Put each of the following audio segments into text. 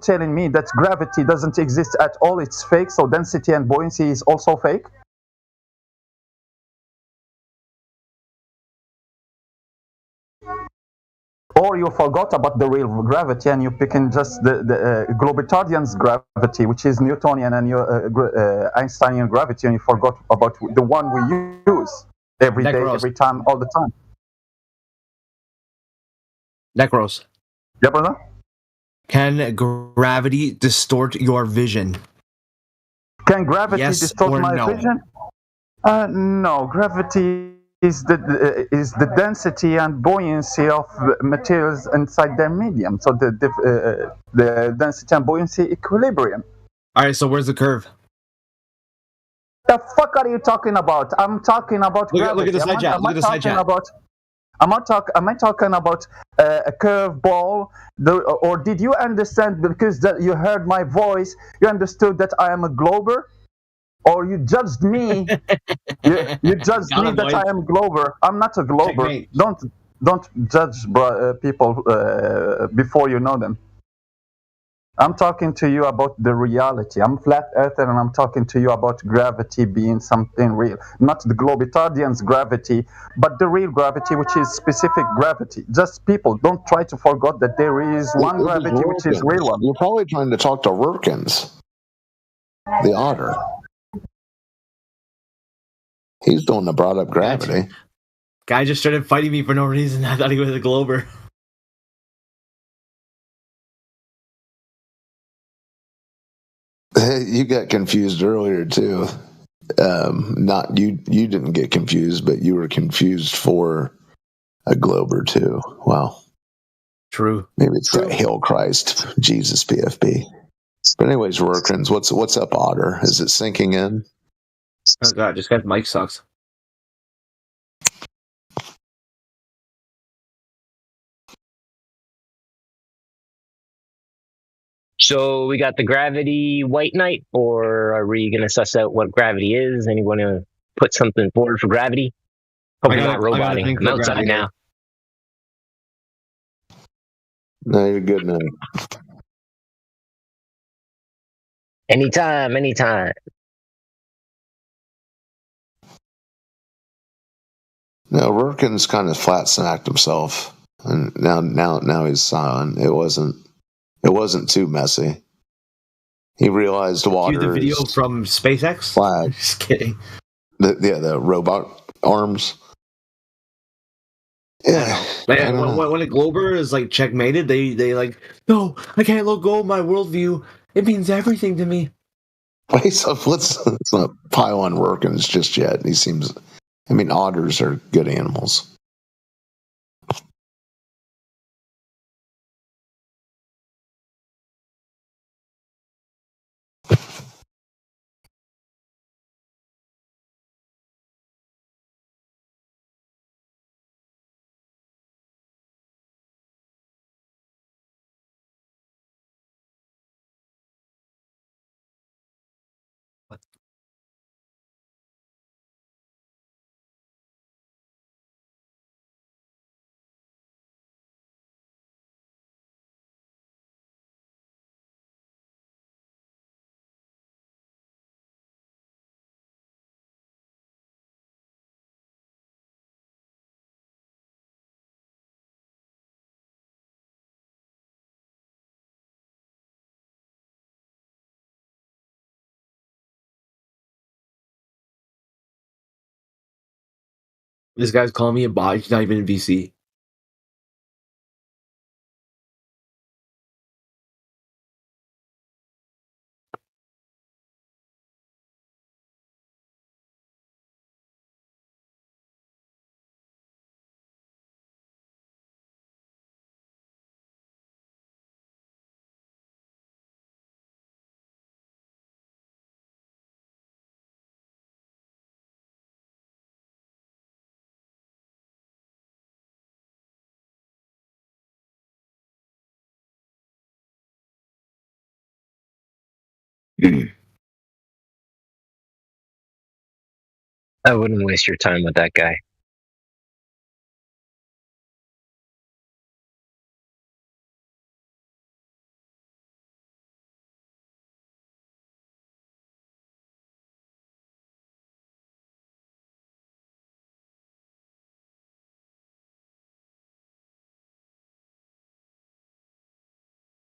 telling me that gravity doesn't exist at all, it's fake, so density and buoyancy is also fake? Or you forgot about the real gravity and you picking just the Globitardian's gravity, which is Newtonian and Einsteinian gravity, and you forgot about the one we use every day, every time, all the time. Necros. Yeah, brother? Can gravity distort your vision? Can gravity distort my vision? No, gravity is the density and buoyancy of materials inside their medium. So the density and buoyancy equilibrium. All right, so where's the curve? The fuck are you talking about? I'm talking about gravity. Look at the side chat. Look at the side chat. Am I talking about a curve ball? Or did you understand, because you heard my voice, you understood that I am a glober? Or you judged me? you judged me that I am glober. I'm not a glober. Checkmate. Don't judge people before you know them. I'm talking to you about the reality. I'm flat earther, and I'm talking to you about gravity being something real. Not the Globitardian's gravity, but the real gravity, which is specific gravity. Just people, don't try to forget that there is one gravity, which is real one. You're probably trying to talk to Wirkins, the otter. He's the one that brought up gravity. Guy just started fighting me for no reason. I thought he was a glober. You got confused earlier too. Not you didn't get confused, but you were confused for a glober too. Wow. True. Maybe it's that Hail Christ, Jesus PFP. But anyways, Wirkins, what's up, Otter? Is it sinking in? Oh god, this guy's mic sucks. So we got the gravity white knight, or are we going to suss out what gravity is? Anyone want to put something forward for gravity? Hope you're not roboting. I'm outside now. No, you're good now. Anytime. No, Wirkins kind of flat snacked himself, and now he's silent. It wasn't too messy. He realized water. The video from SpaceX. Flat. Just kidding. The robot arms. Yeah. When a glober is like checkmated, they like, no, I can't let go of my worldview. It means everything to me. Wait, so let's not pile on Wirkins just yet. He seems. I mean, otters are good animals. This guy's calling me a bot. He's not even in VC. I wouldn't waste your time with that guy.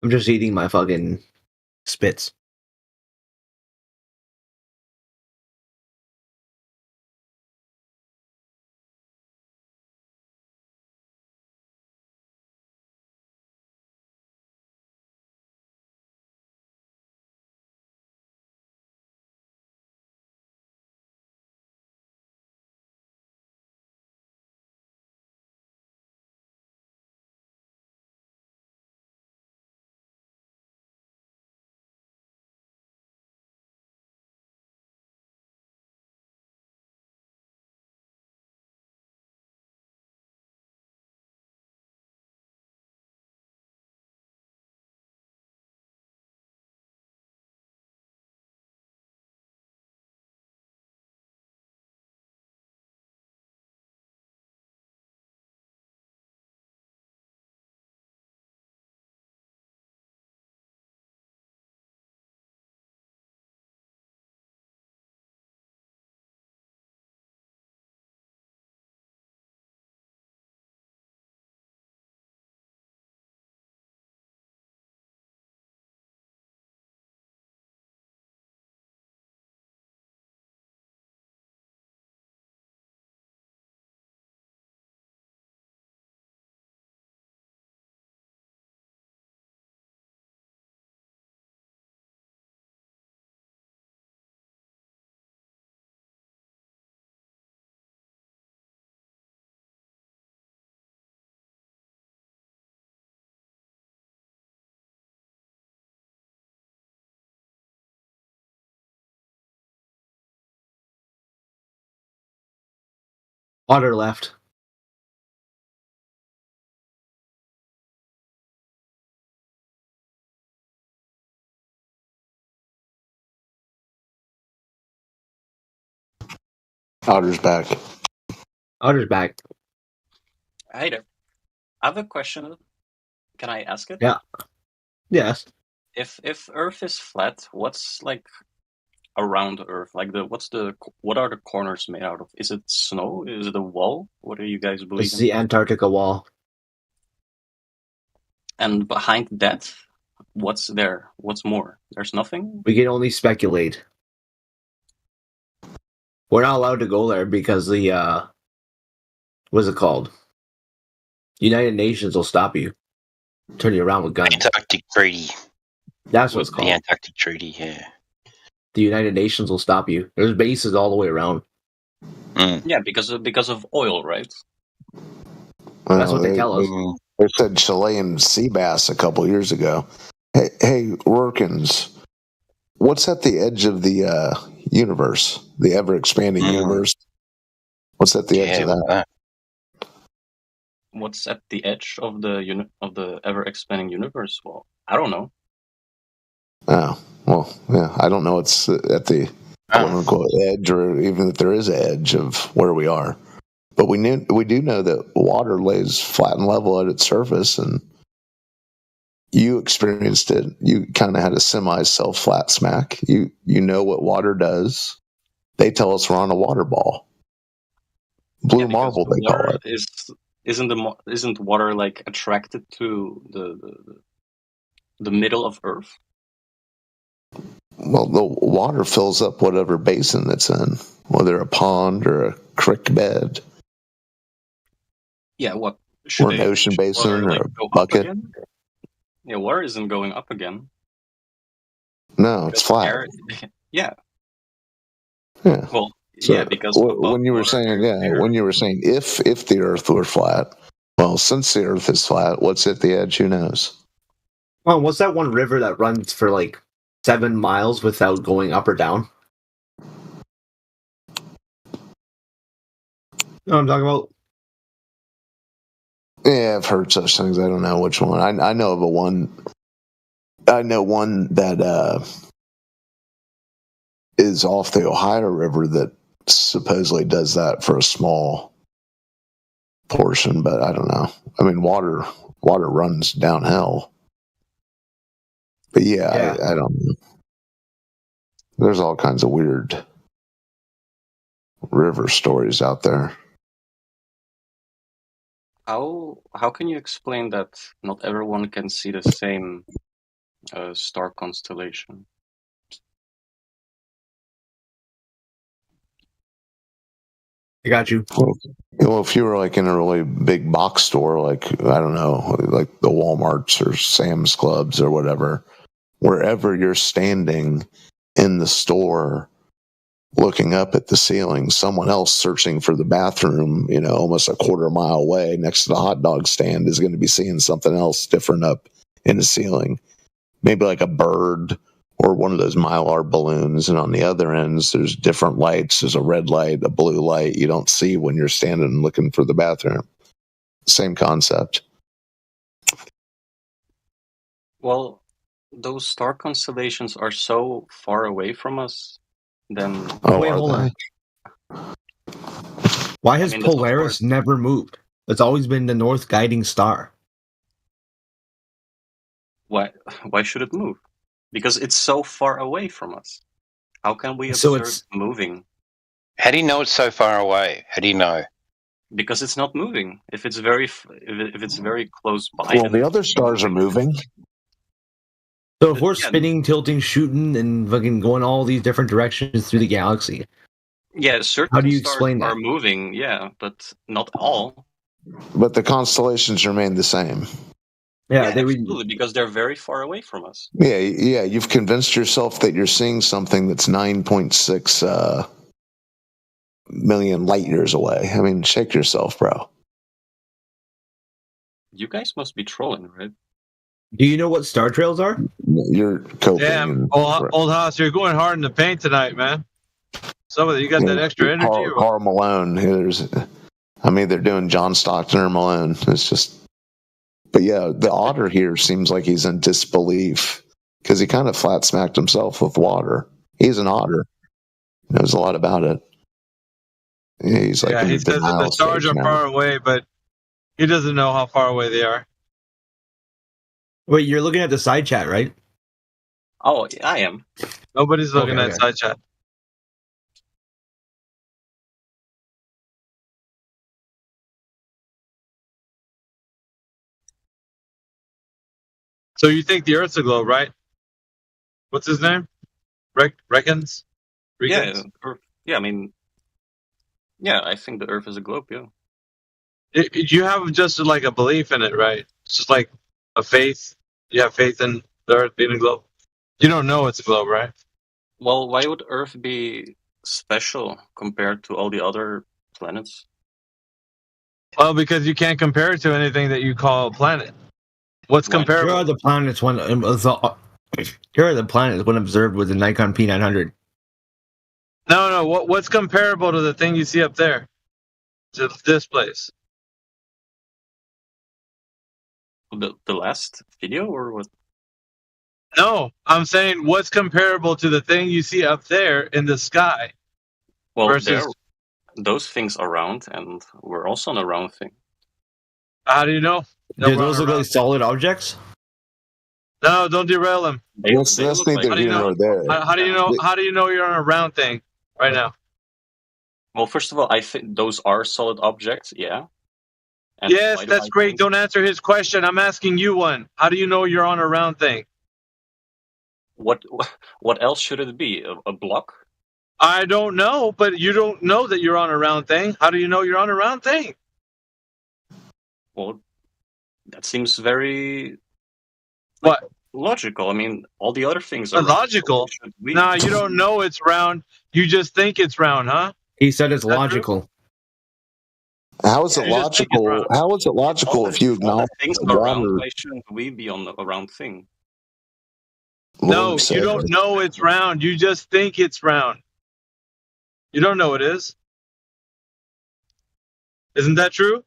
I'm just eating my fucking spits. Water left. Otter's back. Otter's back. Hey there. I have a question. Can I ask it? Yeah. Yes. If Earth is flat, what's like around Earth? Like what are the corners made out of? Is it snow? Is it a wall? What do you guys believe It's in? the Antarctica wall. And behind that, what's there? What's more? There's nothing? We can only speculate. We're not allowed to go there because the what's it called? United Nations will stop you. Turn you around with guns. Antarctic Treaty. That's what it's The called. Antarctic Treaty, yeah. The United Nations will stop you. There's bases all the way around. Yeah, because of oil, right? That's what they tell us. They said Chilean sea bass a couple years ago. Hey, Workins, what's at the edge of the universe, the ever-expanding universe? What's at the edge of that? What's at the edge of the ever-expanding universe? Well, I don't know. Oh, well, yeah, I don't know. It's at the quote-unquote edge, or even if there is an edge of where we are. But we do know that water lays flat and level at its surface, and you experienced it. You kind of had a semi-self flat smack. You know what water does. They tell us we're on a water ball. Blue marble, they call it. Isn't water like attracted to the middle of Earth? Well, the water fills up whatever basin it's in, whether a pond or a creek bed. Yeah, what or an ocean basin or a bucket. Yeah, water isn't going up again. No, it's flat. Yeah. Yeah. Well, so yeah, because when you were saying if the Earth were flat, well, since the Earth is flat, what's at the edge? Who knows? Oh, what's that one river that runs for like 7 miles without going up or down? You know what I'm talking about? Yeah, I've heard such things. I don't know which one. I know of one. I know one that is off the Ohio River that supposedly does that for a small portion, but I don't know. I mean, water runs downhill. But yeah. I don't know. There's all kinds of weird river stories out there. How can you explain that not everyone can see the same A star constellation. I got you. Well, if you were like in a really big box store, like, I don't know, like the Walmarts or Sam's Clubs or whatever, wherever you're standing in the store looking up at the ceiling, someone else searching for the bathroom, almost a quarter mile away next to the hot dog stand is going to be seeing something else different up in the ceiling. Maybe like a bird or one of those Mylar balloons. And on the other ends, there's different lights. There's a red light, a blue light you don't see when you're standing looking for the bathroom. Same concept. Well, those star constellations are so far away from us, then... Oh, Wait, are hold they? on. Why has Polaris never moved? It's always been the north guiding star. Why should it move? Because it's so far away from us. How can we So observe it's moving? How do you know it's so far away? How do you know? Because it's not moving. If it's very close by, Well, then the other stars are moving. so if we're Yeah. spinning, tilting, shooting, and fucking going all these different directions through the galaxy. Yeah, certain How do you stars explain that? are moving, yeah, but not all. But the constellations remain the same. Yeah, they absolutely, would. because they're very far away from us. Yeah. You've convinced yourself that you're seeing something that's 9.6 million light years away. I mean, shake yourself, bro. You guys must be trolling, right? Do you know what star trails are? You're coping. Damn, old house, you're going hard in the paint tonight, man. Some of you got that extra energy. Carl Malone. I'm either doing John Stockton or Malone. It's just, but yeah, the otter here seems like he's in disbelief because he kind of flat smacked himself with water. He's an otter, knows a lot about it. Yeah, he's like, he says that the stars are far away, but he doesn't know how far away they are. Wait, you're looking at the side chat, right? Oh, I am. Nobody's looking at side chat. So you think the Earth's a globe, right? What's his name? Reckons? Yeah, I mean, yeah, I think the Earth is a globe. Yeah. You have just like a belief in it, right? It's just like a faith. You have faith in the Earth being a globe. You don't know it's a globe, right? Well, why would Earth be special compared to all the other planets? Oh, Well, because you can't compare it to anything that you call a planet. What's comparable? Here are the planets when observed with the Nikon P900. No. What's comparable to the thing you see up there? To this place? The last video or what? No, I'm saying what's comparable to the thing you see up there in the sky? Well, versus those things are round, and we're also on a round thing. How do you know? Do those look like solid objects? No, don't derail him. That's neither here nor there. How do you know? How do you know you're on a round thing right now? Well, first of all, I think those are solid objects. Yeah. And yes, that's great. Don't answer his question. I'm asking you one. How do you know you're on a round thing? What else should it be? A block? I don't know, but you don't know that you're on a round thing. How do you know you're on a round thing? Well, that seems very logical. I mean, all the other things are logical. Nah, you don't know it's round. You just think it's round, huh? He said it's logical. How is it logical? How is it logical if you acknowledge things are round? Why shouldn't we be on a round thing? No, you don't know it's round. You just think it's round. You don't know it is. Isn't that true?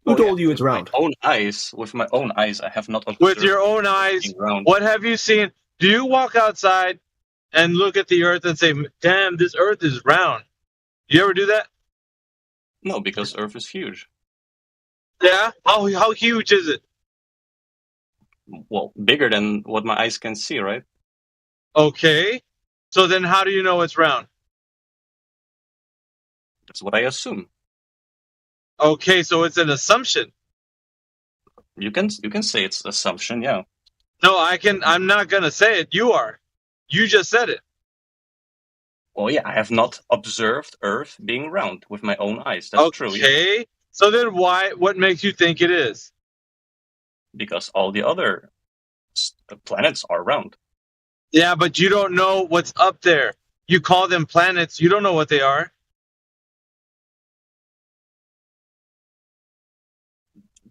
Who told you it's round? With my own eyes, I have not observed. With your own eyes, what have you seen? Do you walk outside and look at the Earth and say, "Damn, this Earth is round"? Do you ever do that? No, because Earth is huge. Yeah? How huge is it? Well, bigger than what my eyes can see, right? Okay. So then how do you know it's round? That's what I assume. Okay, so it's an assumption. You can say it's assumption, yeah. No, I'm not gonna say it. You are. You just said it. Well, yeah, I have not observed Earth being round with my own eyes. That's true. Yeah. Okay. So then what makes you think it is? Because all the other planets are round. Yeah, but you don't know what's up there. You call them planets. You don't know what they are.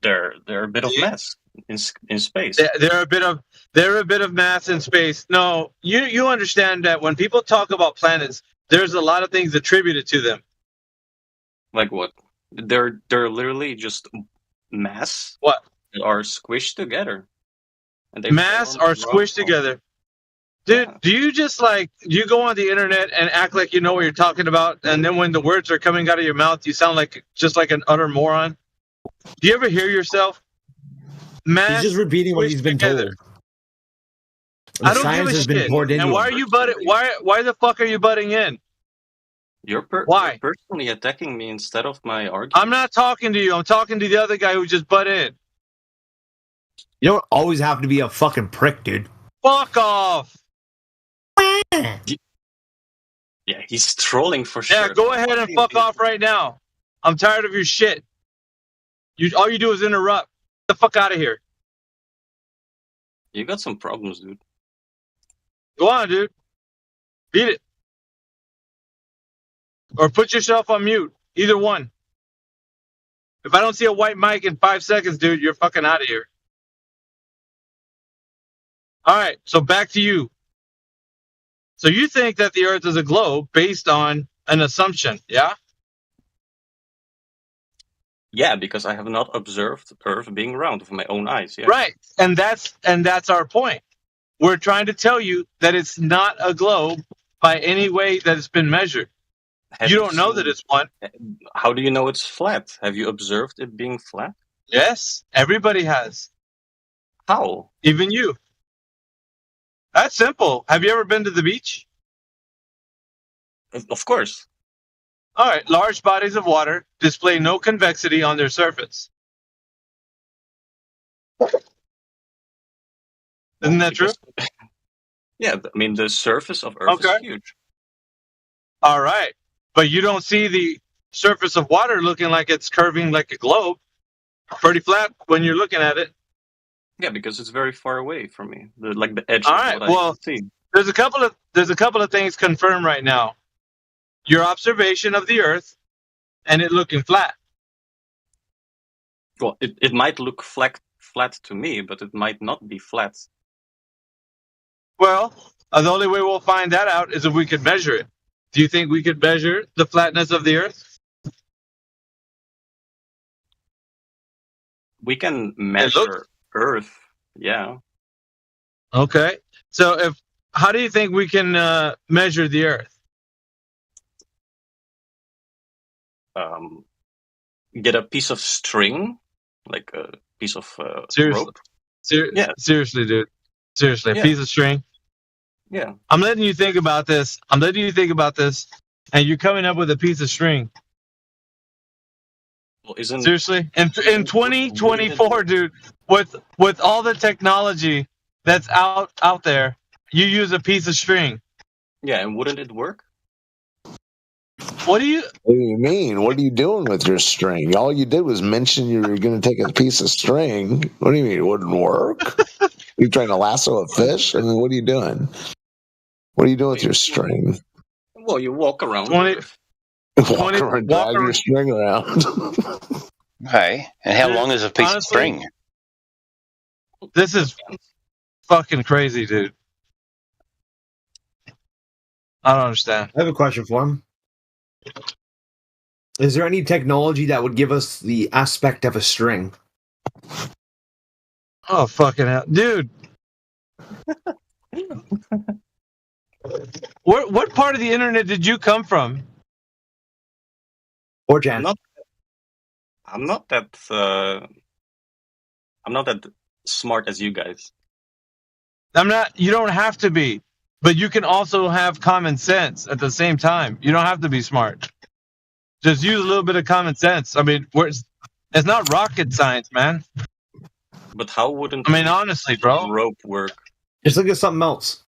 They're a bit of mass in space. They're a bit of mass in space. No, you understand that when people talk about planets, there's a lot of things attributed to them. Like what? They're literally just mass. What? That are squished together. And they mass are squished together. Dude, yeah. Do you just you go on the internet and act like you know what you're talking about, and then when the words are coming out of your mouth, you sound just like an utter moron? Do you ever hear yourself? He's just repeating what he's been told. I don't give a shit. And why are you butting? Why the fuck are you butting in? You're personally attacking me instead of my argument. I'm not talking to you. I'm talking to the other guy who just butt in. You don't always have to be a fucking prick, dude. Fuck off. Yeah, he's trolling for sure. Yeah, go ahead and fuck off right now. I'm tired of your shit. All you do is interrupt. Get the fuck out of here. You got some problems, dude. Go on, dude. Beat it. Or put yourself on mute. Either one. If I don't see a white mic in 5 seconds, dude, you're fucking out of here. All right, so back to you. So you think that the Earth is a globe based on an assumption, yeah? Yeah, because I have not observed Earth being round with my own eyes. Yeah. Right, and that's our point. We're trying to tell you that it's not a globe by any way that it's been measured. You don't know that it's one. How do you know it's flat? Have you observed it being flat? Yes, everybody has. How? Even you. That's simple. Have you ever been to the beach? Of course. All right. Large bodies of water display no convexity on their surface. Isn't that true? Yeah, I mean, the surface of Earth is huge. All right. But you don't see the surface of water looking like it's curving like a globe. Pretty flat when you're looking at it. Yeah, because it's very far away from me. The edge. All right. Well, there's a couple of things confirmed right now. Your observation of the Earth and it looking flat. Well, it might look flat to me, but it might not be flat. Well, the only way we'll find that out is if we could measure it. Do you think we could measure the flatness of the Earth? We can measure Earth, yeah. Okay. So how do you think we can measure the Earth? Get a piece of string, like a piece of rope. Seriously, dude. Seriously, a piece of string. Yeah. I'm letting you think about this. And you're coming up with a piece of string. Well, seriously? In 2024, dude, with all the technology that's out there, you use a piece of string. Yeah, and wouldn't it work? What do you mean? What are you doing with your string? All you did was mention you were going to take a piece of string. What do you mean it wouldn't work? You trying to lasso a fish? I mean, what are you doing? What are you doing with your string? Well, you walk around. Drive your string around. Okay, and how long is a piece of string? This is fucking crazy, dude. I don't understand. I have a question for him. Is there any technology that would give us the aspect of a string? Oh, fucking hell. Dude. What part of the internet did you come from? Or Jan? I'm not that smart as you guys. You don't have to be. But you can also have common sense at the same time. You don't have to be smart. Just use a little bit of common sense. I mean, it's not rocket science, man. But how wouldn't? I mean, honestly, bro, rope work? Just look at something else.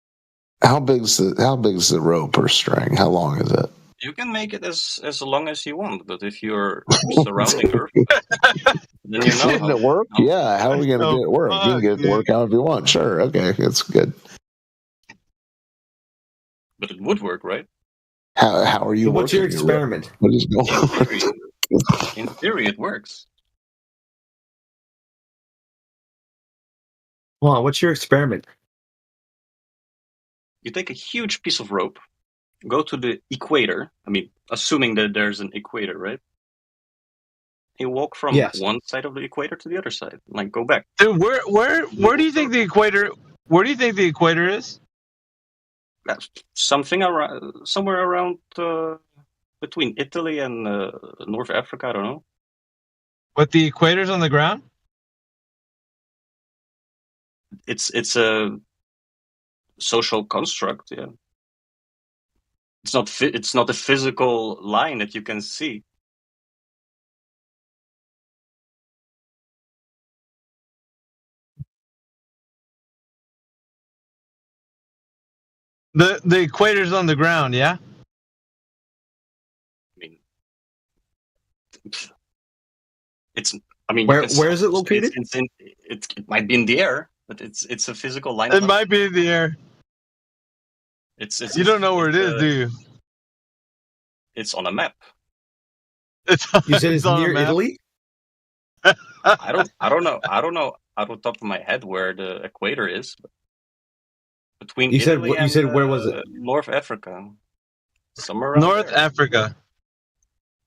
How big's the rope or string? How long is it? You can make it as long as you want, but if you're surrounding Earth, then you know Wouldn't it work? Yeah. How are we going to get it work? You can get it to work however you want. Sure. Okay, that's good. But it would work, right? How are you? What's your experiment? What is going on? In theory, it works. Well, what's your experiment? You take a huge piece of rope, go to the equator. I mean, assuming that there's an equator, right? You walk from one side of the equator to the other side, like go back. Dude, where do you think the equator? Where do you think the equator is? That's something around, somewhere around between Italy and North Africa. I don't know. But the equator's on the ground. It's a social construct. Yeah, it's not a physical line that you can see. The equator's on the ground, yeah. I mean, it's. I mean, where is it located? It might be in the air, but it's a physical line. It might be in the air. It's you don't know where it is, do you? It's on a map. You said it's near Italy? I don't know out of the top of my head where the equator is. But between Italy and where was it? North Africa. Somewhere around North there. Africa.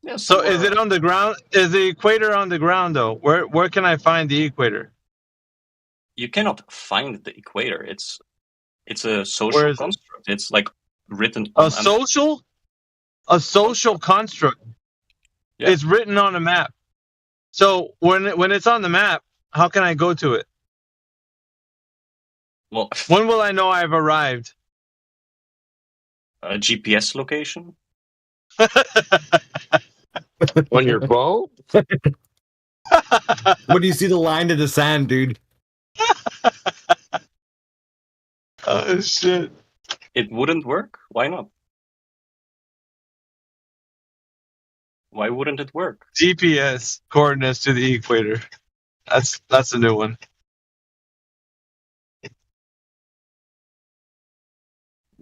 Yeah, so is it on the ground? Is the equator on the ground though? Where can I find the equator? You cannot find the equator. It's a social construct. It's like written on a social construct. Yeah. It's written on a map. So when it's on the map, how can I go to it? Well, when will I know I've arrived? A GPS location. On your phone? When do you see the line in the sand, dude? Oh shit! It wouldn't work. Why not? Why wouldn't it work? GPS coordinates to the equator. That's a new one.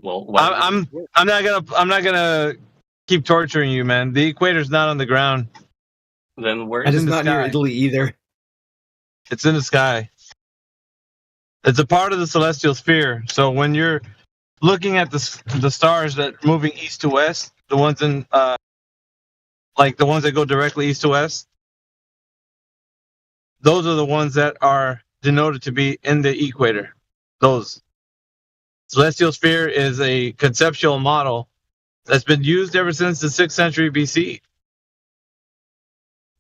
Well, I'm not gonna keep torturing you, man. The equator's not on the ground. Then where is it? It's not near Italy either. It's in the sky. It's a part of the celestial sphere. So when you're looking at the stars that are moving east to west, the ones in like the ones that go directly east to west, those are the ones that are denoted to be in the equator. Those. Celestial sphere is a conceptual model that's been used ever since the 6th century BC.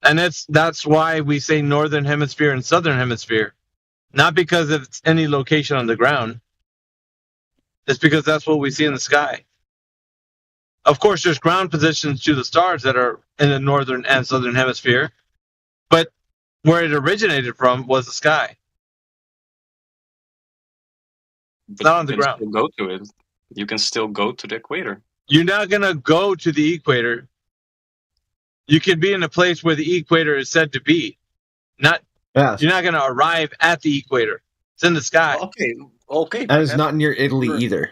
And that's why we say northern hemisphere and southern hemisphere. Not because it's any location on the ground. It's because that's what we see in the sky. Of course, there's ground positions to the stars that are in the northern and southern hemisphere, but where it originated from was the sky. But not on the ground. Still go to it. You can still go to the equator. You're not going to go to the equator. You can be in a place where the equator is said to be. You're not going to arrive at the equator. It's in the sky. Okay. And it's not near Italy either.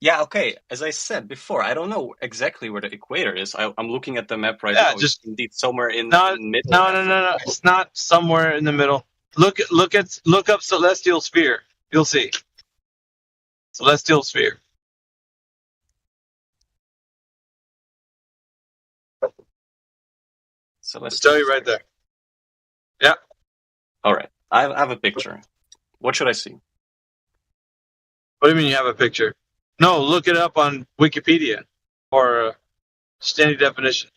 Yeah, okay. As I said before, I don't know exactly where the equator is. I'm looking at the map right now. Just it's indeed somewhere in the middle. No. It's not somewhere in the middle. Look up celestial sphere. You'll see. Celestial sphere. I'll tell you right there. Yeah. All right. I have a picture. What should I see? What do you mean you have a picture? No, look it up on Wikipedia or standard definition.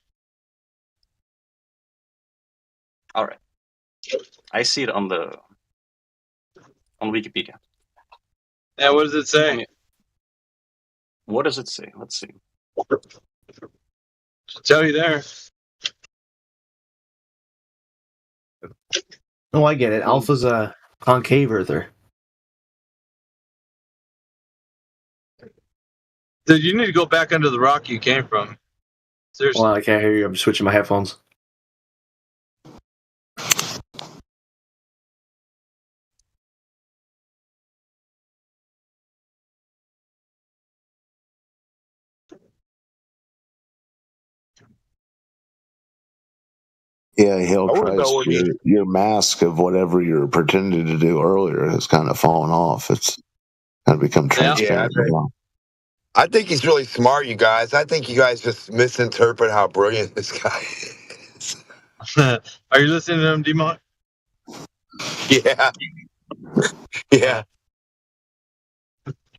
All right. I see it on Wikipedia. Yeah, what does it say? What does it say? Let's see. I'll tell you there. Oh, I get it. Alpha's a concave earther. Dude, you need to go back under the rock you came from. Seriously. Well, I can't hear you. I'm switching my headphones. Yeah, Hill Christ, your mask of whatever you're pretending to do earlier has kind of fallen off. It's kind of become transparent. Yeah, I think he's really smart, you guys. I think you guys just misinterpret how brilliant this guy is. Are you listening to him, Demon? Yeah. Yeah.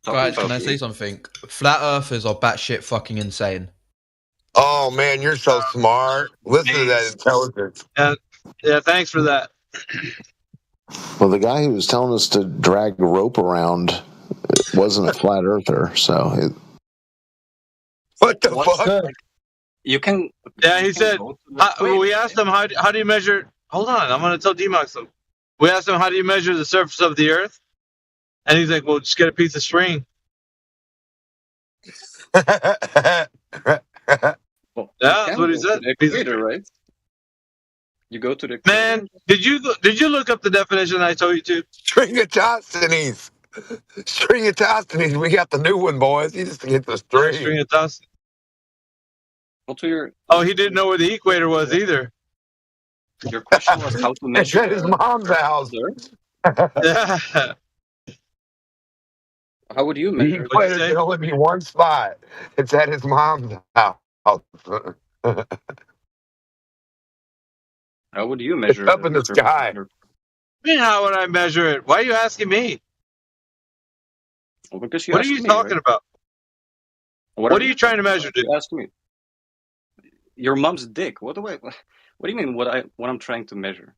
Guys, can I say something? Flat Earthers are batshit fucking insane. Oh man, you're so smart. Listen to that intelligence. Yeah, thanks for that. Well, the guy who was telling us to drag a rope around wasn't a flat earther, so what the fuck? You can. Yeah, he said. We asked him how do you measure? Hold on, I'm gonna tell D-Mox something. We asked him how do you measure the surface of the Earth, and he's like, "Well, just get a piece of string." Yeah, that's what he said. Equator, right? You go to the equator. Man, did you look up the definition I told you to? Stringotosthenes. Stringotosthenes. We got the new one, boys. You just get the string. Stringotosthenes. Well, to your. Oh, he didn't know where the equator was either. Your question was how to measure. It's at his mom's house. Yeah. How would you measure? The equator can only be one spot. It's at his mom's house. How would you measure? It's up in the sky. How would I measure it? Why are you asking me? Well, because what are you talking about? What are you trying to measure, dude? Ask me. Your mom's dick. What do you mean? What I'm trying to measure?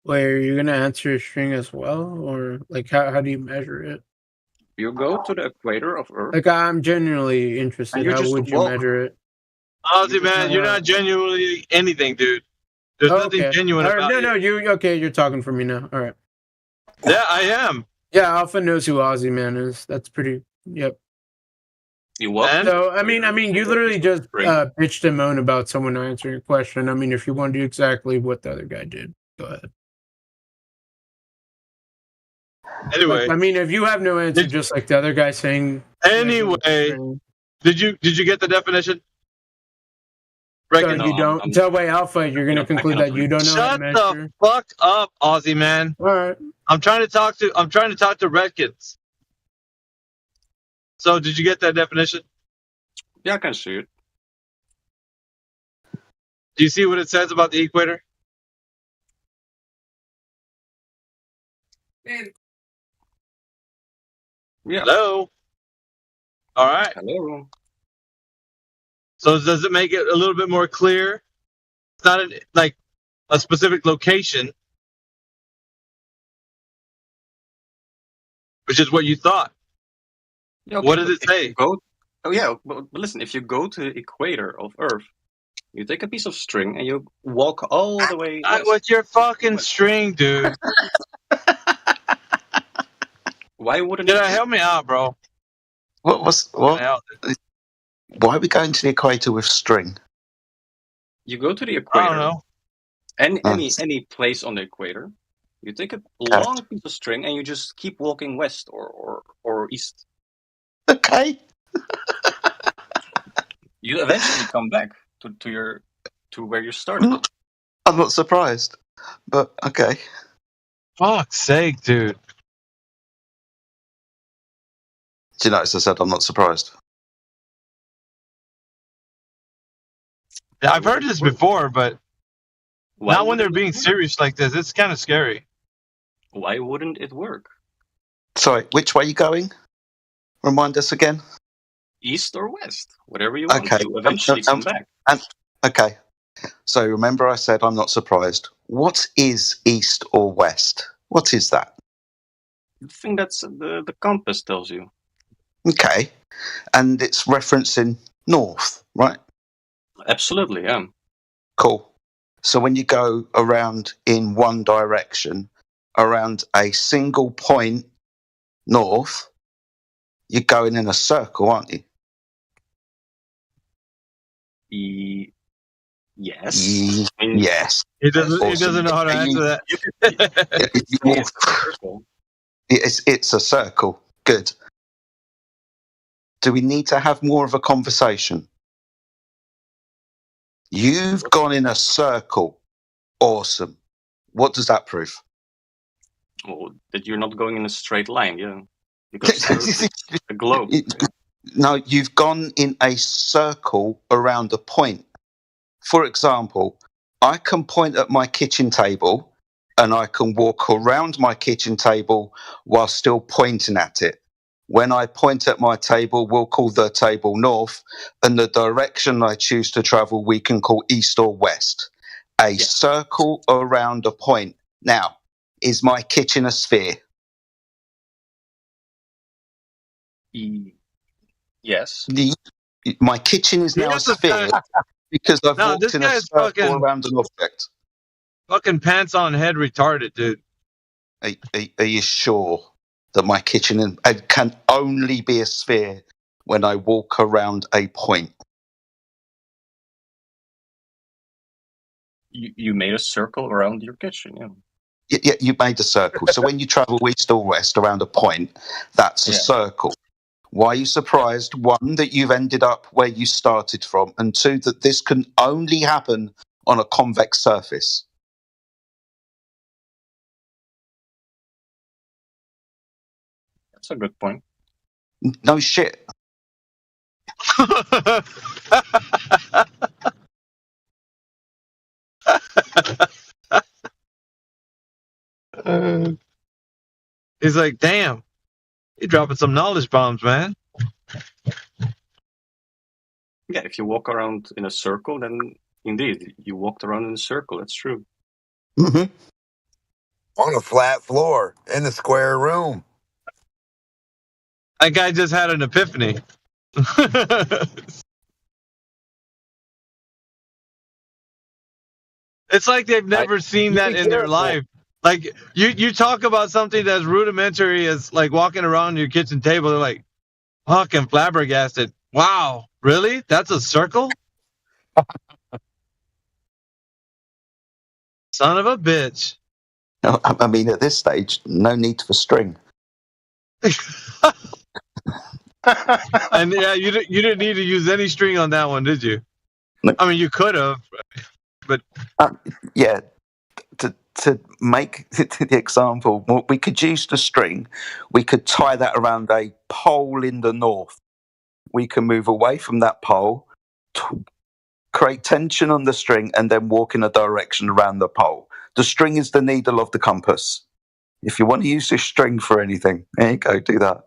Wait, are you gonna answer a string as well, or like how do you measure it? You go to the equator of Earth. Like, I'm genuinely interested. How would you measure it? Ozzy, man, you're not genuinely anything, dude. There's nothing genuine about it. No, you're talking for me now. All right. Yeah, I am. Yeah, Alpha knows who Ozzy Man is. That's pretty. Yep. You what? So I mean, you literally just bitched and moaned about someone answering a question. I mean, if you want to do exactly what the other guy did, go ahead. Anyway, I mean, if you have no answer, just like the other guy saying. Anyway, did you get the definition? So you don't. So wait, Alpha, you're going to conclude that you don't know how to measure. Shut the fuck up, Aussie man. All right. I'm trying to talk to Redkins. So did you get that definition? Yeah, I can see it. Do you see what it says about the equator? Yeah. Hello. All right. Hello. So does it make it a little bit more clear? It's not like a specific location, which is what you thought. Yeah, okay, what does it say? But listen, if you go to the equator of Earth, you take a piece of string and you walk all the way. What's your fucking string, dude? Why wouldn't you help me out, bro? What? Why are we going to the equator with string? You go to the equator. I don't know. Any place on the equator. You take a long piece of string and you just keep walking west or east. Okay. You eventually come back to where you started. I'm not surprised, but okay. Fuck's sake, dude. Do you notice I said I'm not surprised? Yeah, I've heard this before, but not when they're being serious like this. It's kind of scary. Why wouldn't it work? Sorry, which way are you going? Remind us again. East or west, whatever you want. You eventually come back. Okay. So remember I said I'm not surprised. What is east or west? What is that? The thing that's the compass tells you. Okay. And it's referencing north, right? Absolutely, yeah. Cool. So when you go around in one direction, around a single point north, you're going in a circle, aren't you? Yes. Yes. He doesn't know how to answer that. It's a circle. Good. Do we need to have more of a conversation? You've gone in a circle. Awesome. What does that prove? Oh, that you're not going in a straight line, yeah. Because it's a globe. No, you've gone in a circle around a point. For example, I can point at my kitchen table and I can walk around my kitchen table while still pointing at it. When I point at my table, we'll call the table north, and the direction I choose to travel, we can call east or west. A circle around a point. Now, is my kitchen a sphere? Yes. My kitchen is now a sphere because I've walked in a circle around an object. Fucking pants on head retarded, dude. Are you sure that my kitchen can only be a sphere when I walk around a point? You made a circle around your kitchen, yeah. Yeah, you made a circle. So when you travel east or west around a point, that's a circle. Why are you surprised? One, that you've ended up where you started from, and two, that this can only happen on a convex surface. That's a good point. No shit. He's like, damn, you're dropping some knowledge bombs, man. Yeah, if you walk around in a circle, then indeed, you walked around in a circle. That's true. Mm-hmm. On a flat floor, in a square room. That guy just had an epiphany. It's like they've never seen that in their life. Like you talk about something as rudimentary as like walking around your kitchen table. They're like, fucking flabbergasted. Wow, really? That's a circle? Son of a bitch. I mean, at this stage, no need for string. And yeah, you didn't need to use any string on that one, did you? I mean, you could have, but yeah. To make the example, we could use the string. We could tie that around a pole in the north. We can move away from that pole, create tension on the string, and then walk in a direction around the pole. The string is the needle of the compass. If you want to use this string for anything, there you go, do that.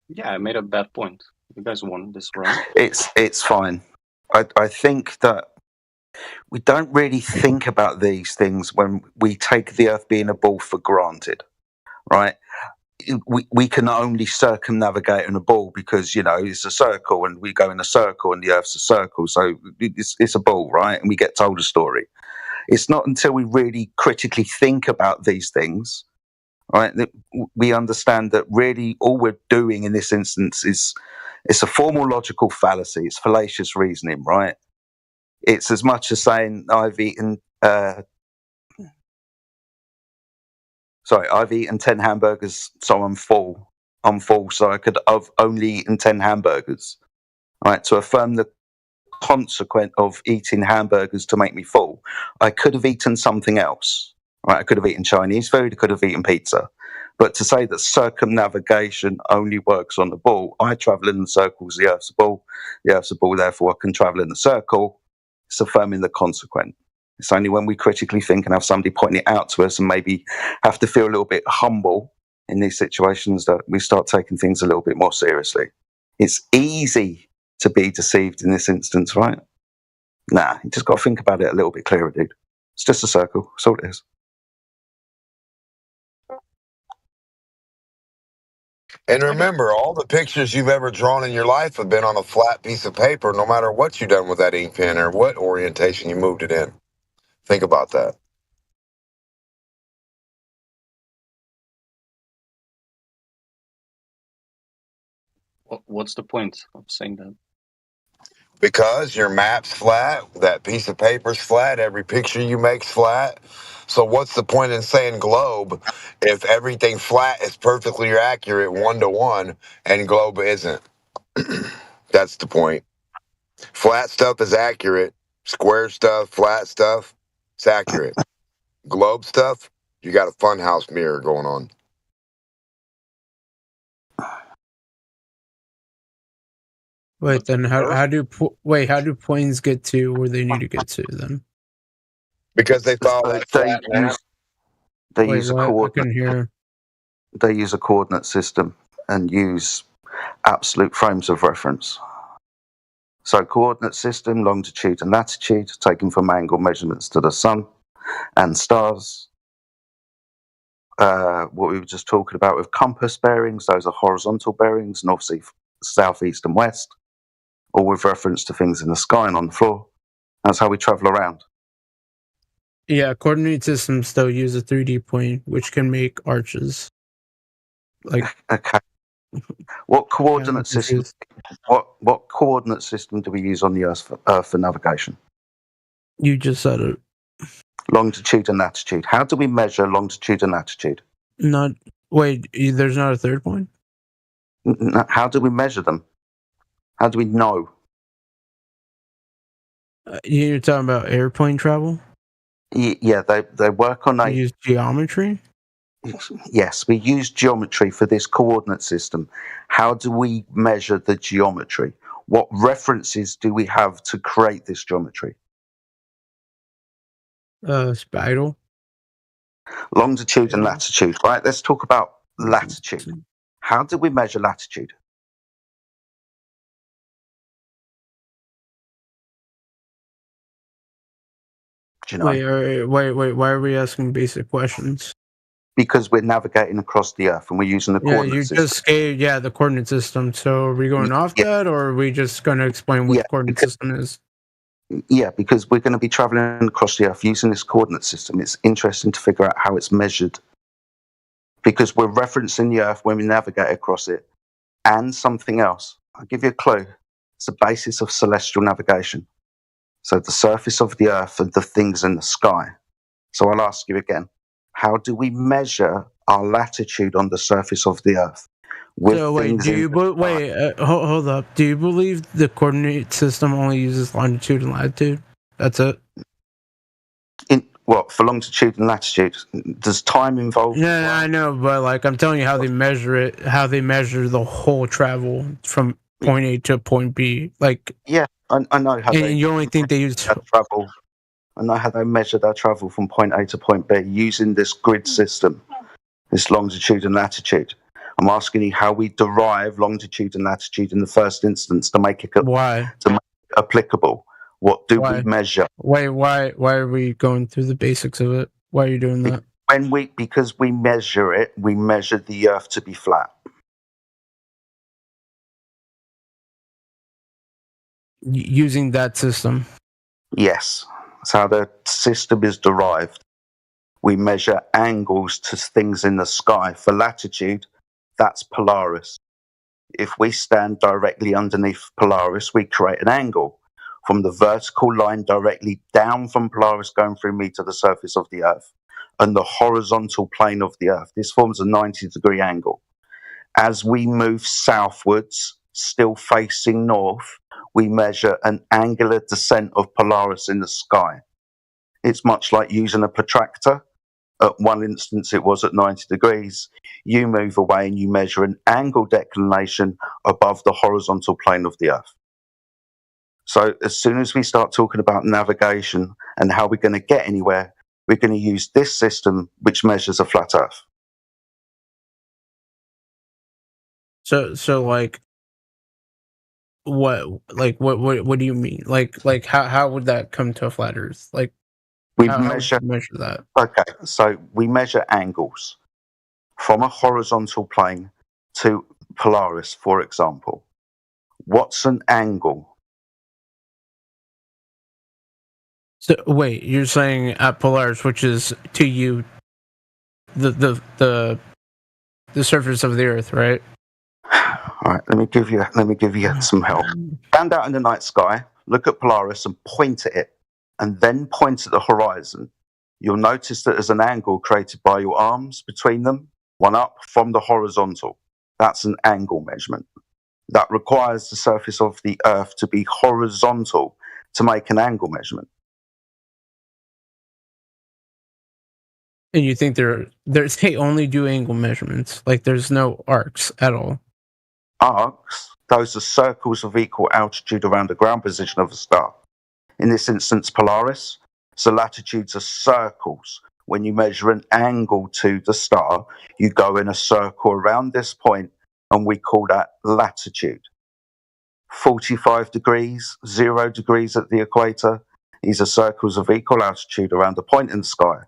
Yeah, I made a bad point. You guys won this round. It's fine. I think that we don't really think about these things when we take the Earth being a ball for granted, right? We can only circumnavigate in a ball because, you know, it's a circle and we go in a circle and the Earth's a circle. So it's a ball, right? And we get told a story. It's not until we really critically think about these things, right, that we understand that really all we're doing in this instance is it's a formal logical fallacy. It's fallacious reasoning, right? It's as much as saying I've eaten 10 hamburgers, so I'm full. I'm full, so I could have only eaten 10 hamburgers. Right? To affirm the consequence of eating hamburgers to make me full, I could have eaten something else. Right? I could have eaten Chinese food, I could have eaten pizza. But to say that circumnavigation only works on the ball, I travel in the circles, the Earth's a ball, therefore I can travel in the circle. It's affirming the consequent. It's only when we critically think and have somebody pointing it out to us and maybe have to feel a little bit humble in these situations that we start taking things a little bit more seriously. It's easy to be deceived in this instance, right? Nah, you just got to think about it a little bit clearer, dude. It's just a circle. That's all it is. And remember, all the pictures you've ever drawn in your life have been on a flat piece of paper, no matter what you've done with that ink pen or what orientation you moved it in. Think about that. What's the point of saying that? Because your map's flat, that piece of paper's flat, every picture you make's flat. So what's the point in saying globe if everything flat is perfectly accurate 1-to-1 and globe isn't? That's the point. Flat stuff is accurate. Square stuff, flat stuff, it's accurate. Globe stuff, you got a funhouse mirror going on. Wait, then how do planes get to where they need to get to then? Because they follow that flat map. They use a coordinate. Hear. They use a coordinate system and use absolute frames of reference. So coordinate system, longitude and latitude, taken from angle measurements to the sun and stars. What we were just talking about with compass bearings, those are horizontal bearings, north, south, east and west, all with reference to things in the sky and on the floor. That's how we travel around. Yeah, coordinate systems still use a 3D plane, which can make arches. Like okay. What coordinate system? What coordinate system do we use on the Earth for navigation? You just said it. Longitude and latitude. How do we measure longitude and latitude? There's not a third point? How do we measure them? How do we know? You're talking about airplane travel? Yeah, they work on use geometry? Yes, we use geometry for this coordinate system. How do we measure the geometry? What references do we have to create this geometry? Spiral. Longitude and latitude, right? Let's talk about latitude. How do we measure latitude? Do you know? Wait, why are we asking basic questions? Because we're navigating across the Earth and we're using the coordinate system. Just gave the coordinate system. So are we going off that, or are we just going to explain what the coordinate system is? Yeah, because we're going to be traveling across the Earth using this coordinate system. It's interesting to figure out how it's measured. Because we're referencing the Earth when we navigate across it. And something else. I'll give you a clue. It's the basis of celestial navigation. So the surface of the Earth and the things in the sky. So I'll ask you again. How do we measure our latitude on the surface of the Earth? Hold up. Do you believe the coordinate system only uses longitude and latitude? That's it? For longitude and latitude? Does time involve? Yeah, I know, but I'm telling you how they measure it, how they measure the whole travel from point A to point B. Yeah, I know how and you only think they use travel. I know how they measure their travel from point A to point B using this grid system, this longitude and latitude. I'm asking you how we derive longitude and latitude in the first instance to make it applicable. What do we measure? Why are we going through the basics of it? Why are you doing that? Because we measure it, we measure the Earth to be flat. Using that system? Yes. That's how the system is derived. We measure angles to things in the sky. For latitude, that's Polaris. If we stand directly underneath Polaris, we create an angle from the vertical line directly down from Polaris going through me to the surface of the Earth and the horizontal plane of the Earth. This forms a 90-degree angle. As we move southwards, still facing north, we measure an angular descent of Polaris in the sky. It's much like using a protractor. At one instance, it was at 90 degrees. You move away and you measure an angle declination above the horizontal plane of the Earth. So as soon as we start talking about navigation and how we're going to get anywhere, we're going to use this system, which measures a flat Earth. So what do you mean? How would that come to a flat Earth? How measure that? Okay, so we measure angles from a horizontal plane to Polaris, for example, what's an angle? So wait, you're saying at Polaris, which is to you the surface of the Earth, right? All right, let me give you some help. Stand out in the night sky, look at Polaris and point at it, and then point at the horizon. You'll notice that there's an angle created by your arms between them, one up from the horizontal. That's an angle measurement. That requires the surface of the Earth to be horizontal to make an angle measurement. And you think they only do angle measurements? Like there's no arcs at all? Arcs, those are circles of equal altitude around the ground position of a star. In this instance, Polaris. So latitudes are circles. When you measure an angle to the star, you go in a circle around this point, and we call that latitude. 45 degrees, 0 degrees at the equator. These are circles of equal altitude around a point in the sky.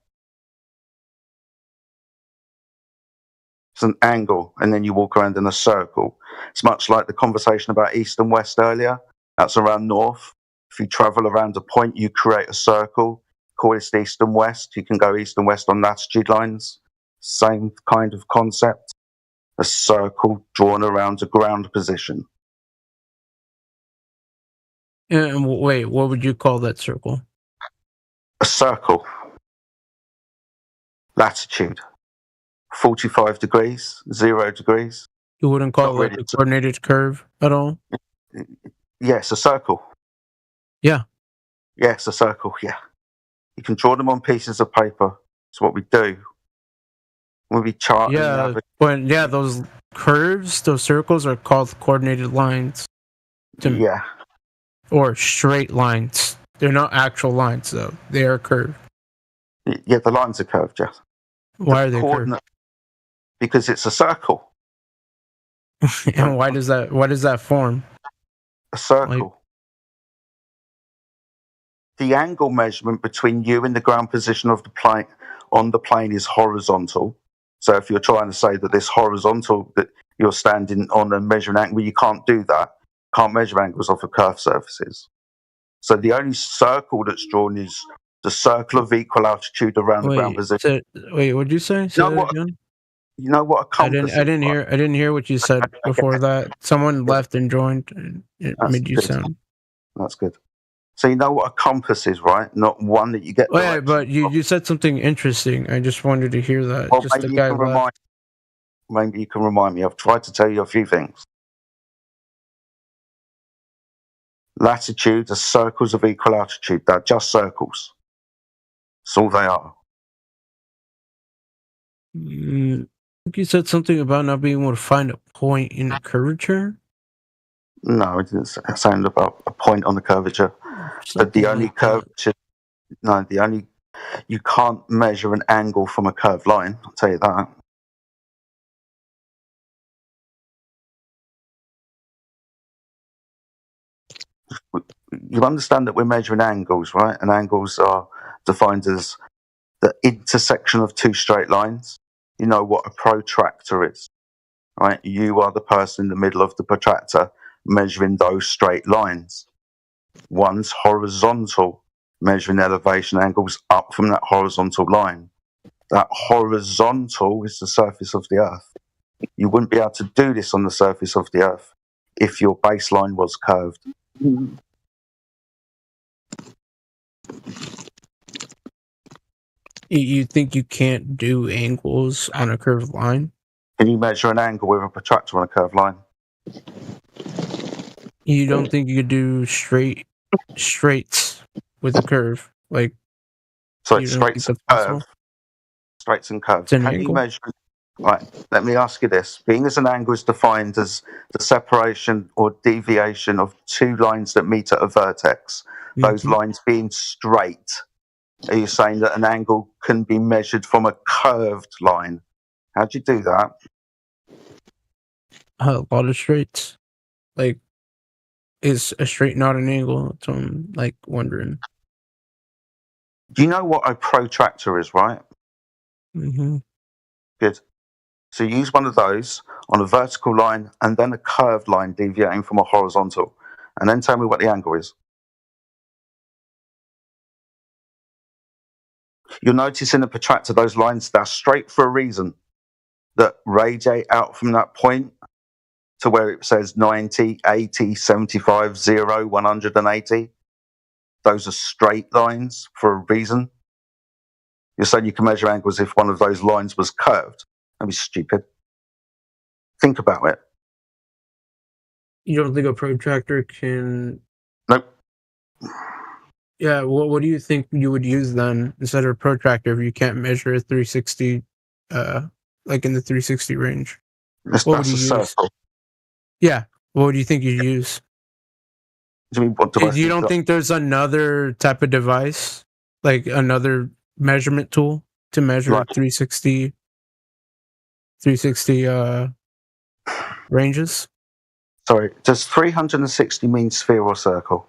It's an angle, and then you walk around in a circle. It's much like the conversation about east and west earlier. That's around north. If you travel around a point, you create a circle. Call this east and west. You can go east and west on latitude lines. Same kind of concept. A circle drawn around a ground position. And wait, what would you call that circle? A circle. Latitude. 45 degrees, 0 degrees. You wouldn't call it like a coordinated curve at all? Yes, a circle. Yeah. Yes, a circle, yeah. You can draw them on pieces of paper. That's what we do. When we chart. Yeah, but those curves, those circles are called coordinated lines. Yeah. Or straight lines. They're not actual lines, though. They are curved. Yeah, the lines are curved, yes. Why are they curved? Because it's a circle. And why does that form? A circle. The angle measurement between you and the ground position of the plane on the plane is horizontal. So if you're trying to say that this horizontal that you're standing on and measuring angle, you can't do that. Can't measure angles off of curved surfaces. So the only circle that's drawn is the circle of equal altitude around the ground position. Wait, what'd you say? You know what a compass is? I didn't hear what you said before that. Someone left and joined, and it made you sound. That's good. So you know what a compass is, right? Not one that you get. Oh, yeah, but you said something interesting. I just wanted to hear that. Well, just maybe you can remind me. I've tried to tell you a few things. Latitudes are circles of equal altitude. They're just circles. That's all they are. I think you said something about not being able to find a point in a curvature. No, I didn't say about a point on the curvature. But the only curvature, you can't measure an angle from a curved line. I'll tell you that. You understand that we're measuring angles, right? And angles are defined as the intersection of two straight lines. You know what a protractor is, right? You are the person in the middle of the protractor measuring those straight lines. One's horizontal, measuring elevation angles up from that horizontal line. That horizontal is the surface of the Earth. You wouldn't be able to do this on the surface of the Earth if your baseline was curved. You think you can't do angles on a curved line? Can you measure an angle with a protractor on a curved line? You don't think you could do straights with a curve? Like, so it's straights and curves. Straights and curves. Can you measure? Right, let me ask you this. Being as an angle is defined as the separation or deviation of two lines that meet at a vertex, those lines being straight, are you saying that an angle can be measured from a curved line? How'd you do that? A lot of straights. Like, is a straight not an angle? That's what I'm, like, wondering. Do you know what a protractor is, right? Mm-hmm. Good. So you use one of those on a vertical line and then a curved line deviating from a horizontal. And then tell me what the angle is. You'll notice in the protractor, those lines, they're straight for a reason, that radiate out from that point to where it says 90, 80, 75, 0, 180. Those are straight lines for a reason. You're saying you can measure angles if one of those lines was curved. That'd be stupid. Think about it. You don't think a protractor can... Nope. Yeah, what do you think you would use then instead of a protractor if you can't measure a 360, like in the 360 range? What would you use? Circle. Yeah, what do you think you'd use? Do you mean, what do You don't think there's another type of device, like another measurement tool to measure 360 ranges? Sorry, does 360 mean sphere or circle?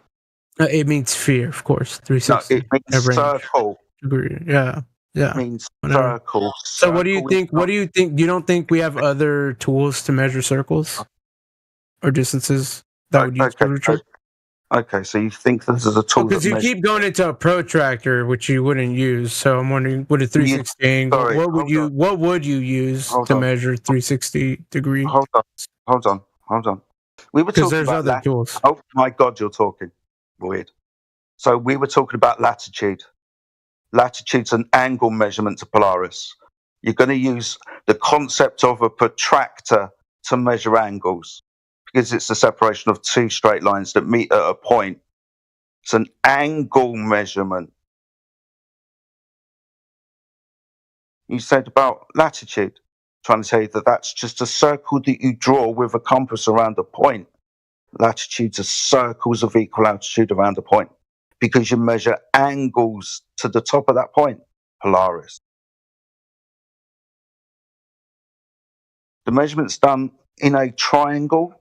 It means sphere, of course. 360. No, it means circle. Yeah. It means circle. So what do you think? What do you think? You don't think we have other tools to measure circles or distances that would use curvature? Okay, so you think this is a tool? Because you keep going into a protractor, which you wouldn't use. So I'm wondering, with a 360 angle, what would you use to measure 360 degree? Hold on. We were talking about other tools. Oh my God, you're talking weird. So we were talking about latitude. Latitude's an angle measurement to Polaris. You're going to use the concept of a protractor to measure angles because it's the separation of two straight lines that meet at a point. It's an angle measurement. You said about latitude, trying to tell you that that's just a circle that you draw with a compass around a point. Latitudes are circles of equal altitude around a point because you measure angles to the top of that point, Polaris. The measurement's done in a triangle.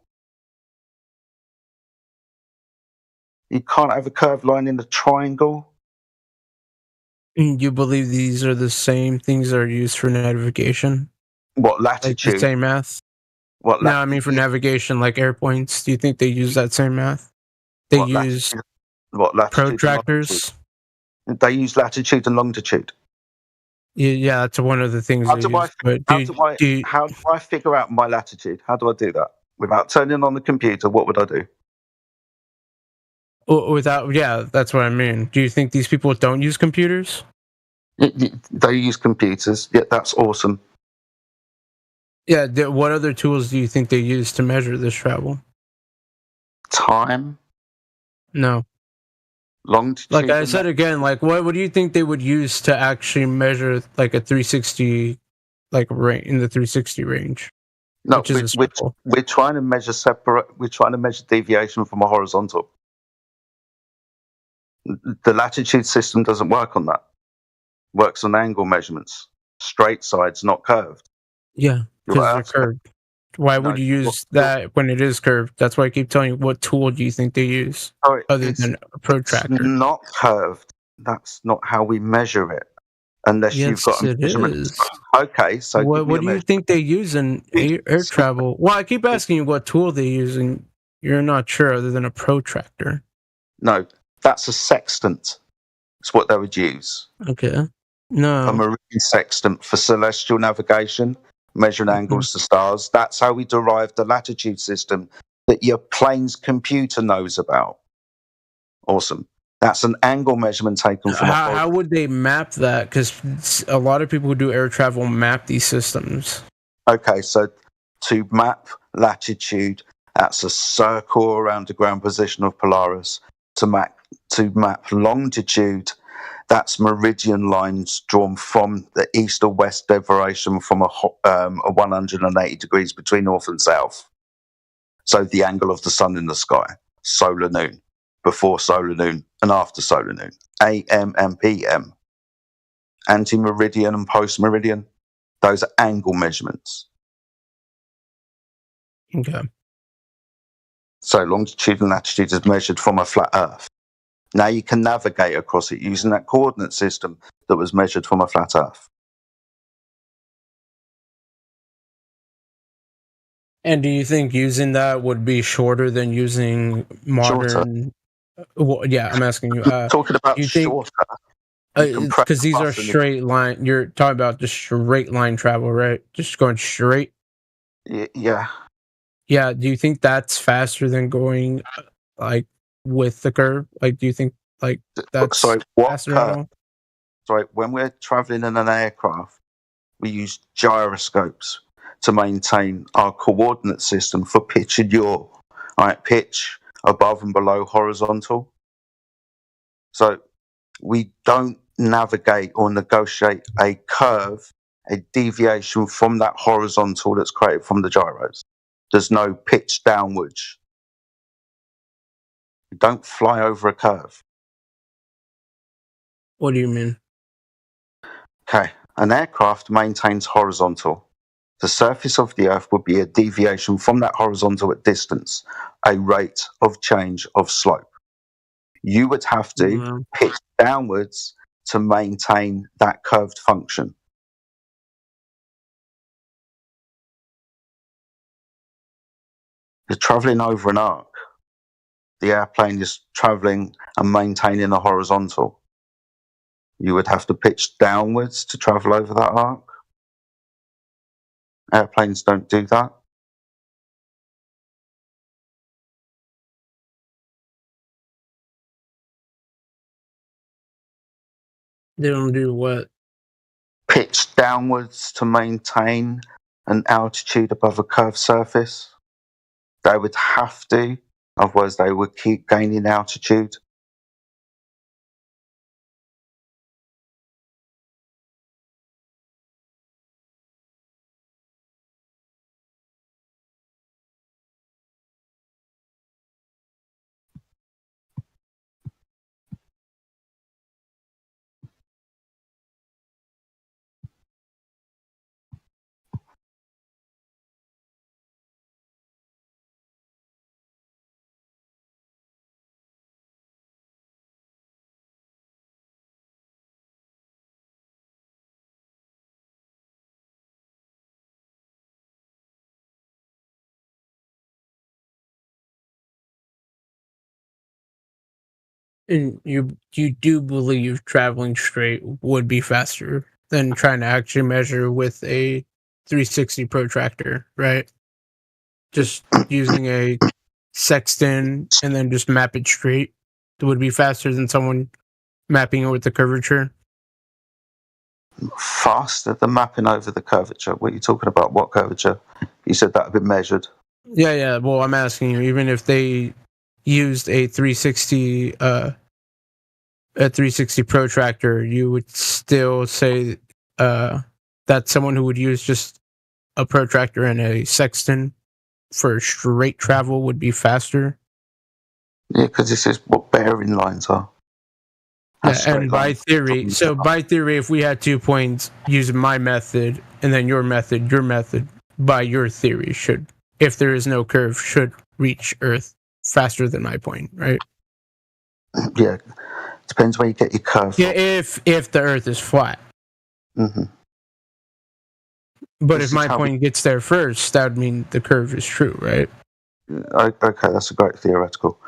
You can't have a curved line in a triangle. You believe these are the same things that are used for navigation? What, latitude? Like the same math? No, I mean for navigation, like airpoints. Do you think they use that same math? They use protractors? They use latitude and longitude. Yeah, that's one of the things. How do I figure out my latitude? How do I do that? Without turning on the computer, what would I do? That's what I mean. Do you think these people don't use computers? They use computers. Yeah, that's awesome. Yeah, what other tools do you think they use to measure this travel? Time? No. Longitude? Like I said again, like what do you think they would use to actually measure like a 360, like in the 360 range? No, we're trying to measure We're trying to measure deviation from a horizontal. The latitude system doesn't work on that. It works on angle measurements, straight sides, not curved. Yeah, because they're curved. Why would you use that when it is curved? That's why I keep telling you, what tool do you think they use other than a protractor? It's not curved. That's not how we measure it. Unless you've got a measurement. Is. Okay, so what do you think they use in air travel? Well, I keep asking you what tool they use, and you're not sure other than a protractor. No, that's a sextant. It's what they would use. Okay. No. A marine sextant for celestial navigation, measuring angles to stars. That's how we derived the latitude system that your plane's computer knows about. Awesome. That's an angle measurement taken from how would they map that? Because a lot of people who do air travel map these systems. Okay, so to map latitude, that's a circle around the ground position of Polaris. To map longitude, that's meridian lines drawn from the east or west deviation from a 180 degrees between north and south. So the angle of the sun in the sky, solar noon, before solar noon and after solar noon, AM and PM, anti-meridian and post-meridian. Those are angle measurements. Okay. So longitude and latitude is measured from a flat Earth. Now you can navigate across it using that coordinate system that was measured from a flat Earth. And do you think using that would be shorter than using modern? Well, yeah, I'm asking you. Talking about do you think, shorter, because these are straight line. You're talking about just straight line travel, right? Just going straight. Yeah. Yeah. Do you think that's faster than going like with the curve? Like, do you think like that's faster at all? Sorry, when we're traveling in an aircraft, we use gyroscopes to maintain our coordinate system for pitch and yaw. Right, pitch above and below horizontal. So we don't navigate or negotiate a curve, a deviation from that horizontal that's created from the gyros. There's no pitch downwards. You don't fly over a curve. What do you mean? Okay, an aircraft maintains horizontal. The surface of the Earth would be a deviation from that horizontal at distance, a rate of change of slope. You would have to pitch downwards to maintain that curved function. You're traveling over an arc. The airplane is traveling and maintaining a horizontal. You would have to pitch downwards to travel over that arc. Airplanes don't do that. They don't do what? Pitch downwards to maintain an altitude above a curved surface. They would have to, otherwise they would keep gaining altitude. And you do believe traveling straight would be faster than trying to actually measure with a 360 protractor, right? Just using a sextant and then just map it straight. It would be faster than someone mapping it with the curvature. Faster than mapping over the curvature. What are you talking about? What curvature? You said that had been measured. Yeah. Well, I'm asking you, even if they used a 360 protractor, you would still say that someone who would use just a protractor and a sextant for straight travel would be faster. Yeah, because this is what bearing lines are. Yeah, and by theory, if we had 2 points using my method and then your method, by your theory should, if there is no curve, should reach Earth faster than my point, right? Yeah, depends where you get your curve. Yeah, if the Earth is flat. Mm-hmm. But if my point gets there first, that would mean the curve is true, right? Okay, that's a great theoretical.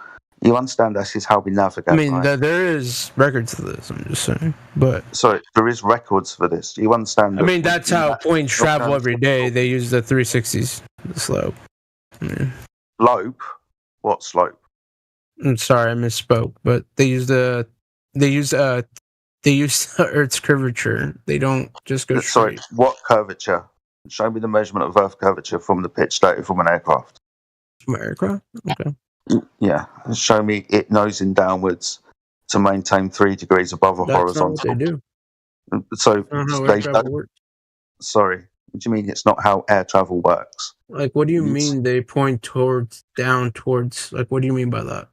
You understand this is how we navigate. I mean, right? there is records for this, I'm just saying. But sorry, there is records for this. You understand? I mean, that's how points travel every day. They use the 360s slope. Yeah. Slope? What slope? I'm sorry, I misspoke. But they use the Earth's curvature. They don't just go straight. Sorry, what curvature? Show me the measurement of Earth curvature from the pitch data from an aircraft. From an aircraft? Okay. Yeah, show me it nosing downwards to maintain 3 degrees above a horizontal. That's not what they do. So they don't. Works. Sorry, what do you mean it's not how air travel works? Like, what do you mean they point down towards? Like, what do you mean by that?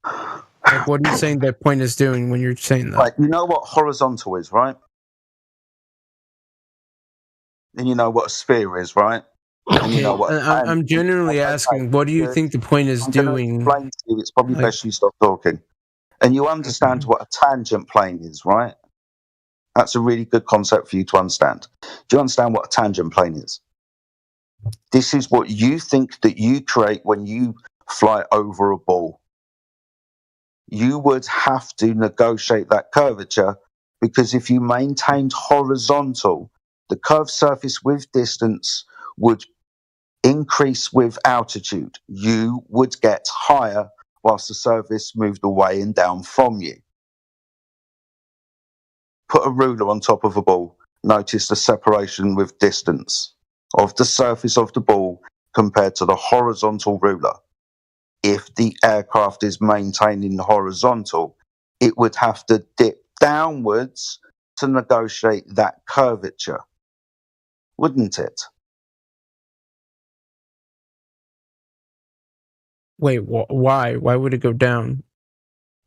Like, what are you saying that point is doing when you're saying that? Like, you know what horizontal is, right? And you know what a sphere is, right? And you know what I'm genuinely asking, what do you think the point is doing? Explain to you, it's probably best you stop talking. And you understand what a tangent plane is, right? That's a really good concept for you to understand. Do you understand what a tangent plane is? This is what you think that you create when you fly over a ball. You would have to negotiate that curvature, because if you maintained horizontal, the curved surface with distance would increase with altitude. You would get higher whilst the surface moved away and down from you. Put a ruler on top of a ball. Notice the separation with distance of the surface of the ball compared to the horizontal ruler. If the aircraft is maintaining horizontal, it would have to dip downwards to negotiate that curvature, wouldn't it? Wait, why? Why would it go down?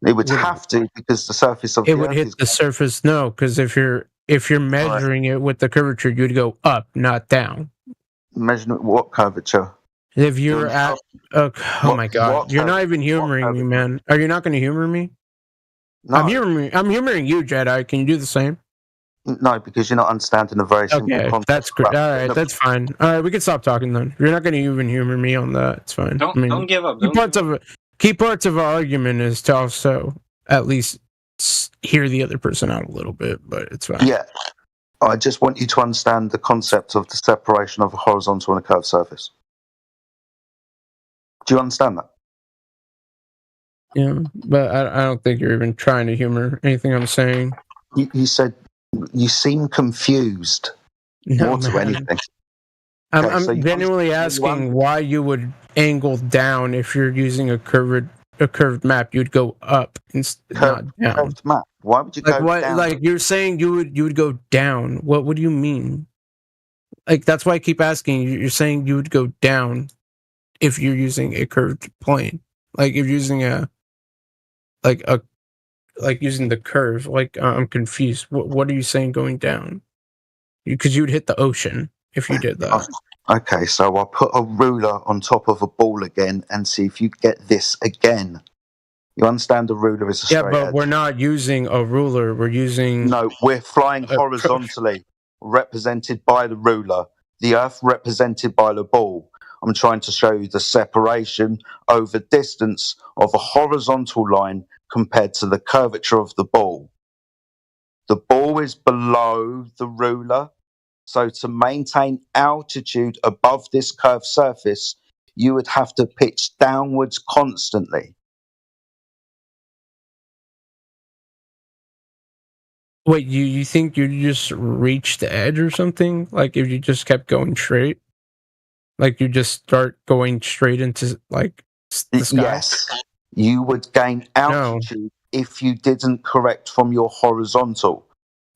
It would have to, because the surface of it the would Earth hit is the surface. No, because if you're measuring it with the curvature, you'd go up, not down. measuring what curvature? If you're at, oh my god, you're not even humoring me, man. Are you not going to humor me? No. I'm humoring you, Jedi. Can you do the same? No, because you're not understanding a very simple concept. That's great. All right, that's fine. All right, we can stop talking then. You're not going to even humor me on that. It's fine. Don't give up. Key parts of our argument is to also at least hear the other person out a little bit, but it's fine. Yeah, I just want you to understand the concept of the separation of a horizontal and a curved surface. Do you understand that? Yeah, but I don't think you're even trying to humor anything I'm saying. You said you seem confused. No, more to anything. I'm genuinely asking why you would angle down if you're using a curved map. You'd go up not down. Curved map. Why would you go down? Like you're saying you would go down. What do you mean? Like that's why I keep asking. You're saying you would go down if you're using a curved plane. Like if you're using using the curve. Like I'm confused. What are you saying going down? Because you would hit the ocean if you did that. Okay, so I'll put a ruler on top of a ball again and see if you get this again. You understand the ruler is a straight edge? We're not using a ruler. We're using... No, we're flying horizontally, represented by the ruler. The Earth represented by the ball. I'm trying to show you the separation over distance of a horizontal line compared to the curvature of the ball. The ball is below the ruler. So to maintain altitude above this curved surface, you would have to pitch downwards constantly. Wait, you think you'd just reach the edge or something? Like if you just kept going straight? Like you just start going straight into like the sky? Yes. You would gain altitude if you didn't correct from your horizontal.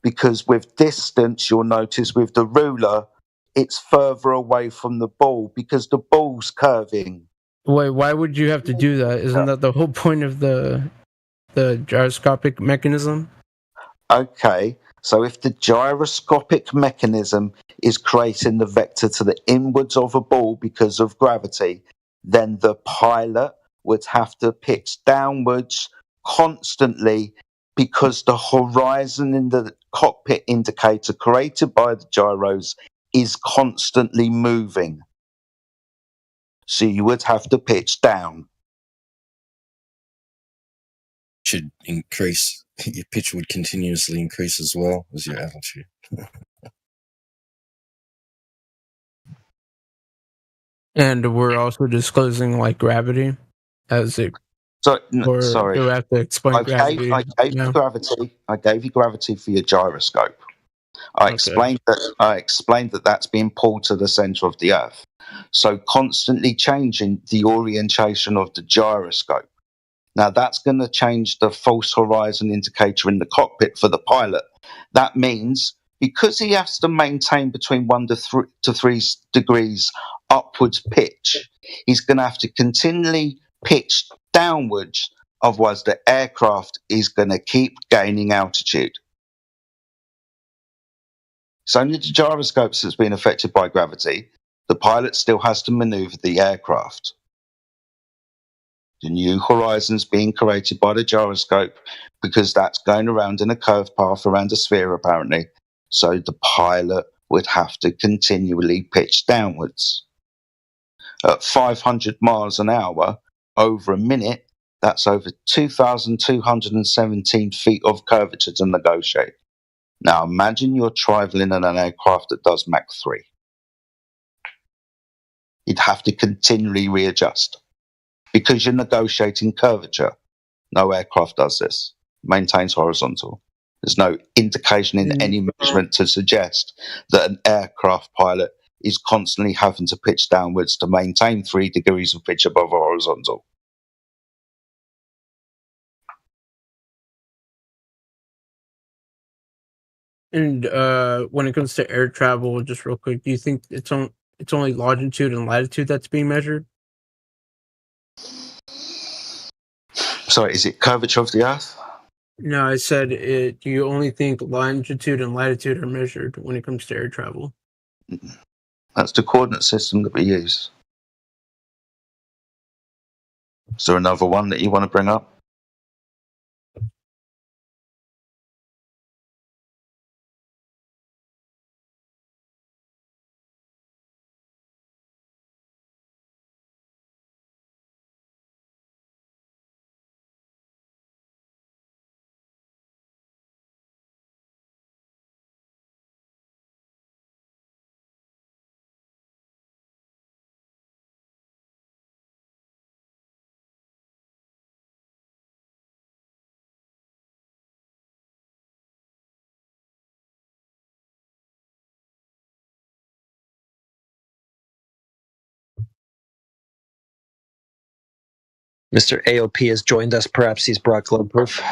Because with distance, you'll notice with the ruler, it's further away from the ball because the ball's curving. Wait, why would you have to do that? Isn't that the whole point of the gyroscopic mechanism? Okay, so if the gyroscopic mechanism is creating the vector to the inwards of a ball because of gravity, then the pilot would have to pitch downwards constantly because the horizon in the cockpit indicator created by the gyros is constantly moving. So you would have to pitch down. Should increase, your pitch would continuously increase as well as your altitude. And we're also disclosing like gravity as it. Sorry, do we have to explain gravity? I gave you gravity. I gave you gravity for your gyroscope. I explained that that's being pulled to the center of the Earth. So constantly changing the orientation of the gyroscope. Now that's going to change the false horizon indicator in the cockpit for the pilot. That means because he has to maintain between 1 to 3 degrees upwards pitch, he's going to have to continually pitch downwards. Otherwise, the aircraft is going to keep gaining altitude. It's only the gyroscopes that's been affected by gravity. The pilot still has to maneuver the aircraft. The new horizon's being created by the gyroscope because that's going around in a curved path around a sphere, apparently. So the pilot would have to continually pitch downwards. at 500 miles an hour over a minute, that's over 2,217 feet of curvature to negotiate. Now imagine you're traveling in an aircraft that does Mach 3. You'd have to continually readjust because you're negotiating curvature. No aircraft does this. Maintains horizontal. There's no indication in any measurement to suggest that an aircraft pilot is constantly having to pitch downwards to maintain 3 degrees of pitch above horizontal. And when it comes to air travel, just real quick, do you think it's only longitude and latitude that's being measured? Sorry, is it curvature of the Earth? No, I said do you only think longitude and latitude are measured when it comes to air travel? That's the coordinate system that we use. Is there another one that you want to bring up? Mr. AOP has joined us. Perhaps he's brought globe proof.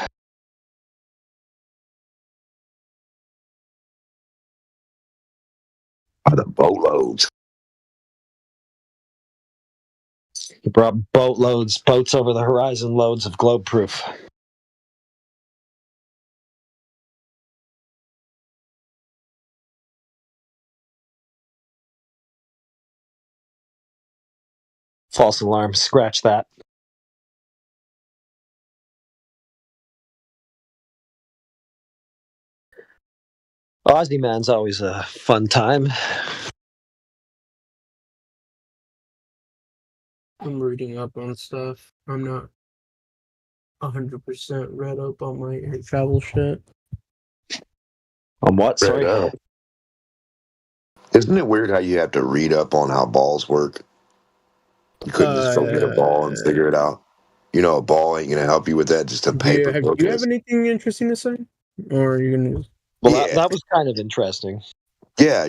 By the boatloads. He brought boats over the horizon, loads of globe proof. False alarm. Scratch that. Aussie Man's always a fun time. I'm reading up on stuff. I'm not 100% read up on my air travel shit. On what? Sorry. Isn't it weird how you have to read up on how balls work? You couldn't just go get a ball and figure it out. You know, a ball ain't gonna help you with that. Just a paper. Do you have anything interesting to say, or are you gonna? Well, that was kind of interesting. Yeah,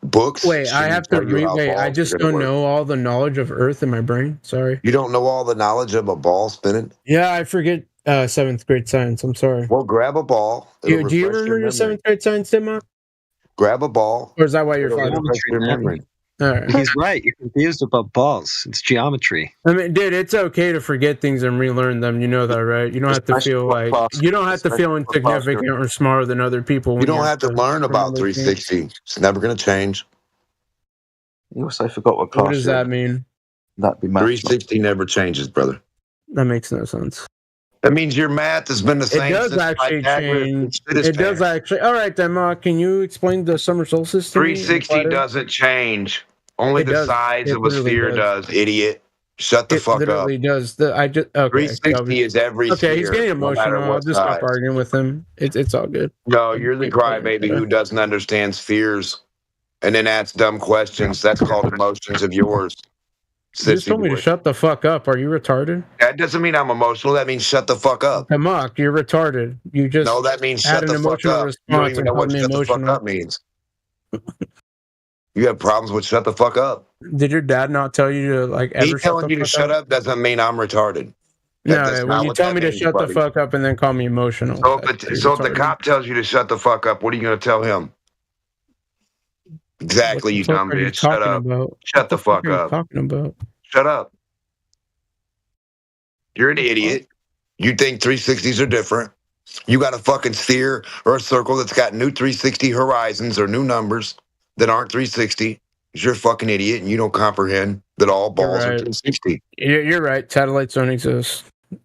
books. Wait, I have to read. Wait, I just don't know all the knowledge of Earth in my brain. Sorry. You don't know all the knowledge of a ball spinning? Yeah, I forget 7th grade science. I'm sorry. Well, grab a ball. Do you remember your 7th grade science, Dimma? Grab a ball. Or is that why you're fighting? Your memory. All right. He's right. You're confused about balls. It's geometry. I mean, dude, it's okay to forget things and relearn them. You know that, right? You don't have to feel like insignificant or smarter than other people. You don't have to learn about 360. It's never going to change. You also forgot what class. What does that mean? That'd be math. 360 never changes, brother. That makes no sense. That means your math has been the same. It does actually change. It does actually. All right, then, can you explain the summer solstice to me? 360 doesn't change. Only the size of a sphere does, idiot. Shut the fuck up. It literally does. 360 is every sphere. Okay, he's getting emotional. I'll just stop arguing with him. It's all good. No, you're the crybaby who doesn't understand spheres and then asks dumb questions. That's called emotions of yours. You just told me to shut the fuck up. Are you retarded? That doesn't mean I'm emotional. That means shut the fuck up. Amok, you're retarded. You just no, that means shut the fuck up. You don't even know what shut the fuck up means. You have problems with shut the fuck up. Did your dad not tell you to ever? Me telling you to shut up doesn't mean I'm retarded. No, when you tell me to shut the fuck up and then call me emotional. So if the cop tells you to shut the fuck up, what are you going to tell him? Exactly, you dumb bitch. Shut up. Shut the fuck up. Talking about? Shut up. You're an idiot. You think 360s are different. You got a fucking sphere or a circle that's got new 360 horizons or new numbers that aren't 360. You're a fucking idiot and you don't comprehend that all balls are 360. You're right. Satellites don't exist.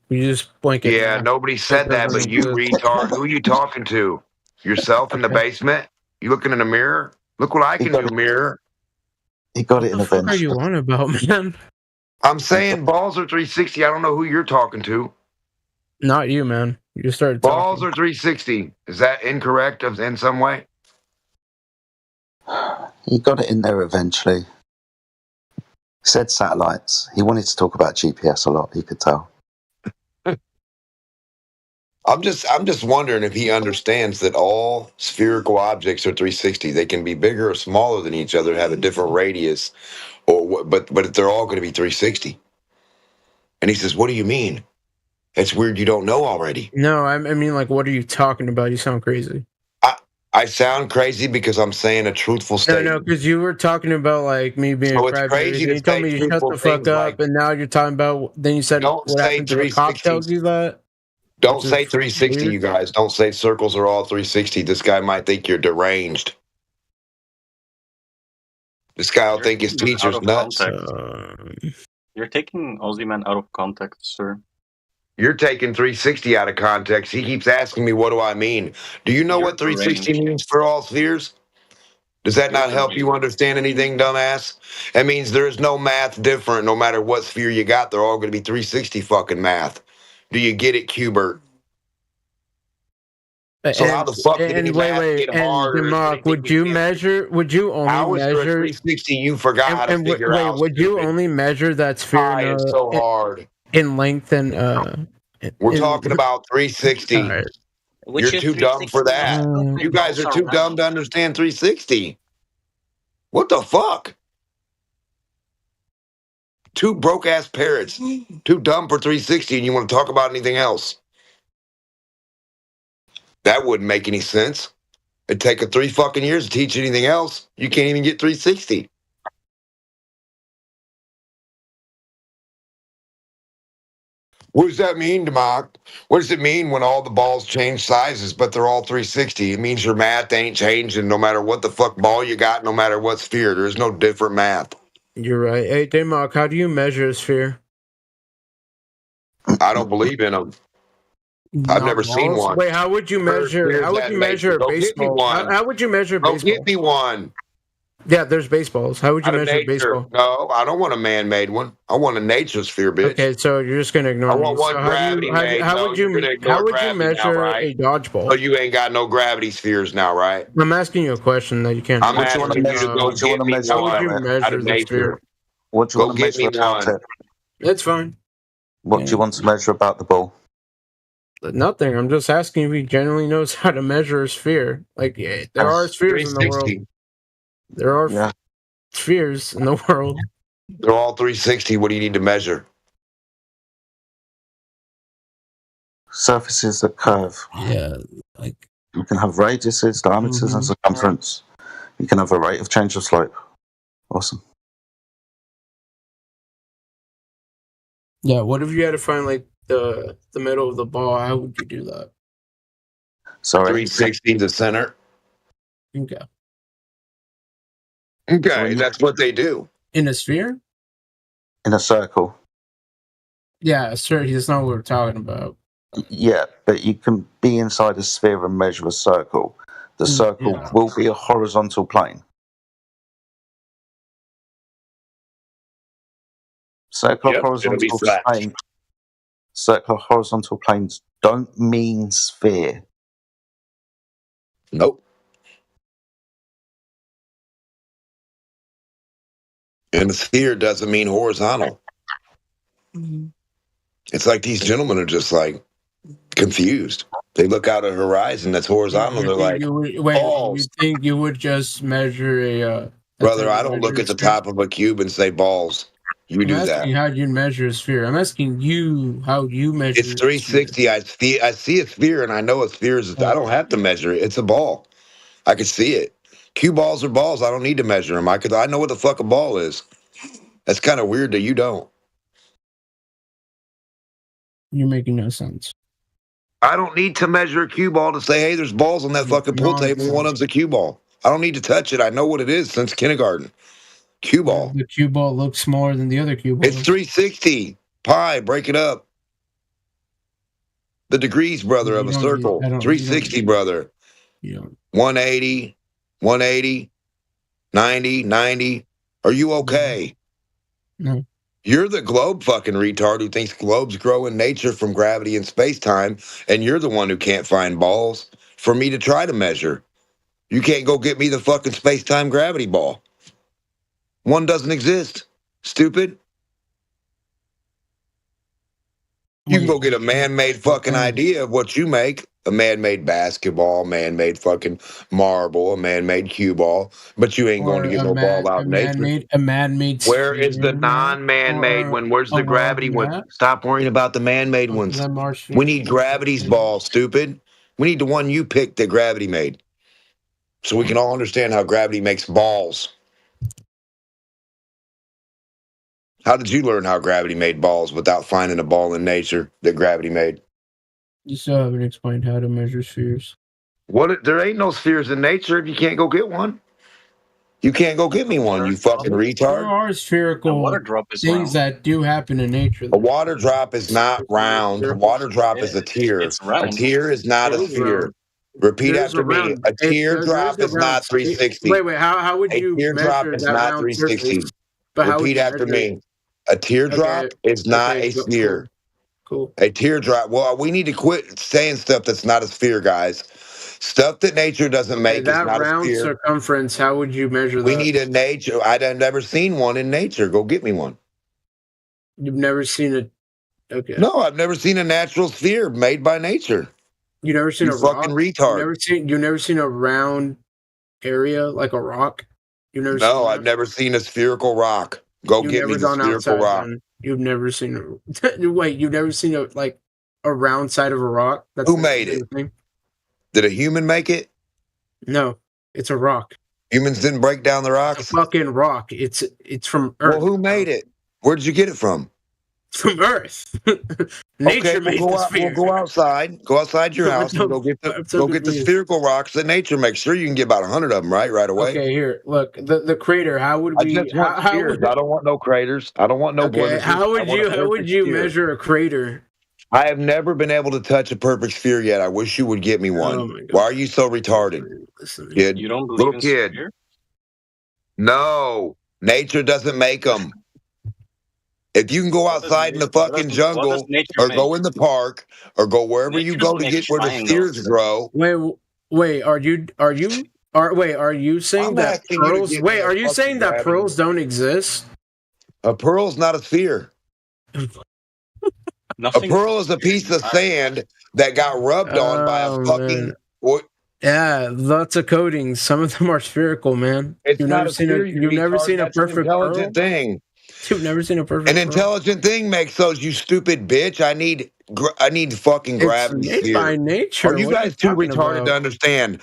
You just blink it. Yeah, nobody said that, but you retard. Who are you talking to? Yourself in the basement? You looking in a mirror? Look what I can do, mirror. He got it in What the fuck are eventually. you on about, man? I'm saying balls are 360. I don't know who you're talking to. Not you, man. You started Balls talking. are 360. Is that incorrect in some way? He got it in there eventually. He said satellites. He wanted to talk about GPS a lot. You could tell. I'm just wondering if he understands that all spherical objects are 360. They can be bigger or smaller than each other, have a different radius, but they're all going to be 360. And he says, "What do you mean? It's weird you don't know already." No, I mean, like, what are you talking about? You sound crazy. I sound crazy because I'm saying a truthful statement. No, because you were talking about like me being So a it's crybaby. crazy Then to you told say me to shut truthful the fuck things up, like, and now you're talking about. Then you said don't what say happened to the cop 360. tells you that. Don't say 360, weird. you guys. Don't say circles are all 360. This guy might think you're deranged. This guy will think his teacher's nuts. You're taking Aussie Man out of context, sir. You're taking 360 out of context. He keeps asking me, what do I mean? Do you know what 360 means for all spheres? Does that not help you understand anything, dumbass? That means there is no math different no matter what sphere you got. They're all going to be 360 fucking math. Do you get it, Cubert? So how the fuck did any math get harder? Mark, would you measure? Would you only How is there a measure 360? You forgot how to figure out. Would you only measure that sphere Pi is so hard. in length and We're talking about 360. All right. You're too dumb for that. You guys are too dumb to understand 360. What the fuck? Two broke ass parrots. Too dumb for 360, and you want to talk about anything else? That wouldn't make any sense. It'd take 3 fucking years to teach anything else. You can't even get 360. What does that mean, Democ? What does it mean when all the balls change sizes, but they're all 360? It means your math ain't changing no matter what the fuck ball you got, no matter what sphere. There's no different math. You're right. Hey, Democ, how do you measure a sphere? I don't believe in them. I've never seen one. Wait, how would you measure? How would you measure a baseball? How would you measure a baseball? Go get me one. Yeah, there's baseballs. How would you measure baseball? No, I don't want a man-made one. I want a nature sphere, bitch. Okay, so you're just gonna ignore me. I want one gravity-made. How would you measure a dodgeball? So you ain't got no gravity spheres now, right? I'm asking you a question that you can't. I'm asking you to go get me one. How would you measure the sphere? What do you want to measure about it? That's fine. What do you want to measure about the ball? Nothing. I'm just asking if he generally knows how to measure a sphere. Like, there are spheres in the world. There are spheres in the world. They're all 360. What do you need to measure? Surfaces that curve. Yeah, like you can have radiuses, diameters, and circumference. You can have a rate of change of slope. Awesome. Yeah. What if you had to find like the middle of the ball? How would you do that? Sorry. 360 the center. Okay. Okay, that's what they do. In a sphere? In a circle. Yeah, sure. That's not what we're talking about. Yeah, but you can be inside a sphere and measure a circle. The circle will be a horizontal plane. Circular horizontal planes don't mean sphere. Nope. And a sphere doesn't mean horizontal. It's like these gentlemen are just like confused. They look out at a horizon that's horizontal. They're like, balls. You think you would just measure a brother, I don't look at the top of a cube and say balls. You do that. I'm asking how you measure a sphere. I'm asking you how you measure. It's 360. I see a sphere and I know a sphere is. I don't have to measure it. It's a ball. I can see it. Cue balls are balls. I don't need to measure them. I know what the fuck a ball is. That's kind of weird that you don't. You're making no sense. I don't need to measure a cue ball to say, hey, there's balls on that fucking pool table and one of them's a cue ball. I don't need to touch it. I know what it is since kindergarten. Cue ball. The cue ball looks smaller than the other cue ball. It's 360. Pi, break it up. The degrees, brother, of a circle. 360, brother. 180, 180, 90, 90. Are you okay? No. You're the globe fucking retard who thinks globes grow in nature from gravity and space-time, and you're the one who can't find balls for me to try to measure. You can't go get me the fucking space-time gravity ball. One doesn't exist. Stupid. You can go get a man-made fucking idea of what you make. A man-made basketball, man-made fucking marble, a man-made cue ball, but you ain't going to get no ball out in nature. A man-made. Where is the non-man-made one? Where's the gravity one? Stop worrying about the man-made ones. We need gravity's ball, stupid. We need the one you picked that gravity made. So we can all understand how gravity makes balls. How did you learn how gravity made balls without finding a ball in nature that gravity made? You still haven't explained how to measure spheres. What? There ain't no spheres in nature if you can't go get one. You can't go get me one, you fucking retard. There are spherical things that do happen in nature. A water drop is not round. A water drop is a tear. It's round. A tear is not a sphere. Repeat after me. A teardrop is not 360. Wait, how would you measure that round surface? A teardrop is not 360. Repeat after me. A teardrop is not a sphere. Cool. A teardrop. Well, we need to quit saying stuff that's not a sphere, guys. Stuff that nature doesn't make is not a sphere. That round circumference, how would you measure that? We need a nature. I've never seen one in nature. Go get me one. You've never seen it? Okay. No, I've never seen a natural sphere made by nature. You never seen a fucking rock? retard. You've never seen a round area like a rock? No, I've never seen a spherical rock. Go get me the spherical rock. You've never seen wait, you've never seen a round side of a rock? Who made it? Did a human make it? No, it's a rock. Humans didn't break down the rocks? It's a fucking rock. It's from Earth. Well, who made it? Where did you get it from? From Earth. Nature made the sphere. We'll go outside. Go outside your house and go get the spherical rocks that nature makes. Sure, you can get about 100 of them right away. Okay, here, look, the crater. How would we? I just want spheres. I don't want no craters. I don't want no blemishes. How would you measure a crater? I have never been able to touch a perfect sphere yet. I wish you would get me one. Oh Why are you so retarded, kid? You don't believe in sphere? No, nature doesn't make them. If you can go outside in the fucking jungle, or go in the park, or go wherever you go to get where the spheres grow. Wait, are you saying that pearls? Wait, are you saying that pearls don't exist? A pearl's not a sphere. A pearl is a piece of sand that got rubbed on by a fucking. Yeah, lots of coatings. Some of them are spherical, man. You've never seen a perfect intelligent thing. You've never seen a perfect. An intelligent thing makes those. You stupid bitch. I need fucking gravity sphere. It's by nature. Are you guys too retarded to understand?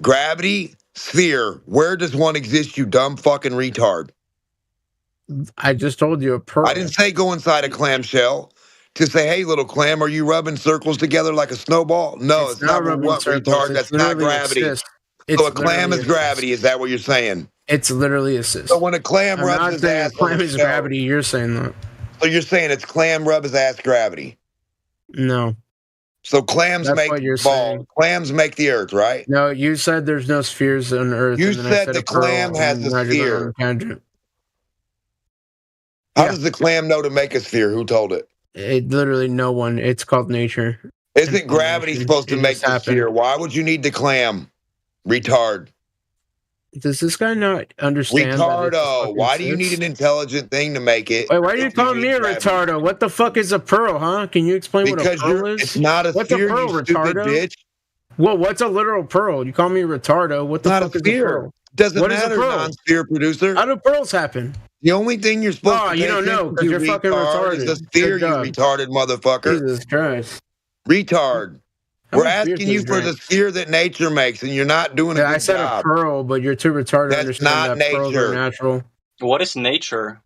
Gravity sphere. Where does one exist? You dumb fucking retard. I just told you a pearl. I didn't say go inside a clamshell. To say, hey, little clam, are you rubbing circles together like a snowball? No, it's not rubbing circles. Retard. That's not gravity. So a clam is gravity. Is that what you're saying? It's literally a cyst. So when a clam rubs his ass, clam is gravity. You're saying that. So you're saying it's clam rub his ass gravity? No. So clams make balls. Clams make the Earth, right? No, you said there's no spheres on Earth. You said the clam has a sphere. How does the clam know to make a sphere? Who told it? Literally no one. It's called nature. Isn't gravity supposed to make the sphere? Why would you need the clam? Retard. Does this guy not understand? Retardo. Why do you need an intelligent thing to make it? Wait, why do you call me a retardo? What the fuck is a pearl, huh? Can you explain what a pearl is? It's not a sphere, you stupid bitch. Well, what's a literal pearl? You call me a retardo. What the fuck is a pearl? Doesn't matter, non-sphere producer. How do pearls happen? The only thing you're supposed to you don't know because you're fucking retarded. Is a sphere, you retarded motherfucker. Jesus Christ. Retard. We're asking you for the sphere that nature makes, and you're not doing a good job. I said a pearl, but you're too retarded to understand that pearls are natural. What is nature?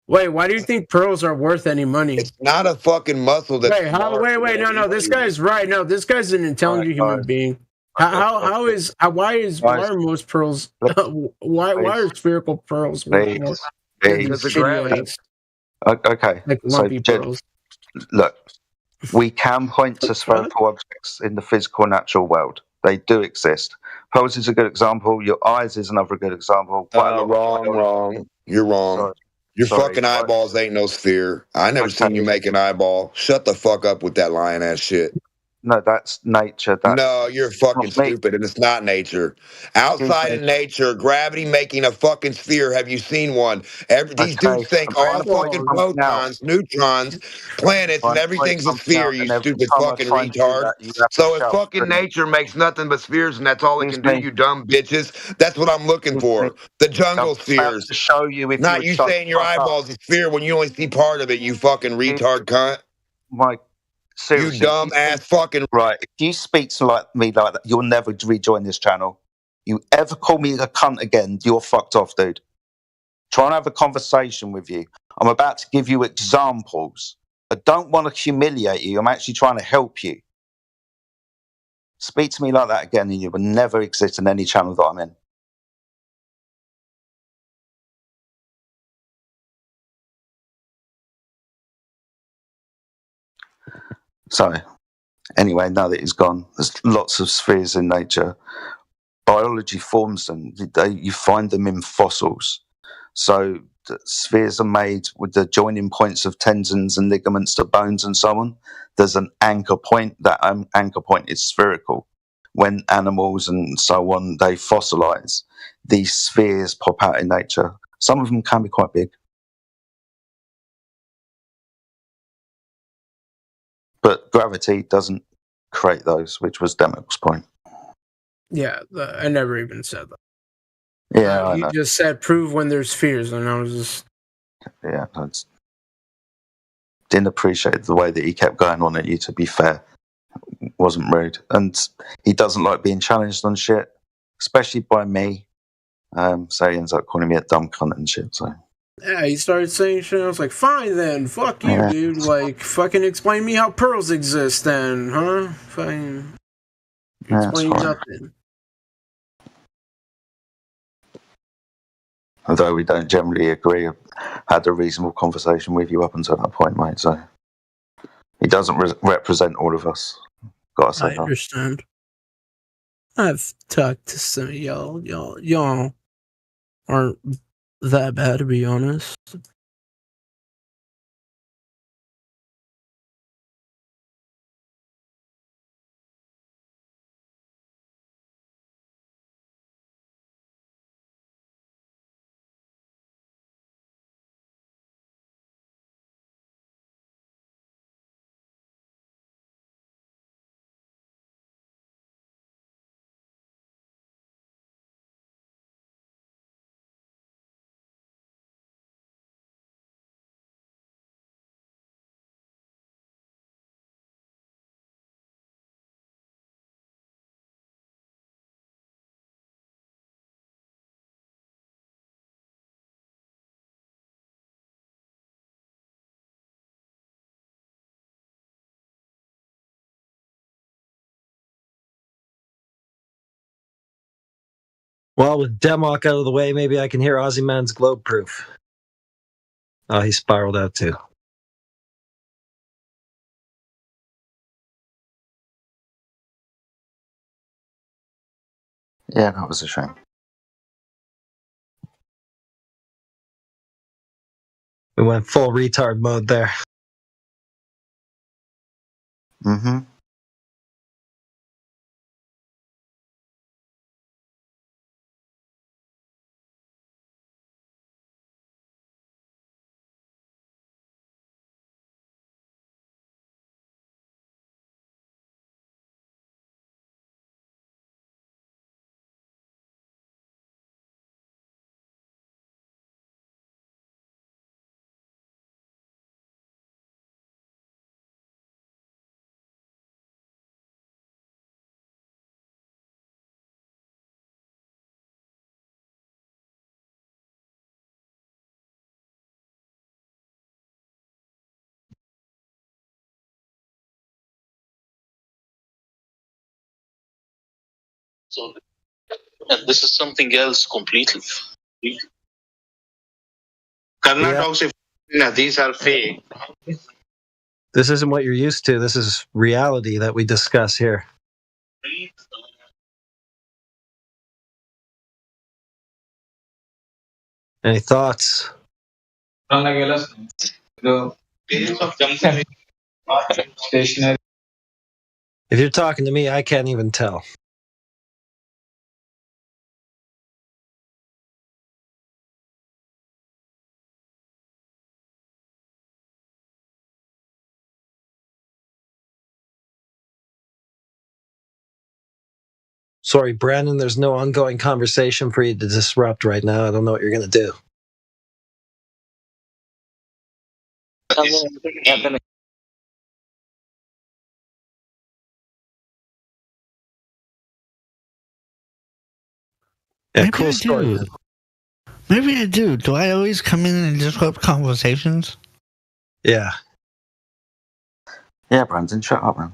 Wait, why do you think pearls are worth any money? It's not a fucking muscle. Wait, no, this guy's right. No, this guy's an intelligent human being. Why are most pearls? Why are spherical pearls worth more? Okay, like lumpy pearls. Look. We can point to spherical objects in the physical natural world. They do exist. Pose is a good example. Your eyes is another good example. Wrong. You're wrong. Your fucking eyeballs ain't no sphere. I never seen you make an eyeball. Shut the fuck up with that lying ass shit. No, that's nature. No, you're fucking stupid, and it's not nature. Outside of nature, gravity making a fucking sphere. Have you seen one? These dudes think all the fucking photons, neutrons, planets, and everything's a sphere, you stupid fucking retard. So if fucking nature makes nothing but spheres and that's all it can do, you dumb bitches, that's what I'm looking for. The jungle spheres. To show you if not you saying your eyeball's a sphere when you only see part of it, you fucking retard cunt. Seriously, you dumb ass fucking right. If you speak to me like that, you'll never rejoin this channel. You ever call me a cunt again, you're fucked off, dude. Try and have a conversation with you. I'm about to give you examples. I don't want to humiliate you. I'm actually trying to help you. Speak to me like that again, and you will never exist in any channel that I'm in. So, anyway, now that he's gone, there's lots of spheres in nature. Biology forms them. You find them in fossils. So the spheres are made with the joining points of tendons and ligaments to bones and so on. There's an anchor point. That anchor point is spherical. When animals and so on, they fossilize, these spheres pop out in nature. Some of them can be quite big. But gravity doesn't create those, which was Demock's point. Yeah, I never even said that. Yeah, I you know. just said prove when there's spheres, and I was just... Yeah, I didn't appreciate the way that he kept going on at you, to be fair. Wasn't rude. And he doesn't like being challenged on shit, especially by me. So he ends up calling me a dumb cunt and shit, so... Yeah, he started saying shit. I was like, fine then, fuck you, dude. Like, fucking explain me how pearls exist then, huh? Fine. Explain nothing. Although we don't generally agree, I've had a reasonable conversation with you up until that point, mate, so... He doesn't represent all of us. Gotta say that. I understand. I've talked to some of y'all. Y'all aren't that bad, to be honest. Well, with Demock out of the way, maybe I can hear Ozzyman's globe proof. Oh, he spiraled out too. Yeah, that was a shame. We went full retard mode there. Mm-hmm. So, and this is something else completely. Karna talks if these are fake. This isn't what you're used to. This is reality that we discuss here. Any thoughts? If you're talking to me, I can't even tell. Sorry, Brandon, there's no ongoing conversation for you to disrupt right now. I don't know what you're going to do. Yeah, Maybe cool I story. do. Maybe I do. Do I always come in and disrupt conversations? Yeah. Yeah, Brandon, shut up, man.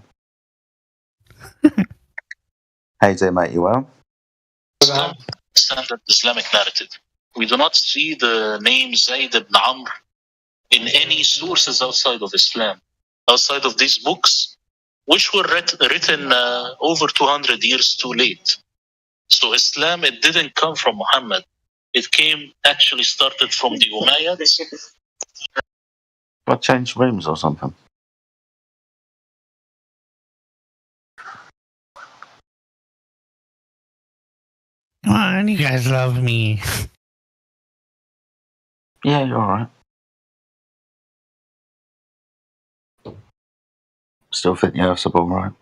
How you doing, mate? You well? Standard Islamic narrative. We do not see the name Zayd ibn Amr in any sources outside of Islam, outside of these books, which were written over 200 years too late. So Islam, it didn't come from Muhammad. It actually started from the Umayyads. I changed rooms or something. Come on, you guys love me. Yeah, you're alright. Still think you're Hasselblad, right?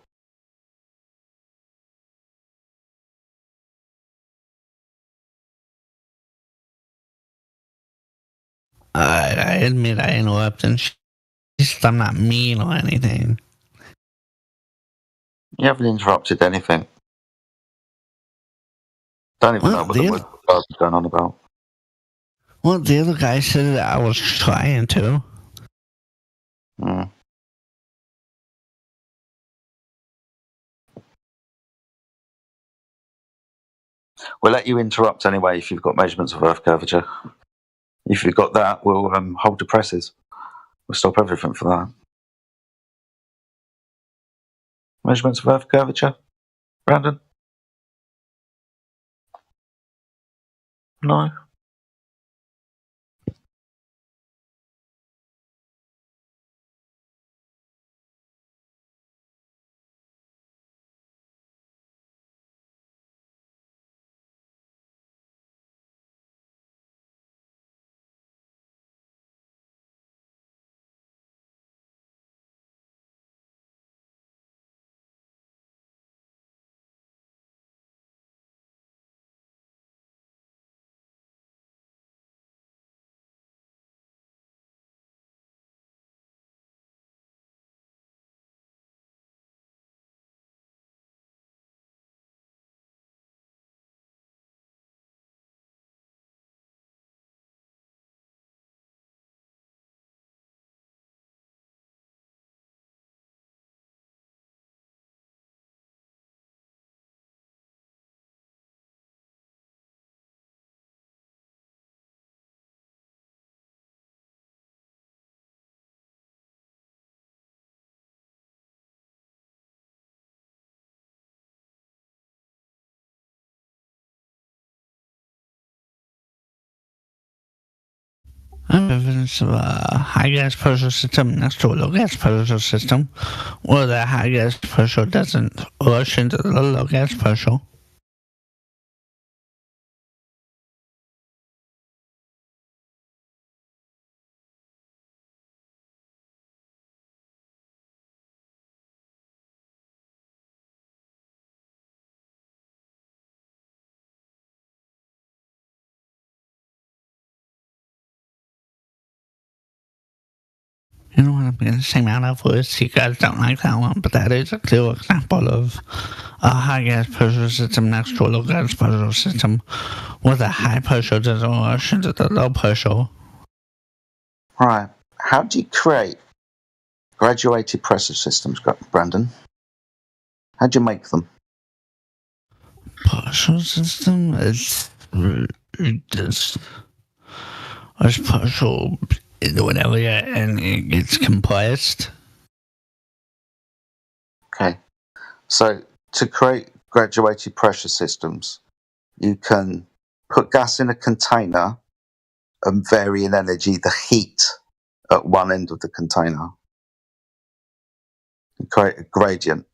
I admit I interrupt and I'm not mean or anything. You haven't interrupted anything. Don't even know what the word is going on about. Well, the other guy said that I was trying to. Mm. We'll let you interrupt anyway if you've got measurements of Earth curvature. If you've got that, we'll hold the presses. We'll stop everything for that. Measurements of Earth curvature, Brandon? No. I'm evidence of a high gas pressure system next to a low gas pressure system, where the high gas pressure doesn't rush into the low gas pressure. You know what I'm going to say out of words? You guys don't like that one, but that is a clear example of a high gas pressure system next to a low gas pressure system, where the high pressure doesn't rush into the low pressure. Right. How do you create graduated pressure systems, Brandon? How do you make them? Pressure system is just pressure in one area and it gets compressed. Okay. So to create graduated pressure systems, you can put gas in a container vary in energy the heat at one end of the container. You create a gradient.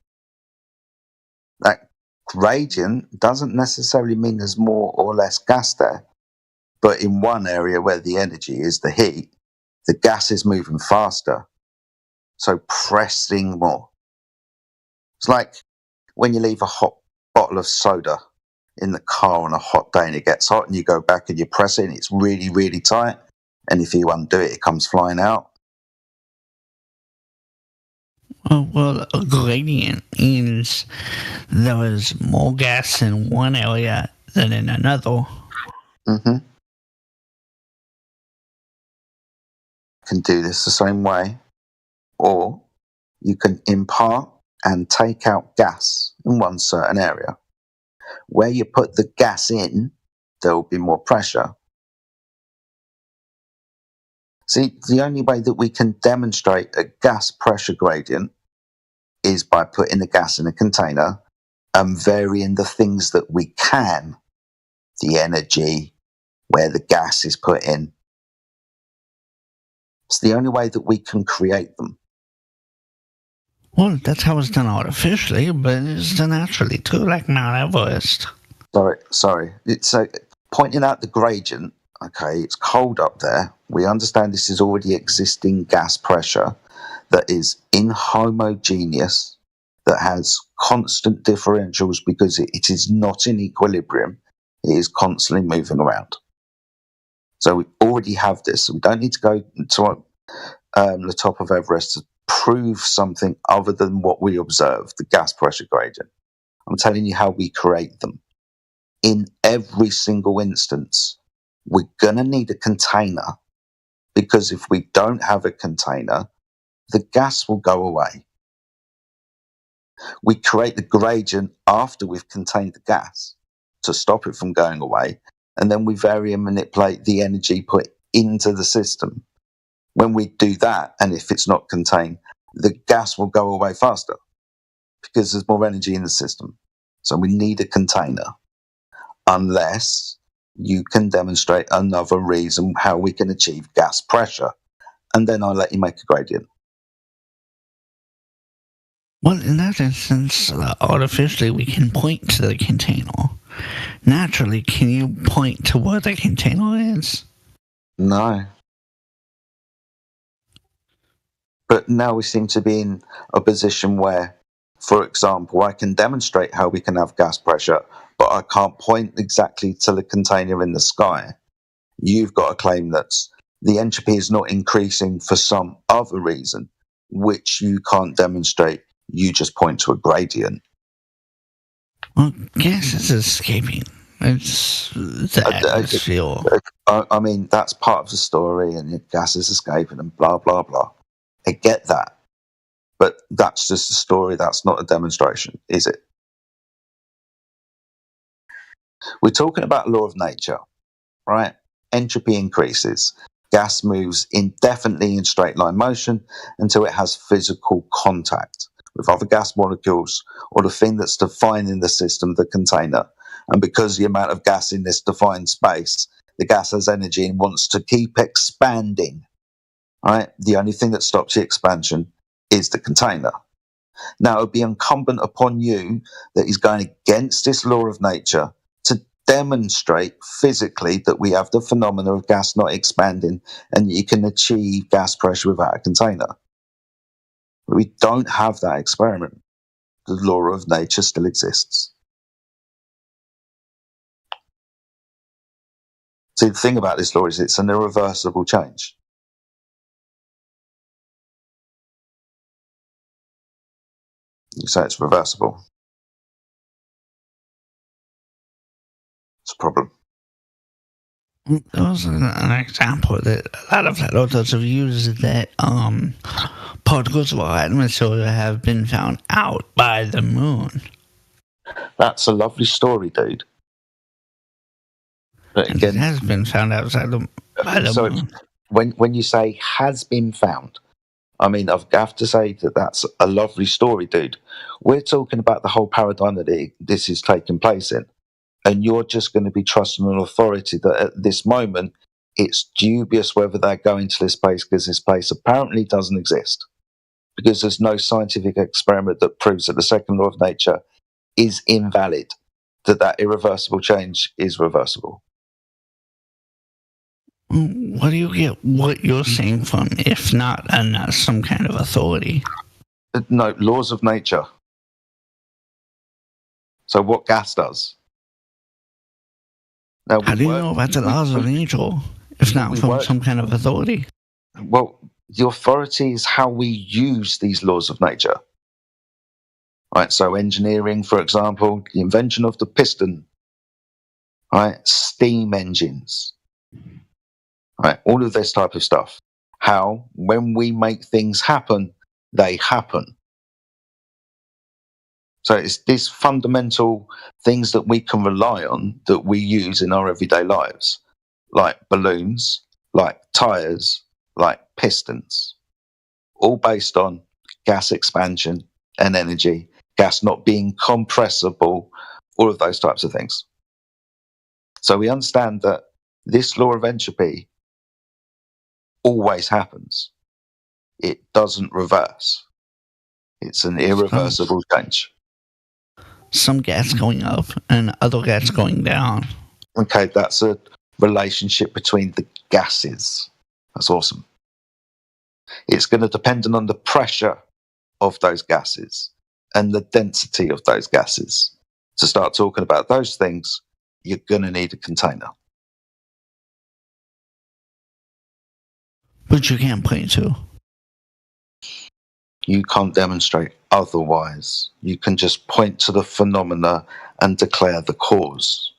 That gradient doesn't necessarily mean there's more or less gas there, but in one area where the energy is the heat, the gas is moving faster, so pressing more. It's like when you leave a hot bottle of soda in the car on a hot day and it gets hot and you go back and you press it and it's really, really tight, and if you undo it, it comes flying out. Well, a gradient means there is more gas in one area than in another. Mm-hmm. Can do this the same way, or you can impart and take out gas in one certain area. Where you put the gas in, there will be more pressure. See, the only way that we can demonstrate a gas pressure gradient is by putting the gas in a container and varying the things that we can, the energy, where the gas is put in. It's the only way that we can create them. Well, that's how it's done artificially, but it's done naturally too, like Mount Everest. Sorry. It's pointing out the gradient. Okay, it's cold up there. We understand this is already existing gas pressure that is inhomogeneous, that has constant differentials because it is not in equilibrium. It is constantly moving around. So we already have this. We don't need to go to the top of Everest to prove something other than what we observe, the gas pressure gradient. I'm telling you how we create them. In every single instance, we're going to need a container, because if we don't have a container, the gas will go away. We create the gradient after we've contained the gas to stop it from going away, and then we vary and manipulate the energy put into the system. When we do that, and if it's not contained, the gas will go away faster because there's more energy in the system. So we need a container, unless you can demonstrate another reason how we can achieve gas pressure, and then I'll let you make a gradient. Well, in that instance, artificially we can point to the container. Naturally, can you point to where the container is? No. But now we seem to be in a position where, for example, I can demonstrate how we can have gas pressure, but I can't point exactly to the container in the sky. You've got a claim that the entropy is not increasing for some other reason, which you can't demonstrate. You just point to a gradient. Well, gas is escaping. It's the atmosphere. I mean, that's part of the story, and gas is escaping and blah, blah, blah. I get that. But that's just a story. That's not a demonstration, is it? We're talking about law of nature, right? Entropy increases. Gas moves indefinitely in straight line motion until it has physical contact with other gas molecules or the thing that's defining the system, the container. And because the amount of gas in this defined space, the gas has energy and wants to keep expanding, right? The only thing that stops the expansion is the container. Now, it would be incumbent upon you that is going against this law of nature to demonstrate physically that we have the phenomena of gas not expanding and you can achieve gas pressure without a container. But we don't have that experiment. The law of nature still exists. See, the thing about this law is it's an irreversible change. You say it's reversible. It's a problem. There was an example that a lot of authors have used that particles of our atmosphere have been found out by the moon. That's a lovely story, dude. But again, it has been found outside by the moon. When you say has been found, I mean, I have to say that that's a lovely story, dude. We're talking about the whole paradigm that this is taking place in. And you're just going to be trusting an authority that at this moment it's dubious whether they're going to this space because this space apparently doesn't exist. Because there's no scientific experiment that proves that the second law of nature is invalid, that irreversible change is reversible. What do you get what you're saying from, if not some kind of authority? No, laws of nature. So what gas does. Now, how do you know about the laws of nature, if not from some kind of authority? Well, the authority is how we use these laws of nature. Right, so engineering, for example, the invention of the piston, right, steam engines, right, all of this type of stuff. How, when we make things happen, they happen. So it's these fundamental things that we can rely on that we use in our everyday lives, like balloons, like tires, like pistons, all based on gas expansion and energy, gas not being compressible, all of those types of things. So we understand that this law of entropy always happens. It doesn't reverse. It's an irreversible change. Some gas going up and other gas going down. Okay, that's a relationship between the gases. That's awesome. It's going to depend on the pressure of those gases and the density of those gases. To start talking about those things, you're going to need a container. But you can't point to. You can't demonstrate otherwise. You can just point to the phenomena and declare the cause.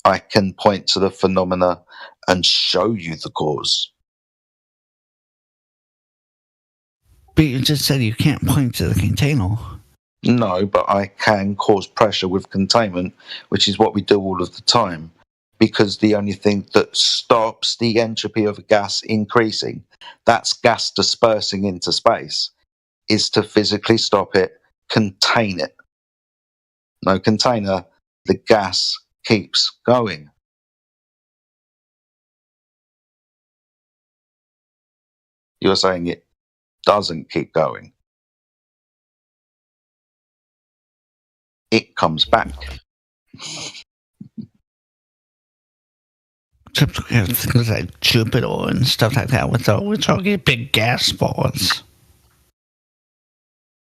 I can point to the phenomena and show you the cause. But you just said you can't point to the container. No, but I can cause pressure with containment, which is what we do all of the time, because the only thing that stops the entropy of a gas increasing, that's gas dispersing into space, is to physically stop it, contain it. No container, the gas keeps going. You're saying it doesn't keep going. It comes back. Things like Jupiter and stuff like that, which all get big gas balls.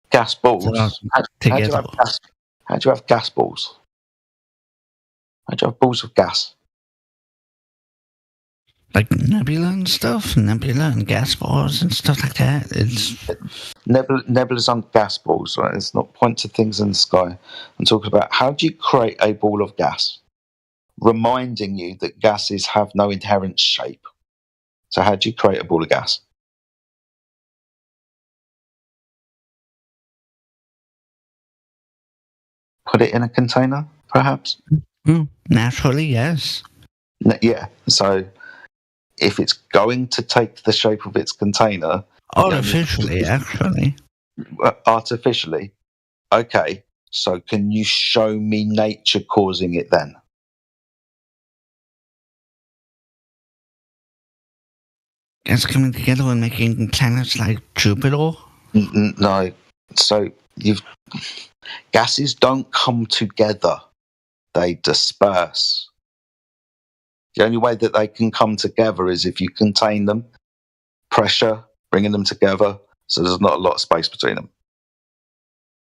Gas balls? How do you have gas balls? How do you have balls of gas? Like nebula and stuff? Nebula and gas balls and stuff like that. It's Nebulas aren't gas balls, right? It's not point to things in the sky. I'm talking about how do you create a ball of gas? Reminding you that gases have no inherent shape. So how do you create a ball of gas? Put it in a container, perhaps? Naturally, yes. Yeah, so if it's going to take the shape of its container... Artificially, actually. Artificially? Okay, so can you show me nature causing it then? It's coming together and making planets like Jupiter? No. So gases don't come together. They disperse. The only way that they can come together is if you contain them, pressure, bringing them together, so there's not a lot of space between them.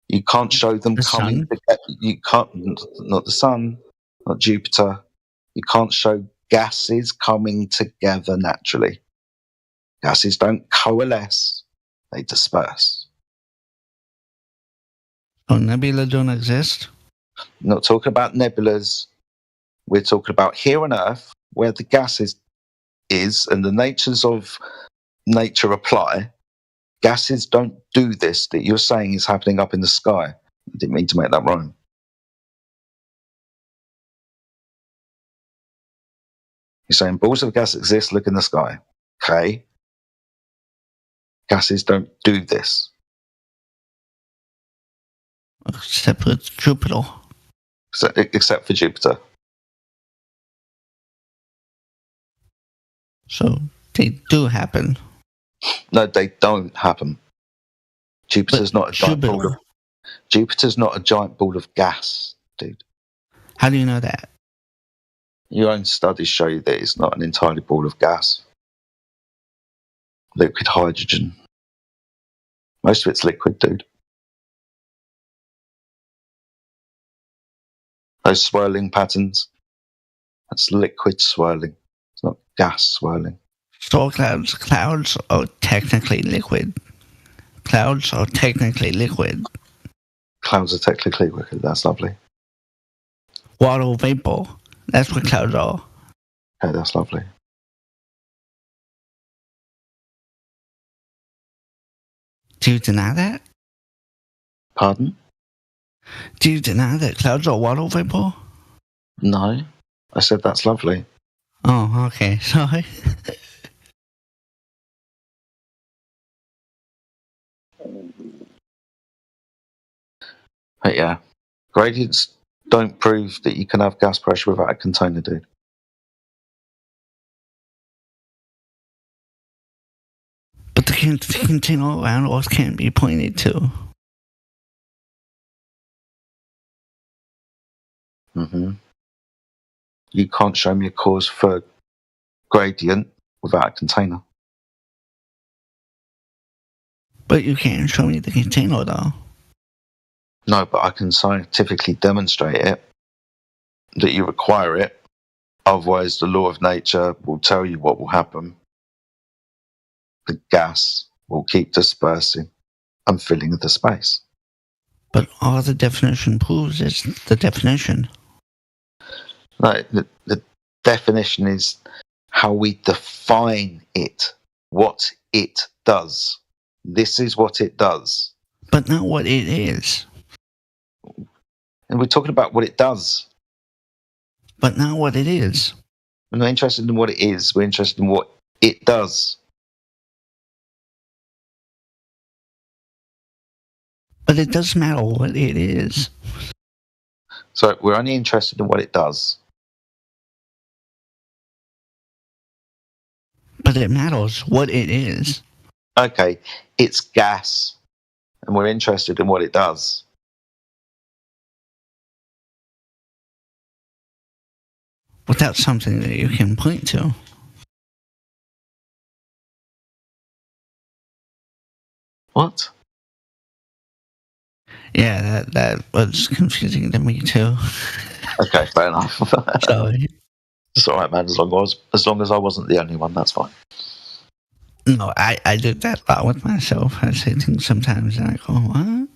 You can't show them coming together. You can't, not the sun, not Jupiter. You can't show gases coming together naturally. Gases don't coalesce, they disperse. Oh, nebula don't exist? Not talking about nebulas. We're talking about here on Earth, where the gas is and the natures of nature apply. Gases don't do this that you're saying is happening up in the sky. I didn't mean to make that rhyme. You're saying balls of gas exist, look in the sky. Okay. Gases don't do this. Except for Jupiter. Except for Jupiter. So they do happen. No, they don't happen. Jupiter's not a giant ball of. Jupiter's not a giant ball of gas, dude. How do you know that? Your own studies show you that it's not an entirely ball of gas. Liquid hydrogen. Most of it's liquid, dude. Those swirling patterns, that's liquid swirling. It's not gas swirling. Storm clouds are technically liquid. Clouds are technically liquid. Clouds are technically liquid. That's lovely. Water vapor. That's what clouds are. Okay, that's lovely. Do you deny that? Pardon? Do you deny that clouds are water vapor? No. I said that's lovely. Oh, okay. Sorry. But yeah, gradients don't prove that you can have gas pressure without a container, dude. But the container around Earth can't be pointed to. Mm-hmm. You can't show me a cause for gradient without a container. But you can't show me the container, though. No, but I can scientifically demonstrate it, that you require it. Otherwise, the law of nature will tell you what will happen. The gas will keep dispersing and filling the space. But all the definition proves is the definition. No, the definition is how we define it, what it does. This is what it does. But not what it is. And we're talking about what it does. But not what it is. We're not interested in what it is. We're interested in what it does. But it doesn't matter what it is. So we're only interested in what it does. But it matters what it is. Okay, it's gas, and we're interested in what it does. Without something that you can point to. What? Yeah, that was confusing to me too. Okay, fair enough. Sorry. It's all right, man. As long as I wasn't the only one, that's fine. No, I did that a lot with myself. I say things sometimes and I go, what?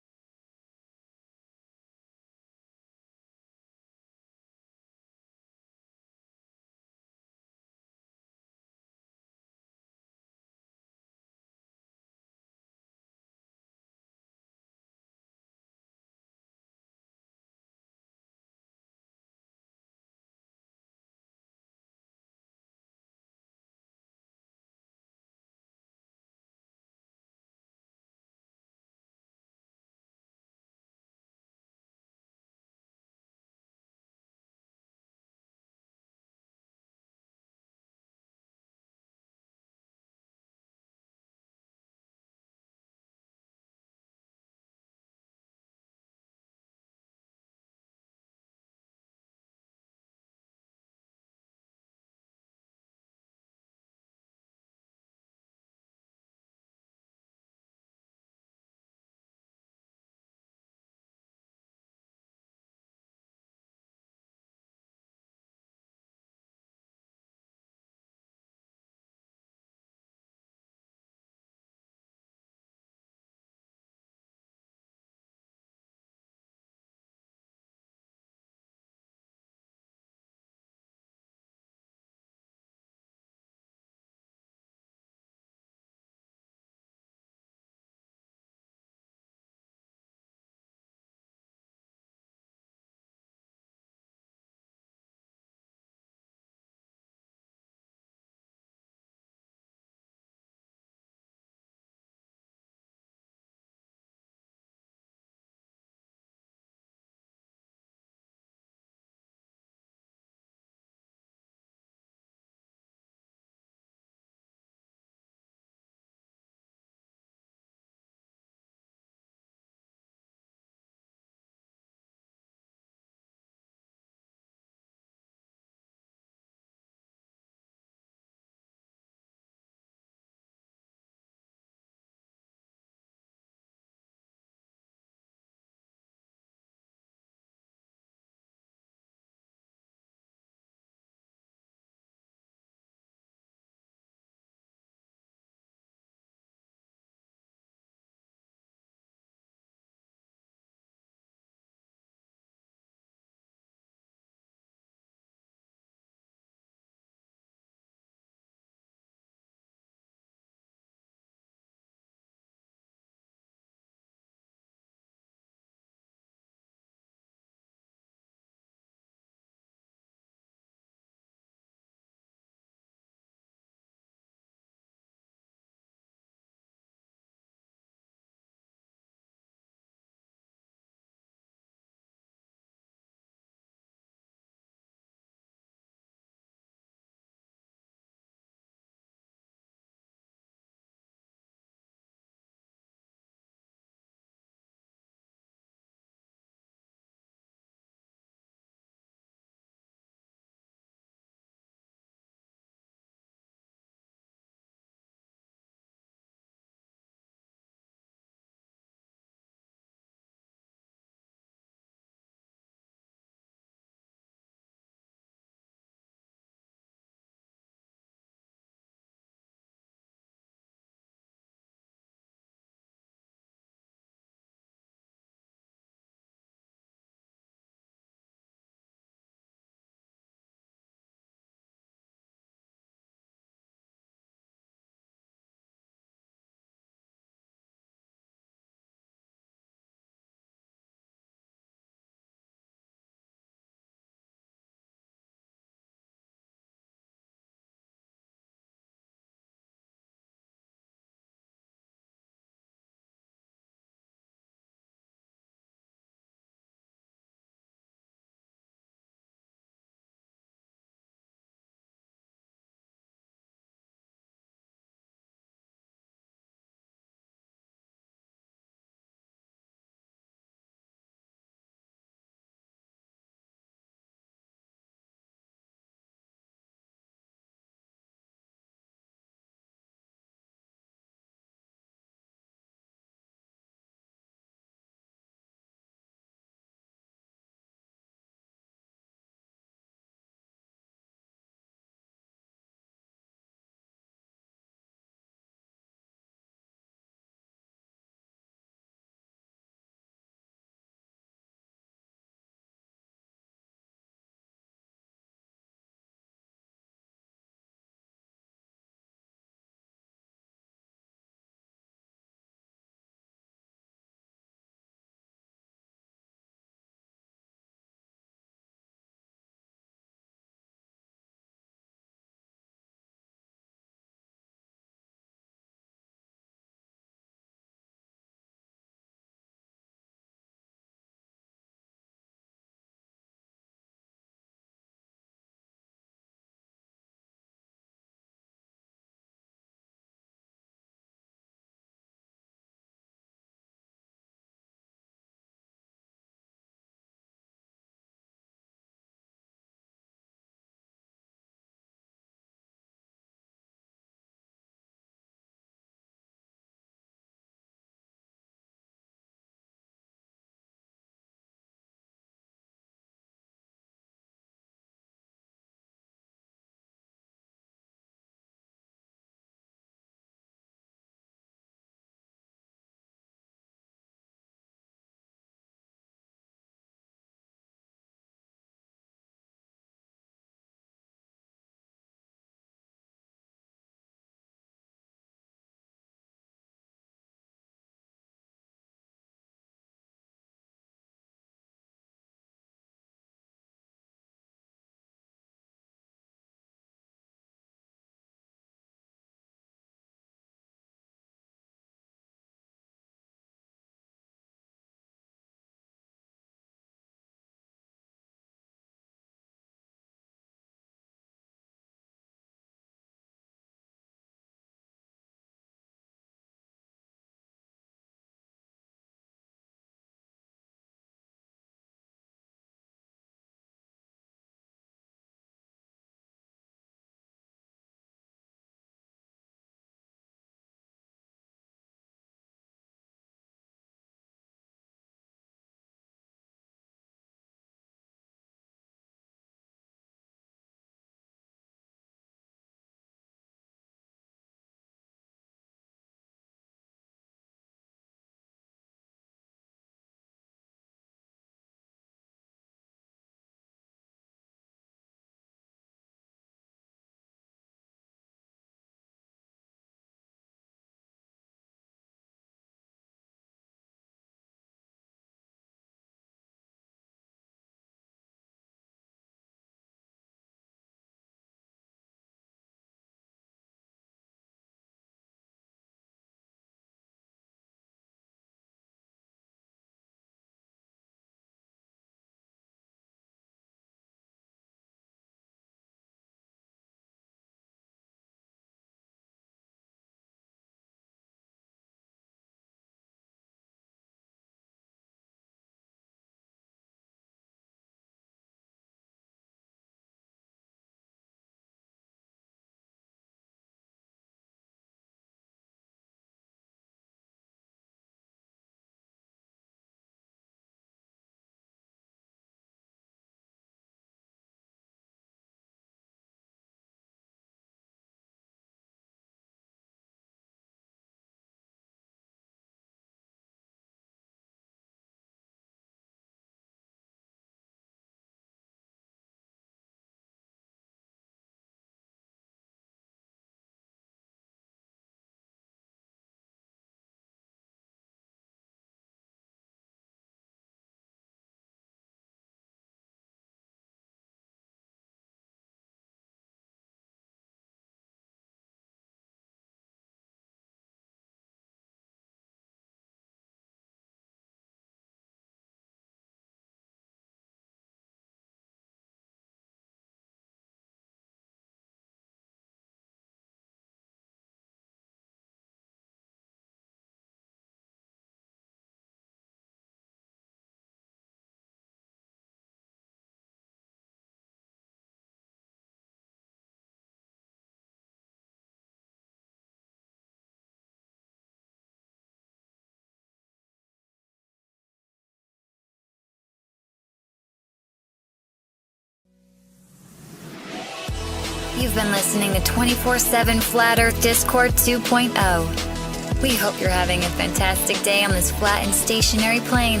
You've been listening to 24/7 Flat Earth Discord 2.0. We hope you're having a fantastic day on this flat and stationary plane.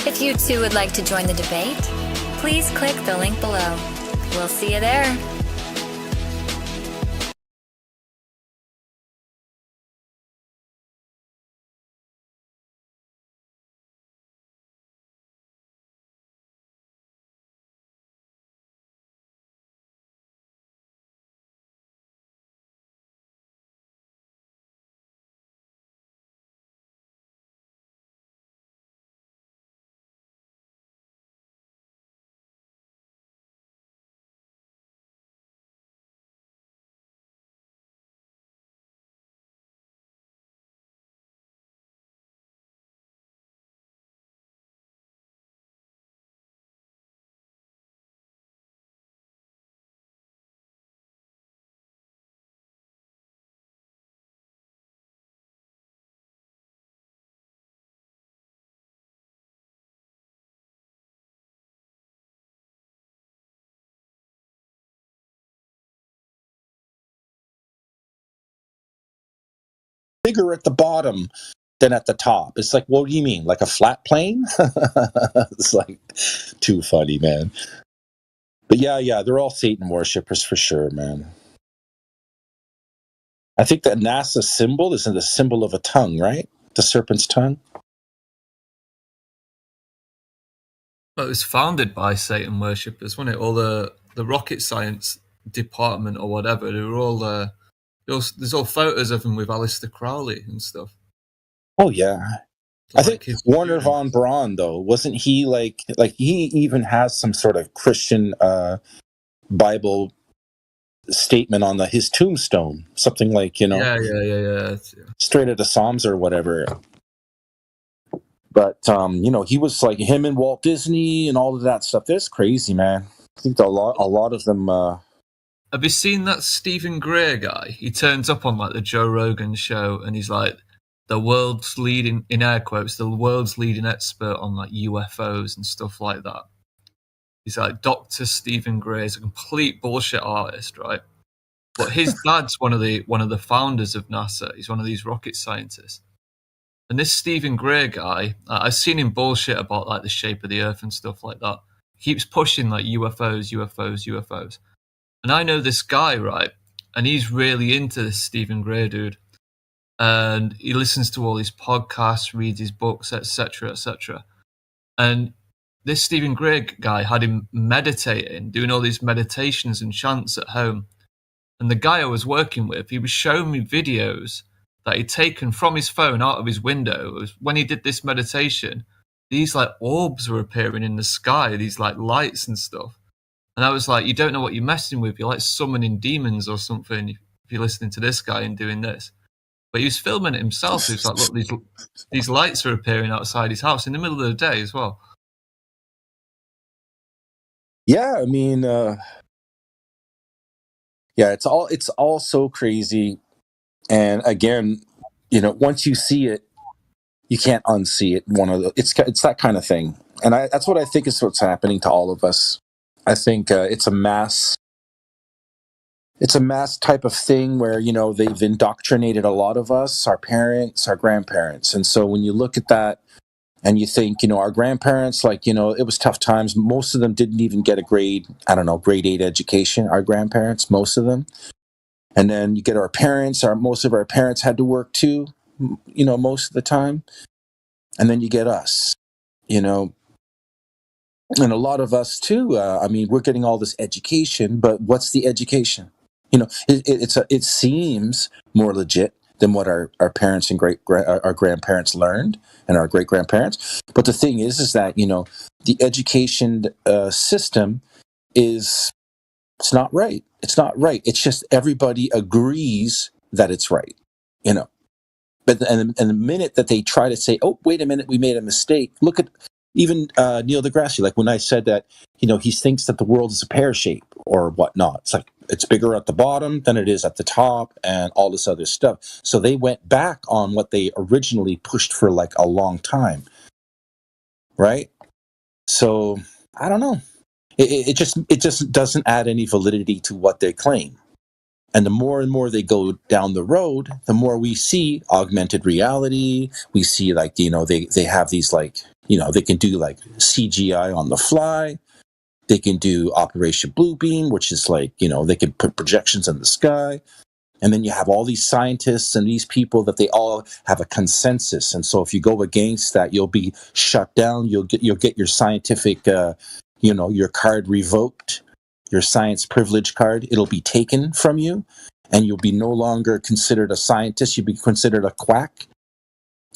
If you too would like to join the debate, please click the link below. We'll see you there. Bigger at the bottom than at the top. It's like, what do you mean? Like a flat plane? It's like too funny, man. But yeah, they're all Satan worshippers for sure, man. I think that NASA symbol is the symbol of a tongue, right? The serpent's tongue. Well, it was founded by Satan worshippers, wasn't it? All the rocket science department or whatever, they were all there's all photos of him with Aleister Crowley and stuff. Oh yeah, I think Werner von Braun though, wasn't he like he even has some sort of Christian Bible statement on his tombstone, something like yeah. Straight out of Psalms or whatever. But he was like him and Walt Disney and all of that stuff. That's crazy, man. I think a lot of them. Have you seen that Stephen Gray guy? He turns up on like the Joe Rogan show and he's like the world's leading, in air quotes, the world's leading expert on like UFOs and stuff like that. He's like Dr. Stephen Gray is a complete bullshit artist, right? But his dad's one of the founders of NASA. He's one of these rocket scientists. And this Stephen Gray guy, I've seen him bullshit about like the shape of the Earth and stuff like that. He keeps pushing like UFOs. And I know this guy, right? And he's really into this Stephen Gray dude. And he listens to all his podcasts, reads his books, etc., etc. And this Stephen Gray guy had him meditating, doing all these meditations and chants at home. And the guy I was working with, he was showing me videos that he'd taken from his phone out of his window. It was when he did this meditation, these like orbs were appearing in the sky, these like lights and stuff. And I was like, you don't know what you're messing with. You're like summoning demons or something if you're listening to this guy and doing this. But he was filming it himself. He was like, look, these lights are appearing outside his house in the middle of the day as well. Yeah, I mean, it's all so crazy. And again, once you see it, you can't unsee it. It's that kind of thing. And that's what I think is what's happening to all of us. I think it's a mass type of thing where, they've indoctrinated a lot of us, our parents, our grandparents. And so when you look at that and you think, our grandparents, it was tough times. Most of them didn't even get a grade 8 education, our grandparents, most of them. And then you get our parents, most of our parents had to work too, most of the time. And then you get us, and a lot of us too. We're getting all this education, but what's the education? It seems more legit than what our parents and our grandparents learned and our great grandparents. But the thing is that the education system it's not right. It's not right. It's just everybody agrees that it's right. But the minute that they try to say, "Oh, wait a minute, we made a mistake," look at. Even Neil deGrasse, like when I said that, he thinks that the world is a pear shape or whatnot. It's like it's bigger at the bottom than it is at the top and all this other stuff. So they went back on what they originally pushed for like a long time. Right? So I don't know. It just doesn't add any validity to what they claim. And the more and more they go down the road, the more we see augmented reality. We see like, they have these like, they can do like CGI on the fly. They can do Operation Bluebeam, which is like, they can put projections in the sky. And then you have all these scientists and these people that they all have a consensus. And so if you go against that, you'll be shut down. You'll get your scientific, your card revoked. Your science privilege card, it'll be taken from you, and you'll be no longer considered a scientist. You'll be considered a quack,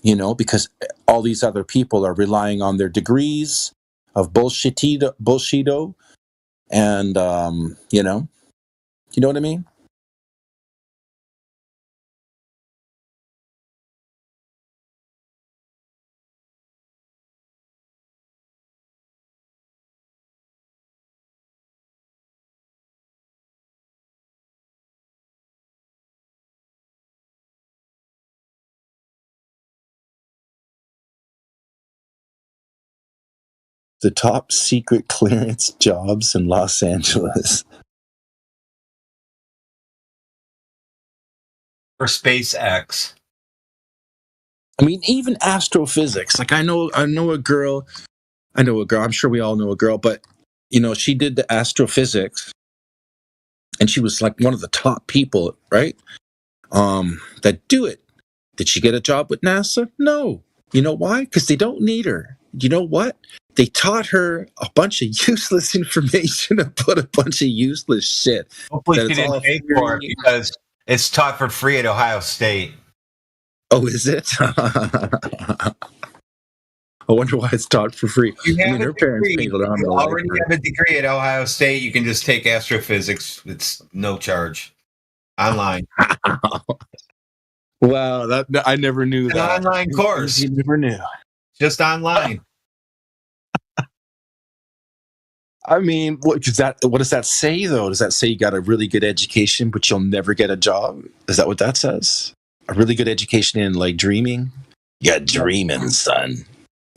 because all these other people are relying on their degrees of bullshito, and you know what I mean? The top secret clearance jobs in Los Angeles. For SpaceX. I mean, even astrophysics. Like I know a girl. I'm sure we all know a girl, but she did the astrophysics, and she was like one of the top people, right? That do it. Did she get a job with NASA? No. You know why? Because they don't need her. You know what? They taught her a bunch of useless information and put a bunch of useless shit. Hopefully she didn't pay for it because it's taught for free at Ohio State. Oh, is it? I wonder why it's taught for free. Her parents paid around. You already have a degree at Ohio State. You can just take astrophysics. It's no charge. Online. Wow, that I never knew that. An online course. You never knew. Just online. I mean, what does that say though? Does that say you got a really good education, but you'll never get a job? Is that what that says? A really good education in like dreaming? You're dreaming, son.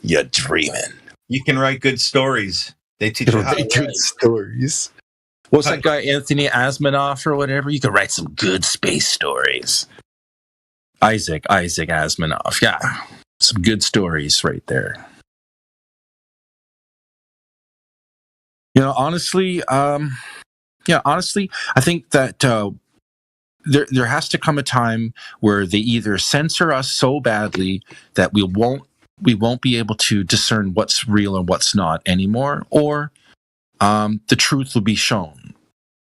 You're dreaming. You can write good stories. They teach you how to write good stories. What's that guy, Anthony Asimov or whatever? You can write some good space stories. Isaac Asimov. Yeah. Some good stories right there. Honestly, I think that there has to come a time where they either censor us so badly that we won't be able to discern what's real and what's not anymore, or the truth will be shown,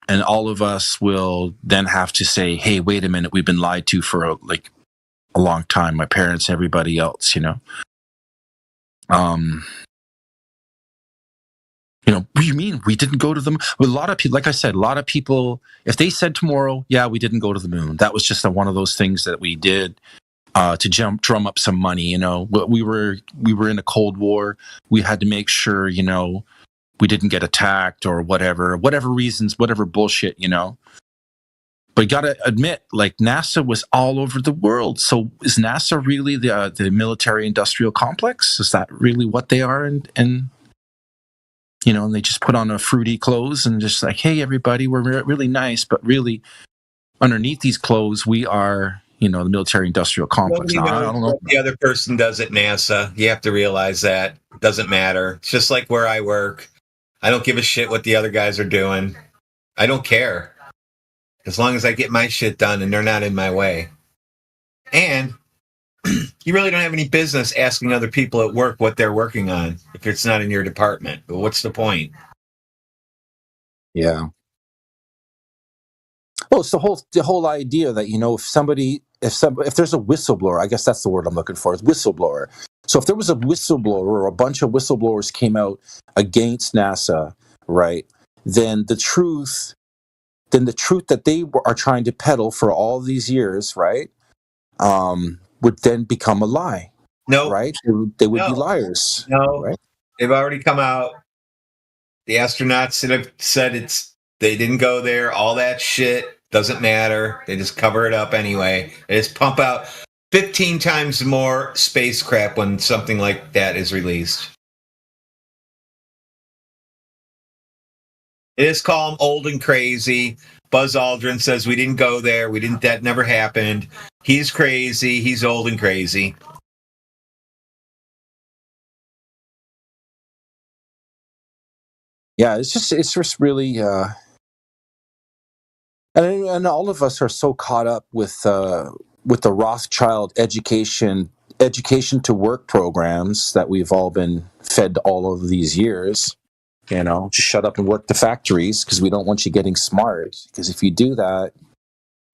and all of us will then have to say, "Hey, wait a minute, we've been lied to for a long time." My parents, everybody else, what do you mean we didn't go to the moon? A lot of people, like I said, if they said tomorrow, yeah, we didn't go to the moon, that was just one of those things that we did to drum up some money. We were in a Cold War. We had to make sure, we didn't get attacked or whatever reasons, whatever bullshit, But you got to admit, like NASA was all over the world. So is NASA really the military-industrial complex? Is that really what they are? And they just put on a fruity clothes and just like, hey, everybody, we're really nice, but really underneath these clothes, we are, the military-industrial complex. Nobody knows what the other person does at NASA. You have to realize that. It doesn't matter. It's just like where I work. I don't give a shit what the other guys are doing. I don't care. As long as I get my shit done and they're not in my way. And you really don't have any business asking other people at work what they're working on if it's not in your department. But what's the point? Yeah. Well, it's the whole idea that, if there's a whistleblower, I guess that's the word I'm looking for, is whistleblower. So if there was a whistleblower or a bunch of whistleblowers came out against NASA, right, then the truth that they are trying to peddle for all these years, right, would then become a lie. No. Right? They would be liars. No. Right? They've already come out. The astronauts have said they didn't go there. All that shit doesn't matter. They just cover it up anyway. They just pump out 15 times more space crap when something like that is released. Just call him old and crazy. Buzz Aldrin says we didn't go there. That never happened. He's crazy. He's old and crazy. Yeah, it's just really, and all of us are so caught up with the Rothschild education to work programs that we've all been fed all of these years. Just shut up and work the factories because we don't want you getting smart. Because if you do that,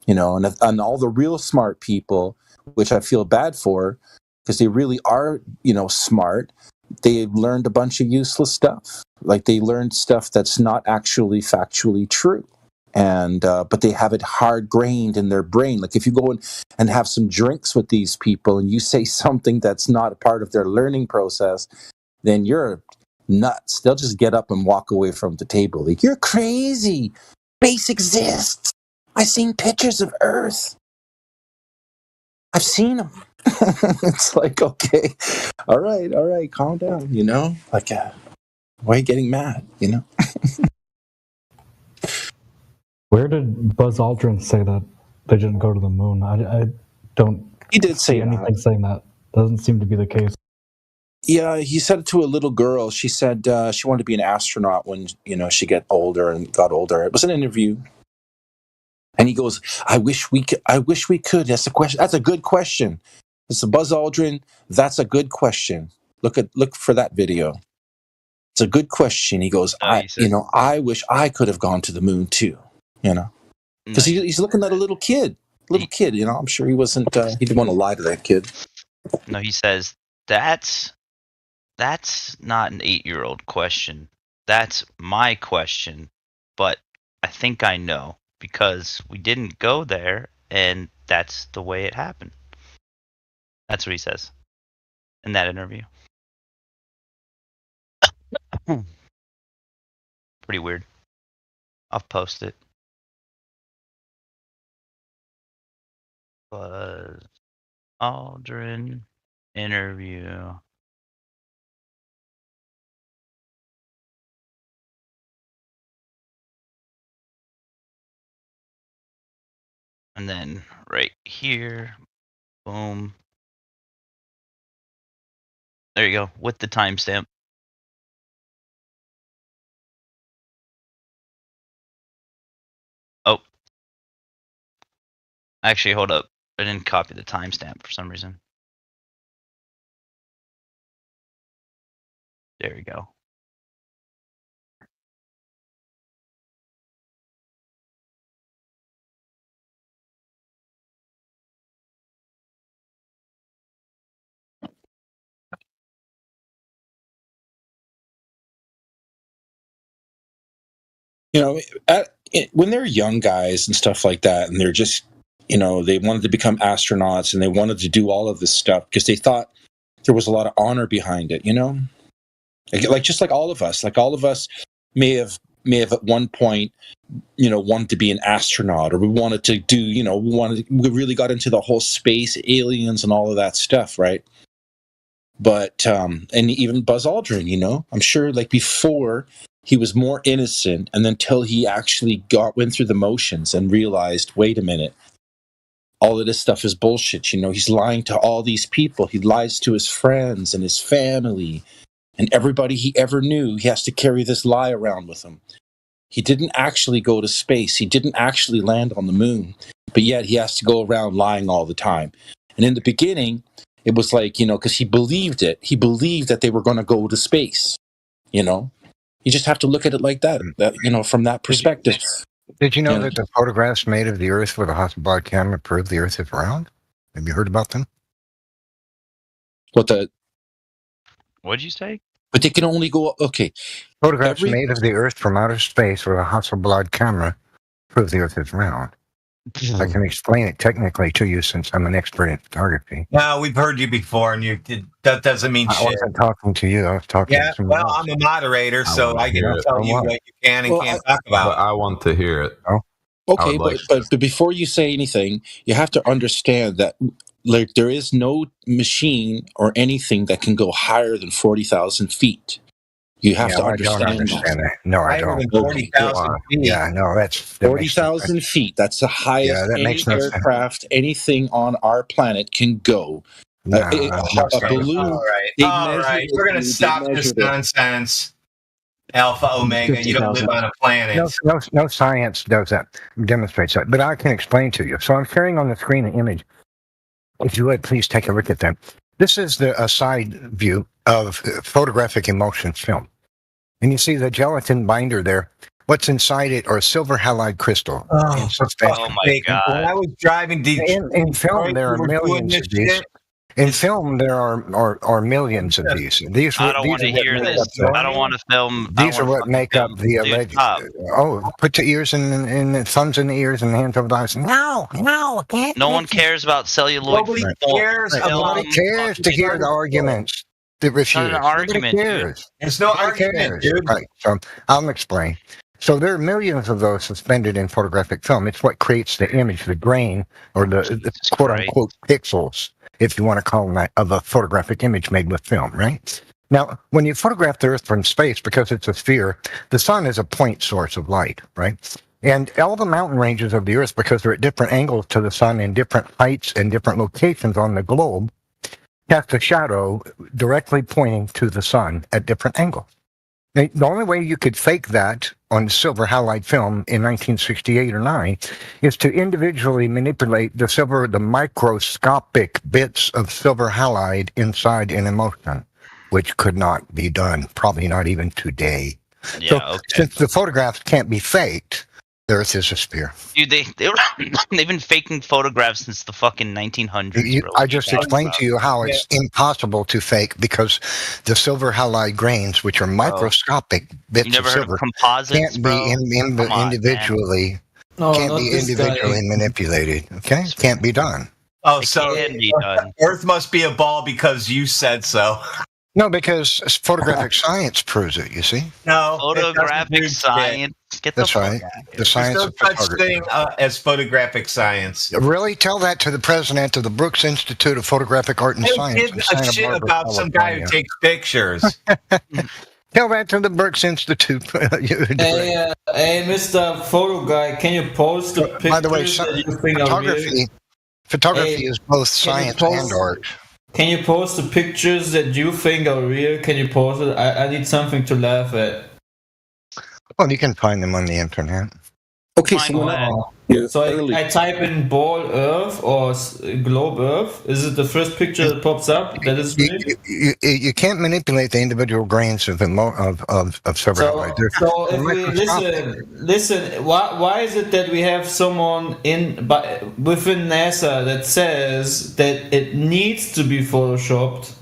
and all the real smart people, which I feel bad for, because they really are, smart. They learned a bunch of useless stuff. Like they learned stuff that's not actually factually true, and but they have it hard grained in their brain. Like if you go and have some drinks with these people, and you say something that's not a part of their learning process, then you're nuts. They'll just get up and walk away from the table. Like, you're crazy. Space exists. I've seen pictures of Earth. I've seen them. It's like, okay, all right, calm down, Like, why are you getting mad, Where did Buzz Aldrin say that they didn't go to the moon? I don't He did see say anything saying that. Doesn't seem to be the case. Yeah, he said it to a little girl. She said she wanted to be an astronaut when, she got older. It was an interview. And he goes, I wish we could. That's a question. That's a good question. It's a Buzz Aldrin. That's a good question. Look for that video. It's a good question. He goes, I wish I could have gone to the moon too, because he's looking at a little kid. I'm sure he wasn't, he didn't want to lie to that kid. No, he says, that's not an 8-year-old question. That's my question. But I think I know because we didn't go there and that's the way it happened. That's what he says in that interview. Pretty weird. I'll post it. Buzz Aldrin interview. And then right here, boom. There you go, with the timestamp. Oh. Actually, hold up. I didn't copy the timestamp for some reason. There we go. When they're young guys and stuff like that, and they're just, they wanted to become astronauts and they wanted to do all of this stuff because they thought there was a lot of honor behind it, just like all of us may have at one point, wanted to be an astronaut, or we wanted to do, we really got into the whole space, aliens, and all of that stuff, right? But and even Buzz Aldrin, I'm sure, like, before, he was more innocent, and until he actually went through the motions and realized, wait a minute, all of this stuff is bullshit. He's lying to all these people. He lies to his friends and his family and everybody he ever knew. He has to carry this lie around with him. He didn't actually go to space. He didn't actually land on the moon, but yet he has to go around lying all the time. And in the beginning, it was like, because he believed it. He believed that they were going to go to space, You just have to look at it like that from that perspective. Did you know that the photographs made of the Earth with a Hasselblad camera prove the Earth is round? Have you heard about them? What did you say? But they can only go, okay. Photographs made of the Earth from outer space with a Hasselblad camera prove the Earth is round. I can explain it technically to you since I'm an expert in photography. No, we've heard you before, and that doesn't mean shit. I wasn't talking to you. I was talking to someone else. I'm a moderator, so I get to tell you what you can and can't talk about. I want to hear it. Oh. Okay, but before you say anything, you have to understand that, like, there is no machine or anything that can go higher than 40,000 feet. You have Yeah, to I don't understand understand that. No, I Higher don't. than 40,000 feet. Yeah, no, that makes no 40,000 sense. feet. That's the highest Yeah, that any makes no sense. aircraft, anything on our planet can go. No, A balloon. All right. They All measured right. it, We're going to dude. They stop this measured it. nonsense. Alpha, Omega. You don't live 50,000. on a planet. No science does that, demonstrates that. But I can explain to you. So I'm sharing on the screen an image. If you would, please take a look at that. This is a side view of photographic emulsion film. And you see the gelatin binder there. What's inside it are silver halide crystal. Oh, my God. When I was driving in film, there are millions of these. In film, there are millions of these. I don't want to hear this. I don't want to film. These are what make up the alleged. Oh, put your ears in thumbs in the ears and hands over the eyes. No, I can't. No one cares about celluloid. Nobody cares. Nobody cares to hear the arguments that refute it. Not an argument, Nobody cares. dude. There's no argument, dude. Right. So I'll explain. So there are millions of those suspended in photographic film. It's what creates the image, the grain, or the quote unquote pixels, if you want to call them that, of a photographic image made with film, right? Now, when you photograph the Earth from space, because it's a sphere, the sun is a point source of light, right? And all the mountain ranges of the Earth, because they're at different angles to the sun and different heights and different locations on the globe, cast a shadow directly pointing to the sun at different angles. The only way you could fake that on silver halide film in 1968 or 9 is to individually manipulate the microscopic bits of silver halide inside an emulsion, which could not be done, probably not even today. Yeah, Since the photographs can't be faked, the Earth is a sphere. Dude, they've been faking photographs since the fucking 1900s. I just explained to you how it's impossible to fake because the silver halide grains, which are microscopic bits of silver, can't be individually manipulated. Okay, can't be done. Oh, so Earth must be a ball because you said so. No, because photographic science proves it, you see? No. Photographic science. That's right. The science of There's no such photography. thing as photographic science. Really? Tell that to the president of the Brooks Institute of Photographic Art and Who Science. gives in a Santa shit Barbara, about some guy who California. takes pictures? Tell that to the Brooks Institute. Hey, Mr. Photo Guy, can you post the pictures By the way, that you think are real? photography is both science and art. Can you post the pictures that you think are real? Can you post it? I need something to laugh at. Well, you can find them on the internet. Okay, so I type in ball Earth or globe Earth. Is it the first picture that pops up? That is real? You can't manipulate the individual grains of silver halide. So if we listen, why is it that we have someone within NASA that says that it needs to be photoshopped?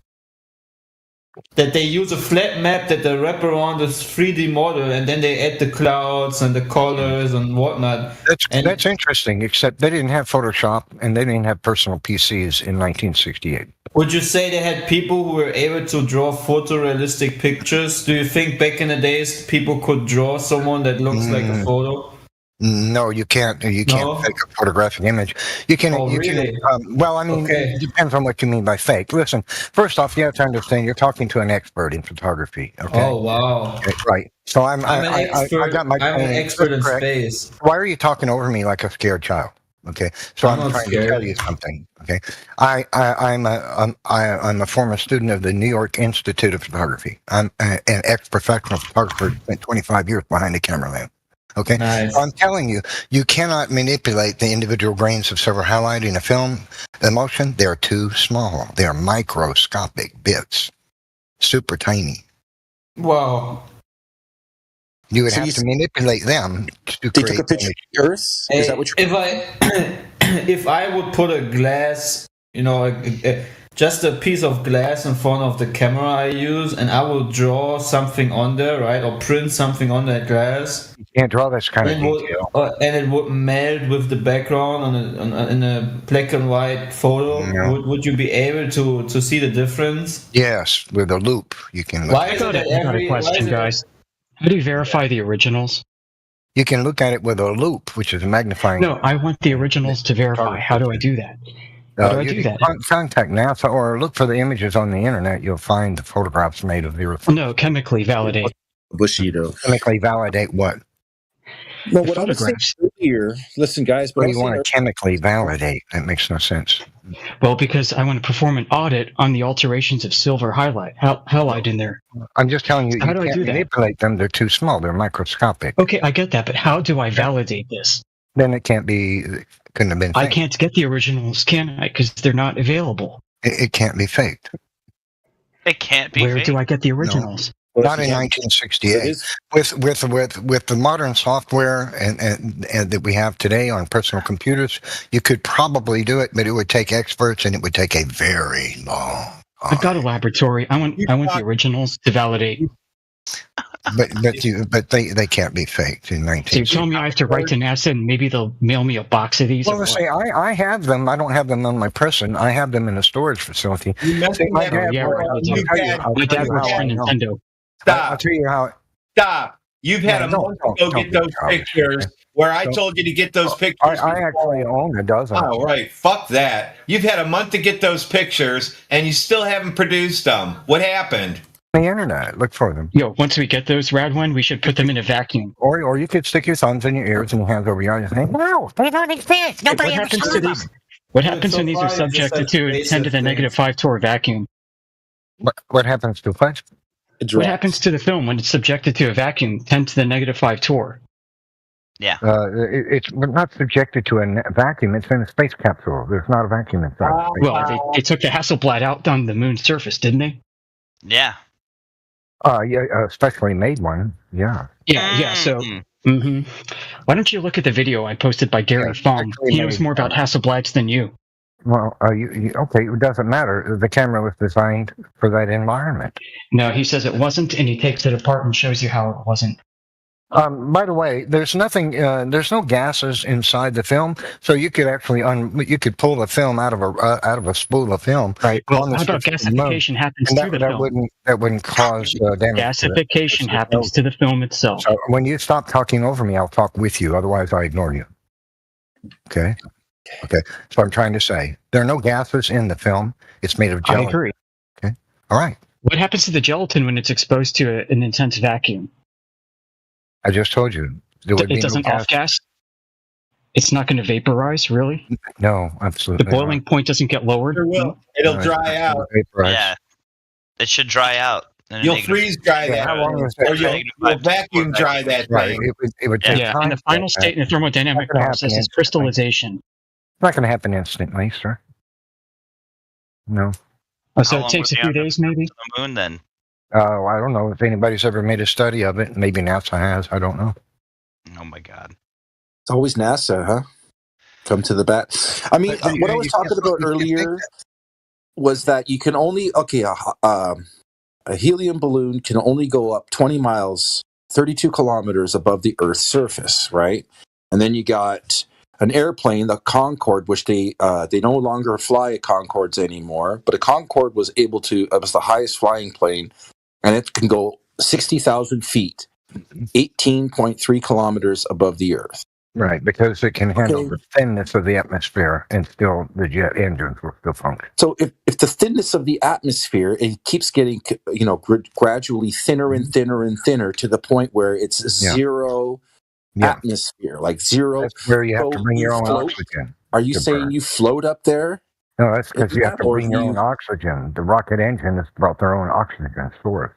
That they use a flat map that they wrap around this 3D model and then they add the clouds and the colors and whatnot. That's interesting, except they didn't have Photoshop and they didn't have personal PCs in 1968. Would you say they had people who were able to draw photorealistic pictures? Do you think back in the days people could draw someone that looks like a photo? No, you can't. You can't fake a photographic image. You can. Really? Well, I mean, it depends on what you mean by fake. Listen, first off, you have to understand you're talking to an expert in photography. Okay. Oh wow! Okay, right. So I'm an expert. I got my I'm an expert in space. Why are you talking over me like a scared child? Okay. So I'm trying to tell you something. Okay. I'm a former student of the New York Institute of Photography. I'm an ex-professional photographer. Spent 25 years behind the camera lamp. Okay, nice. So I'm telling you, you cannot manipulate the individual grains of silver halide in a film emulsion. They're too small. They are microscopic bits, super tiny. Wow. You would have to manipulate them to create. They took a picture of the Earth. Is that what you're? If I would put a glass, just a piece of glass in front of the camera I use, and I will draw something on there, right, or print something on that glass. You can't draw this kind of detail. And it would meld with the background in a black and white photo. No. Would you be able to see the difference? Yes, with a loop you can. Look Why at is it that I got a question, guys. How do you verify the originals? You can look at it with a loop, which is a magnifying. No, I want the originals to verify. How do I do that? How do I do that? Contact NASA or look for the images on the internet. You'll find the photographs made of the Earth. No, chemically validate. Bushido. Chemically validate what? No, what I was saying earlier. Listen, guys. What do you want to chemically validate? That makes no sense. Well, because I want to perform an audit on the alterations of silver halide in there. I'm just telling you, How you do I can't do that? manipulate them. They're too small. They're microscopic. Okay, I get that, but how do I validate this? Then it couldn't have been faked. I can't get the originals, can I? Because they're not available. It can't be faked. It can't be Where faked. do I get the originals? No, not in 1968. With the modern software and that we have today on personal computers, you could probably do it, but it would take experts and it would take a very long. I've got a laboratory. I want the originals to validate. But they can't be faked in 19. So you're telling me I have to write to NASA and maybe they'll mail me a box of these? Well, let's say I have them. I don't have them on my person. I have them in a storage facility. My dad works for Nintendo. I'll tell you how. Stop. You've had a month to go get those pictures where I told you to get those pictures. I actually own a dozen. Oh, right. Fuck that. You've had a month to get those pictures and you still haven't produced them. What happened? The internet. Look for them. Yo, once we get those, Radwin, we should put them in a vacuum. Or you could stick your thumbs in your ears and your hands over your eyes and say, no, they don't exist. Nobody ever saw them. What happens when these are subjected to a 10 to the negative 5 torr vacuum? What happens to what? What happens to the film when it's subjected to a vacuum, 10 to the negative 5 torr? Yeah. It's not subjected to a vacuum. It's in a space capsule. There's not a vacuum inside. Well, they took the Hasselblad out on the moon's surface, didn't they? Yeah. Yeah, specially made one. Yeah. Yeah. So, why don't you look at the video I posted by Gary Fong? He knows more about Hasselblads than you. Well, okay, it doesn't matter. The camera was designed for that environment. No, he says it wasn't, and he takes it apart and shows you how it wasn't. By the way, there's nothing. There's no gases inside the film, so you could actually you could pull the film out of a spool of film. Right. Well, how about gasification happens to the film? That wouldn't cause damage. Gasification happens to the film itself. So when you stop talking over me, I'll talk with you. Otherwise, I ignore you. Okay. So I'm trying to say there are no gases in the film. It's made of gelatin. I agree. Okay. All right. What happens to the gelatin when it's exposed to an intense vacuum? I just told you. It doesn't off-gas? It's not going to vaporize, really? No, absolutely. The boiling point doesn't get lowered? It will. It'll dry out. Yeah. It should dry out. You'll freeze dry that. Or you'll vacuum dry that thing. It would take time. And the final state in the thermodynamic process is crystallization. It's not going to happen instantly, sir. No. So it takes a few days, maybe? To the moon, then. I don't know if anybody's ever made a study of it. Maybe NASA has. I don't know. Oh my God! It's always NASA, huh? Come to the bat. I mean, what I was talking about earlier was that you can only a helium balloon can only go up 20 miles, 32 kilometers above the Earth's surface, right? And then you got an airplane, the Concorde, which they no longer fly Concordes anymore, but a Concorde was able to. It was the highest flying plane. And it can go 60,000 feet, 18.3 kilometers above the Earth. Right, because it can handle the thinness of the atmosphere and still the jet engines will still function. So if the thinness of the atmosphere, it keeps getting, gradually thinner and thinner and thinner to the point where it's zero atmosphere, like zero. That's where you have to bring your own oxygen. Are you saying you float up there? No, that's because you have to bring your own oxygen. The rocket engine has brought their own oxygen source.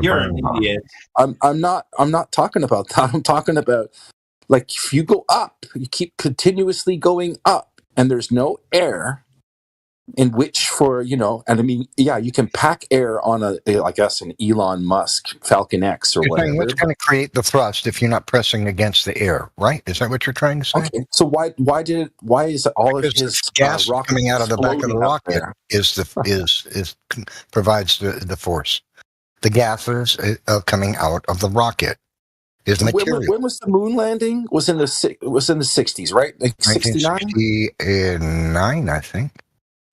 You're an idiot. I'm not talking about that. I'm talking about, like, if you go up, you keep continuously going up, and there's no air in which and I mean, you can pack air on I guess an Elon Musk Falcon X or whatever. What's going to create the thrust if you're not pressing against the air, right? Is that what you're trying to say? Okay, so why is all of his gas coming out of the back of the rocket provides the force? The gases coming out of the rocket is material. When was the moon landing? Was in the 60s, right? Like 69? 69, I think.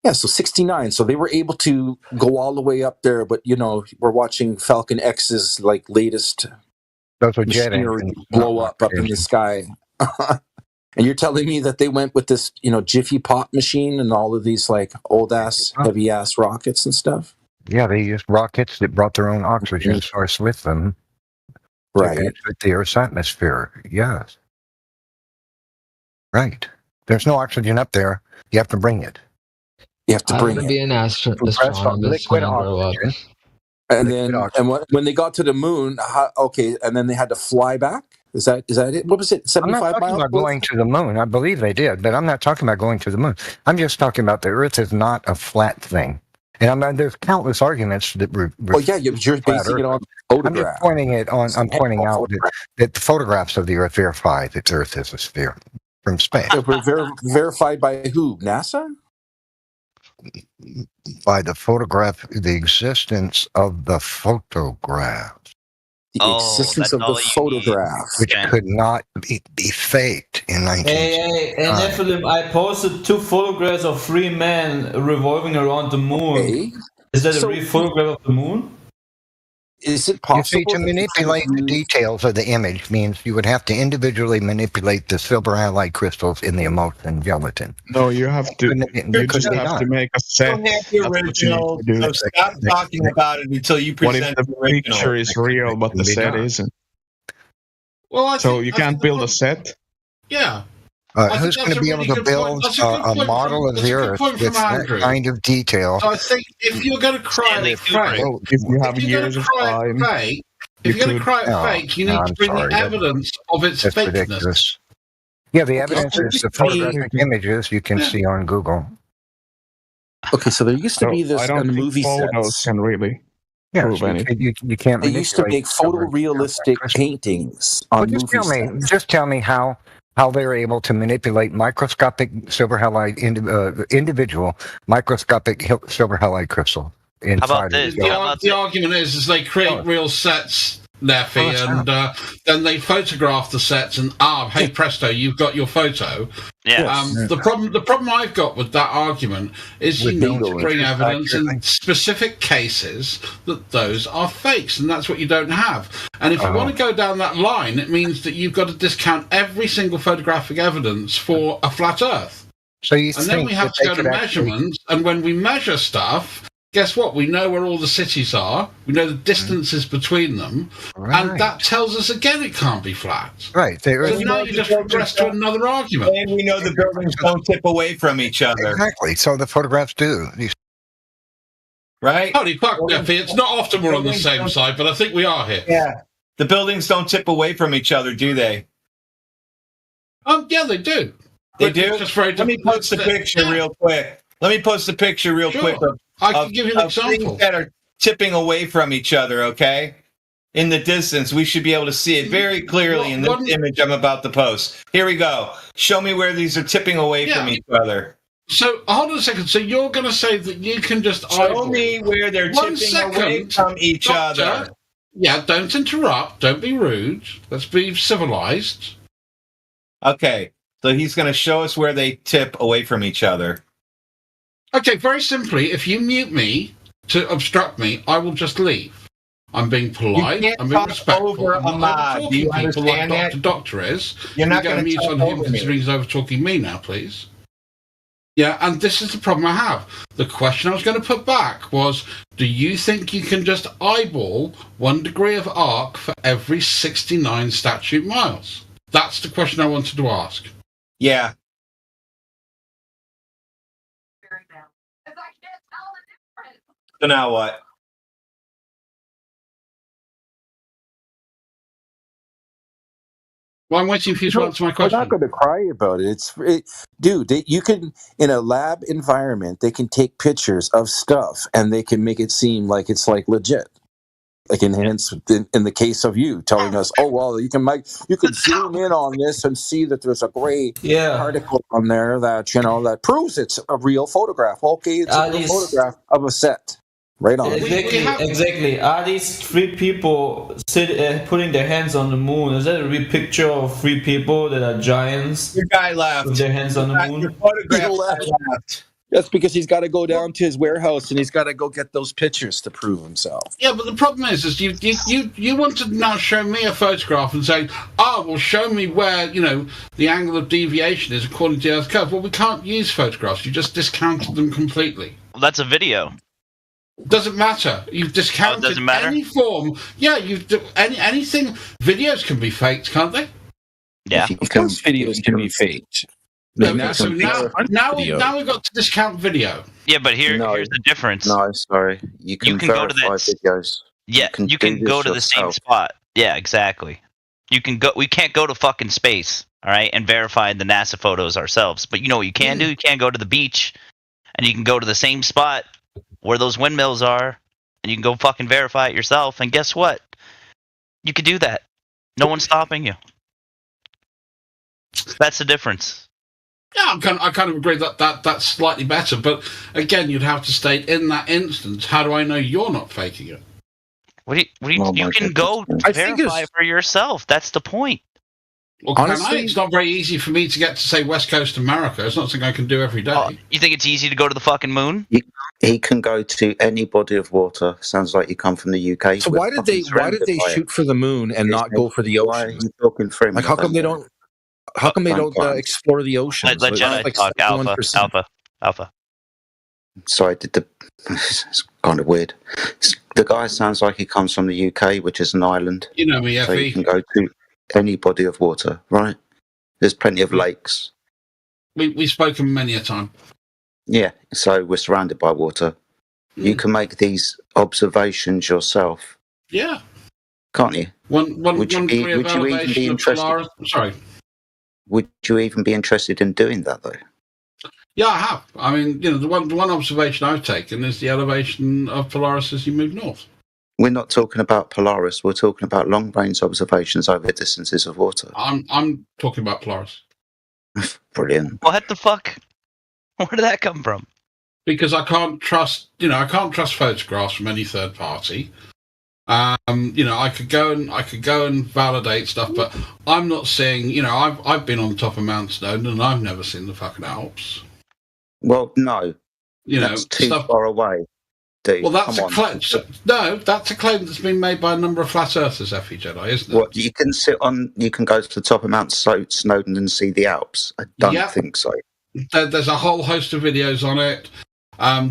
Yeah, so 69. So they were able to go all the way up there, but we're watching Falcon X's latest machinery blow up in the sky. And you're telling me that they went with this, Jiffy Pop machine and all of these like old ass, heavy ass rockets and stuff? Yeah, they used rockets that brought their own oxygen source with them. Right. To exit the Earth's atmosphere. Yes. Right. There's no oxygen up there. You have to bring it. You have to bring to it. be an astronomist liquid when I grow up. oxygen. And then, when they got to the moon, and then they had to fly back. Is that it? What was it? 75 I'm not talking miles? about going to the moon. I believe they did, but I'm not talking about going to the moon. I'm just talking about the Earth is not a flat thing. And there's countless arguments that. You're basing it on photographs. I'm pointing out that the photographs of the Earth verify that the Earth is a sphere from space. Verified by who? NASA? By the existence of the photograph. The existence of the photograph. Which could not be faked in 1965. Hey, Nephilim, I posted 2 photographs of 3 men revolving around the moon. Okay. Is that a real photograph of the moon? Is it possible? You see, to manipulate the details of the image means you would have to individually manipulate the silver halide crystals in the emulsion gelatin. No, you have to. You just have to make a set. Don't have the original, so stop talking about it until you present what if the picture is real, but the set isn't? Well, so you can't build a set? Yeah. Who's going to be able to build a model of the Earth with that kind of detail? So I think if you're going to create fake, if you have years of time, if you're going to create fake, you need to bring the evidence of its fakeness. Ridiculous. Yeah, the evidence is the photographic images you can see on Google. Okay, so there used to be this movie photos can really prove anything. You can't. They used to make photorealistic paintings on movie sets. Just tell me how they're able to manipulate microscopic silver halide individual microscopic silver halide crystal inside. The argument is they create real sets, Neffy, and then they photograph the sets, and hey presto, you've got your photo. The problem I've got with that argument is you need to bring evidence in specific cases that those are fakes, and that's what you don't have. And if you want to go down that line, it means that you've got to discount every single photographic evidence for a flat Earth. Then we have to go to measurements, and when we measure stuff, guess what? We know where all the cities are. We know the distances between them. And that tells us, again, it can't be flat. Right. So now you just progress to another argument. And we know the buildings don't tip away from each other. Exactly. So the photographs do. Right? Holy fuck, Neffy. It's not often we're on the same side, but I think we are here. Yeah. The buildings don't tip away from each other, do they? Yeah, they do. They do? Let me post the picture real quick. Quick I can give you an example. Things that are tipping away from each other, okay? In the distance, we should be able to see it very clearly in this image I'm about to post. Here we go. Show me where these are tipping away from each other. So, hold on a second. So you're going to say that you can just show me where they're tipping away from each other. Yeah, don't interrupt. Don't be rude. Let's be civilized. Okay, so he's going to show us where they tip away from each other. Okay, very simply, if you mute me to obstruct me, I will just leave. I'm being polite. I'm being respectful. I'm not over-talking people like Dr. Doctor is. You're not going to mute on him considering he's over-talking me now, please. Yeah, and this is the problem I have. The question I was going to put back was, do you think you can just eyeball 1 degree of arc for every 69 statute miles? That's the question I wanted to ask. Yeah. So now what? Well, I'm waiting for you to answer my question. I'm not going to cry about it. Dude, you can, in a lab environment, they can take pictures of stuff and they can make it seem like it's like legit. Like in the case of you telling us, oh well, you can zoom in on this and see that there's a gray particle on there that proves it's a real photograph. Okay, it's a real photograph of a set. Right on. Exactly. Are these 3 people putting their hands on the moon? Is that a real picture of 3 people that are giants? Your guy left. With their hands on the moon? Your photograph left. That's because he's got to go down to his warehouse and he's got to go get those pictures to prove himself. Yeah, but the problem is you want to now show me a photograph and say, well, show me where, the angle of deviation is according to the Earth curve. Well, we can't use photographs. You just discounted them completely. Well, that's a video. Doesn't matter. You've discounted any form. Yeah, anything. Videos can be faked, can't they? Yeah, of course videos can be faked. Okay, so now we've got to discount video. Yeah, but here's the difference. No, sorry. You can go to videos. Yeah, you can go to the same spot. Yeah, exactly. You can go. We can't go to fucking space, all right, and verify the NASA photos ourselves. But you know what you can do? You can go to the beach, and you can go to the same spot where those windmills are, and you can go fucking verify it yourself. And guess what? You could do that. No one's stopping you. That's the difference. Yeah, I kind of agree that's slightly better, but again, you'd have to state in that instance, how do I know you're not faking it? You can go verify it for yourself. That's the point. Well, honestly, it's not very easy for me to get to, say, West Coast America. It's not something I can do every day. You think it's easy to go to the fucking moon? He can go to any body of water. Sounds like you come from the UK. So why did they shoot for the moon and not go for the ocean? Why are you talking for him? Like, how come they don't explore the ocean? Let Jedi talk. Alpha. So it's kind of weird. The guy sounds like he comes from the UK, which is an island. You know me, so you can go to any body of water, right? There's plenty of lakes. We've spoken many a time. Yeah, so we're surrounded by water. You can make these observations yourself. Yeah. Can't you? Would you even be interested? Sorry. Would you even be interested in doing that, though? Yeah, I have. I mean, the one observation I've taken is the elevation of Polaris as you move north. We're not talking about Polaris. We're talking about long-range observations over distances of water. I'm talking about Polaris. Brilliant. What the fuck? Where did that come from? Because I can't trust photographs from any third party. I could go and validate stuff, but I'm not seeing. I've been on the top of Mount Snowdon and I've never seen the fucking Alps. Well, no, that's too far away. Dude, well, that's a claim. No, that's a claim that's been made by a number of flat earthers, Effie Jedi, isn't it? What, you can go to the top of Mount Snowdon and see the Alps? I don't think so. There's a whole host of videos on it.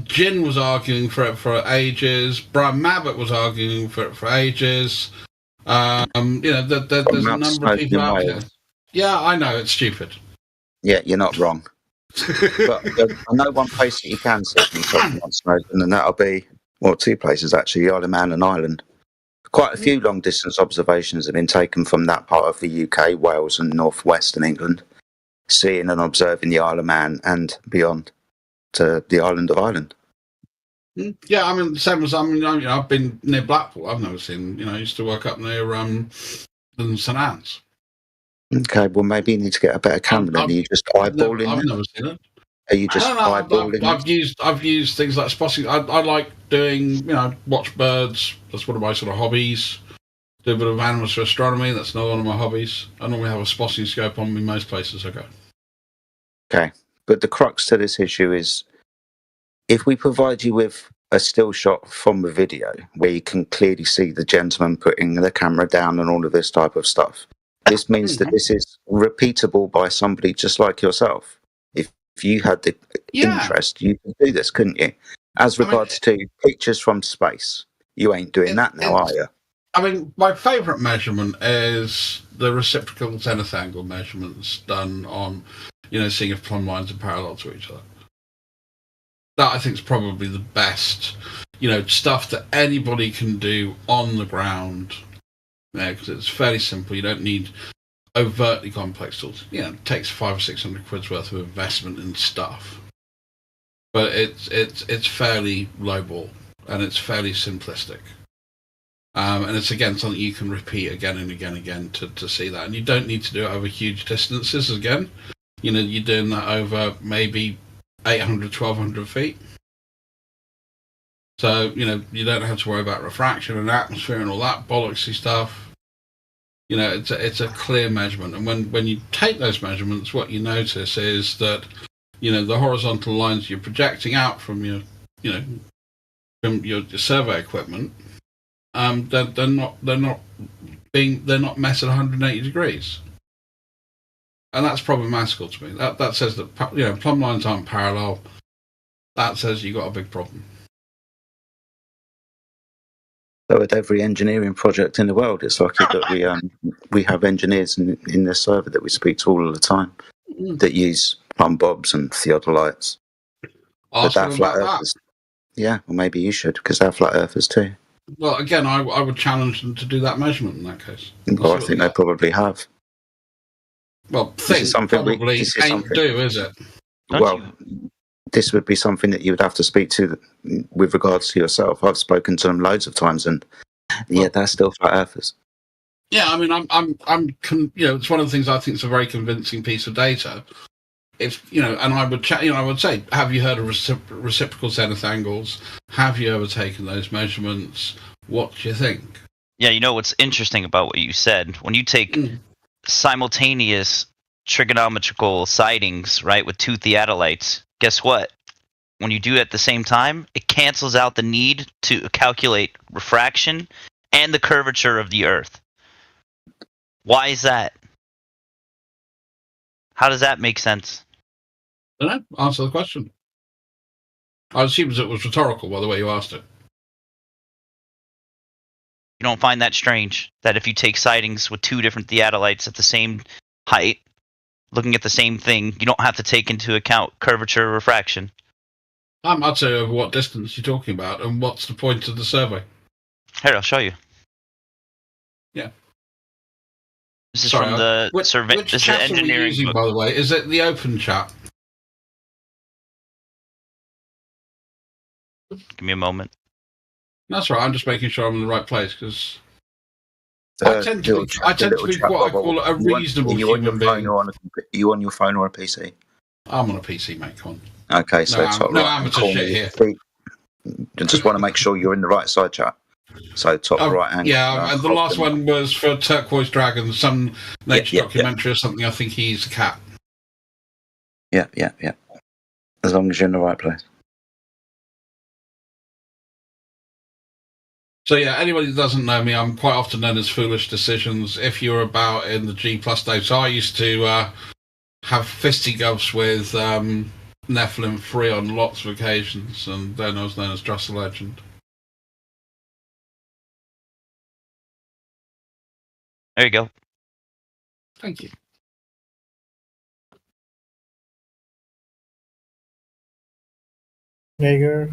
Jin was arguing for it for ages. Brian Mabbott was arguing for it for ages. There's a number of people out there. Yeah, I know, it's stupid. Yeah, you're not wrong. But I know one place that you can see from the top of Mount Snowdon, and that'll be, two places actually, the Isle of Man and Ireland. Quite a few long-distance observations have been taken from that part of the UK, Wales and northwestern England, seeing and observing the Isle of Man and beyond to the island of Ireland. Yeah, I mean, same as I've been near Blackpool. I've never seen. I used to work up near St Anne's. Okay, well, maybe you need to get a better camera. Are you just eyeballing it? I've never seen it. Are you just eyeballing it? I've used things like spotting. I like doing, watch birds. That's one of my sort of hobbies. Do a bit of animals for astronomy. That's another one of my hobbies. I normally have a spotting scope on me most places I go. Okay, but the crux to this issue is, if we provide you with a still shot from the video where you can clearly see the gentleman putting the camera down and all of this type of stuff, this means that this is repeatable by somebody just like yourself. If you had the interest, you could do this, couldn't you? As regards to pictures from space, you ain't doing that now, are you? I mean, my favourite measurement is the reciprocal zenith angle measurements done on, seeing if plumb lines are parallel to each other. That, I think, is probably the best, stuff that anybody can do on the ground. Because it's fairly simple. You don't need overtly complex tools. It takes 500 or 600 quid's worth of investment in stuff, but it's fairly lowball and it's fairly simplistic. And it's again something you can repeat again and again and again to see that. And you don't need to do it over huge distances. Again, you're doing that over maybe 800, 1200 feet. So you don't have to worry about refraction and atmosphere and all that bollocksy stuff. It's a clear measurement, and when you take those measurements, what you notice is that the horizontal lines you're projecting out from your survey equipment, they're not met at 180 degrees, and that's problematical to me. That says that plumb lines aren't parallel. That says you got a big problem. So with every engineering project in the world, it's lucky that we have engineers in the server that we speak to all of the time that use plumb bobs and theodolites. Ask them about that. Yeah, well, maybe you should, because they're flat earthers too. Well, again, I would challenge them to do that measurement in that case. Well, I think they probably have. Well, probably ain't do, is it? This would be something that you would have to speak to with regards to yourself. I've spoken to them loads of times, and they're still flat earthers. Yeah, I mean, it's one of the things I think is a very convincing piece of data. And I would say, have you heard of reciprocal zenith angles? Have you ever taken those measurements? What do you think? Yeah, what's interesting about what you said, when you take simultaneous trigonometrical sightings, right, with two theodolites, guess what? When you do it at the same time, it cancels out the need to calculate refraction and the curvature of the Earth. Why is that? How does that make sense? I don't know. Answer the question. I assume it was rhetorical by the way you asked it. You don't find that strange that if you take sightings with two different theodolites at the same height, looking at the same thing, you don't have to take into account curvature or refraction? I'd say over what distance you're talking about and what's the point of the survey. Here, I'll show you. Yeah. This is from the survey. Which this is chat the engineering are we using, book. by the way? Is it the open chat? Give me a moment. That's right. I'm just making sure I'm in the right place because I tend to be what I call a reasonable human being. Are you on your phone or a PC? I'm on a PC, mate. Come on. Okay, so top no right. amateur shit here. I just want to make sure you're in the right side chat. So top right hand. Yeah, and the last one was for Turquoise Dragon, some nature documentary or something. I think he's a cat. Yeah. As long as you're in the right place. So yeah, anybody that doesn't know me, I'm quite often known as Foolish Decisions. If you're about in the G+ days, so I used to have fisticuffs with Nephilim Free on lots of occasions, and then I was known as Just a Legend. There you go. Thank you. Jaeger.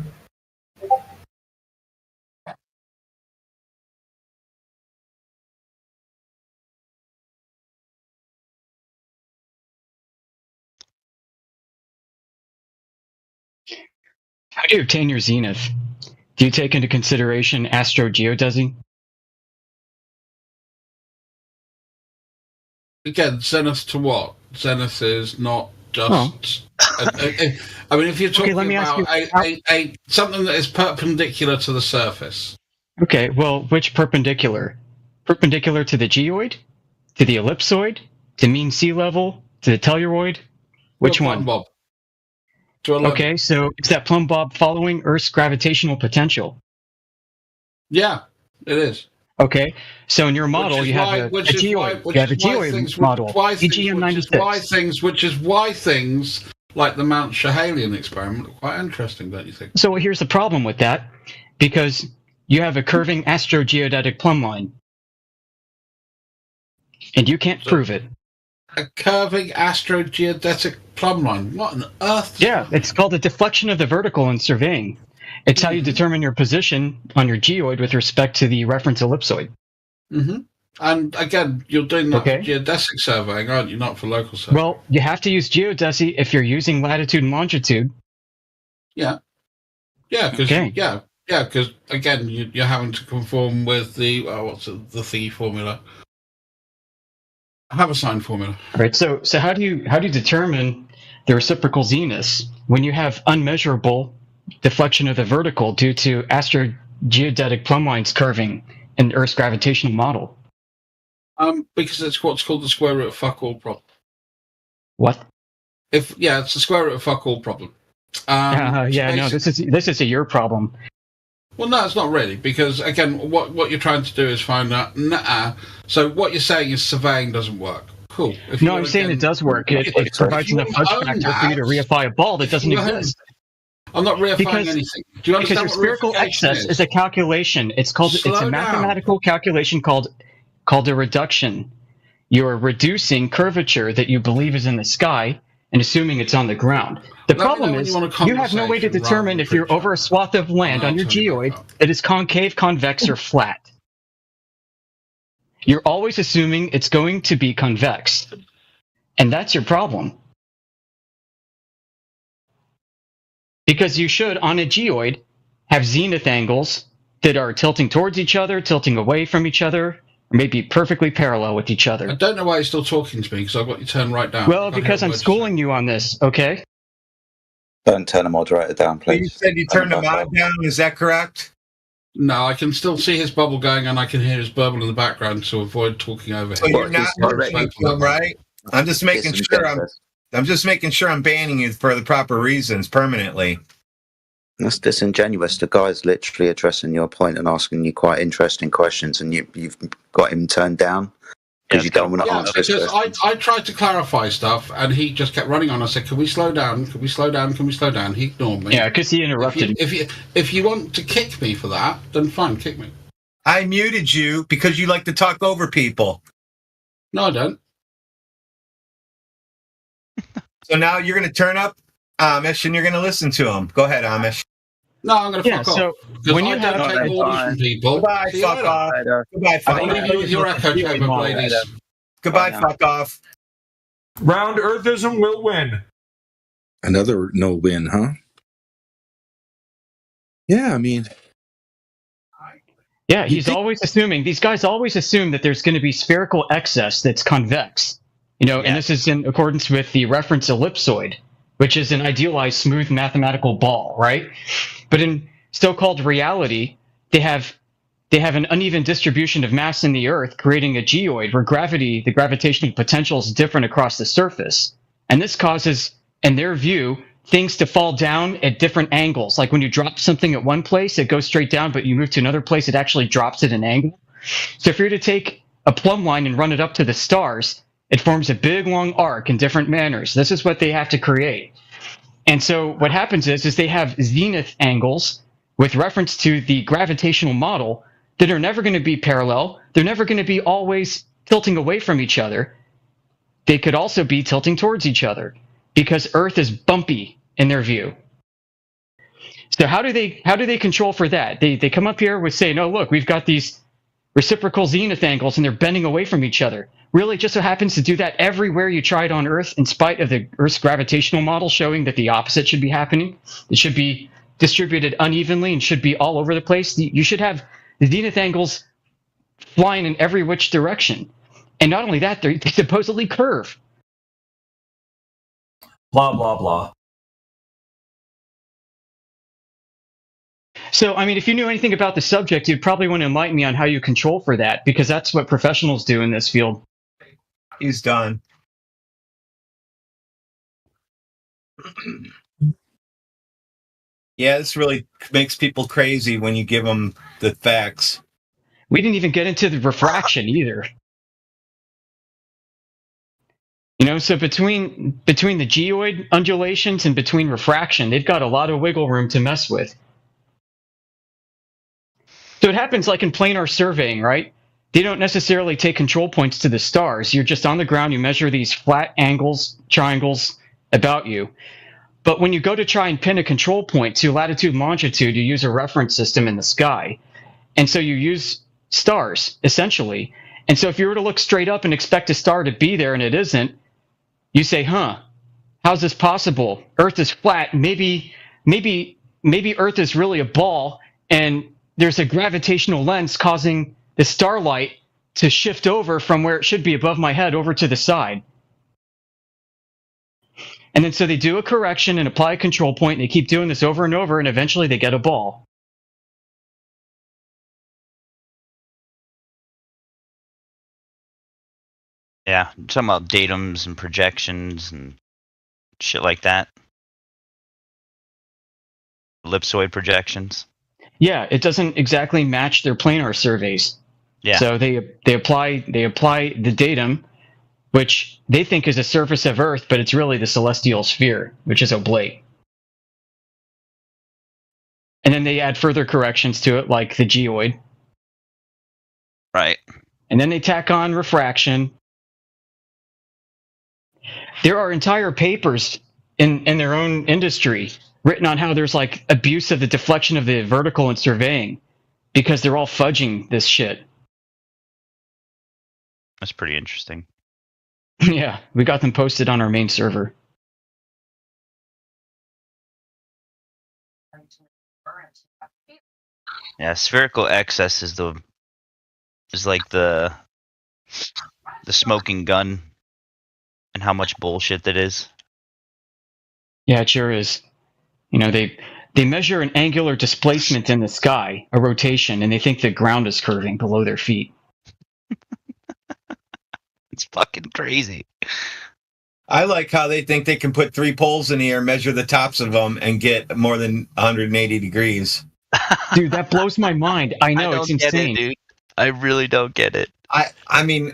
How do you obtain your zenith? Do you take into consideration astrogeodesy? Again, zenith to what? Zenith is not just. I mean, if you're talking about something that is perpendicular to the surface. Okay, well, which perpendicular? Perpendicular to the geoid? To the ellipsoid? To mean sea level? To the telluride? Which one? Bob. Okay, so is that plumb bob following Earth's gravitational potential? Yeah, it is. Okay, so in your model you have a geoid. You have a geoid model, EGM96. Which is why things like the Mount Schehallien experiment are quite interesting, don't you think? So here's the problem with that, because you have a curving astrogeodetic plumb line, and you can't prove it. A curving astrogeodetic plumb line? What on earth? Yeah, it's called the deflection of the vertical in surveying. It's how you determine your position on your geoid with respect to the reference ellipsoid. Mm-hmm. And again, you're doing that for geodesic surveying, aren't you? Not for local surveying. Well, you have to use geodesy if you're using latitude and longitude. Yeah. Yeah, because again, you're having to conform with the the thingy formula. Haversine formula. All right. So how do you determine the reciprocal zeniths when you have unmeasurable deflection of the vertical due to astrogeodetic plumb lines curving in the Earth's gravitational model? Because it's what's called the square root of fuck all problem. What? it's the square root of fuck all problem. No, this is a your problem. Well, no, it's not really, because again, what you're trying to do is find out. So what you're saying is surveying doesn't work. Cool. No, I'm saying it does work. It provides enough fudge factor for you to reify a ball that doesn't exist. I'm not reifying anything. Do you understand because your what spherical excess is a calculation. It's a mathematical calculation called a reduction. You're reducing curvature that you believe is in the sky and assuming it's on the ground. The problem is you have no way to determine if you're over a swath of land on your geoid that is concave, convex, or flat. You're always assuming it's going to be convex. And that's your problem. Because you should, on a geoid, have zenith angles that are tilting towards each other, tilting away from each other, or maybe perfectly parallel with each other. I don't know why you're still talking to me, because I've got you turned right down. Well, because I'm schooling you on this, okay? Don't turn the moderator down, please. You said you turned the mod down, is that correct? No, I can still see his bubble going, and I can hear his burble in the background to avoid talking over him. So you're not listening to him, right? I'm just making sure I'm banning you for the proper reasons permanently. That's disingenuous. The guy's literally addressing your point and asking you quite interesting questions, and you've got him turned down because you don't want to answer his because questions. I tried to clarify stuff, and he just kept running on. I said, "Can we slow down? Can we slow down? Can we slow down?" He ignored me. Yeah, because he interrupted. If you want to kick me for that, then fine, kick me. I muted you because you like to talk over people. No, I don't. So now you're going to turn up Amish and you're going to listen to him. Go ahead, Amish. No, I'm going to fuck off. When you don't take orders from people. Goodbye, fuck off. Goodbye, fuck off. I'll leave you with your echo chamber, ladies. Goodbye, fuck off. Round Earthism will win. Another no win, huh? Yeah, I mean. Yeah, he's always assuming, these guys always assume that there's going to be spherical excess that's convex. And this is in accordance with the reference ellipsoid, which is an idealized smooth mathematical ball, right? But in so-called reality, they have an uneven distribution of mass in the Earth, creating a geoid where the gravitational potential is different across the surface. And this causes, in their view, things to fall down at different angles. Like when you drop something at one place, it goes straight down, but you move to another place, it actually drops at an angle. So if you were to take a plumb line and run it up to the stars, it forms a big, long arc in different manners. This is what they have to create. And so what happens is they have zenith angles with reference to the gravitational model that are never going to be parallel. They're never going to be always tilting away from each other. They could also be tilting towards each other because Earth is bumpy in their view. So how do they control for that? They come up here with saying, oh, look, we've got these reciprocal zenith angles and they're bending away from each other. Really, it just so happens to do that everywhere you try it on Earth, in spite of the Earth's gravitational model showing that the opposite should be happening. It should be distributed unevenly and should be all over the place. You should have the zenith angles flying in every which direction. And not only that, they supposedly curve. Blah, blah, blah. So, I mean, if you knew anything about the subject, you'd probably want to enlighten me on how you control for that, because that's what professionals do in this field. He's done. Yeah, this really makes people crazy when you give them the facts. We didn't even get into the refraction either. So between the geoid undulations and between refraction, they've got a lot of wiggle room to mess with. So it happens like in planar surveying, right? They don't necessarily take control points to the stars. You're just on the ground, you measure these flat angles, triangles about you. But when you go to try and pin a control point to latitude and longitude, you use a reference system in the sky. And so you use stars, essentially. And so if you were to look straight up and expect a star to be there and it isn't, you say, how's this possible? Earth is flat. Maybe Earth is really a ball, and there's a gravitational lens causing the starlight to shift over from where it should be above my head over to the side. And then so they do a correction and apply a control point, and they keep doing this over and over, and eventually they get a ball. Yeah, I'm talking about datums and projections and shit like that. Ellipsoid projections. Yeah, it doesn't exactly match their planar surveys. Yeah. So they apply the datum, which they think is a surface of Earth, but it's really the celestial sphere, which is oblate. And then they add further corrections to it, like the geoid. Right. And then they tack on refraction. There are entire papers in their own industry written on how there's like abuse of the deflection of the vertical in surveying because they're all fudging this shit. That's pretty interesting. Yeah, we got them posted on our main server. Yeah, spherical excess is like the smoking gun and how much bullshit that is. Yeah, it sure is. You know, they measure an angular displacement in the sky, a rotation, and they think the ground is curving below their feet. It's fucking crazy. I like how they think they can put 3 poles in the air, measure the tops of them, and get more than 180 degrees. Dude, that blows my mind. I know, it's Get insane. it, dude. I really don't get it. I mean,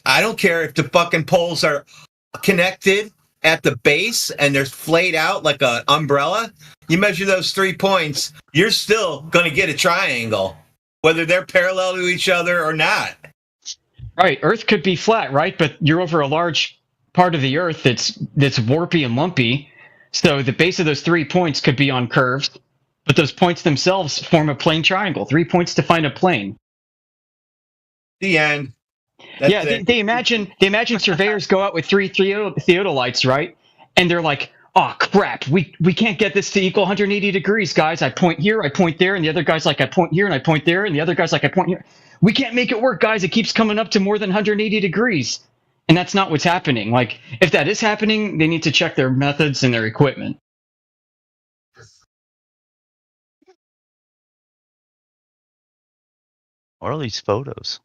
I don't care if the fucking poles are connected at the base and they're flayed out like an umbrella. You measure those 3 points, you're still going to get a triangle, whether they're parallel to each other or not. Right, Earth could be flat, right? But you're over a large part of the Earth that's warpy and lumpy. So the base of those 3 points could be on curves, but those points themselves form a plane triangle. 3 points define a plane. The end. That's yeah, it. they imagine surveyors go out with 3 theodolites, right? And they're like, "Oh crap, we can't get this to equal 180 degrees, guys. I point here, I point there, and the other guy's like, I point here and I point there, and the other guy's like, I point here. We can't make it work, guys. It keeps coming up to more than 180 degrees." And that's not what's happening. Like, if that is happening, they need to check their methods and their equipment. What are these photos?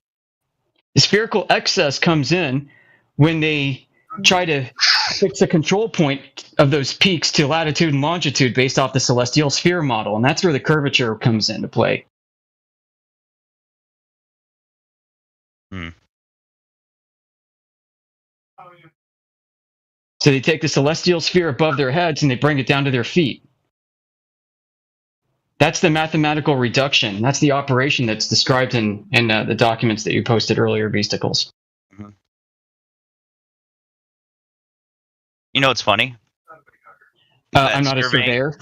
The spherical excess comes in when they try to fix a control point of those peaks to latitude and longitude based off the celestial sphere model, and that's where the curvature comes into play. So they take the celestial sphere above their heads and they bring it down to their feet. That's the mathematical reduction. That's the operation that's described in the documents that you posted earlier, Beasticles. Mm-hmm. You know what's funny? I'm not a surveyor.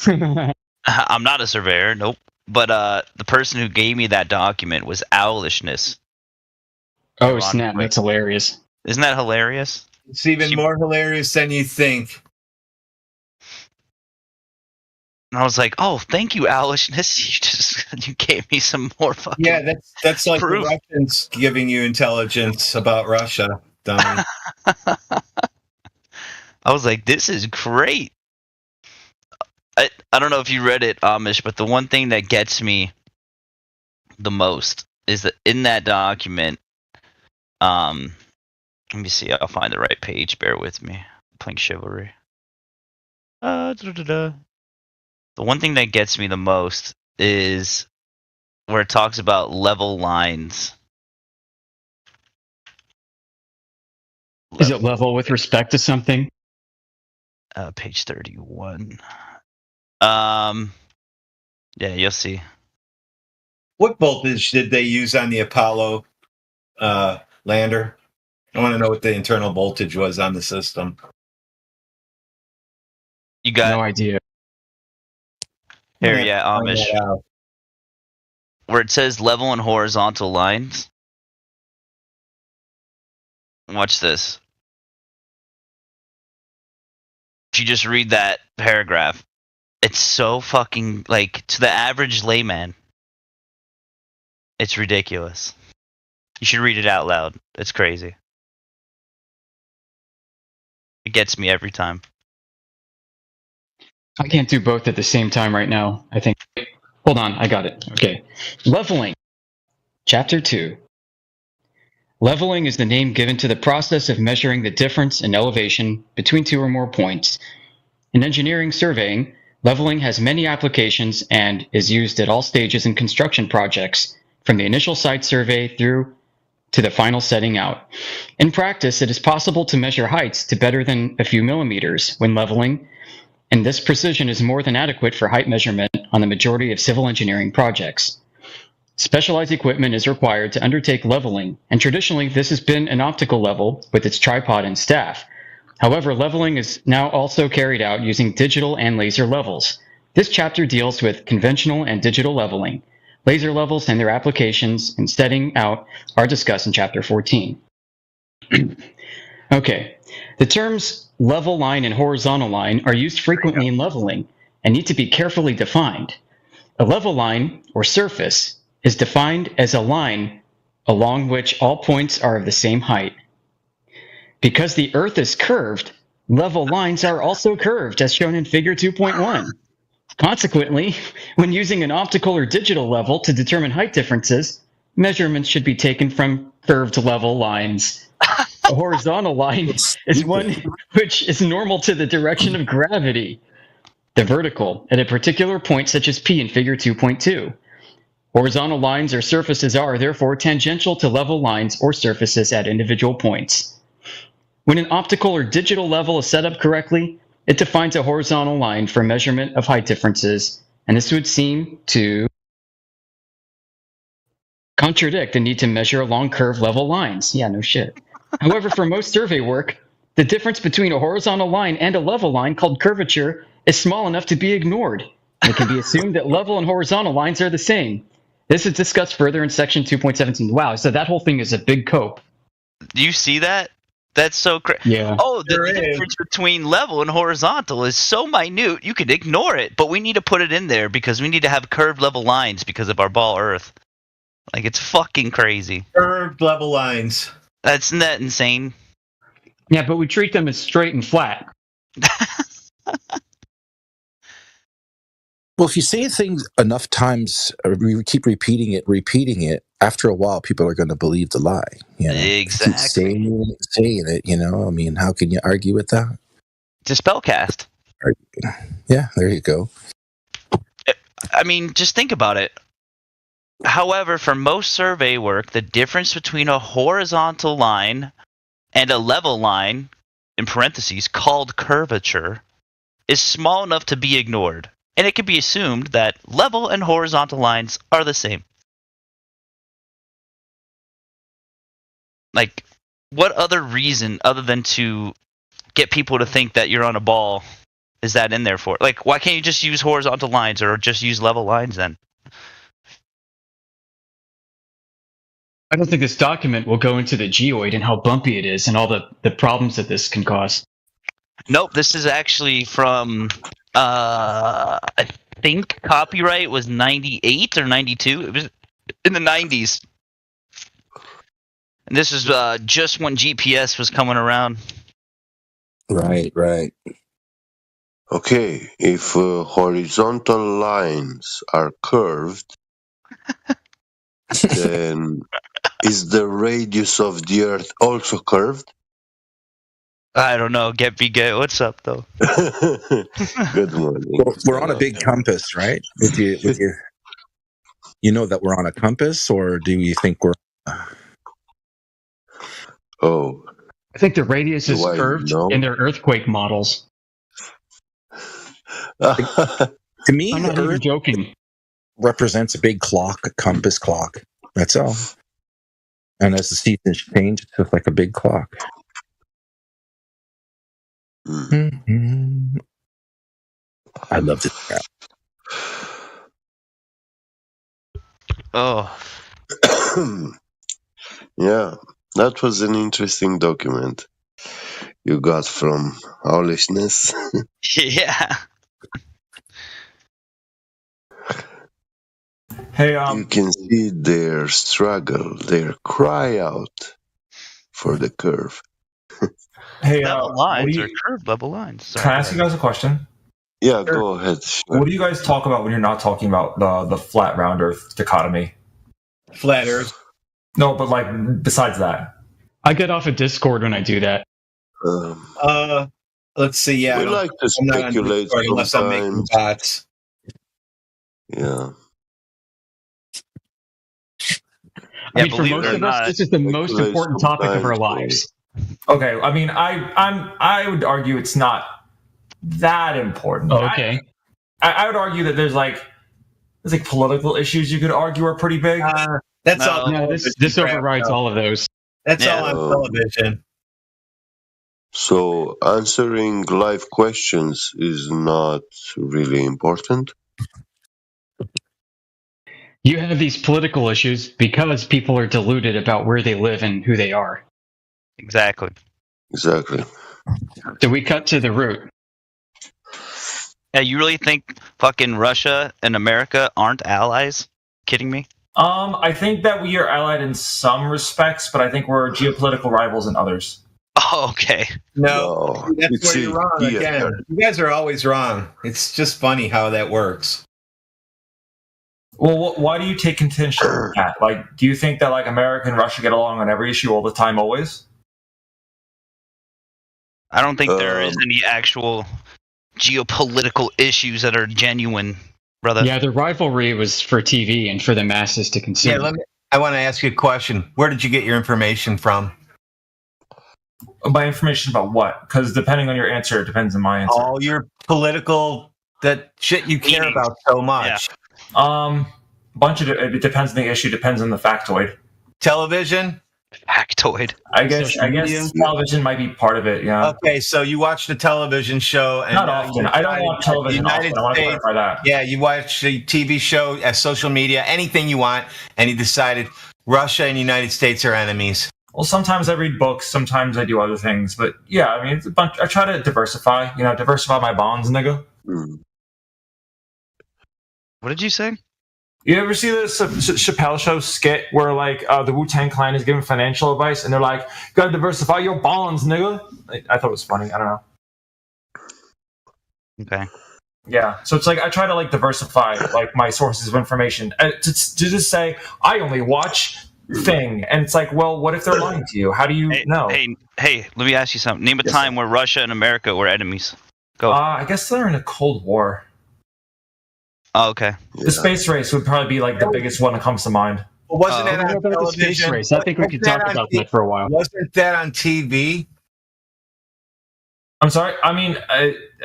I'm not a surveyor, nope. But the person who gave me that document was Owlishness. Oh, snap. That's hilarious. Isn't that hilarious? It's even more hilarious than you think. And I was like, "Oh, thank you, Owlishness. You gave me some more fucking that's like proof." the Russians giving you intelligence about Russia, dummy. I was like, "This is great." I don't know if you read it, Amish, but the one thing that gets me the most is that in that document, let me see, I'll find the right page. Bear with me. Playing Chivalry. The one thing that gets me the most is where it talks about level lines. Is it level with respect to something? Page 31. Yeah, you'll see. What voltage did they use on the Apollo lander? I want to know what the internal voltage was on the system. You got no idea. Here, yeah, Amish. Where it says level and horizontal lines. Watch this. If you just read that paragraph, it's so fucking, like, to the average layman, it's ridiculous. You should read it out loud. It's crazy. It gets me every time. I can't do both at the same time right now, I think. Hold on, I got it. Okay. Leveling. Chapter 2. Leveling is the name given to the process of measuring the difference in elevation between two or more points In engineering surveying, leveling has many applications and is used at all stages in construction projects, from the initial site survey through to the final setting out. In practice, it is possible to measure heights to better than a few millimeters when leveling, and this precision is more than adequate for height measurement on the majority of civil engineering projects. Specialized equipment is required to undertake leveling, and traditionally this has been an optical level with its tripod and staff. However, leveling is now also carried out using digital and laser levels. This chapter deals with conventional and digital leveling. Laser levels and their applications and setting out are discussed in Chapter 14. Okay, the terms level line and horizontal line are used frequently in leveling and need to be carefully defined. A level line, or surface, is defined as a line along which all points are of the same height. Because the Earth is curved, level lines are also curved, as shown in Figure 2.1. Consequently, when using an optical or digital level to determine height differences, measurements should be taken from curved level lines. A horizontal line is one which is normal to the direction of gravity, the vertical, at a particular point such as P in Figure 2.2. Horizontal lines or surfaces are, therefore, tangential to level lines or surfaces at individual points. When an optical or digital level is set up correctly, it defines a horizontal line for measurement of height differences, and this would seem to contradict the need to measure along curved level lines. Yeah, no shit. However, for most survey work, the difference between a horizontal line and a level line, called curvature, is small enough to be ignored. It can be assumed that level and horizontal lines are the same. This is discussed further in section 2.17. Wow, so that whole thing is a big cope. Do you see that? That's so crazy. Yeah. Oh, the difference between level and horizontal is so minute, you could ignore it, but we need to put it in there because we need to have curved level lines because of our ball Earth. Like, it's fucking crazy. Curved level lines. Isn't that insane? Yeah, but we treat them as straight and flat. Well, if you say things enough times, or we keep repeating it, after a while, people are going to believe the lie. You know? Exactly. Keep saying it, you know? I mean, how can you argue with that? It's a spellcast. Yeah, there you go. I mean, just think about it. However, for most survey work, the difference between a horizontal line and a level line, in parentheses, called curvature, is small enough to be ignored. And it can be assumed that level and horizontal lines are the same. Like, what other reason other than to get people to think that you're on a ball is that in there for? Like, why can't you just use horizontal lines or just use level lines then? I don't think this document will go into the geoid and how bumpy it is and all the problems that this can cause. Nope, this is actually from, I think copyright was 98 or 92. It was in the 90s. And this is just when GPS was coming around. Right. Okay, if horizontal lines are curved, then is the radius of the Earth also curved? I don't know. Get big. What's up, though? Good morning. We're on a big compass, right? With you, you know that we're on a compass, or do you think we're? Oh, I think the radius is curved in their earthquake models. To me, I'm not even joking. Represents a big clock, a compass clock. That's all. And as the seasons change, it's just like a big clock. Mm-hmm. I love this crap. Oh. Yeah, that was an interesting document you got from Owlishness. Yeah. Hey, you can see their struggle, their cry out for the curve. Hey, level lines are curved level lines. Sorry, can I ask you guys a question? Yeah, go ahead. Sure. What do you guys talk about when you're not talking about the flat round Earth dichotomy? Flat Earth. No, but like besides that, I get off of Discord when I do that. Let's see. Yeah, We like to I'm not on speculate Discord unless I'm making sometimes. bots. Yeah. I mean, for most of us, this is the most important topic of our lives. Okay, I mean, I would argue it's not that important. Oh, okay. I would argue that there's like political issues you could argue are pretty big. That's all. No, this overrides all of those. That's all on television. So answering live questions is not really important. You have these political issues because people are deluded about where they live and who they are. Exactly. Exactly. So we cut to the root. Yeah, you really think fucking Russia and America aren't allies? Kidding me? I think that we are allied in some respects, but I think we're geopolitical rivals in others. Oh, okay. No, that's where you're wrong again. You guys are always wrong. It's just funny how that works. Well, why do you take contention with that? Like, do you think that like America and Russia get along on every issue all the time, always? I don't think there is any actual geopolitical issues that are genuine, brother. Yeah, the rivalry was for TV and for the masses to consume. Yeah, I want to ask you a question. Where did you get your information from? By information about what? Because depending on your answer, it depends on my answer. All your political, that shit you care about so much. Yeah. Bunch of it depends on the issue, depends on the factoid. Television? Factoid. I guess television might be part of it, yeah. Okay, so you watch the television show and not often. I don't watch television often. I want to clarify that. Yeah, you watch a TV show, social media, anything you want, and you decided Russia and the United States are enemies. Well, sometimes I read books, sometimes I do other things, but yeah, I mean, it's a bunch. I try to diversify, diversify my bonds, nigga. What did you say? You ever see this Chappelle Show skit where like the Wu-Tang Clan is giving financial advice and they're like, "You gotta diversify your bonds, nigga." I thought it was funny. I don't know. Okay. Yeah, so it's like I try to like diversify like my sources of information to just say I only watch thing, and it's like, well, what if they're lying to you? How do you know? Hey, let me ask you something. Name a time where Russia and America were enemies. Go. I guess they're in a Cold War. Oh, okay. The space race would probably be like the biggest one that comes to mind. Well, wasn't it on the space television? race? I think we could talk about that for a while. Wasn't that on TV? I'm sorry. I mean,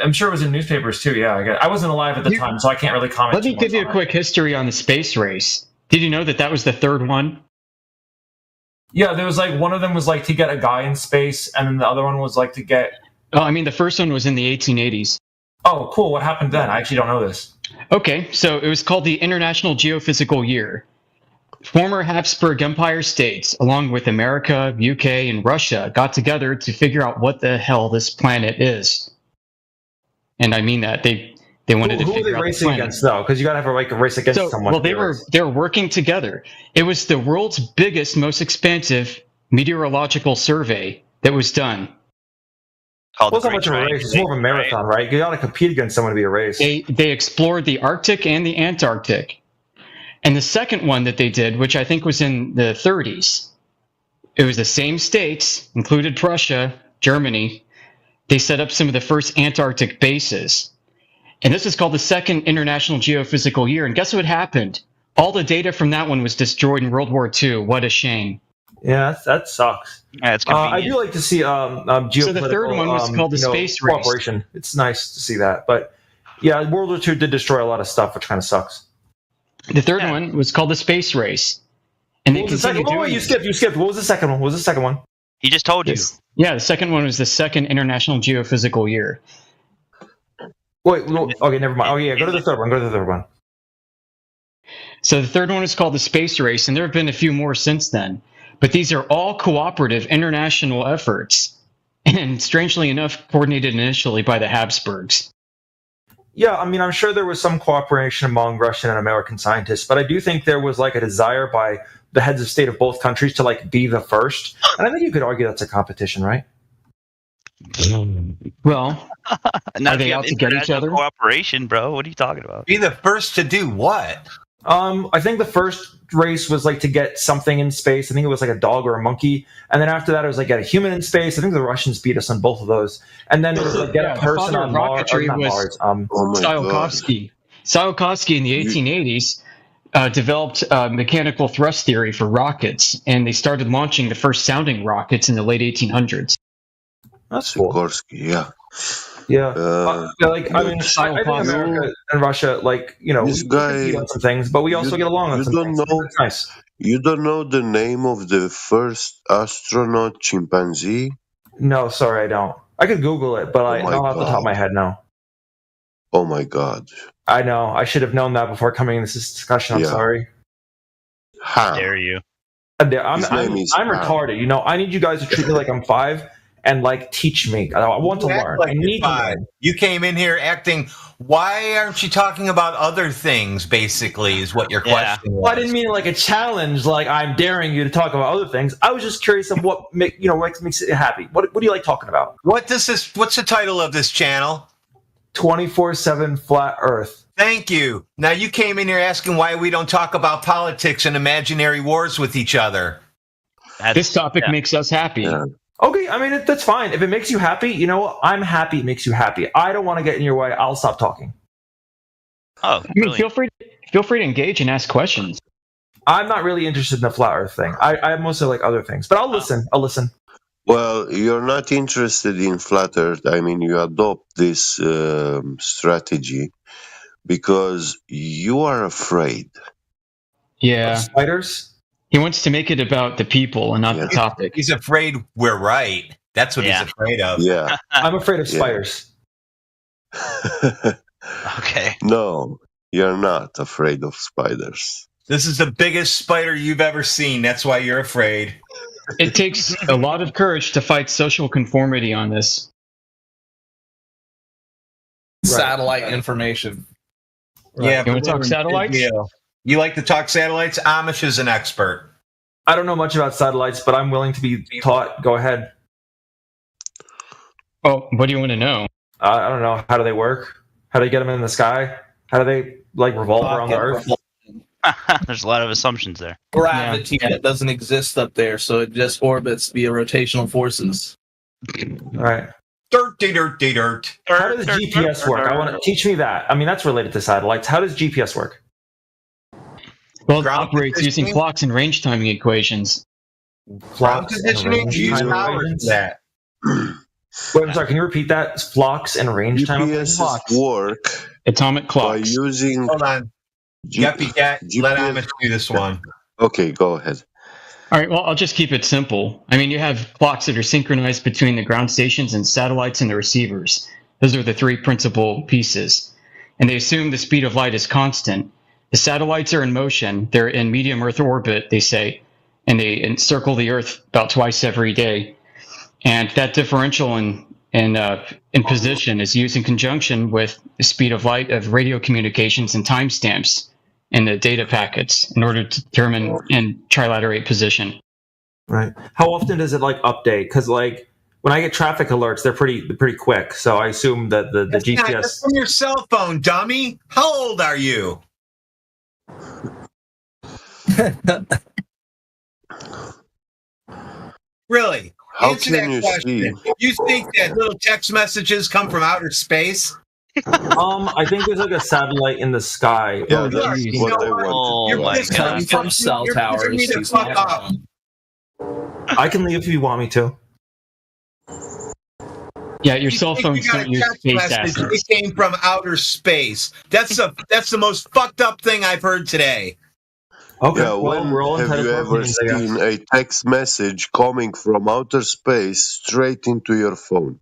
I'm sure it was in newspapers too. Yeah, I wasn't alive at the time, so I can't really comment. Let me give you a quick history on the space race. Did you know that was the third one? Yeah, there was like one of them was like to get a guy in space, and then the other one was like to get. Oh, I mean, the first one was in the 1880s. Oh, cool. What happened then? I actually don't know this. Okay, so it was called the International Geophysical Year. Former Habsburg Empire states, along with America, UK, and Russia, got together to figure out what the hell this planet is. And I mean that they wanted to figure out. Who were they racing against, though? Because you got to have a race against someone. Well, they were working together. It was the world's biggest, most expansive meteorological survey that was done. Well, it's not much of a race. It's more of a marathon, right? You got to compete against someone to be a race. They explored the Arctic and the Antarctic. And the second one that they did, which I think was in the 30s, it was the same states, included Prussia, Germany. They set up some of the first Antarctic bases. And this is called the Second International Geophysical Year. And guess what happened? All the data from that one was destroyed in World War II. What a shame. Yeah, that sucks. Yeah, it's I do like to see geopolitical. So the third one was called the space race. Cooperation. It's nice to see that, but yeah, World War II did destroy a lot of stuff, which kind of sucks. The third one was called the space race, and they continued doing. You skipped. What was the second one? What was the second one? He just told you. Yeah, the second one was the Second International Geophysical Year. Wait, okay, never mind. Oh yeah, go to the third one. So the third one is called the space race, and there have been a few more since then. But these are all cooperative international efforts, and strangely enough, coordinated initially by the Habsburgs. Yeah, I mean, I'm sure there was some cooperation among Russian and American scientists, but I do think there was like a desire by the heads of state of both countries to like be the first. And I think you could argue that's a competition, right? Well, are they out to get each other? Cooperation, bro. What are you talking about? Be the first to do what? I think the first race was like to get something in space. I think it was like a dog or a monkey, and then after that it was like get a human in space. I think the Russians beat us on both of those, and then it was like get a person on Mars. Tsiolkovsky. Tsiolkovsky in the 1880s developed mechanical thrust theory for rockets, and they started launching the first sounding rockets in the late 1800s. That's cool. Sikorsky, yeah. Yeah, like I mean, I think America and Russia, like this we guy, compete on some things, but we also get along on some things. It's nice. You don't know the name of the first astronaut chimpanzee? No, sorry, I don't. I could Google it, but not off the top of my head now. Oh my God! I know. I should have known that before coming into this discussion. I'm sorry. How dare you? I'm retarded. I need you guys to treat me like I'm 5. And like teach me. I want to learn. Like I need to learn. You came in here acting. Why aren't you talking about other things? Basically, is what your question was. Well, I didn't mean like a challenge. Like I'm daring you to talk about other things. I was just curious of what makes you happy. What do you like talking about? What's the title of this channel? 24/7 Flat Earth. Thank you. Now you came in here asking why we don't talk about politics and imaginary wars with each other. This topic makes us happy. Yeah. Okay, I mean that's fine. If it makes you happy, I'm happy. It makes you happy. I don't want to get in your way. I'll stop talking. Oh, I mean, feel free to engage and ask questions. I'm not really interested in the flat Earth thing. I mostly like other things, but I'll listen. Well, you're not interested in flat Earth. I mean, you adopt this strategy because you are afraid. Yeah, of spiders. He wants to make it about the people and not the topic. He's afraid we're right. That's what he's afraid of. Yeah. I'm afraid of spiders. Okay. No, you're not afraid of spiders. This is the biggest spider you've ever seen. That's why you're afraid. It takes a lot of courage to fight social conformity on this. Satellite information. Yeah. You want to talk satellites? You like to talk satellites? Amish is an expert. I don't know much about satellites, but I'm willing to be taught. Go ahead. Oh, what do you want to know? I don't know. How do they work? How do they get them in the sky? How do they revolve around the Earth? There's a lot of assumptions there. Gravity that doesn't exist up there, so it just orbits via rotational forces. All right. Dirt. How does GPS work? I want to teach me that. I mean, that's related to satellites. How does GPS work? Well, it operates using clocks and range timing equations. Clocks positioning, use power for that. Wait, I'm sorry. Can you repeat that? Flocks and range timing GPS work atomic clocks by using. Hold on. Let Amish do this one. Okay, go ahead. All right, well, I'll just keep it simple. I mean, you have clocks that are synchronized between the ground stations and satellites and the receivers. Those are the 3 principal pieces. And they assume the speed of light is constant. The satellites are in motion. They're in medium Earth orbit, they say, and they encircle the Earth about twice every day. And that differential in position is used in conjunction with the speed of light of radio communications and timestamps in the data packets in order to determine and trilaterate position. Right. How often does it update? Because when I get traffic alerts, they're pretty quick. So I assume that the GPS. That's from your cell phone, dummy. How old are you? Really? How Answer can that you question. see? You think that little text messages come from outer space? I think there's a satellite in the sky. Yeah, that's what I wanted. Oh my god! From cell towers. I can leave if you want me to. Yeah, your cell phones don't use space assets. It came from outer space. That's the most fucked up thing I've heard today. Okay. Yeah, when have you ever seen a text message coming from outer space straight into your phone?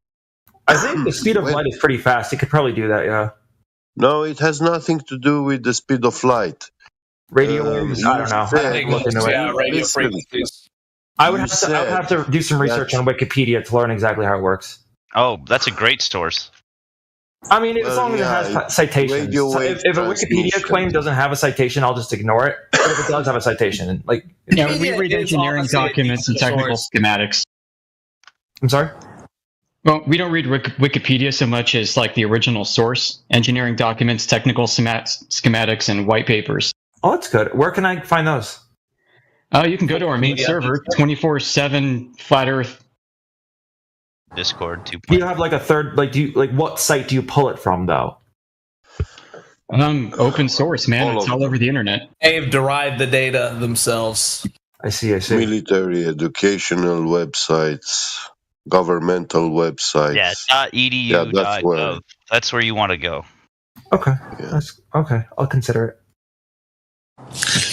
I think the speed of light is pretty fast. You could probably do that, yeah. No, it has nothing to do with the speed of light. Radio waves? I don't know. Radio frequencies. I would have to do some research on Wikipedia to learn exactly how it works. Oh, that's a great source. I mean, as long as it has citations. So if a Wikipedia claim doesn't have a citation, I'll just ignore it. But if it does have a citation, we read engineering documents and technical schematics. I'm sorry? Well, we don't read Wikipedia so much as the original source, engineering documents, technical schematics, and white papers. Oh, that's good. Where can I find those? You can go to our main server, 24/7 Flat Earth. Discord 2.0. Do you have like a third? Like, what site do you pull it from, though? Open source, man. It's all over the internet. They've derived the data themselves. I see. Military, educational websites, governmental websites. Yeah, .edu, Yeah, that's where. .gov. That's where you want to go. Okay. That's okay. I'll consider it.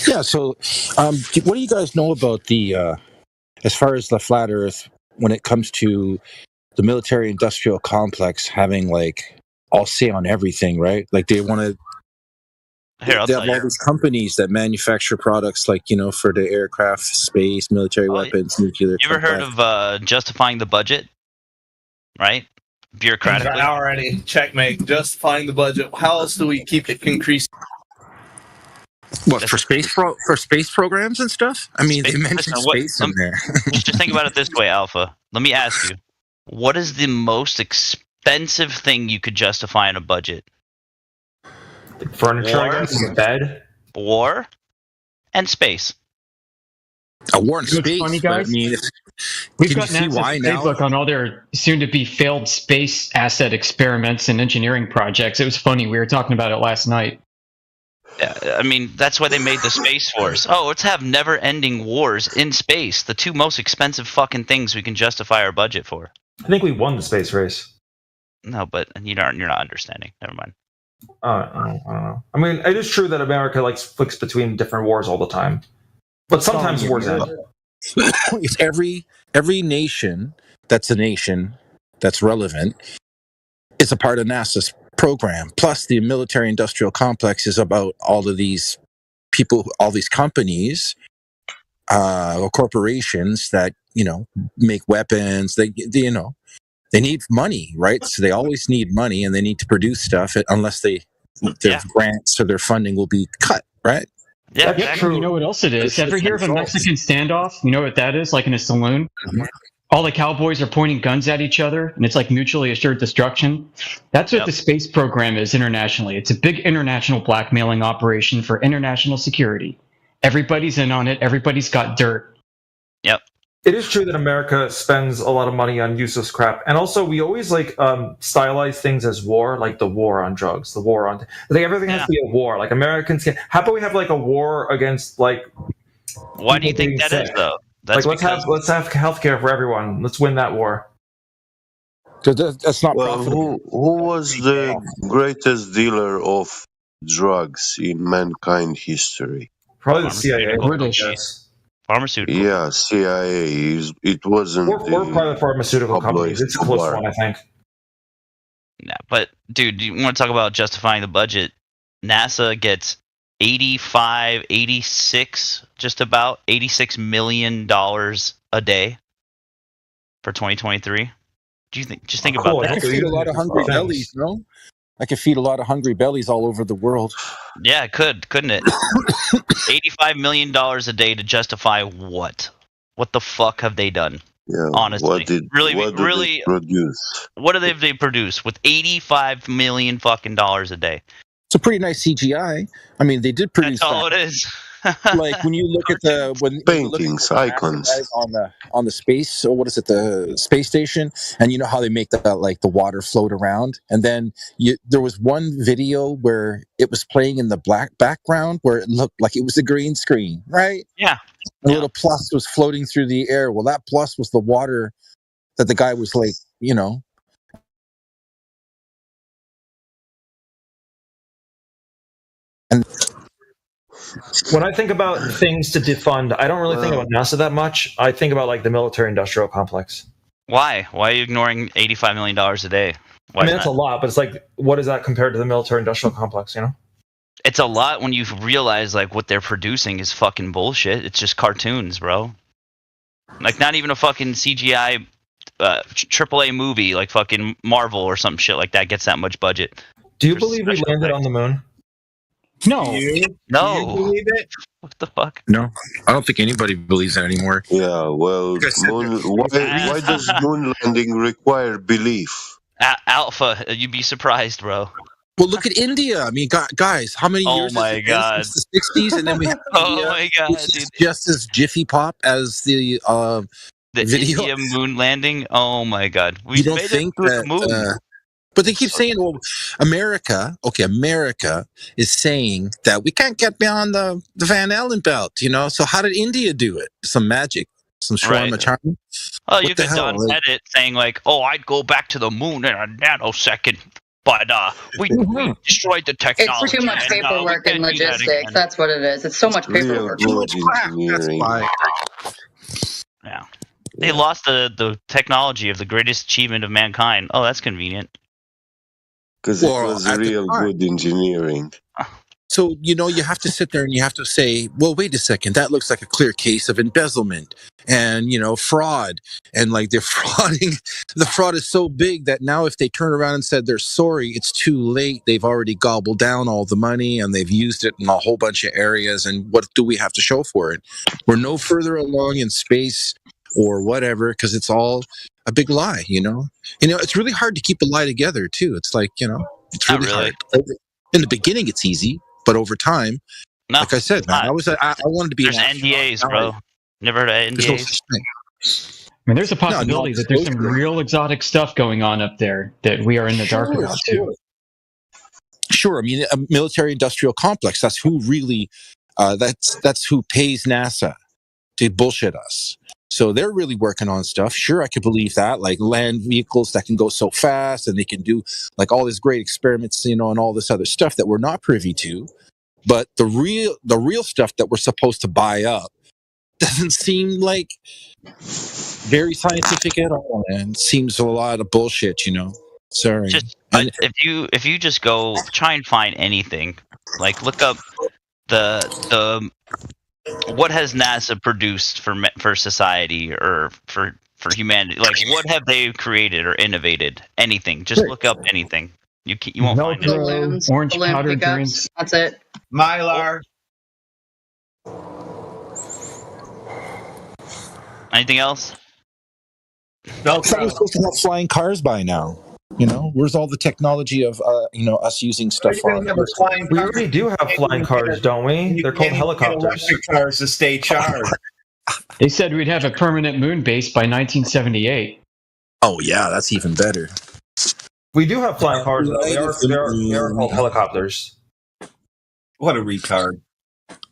Yeah. So, what do you guys know about the as far as the flat Earth when it comes to the military-industrial complex having like all say on everything, right? Like they want to. They have all these companies that manufacture products, like for the aircraft, space, military weapons, nuclear. You ever heard of justifying the budget? Right, bureaucratically. Already checkmate. Justifying the budget. How else do we keep it increasing? What for space programs and stuff? I mean, they mentioned space in there. Just think about it this way, Alpha. Let me ask you: what is the most expensive thing you could justify in a budget? Furniture, I guess, a bed. War and space. A war and space. Funny, guys. I mean, We've got NASA's playbook on all their soon-to-be failed space asset experiments and engineering projects. It was funny. We were talking about it last night. Yeah, I mean, that's why they made the Space Force. Oh, let's have never-ending wars in space. The two most expensive fucking things we can justify our budget for. I think we won the space race. No, but you're not understanding. Never mind. I don't know. I mean, it is true that America flicks between different wars all the time, but sometimes wars end. It's every nation that's a nation that's relevant is a part of NASA's program. Plus, the military-industrial complex is about all of these people, all these companies, or corporations that make weapons. They need money, right? So they always need money, and they need to produce stuff unless their grants or their funding will be cut, right? Yeah, that's true. You know what else it is? Ever hear of a Mexican standoff? You know what that is? Like in a saloon? Mm-hmm. All the cowboys are pointing guns at each other, and it's like mutually assured destruction. That's what the space program is internationally. It's a big international blackmailing operation for international security. Everybody's in on it. Everybody's got dirt. Yep. It is true that America spends a lot of money on useless crap, and also we always stylize things as war, like the war on drugs, the war on everything has to be a war. Like Americans can. How about we have a war against Why do you think that is though? That's let's have healthcare for everyone. Let's win that war. That's not profitable. Who was the greatest dealer of drugs in mankind history? Probably the CIA. British. Pharmaceutical. Yeah, CIA. It wasn't. Or private pharmaceutical companies. It's a close one, I think. Yeah, but dude, you want to talk about justifying the budget? NASA gets $86 million a day for 2023. Do you think? Just think about that. I could feed a lot of hungry bellies, no? I could feed a lot of hungry bellies all over the world. Yeah, it could, couldn't it? $85 million a day to justify what? What the fuck have they done? Yeah, honestly, what did they produce? What have they produced with $85 million fucking dollars a day? It's a pretty nice CGI. I mean, they did produce. That's all it is. Like when you look at paintings, icons on the space. So what is it? The space station, and you know how they make the water float around, and then there was one video where it was playing in the black background where it looked like it was a green screen, right? Yeah. A little plus was floating through the air. Well, that plus was the water that the guy was and when I think about things to defund, I don't really think about NASA that much. I think about the military-industrial complex. Why? Why are you ignoring $85 million a day? Why that's a lot, but it's what is that compared to the military-industrial complex? It's a lot when you realize what they're producing is fucking bullshit. It's just cartoons, bro. Not even a fucking CGI AAA movie like fucking Marvel or some shit like that gets that much budget. Do you believe we landed on the moon? No. Do you believe it? What the fuck? No, I don't think anybody believes that anymore. Yeah, well, why does moon landing require belief? Alpha, you'd be surprised, bro. Well, look at India. I mean, guys, how many years has it been since the 60s? And then we have India, my god, which is just as jiffy pop as the video. India moon landing. Oh my god, we You don't made think it through that? the moon. But they keep saying, well, America is saying that we can't get beyond the Van Allen belt, So how did India do it? Some magic, some shawarma charm? Oh, you could Don Pettit saying like, "Oh, I'd go back to the moon in a nanosecond," but we destroyed the technology. It's too much paperwork and logistics. That's what it is. It's so much paperwork. Too much engineering. Yeah. They lost the technology of the greatest achievement of mankind. Oh, that's convenient. Because it was real good engineering. So, you have to sit there and you have to say, well, wait a second, that looks like a clear case of embezzlement and, fraud. And like the fraud is so big that now if they turn around and said they're sorry, it's too late. They've already gobbled down all the money and they've used it in a whole bunch of areas. And what do we have to show for it? We're no further along in space or whatever, because it's all a big lie, It's really hard to keep a lie together, too. It's like, it's really hard. In the beginning, it's easy. But over time, like I said, man, I wanted to be There's NDAs, bro. Never heard of NDAs? There's no such thing. I mean, there's a possibility that there's some real exotic stuff going on up there that we are in the dark about, too. Sure. I mean, a military-industrial complex, that's who really, that's who pays NASA to bullshit us. So they're really working on stuff. Sure, I could believe that, like land vehicles that can go so fast and they can do like all these great experiments, and all this other stuff that we're not privy to. But the real stuff that we're supposed to buy up doesn't seem like very scientific at all, and seems a lot of bullshit, Sorry. If you just go try and find anything, like look up the what has NASA produced for society or for humanity? Like, what have they created or innovated? Anything. Just look up anything. You won't find it. Balloons, orange balloon powder pickups. drinks. That's it. Mylar. Anything else? No, we're supposed to have flying cars by now. Where's all the technology of us using stuff on? We already do have flying cars, don't we? They're called helicopters. Electric cars to stay charged. They said we'd have a permanent moon base by 1978. Oh yeah, that's even better. We do have flying cars. They are called helicopters. What a retard!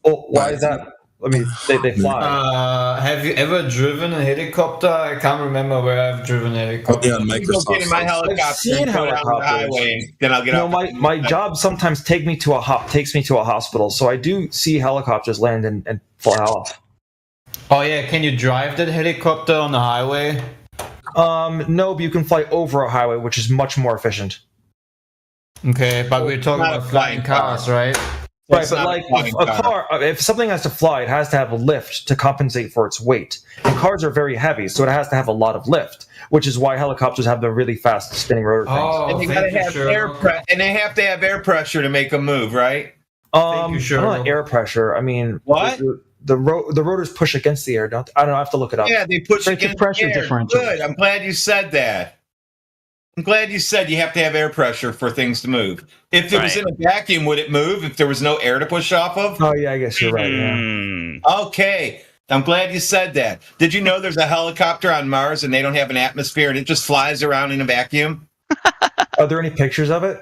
Oh, why is that? I mean, they fly. Have you ever driven a helicopter? I can't remember where I've driven a helicopter. Yeah, Microsoft. Get in my helicopter. I've seen helicopters. Then I'll get out. My job sometimes takes me to a hospital, so I do see helicopters land and fly off. Oh yeah, can you drive that helicopter on the highway? No, but you can fly over a highway, which is much more efficient. Okay, but we're talking about flying cars, right? Right, but like a car, if something has to fly, it has to have a lift to compensate for its weight. And cars are very heavy, so it has to have a lot of lift, which is why helicopters have the really fast spinning rotor things. And they gotta have and they have to have air pressure to make them move, right? Not air pressure. I mean, what? The rotors push against the air, don't? I don't know. I have to look it up. Yeah, they push against pressure the air. differential. Good. I'm glad you said that. I'm glad you said you have to have air pressure for things to move. If it was in a vacuum, would it move if there was no air to push off of? Oh, yeah, I guess you're right. Yeah. Okay. I'm glad you said that. Did you know there's a helicopter on Mars and they don't have an atmosphere and it just flies around in a vacuum? Are there any pictures of it?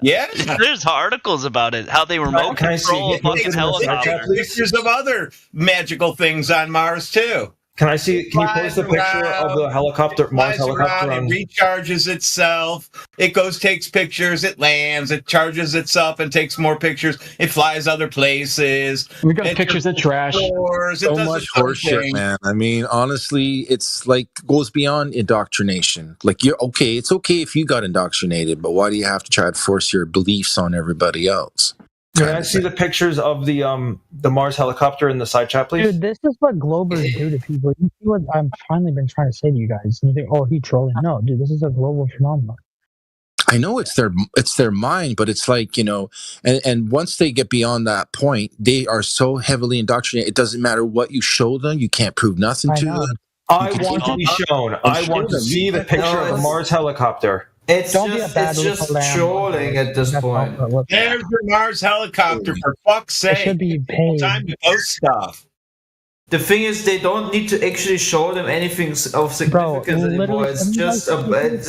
Yeah. There's articles about it. How they remote control a fucking helicopter. Pictures of other magical things on Mars, too. Can I see? Can you post a picture of the helicopter, Mars helicopter? It recharges itself. It goes, takes pictures. It lands. It charges itself and takes more pictures. It flies other places. We got pictures of trash. So much horseshit, man. I mean, honestly, it's like goes beyond indoctrination. Like it's okay if you got indoctrinated, but why do you have to try to force your beliefs on everybody else? Can I see the pictures of the Mars helicopter in the side chat, please? Dude, this is what Globers do to people. You see what I've finally been trying to say to you guys. And you think, oh, he trolling. No, dude, this is a global phenomenon. I know it's their mind, but it's like, and once they get beyond that point, they are so heavily indoctrinated. It doesn't matter what you show them. You can't prove nothing to them. I want to be shown. I want to see the picture of the Mars helicopter. It's just trolling at this point. There's your Mars helicopter, for fuck's sake. It should be paid. Time to post stuff. The thing is, they don't need to actually show them anything of significance anymore. It's just about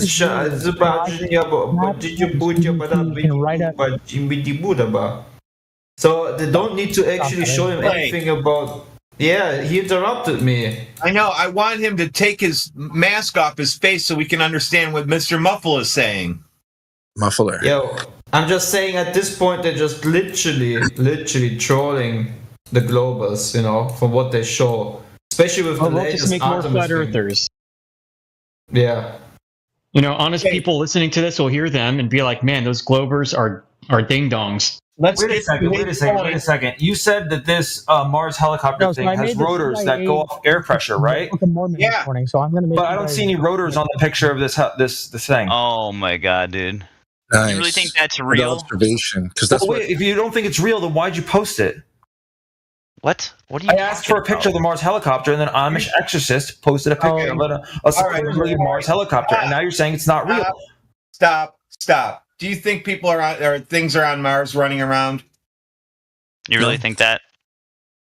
so they don't need to actually show him anything about. Yeah, he interrupted me. I know. I want him to take his mask off his face so we can understand what Mr. Muffle is saying. Muffler. Yo, I'm just saying at this point they're just literally trolling the globers, you know, from what they show, especially with the latest just make more Artemis flat thing. earthers. Yeah. You know, honest people listening to this will hear them and be like, "Man, those globers are ding dongs." Wait a second. You said that this Mars helicopter thing has rotors that go off air pressure, right? Yeah. Morning, so I'm gonna make but I don't see any rotors on the picture of this thing. Oh my god, dude! Nice. You really think that's Good real? observation, because that's wait, if you don't think it's real, then why'd you post it? What? What do you? I asked for a picture of the Mars helicopter, and then Amish Exorcist posted a picture of a supposedly Mars helicopter, and now you're saying it's not real. Stop. Do you think people are on, or things are on Mars running around? You really think that?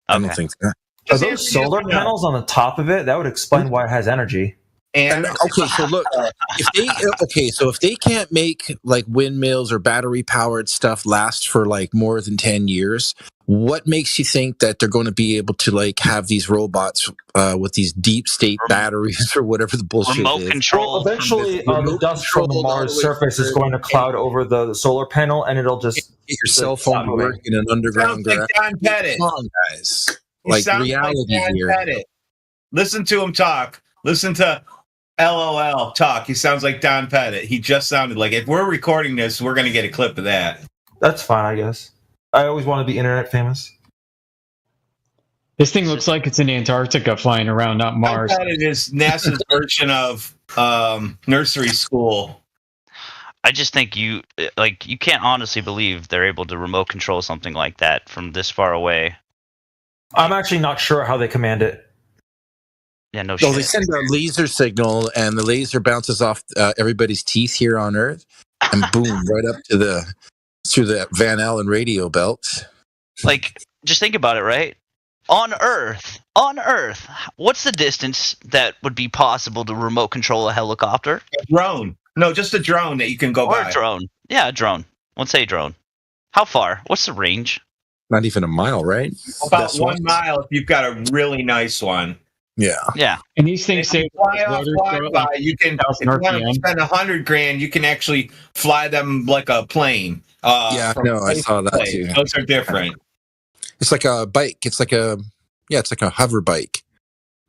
I don't think that. Are those solar panels on the top of it? That would explain why it has energy. And okay, so look, if they can't make like windmills or battery powered stuff last for like more than 10 years, what makes you think that they're going to be able to like have these robots with these deep state batteries or whatever the bullshit remote is? control. Well, eventually, the dust from the Mars surface is going to cloud over the solar panel, and it'll just get your cell phone to work in an underground garage. Don Pettit. Come on, guys. He Like sounds reality like here. Pettit. Listen to him talk. Listen to LOL talk. He sounds like Don Pettit. He just sounded like, if we're recording this, we're going to get a clip of that. That's fine, I guess. I always want to be internet famous. This thing looks like it's in Antarctica flying around, not Mars. I thought it is NASA's version of nursery school. I just think you can't honestly believe they're able to remote control something like that from this far away. I'm actually not sure how they command it. Yeah, no shit. Well, they send a laser signal, and the laser bounces off everybody's teeth here on Earth, and boom, right up to through the Van Allen radio belt. Like, just think about it, right? On Earth, what's the distance that would be possible to remote control a helicopter? A drone. No, just a drone that you can go by. Or a drone. Yeah, a drone. Let's say drone. How far? What's the range? Not even a mile, right? About 1 mile if you've got a really nice one. Yeah. And these things say fly off fly. You can, if you want to spend $100,000, you can actually fly them like a plane. Yeah, no, I saw that too. Those are different. It's like a bike. It's like a hover bike.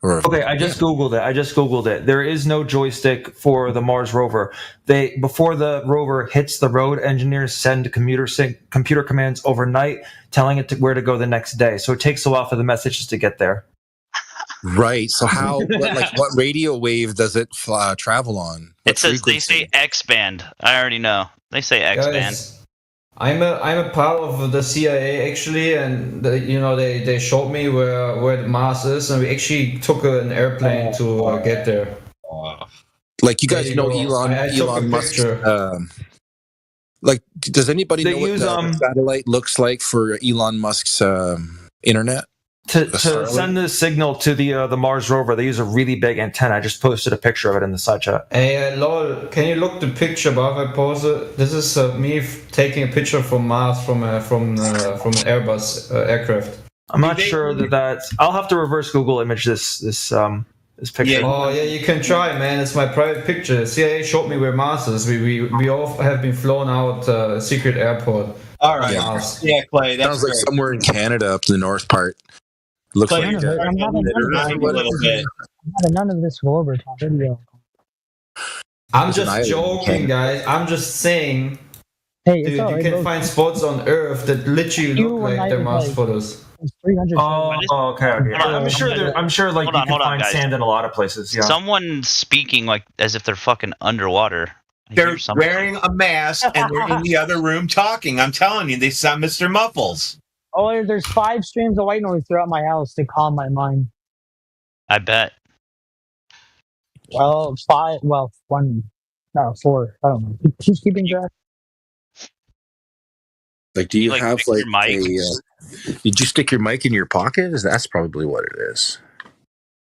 Okay, I just googled it. There is no joystick for the Mars rover. Before the rover hits the road, engineers send computer commands overnight, telling it where to go the next day. So it takes a while for the messages to get there. Right. So what radio wave does it travel on? It says they say X band. I already know. They say X band. I'm a part of the CIA actually, and they showed me where Mars is, and we actually took an airplane to get there. Like you guys know Elon Musk. Like, does anybody know what the satellite looks like for Elon Musk's internet? To send the signal to the Mars rover, they use a really big antenna. I just posted a picture of it in the side chat. Hey, Lol, can you look the picture above I posted? This is me taking a picture from Mars from an Airbus aircraft. I'm not sure that's. I'll have to reverse Google image this picture. Yeah. Oh yeah, you can try, man. It's my private picture. CIA showed me where Mars is. We all have been flown out a secret airport. All right. Yeah, Clay. That sounds like somewhere in Canada, up in the north part. Looks like I'm having none of this over video. I'm just joking, guys. I'm just saying. Hey, dude, you can find spots on Earth that literally look like they're Mars photos. 300. Okay. I'm sure. Like you can find sand in a lot of places. Yeah. Someone speaking like as if they're fucking underwater. They're wearing a mask and they're in the other room talking. I'm telling you, they sound Mr. Muffles. Oh, there's 5 streams of white noise throughout my house to calm my mind. I bet. Well, 5. Well, 1. No, 4. I don't know. Who's keeping track? Like, do you like, have fix like your mic? did you stick your mic in your pocket? That's probably what it is.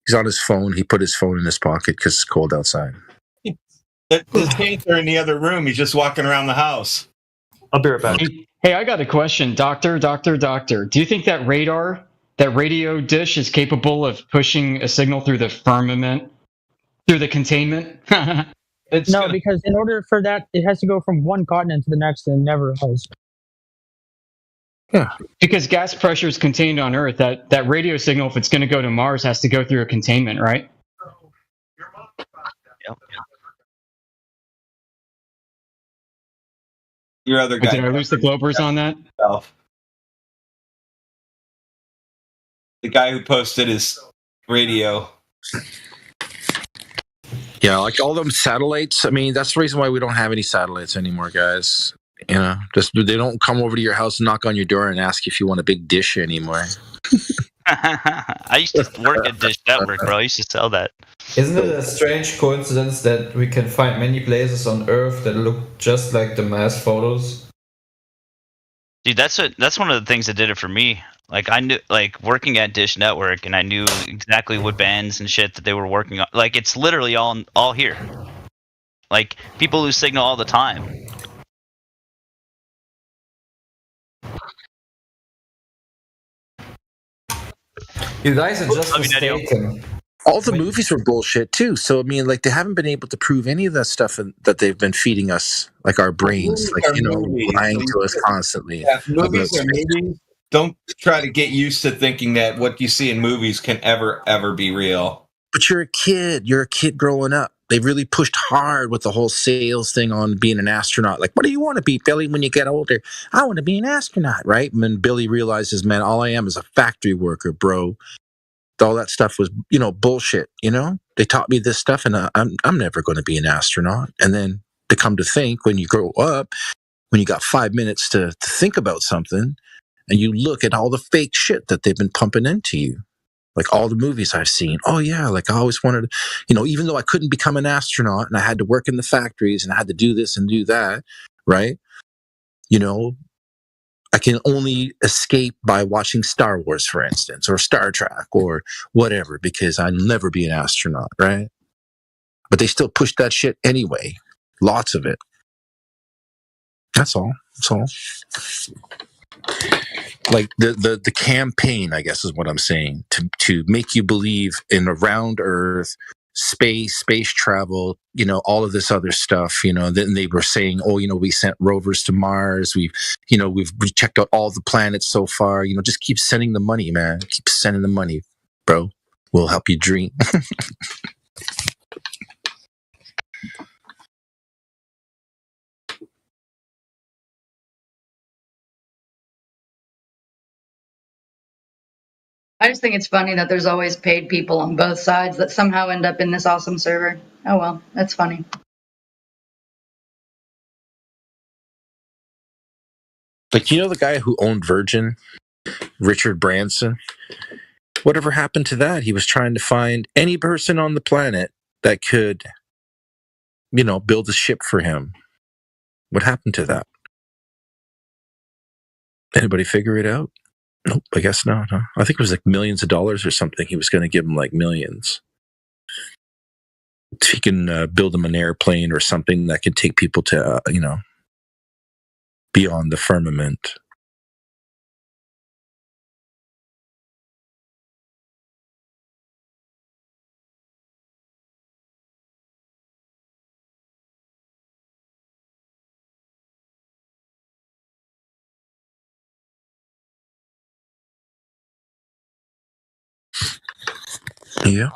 He's on his phone. He put his phone in his pocket because it's cold outside. The tanks are in the other room. He's just walking around the house. I'll be right back. Hey, I got a question, Doctor. Do you think that radio dish is capable of pushing a signal through the firmament, through the containment? No, because in order for that, it has to go from one continent to the next, and it never has. Yeah. Because gas pressure is contained on Earth. That radio signal, if it's going to go to Mars, has to go through a containment, right? Yep. Your other guy. Did I lose the Globers on that? The guy who posted his radio. Yeah, like all them satellites. I mean, that's the reason why we don't have any satellites anymore, guys. You know, just they don't come over to your house and knock on your door and ask if you want a big dish anymore. I used to work at Dish Network, bro. I used to sell that. Isn't it a strange coincidence that we can find many places on Earth that look just like the mass photos? Dude, that's one of the things that did it for me. Like I knew, like working at Dish Network, and I knew exactly what bands and shit that they were working on. Like it's literally all here. Like people lose signal all the time. You guys are just mistaken. All the movies were bullshit too. So I mean, like they haven't been able to prove any of that stuff that they've been feeding us, like our brains, like lying to us constantly. Yeah, movies are movies. Don't try to get used to thinking that what you see in movies can ever be real. But you're a kid. You're a kid growing up. They really pushed hard with the whole sales thing on being an astronaut. Like, what do you want to be, Billy, when you get older? I want to be an astronaut, right? And then Billy realizes, man, all I am is a factory worker, bro. All that stuff was, bullshit. They taught me this stuff, and I'm never going to be an astronaut. And then to come to think, when you grow up, when you got 5 minutes to think about something, and you look at all the fake shit that they've been pumping into you. Like all the movies I've seen. Oh, yeah. Like I always wanted, even though I couldn't become an astronaut and I had to work in the factories and I had to do this and do that, right? I can only escape by watching Star Wars, for instance, or Star Trek or whatever, because I'll never be an astronaut, right? But they still push that shit anyway. Lots of it. That's all. Like the campaign, I guess is what I'm saying, to make you believe in a round Earth, space travel, all of this other stuff. Then they were saying, oh, we sent rovers to Mars. We've checked out all the planets so far. Just keep sending the money, man. Keep sending the money, bro. We'll help you dream. I just think it's funny that there's always paid people on both sides that somehow end up in this awesome server. Oh well, that's funny. Like, the guy who owned Virgin, Richard Branson? Whatever happened to that? He was trying to find any person on the planet that could, build a ship for him. What happened to that? Anybody figure it out? Nope, I guess not. Huh? I think it was like millions of dollars or something. He was going to give him like millions. If he can build him an airplane or something that could take people to, beyond the firmament. Yep.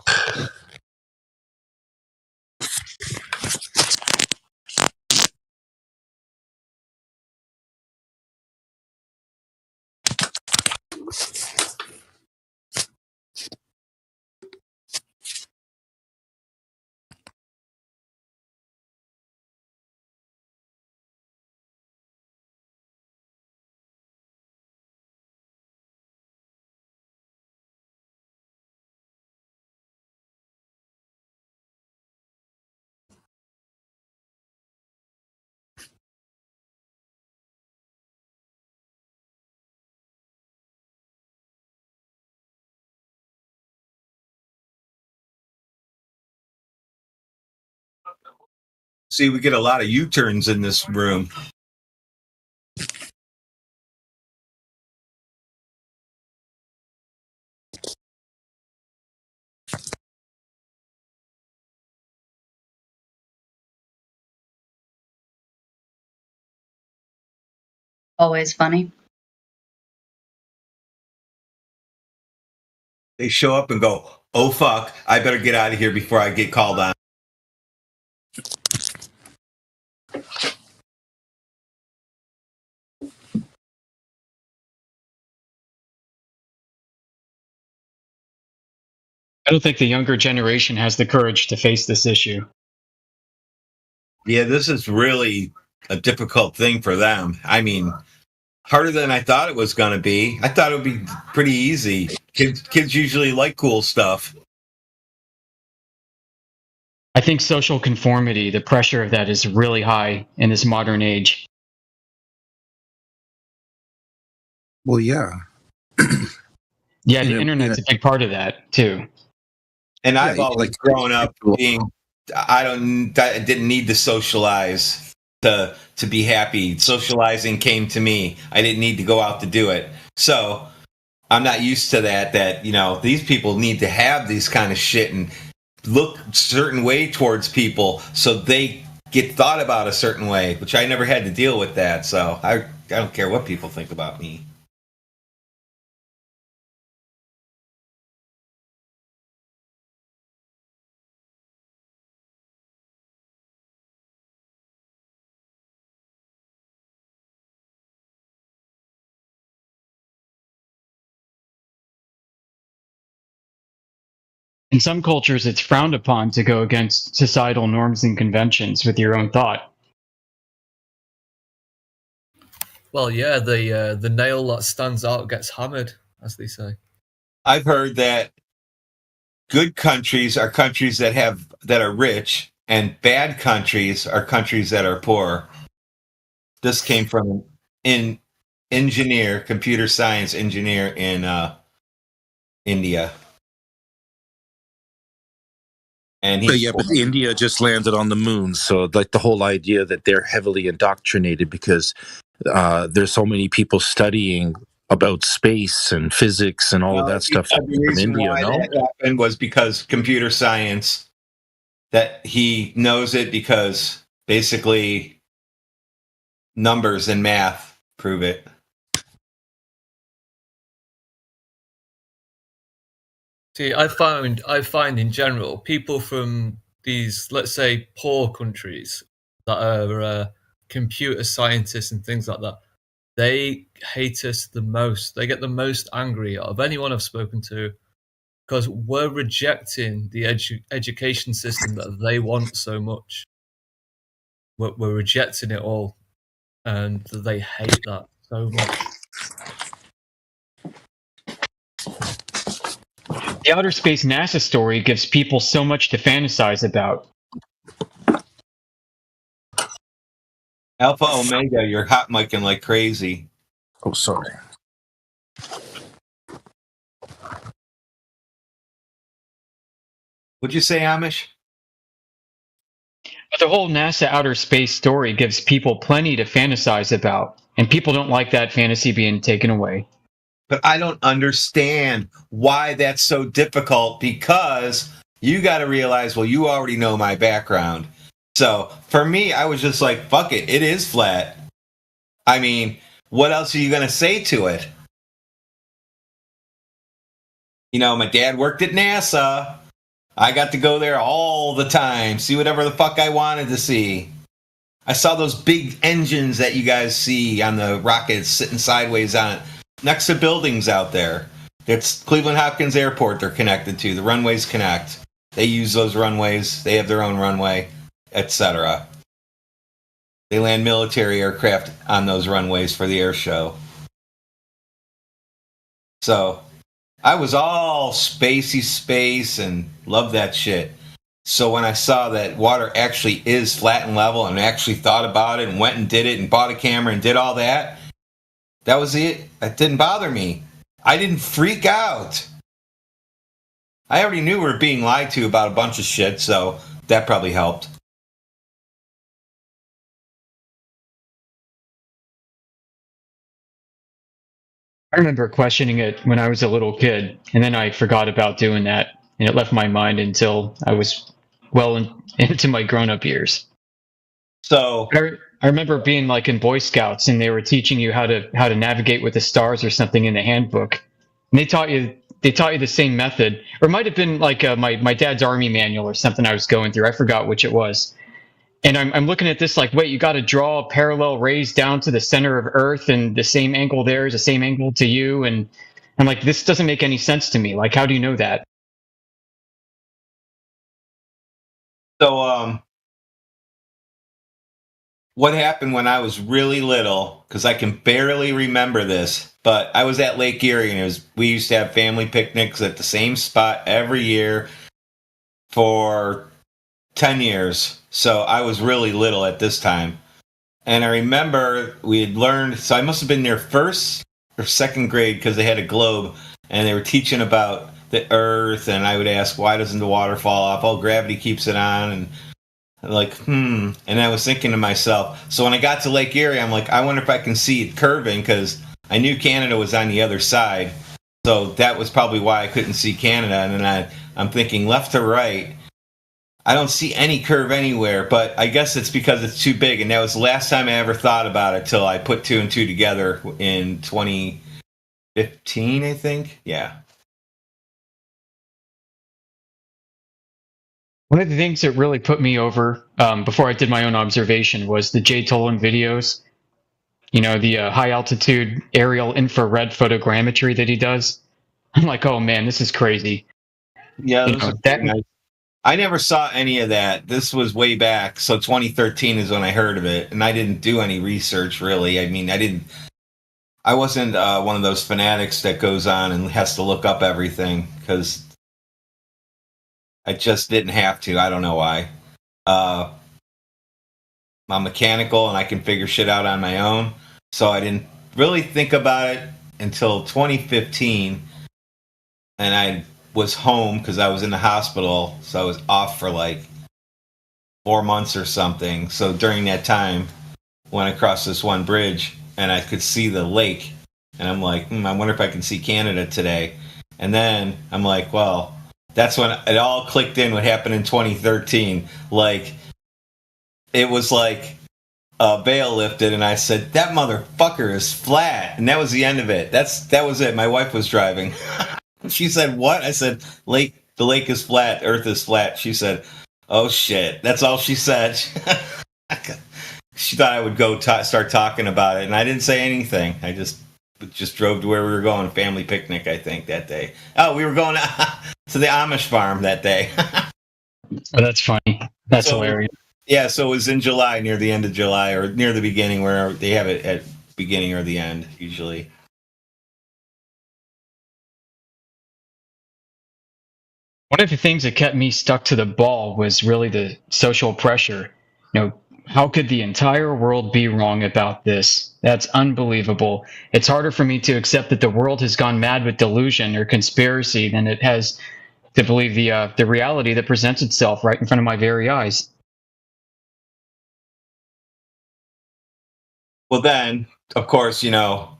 See, we get a lot of U-turns in this room. Always funny. They show up and go, "Oh fuck, I better get out of here before I get called on." I don't think the younger generation has the courage to face this issue. Yeah, this is really a difficult thing for them. I mean, harder than I thought it was going to be. I thought it would be pretty easy. Kids usually like cool stuff. I think social conformity, the pressure of that is really high in this modern age. Well, yeah. Yeah, the internet's a big part of that, too. And I've always grown up being, I didn't need to socialize to be happy. Socializing came to me. I didn't need to go out to do it. So I'm not used to that, you know, these people need to have these kind of shit and look a certain way towards people so they get thought about a certain way, which I never had to deal with that. So I don't care what people think about me. In some cultures, it's frowned upon to go against societal norms and conventions with your own thought. Well, yeah, the nail that stands out gets hammered, as they say. I've heard that good countries are countries that are rich, and bad countries are countries that are poor. This came from an computer science engineer in India. And but India just landed on the moon, so like the whole idea that they're heavily indoctrinated because there's so many people studying about space and physics and all of that stuff from India. Why that happened was because computer science. That he knows it because basically numbers and math prove it. See, I find in general people from these, let's say, poor countries that are computer scientists and things like that, they hate us the most. They get the most angry out of anyone I've spoken to because we're rejecting the education system that they want so much. We're rejecting it all, and they hate that so much. The outer space NASA story gives people so much to fantasize about. Alpha Omega, you're hot micing like crazy. Oh, sorry. What'd you say, Amish? But the whole NASA outer space story gives people plenty to fantasize about, and people don't like that fantasy being taken away. But I don't understand why that's so difficult, because you got to realize, well, you already know my background. So for me, I was just like, fuck it, it is flat. I mean, what else are you going to say to it? You know, my dad worked at NASA. I got to go there all the time, see whatever the fuck I wanted to see. I saw those big engines that you guys see on the rockets sitting sideways on it. Next to buildings out there. It's Cleveland Hopkins Airport they're connected to. The runways connect. They use those runways. They have their own runway, etc. They land military aircraft on those runways for the air show. So, I was all spacey space and loved that shit. So when I saw that water actually is flat and level and actually thought about it and went and did it and bought a camera and did all that, that was it. That didn't bother me. I didn't freak out. I already knew we were being lied to about a bunch of shit, so that probably helped. I remember questioning it when I was a little kid, and then I forgot about doing that, and it left my mind until I was into my grown-up years. So I remember being like in Boy Scouts, and they were teaching you how to navigate with the stars or something in the handbook, and they taught you the same method, or it might have been like my dad's army manual or something I was going through. I forgot which it was. And I'm looking at this like, wait, you got to draw parallel rays down to the center of Earth, and the same angle there is the same angle to you. And I'm like, this doesn't make any sense to me. Like, how do you know that? So, what happened when I was really little, because I can barely remember this, but I was at Lake Erie, and we used to have family picnics at the same spot every year for 10 years. So I was really little at this time. And I remember we had learned, so I must have been near first or second grade, because they had a globe, and they were teaching about the Earth, and I would ask, why doesn't the water fall off? Oh, gravity keeps it on, and like, and I was thinking to myself, so when I got to Lake Erie, I'm like, I wonder if I can see it curving, because I knew Canada was on the other side, so that was probably why I couldn't see Canada. And then I'm thinking left to right, I don't see any curve anywhere, but I guess it's because it's too big, and that was the last time I ever thought about it till I put two and two together in 2015, I think. Yeah. One of the things that really put me over before I did my own observation was the Jay Tolan videos. You know, the high altitude aerial infrared photogrammetry that he does. I'm like, oh man, this is crazy. Yeah, nice. I never saw any of that. This was way back, so 2013 is when I heard of it, and I didn't do any research really. I mean, I wasn't one of those fanatics that goes on and has to look up everything, because I just didn't have to. I don't know why. I'm mechanical, and I can figure shit out on my own, so I didn't really think about it until 2015, and I was home because I was in the hospital, so I was off for like 4 months or something. So during that time, went across this one bridge, and I could see the lake, and I'm like, I wonder if I can see Canada today. And then I'm like, well, that's when it all clicked in what happened in 2013. Like, it was like a veil lifted, and I said, that motherfucker is flat. And that was the end of it. That was it. My wife was driving. She said, what? I said, the lake is flat, Earth is flat. She said, oh shit. That's all she said. She thought I would go start talking about it, and I didn't say anything. I just drove to where we were going, family picnic, I think, that day. Oh, we were going to the Amish farm that day. Oh, that's funny. That's hilarious. Yeah, so it was in July, near the end of July, or near the beginning, where they have it at beginning or the end, usually. One of the things that kept me stuck to the ball was really the social pressure. You know, how could the entire world be wrong about this? That's unbelievable. It's harder for me to accept that the world has gone mad with delusion or conspiracy than it has to believe the reality that presents itself right in front of my very eyes. Well, then, of course, you know,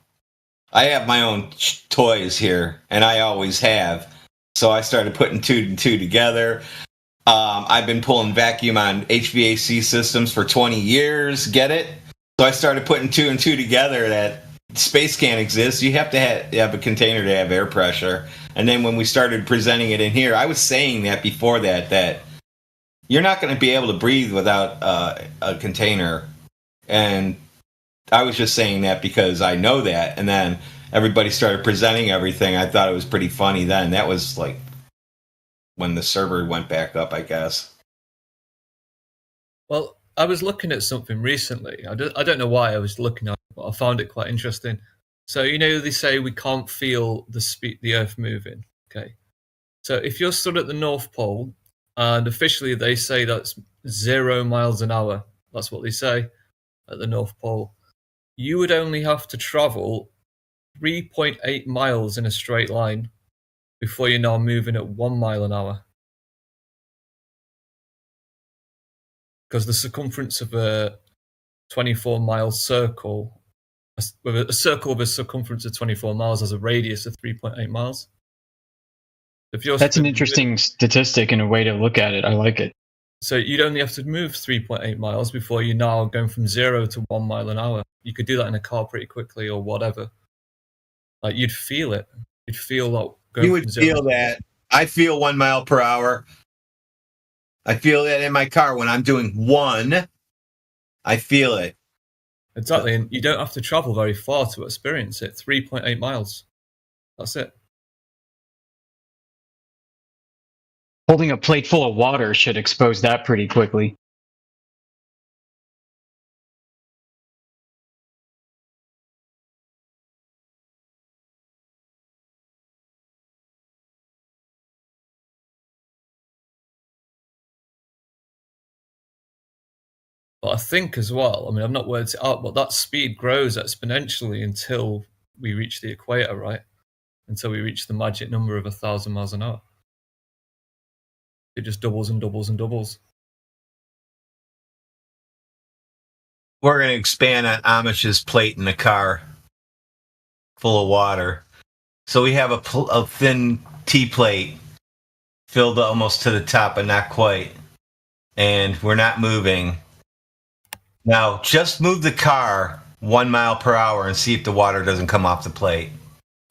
I have my own toys here, and I always have. So I started putting two and two together. I've been pulling vacuum on HVAC systems for 20 years. Get it? So I started putting two and two together that space can't exist. You have to have a container to have air pressure. And then when we started presenting it in here, I was saying that before that you're not going to be able to breathe without a container. And I was just saying that because I know that. And then everybody started presenting everything. I thought it was pretty funny then. That was like when the server went back up, I guess. Well, I was looking at something recently. I don't know why I was looking at it, but I found it quite interesting. So, you know, they say we can't feel the Earth moving. Okay. So if you're stood at the North Pole, and officially they say that's 0 miles an hour, that's what they say at the North Pole, you would only have to travel 3.8 miles in a straight line before you're now moving at 1 mile an hour. Because the circumference of a 24-mile circle a circle with a circumference of 24 miles has a radius of 3.8 miles. That's an interesting statistic and a way to look at it. I like it. So you'd only have to move 3.8 miles before you're now going from 0 to 1 mile an hour. You could do that in a car pretty quickly or whatever. Like, you'd feel it. You'd feel that. You would feel that. I feel 1 mile per hour. I feel that in my car when I'm doing 1. I feel it. Exactly, and you don't have to travel very far to experience it. 3.8 miles. That's it. Holding a plate full of water should expose that pretty quickly. But I think as well, I mean, I've not worked it out, but that speed grows exponentially until we reach the equator, right? Until we reach the magic number of 1,000 miles an hour. It just doubles and doubles and doubles. We're going to expand on Amish's plate in the car full of water. So we have a thin tea plate filled almost to the top, but not quite. And we're not moving. Now, just move the car 1 mile per hour and see if the water doesn't come off the plate.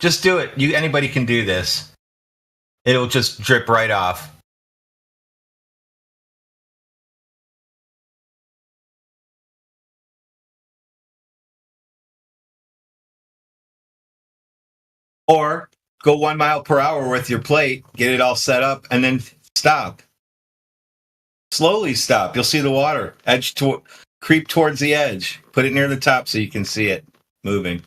Just do it. Anybody can do this. It'll just drip right off. Or go 1 mile per hour with your plate, get it all set up, and then stop. Slowly stop. You'll see the water creep towards the edge. Put it near the top so you can see it moving.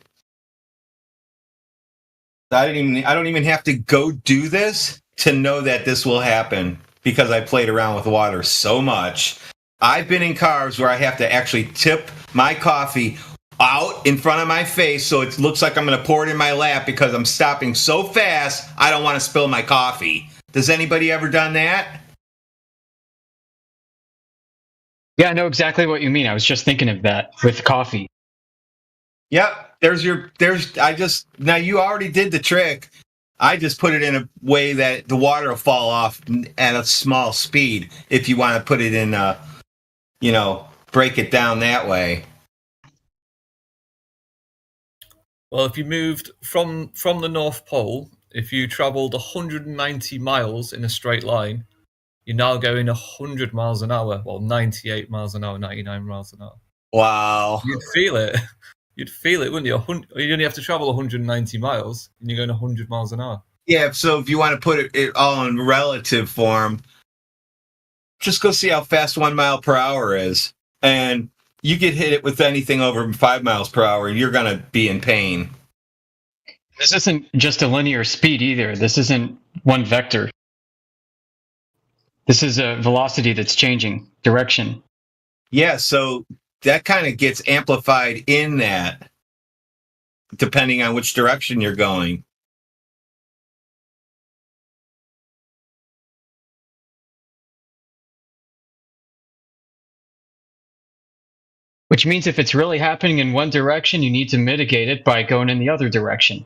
I don't even have to go do this to know that this will happen because I played around with water so much. I've been in cars where I have to actually tip my coffee out in front of my face so it looks like I'm going to pour it in my lap because I'm stopping so fast I don't want to spill my coffee. Does anybody ever done that? Yeah, I know exactly what you mean. I was just thinking of that with coffee. Yep. Now you already did the trick. I just put it in a way that the water will fall off at a small speed if you want to put it in, break it down that way. Well, if you moved from the North Pole, if you traveled 190 miles in a straight line, you're now going 100 miles an hour. Well, 98 miles an hour, 99 miles an hour. Wow. You'd feel it. You'd feel it, wouldn't you? You only have to travel 190 miles, and you're going 100 miles an hour. Yeah, so if you want to put it all in relative form, just go see how fast 1 mile per hour is. And you get hit it with anything over 5 miles per hour, and you're going to be in pain. This isn't just a linear speed either. This isn't one vector. This is a velocity that's changing direction. Yeah, so that kind of gets amplified in that, depending on which direction you're going. Which means if it's really happening in one direction, you need to mitigate it by going in the other direction.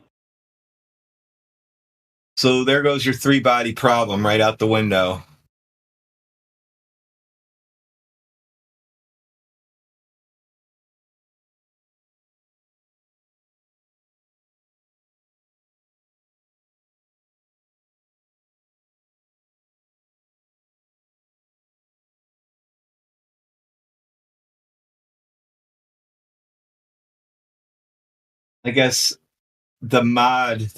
So there goes your 3-body problem right out the window. I guess the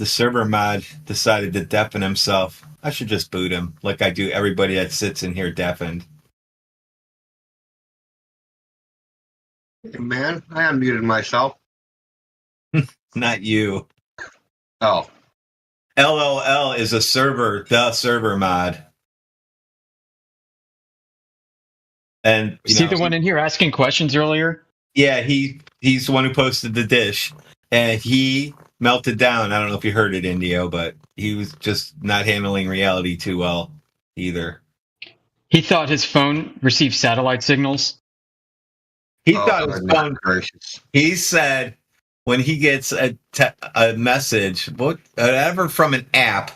server mod decided to deafen himself. I should just boot him like I do everybody that sits in here deafened. Man, I unmuted myself. Not you. Oh. LLL is the server mod. And See the one in here asking questions earlier? Yeah, he's the one who posted the dish. And he melted down. I don't know if you heard it, Indio, but he was just not handling reality too well either. He thought his phone received satellite signals. He thought his phone. He said, when he gets a message, whatever from an app,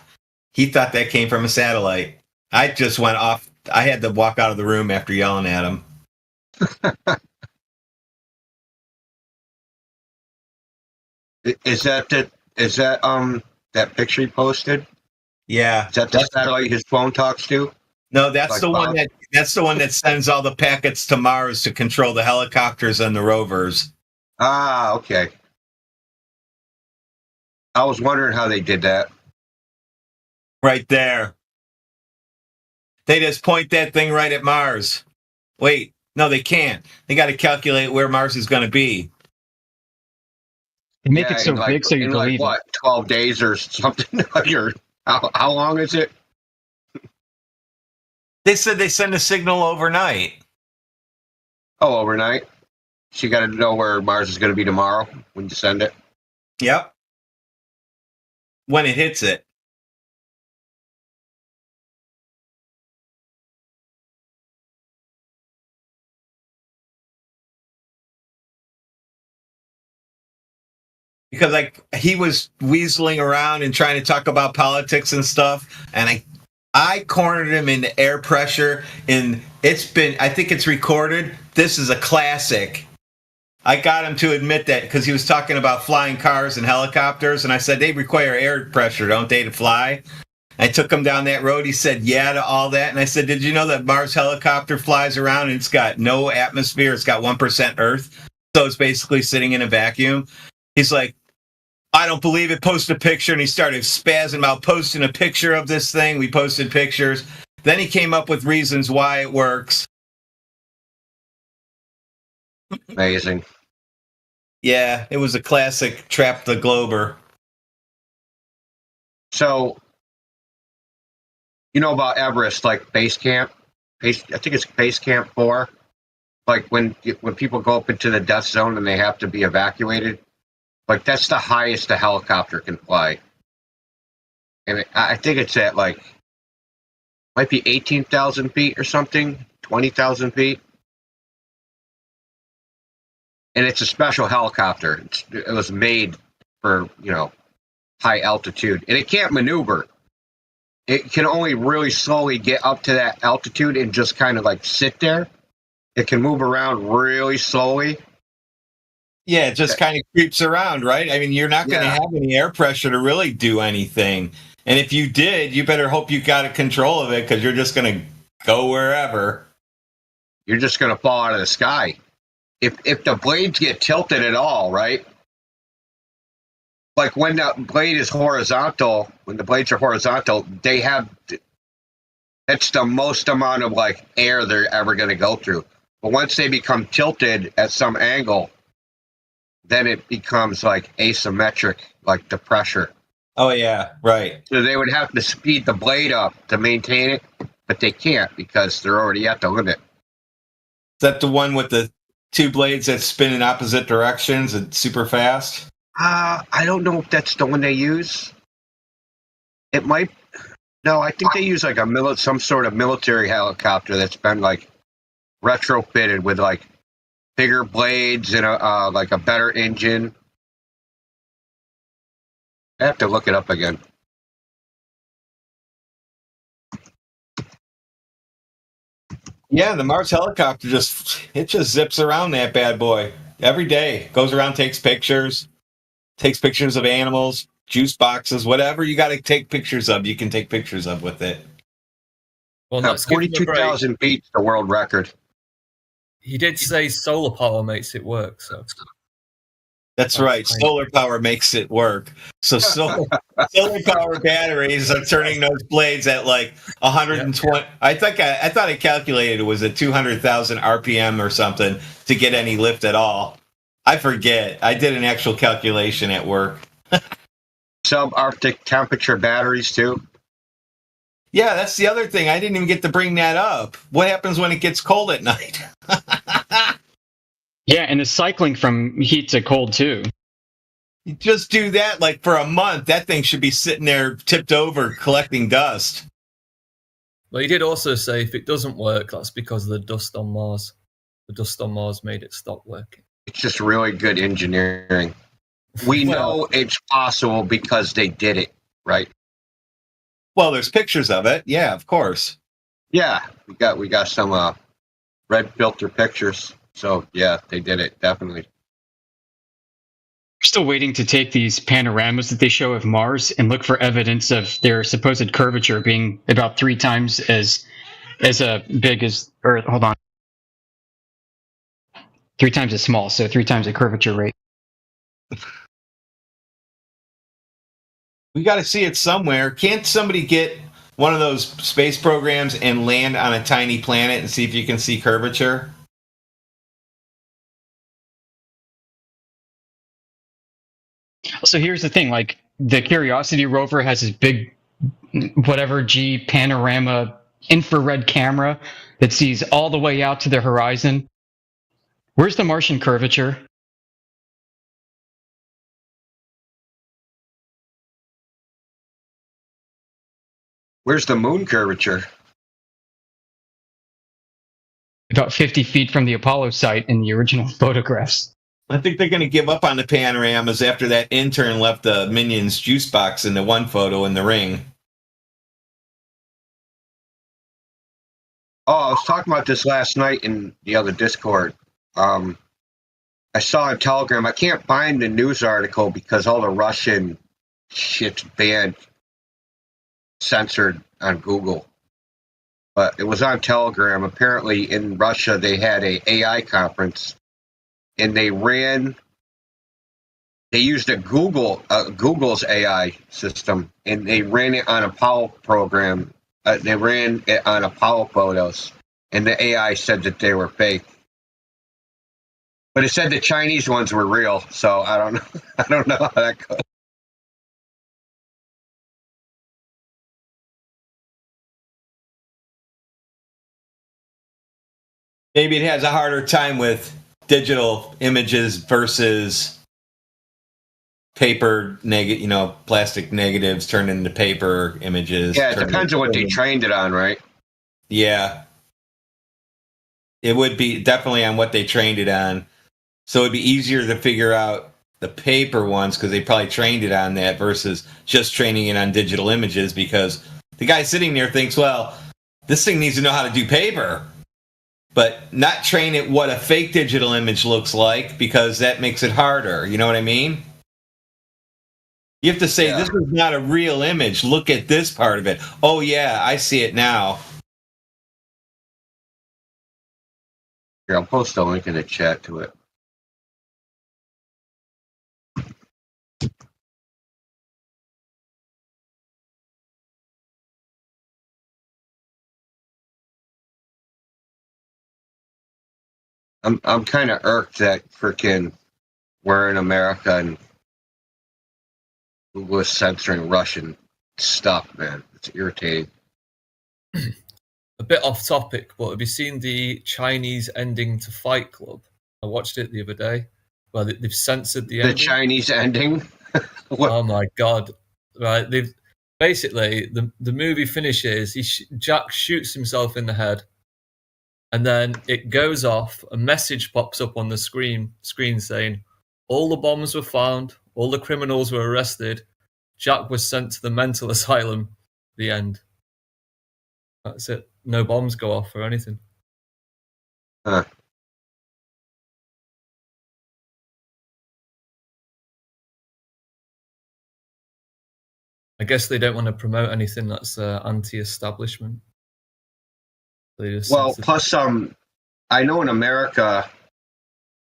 he thought that came from a satellite. I just went off. I had to walk out of the room after yelling at him. Is that that picture he posted? Yeah. Is that the satellite his phone talks to? No, that's Like the one Bob? that's the one that sends all the packets to Mars to control the helicopters and the rovers. Ah, okay. I was wondering how they did that. Right there. They just point that thing right at Mars. Wait, no, they can't. They got to calculate where Mars is going to be. They make it so big so you in believe what, 12 days or something? How long is it? They said they send a signal overnight. Oh, overnight? So you got to know where Mars is going to be tomorrow when you send it? Yep. When it hits it. Because he was weaseling around and trying to talk about politics and stuff, and I cornered him into air pressure, and I think it's recorded. This is a classic. I got him to admit that because he was talking about flying cars and helicopters, and I said, they require air pressure, don't they, to fly? I took him down that road. He said, yeah, to all that. And I said, did you know that Mars helicopter flies around and it's got no atmosphere? It's got 1% Earth. So it's basically sitting in a vacuum. He's like, I don't believe it. Post a picture. And he started spazzing about posting a picture of this thing. We posted pictures. Then he came up with reasons why it works. Amazing. Yeah, it was a classic Trap the Glober. So, you know about Everest, like base camp? I think it's base camp 4. Like when people go up into the death zone and they have to be evacuated. Like that's the highest a helicopter can fly. And I think it's at might be 18,000 feet or something, 20,000 feet. And it's a special helicopter. It was made for, high altitude. And it can't maneuver. It can only really slowly get up to that altitude and just kind of sit there. It can move around really slowly. Yeah, it just kind of creeps around, right? I mean, you're not going to have any air pressure to really do anything. And if you did, you better hope you got a control of it because you're just going to go wherever. You're just going to fall out of the sky. If the blades get tilted at all, right? Like when the blade is horizontal, when the blades are horizontal, that's the most amount of air they're ever going to go through. But once they become tilted at some angle, then it becomes asymmetric, like the pressure. Oh, yeah, right. So they would have to speed the blade up to maintain it, but they can't because they're already at the limit. Is that the one with the 2 blades that spin in opposite directions and super fast? I don't know if that's the one they use. It might. No, I think they use some sort of military helicopter that's been retrofitted with bigger blades and a better engine. I have to look it up again. Yeah, the Mars helicopter just zips around that bad boy every day. Goes around, takes pictures of animals, juice boxes, whatever you got to take pictures of. You can take pictures of with it. Well, 42,000 feet, the world record. He did say solar power makes it work, so. That's right. Solar power makes it work. So solar power batteries are turning those blades at 120. Yep. I thought I calculated it was at 200,000 RPM or something to get any lift at all. I forget. I did an actual calculation at work. Subarctic temperature batteries too. Yeah, that's the other thing. I didn't even get to bring that up. What happens when it gets cold at night? Yeah, and it's cycling from heat to cold too. You just do that for a month. That thing should be sitting there tipped over collecting dust. Well, he did also say if it doesn't work, that's because of the dust on Mars. The dust on Mars made it stop working. It's just really good engineering. We know it's possible because they did it, right? Well, there's pictures of it. Yeah, of course. Yeah, we got some red filter pictures. So yeah, they did it definitely. We're still waiting to take these panoramas that they show of Mars and look for evidence of their supposed curvature being about 3 times as big as Earth. Hold on. 3 times as small, so 3 times the curvature rate. We got to see it somewhere. Can't somebody get one of those space programs and land on a tiny planet and see if you can see curvature? So here's the thing, like the Curiosity rover has this big whatever G panorama infrared camera that sees all the way out to the horizon. Where's the Martian curvature? Where's the moon curvature? About 50 feet from the Apollo site in the original photographs. I think they're going to give up on the panoramas after that intern left the Minions juice box in the one photo in the ring. Oh, I was talking about this last night in the other Discord. I saw a Telegram. I can't find the news article because all the Russian shit's banned, censored on Google. But it was on Telegram. Apparently in Russia they had a AI conference, and they used a Google's AI system, and they ran it on Apollo program. They ran it on Apollo photos, and the AI said that they were fake. But it said the Chinese ones were real, so I don't know. I don't know how that goes. Maybe it has a harder time with digital images versus paper plastic negatives turned into paper images. Yeah, it depends on what they trained it on, right? Yeah. It would be definitely on what they trained it on. So it'd be easier to figure out the paper ones because they probably trained it on that versus just training it on digital images, because the guy sitting there thinks, well, this thing needs to know how to do paper, but not train it what a fake digital image looks like, because that makes it harder. You know what I mean? You have to say, this is not a real image. Look at this part of it. Oh, yeah, I see it now. Here, I'll post a link in the chat to it. I'm kind of irked that freaking we're in America and Google is censoring Russian stuff, man. It's irritating. A bit off topic, but have you seen the Chinese ending to Fight Club? I watched it the other day. Well, they've censored the ending. The Chinese ending? Oh my god! Right, they've basically the movie finishes. Jack shoots himself in the head, and then it goes off. A message pops up on the screen saying, "All the bombs were found. All the criminals were arrested. Jack was sent to the mental asylum." The end. That's it. No bombs go off or anything. Huh. I guess they don't want to promote anything that's anti-establishment. Well, plus, I know in America,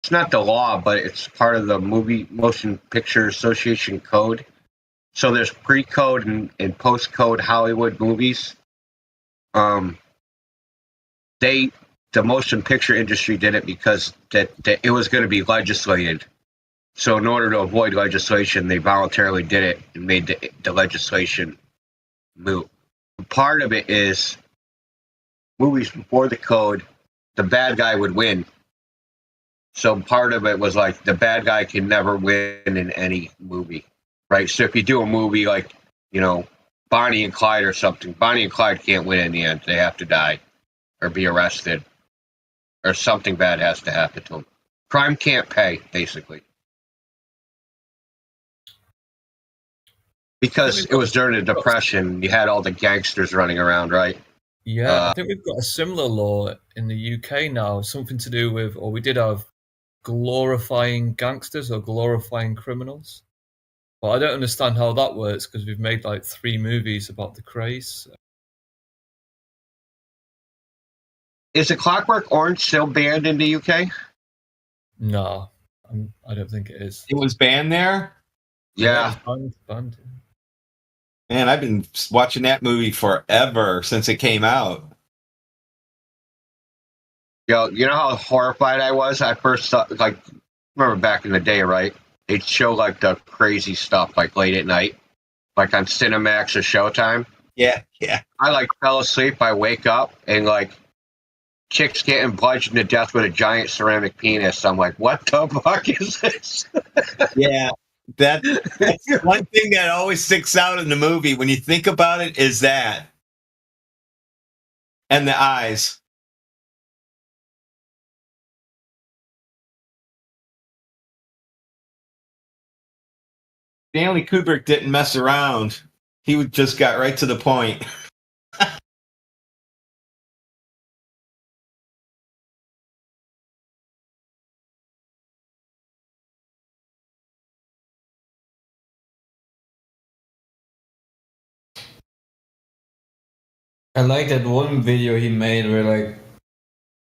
it's not the law, but it's part of the Motion Picture Association code. So there's pre-code and post-code Hollywood movies. The motion picture industry did it because that it was going to be legislated. So in order to avoid legislation, they voluntarily did it and made the legislation moot. Part of it is movies before the code, the bad guy would win. So part of it was like the bad guy can never win in any movie, right? So if you do a movie like, Bonnie and Clyde or something, Bonnie and Clyde can't win in the end. They have to die or be arrested or something bad has to happen to them. Crime can't pay, basically. Because it was during the Depression, you had all the gangsters running around, right? Yeah, I think we've got a similar law in the UK now, something to do with, or we did have glorifying gangsters or glorifying criminals. But I don't understand how that works because we've made like 3 movies about the craze. Is the Clockwork Orange still banned in the UK? No, I don't think it is. It was banned there? Yeah. Banned. Man, I've been watching that movie forever since it came out. Yo, you know how horrified I was? I first saw, like, remember back in the day, right? They'd show, like, the crazy stuff, like, late at night, like on Cinemax or Showtime. Yeah. I, like, fell asleep. I wake up, and, like, chicks getting bludgeoned to death with a giant ceramic penis. I'm like, what the fuck is this? Yeah. That's one thing that always sticks out in the movie when you think about it is that. And the eyes. Stanley Kubrick didn't mess around. He just got right to the point. I like that one video he made where like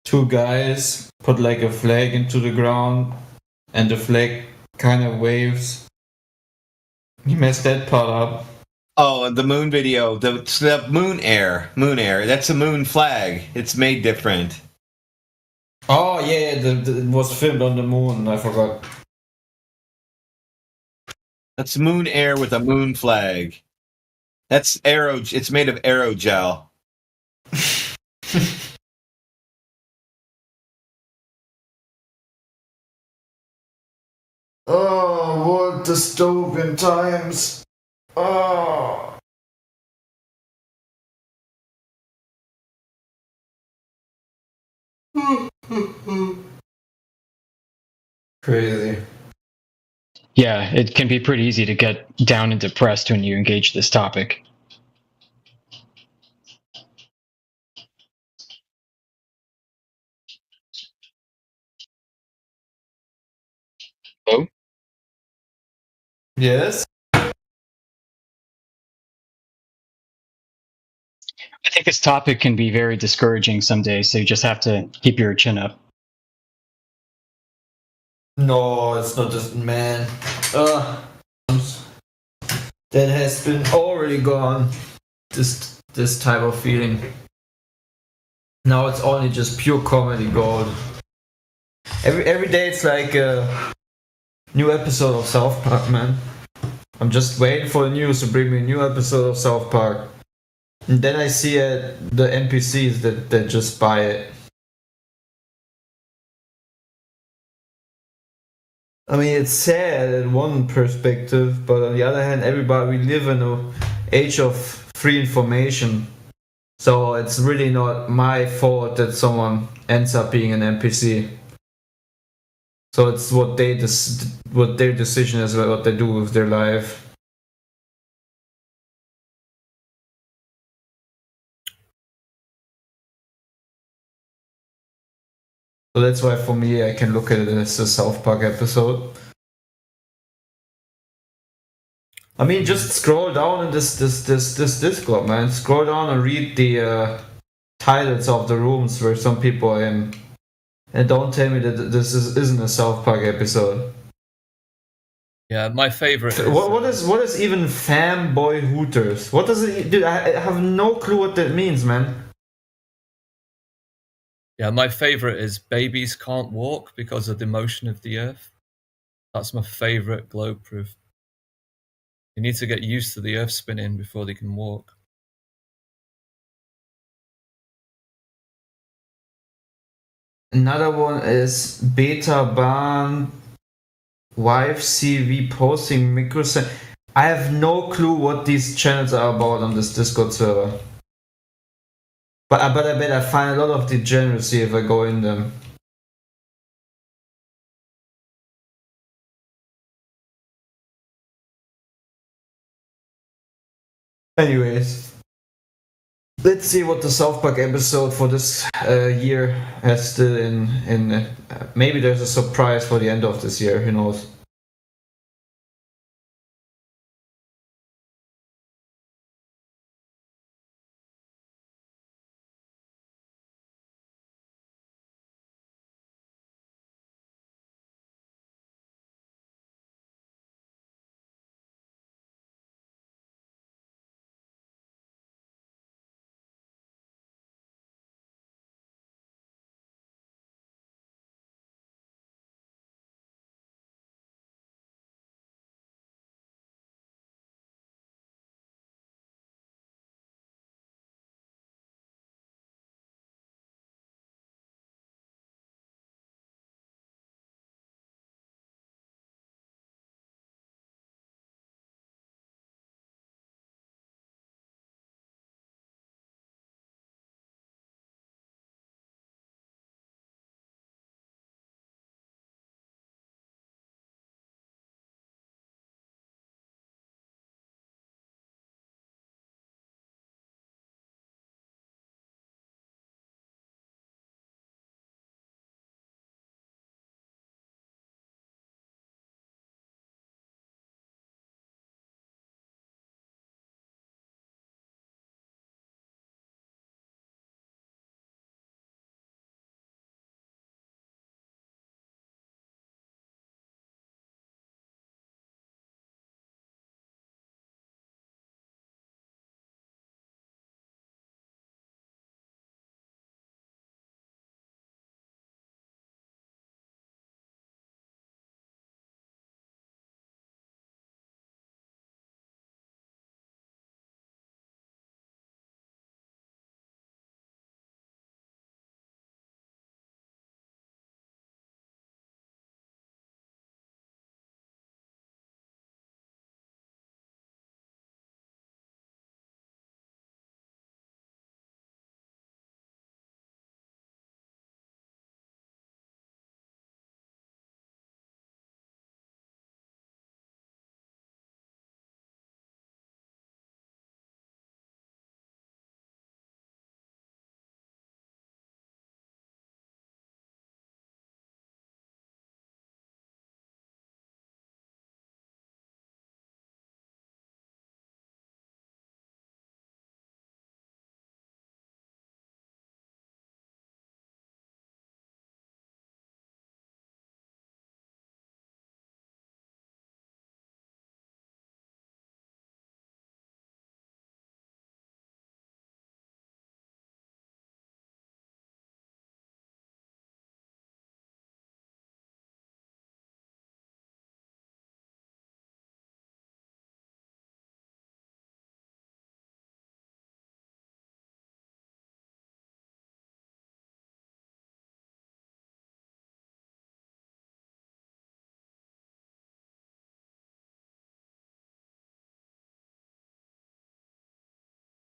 2 guys put like a flag into the ground and the flag kind of waves. He messed that part up. Oh, the moon video, the moon air. That's a moon flag. It's made different. Oh yeah, it was filmed on the moon. I forgot. That's moon air with a moon flag. That's aero. It's made of aerogel. Oh, what dystopian times. Oh. Crazy. Yeah, it can be pretty easy to get down and depressed when you engage this topic. Hello? Yes? I think this topic can be very discouraging some days, so you just have to keep your chin up. No, it's not just man. That has been already gone. This type of feeling. Now it's only just pure comedy gold. Every day it's like a new episode of South Park, man. I'm just waiting for the news to bring me a new episode of South Park. And then I see the NPCs that just buy it. I mean, it's sad in one perspective, but on the other hand, we live in an age of free information. So it's really not my fault that someone ends up being an NPC. So it's what their decision is, what they do with their life. So that's why for me I can look at it as a South Park episode. I mean, just scroll down in this Discord, man. Scroll down and read the titles of the rooms where some people are in. And don't tell me that this isn't a South Park episode. Yeah, my favorite. What is even fanboy Hooters? What does it? Dude, I have no clue what that means, man. Yeah, my favorite is babies can't walk because of the motion of the earth. That's my favorite globe proof. You need to get used to the earth spinning before they can walk. Another one is Beta Bahn Wife CV posting microsecond. I have no clue what these channels are about on this Discord server. But I bet I find a lot of degeneracy if I go in them. Anyways, let's see what the South Park episode for this year has still in. Maybe there's a surprise for the end of this year. Who knows?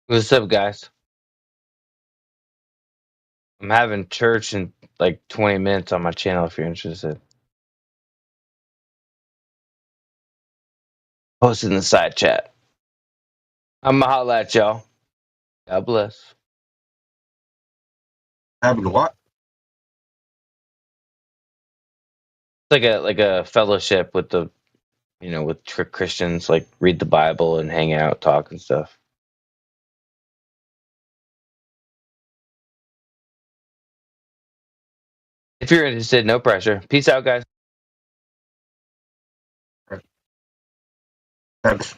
What's up, guys? I'm having church in like 20 minutes on my channel if you're interested. Post in the side chat. I'm gonna holla at y'all. God bless. Having what? It's like a fellowship with the with Christians, like read the Bible and hang out, talk and stuff. If you're interested, no pressure. Peace out, guys. Thanks.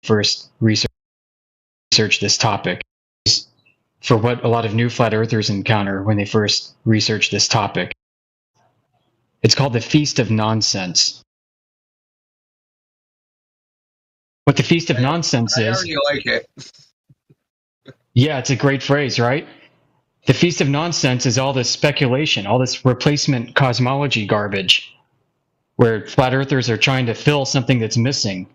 first research this topic. For what a lot of new flat earthers encounter when they first research this topic. It's called the Feast of Nonsense. What the Feast of Nonsense is... I already like it. Yeah, it's a great phrase, right? The Feast of Nonsense is all this speculation, all this replacement cosmology garbage, where flat earthers are trying to fill something that's missing.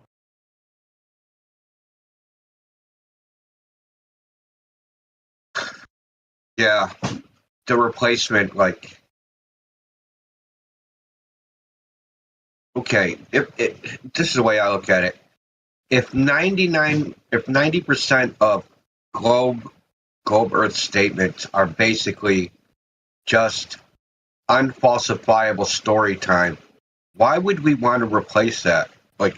Yeah, the replacement, like, okay, this is the way I look at it. If 90% of globe Earth statements are basically just unfalsifiable story time, why would we want to replace that? Like,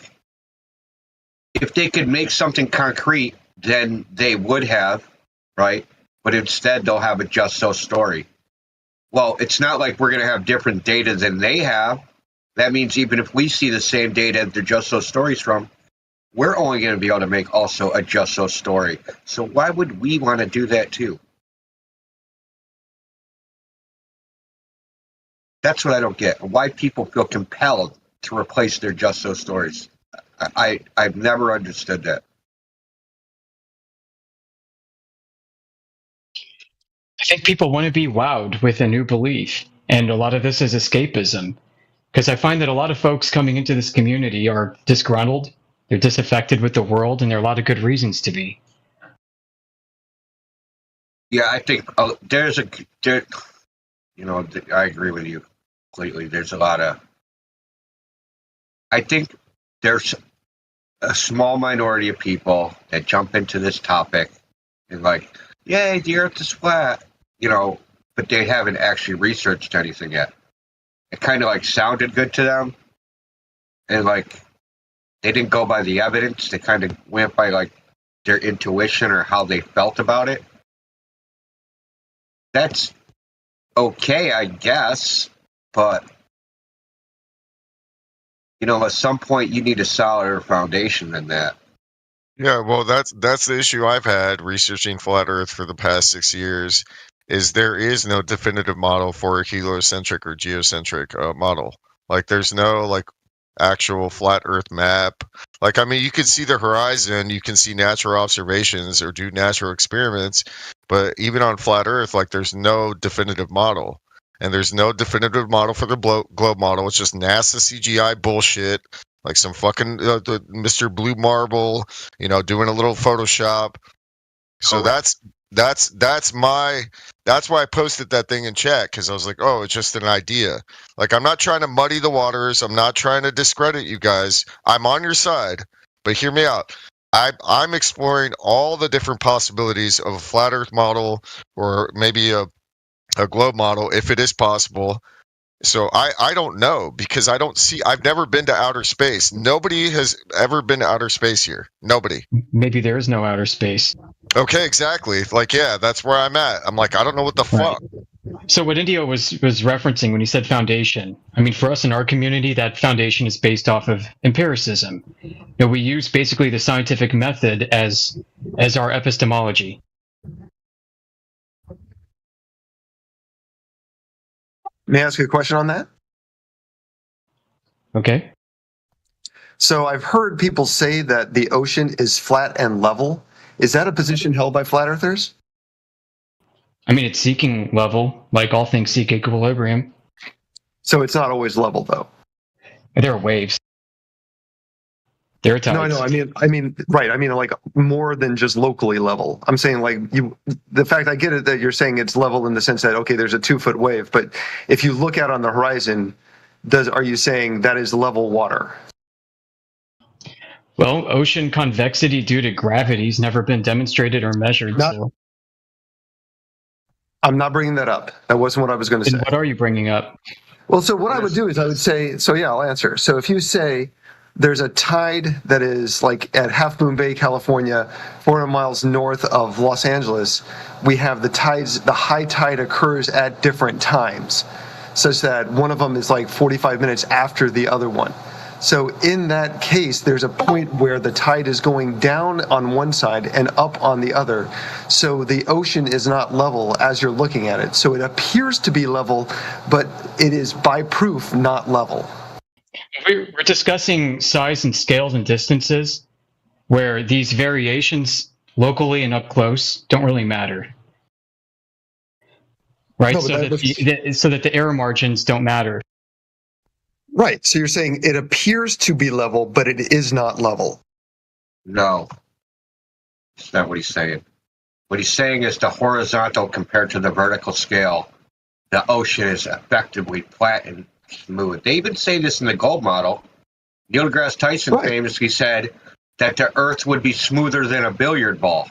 if they could make something concrete, then they would have, right? But instead, they'll have a just so story. Well, it's not like we're going to have different data than they have. That means even if we see the same data they're just so stories from, we're only going to be able to make also a just so story. So why would we want to do that too? That's what I don't get. Why people feel compelled to replace their just so stories. I've never understood that. I think people want to be wowed with a new belief, and a lot of this is escapism. Because I find that a lot of folks coming into this community are disgruntled, they're disaffected with the world, and there are a lot of good reasons to be. Yeah, I think I agree with you completely. There's a lot of, I think there's a small minority of people that jump into this topic and like, yay, the Earth is flat, but they haven't actually researched anything yet. It kind of like sounded good to them, and like they didn't go by the evidence. They kind of went by like their intuition or how they felt about it. That's okay, I guess, but at some point you need a solider foundation than that. Yeah, well, that's the issue I've had researching flat Earth for the past 6 years. Is there is no definitive model for a heliocentric or geocentric model. Like, there's no like actual flat Earth map. Like, I mean, you can see the horizon, you can see natural observations or do natural experiments, but even on flat Earth, like, there's no definitive model. And there's no definitive model for the globe model. It's just NASA CGI bullshit, like some fucking Mr. Blue Marble, doing a little Photoshop. So that's why I posted that thing in chat, because I was like, oh, it's just an idea. Like, I'm not trying to muddy the waters. I'm not trying to discredit you guys. I'm on your side, but hear me out. I'm exploring all the different possibilities of a flat Earth model, or maybe a globe model, if it is possible. So I don't know, because I've never been to outer space. Nobody has ever been to outer space here. Nobody. Maybe there is no outer space. Okay, exactly. Like, yeah, that's where I'm at. I'm like, I don't know what the fuck. So what Indio was referencing when he said foundation, I mean, for us in our community, that foundation is based off of empiricism. We use basically the scientific method as our epistemology. May I ask you a question on that? Okay. So I've heard people say that the ocean is flat and level. Is that a position held by flat earthers? I mean, it's seeking level, like all things seek equilibrium. So it's not always level, though. There are waves. There are tides. No, I mean, right. I mean, like, more than just locally level. I'm saying, like, the fact, I get it that you're saying it's level in the sense that, okay, there's a 2-foot wave, but if you look out on the horizon, are you saying that is level water? Well, ocean convexity due to gravity has never been demonstrated or measured. So. I'm not bringing that up. That wasn't what I was going to say. What are you bringing up? Well, so what I would do is I would say, so yeah, I'll answer. So if you say there's a tide that is like at Half Moon Bay, California, 400 miles north of Los Angeles, we have the high tide occurs at different times, such that one of them is like 45 minutes after the other one. So in that case, there's a point where the tide is going down on one side and up on the other. So the ocean is not level as you're looking at it. So it appears to be level, but it is by proof not level. We're discussing size and scales and distances where these variations locally and up close don't really matter. Right? No, so that the error margins don't matter. Right. So you're saying it appears to be level, but it is not level. No. That's not what he's saying. What he's saying is the horizontal compared to the vertical scale, the ocean is effectively flat and smooth. They even say this in the gold model. Neil deGrasse Tyson famously said that the Earth would be smoother than a billiard ball.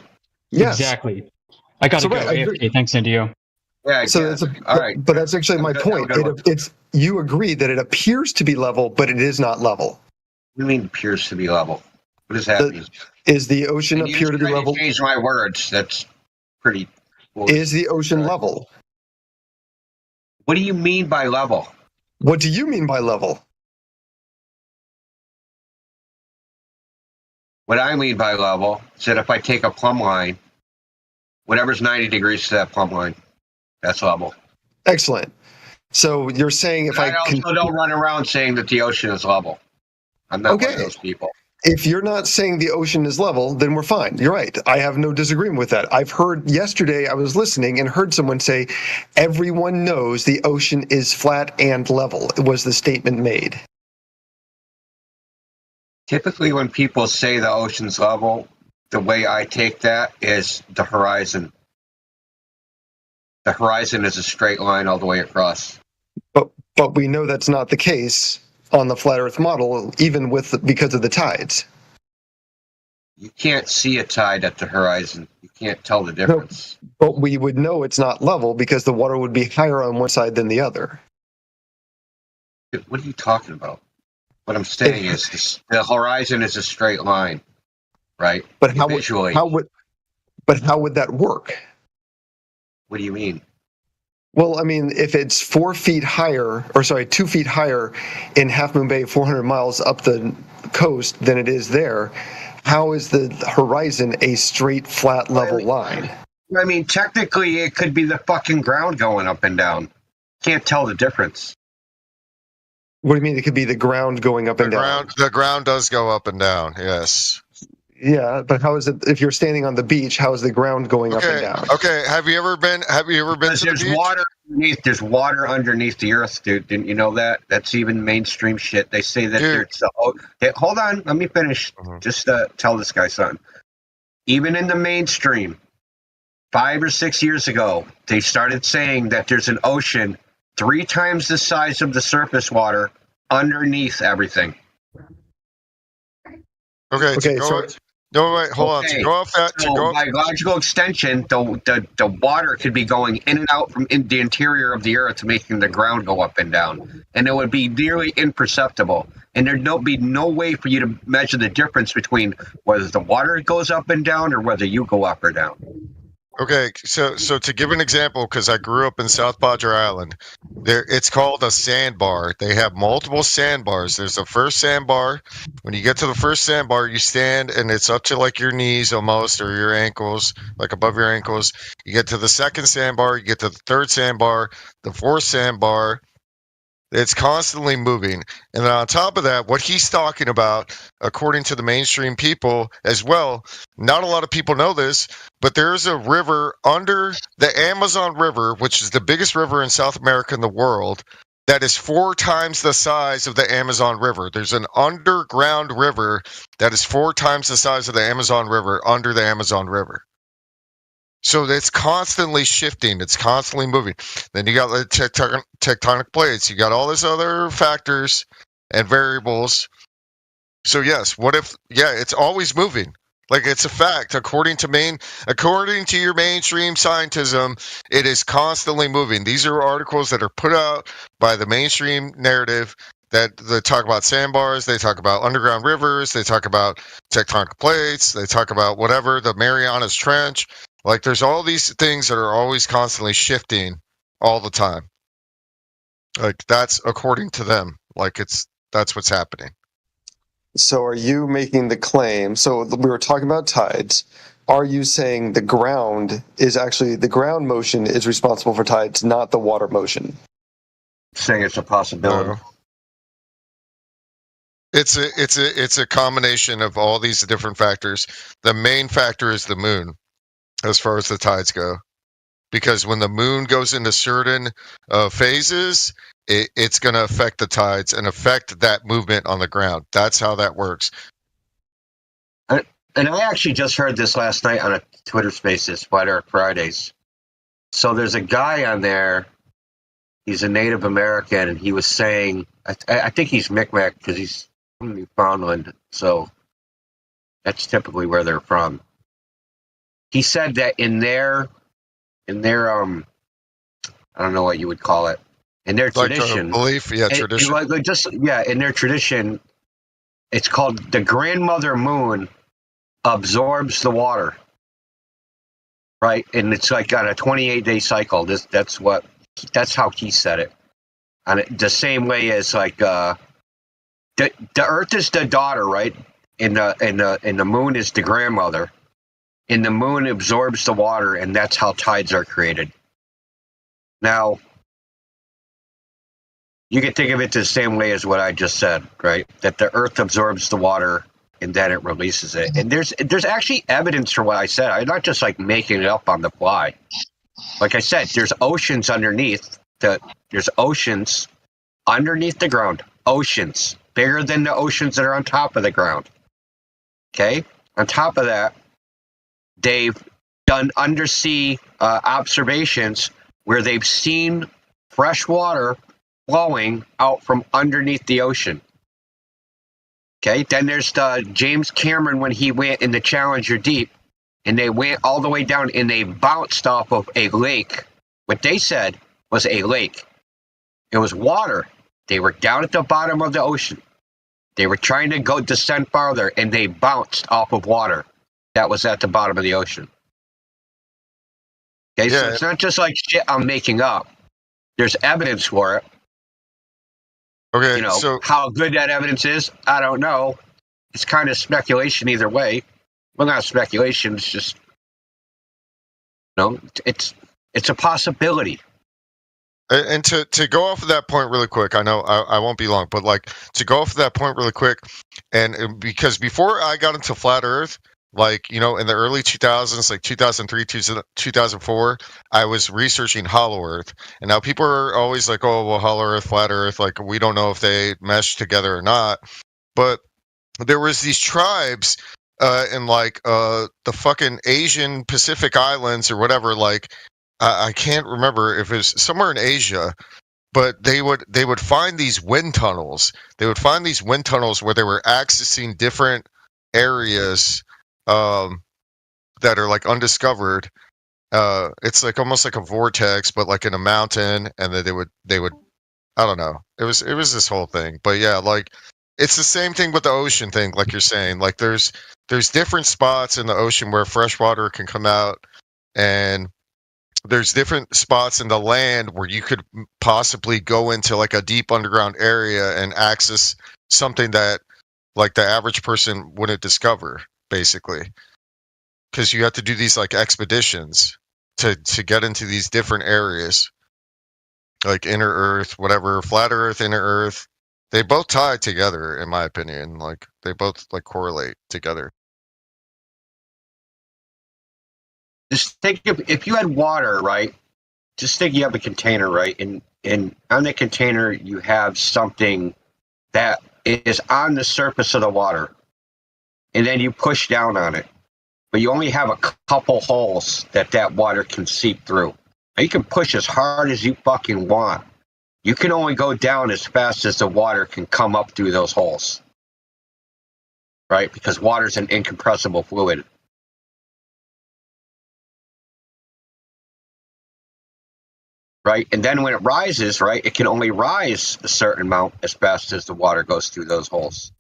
Yes. Exactly. I got to go. AFK. Thanks, Indio. Yeah, so all right. But that's actually my point. It's you agree that it appears to be level, but it is not level. What do you mean appears to be level? What does that mean? Is the ocean appear to be level? Change my words. That's pretty. Is the ocean level? What do you mean by level? What do you mean by level? What I mean by level is that if I take a plumb line, whatever's 90 degrees to that plumb line, that's level. Excellent. So you're saying if I also don't run around saying that the ocean is level. I'm not one of those people. If you're not saying the ocean is level, then we're fine. You're right. I have no disagreement with that. I've heard yesterday, I was listening and heard someone say, everyone knows the ocean is flat and level, was the statement made. Typically when people say the ocean's level, the way I take that is the horizon. The horizon is a straight line all the way across. But we know that's not the case on the flat Earth model, even because of the tides. You can't see a tide at the horizon. You can't tell the difference. No, but we would know it's not level because the water would be higher on one side than the other. What are you talking about? What I'm saying is the horizon is a straight line, right? But how would that work? What do you mean? Well, I mean, if it's 2 feet higher in Half Moon Bay, 400 miles up the coast than it is there, how is the horizon a straight, flat, level line? I mean, technically, it could be the fucking ground going up and down. Can't tell the difference. What do you mean? It could be the ground going up and down? The ground does go up and down, yes. Yeah, but how is it if you're standing on the beach? How is the ground going up and down? Okay, have you ever been to the beach? Water underneath. There's water underneath the earth, dude. Didn't you know that? That's even mainstream shit. They say that there's. Hold on, let me finish. Just tell this guy something. Even in the mainstream, 5 or 6 years ago, they started saying that there's an ocean 3 times the size of the surface water underneath everything. Okay, no, wait, hold on. To go off that, by logical extension, the water could be going in and out from in the interior of the earth, making the ground go up and down, and it would be nearly imperceptible. And there'd be no way for you to measure the difference between whether the water goes up and down or whether you go up or down. Okay, so to give an example, because I grew up in South Padre Island, it's called a sandbar. They have multiple sandbars. There's the first sandbar. When you get to the first sandbar, you stand, and it's up to like your knees almost, or your ankles, like above your ankles. You get to the second sandbar, you get to the third sandbar, the fourth sandbar. It's constantly moving. And then on top of that, what he's talking about, according to the mainstream people as well, not a lot of people know this, but there's a river under the Amazon River, which is the biggest river in South America in the world, that is 4 times the size of the Amazon River. There's an underground river that is 4 times the size of the Amazon River under the Amazon River. So it's constantly shifting. It's constantly moving. Then you got the tectonic plates. You got all these other factors and variables. So yes, what if? Yeah, it's always moving. Like it's a fact. According to your mainstream scientism, it is constantly moving. These are articles that are put out by the mainstream narrative that they talk about sandbars. They talk about underground rivers. They talk about tectonic plates. They talk about whatever, the Marianas Trench. Like there's all these things that are always constantly shifting all the time. Like that's according to them. Like that's what's happening. So are you making the claim? So we were talking about tides. Are you saying the ground motion is responsible for tides, not the water motion? Saying it's a possibility. No. It's a combination of all these different factors. The main factor is the moon, as far as the tides go, because when the moon goes into certain phases, it's going to affect the tides and affect that movement on the ground. That's how that works. And I actually just heard this last night on a Twitter Spaces, White Earth Fridays. So there's a guy on there. He's a Native American, and he was saying, I think he's Micmac because he's from Newfoundland, so that's typically where they're from. He said that in their I don't know what you would call it, in their tradition, belief, tradition. In their tradition, it's called the grandmother moon absorbs the water, right? And it's like on a 28-day cycle. That's how he said it. And the same way as like the Earth is the daughter, right? And the moon is the grandmother. And the moon absorbs the water, and that's how tides are created. Now, you can think of it the same way as what I just said, right? That the Earth absorbs the water, and then it releases it. And there's actually evidence for what I said. I'm not just like making it up on the fly. Like I said, there's oceans underneath. There's oceans underneath the ground. Oceans bigger than the oceans that are on top of the ground. Okay? On top of that, they've done undersea observations where they've seen fresh water flowing out from underneath the ocean. Okay, then there's James Cameron when he went in the Challenger Deep, and they went all the way down and they bounced off of a lake. What they said was a lake. It was water. They were down at the bottom of the ocean. They were trying to descend farther, and they bounced off of water that was at the bottom of the ocean. Okay, so it's not just like shit I'm making up. There's evidence for it. Okay, so how good that evidence is, I don't know. It's kind of speculation either way. Well, not speculation. It's just, it's a possibility. And to go off of that point really quick, I know I won't be long, but like to go off of that point really quick, and because before I got into flat Earth, like, in the early 2000s, like 2003, 2004, I was researching hollow Earth. And now people are always like, oh, well, hollow Earth, flat Earth, like we don't know if they mesh together or not. But there was these tribes in like the fucking Asian Pacific Islands or whatever, like I can't remember if it was somewhere in Asia, but they would find these wind tunnels. They would find these wind tunnels where they were accessing different areas that are like undiscovered. It's like almost like a vortex, but like in a mountain, and then they would I don't know. It was this whole thing. But yeah, like it's the same thing with the ocean thing, like you're saying. Like there's different spots in the ocean where fresh water can come out, and there's different spots in the land where you could possibly go into like a deep underground area and access something that like the average person wouldn't discover, basically. Because you have to do these like expeditions to get into these different areas, like inner Earth, whatever, flat Earth, inner Earth. They both tie together, in my opinion. Like they both like correlate together. Just think if you had water, right? Just think you have a container, right? And on the container you have something that is on the surface of the water, and then you push down on it. But you only have a couple holes that water can seep through. Now, you can push as hard as you fucking want. You can only go down as fast as the water can come up through those holes. Right? Because water's an incompressible fluid. Right? And then when it rises, right, it can only rise a certain amount as fast as the water goes through those holes.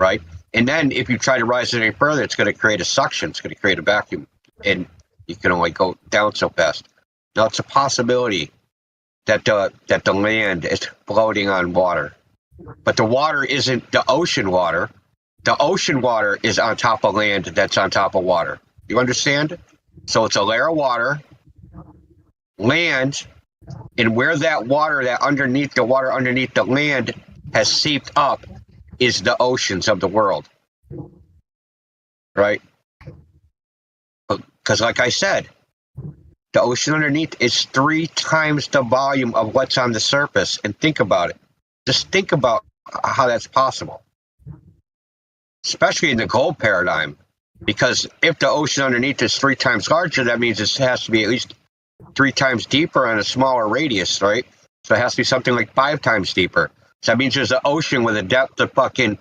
Right? And then if you try to rise it any further, it's going to create a suction. It's going to create a vacuum. And you can only go down so fast. Now, it's a possibility that the land is floating on water. But the water isn't the ocean water. The ocean water is on top of land that's on top of water. You understand? So it's a layer of water, land, and where that water, the water underneath the land has seeped up is the oceans of the world. Right? Because like I said, the ocean underneath is 3 times the volume of what's on the surface. And think about it. Just think about how that's possible. Especially in the gold paradigm. Because if the ocean underneath is 3 times larger, that means it has to be at least 3 times deeper on a smaller radius, right? So it has to be something like 5 times deeper. So that means there's an ocean with a depth of fucking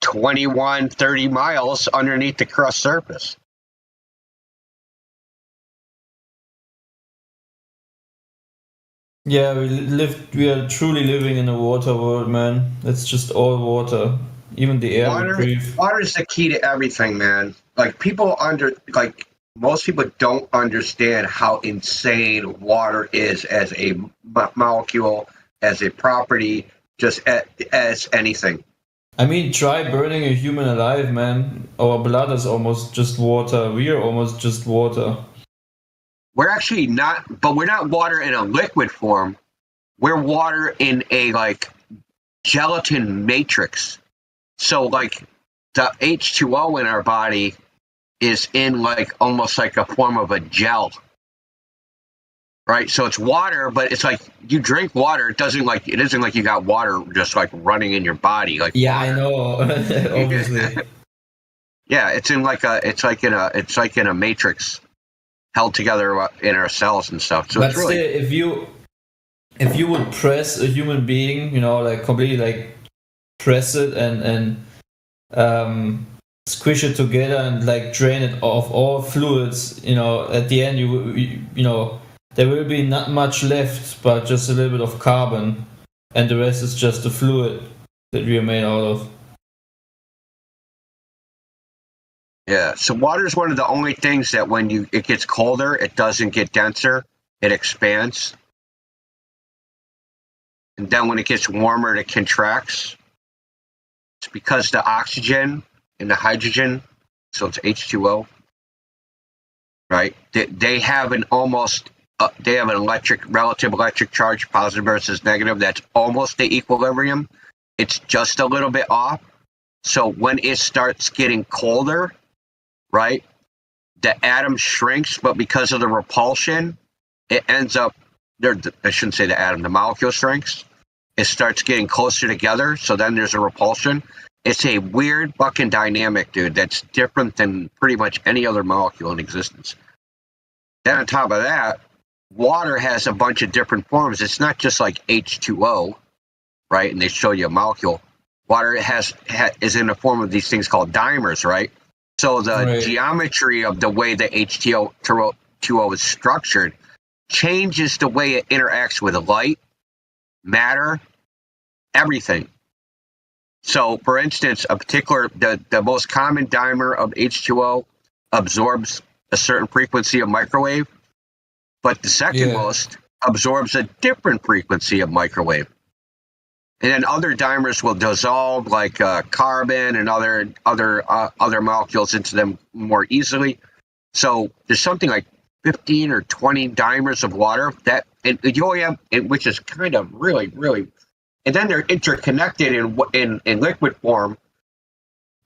21, 30 miles underneath the crust surface. Yeah, we are truly living in a water world, man. It's just all water. Even the air we breathe. Water is the key to everything, man. Like most people don't understand how insane water is as a molecule, as a property, just as anything. I mean, try burning a human alive, man. Our blood is almost just water. We are almost just water. We're actually not, but we're not water in a liquid form. We're water in a gelatin matrix. So like the H2O in our body is in almost like a form of a gel. Right? So it's water, but it's like you drink water, it isn't like you got water just running in your body Yeah, water. I know. Obviously. Yeah, it's like in a matrix held together in our cells and stuff. So but it's really still, if you would press a human being, completely press it and squish it together and drain it of all fluids, at the end you there will be not much left but just a little bit of carbon, and the rest is just the fluid that we are made out of. Yeah, so water is one of the only things that when it gets colder, it doesn't get denser, it expands. And then when it gets warmer, it contracts. It's because the oxygen and the hydrogen, so it's H2O, right? They have an relative electric charge, positive versus negative, that's almost the equilibrium. It's just a little bit off. So when it starts getting colder, right, the atom shrinks, but because of the repulsion, it ends up there. I shouldn't say the atom, the molecule shrinks. It starts getting closer together, so then there's a repulsion. It's a weird fucking dynamic, dude, that's different than pretty much any other molecule in existence. Then on top of that, water has a bunch of different forms. It's not just like H2O, right? And they show you a molecule. Water is in the form of these things called dimers, right? So the geometry of the way the H2O is structured changes the way it interacts with light, matter, everything. So, for instance, the most common dimer of H2O absorbs a certain frequency of microwave, but the second most absorbs a different frequency of microwave. And then other dimers will dissolve, like carbon and other molecules into them more easily. So there's something like 15 or 20 dimers of water which is kind of really, really, and then they're interconnected in liquid form.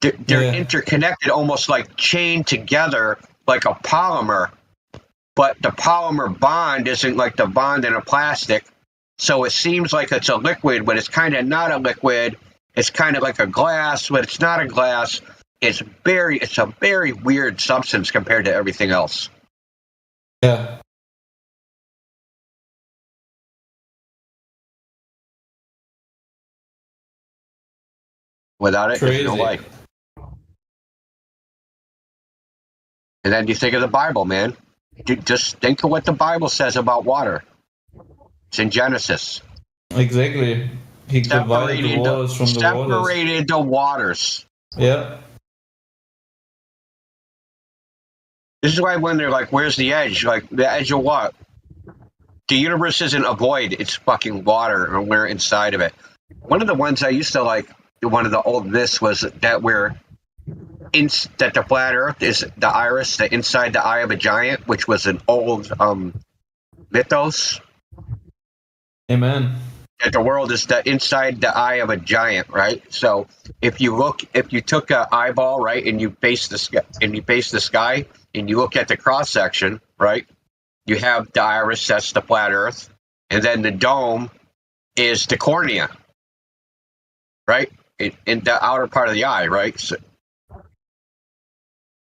They're interconnected, almost like chained together like a polymer, but the polymer bond isn't like the bond in a plastic. So it seems like it's a liquid, but it's kind of not a liquid. It's kind of like a glass, but it's not a glass. It's a very weird substance compared to everything else. Yeah. Without it, there's no life. And then you think of the Bible, man. Just think of what the Bible says about water. It's in Genesis. Exactly. He divided the waters from the waters. Separated the waters. Yeah. This is why when they're like, where's the edge? Like, the edge of what? The universe isn't a void. It's fucking water, and we're inside of it. One of the ones I used to like, one of the old myths was that we're that the flat Earth is the iris, the inside the eye of a giant, which was an old mythos. Amen. That the world is the inside the eye of a giant, right? So if you took an eyeball, right, and you face the sky, and you look at the cross section, right, you have the iris, that's the flat Earth, and then the dome is the cornea, right, in the outer part of the eye, right. So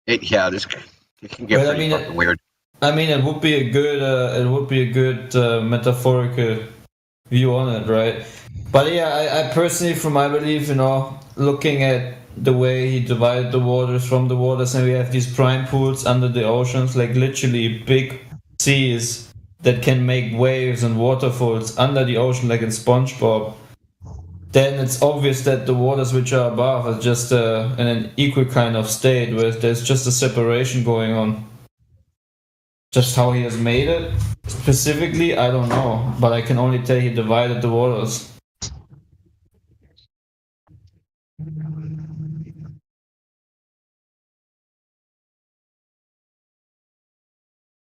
it can get pretty fucking weird. I mean, it would be a good metaphorical view on it, right? But yeah, I personally, from my belief, looking at the way he divided the waters from the waters, and we have these prime pools under the oceans, like literally big seas that can make waves and waterfalls under the ocean, like in SpongeBob. Then it's obvious that the waters which are above are just in an equal kind of state, where there's just a separation going on. Just how he has made it specifically, I don't know, but I can only tell he divided the waters.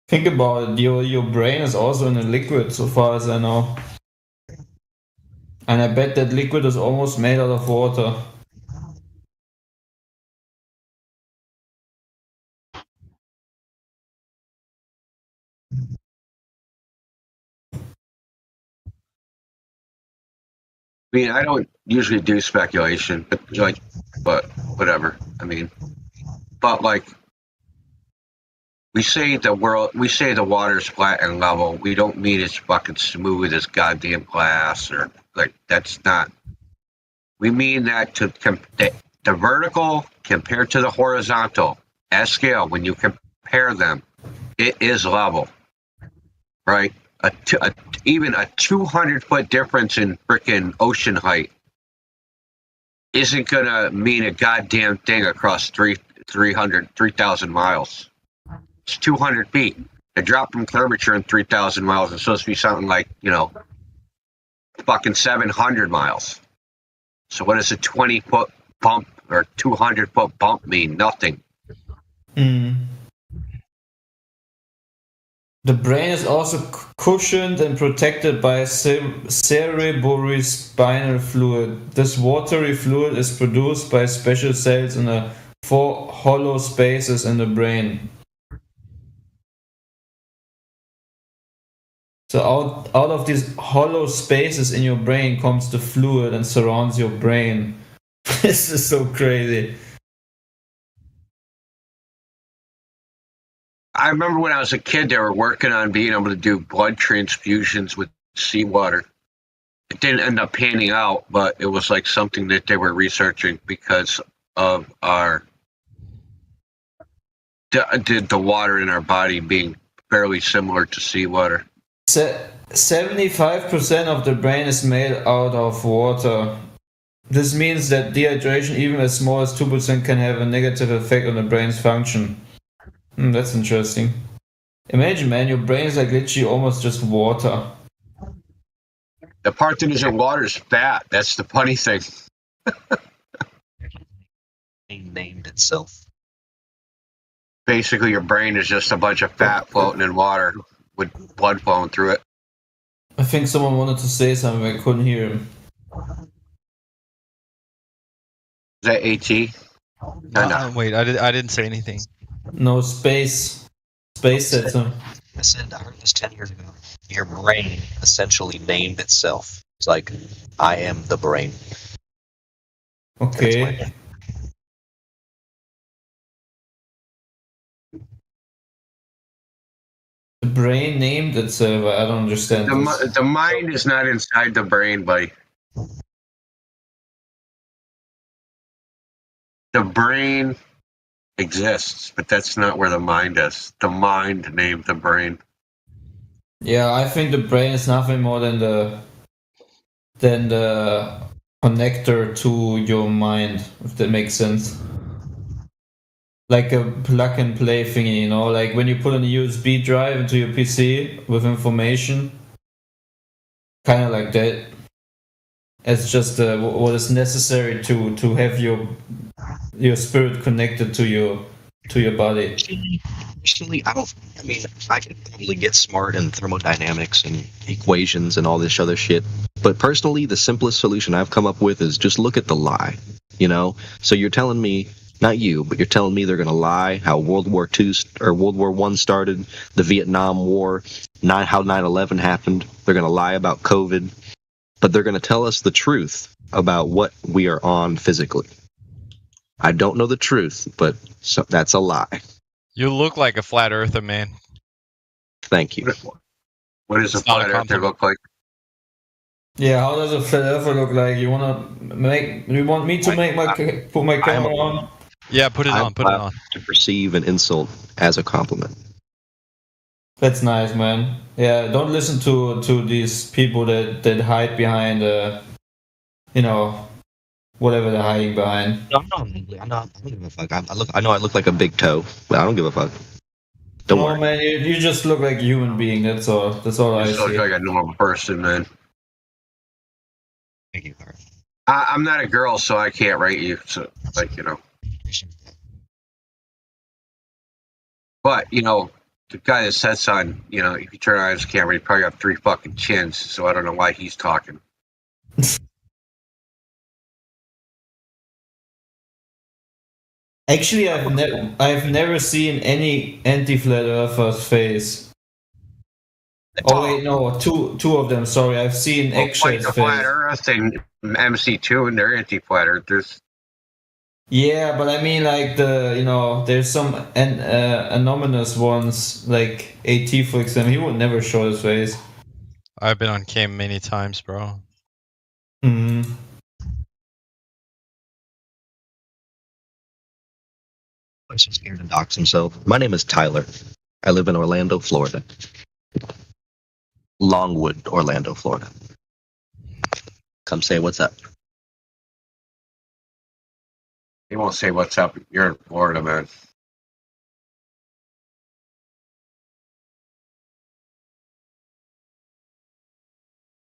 Think about it, your brain is also in a liquid, so far as I know. And I bet that liquid is almost made out of water. I mean, I don't usually do speculation, but whatever. I mean, but like we say the water's flat and level. We don't mean it's fucking smooth as goddamn glass, or like that's not. We mean that the vertical compared to the horizontal as scale, when you compare them, it is level, right? Even a 200-foot difference in frickin' ocean height isn't gonna mean a goddamn thing across 3,000 miles. It's 200 feet. A drop from curvature in 3,000 miles is supposed to be something like, fucking 700 miles. So what does a 20-foot bump or 200-foot bump mean? Nothing. The brain is also cushioned and protected by cerebrospinal fluid. This watery fluid is produced by special cells in the 4 hollow spaces in the brain. So out of these hollow spaces in your brain comes the fluid and surrounds your brain. This is so crazy. I remember when I was a kid, they were working on being able to do blood transfusions with seawater. It didn't end up panning out, but it was like something that they were researching because of the water in our body being fairly similar to seawater. 75% of the brain is made out of water. This means that dehydration, even as small as 2%, can have a negative effect on the brain's function. That's interesting. Imagine, man, your brain is like literally almost just water. The part that isn't water is fat. That's the funny thing. It named itself. Basically, your brain is just a bunch of fat floating in water with blood flowing through it. I think someone wanted to say something, I couldn't hear him. Is that AT? No. Wait, I didn't say anything. No, Space said something. I heard this 10 years ago. Your brain essentially named itself. It's like, I am the brain. Okay. The brain named itself. I don't understand. The mind is not inside the brain, buddy. The brain exists, but that's not where the mind is. The mind named the brain. Yeah, I think the brain is nothing more than the connector to your mind, if that makes sense. Like a plug and play thingy, like when you put a USB drive into your PC with information, kind of like that. as just what is necessary to have your spirit connected to your body. Personally, I mean, I can probably get smart in thermodynamics and equations and all this other shit. But personally, the simplest solution I've come up with is just look at the lie. You know, so you're telling me, not you, but you're telling me they're going to lie how World War II or World War I started, the Vietnam War, how 9/11 happened. They're going to lie about COVID, but they're going to tell us the truth about what we are on physically. I don't know the truth, but that's a lie. You look like a flat earther, man. Thank you. What does a flat earther look like? Yeah, how does a flat earther look like? You want me to put my camera on? Yeah, put it on. Put it on. To perceive an insult as a compliment. That's nice, man. Yeah, don't listen to these people that hide behind, whatever they're hiding behind. No, I don't give a fuck. I know I look like a big toe, but I don't give a fuck. Don't worry. Man, you just look like a human being. That's all. That's all I see. You look like a normal person, man. Thank you. I'm not a girl, so I can't rate you. So, But the guy that sets on, if you turn on his camera, he probably got 3 fucking chins. So I don't know why he's talking. Actually, I've never seen any anti-flat earther's face. Oh wait, no, two of them. Sorry, I've seen X-Shay's face. Flat Earth and MC2, and they're anti-flat earthers. Yeah, but I mean, like there's some anonymous ones, like AT for example. He would never show his face. I've been on cam many times, bro. Hmm. I'm so scared to dox himself. My name is Tyler. I live in Orlando, Florida. Longwood, Orlando, Florida. Come say what's up. He won't say what's up. You're in Florida, man.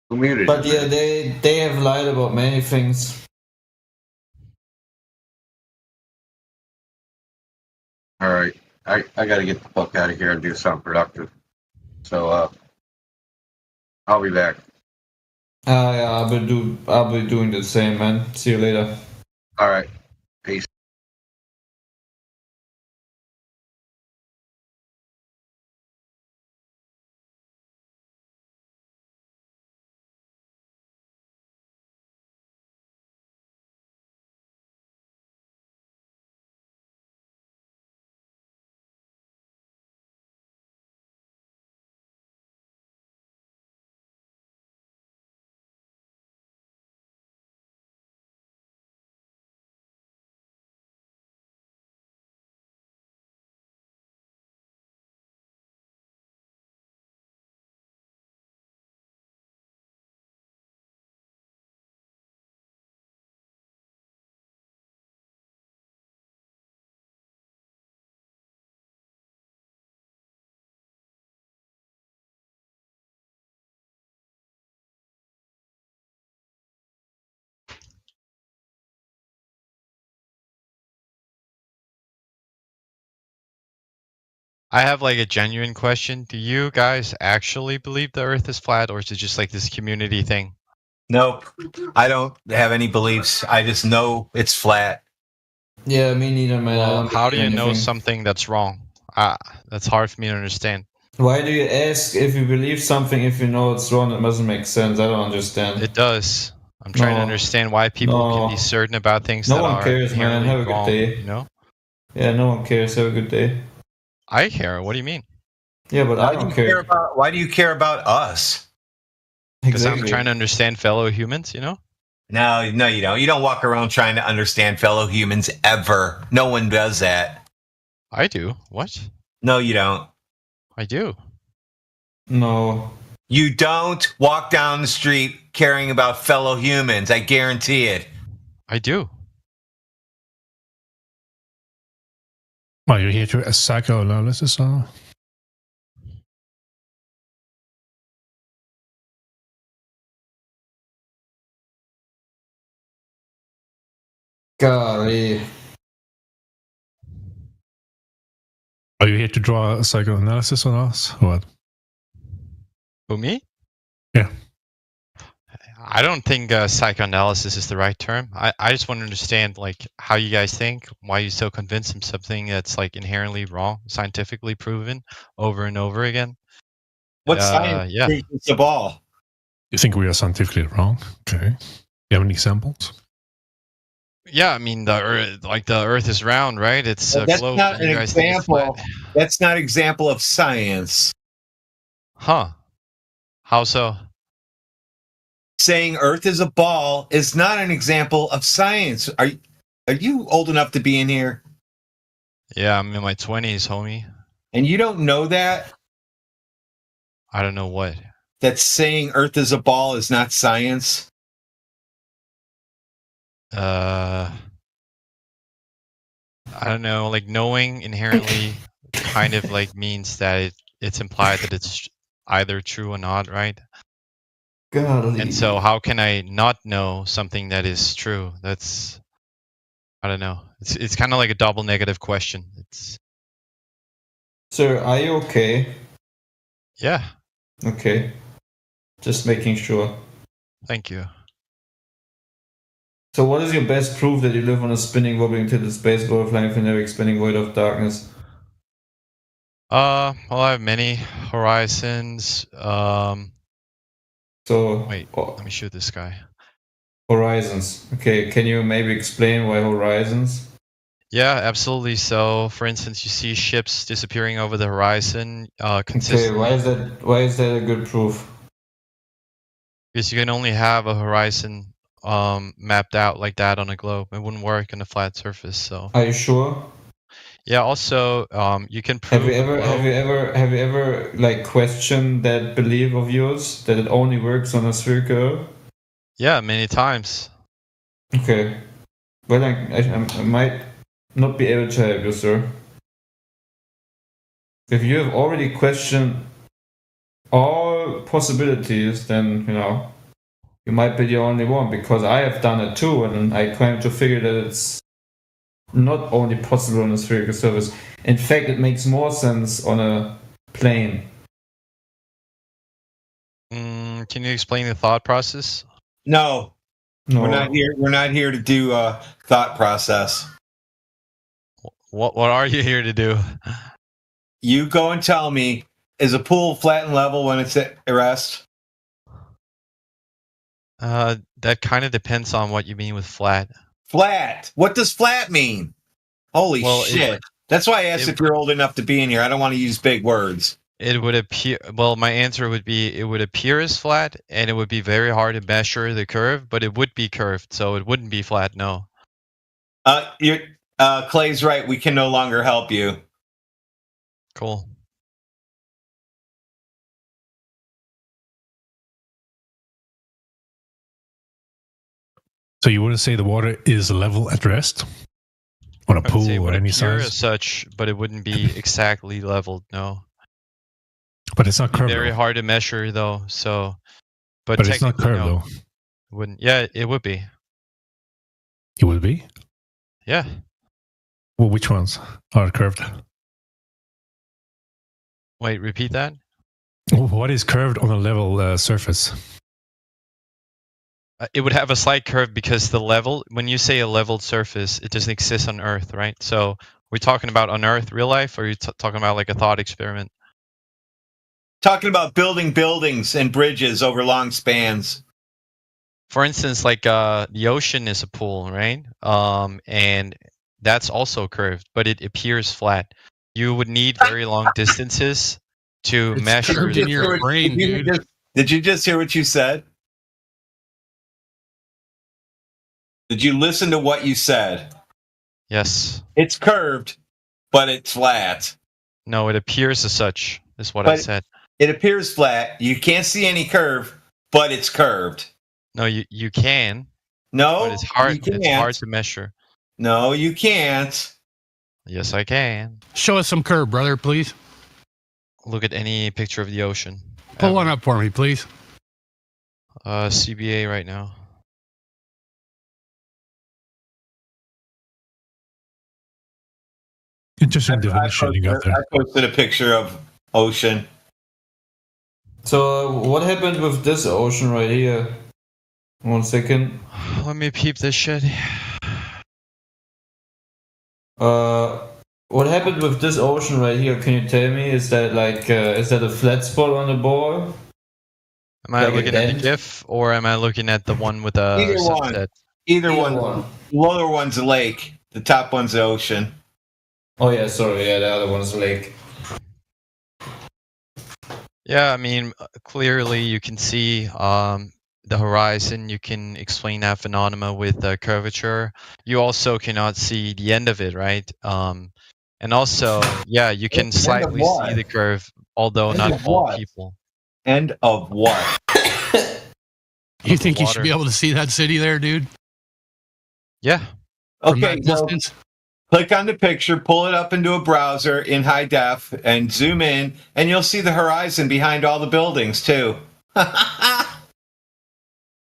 Who muted But him, yeah, man? they have lied about many things. All right, I got to get the fuck out of here and do something productive. So I'll be back. Yeah, I'll be doing the same, man. See you later. All right, peace. I have like a genuine question. Do you guys actually believe the Earth is flat, or is it just like this community thing? Nope. I don't have any beliefs. I just know it's flat. Yeah, me neither, man. Well, how do you know something that's wrong? That's hard for me to understand. Why do you ask if you believe something if you know it's wrong? It doesn't make sense. I don't understand. It does. I'm trying to understand why people can be certain about things that one are cares, man. inherently Have a good wrong. day. You know? Yeah, no one cares. Have a good day. I care. What do you mean? Yeah, but I don't care. Why do you care about us? Because I'm trying to understand fellow humans, you know? No, you don't. You don't walk around trying to understand fellow humans ever. No one does that. I do. What? No, you don't. I do. No. You don't walk down the street caring about fellow humans. I guarantee it. I do. Well, you're here to psychoanalysis, or? Golly. Are you here to draw a psychoanalysis on us, or what? Who, me? Yeah. I don't think psychoanalysis is the right term. I just want to understand like how you guys think, why you so convinced of something that's like inherently wrong, scientifically proven over and over again. What science yeah. proves it's a ball? You think we are scientifically wrong? Okay. You have any examples? Yeah, I mean the Earth is round, right? It's Well, a that's globe. not And an you guys think it's flat. example. That's not an example of science. Huh? How so? Saying Earth is a ball is not an example of science. Are you old enough to be in here? Yeah, I'm in my 20s, homie. And you don't know that? I don't know what. That saying Earth is a ball is not science? I don't know. Like knowing inherently kind of like means that it's implied that it's either true or not, right? Golly. And so how can I not know something that is true? That's I don't know. It's kind of like a double negative question. It's Sir, are you okay? yeah. Okay. Just making sure. Thank you. So what is your best proof that you live on a spinning, wobbling tilted space ball flying through an expanding void of darkness? Well, I have many horizons. So Wait, let me shoot this guy. Horizons. Okay, can you maybe explain why horizons? Yeah, absolutely. So, for instance, you see ships disappearing over the horizon consistently. Okay, why is that a good proof? Because you can only have a horizon mapped out like that on a globe. It wouldn't work on a flat surface. So. Are you sure? Yeah. Also, you can prove. Have you ever like questioned that belief of yours that it only works on a spherical? Yeah, many times. Okay. Well, I might not be able to help you, sir. If you have already questioned all possibilities, then, you might be the only one, because I have done it too, and I claim to figure that it's not only possible on a spherical surface. In fact, it makes more sense on a plane. Can you explain the thought process? No. No. We're not here to do thought process. What are you here to do? You go and tell me, is a pool flat and level when it's at rest? That kind of depends on what you mean with flat. Flat. What does flat mean? Holy shit. That's why I asked if you're old enough to be in here. I don't want to use big words. It would appear. Well, my answer would be it would appear as flat, and it would be very hard to measure the curve, but it would be curved, so it wouldn't be flat. No. Clay's right. We can no longer help you. Cool. So you wouldn't say the water is level at rest on a pool or any size? As such, but it wouldn't be exactly leveled. No. But it's not curved. Very hard to measure, though. So, but it's not curved, though. It wouldn't. Yeah, it would be. It would be. Yeah. Well, which ones are curved? Wait, repeat that. What is curved on a level surface? It would have a slight curve because the level, when you say a leveled surface, it doesn't exist on Earth, right? So we're talking about on Earth, real life, or are you talking about like a thought experiment? Talking about building buildings and bridges over long spans. For instance, like the ocean is a pool, right? And that's also curved, but it appears flat. You would need very long distances to measure. In your brain, dude. Did you just hear what you said? Did you listen to what you said? Yes. It's curved, but it's flat. No, it appears as such, is what I said. It appears flat. You can't see any curve, but it's curved. No, you can. No, but it's hard. you can't. It's hard to measure. No, you can't. Yes, I can. Show us some curve, brother, please. Look at any picture of the ocean. Pull one up for me, please. CBA right now. interesting definition you got there. I posted a picture of ocean. So what happened with this ocean right here? 1 second. Let me peep this shit. What happened with this ocean right here? Can you tell me? Is that like is that a flat spot on the ball? Am I Like looking at the GIF or am I looking at the one with a Either sunset? Either one. The lower one's a lake. The top one's the ocean. Oh yeah, sorry. Yeah, the other one's a lake. Yeah, I mean, clearly you can see the horizon. You can explain that phenomena with curvature. You also cannot see the end of it, right? And also, yeah, you can slightly see the curve, although End not of all what? people. End of what? You think you should be able to see that city there, dude? Yeah. From Okay, that so distance? click on the picture, pull it up into a browser in high def, and zoom in, and you'll see the horizon behind all the buildings too.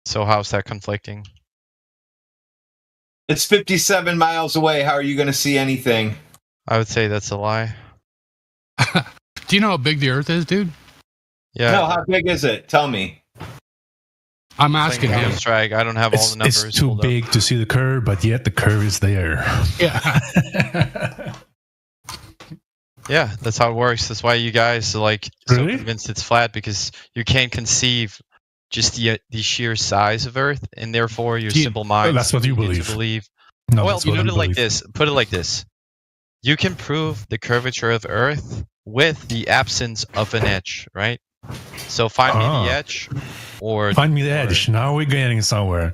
So how's that conflicting? It's 57 miles away. How are you going to see anything? I would say that's a lie. Do you know how big the Earth is, dude? Yeah. No, how big is it? Tell me. I'm asking him. Strike. I don't have all the numbers. It's too big to see the curve, but yet the curve is there. Yeah. Yeah, that's how it works. That's why you guys are like so convinced it's flat, because you can't conceive just the sheer size of Earth, and therefore your simple mind. That's what you believe. No, well, that's you what put I it like believe. this. Put it like this. You can prove the curvature of Earth with the absence of an edge, right? So find me the edge, or find me the edge. Now we're getting somewhere.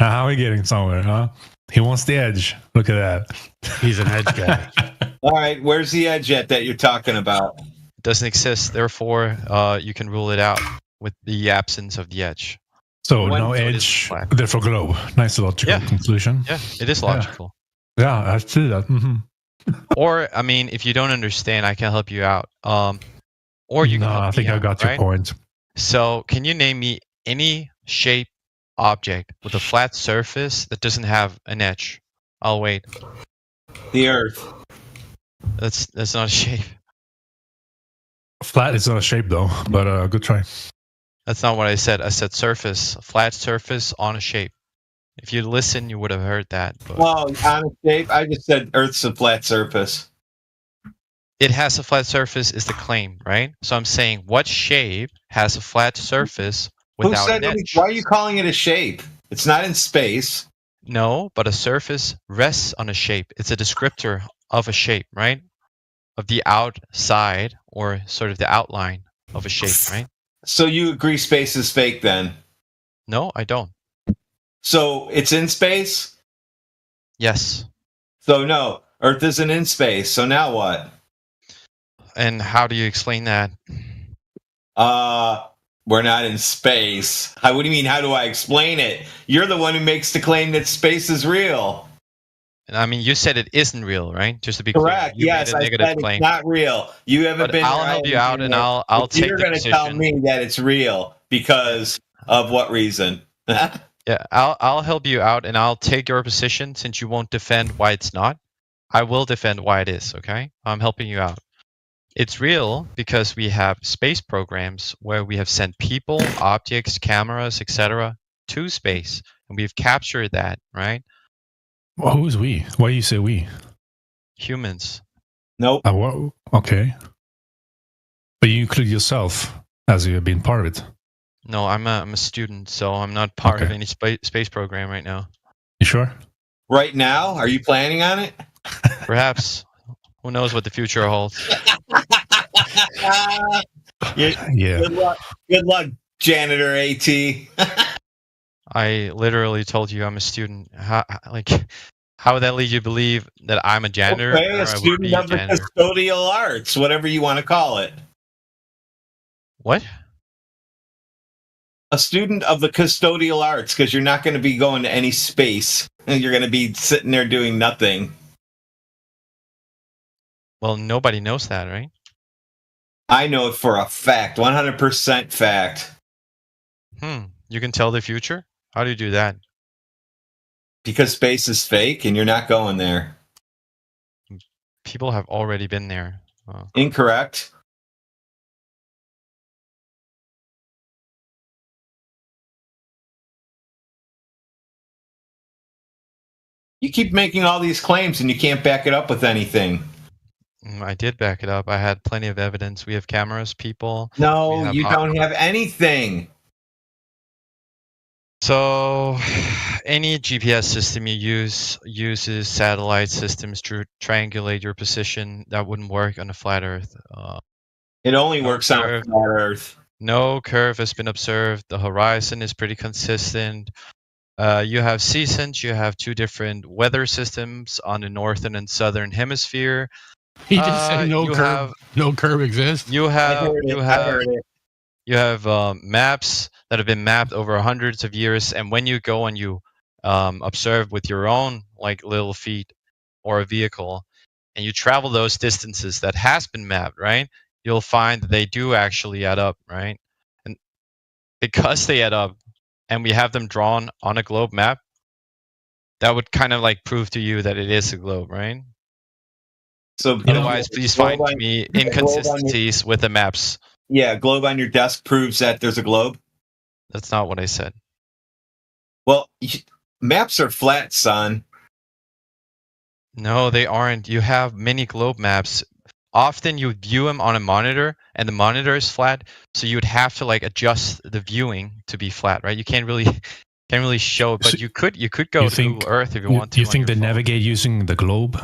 Now we're getting somewhere, huh? He wants the edge. Look at that. He's an edge guy. All right, where's the edge at that you're talking about? It doesn't exist. Therefore, you can rule it out with the absence of the edge. So no edge, therefore globe. Nice logical conclusion. Yeah, it is logical. Yeah, I see that. Mm-hmm. Or, I mean, if you don't understand, I can help you out. Or you can help I think me I out, got your right? point. So, can you name me any shape object with a flat surface that doesn't have an edge? I'll wait. The Earth. That's not a shape. Flat is not a shape though, but good try. That's not what I said. I said surface, a flat surface on a shape. If you listen, you would have heard that. But Oh, on a shape? I just said Earth's a flat surface. it has a flat surface is the claim, right? So I'm saying, what shape has a flat surface Who without said? an edge? Why are you calling it a shape? It's not in space. No, but a surface rests on a shape. It's a descriptor of a shape, right? Of the outside, or sort of the outline of a shape, right? So you agree space is fake then? No, I don't. So it's in space? Yes. So no, Earth isn't in space. So now what? And how do you explain that? We're not in space. What do you mean, how do I explain it? You're the one who makes the claim that space is real. And I mean, you said it isn't real, right? Just to be Correct. clear. You Yes, made a I negative said claim. it's not real. You haven't But been. I'll help you out, and I'll take You're the going to tell position. me that it's real because of what reason? Yeah, I'll help you out, and I'll take your position since you won't defend why it's not. I will defend why it is, okay? I'm helping you out. It's real because we have space programs where we have sent people, objects, cameras, etc. to space, and we've captured that, right? Well, who's we? Why do you say we? Humans. Nope. Okay. But you include yourself as you have been part of it. No, I'm a student, so I'm not part of any space program right now. You sure? Right now? Are you planning on it? Perhaps. Who knows what the future holds? Yeah. Good luck, janitor AT. I literally told you I'm a student. How would that lead you to believe that I'm a janitor? Okay, or a I would student be a of the janitor? custodial arts, whatever you want to call it. What? A student of the custodial arts, because you're not going to be going to any space. You're going to be sitting there doing nothing. Well, nobody knows that, right? I know it for a fact, 100% fact. You can tell the future? How do you do that? Because space is fake and you're not going there. People have already been there. Incorrect. You keep making all these claims and you can't back it up with anything. I did back it up. I had plenty of evidence. We have cameras, people. No, you don't have anything. So, any GPS system you use uses satellite systems to triangulate your position. That wouldn't work on a flat Earth. It only works on a flat Earth. No curve has been observed. The horizon is pretty consistent. You have seasons. You have two different weather systems on the northern and southern hemisphere. He just said no curve. No curve exists. You have maps that have been mapped over hundreds of years, and when you go and you observe with your own like little feet or a vehicle, and you travel those distances that has been mapped, right? You'll find that they do actually add up, right? And because they add up, and we have them drawn on a globe map, that would kind of like prove to you that it is a globe, right? So otherwise, please find me inconsistencies with the maps. Yeah, a globe on your desk proves that there's a globe. That's not what I said. Well, maps are flat, son. No, they aren't. You have many globe maps. Often you view them on a monitor, and the monitor is flat, so you would have to like adjust the viewing to be flat, right? You can't really show it, but So you could go to Earth if you want to. You think they navigate using the globe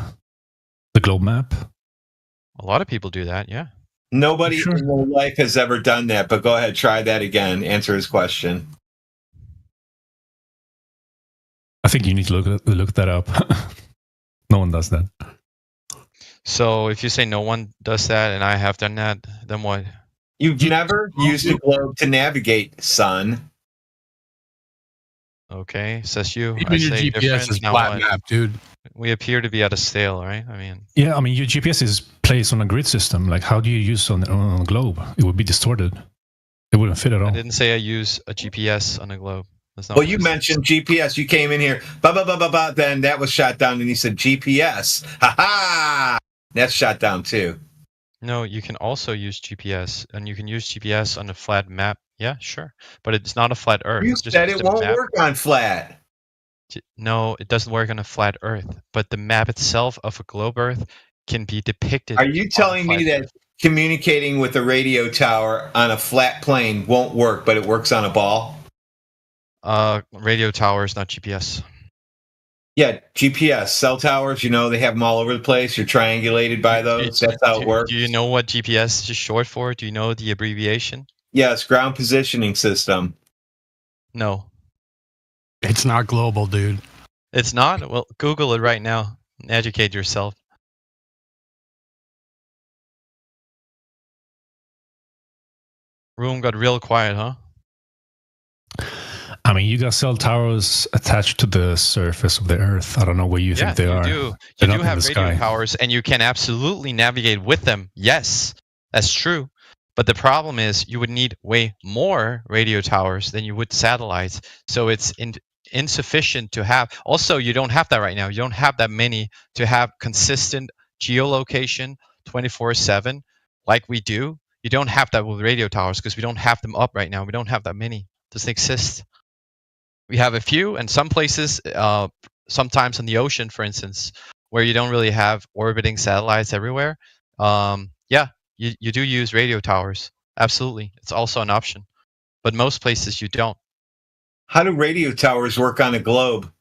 map? A lot of people do that, yeah. Nobody in their life has ever done that, but go ahead, try that again. Answer his question. I think you need to look that up. No one does that. So if you say no one does that and I have done that, then what? You've never used a globe to navigate, son. Okay, says you. Even your GPS is flat map, dude. We appear to be at a stale, right? I mean, Yeah, I mean, your GPS is placed on a grid system. Like, how do you use on a globe? It would be distorted. It wouldn't fit at all. I didn't say I use a GPS on a globe. That's not Well, what you I said. mentioned GPS. You came in here, then that was shot down, and you said GPS. Ha ha! That's shot down too. No, you can also use GPS, and you can use GPS on a flat map. Yeah, sure, but it's not a flat Earth. You It's just said it a won't map. work on flat. No, it doesn't work on a flat Earth, but the map itself of a globe Earth can be depicted. Are you telling me that communicating with a radio tower on a flat plane won't work, but it works on a ball? Radio tower is not GPS. Yeah, GPS, cell towers, they have them all over the place. You're triangulated by those. That's how it works. Do you know what GPS is short for? Do you know the abbreviation? Yes, ground positioning system. No. It's not global, dude. It's not? Well, Google it right now. Educate yourself. Room got real quiet, huh? I mean, you got cell towers attached to the surface of the Earth. I don't know where you think they are. You They're do not in have the radio sky. towers, and you can absolutely navigate with them. Yes, that's true. But the problem is you would need way more radio towers than you would satellites. So it's insufficient to have. Also, you don't have that right now. You don't have that many to have consistent geolocation 24/7 like we do. You don't have that with radio towers because we don't have them up right now. We don't have that many. Doesn't exist. We have a few, and some places, sometimes in the ocean, for instance, where you don't really have orbiting satellites everywhere. Yeah, you do use radio towers. Absolutely. It's also an option. But most places you don't. How do radio towers work on a globe?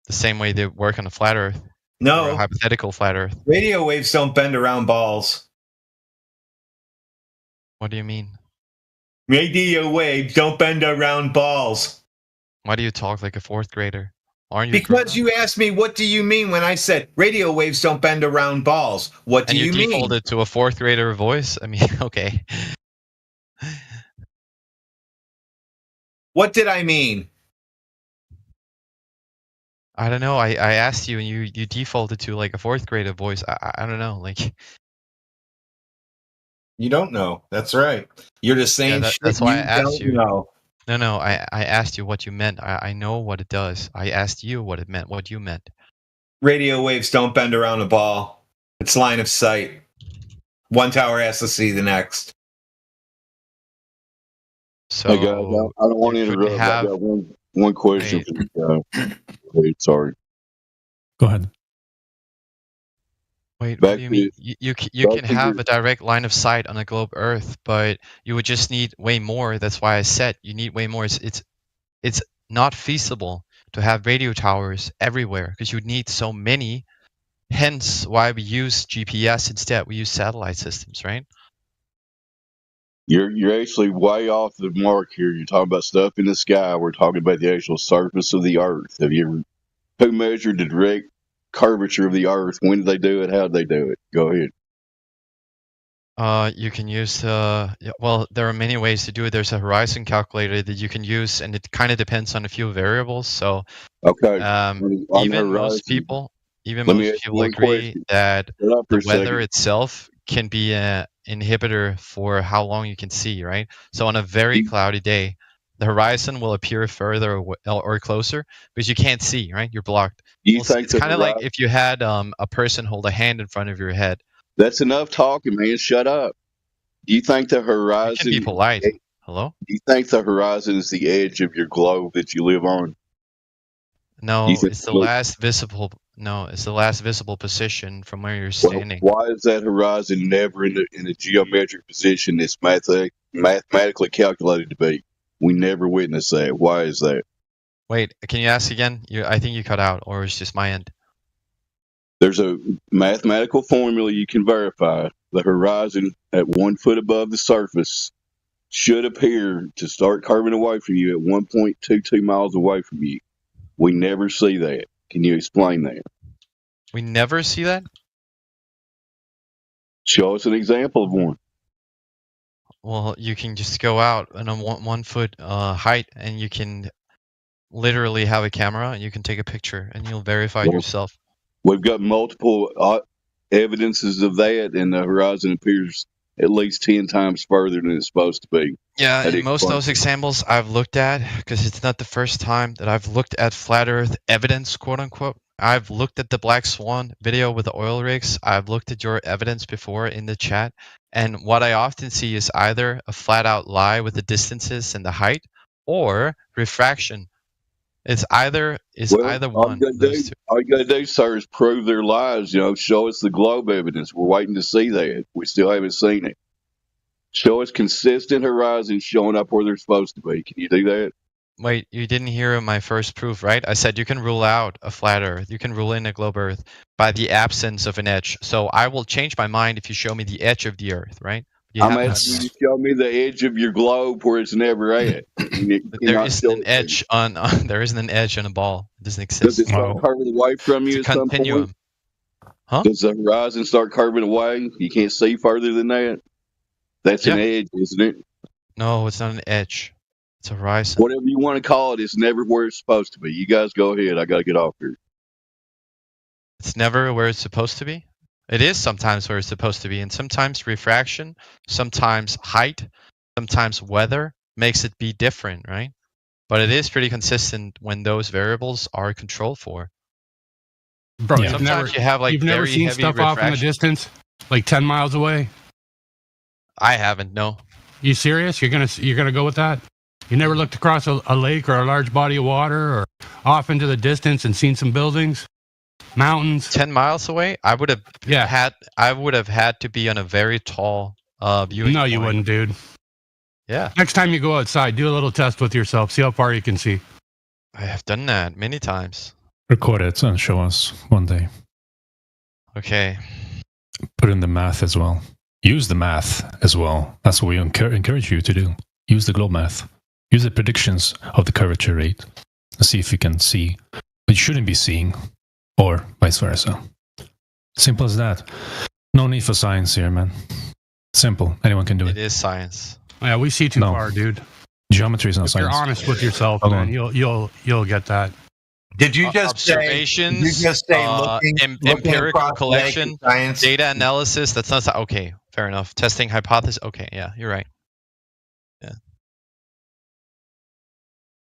The same way they work on a flat Earth. No. Or a hypothetical flat Earth. Radio waves don't bend around balls. What do you mean? Radio waves don't bend around balls. Why do you talk like a fourth grader? Aren't you? Because you asked me, what do you mean when I said radio waves don't bend around balls? What do you mean? And you defaulted to a fourth grader voice? I mean, okay. What did I mean? I don't know. I asked you, and you defaulted to like a fourth grader voice. I don't know. Like, you don't know. That's right. You're just saying shit that's why you I asked don't you. know. No. I asked you what you meant. I know what it does. I asked you what it meant. What you meant. Radio waves don't bend around a ball. It's line of sight. One tower has to see the next. So hey guys, I don't want to interrupt. But I got one question for you guys. Wait, sorry. Go ahead. Wait, Back what do you to- mean? You can have a direct line of sight on a globe Earth, but you would just need way more. That's why I said you need way more. It's not feasible to have radio towers everywhere because you would need so many. Hence why we use GPS instead. We use satellite systems, right? You're actually way off the mark here. You're talking about stuff in the sky. We're talking about the actual surface of the Earth. Have you ever who measured the direct curvature of the Earth? When did they do it? How did they do it? Go ahead. You can use well, there are many ways to do it. There's a horizon calculator that you can use, and it kind of depends on a few variables. So, okay, even most people agree question. that Shut up for the a weather second. itself can be an inhibitor for how long you can see, right? So on a very cloudy day, the horizon will appear further or closer because you can't see, right? You're blocked. Do you Well, think it's the kind of like horizon- if you had a person hold a hand in front of your head. That's enough talking, man. Shut up. Do you think the horizon? You can be polite. Hello? Do you think the horizon is the edge of your globe that you live on? No, You think- it's the last visible. No, it's the last visible position from where you're standing. Why is that horizon never in a geometric position it's mathematically calculated to be? We never witness that. Why is that? Wait, can you ask again? I think you cut out, or it's just my end. There's a mathematical formula you can verify. The horizon at 1 foot above the surface should appear to start curving away from you at 1.22 miles away from you. We never see that. Can you explain that? We never see that? Show us an example of one. Well, you can just go out on a 1 foot height, and you can literally have a camera, and you can take a picture, and you'll verify it yourself. We've got multiple evidences of that, and the horizon appears at least 10 times further than it's supposed to be. Yeah, and most of those examples I've looked at, because it's not the first time that I've looked at flat Earth evidence, quote unquote. I've looked at the Black Swan video with the oil rigs. I've looked at your evidence before in the chat. And what I often see is either a flat out lie with the distances and the height, or refraction. It's either one. All you gotta do, sir, is prove their lies. Show us the globe evidence. We're waiting to see that. We still haven't seen it. Show us consistent horizons showing up where they're supposed to be. Can you do that? Wait, you didn't hear my first proof, right? I said you can rule out a flat Earth. You can rule in a globe Earth by the absence of an edge. So I will change my mind if you show me the edge of the Earth, right? I'm asking you to show me the edge of your globe where it's never at. There isn't an edge on there isn't an edge on a ball. It doesn't exist. Does it start curving away from you It's a at some continuum. point? Huh? Does the horizon start curving away? You can't see further than that? That's an edge, isn't it? No, it's not an edge. It's a horizon. Whatever you want to call it, it's never where it's supposed to be. You guys go ahead. I got to get off here. It's never where it's supposed to be. It is sometimes where it's supposed to be, and sometimes refraction, sometimes height, sometimes weather makes it be different, right? But it is pretty consistent when those variables are controlled for. Bro, Yeah. Sometimes you have, like, you've never very seen heavy stuff off in the refraction. distance, like 10 miles away. I haven't. No. You serious? You're gonna go with that? You never looked across a lake or a large body of water, or off into the distance and seen some buildings, mountains? 10 miles away, I would have had to be on a very tall viewing. No, you point. wouldn't, dude. Yeah. Next time you go outside, do a little test with yourself. See how far you can see. I have done that many times. Record it and show us one day. Okay. Put in the math as well. Use the math as well. That's what we encourage you to do. Use the globe math. Use the predictions of the curvature rate. And see if you can see what you shouldn't be seeing, or vice versa. Simple as that. No need for science here, man. Simple. Anyone can do it. It is science. Yeah, we see too far, dude. Geometry is not If science. you're honest with yourself, Hold man, on. you'll get that. Did you just observations? Say, did you just say looking empirical across the lake collection, is science? data analysis? That's not okay. Fair enough. Testing hypothesis. Okay, yeah, you're right. Yeah.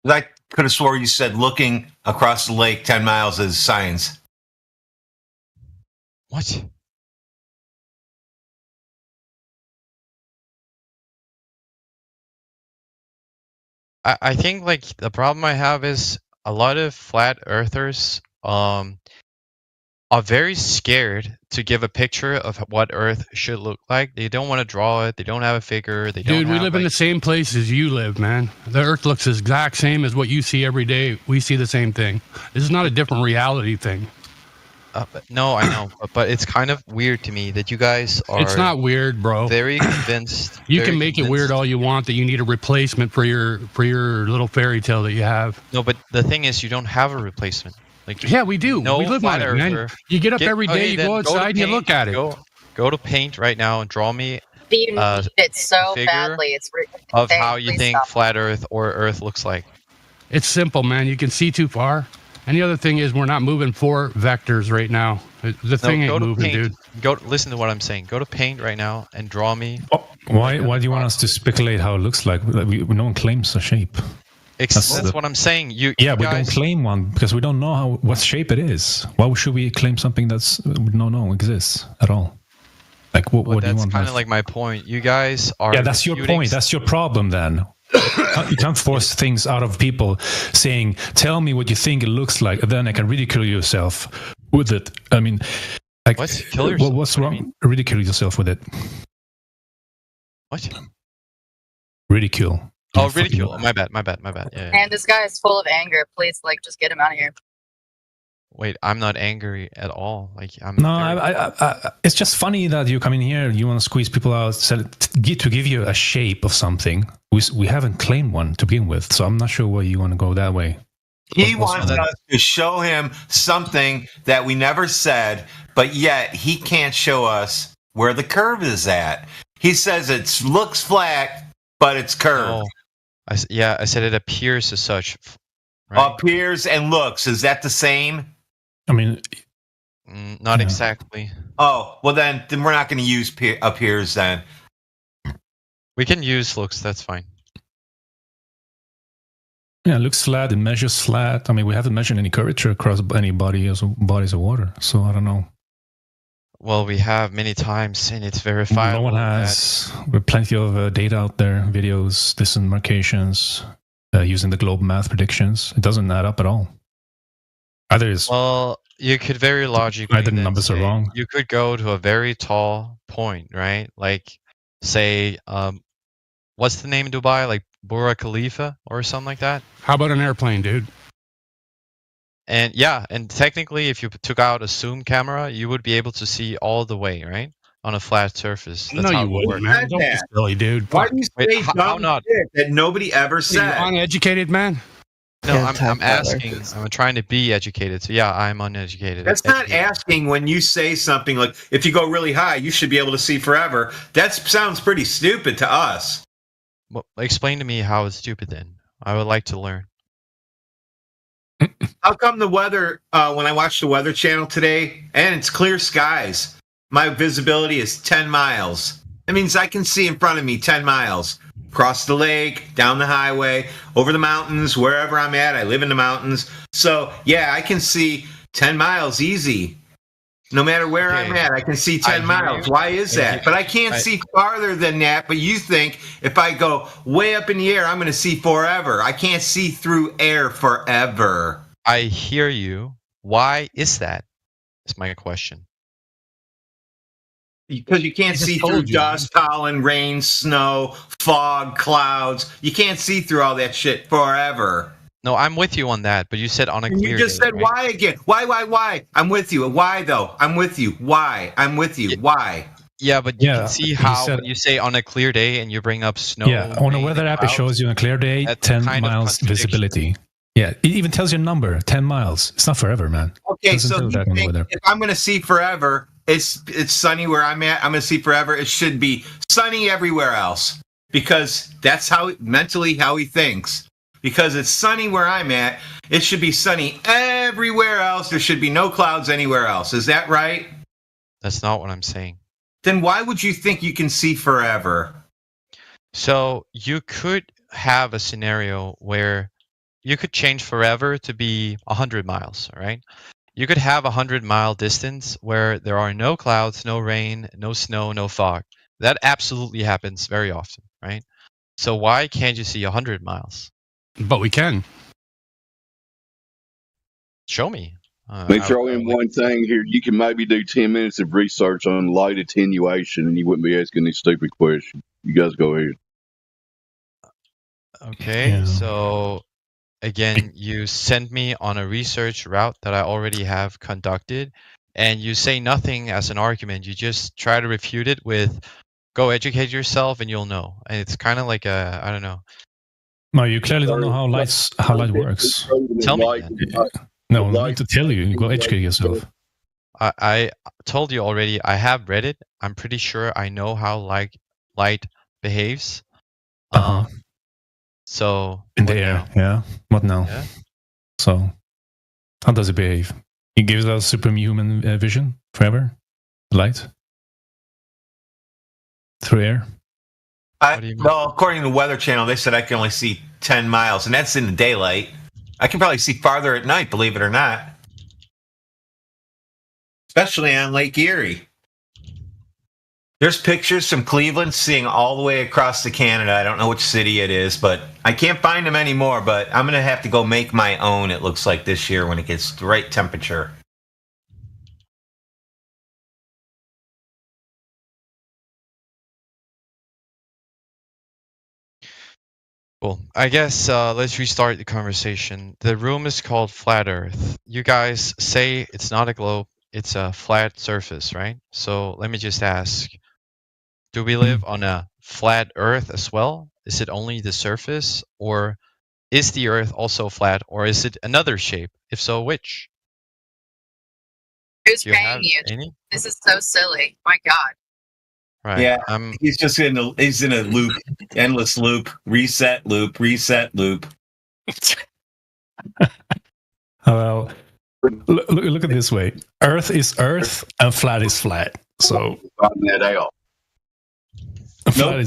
I could have swore you said looking across the lake 10 miles is science. What? I think like the problem I have is a lot of flat earthers are very scared to give a picture of what Earth should look like. They don't want to draw it. They don't have a figure. They don't Dude, we have live in the same place as you live, man. The Earth looks the exact same as what you see every day. We see the same thing. This is not a different reality thing. No, I know, but it's kind of weird to me that you guys are. It's not weird, bro. Very convinced. You very can make it weird all you want that you need a replacement for your little fairy tale that you have. No, but the thing is, you don't have a replacement. Like, yeah, we do. No We live on flat it, man. earther- You get up every day, you then go to outside, and you Paint, look at it. Go to Paint right now and draw me But you need it so figure badly. It's of how you please think stop. flat Earth or Earth looks like. It's simple, man. You can see too far. And the other thing is we're not moving 4 vectors right now. The thing go ain't to moving, Paint. dude. Listen to what I'm saying. Go to Paint right now and draw me. Why do you want us to speculate how it looks like? No one claims a shape. That's what I'm saying. Yeah, you we don't guys- claim one because we don't know what shape it is. Why should we claim something that's we don't know exists at all? Like, what do you That's want? kind of like my point. You guys are. Yeah, that's your refuting- point. That's your problem then. You can't force things out of people saying, tell me what you think it looks like, and then I can ridicule yourself with it. I mean, like, What? Kill yourself? what's wrong? Ridicule yourself with it. What? Ridicule. Oh, ridicule. My bad. Yeah. And this guy is full of anger. Please, like, just get him out of here. Wait, I'm not angry at all. Like I'm. No, it's just funny that you come in here, you want to squeeze people out, to give you a shape of something. We haven't claimed one to begin with, so I'm not sure why you want to go that way. He wants us to show him something that we never said, but yet he can't show us where the curve is at. He says it looks flat, but it's curved. I said it appears as such. Appears and looks. Is that the same? I mean, not exactly. Oh, well then we're not going to use appears then. We can use looks. That's fine. Yeah, it looks flat. It measures flat. I mean, we haven't measured any curvature across any bodies of water, so I don't know. Well, we have many times, and it's verifiable. No one has. There's plenty of data out there, videos, distant marcations, using the globe math predictions. It doesn't add up at all. Well, you could very logically. Either the numbers are wrong. You could go to a very tall point, right? Like, say, what's the name in Dubai? Like Burj Khalifa or something like that. How about an airplane, dude? And yeah, and technically, if you took out a zoom camera, you would be able to see all the way, right, on a flat surface. That's No, how you it would wouldn't, work. man. Don't be silly, dude. Why do you Wait, say how dumb not? shit that nobody ever Are you said? uneducated, man? No, I'm asking. I'm trying to be educated. So yeah, I'm uneducated. That's not asking when you say something like, if you go really high, you should be able to see forever. That sounds pretty stupid to us. Well, explain to me how it's stupid then. I would like to learn. How come the weather, when I watched the Weather Channel today, and it's clear skies, my visibility is 10 miles. That means I can see in front of me 10 miles. Across the lake, down the highway, over the mountains, wherever I'm at. I live in the mountains. So, yeah, I can see 10 miles easy. No matter where I'm at, I can see 10 miles. Why is that? But I can't see farther than that. But you think if I go way up in the air, I'm going to see forever. I can't see through air forever. I hear you. Why is that? That's my question. Because you can't see through dust, pollen, rain, snow, fog, clouds. You can't see through all that shit forever. No, I'm with you on that, but you said on a clear You just day, said right? why again? Why? I'm with you. Why though? I'm with you. Why? I'm with you. Why? Yeah, but you Yeah, can see he how said- when you say on a clear day and you bring up snow. Yeah, on a rain, weather and app, it clouds, shows you on a clear day, that's 10 kind of miles contradiction. visibility. Yeah, it even tells you a number, 10 miles. It's not forever, man. Okay, Doesn't so tell you that on the think weather. if I'm going to see forever, it's sunny where I'm at. I'm going to see forever. It should be sunny everywhere else because that's how mentally how he thinks. Because it's sunny where I'm at, it should be sunny everywhere else. There should be no clouds anywhere else. Is that right? That's not what I'm saying. Then why would you think you can see forever? So you could have a scenario where you could change forever to be 100 miles, right? You could have a 100-mile distance where there are no clouds, no rain, no snow, no fog. That absolutely happens very often, right? So why can't you see 100 miles? But we can. Show me. Let me throw in one thing here. You can maybe do 10 minutes of research on light attenuation, and you wouldn't be asking these stupid questions. You guys go ahead. Okay, so again, you send me on a research route that I already have conducted, and you say nothing as an argument. You just try to refute it with, go educate yourself and you'll know. And it's kind of like a, I don't know. No, you clearly don't know how light works. Tell me then. No, I need to tell you. Go educate yourself. I told you already, I have read it. I'm pretty sure I know how light behaves. So in the air, yeah. What now? Yeah. So how does it behave? It gives us superhuman vision forever. Light through air. Well, according to the Weather Channel, they said I can only see 10 miles, and that's in the daylight. I can probably see farther at night, believe it or not. Especially on Lake Erie. There's pictures from Cleveland seeing all the way across to Canada. I don't know which city it is, but I can't find them anymore. But I'm going to have to go make my own, it looks like, this year when it gets the right temperature. Cool. I guess let's restart the conversation. The room is called Flat Earth. You guys say it's not a globe, it's a flat surface, right? So let me just ask, do we live on a flat Earth as well? Is it only the surface? Or is the Earth also flat? Or is it another shape? If so, which? Who's Do you paying have you? any? This is so silly. My God. Right. Yeah, he's just in a loop, endless loop, reset loop, reset loop. Well, look at it this way: Earth is Earth, and flat is flat. So No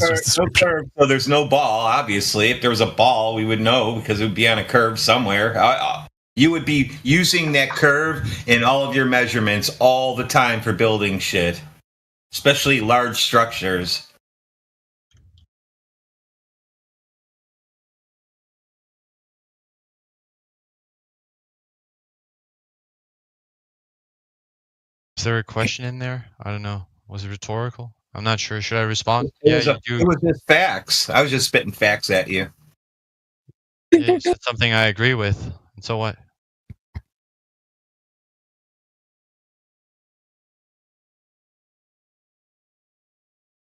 curve, so there's no ball. Obviously, if there was a ball, we would know because it would be on a curve somewhere. You would be using that curve in all of your measurements all the time for building shit. Especially large structures. Is there a question in there? I don't know. Was it rhetorical? I'm not sure. Should I respond? It was just facts. I was just spitting facts at you. Yeah, you said something I agree with. And so what?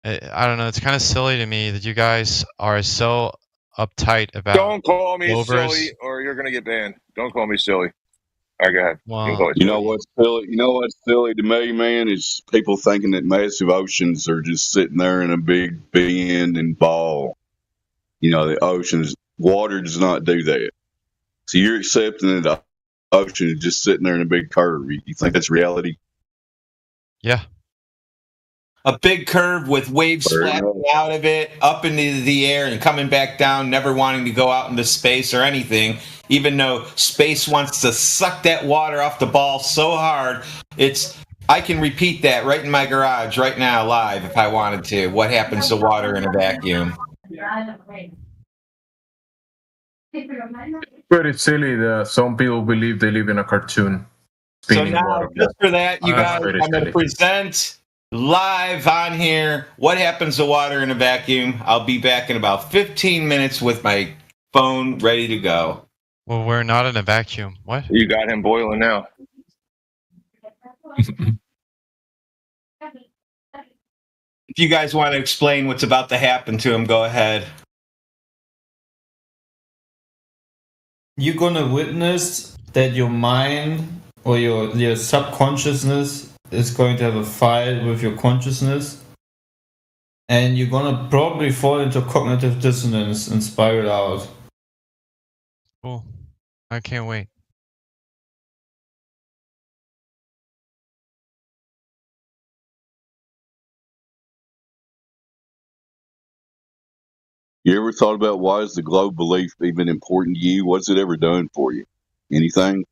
I don't know. It's kind of silly to me that you guys are so uptight about. Don't call me rovers. silly, or you're gonna get banned. Don't call me silly. All right, go ahead. Wow. You can call me You know silly. what's silly? You know what's silly to me, man, is people thinking that massive oceans are just sitting there in a big bend and ball. You know, the oceans, water does not do that. So you're accepting that the ocean is just sitting there in a big curve. You think that's reality? Yeah. A big curve with waves splashing out of it, up into the air and coming back down, never wanting to go out into space or anything, even though space wants to suck that water off the ball so hard. I can repeat that right in my garage right now live if I wanted to. What happens to water in a vacuum? Pretty silly that some people believe they live in a cartoon. So now, just for that, you guys, I'm going to present live on here what happens to water in a vacuum. I'll be back in about 15 minutes with my phone ready to go. Well, we're not in a vacuum. What? You got him boiling now. If you guys want to explain what's about to happen to him, go ahead. You're gonna witness that your mind or your subconsciousness is going to have a fight with your consciousness, and you're gonna probably fall into cognitive dissonance and spiral out. Cool. I can't wait. You ever thought about why is the globe belief even important to you? What's it ever done for you? Anything?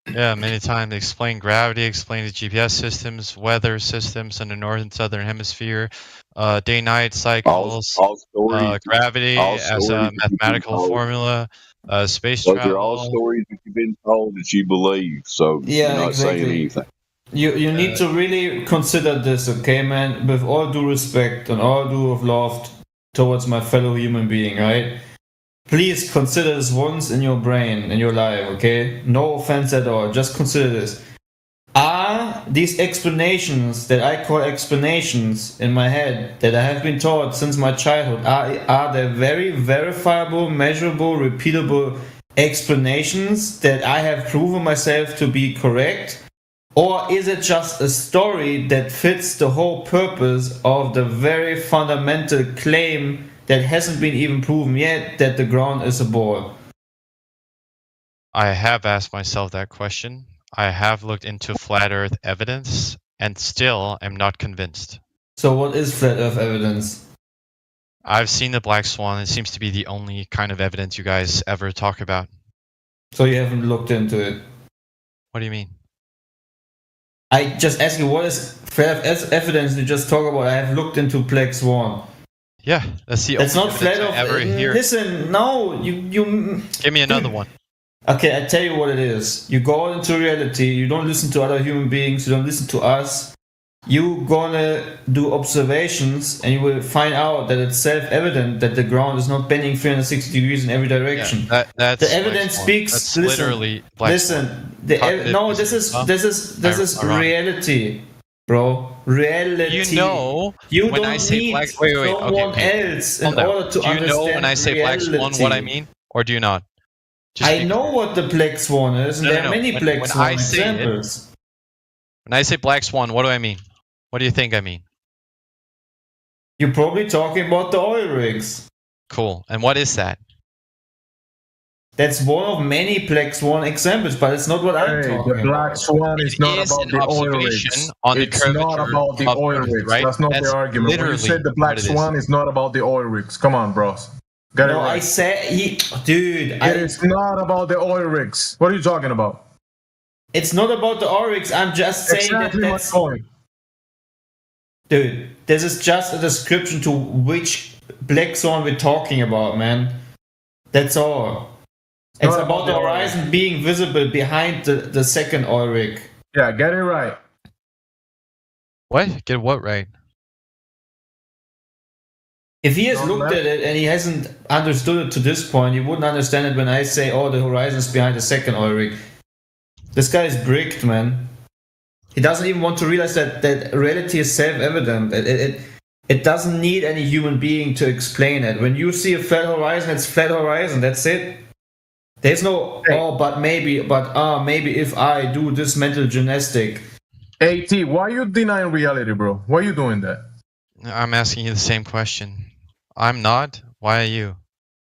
Yeah, many times they explain gravity, explain the GPS systems, weather systems in the north and southern hemisphere, day-night cycles, all stories, gravity all as a stories that you've been mathematical told. formula, space Those are all travel. stories that you've been told that you believe. So you're Yeah, not saying exactly. anything. You need to really consider this, okay, man? With all due respect and all due of love towards my fellow human being, right? Please consider this once in your brain, in your life, okay? No offense at all. Just consider this. Are these explanations that I call explanations in my head that I have been taught since my childhood, are they very verifiable, measurable, repeatable explanations that I have proven myself to be correct? Or is it just a story that fits the whole purpose of the very fundamental claim that hasn't been even proven yet, that the ground is a ball? I have asked myself that question. I have looked into flat Earth evidence and still am not convinced. So what is flat Earth evidence? I've seen the black swan. It seems to be the only kind of evidence you guys ever talk about. So you haven't looked into it? What do you mean? I just ask you, what is flat Earth evidence you just talk about? I have looked into black swan. Yeah, that's the That's only not flat evidence I ever Earth. hear. Listen, no, you. Give me another one. Okay, I tell you what it is. You go out into reality. You don't listen to other human beings. You don't listen to us. You gonna do observations, and you will find out that it's self-evident that the ground is not bending 360 degrees in every direction. Yeah, that's the evidence speaks. That's listen, literally black listen. swan. No, this is reality, bro. Reality. You know, you when don't I say need black, someone else in order to do you know when I say black reality. swan what I mean, or do you not? I know what the black swan is, and there are many black when swan I say examples. When I say black swan, what do I mean? What do you think I mean? You're probably talking about the oil rigs. Cool. And what is that? That's one of many black swan examples, but it's not what I'm talking about. The black swan is not is about an the oil observation rigs. on the It's not curvature about the of oil Earth, rigs. right? That's not That's the argument. When you literally said the black what it is. swan is not about the oil rigs. Come on, bros. Get it No, right. I said, dude. It's not about the oil rigs. What are you talking about? It's not about the oil rigs. I'm just saying Exactly that my that's. point. Dude, this is just a description to which black swan we're talking about, man. That's all. It's about the horizon being visible behind the second oil rig. Yeah, get it right. What? Get what right? If he has looked at it and he hasn't understood it to this point, he wouldn't understand it when I say, oh, the horizon's behind the second oil rig. This guy is bricked, man. He doesn't even want to realize that reality is self-evident. It doesn't need any human being to explain it. When you see a flat horizon, it's flat horizon. That's it. There's no, but maybe if I do this mental gymnastic. AT, why are you denying reality, bro? Why are you doing that? I'm asking you the same question. I'm not. Why are you?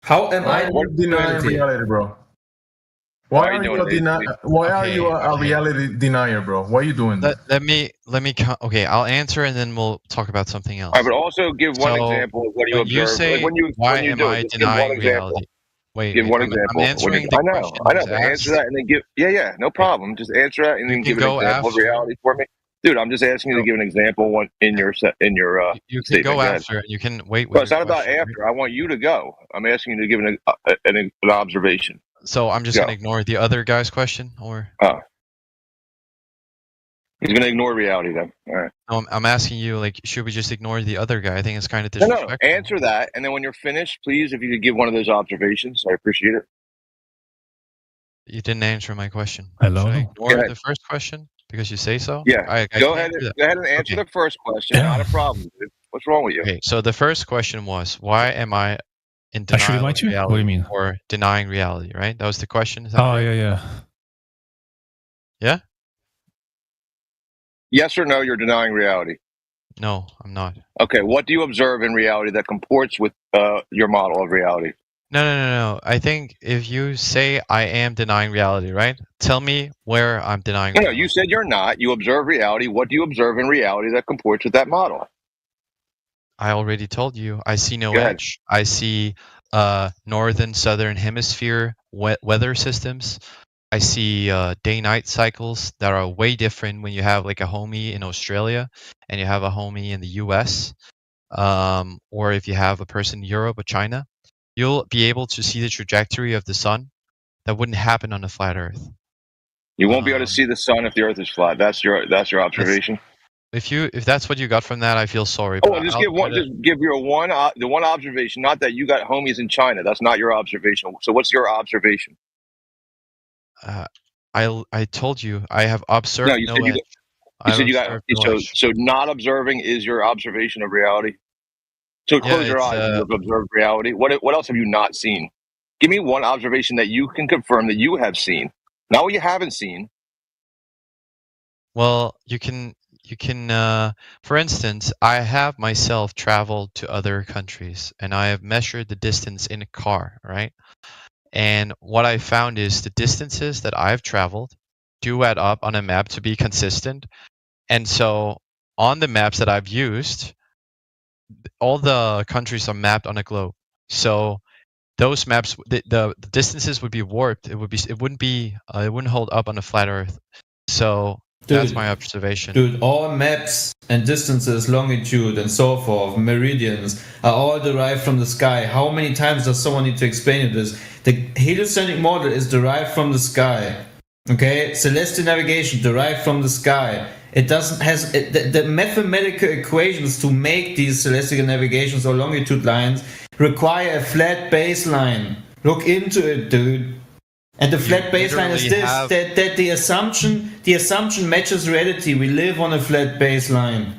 How am I denying reality, bro? Why are you a reality denier, bro? Why are you doing that? Let me. Okay, I'll answer and then we'll talk about something else. I would also give one So, example of what you when observe. you say, why am I denying reality? Wait, give one I'm example. answering the question. I know, was but answer asked. that and then give. Yeah, no problem. Just answer that and then You give can an go example of after. reality for me, dude. I'm just asking you to give an example one in your You can statement. go ahead. after. You can wait. With Well, it's your not about question, right? after. I want you to go. I'm asking you to give an observation. So I'm just Go. gonna ignore the other guy's question, or he's gonna ignore reality then. All right. no, I'm asking you, like, should we just ignore the other guy? I think it's kind of No, disrespectful. answer that, and then when you're finished, please, if you could give one of those observations, I appreciate it. You didn't answer my question. Hello? Should I Go ignore ahead. the first question because you say so? Yeah, I go can't ahead. do that. Go ahead and answer the first question. Not a problem, dude. What's wrong with you? Okay, so the first question was, why am I in I should denial invite of you? reality, What do you mean? or denying reality? Right? That was the question. Is that Oh, correct? yeah. Yeah? Yes or no? You're denying reality. No, I'm not. Okay. What do you observe in reality that comports with your model of reality? No. I think if you say I am denying reality, right? Tell me where I'm denying No, reality. you said you're not. You observe reality. What do you observe in reality that comports with that model? I already told you. I see no Go ahead. edge. I see northern, southern hemisphere weather systems. I see day-night cycles that are way different when you have like a homie in Australia and you have a homie in the US. or if you have a person in Europe or China, you'll be able to see the trajectory of the sun. That wouldn't happen on a flat Earth. You won't be able to see the sun if the Earth is flat. That's your observation. If that's what you got from that, I feel sorry. Oh, But just I'll give try one. Just give your the one observation. Not that you got homies in China. That's not your observation. So what's your observation? I told you I have observed No, you said you. You said you got. So not observing is your observation of reality. So close your eyes and you've observed reality. What else have you not seen? Give me one observation that you can confirm that you have seen. Not what you haven't seen. Well, you can for instance, I have myself traveled to other countries and I have measured the distance in a car, right? And what I found is the distances that I've traveled do add up on a map to be consistent. And so on the maps that I've used, all the countries are mapped on a globe. So those maps, the distances would be warped. It wouldn't hold up on a flat Earth. So that's my observation. Dude, all maps and distances, longitude and so forth, meridians, are all derived from the sky. How many times does someone need to explain this? The heliocentric model is derived from the sky. Okay, celestial navigation derived from the sky. It doesn't has the mathematical equations to make these celestial navigations or longitude lines require a flat baseline. Look into it, dude. And the flat baseline is this: that the assumption matches reality. We live on a flat baseline.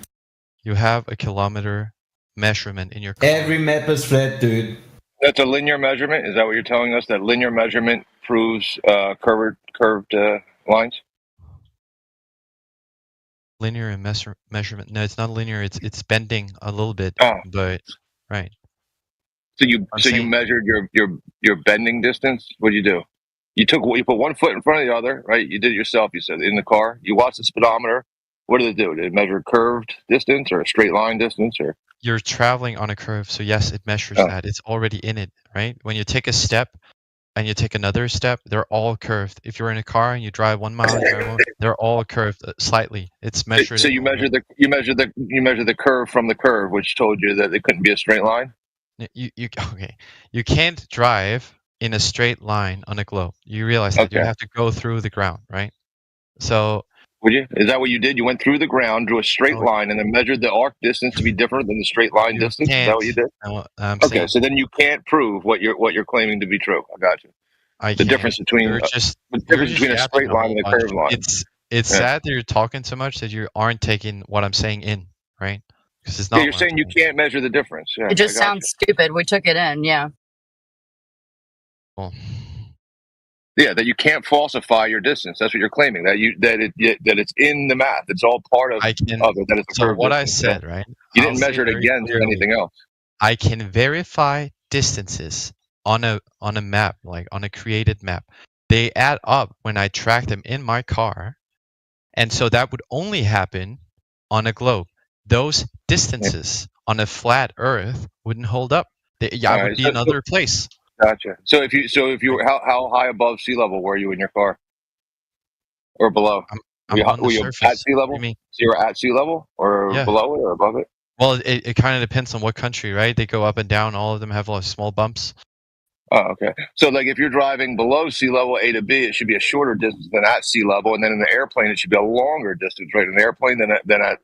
You have a kilometer measurement in your car. Every map is flat, dude. That's a linear measurement. Is that what you're telling us? That linear measurement proves curved lines? Linear and measurement. No, it's not linear. It's bending a little bit, but right. So you measured your bending distance. What did you do? You put one foot in front of the other, right? You did it yourself. You said in the car. You watched the speedometer. What did it do? Did it measure curved distance or a straight line distance or? You're traveling on a curve, so yes, it measures that. It's already in it, right? When you take a step and you take another step, they're all curved. If you're in a car and you drive 1 mile, they're all curved slightly. It's measured. So you measure the curve from the curve, which told you that it couldn't be a straight line. You can't drive in a straight line on a globe. You realize that you have to go through the ground, right? So would you? Is that what you did? You went through the ground, drew a straight line, and then measured the arc distance to be different than the straight line distance. Is that what you did? No, okay, so then you can't prove what you're claiming to be true. I got you. The difference between a straight line and a curved line. It's sad that you're talking so much that you aren't taking what I'm saying in, right? Because it's not. Yeah, you're saying you can't measure the difference. Yeah, it just sounds stupid. We took it in, yeah. Well, yeah, that you can't falsify your distance. That's what you're claiming. That it's in the math. It's all part of it. That it's a so curved what distance. I said, right? You didn't measure it against anything else. I can verify distances on a map, like on a created map. They add up when I track them in my car, and so that would only happen on a globe. Those distances on a flat Earth wouldn't hold up. I would be another place. Gotcha. So if you were how high above sea level were you in your car, or below? Were you at sea level? So you were at sea level, or below it, or above it? Well, it kind of depends on what country, right? They go up and down. All of them have small bumps. Oh, okay. So like if you're driving below sea level A to B, it should be a shorter distance than at sea level, and then in the airplane it should be a longer distance, right? In the airplane than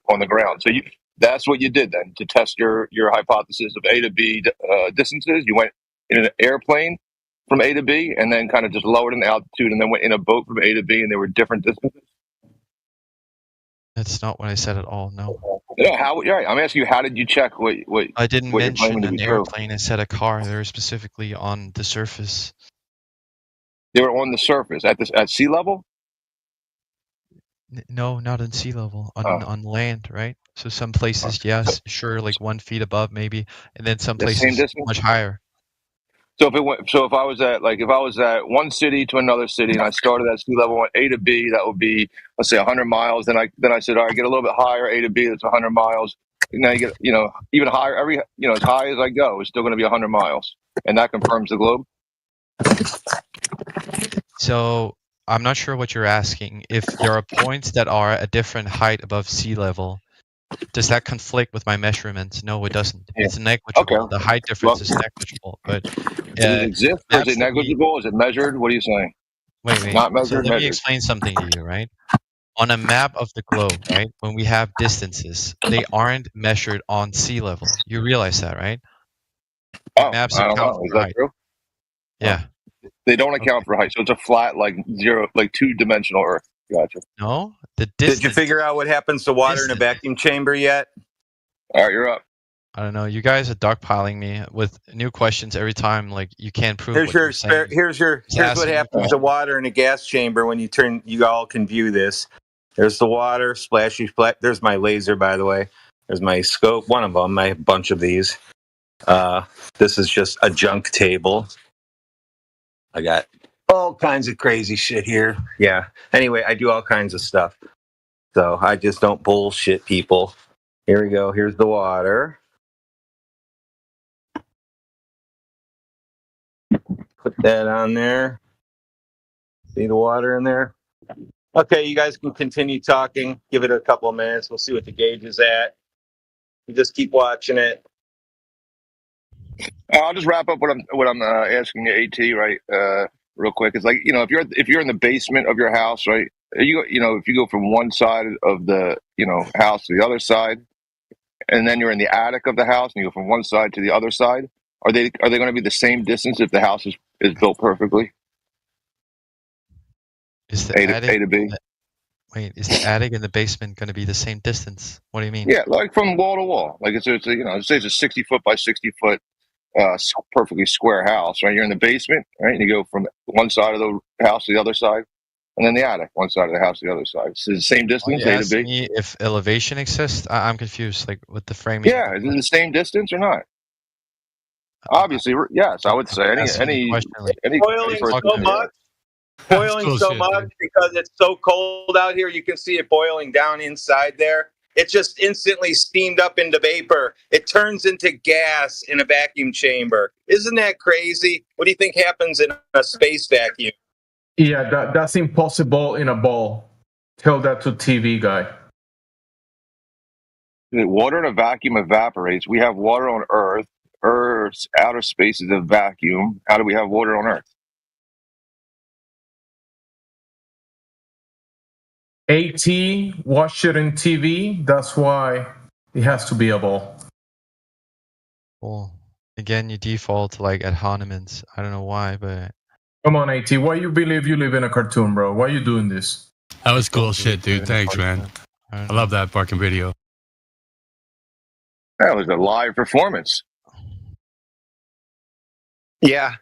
on the ground. So that's what you did then to test your hypothesis of A to B distances. You went in an airplane from A to B, and then kind of just lowered in altitude, and then went in a boat from A to B, and they were different distances. That's not what I said at all. No. No, I'm asking you, how did you check what I didn't what mention an airplane. I said a car. They were specifically on the surface. They were on the surface at sea level. No, not on sea level. On land, right? So some places, yes, sure, like 1 feet above maybe, and then some places much higher. So if I was at one city to another city, and I started at sea level, went A to B, that would be, let's say, 100 miles. Then I said, all right, get a little bit higher, A to B, that's 100 miles. And now you get, even higher. As high as I go, it's still going to be 100 miles, and that confirms the globe. So I'm not sure what you're asking. If there are points that are a different height above sea level, Does that conflict with my measurements? No, it doesn't. It's negligible. Okay. The height difference is negligible. But Does it exist or is it maps that we negligible? Is it measured? What are you saying? wait. Not So measured, let me measured. explain something to you, right? On a map of the globe, right? When we have distances, they aren't measured on sea level. You realize that, right? Oh, Maps I don't account know. Is for that height. true? Yeah. They don't account for height, so it's a flat, like zero, like two-dimensional Earth. Gotcha. No, the Did you distance. figure out what happens to water in a vacuum chamber yet? All right, you're up. I don't know. You guys are dogpiling me with new questions every time. Like you can't prove Here's what your you're saying. here's what asking you happens to water in a gas chamber when you turn. You all can view this. There's the water, splashy splat. There's my laser, by the way. There's my scope. One of them. I have a bunch of these. This is just a junk table. I got all kinds of crazy shit here. Yeah. Anyway, I do all kinds of stuff. So I just don't bullshit people. Here we go. Here's the water. Put that on there. See the water in there? Okay, you guys can continue talking. Give it a couple of minutes. We'll see what the gauge is at. You just keep watching it. I'll just wrap up what I'm asking you, AT, right? Real quick. It's like, if you're in the basement of your house, right? If you go from one side of the house to the other side, and then you're in the attic of the house, and you go from one side to the other side, are they going to be the same distance if the house is built perfectly? Is the attic, A to B? Wait, is the attic and the basement going to be the same distance? What do you mean? Yeah, like from wall to wall. Like say it's a 60 foot by 60 foot, perfectly square house, right? You're in the basement, right? And you go from one side of the house to the other side, and then the attic, one side of the house to the other side. So it's the same distance, Are you A to B? asking me if elevation exists? I'm confused. Like with the framing. Yeah, is it the same distance or not? Obviously, yes. I would say any boiling so much. Boiling so much because it's so cold out here. You can see it boiling down inside there. It just instantly steamed up into vapor. It turns into gas in a vacuum chamber. Isn't that crazy? What do you think happens in a space vacuum? Yeah, that's impossible in a ball. Tell that to TV guy. Water in a vacuum evaporates. We have water on Earth. Earth's outer space is a vacuum. How do we have water on Earth? AT, watch it in TV. That's why it has to be a ball. Well, again, you default to like ad hominems. I don't know why, but come on, AT. Why you believe you live in a cartoon, bro? Why you doing this? That was cool shit, dude. Thanks, man. I love that fucking video. That was a live performance. Yeah.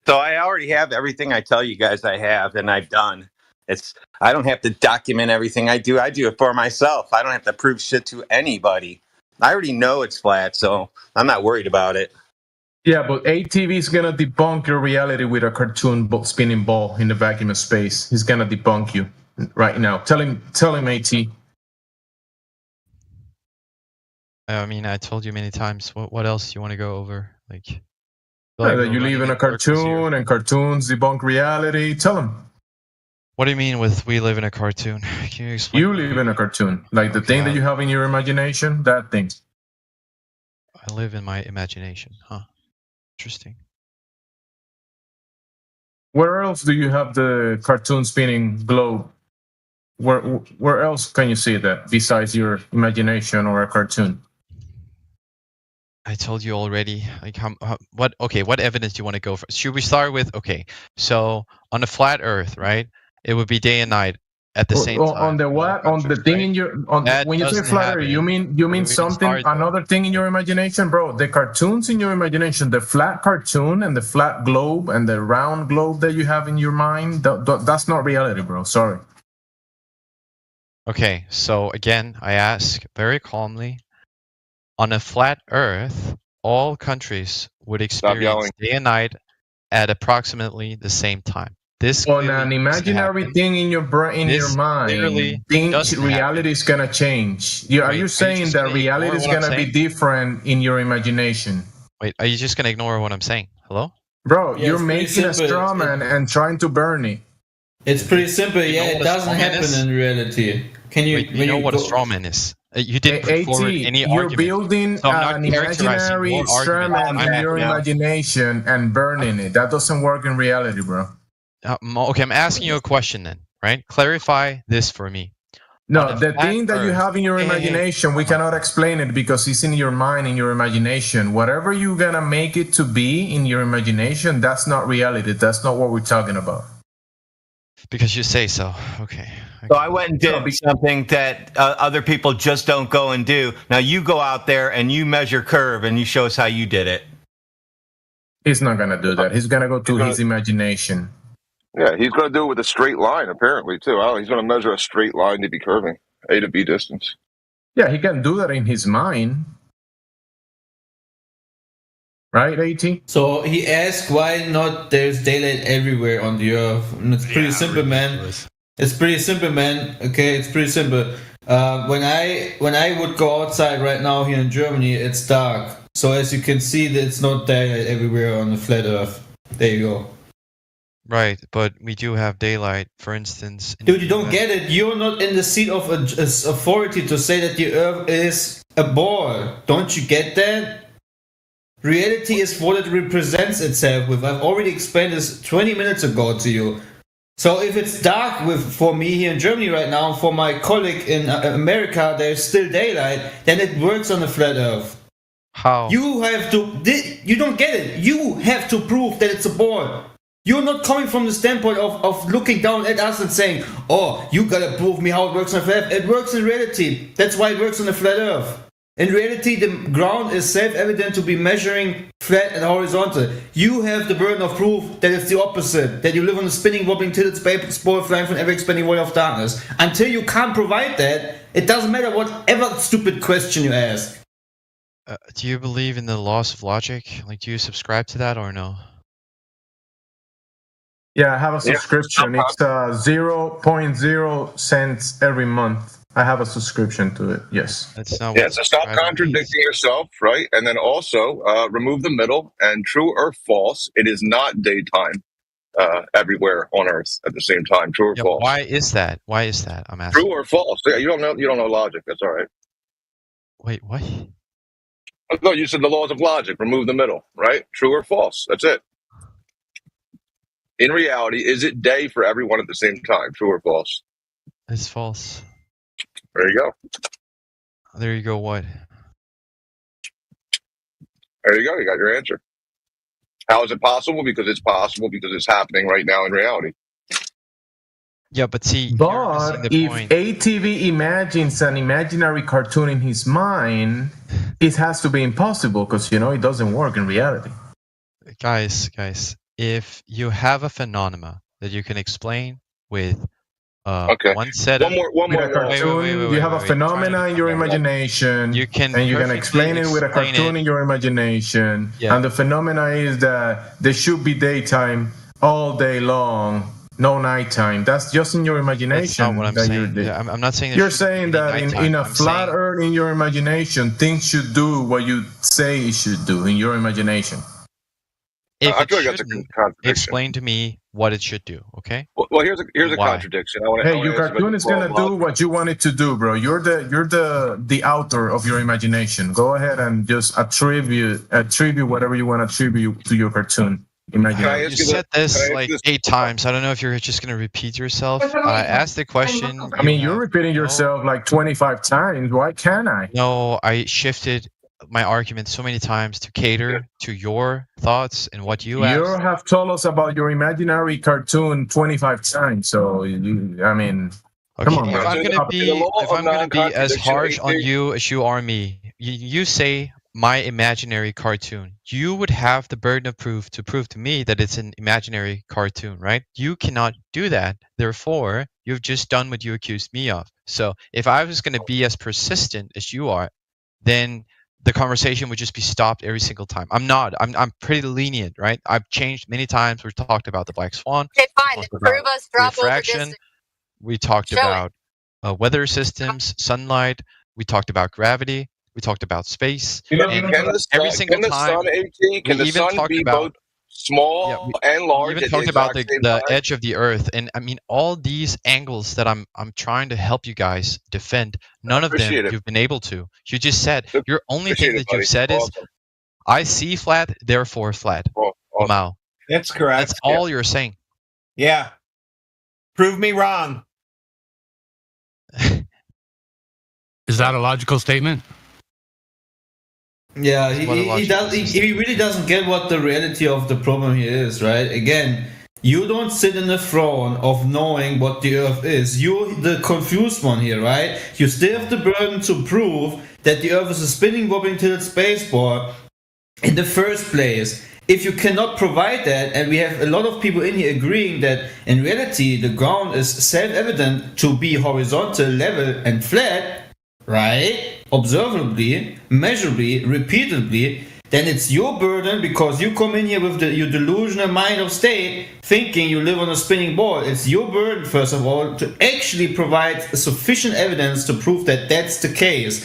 So I already have everything I tell you guys I have and I've done. I don't have to document everything I do. I do it for myself. I don't have to prove shit to anybody. I already know it's flat, so I'm not worried about it. Yeah, but ATV is gonna debunk your reality with a cartoon spinning ball in the vacuum of space. He's gonna debunk you right now. Tell him, AT. I mean, I told you many times. What else do you want to go over? Like that you live in a cartoon and cartoons debunk reality. Tell him. What do you mean with we live in a cartoon? Can you explain? You live in a cartoon. Like the thing that you have in your imagination, that thing. I live in my imagination. Huh. Interesting. Where else do you have the cartoon spinning globe? Where else can you see that besides your imagination or a cartoon? I told you already. Like what evidence do you want to go for? Should we start with so on a flat Earth, right? It would be day and night at the same time. On the what? On the thing in your when you say flat Earth, you mean something another thing in your imagination, bro? The cartoons in your imagination, the flat cartoon and the flat globe and the round globe that you have in your mind, that's not reality, bro. Sorry. Okay, so again, I ask very calmly. On a flat Earth, all countries would experience day and night at approximately the same time. This on an imaginary thing in your brain, in your mind, reality is gonna change. Are you saying that reality is gonna be different in your imagination? Wait, are you just gonna ignore what I'm saying? Hello, bro? You're making a straw man and trying to burn it. It's pretty simple. Yeah, it doesn't happen in reality. Can you? Wait, you know what a straw man is? You didn't put forward any you're argument. building So I'm not an characterizing imaginary your argument. experiment in your imagination and burning it. That doesn't work in reality, bro. Okay, I'm asking you a question then, right? Clarify this for me. No, the thing that you have in your Hey, imagination, we cannot explain it because it's in your mind, in your imagination. Whatever you're gonna make it to be in your imagination, that's not reality. That's not what we're talking about. Because you say so. Okay. So I went and did something that other people just don't go and do. Now you go out there and you measure curve and you show us how you did it. He's not gonna do that. He's gonna go to his imagination. Yeah, he's going to do it with a straight line, apparently, too. He's going to measure a straight line to be curving, A to B distance. Yeah, he can do that in his mind. Right, AT? So he asked why not there's daylight everywhere on the Earth. And it's pretty simple, man. It's pretty simple, man. Okay, it's pretty simple. When I would go outside right now here in Germany, it's dark. So as you can see, it's not daylight everywhere on the flat Earth. There you go. Right, but we do have daylight, for instance. Dude, you don't get it. You're not in the seat of authority to say that the Earth is a ball. Don't you get that? Reality is what it represents itself with. I've already explained this 20 minutes ago to you. So if it's dark for me here in Germany right now, for my colleague in America, there's still daylight, then it works on the flat Earth. How? You have to... You don't get it. You have to prove that it's a ball. You're not coming from the standpoint of looking down at us and saying, oh, you gotta prove me how it works on the flat Earth. It works in reality. That's why it works on the flat Earth. In reality, the ground is self-evident to be measuring flat and horizontal. You have the burden of proof that it's the opposite, that you live on a spinning, wobbling, tilted spore flying from every expanding void of darkness. Until you can't provide that, it doesn't matter whatever stupid question you ask. Do you believe in the laws of logic? Like, do you subscribe to that or no? Yeah, I have a subscription. It's 0.0 cents every month. I have a subscription to it. Yes. That's not. Yeah, so stop contradicting yourself, right? And then also remove the middle and true or false. It is not daytime everywhere on Earth at the same time. True or false? Why is that? Why is that? I'm asking. True or false? Yeah, you don't know logic. That's all right. Wait, what? No, you said the laws of logic. Remove the middle, right? True or false? That's it. In reality, is it day for everyone at the same time? True or false? It's false. There you go. There you go. What? There you go. You got your answer. How is it possible? Because it's possible because it's happening right now in reality. Yeah, but see, but if ATV imagines an imaginary cartoon in his mind, it has to be impossible because, it doesn't work in reality. Guys, if you have a phenomena that you can explain with one set of... One more cartoon, you have a phenomena in your imagination, and you're going to explain it with a cartoon in your imagination, and the phenomena is that there should be daytime all day long, no nighttime. That's just in your imagination. That's not what I'm saying. I'm not saying you're saying that in a flat Earth in your imagination, things should do what you say it should do in your imagination. If I feel like that's a contradiction. Explain to me what it should do, okay? Well, here's a contradiction. Your cartoon is gonna do what you want it to do, bro. You're the author of your imagination. Go ahead and just attribute whatever you want to attribute to your cartoon. You said this like 8 times. I don't know if you're just gonna repeat yourself. I asked the question. I mean, you're repeating yourself like 25 times. Why can't I? No, I shifted my argument so many times to cater to your thoughts and what you asked. You have told us about your imaginary cartoon 25 times, so come on. If I'm gonna be as harsh on you as you are me, you say my imaginary cartoon. You would have the burden of proof to prove to me that it's an imaginary cartoon, right? You cannot do that. Therefore, you've just done what you accused me of. So if I was going to be as persistent as you are, then the conversation would just be stopped every single time. I'm not. I'm pretty lenient, right? I've changed many times. We've talked about the black swan. Okay, fine. Prove us drop over refraction. We talked about weather systems, sunlight. We talked about gravity. We talked about space. Can the sun be both small and large. We even talked about the edge of the Earth, and I mean all these angles that I'm trying to help you guys defend. None of them you've been able to. You just said your only thing that you've said is, "I see flat, therefore flat." Wow. That's correct. That's all you're saying. Yeah. Prove me wrong. Is that a logical statement? Yeah, he really doesn't get what the reality of the problem here is, right? Again, you don't sit in the throne of knowing what the Earth is. You're the confused one here, right? You still have the burden to prove that the Earth is a spinning, wobbling tilted spaceport in the first place. If you cannot provide that, and we have a lot of people in here agreeing that in reality the ground is self-evident to be horizontal, level, and flat, right? Observably, measurably, repeatedly, then it's your burden because you come in here with your delusional mind of state thinking you live on a spinning ball. It's your burden, first of all, to actually provide sufficient evidence to prove that that's the case.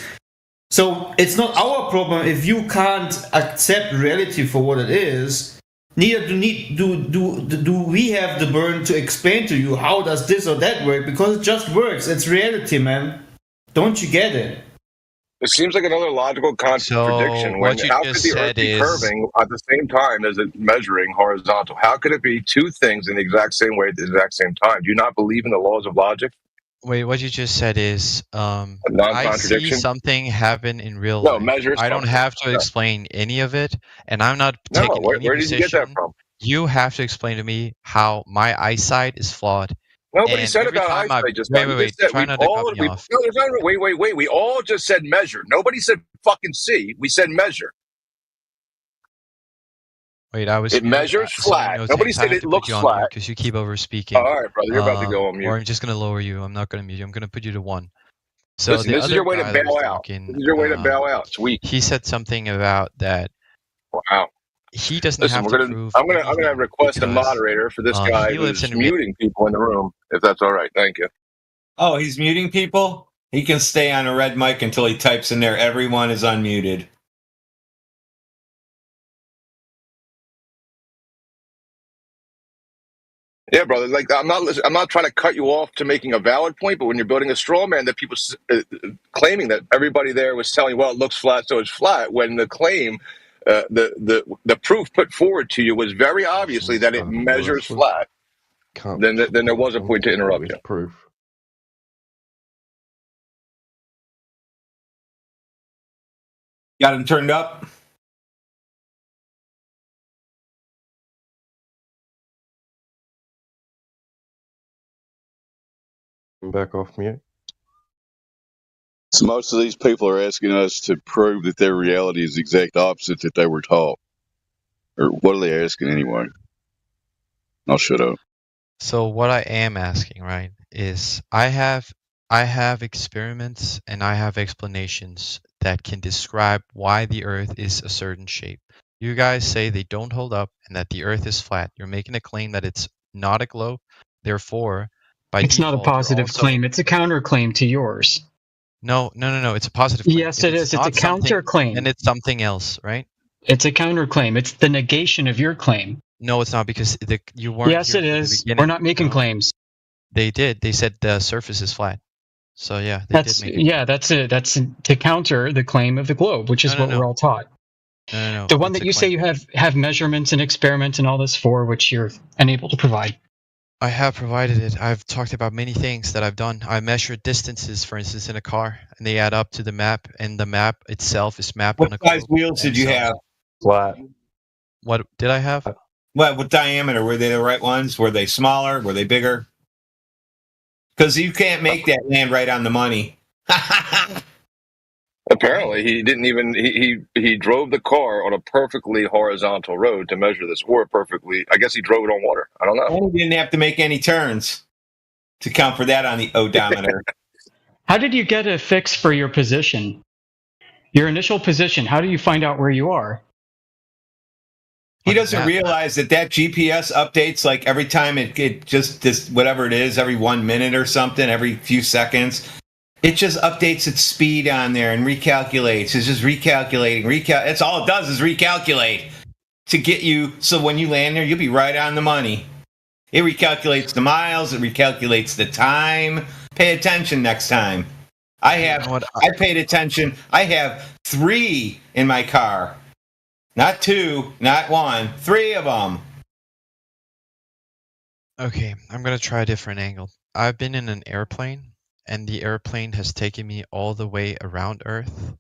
So it's not our problem if you can't accept reality for what it is. Neither do we have the burden to explain to you how does this or that work, because it just works. It's reality, man. Don't you get it? It seems like another logical contradiction. How could the Earth be curving at the same time as it measuring horizontal? How could it be two things in the exact same way at the exact same time? Do you not believe in the laws of logic? Wait, what you just said is I see something happen in real life. I don't have to explain any of it, and I'm not taking any where did you get that from? You have to explain to me how my eyesight is flawed. Nobody said about eyesight just now. Wait. Try not to cut me off. Wait. We all just said measure. Nobody said fucking see. We said measure. Wait, it measures flat. Nobody said it looks flat. Because you keep over speaking. All right, brother. You're about to go on mute. Or I'm just going to lower you. I'm not going to mute you. I'm going to put you to 1. So listen, this is your way to bail out. This is your way to bail out. It's weak. He said something about that. Wow. He doesn't have to prove. I'm gonna request a moderator for this guy who's muting people in the room, if that's all right. Thank you. Oh, he's muting people? He can stay on a red mic until he types in there, everyone is unmuted. Yeah, brother. Like I'm not trying to cut you off to making a valid point, but when you're building a straw man, that people claiming that everybody there was telling, well, it looks flat, so it's flat. When the claim, the proof put forward to you was very obviously that it measures flat. Then there was a point to interrupt you. Proof. Got him turned up. Back off mute. So most of these people are asking us to prove that their reality is the exact opposite that they were taught. Or what are they asking anyway? I'll shut up. So what I am asking, right, is I have experiments and I have explanations that can describe why the Earth is a certain shape. You guys say they don't hold up and that the Earth is flat. You're making a claim that it's not a globe. Therefore, it's not a positive claim. It's a counterclaim to yours. No. It's a positive claim. Yes, it is. It's a counterclaim. And it's something else, right? It's a counterclaim. It's the negation of your claim. No, it's not, because you weren't. Yes, it is. We're not making claims. They did. They said the surface is flat. So yeah, that's to counter the claim of the globe, which is what we're all taught. No. The one that you say you have measurements and experiments and all this for, which you're unable to provide. I have provided it. I've talked about many things that I've done. I measured distances, for instance, in a car, and they add up to the map, and the map itself is mapped on a globe. What size wheels did you have? Flat. What did I have? What diameter? Were they the right ones? Were they smaller? Were they bigger? Because you can't make that land right on the money. Apparently, he didn't even he drove the car on a perfectly horizontal road to measure this, or perfectly. I guess he drove it on water. I don't know. And he didn't have to make any turns to count for that on the odometer. How did you get a fix for your position? Your initial position. How do you find out where you are? He doesn't realize that GPS updates like every time it just this whatever it is, every 1 minute or something, every few seconds. It just updates its speed on there and recalculates. It's just recalculating. That's all it does is recalculate. to get you so when you land there, you'll be right on the money. It recalculates the miles. It recalculates the time. Pay attention next time. I paid attention. I have 3 in my car. Not 2, not 1. 3 of them. Okay, I'm going to try a different angle. I've been in an airplane, and the airplane has taken me all the way around Earth.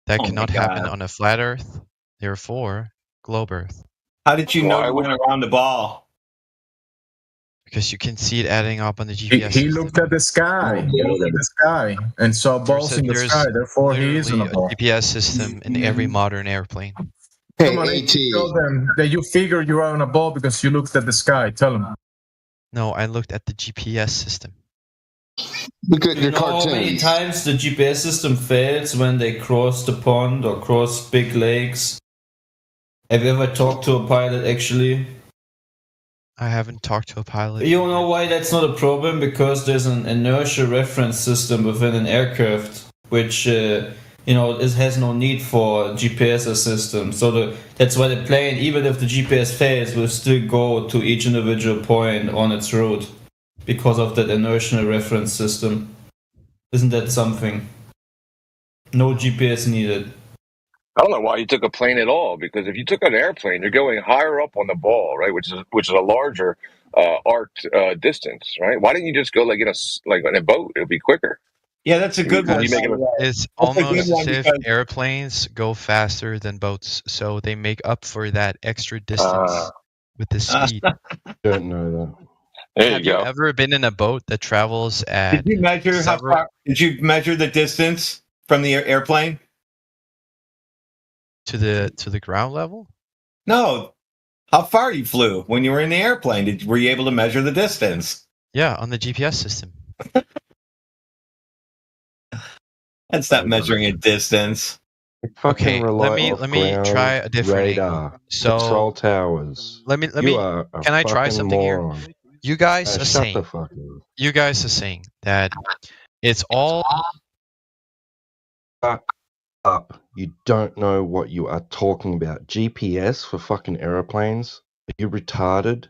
That cannot happen on a flat Earth. Therefore, globe Earth. How did you know you went around the ball? Because you can see it adding up on the GPS. He looked at the sky. He looked at the sky and saw balls in the sky. Therefore, he is on a ball. GPS system in every modern airplane. Come on, tell them that you figure you are on a ball because you looked at the sky. Tell them. No, I looked at the GPS system. You know how many times the GPS system fails when they cross the pond or cross big lakes? Have you ever talked to a pilot actually? I haven't talked to a pilot. You know why that's not a problem? Because there's an inertia reference system within an aircraft, which it has no need for GPS system. So that's why the plane, even if the GPS fails, will still go to each individual point on its route because of that inertial reference system. Isn't that something? No GPS needed. I don't know why you took a plane at all, because if you took an airplane, you're going higher up on the ball, right? Which is a larger arced distance, right? Why didn't you just go like in a boat? It would be quicker. Yeah, that's a good one. It's almost as if airplanes go faster than boats, so they make up for that extra distance with the speed. Don't know that. Have you ever been in a boat that travels at? Did you measure how far? Did you measure the distance from the airplane to the ground level? No. How far you flew when you were in the airplane? Were you able to measure the distance? Yeah, on the GPS system. That's not measuring a distance. Okay, let me try a different angle. So control towers. Let me. Can I try something here? You guys are saying. Shut the fuck up. You guys are saying that it's all up. You don't know what you are talking about. GPS for fucking airplanes? Are you retarded?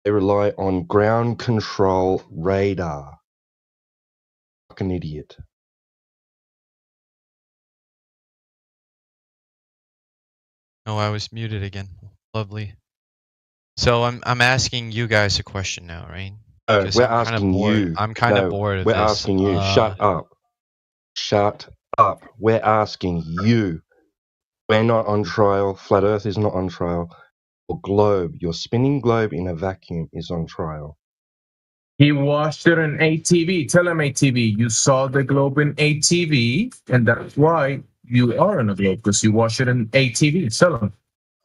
They rely on ground control radar. Fucking idiot. Oh, I was muted again. Lovely. So I'm asking you guys a question now, right? No, we're asking you. I'm kind of bored of we're this. We're asking you. Shut up. Shut up. We're asking you. We're not on trial. Flat Earth is not on trial. Your globe, your spinning globe in a vacuum is on trial. He watched it in ATV. Tell him ATV. You saw the globe in ATV, and that's why you are in a globe, because you watched it in ATV. Tell him.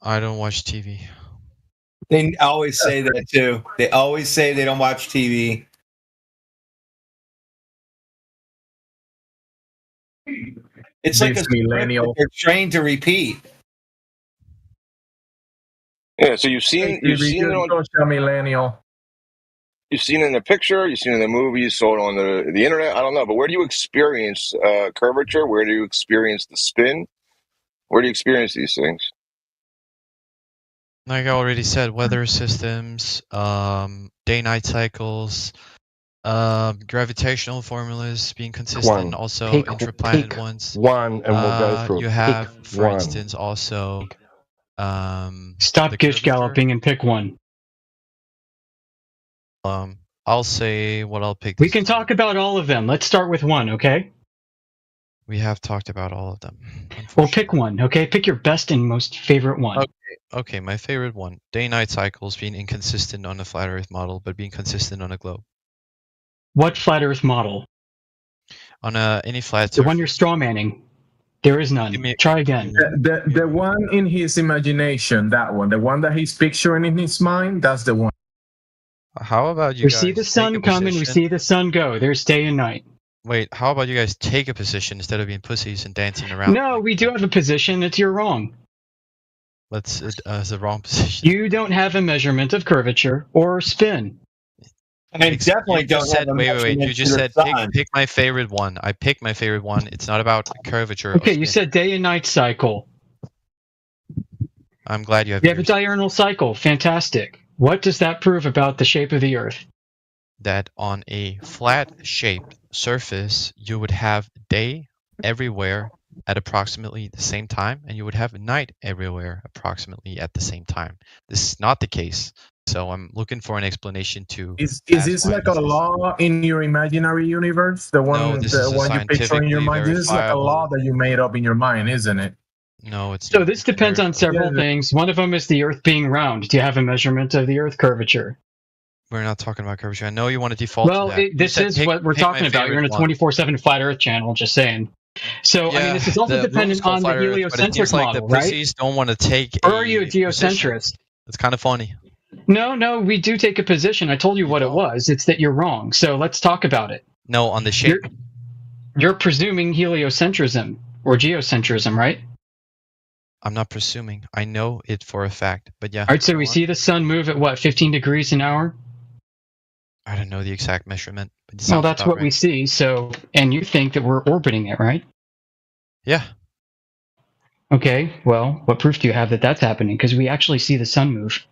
I don't watch TV. They always say that too. They always say they don't watch TV. It's like a millennial. They're trained to repeat. Yeah, so you've seen it on millennial. You've seen it in the picture, you've seen it in the movie, you saw it on the internet. I don't know, but where do you experience curvature? Where do you experience the spin? Where do you experience these things? Like I already said, weather systems, day-night cycles, gravitational formulas being consistent, also intraplanet ones. One, and we'll go through. You have, for instance, also stop gish galloping and pick one. I'll say what I'll pick. We can talk about all of them. Let's start with one, okay? We have talked about all of them. Well, pick one, okay? Pick your best and most favorite one. Okay, my favorite one. Day-night cycles being inconsistent on a flat Earth model, but being consistent on a globe. What flat Earth model? On any flat The one you're strawmanning. There is none. Try again. The one in his imagination, that one. The one that he's picturing in his mind, that's the one. How about you We guys see the sun come and we see the sun go. There's day and night. Wait, how about you guys take a position instead of being pussies and dancing around? No, we do have a position. It's you're wrong. It's the wrong position. You don't have a measurement of curvature or spin. I definitely don't have a wait. You just said pick my favorite one. I picked my favorite one. It's not about curvature. Okay, you said day and night cycle. I'm glad you have. You have a diurnal cycle. Fantastic. What does that prove about the shape of the Earth? That on a flat-shaped surface, you would have day everywhere at approximately the same time, and you would have night everywhere approximately at the same time. This is not the case. So I'm looking for an explanation to. Is this like a law in your imaginary universe? The one you picture in your mind? This is like a law that you made up in your mind, isn't it? No, it's so. This depends on several things. One of them is the Earth being round. Do you have a measurement of the Earth curvature? We're not talking about curvature. I know you want to default to that. This is what we're talking about. You're in a 24/7 flat Earth channel. Just saying. So I mean, this is also dependent on the heliocentric model, right? Pussies don't want to take. Or are you a geocentrist? It's kind of funny. No, we do take a position. I told you what it was. It's that you're wrong. So let's talk about it. No, on the shape. You're presuming heliocentrism or geocentrism, right? I'm not presuming. I know it for a fact. But yeah. All right, so we see the sun move at what, 15 degrees an hour? I don't know the exact measurement. But well, that's what we see. So, and you think that we're orbiting it, right? Yeah. Okay, well, what proof do you have that that's happening? Because we actually see the sun move.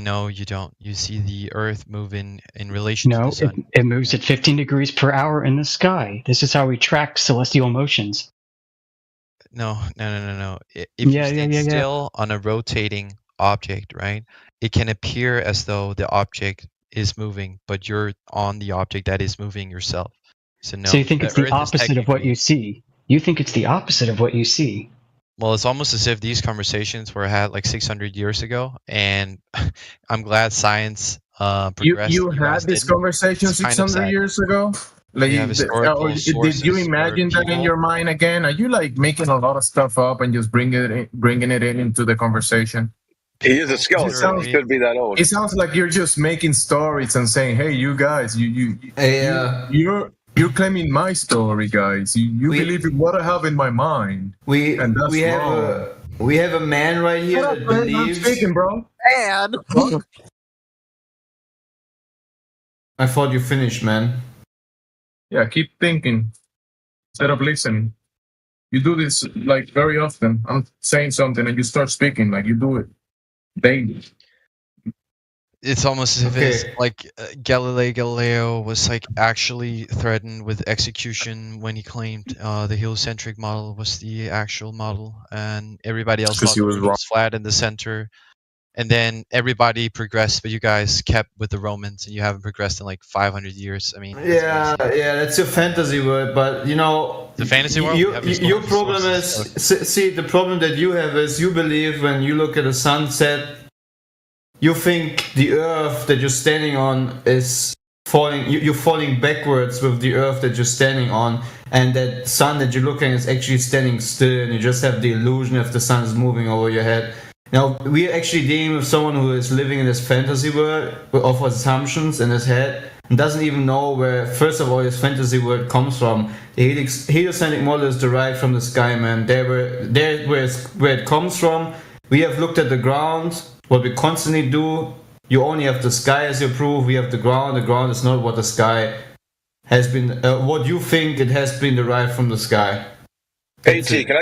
No, you don't. You see the Earth moving in relation to the sun. No, it moves at 15 degrees per hour in the sky. This is how we track celestial motions. No. If you stand still on a rotating object, right, it can appear as though the object is moving, but you're on the object that is moving yourself. So no. So you think it's the opposite of what you see? You think it's the opposite of what you see? Well, it's almost as if these conversations were had like 600 years ago, and I'm glad science progressed. You had this conversation 600 years ago? Like, did you imagine that in your mind again? Are you like making a lot of stuff up and just bringing it into the conversation? He is a skeleton. He could be that old. It sounds like you're just making stories and saying, "Hey, you guys, you're claiming my story, guys. You believe in what I have in my mind." We have a man right here that believes. I'm speaking, bro. And I thought you finished, man. Yeah, keep thinking instead of listening. You do this like very often. I'm saying something and you start speaking like you do it daily. It's almost as if it's like Galileo was like actually threatened with execution when he claimed the heliocentric model was the actual model, and everybody else thought it was flat in the center. And then everybody progressed, but you guys kept with the Romans, and you haven't progressed in like 500 years. I mean, that's your fantasy world, but you know, the fantasy world. Your problem is see the problem that you have is you believe when you look at a sunset. You think the Earth that you're standing on is falling. You're falling backwards with the Earth that you're standing on, and that sun that you're looking at is actually standing still, and you just have the illusion if the sun is moving over your head. Now we're actually dealing with someone who is living in this fantasy world of assumptions in his head and doesn't even know where, first of all, his fantasy world comes from. The heliocentric model is derived from the sky, man. Where it comes from. We have looked at the ground. What we constantly do, you only have the sky as your proof. We have the ground. The ground is not what the sky has been. What you think it has been derived from the sky. AT, can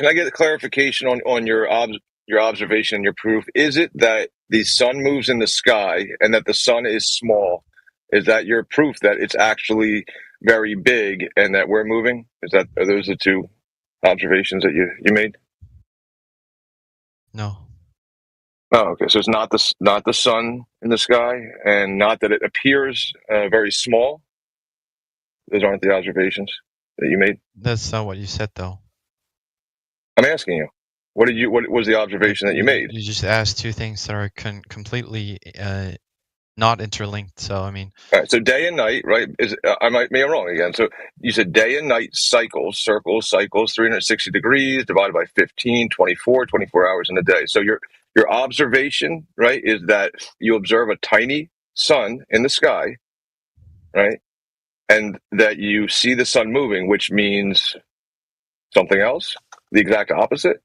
I get clarification on your observation and your proof? Is it that the sun moves in the sky and that the sun is small? Is that your proof that it's actually very big and that we're moving? Are those the two observations that you made? No. Oh, okay. So it's not the sun in the sky, and not that it appears very small. Those aren't the observations that you made. That's not what you said, though. I'm asking you. What was the observation that you made? You just asked two things that are completely not interlinked. So I mean, all right. So day and night, right? I might be wrong again. So you said day and night cycles, 360 degrees divided by 15, 24 hours in a day. So your observation, right, is that you observe a tiny sun in the sky, right, and that you see the sun moving, which means something else, the exact opposite.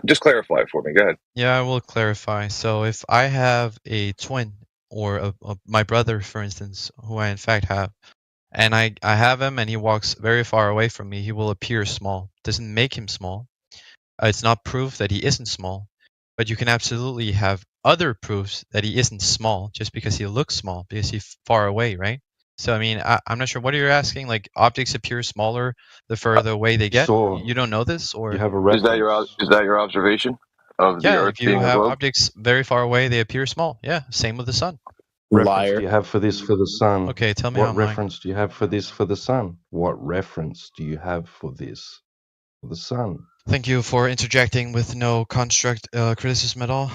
Just clarify it for me. Go ahead. Yeah, I will clarify. So if I have a twin or my brother, for instance, who I in fact have, and I have him and he walks very far away from me, he will appear small. Doesn't make him small. It's not proof that he isn't small, but you can absolutely have other proofs that he isn't small just because he looks small, because he's far away, right? So I mean, I'm not sure what you're asking. Like objects appear smaller the further away they get. So You don't know this, or you have a Is that reference. your observation of the yeah, Earth if you being a have globe? objects very far away, they appear small. Yeah, same with the sun. Reference do Liar. you have for this for the sun? Okay, tell me What how I'm lying. reference do you have for this for the sun? What reference do you have for this for the sun? Thank you for interjecting with no construct criticism at all.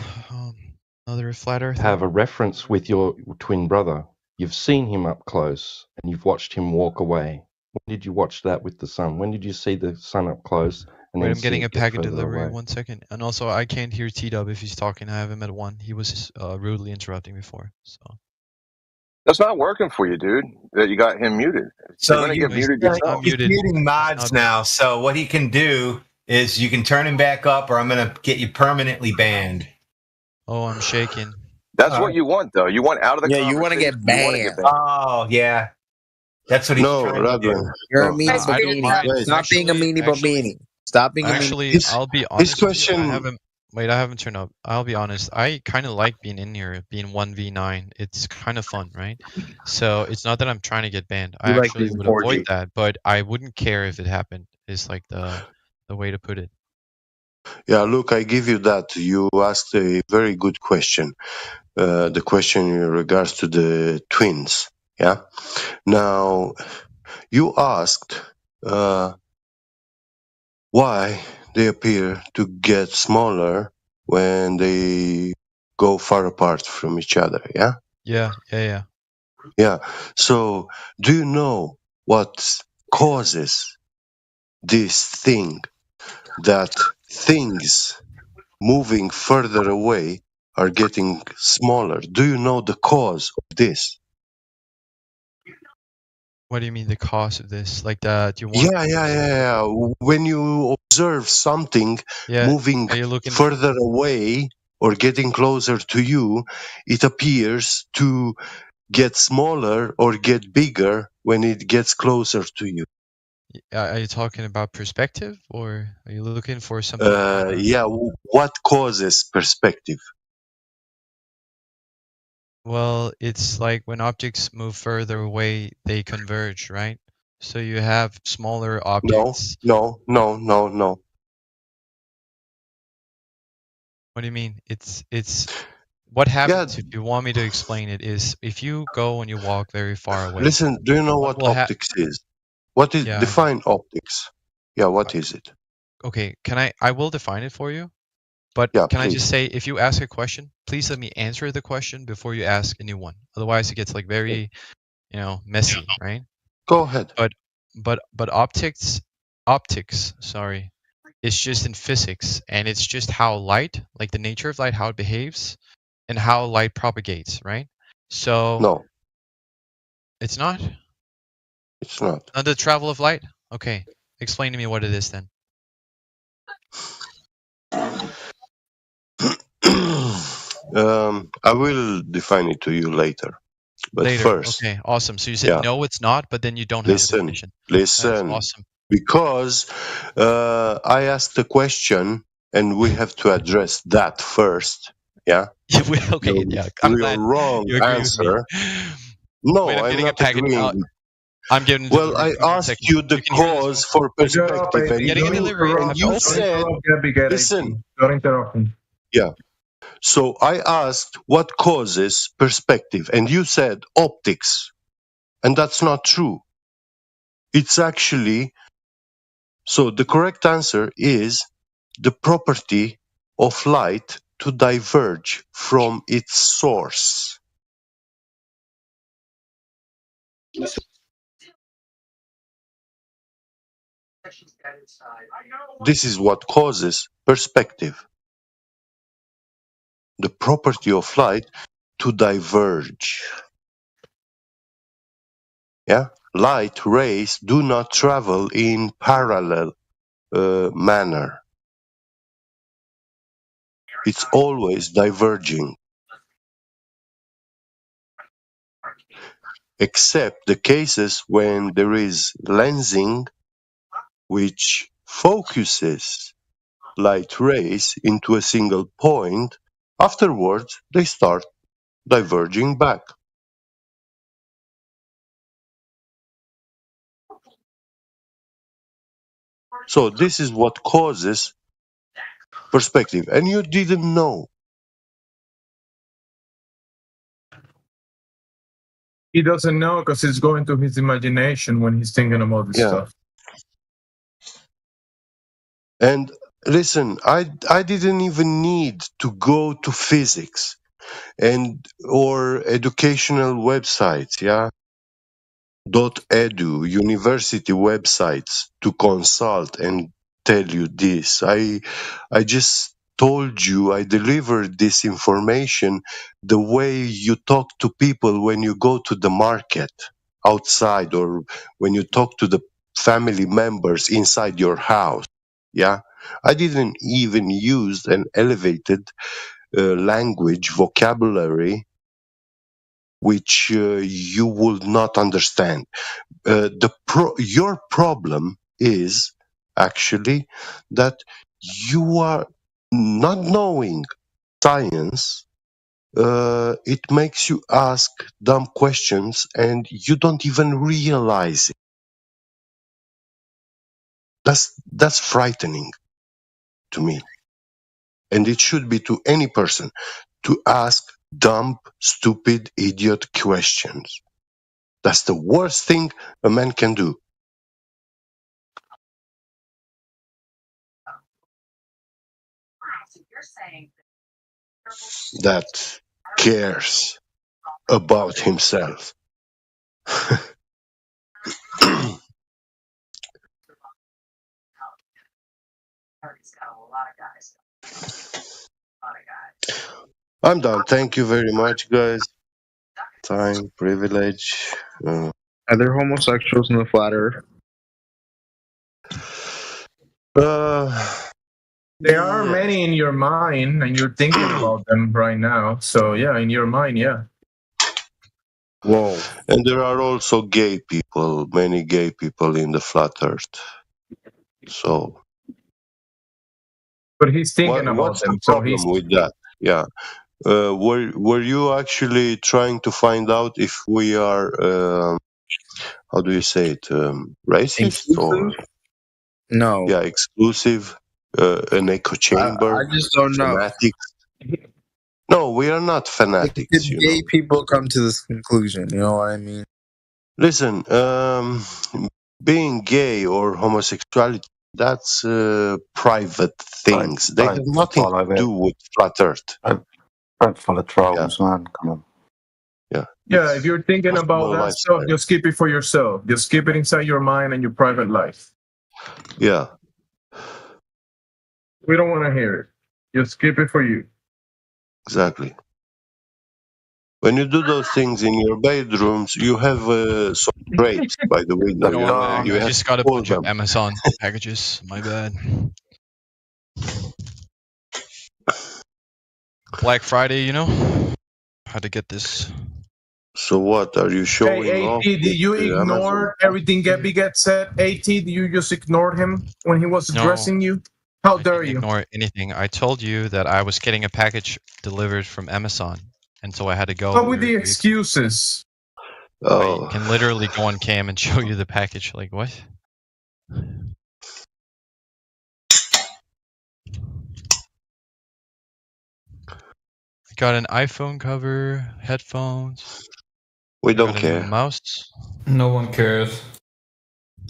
Another flat earther. Have a reference with your twin brother. You've seen him up close and you've watched him walk away. When did you watch that with the sun? When did you see the sun up close and Wait, then I'm see getting a it get packet further delivery. away? 1 second. And also, I can't hear T-Dub if he's talking. I have him at 1. He was rudely interrupting before. So That's not working for you, dude. That you got him muted. So You're gonna you, get muted yourself. he's muting mods now. So what he can do is you can turn him back up, or I'm going to get you permanently banned. Oh, I'm shaking. That's what you want, though. You want out of the Yeah, you want to conversation. get You want to get banned. banned. Oh yeah, that's what he's trying to do. You're a meanie I don't bikini. mind. Stop being a meanie bikini. Stop being a meanie. Actually, I'll be honest with you. I haven't. Wait, I haven't turned up. I'll be honest. I kind of like being in here, being 1v9. It's kind of fun, right? So it's not that I'm trying to get banned. I You like actually being would 4G. avoid that, but I wouldn't care if it happened. Is like the way to put it. Yeah, look, I give you that. You asked a very good question. The question in regards to the twins. Yeah. Now, you asked why they appear to get smaller when they go far apart from each other. Yeah. Yeah. Yeah. So, do you know what causes this thing that things moving further away are getting smaller? Do you know the cause of this? What do you mean the cause of this? Like that? You want? Yeah. When you observe something moving Are you looking? further away or getting closer to you, it appears to get smaller or get bigger when it gets closer to you. Are you talking about perspective, or are you looking for something? Yeah. What causes perspective? Well, it's like when objects move further away, they converge, right? So you have smaller objects. No. What do you mean? It's what happens if you want me to explain it is if you go and you walk very far away. Listen, do you know what optics is? What is define optics? Yeah, what is it? Okay, I will define it for you. But can I just say, if you ask a question, please let me answer the question before you ask a new one. Otherwise, it gets like very, messy, right? Go ahead. But optics, sorry, is just in physics, and it's just how light, like the nature of light, how it behaves, and how light propagates, right? So no, it's not. It's not. The travel of light. Okay, explain to me what it is then. I will define it to you later. But Later. first, Okay, awesome. So you said no, it's not, but then you don't have a definition. Listen, That's awesome. Because I asked a question, and we have to address that first. Yeah. Okay. Yeah. I'm glad wrong you agree answer. with me. No, Wait, I'm not agreeing. I'm getting. Well, I asked you the cause for perspective, and you said, "Listen, don't interrupt me." Yeah. So I asked what causes perspective, and you said optics, and that's not true. It's actually so. The correct answer is the property of light to diverge from its source. This is what causes perspective. The property of light to diverge. Yeah, light rays do not travel in parallel manner. It's always diverging. Except the cases when there is lensing, which focuses light rays into a single point, afterwards they start diverging back. So this is what causes perspective, and you didn't know. He doesn't know because it's going to his imagination when he's thinking about this stuff. And listen, I didn't even need to go to physics and or educational websites, .edu, university websites to consult and tell you this. I just told you, I delivered this information the way you talk to people when you go to the market outside, or when you talk to the family members inside your house. I didn't even use an elevated language vocabulary which you will not understand. Your problem is actually that you are not knowing science. It makes you ask dumb questions and you don't even realize it. That's frightening to me, and it should be to any person, to ask dumb, stupid, idiot questions. That's the worst thing a man can do. That cares about himself. I'm done. Thank you very much, guys. Time, privilege. Are there homosexuals in the flat earth? There are many in your mind, and you're thinking about them right now. So yeah, in your mind, yeah. Whoa. And there are also gay people, many gay people in the flat earth. So. But he's thinking about what's them. the problem with that? Yeah. Were you actually trying to find out if we are, how do you say it, racist? Or No. Yeah, exclusive, an echo chamber. I just don't know. Fanatics. No, we are not fanatics. Did gay people come to this conclusion? You know what I mean? Listen, being gay or homosexuality, that's private things. They have nothing to do with flat earth. Don't follow trolls, man. Come on. Yeah, if you're thinking about that stuff, just keep it for yourself. Just keep it inside your mind and your private life. Yeah. We don't want to hear it. Just keep it for you. Exactly. When you do those things in your bedrooms, you have some drapes by the window. I just got a bunch of Amazon packages. My bad. Black Friday, you know? Had to get this. So what are you showing off? Hey, AT, did you ignore everything Gabby said? AT, did you just ignore him when he was addressing you? How dare you? Ignore anything. I told you that I was getting a package delivered from Amazon, and so I had to go. What with the excuses? I can literally go on cam and show you the package. Like, what? I got an iPhone cover, headphones. We don't care. Mouse. No one cares.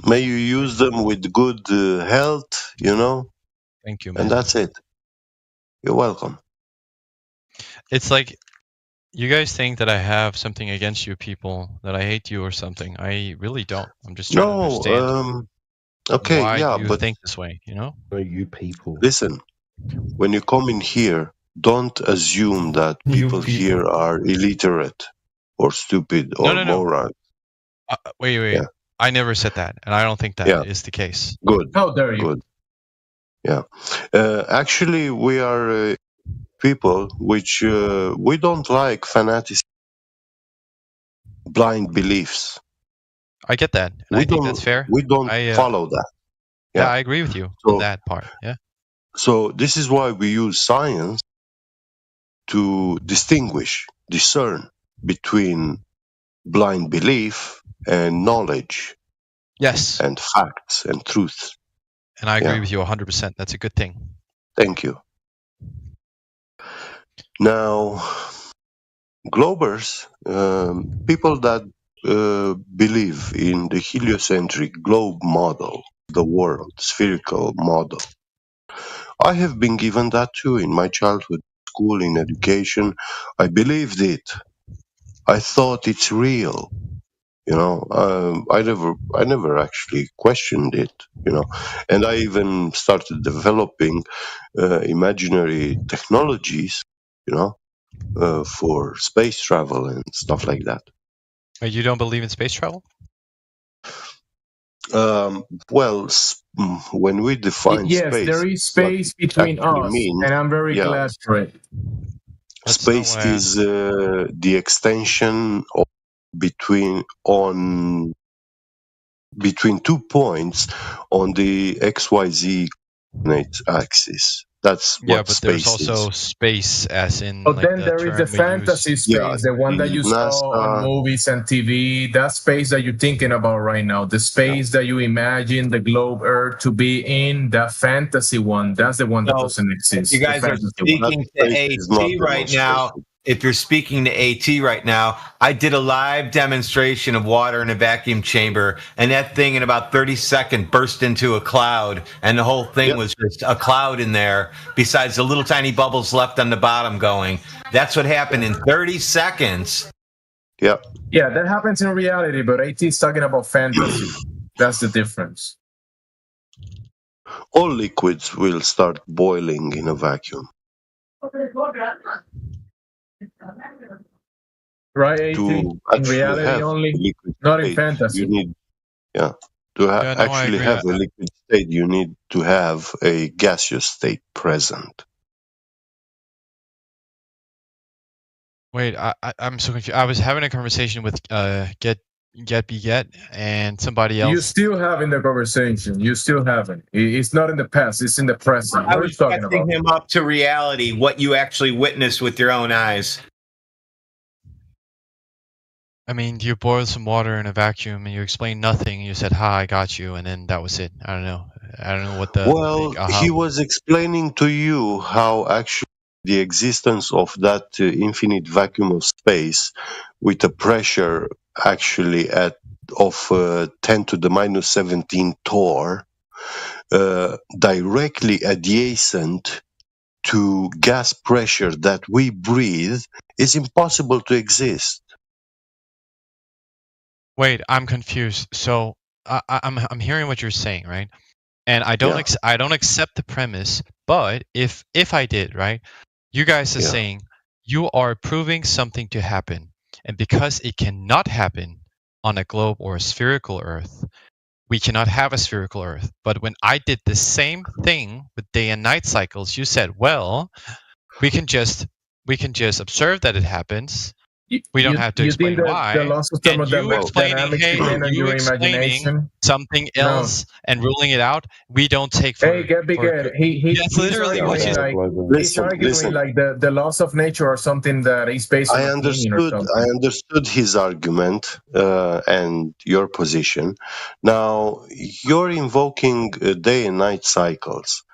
May you use them with good health, Thank you, man. And that's it. You're welcome. It's like you guys think that I have something against you people, that I hate you or something. I really don't. I'm just trying to understand okay, why yeah, you but think this way, You people. Listen, when you come in here, don't assume that people here are illiterate or stupid or morons. Wait. Yeah. I never said that, and I don't think that is the case. Good. How dare you? Good. Yeah. Actually, we are people which we don't like fanatics, blind beliefs. I get that, and I think that's fair. We don't follow that. Yeah, I agree with you on that part. Yeah. So this is why we use science to discern between blind belief and knowledge. Yes. And facts and truth. And I agree with you 100%. That's a good thing. Thank you. Now, globers, people that believe in the heliocentric globe model, the world, spherical model. I have been given that too in my childhood, school, in education. I believed it. I thought it's real. I never actually questioned it. And I even started developing imaginary technologies. For space travel and stuff like that. You don't believe in space travel? Well, when we define yes, space, there is space between us, and I'm very glad for it. Space is the extension of between 2 points on the XYZ coordinate axis. That's what but space there's also space, as in. But then there is the fantasy space, the one that you saw on movies and TV. That space that you're thinking about right now, the space that you imagine the globe Earth to be in, that fantasy one, that's the one that doesn't exist. You guys are speaking to AT right now. If you're speaking to AT right now, I did a live demonstration of water in a vacuum chamber, and that thing in about 30 seconds burst into a cloud, and the whole thing was just a cloud in there, besides the little tiny bubbles left on the bottom going. That's what happened in 30 seconds. Yeah. Yeah, that happens in reality, but AT is talking about fantasy. That's the difference. All liquids will start boiling in a vacuum. Right, in reality only, not in fantasy. You need, to actually have a liquid state, you need to have a gaseous state present. Wait, I'm so confused. I was having a conversation with Get and somebody else. You still having the conversation. You still haven't. It's not in the past. It's in the present. I was catching him up to reality, what you actually witnessed with your own eyes. I mean, you boiled some water in a vacuum and you explained nothing. You said, "Ha, I got you," and then that was it. I don't know what the. Well, he was explaining to you how actually the existence of that infinite vacuum of space with a pressure actually of 10 to the minus 17 torr, directly adjacent to gas pressure that we breathe, is impossible to exist. Wait, I'm confused. So I'm hearing what you're saying, right? And I don't accept the premise. But if I did, right, you guys are saying you are proving something to happen, and because it cannot happen on a globe or a spherical Earth, we cannot have a spherical Earth. But when I did the same thing with day and night cycles, you said, well, we can just observe that it happens. We don't have to explain why. The laws of and you explaining something else and ruling it out, we don't take for. Hey, get bigger. That's literally what you said. He's arguing like the laws of nature are something that is based on I understood his argument and your position. Now, you're invoking day and night cycles.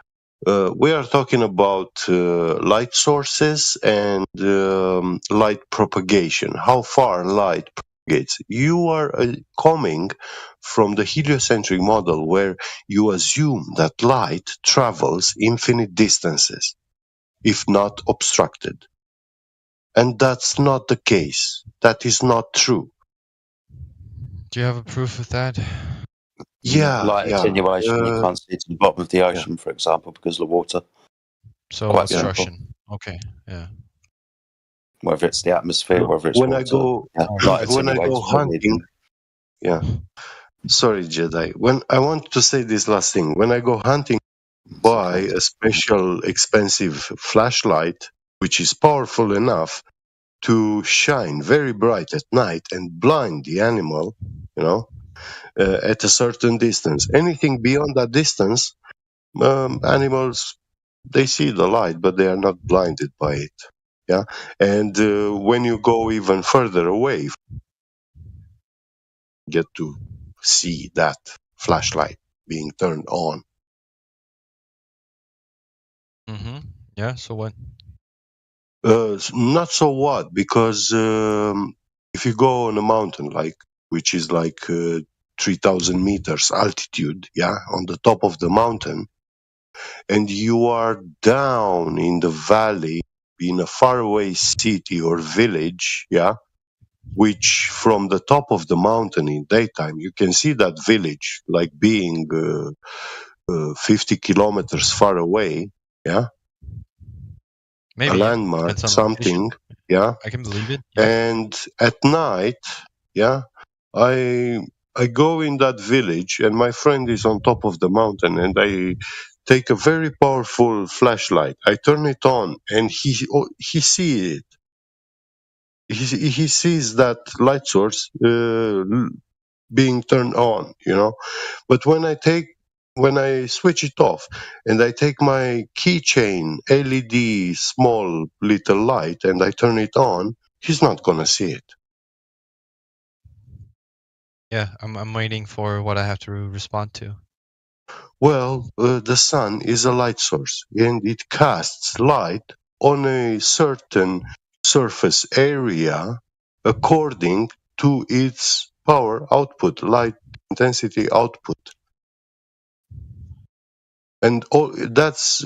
We are talking about light sources and light propagation, how far light propagates. You are coming from the heliocentric model where you assume that light travels infinite distances, if not obstructed. And that's not the case. That is not true. Do you have a proof of that? Light attenuation, you can't see to the bottom of the ocean, for example, because of the water. So obstruction. Okay, yeah. Whether it's the atmosphere, whether it's when water. When I go hunting, Sorry, Jedi. When I want to say this last thing, when I go hunting, buy a special expensive flashlight, which is powerful enough to shine very bright at night and blind the animal, at a certain distance. Anything beyond that distance, animals they see the light, but they are not blinded by it. Yeah, and when you go even further away, get to see that flashlight being turned on. Yeah. So what? Not so what, because if you go on a mountain, which is 3,000 meters altitude, yeah, on the top of the mountain, and you are down in the valley in a faraway city or village, yeah, which from the top of the mountain in daytime, you can see that village like being 50 kilometers far away, yeah, Maybe, a yeah. landmark, Depends on the something, location. yeah. I can believe it. Yeah. And at night, yeah, I go in that village, and my friend is on top of the mountain, and I take a very powerful flashlight. I turn it on, and he sees it. He sees that light source being turned on, you know. But when I switch it off and I take my keychain LED small little light and I turn it on, he's not gonna see it. Yeah. I'm waiting for what I have to respond to. Well, the sun is a light source and it casts light on a certain surface area according to its power output, light intensity output. And that's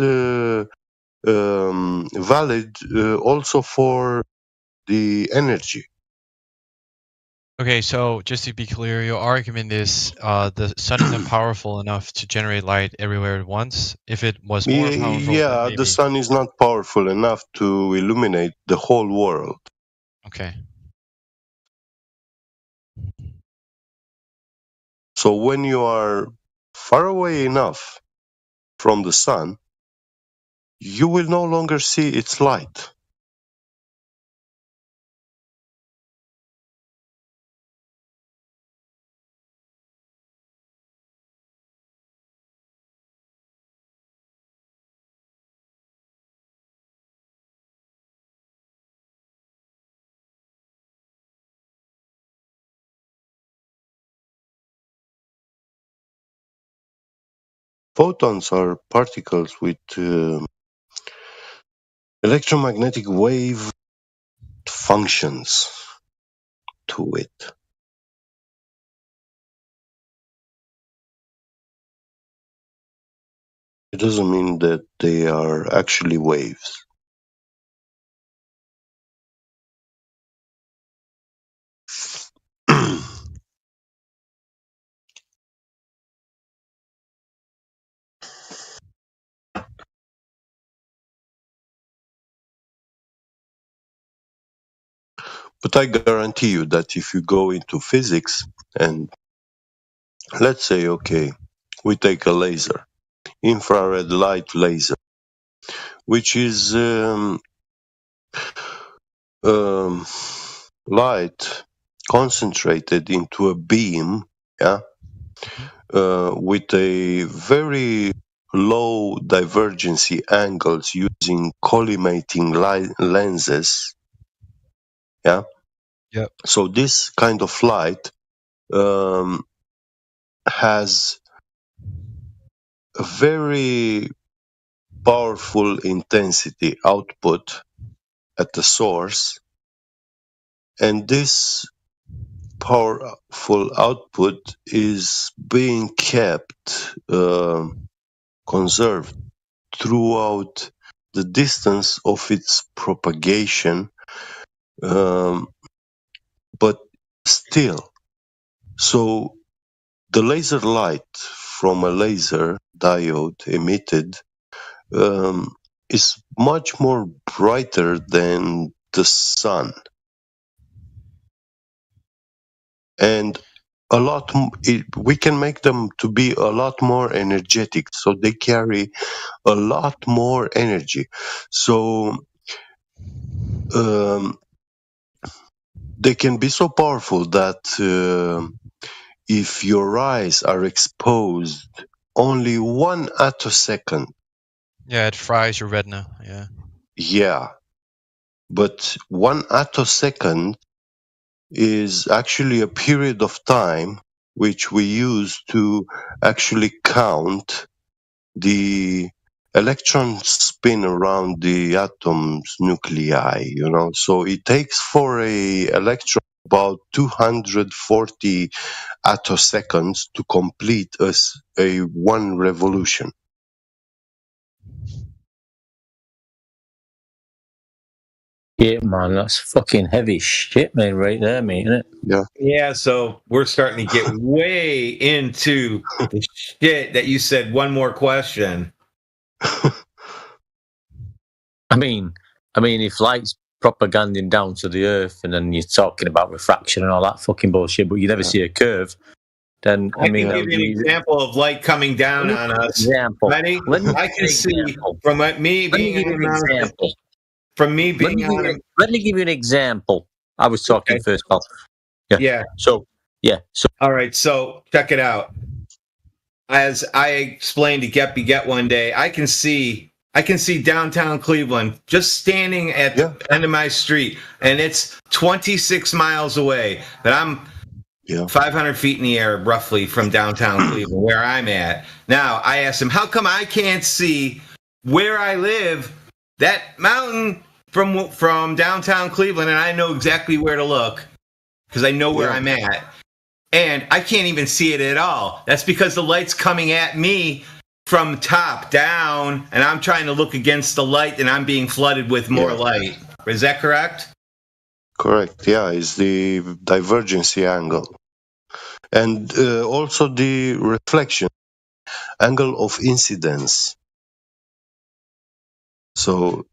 valid also for the energy. Okay, so just to be clear, your argument is the sun isn't powerful enough to generate light everywhere at once. If it was more powerful, then Yeah, the maybe. sun is not powerful enough to illuminate the whole world. Okay. So when you are far away enough from the sun, you will no longer see its light. Photons are particles with electromagnetic wave functions to it. It doesn't mean that they are actually waves. But I guarantee you that if you go into physics and let's say, okay, we take a laser, infrared light laser, which is light concentrated into a beam, yeah, with a very low divergency angles using collimating lenses, yeah. Yep. So this kind of light has a very powerful intensity output at the source, and this powerful output is being kept conserved throughout the distance of its propagation, but still. So the laser light from a laser diode emitted is much more brighter than the sun, and we can make them to be a lot more energetic, so they carry a lot more energy. So they can be so powerful that if your eyes are exposed only 1 attosecond Yeah, it fries your retina. Yeah. Yeah, but 1 attosecond is actually a period of time which we use to actually count the electron spin around the atom's nuclei, you know. So it takes for a electron about 240 attoseconds to complete a one revolution. Yeah, man, that's fucking heavy shit, man, right there, mate, isn't it? Yeah. Yeah, so we're starting to get way into the shit that you said. One more question. I mean, if light's propaganding down to the Earth, and then you're talking about refraction and all that fucking bullshit, but you never see a curve, then I can give you an example of light coming down on us. Example. Ready? I can see from me being on an example. From me being on. Let me give you an example. I was talking first, pal. Yeah. Yeah. So. All right. So check it out. As I explained to Get one day, I can see downtown Cleveland just standing at the end of my street, and it's 26 miles away. But I'm 500 feet in the air, roughly, from downtown Cleveland, where I'm at. Now, I asked him, how come I can't see where I live, that mountain from downtown Cleveland, and I know exactly where to look because I know where I'm at. And I can't even see it at all. That's because the light's coming at me from top down, and I'm trying to look against the light, and I'm being flooded with more light. Is that correct? Correct. Yeah, it's the divergence angle. And also the reflection angle of incidence. So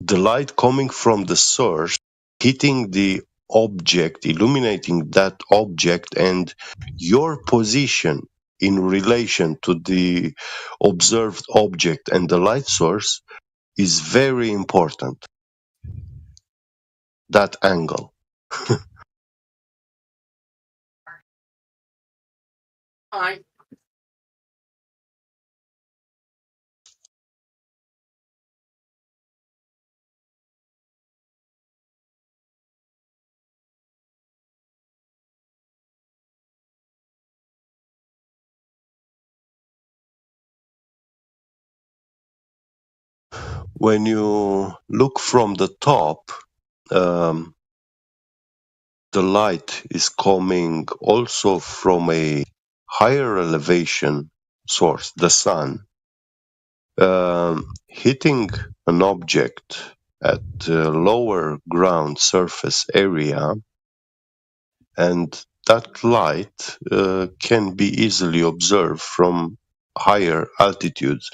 the light coming from the source, hitting the object, illuminating that object, and your position in relation to the observed object and the light source is very important. That angle. When you look from the top, the light is coming also from a higher elevation source, the sun, hitting an object at lower ground surface area, and that light can be easily observed from higher altitudes.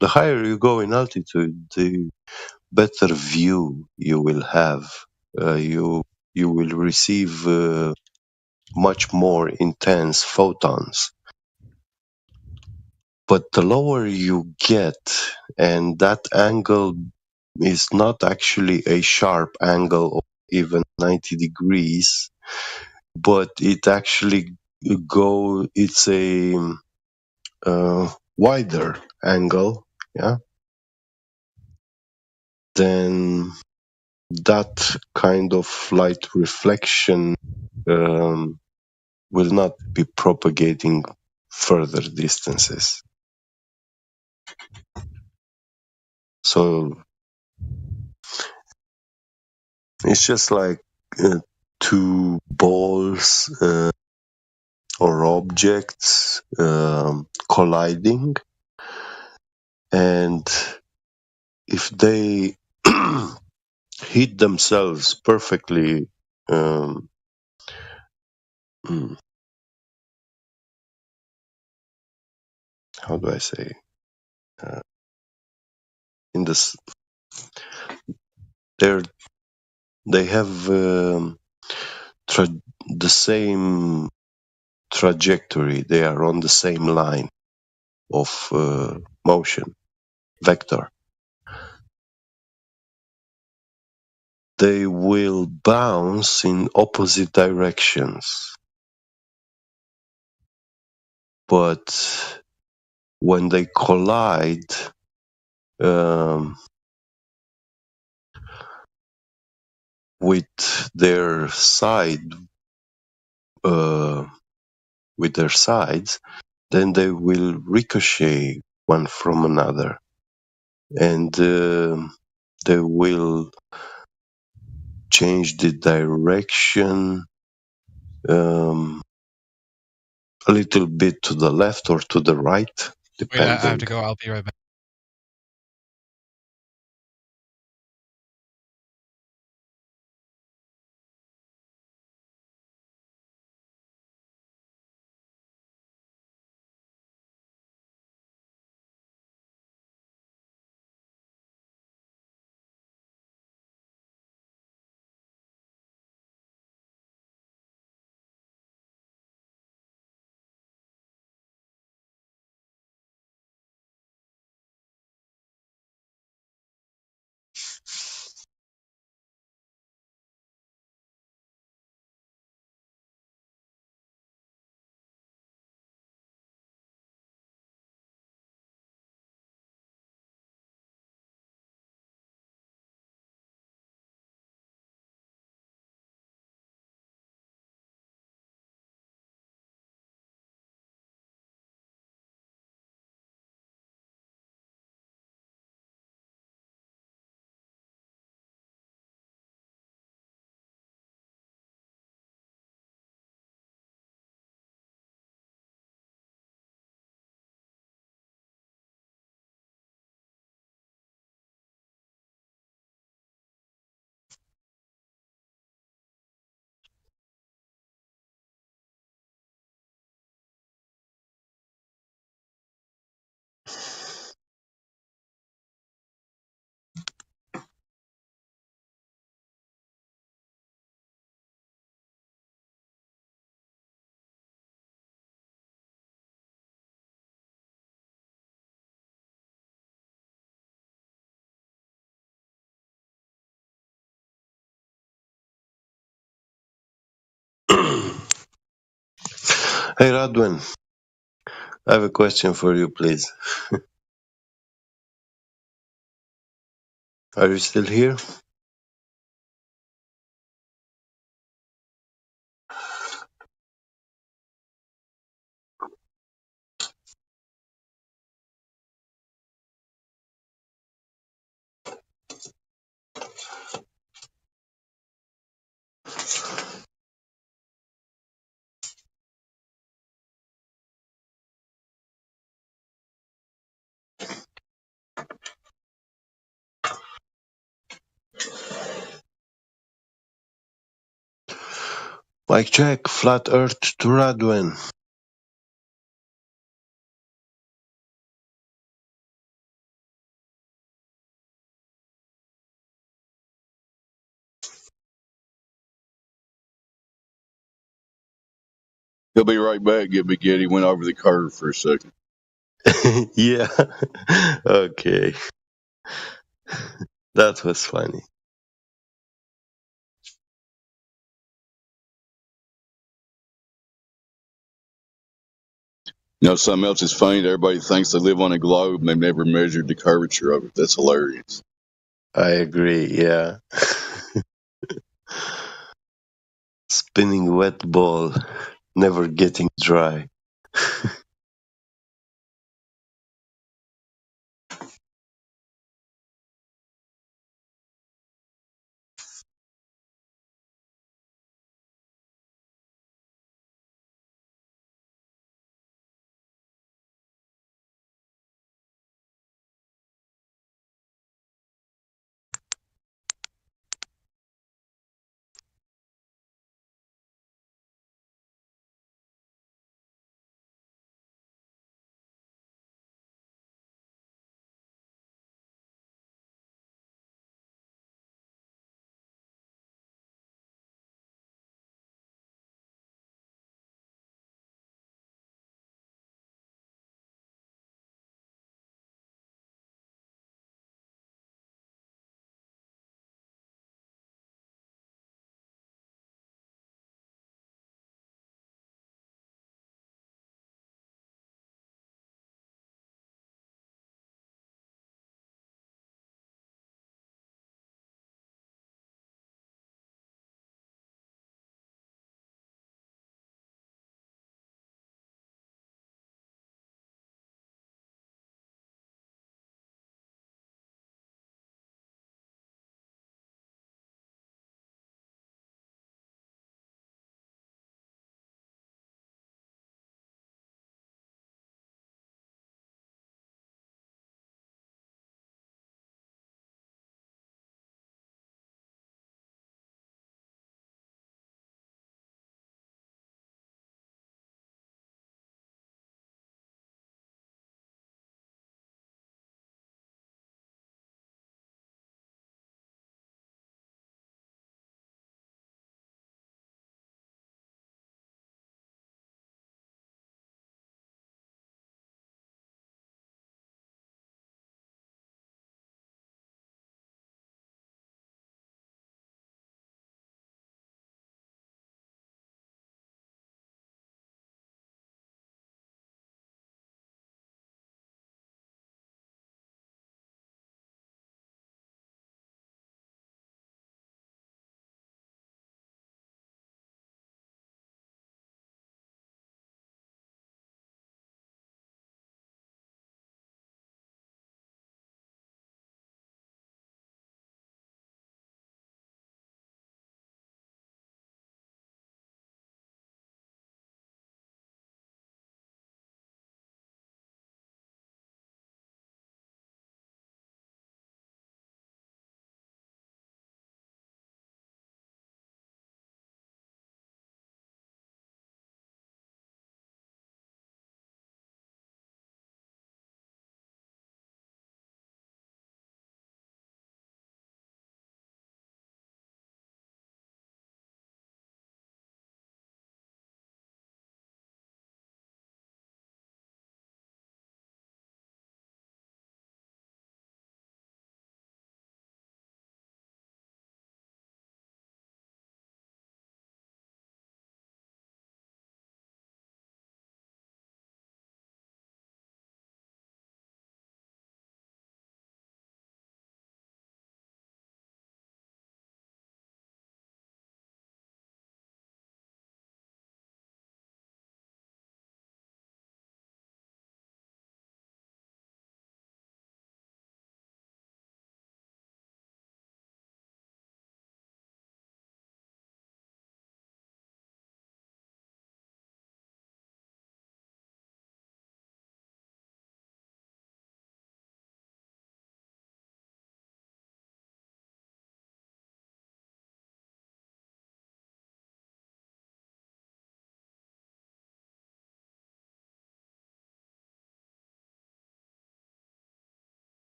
The higher you go in altitude, the better view you will have. You will receive much more intense photons. But the lower you get, and that angle is not actually a sharp angle of even 90 degrees, but it actually it's a wider angle, yeah, then that kind of light reflection will not be propagating further distances. So it's just like two balls or objects colliding, and if they hit themselves perfectly, how do I say? In this, they have the same trajectory. They are on the same line of motion vector. They will bounce in opposite directions, but when they collide, um, with their side, with their sides, then they will ricochet one from another, and they will change the direction a little bit to the left or to the right, Wait, I have depending. to go. I'll be right back. Hey Radwin, I have a question for you, please. Are you still here? Mike check, flat earth to Radwin. He'll be right back. Get Big Eddie went over the curve for a second. Yeah, okay. That was funny. You know, something else is funny. Everybody thinks they live on a globe and they've never measured the curvature of it. That's hilarious. I agree, yeah. Spinning wet ball, never getting dry.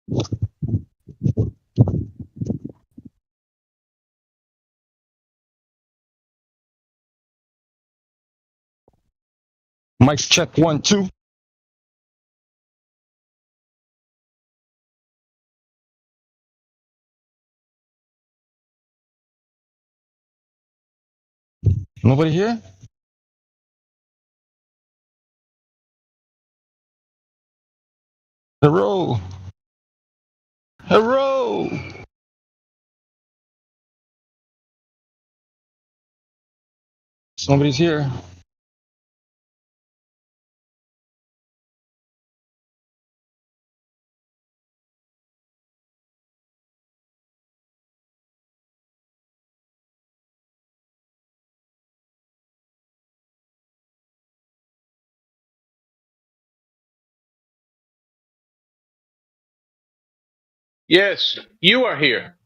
Mic check 1, 2. Nobody here? Hello. Hello. Somebody's here. Yes, you are here.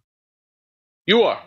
You are.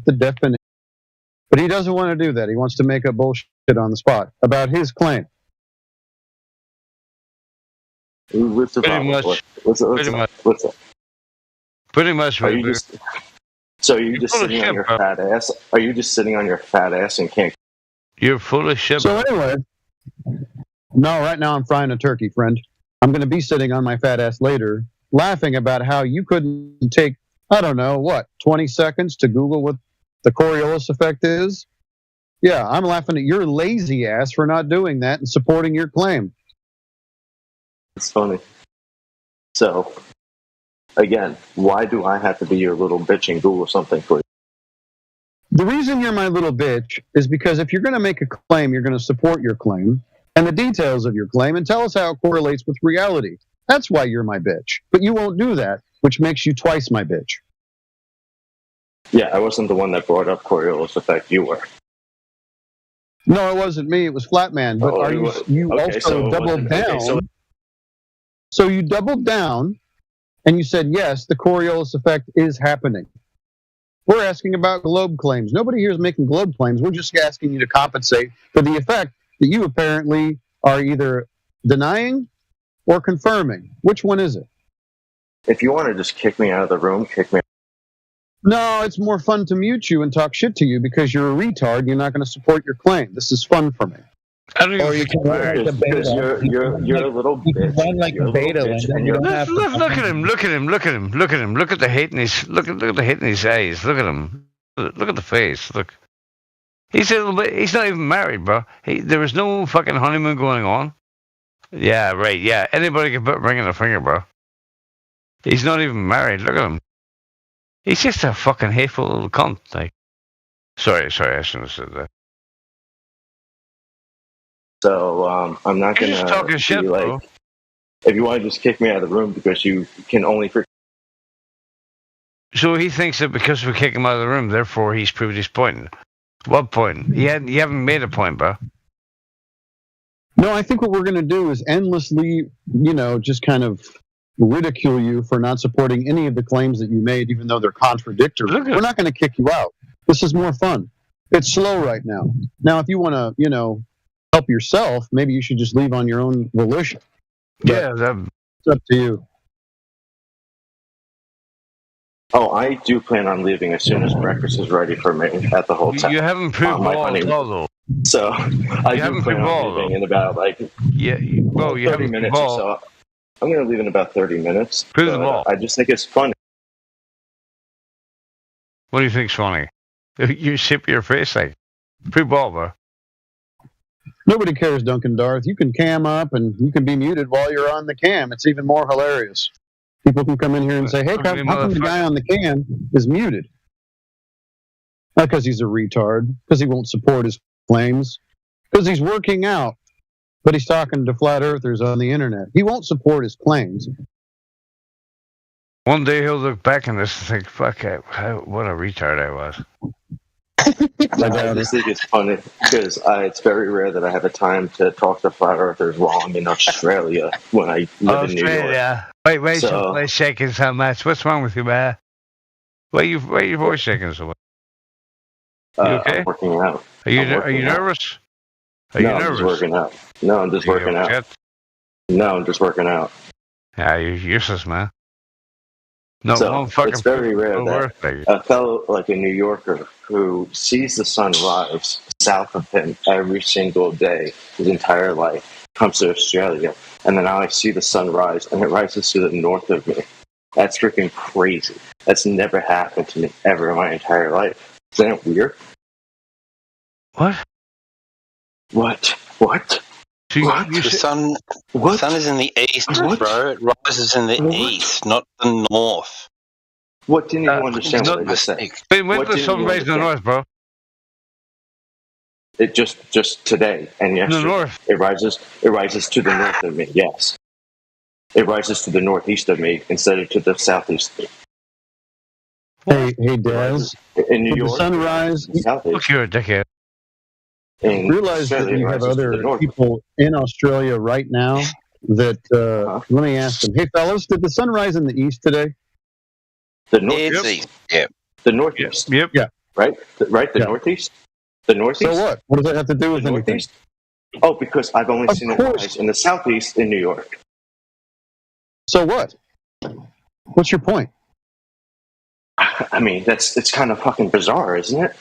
the definition. But he doesn't want to do that. He wants to make up bullshit on the spot about his claim. Pretty much. What's up? Pretty much. Are you just sitting on your fat ass? Are you just sitting on your fat ass and can't? You're full of shit. So anyway, no, right now I'm frying a turkey, friend. I'm going to be sitting on my fat ass later, laughing about how you couldn't take, I don't know, 20 seconds to Google what the Coriolis effect is? Yeah, I'm laughing at your lazy ass for not doing that and supporting your claim. It's funny. So, again, why do I have to be your little bitch and Google something for you? The reason you're my little bitch is because if you're going to make a claim, you're going to support your claim and the details of your claim and tell us how it correlates with reality. That's why you're my bitch. But you won't do that, which makes you twice my bitch. Yeah, I wasn't the one that brought up Coriolis effect. You were. No, it wasn't me. It was Flatman. But you also doubled down. Okay, so you doubled down and you said, yes, the Coriolis effect is happening. We're asking about globe claims. Nobody here is making globe claims. We're just asking you to compensate for the effect that you apparently are either denying or confirming. Which one is it? If you want to just kick me out of the room, kick me out. No, it's more fun to mute you and talk shit to you because you're a retard and you're not going to support your claim. This is fun for me. Or you can run like a beta. You're a little bitch. Run like a beta. Look at him. Look at him. Look at him. Look at him. Look at the hate in his. Look at the hate in his eyes. Look at him. Look at the face. Look. He's a little bit. He's not even married, bro. There was no fucking honeymoon going on. Yeah, right. Yeah, anybody can put ring on a finger, bro. He's not even married. Look at him. He's just a fucking hateful little cunt. Like, sorry, I shouldn't have said that. So I'm not going to talking shit, like. bro. If you want to just kick me out of the room because you can only. So he thinks that because we kick him out of the room, therefore he's proved his point. What point? You haven't made a point, bro. No, I think what we're going to do is endlessly, just kind of ridicule you for not supporting any of the claims that you made, even though they're contradictory. We're not going to kick you out. This is more fun. It's slow right now. Now, if you want to, help yourself, maybe you should just leave on your own volition. But yeah, it's up to you. Oh, I do plan on leaving as soon as breakfast is ready for me at the hotel. You haven't proved all though. So I do plan on leaving in about 30 minutes or so. I'm going to leave in about 30 minutes. Prove the ball. I just think it's funny. What do you think's funny? You ship your face like prove ball, bro. Nobody cares, Duncan Darth. You can cam up and you can be muted while you're on the cam. It's even more hilarious. People can come in here and say, hey, how come the guy on the cam is muted? Not because he's a retard, because he won't support his claims, because he's working out, but he's talking to flat earthers on the internet. He won't support his claims. One day he'll look back on this and think, fuck it, what a retard I was. I just think it's funny because it's very rare that I have a time to talk to flat earthers while I'm in Australia when I live in New York. Wait, so shaking so much. What's wrong with you, man? Why your voice shaking so much? You okay? I'm working out. Are you nervous? Are you nervous? I'm just working out. No, I'm just working out. No, I'm just working out. Yeah, you're useless, man. No, it's very rare that a fellow like a New Yorker who sees the sun rise south of him every single day his entire life comes to Australia, and then I see the sun rise and it rises to the north of me. That's freaking crazy. That's never happened to me ever in my entire life. Isn't it weird? What? The sun is in the east, bro. It rises in the east, not the north. What didn't you understand what I just said? When the sun rises in the north, bro? It just today and yesterday. The north. It rises to the north of me. Yes, it rises to the northeast of me instead of to the southeast. Hey, Daz. In New York, the sun rise. Look, you're a dickhead. Realize that we have other people in Australia right now that, let me ask them. Hey, fellas, did the sun rise in the east today? The northeast. Yep. The northeast. Yep. Yeah. right? Right, the Northeast. The Northeast. So what? What does that have to do with the anything? Northeast? Oh, because I've only seen it rise in the Southeast in New York. So what? What's your point? I mean, it's kind of fucking bizarre, isn't it?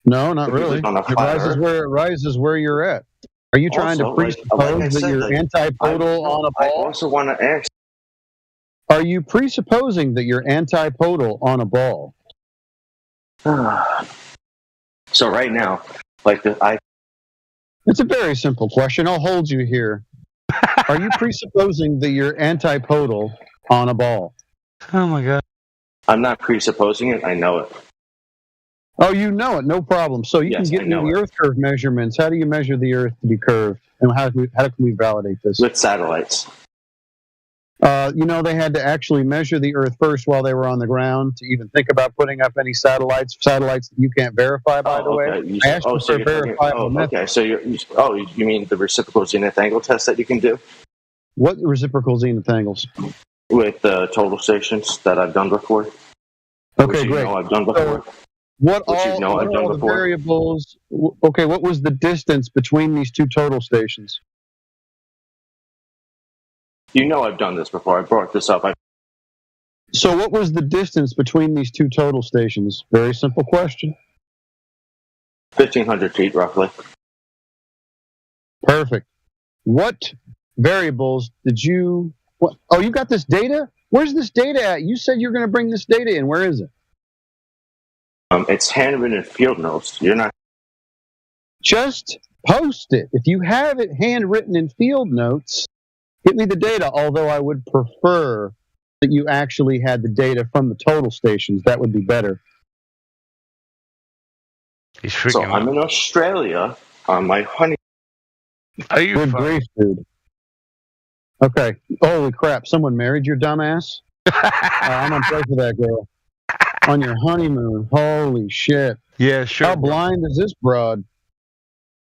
No, not really. On a It flat rises where you're at. Are you trying to Also, presuppose that you're antipodal on a ball? I also want to ask. Are you presupposing that you're antipodal on a ball? So right now, It's a very simple question. I'll hold you here. Are you presupposing that you're antipodal on a ball? Oh my God. I'm not presupposing it. I know it. Oh, you know it. No problem. So you can get me the Earth curve measurements. How do you measure the Earth to be curved? And how can we validate this? With satellites. They had to actually measure the Earth first while they were on the ground to even think about putting up any satellites that you can't verify, by the way. I asked you for a verifiable method. Okay, so you mean the reciprocal zenith angle test that you can do? What reciprocal zenith angles? With total stations that I've done before. Okay, great. I've done before. What are all the variables? Okay, what was the distance between these two total stations? I've done this before. I brought this up. So what was the distance between these two total stations? Very simple question. 1,500 feet, roughly. Perfect. What variables did you... Oh, you got this data? Where's this data at? You said you're going to bring this data in. Where is it? It's handwritten in field notes. You're not... Just post it. If you have it handwritten in field notes, get me the data, although I would prefer that you actually had the data from the total stations. That would be better. So I'm in Australia on my honeymoon. Are you Good grief, dude. Okay. Holy crap. Someone married your dumbass? I'm going to pray for that girl. On your honeymoon. Holy shit. Yeah, sure. How blind is this broad?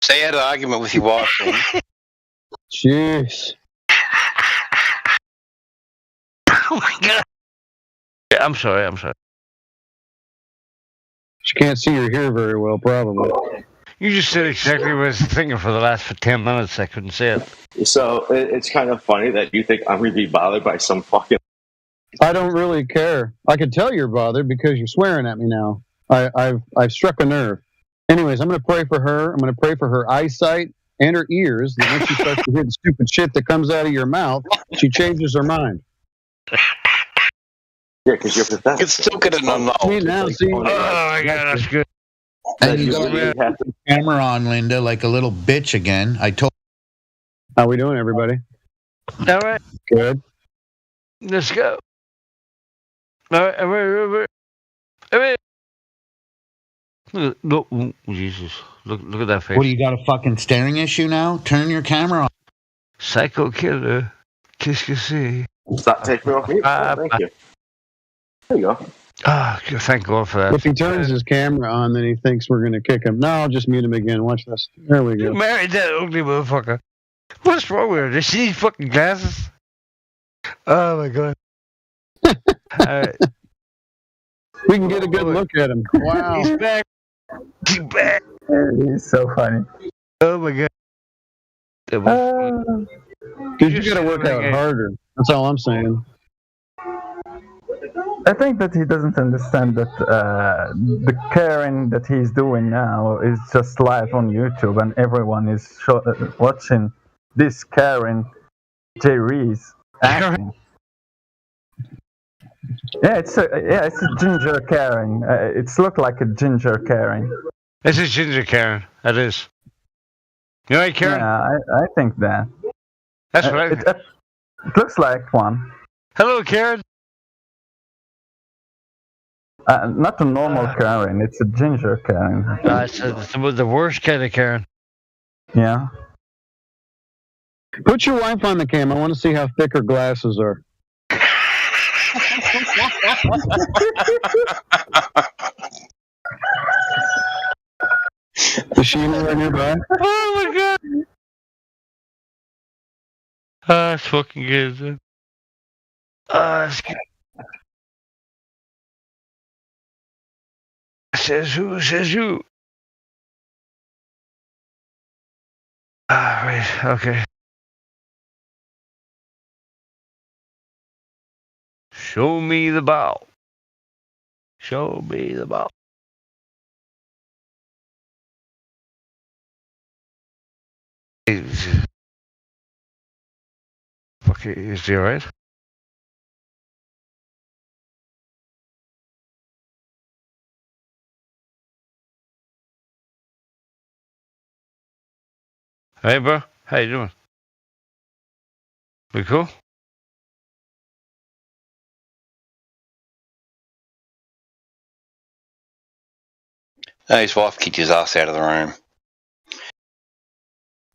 Say you had an argument with your wife. Jeez. Oh my God. Yeah, I'm sorry. She can't see your hair very well, probably. You just said exactly what I was thinking for the last 10 minutes. I couldn't say it. So it's kind of funny that you think I'm going to be bothered by some fucking... I don't really care. I can tell you're bothered because you're swearing at me now. I've struck a nerve. Anyways, I'm going to pray for her. I'm going to pray for her eyesight and her ears. That when she starts to hear the stupid shit that comes out of your mouth, she changes her mind. Yeah, because you're pathetic. You can still get it on Oh my God, that's good. And you got the camera on, Linda, like a little bitch again. I told. How we doing, everybody? All right. Good. Let's go. All right. Look, Jesus. Look at that face. What, do you got a fucking staring issue now? Turn your camera on. Psycho killer. Qu'est-ce que c'est? Stop taking me off mute. Thank you. There you go. Thank God for that. If he turns his camera on, then he thinks we're going to kick him. No, I'll just mute him again. Watch this. There we go. You married that ugly motherfucker. What's wrong with her? Does she need fucking glasses? Oh my God. All right. We can get a good look at him. Wow. He's back. He's back. He's so funny. Oh my God. Dude, you got to work out harder. That's all I'm saying. I think that he doesn't understand that the caring that he's doing now is just live on YouTube, and everyone is watching this Karen J. Reese acting. Yeah, it's a ginger Karen. It's looked like a ginger Karen. It's a ginger Karen. That is. You know, Karen? Yeah, I think that. That's right. It looks like one. Hello, Karen. Not a normal Karen, it's a ginger Karen. It's the worst kind of Karen. Yeah. Put your wife on the cam. I want to see how thick her glasses are. Is she anywhere nearby? Oh my God. That's fucking good. That's good. Says who? Says you. Right. Okay. Show me the ball. Show me the ball. Okay, is he alright? Hey, bro. How you doing? We cool? His wife kicked his ass out of the room.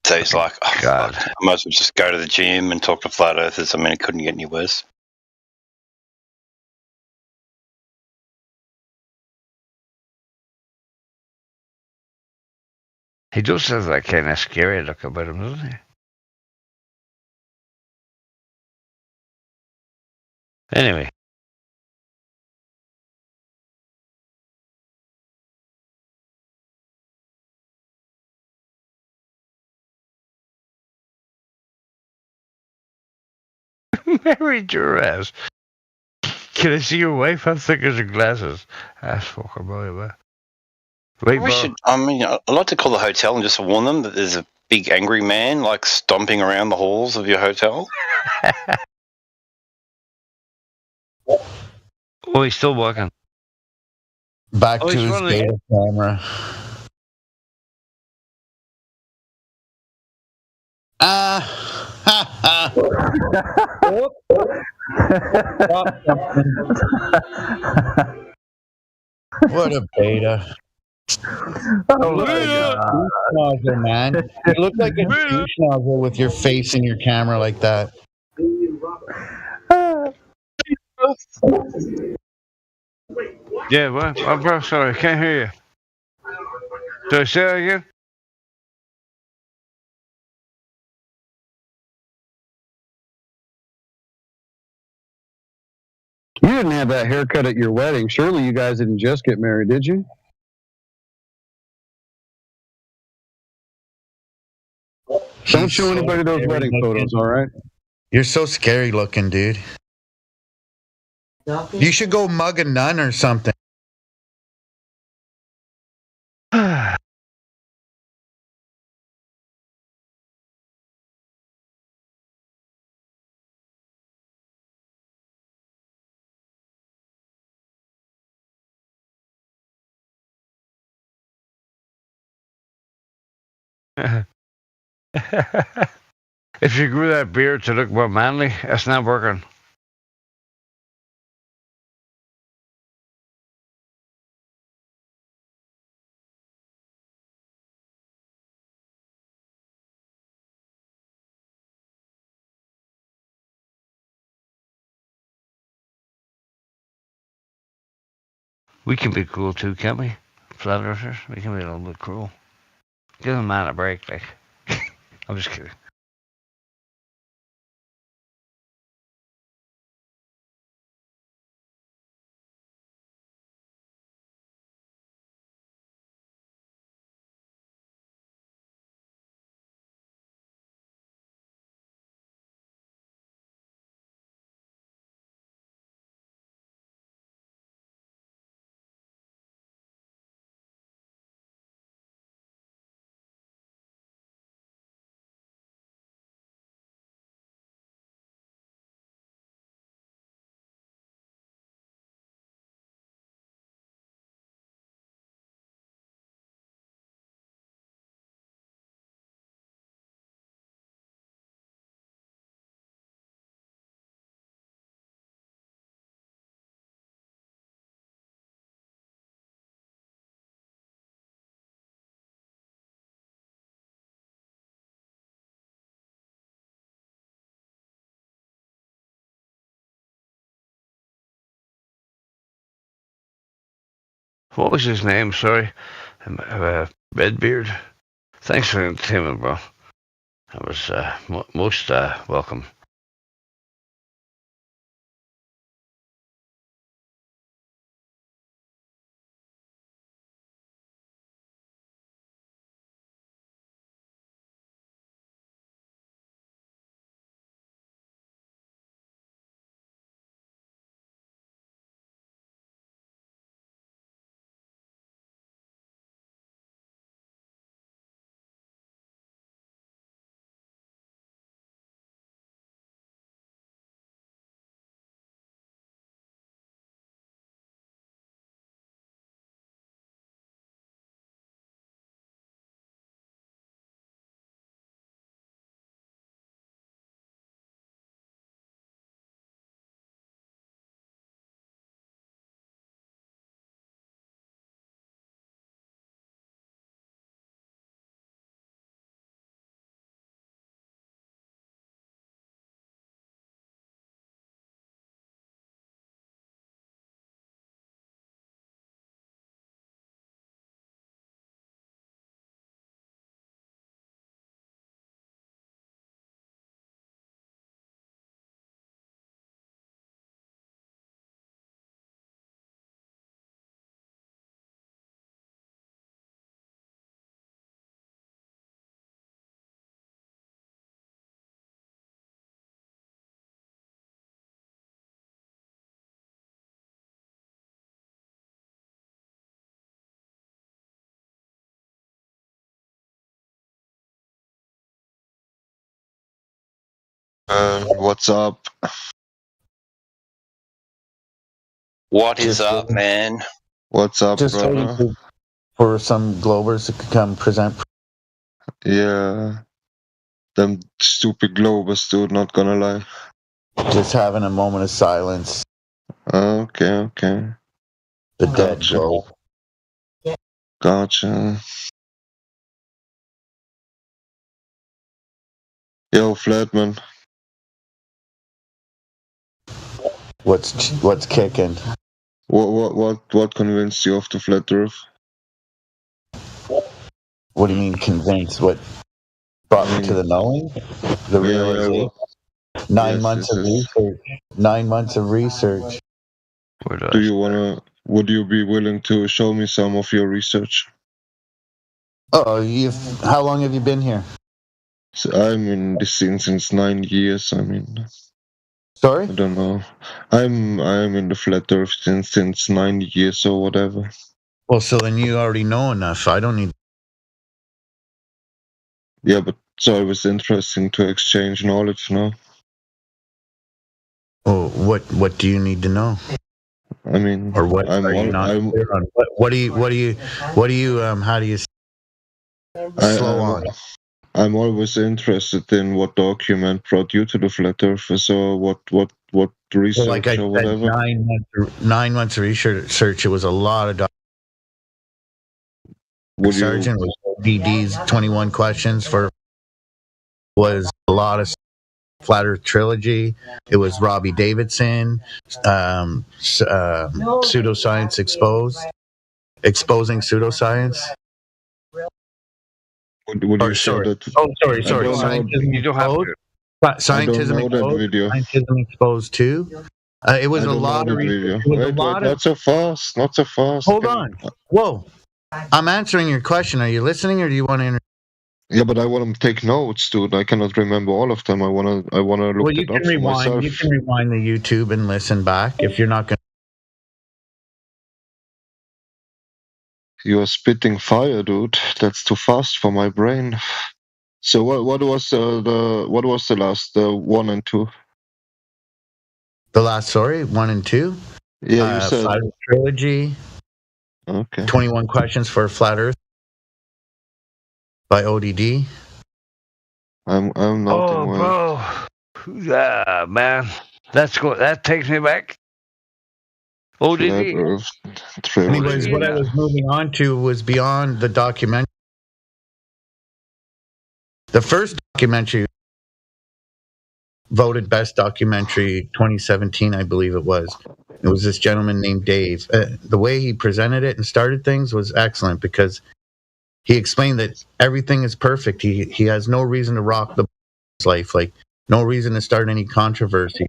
So he's like, oh, God. fuck. I might as well just go to the gym and talk to flat earthers. I mean, it couldn't get any worse. He does have that kind of scary look about him, doesn't he? Anyway. Mary Duras. Can I see your wife? How thick is her glasses? Ass fucker, boy. Wait, We should, I mean, I'd like to call the hotel and just warn them that there's a big angry man like stomping around the halls of your hotel. Oh, he's still working. Back to his data camera. What a beta. Oh my God. Schnauzer, man. You look like a true schnauzer with your face in your camera like that. Yeah, what? Oh, bro, sorry, I can't hear you. Should I say that again? You didn't have that haircut at your wedding. Surely you guys didn't just get married, did you? Don't show anybody those wedding photos, all right? You're so scary looking, dude. You should go mug a nun or something. If you grew that beard to look more manly, that's not working. We can be cool too, can't we? Flat earthers, we can be a little bit cruel. Give the man a break, like. I'm just kidding. What was his name? Sorry. Redbeard. Thanks for the entertainment, bro. That was most welcome. What's up? What is up, man? What's up, Just brother? waiting for some Globers to come present. Yeah. Them stupid Globers, dude, not gonna lie. Just having a moment of silence. Okay. The dead globe. Gotcha. Yo, Flatman. What's kicking? What convinced you of the flat Earth? What do you mean convinced? What brought me to the knowing? The realization. 9 months of research. 9 months of research. Would you be willing to show me some of your research? Oh, how long have you been here? So I'm in this scene since 9 years. I mean, sorry, I don't know. I'm in the flat Earth since 9 years or whatever. Well, so then you already know enough. I don't need. Yeah, but so it was interesting to exchange knowledge, no? Oh, what do you need to know? I mean, or what are you not clear on? What do you how do you slow on? I'm always interested in what document brought you to the flat earth, or what research well, like I or said, whatever. 9 months of research. It was a lot of. Sergeant was DD's 21 questions was a lot of Flat Earth Trilogy. It was Robbie Davidson, Pseudoscience Exposing Pseudoscience. Would you say that? Oh, sorry. You don't have to. Scientism Exposed. Video. Scientism Exposed too. It was a lot of video. Wait, not so fast. Not so fast. Hold on. Whoa. I'm answering your question. Are you listening, or do you want to? Yeah, but I want to take notes, dude. I cannot remember all of them. I wanna look it up for myself. You can rewind the YouTube and listen back if you're not going. You are spitting fire, dude. That's too fast for my brain. So what was the last 1 and 2? The last, 1 and 2. Yeah, you said Flat Earth Trilogy. Okay. 21 Questions for a Flat Earth by ODD. I'm noting. Oh, bro. Yeah, man. That takes me back. ODD. Anyways, what I was moving on to was beyond the documentary. The first documentary voted best documentary 2017, I believe it was. It was this gentleman named Dave. The way he presented it and started things was excellent because he explained that everything is perfect. He has no reason to rock the life, like no reason to start any controversy.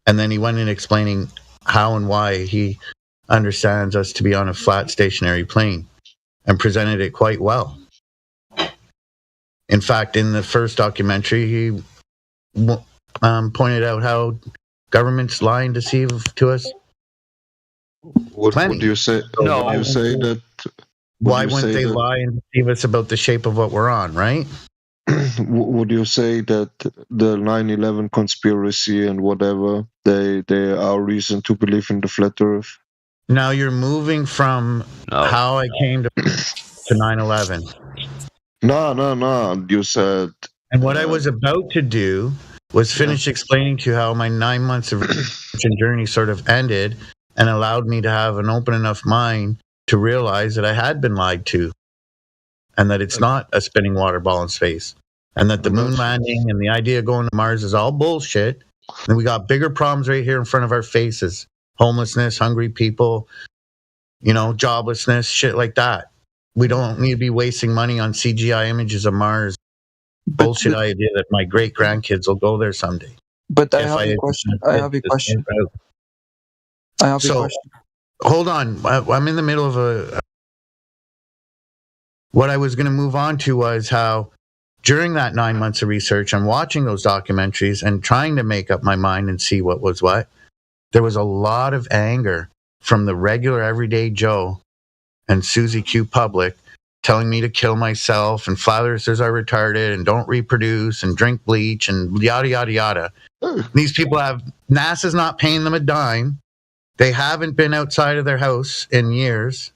And then he went in explaining how and why he understands us to be on a flat stationary plane and presented it quite well. In fact, in the first documentary, he pointed out how governments lie and deceive to us. Would you say? No. Would you say that? Why wouldn't they lie and deceive us about the shape of what we're on, right? Would you say that the 9/11 conspiracy and whatever they are reason to believe in the flat Earth? Now you're moving from how I came to 9/11. No. You said. And what I was about to do was finish explaining to you how my 9 months of journey sort of ended and allowed me to have an open enough mind to realize that I had been lied to and that it's not a spinning water ball in space and that the moon landing and the idea of going to Mars is all bullshit. And we got bigger problems right here in front of our faces. Homelessness, hungry people, joblessness, shit like that. We don't need to be wasting money on CGI images of Mars. Bullshit idea that my great grandkids will go there someday. But I have a question. Hold on. I'm in the middle of what I was going to move on to was how during that 9 months of research and watching those documentaries and trying to make up my mind and see what was what, there was a lot of anger from the regular everyday Joe and Susie Q public telling me to kill myself, and flat earthers are retarded and don't reproduce and drink bleach and yada, yada, yada. These people NASA's not paying them a dime. They haven't been outside of their house in years.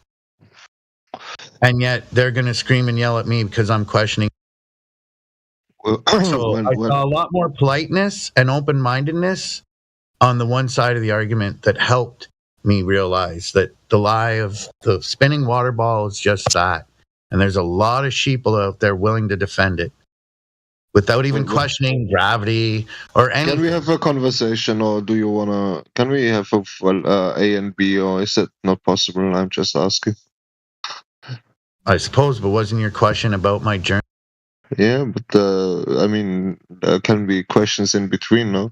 And yet they're going to scream and yell at me because I'm questioning. So I saw a lot more politeness and open-mindedness on the one side of the argument that helped me realize that the lie of the spinning water ball is just that. And there's a lot of sheeple out there willing to defend it without even questioning gravity or anything. Can we have a conversation, or do you wanna? Can we have A and B, or is it not possible? I'm just asking. I suppose, but wasn't your question about my journey? Yeah, but I mean, there can be questions in between, no?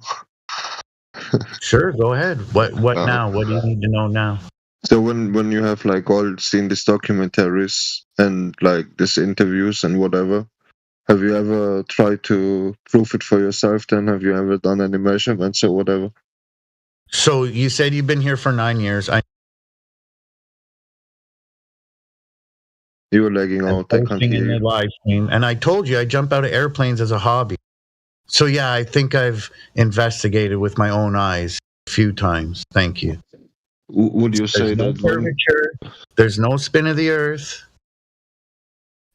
Sure, go ahead. What now? What do you need to know now? So when you have like all seen these documentaries and like these interviews and whatever, have you ever tried to prove it for yourself? Then have you ever done any measurements or whatever? So you said you've been here for 9 years. You were lagging out. I can't hear you. Live stream, and I told you I jump out of airplanes as a hobby. So yeah, I think I've investigated with my own eyes a few times. Thank you. Would you say that curvature? There's no spin of the Earth.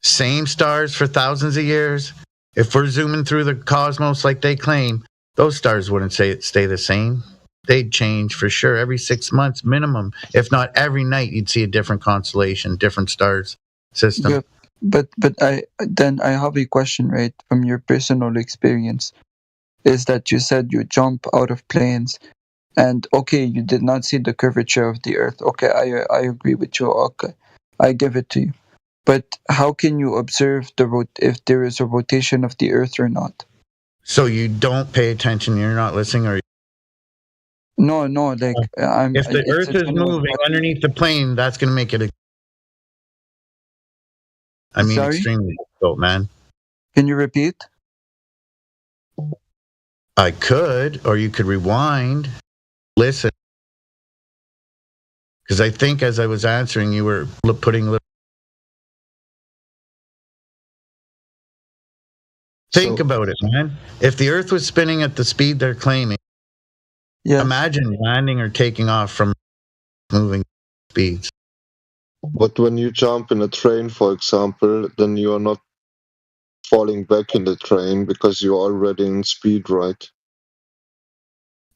Same stars for thousands of years. If we're zooming through the cosmos like they claim, those stars wouldn't stay the same. They'd change for sure every 6 months minimum. If not every night, you'd see a different constellation, different stars system. But I have a question, right, from your personal experience, is that you said you jump out of planes, and okay, you did not see the curvature of the Earth. Okay, I agree with you. Okay, I give it to you. But how can you observe if there is a rotation of the Earth or not? So you don't pay attention, you're not listening, or no, like if the Earth is moving underneath the plane, that's going to make it extremely difficult, man. Can you repeat? I could, or you could rewind, listen. Because I think as I was answering, you were putting little. Think about it, man. If the Earth was spinning at the speed they're claiming, imagine landing or taking off from moving speeds. But when you jump in a train, for example, then you are not falling back in the train because you're already in speed, right?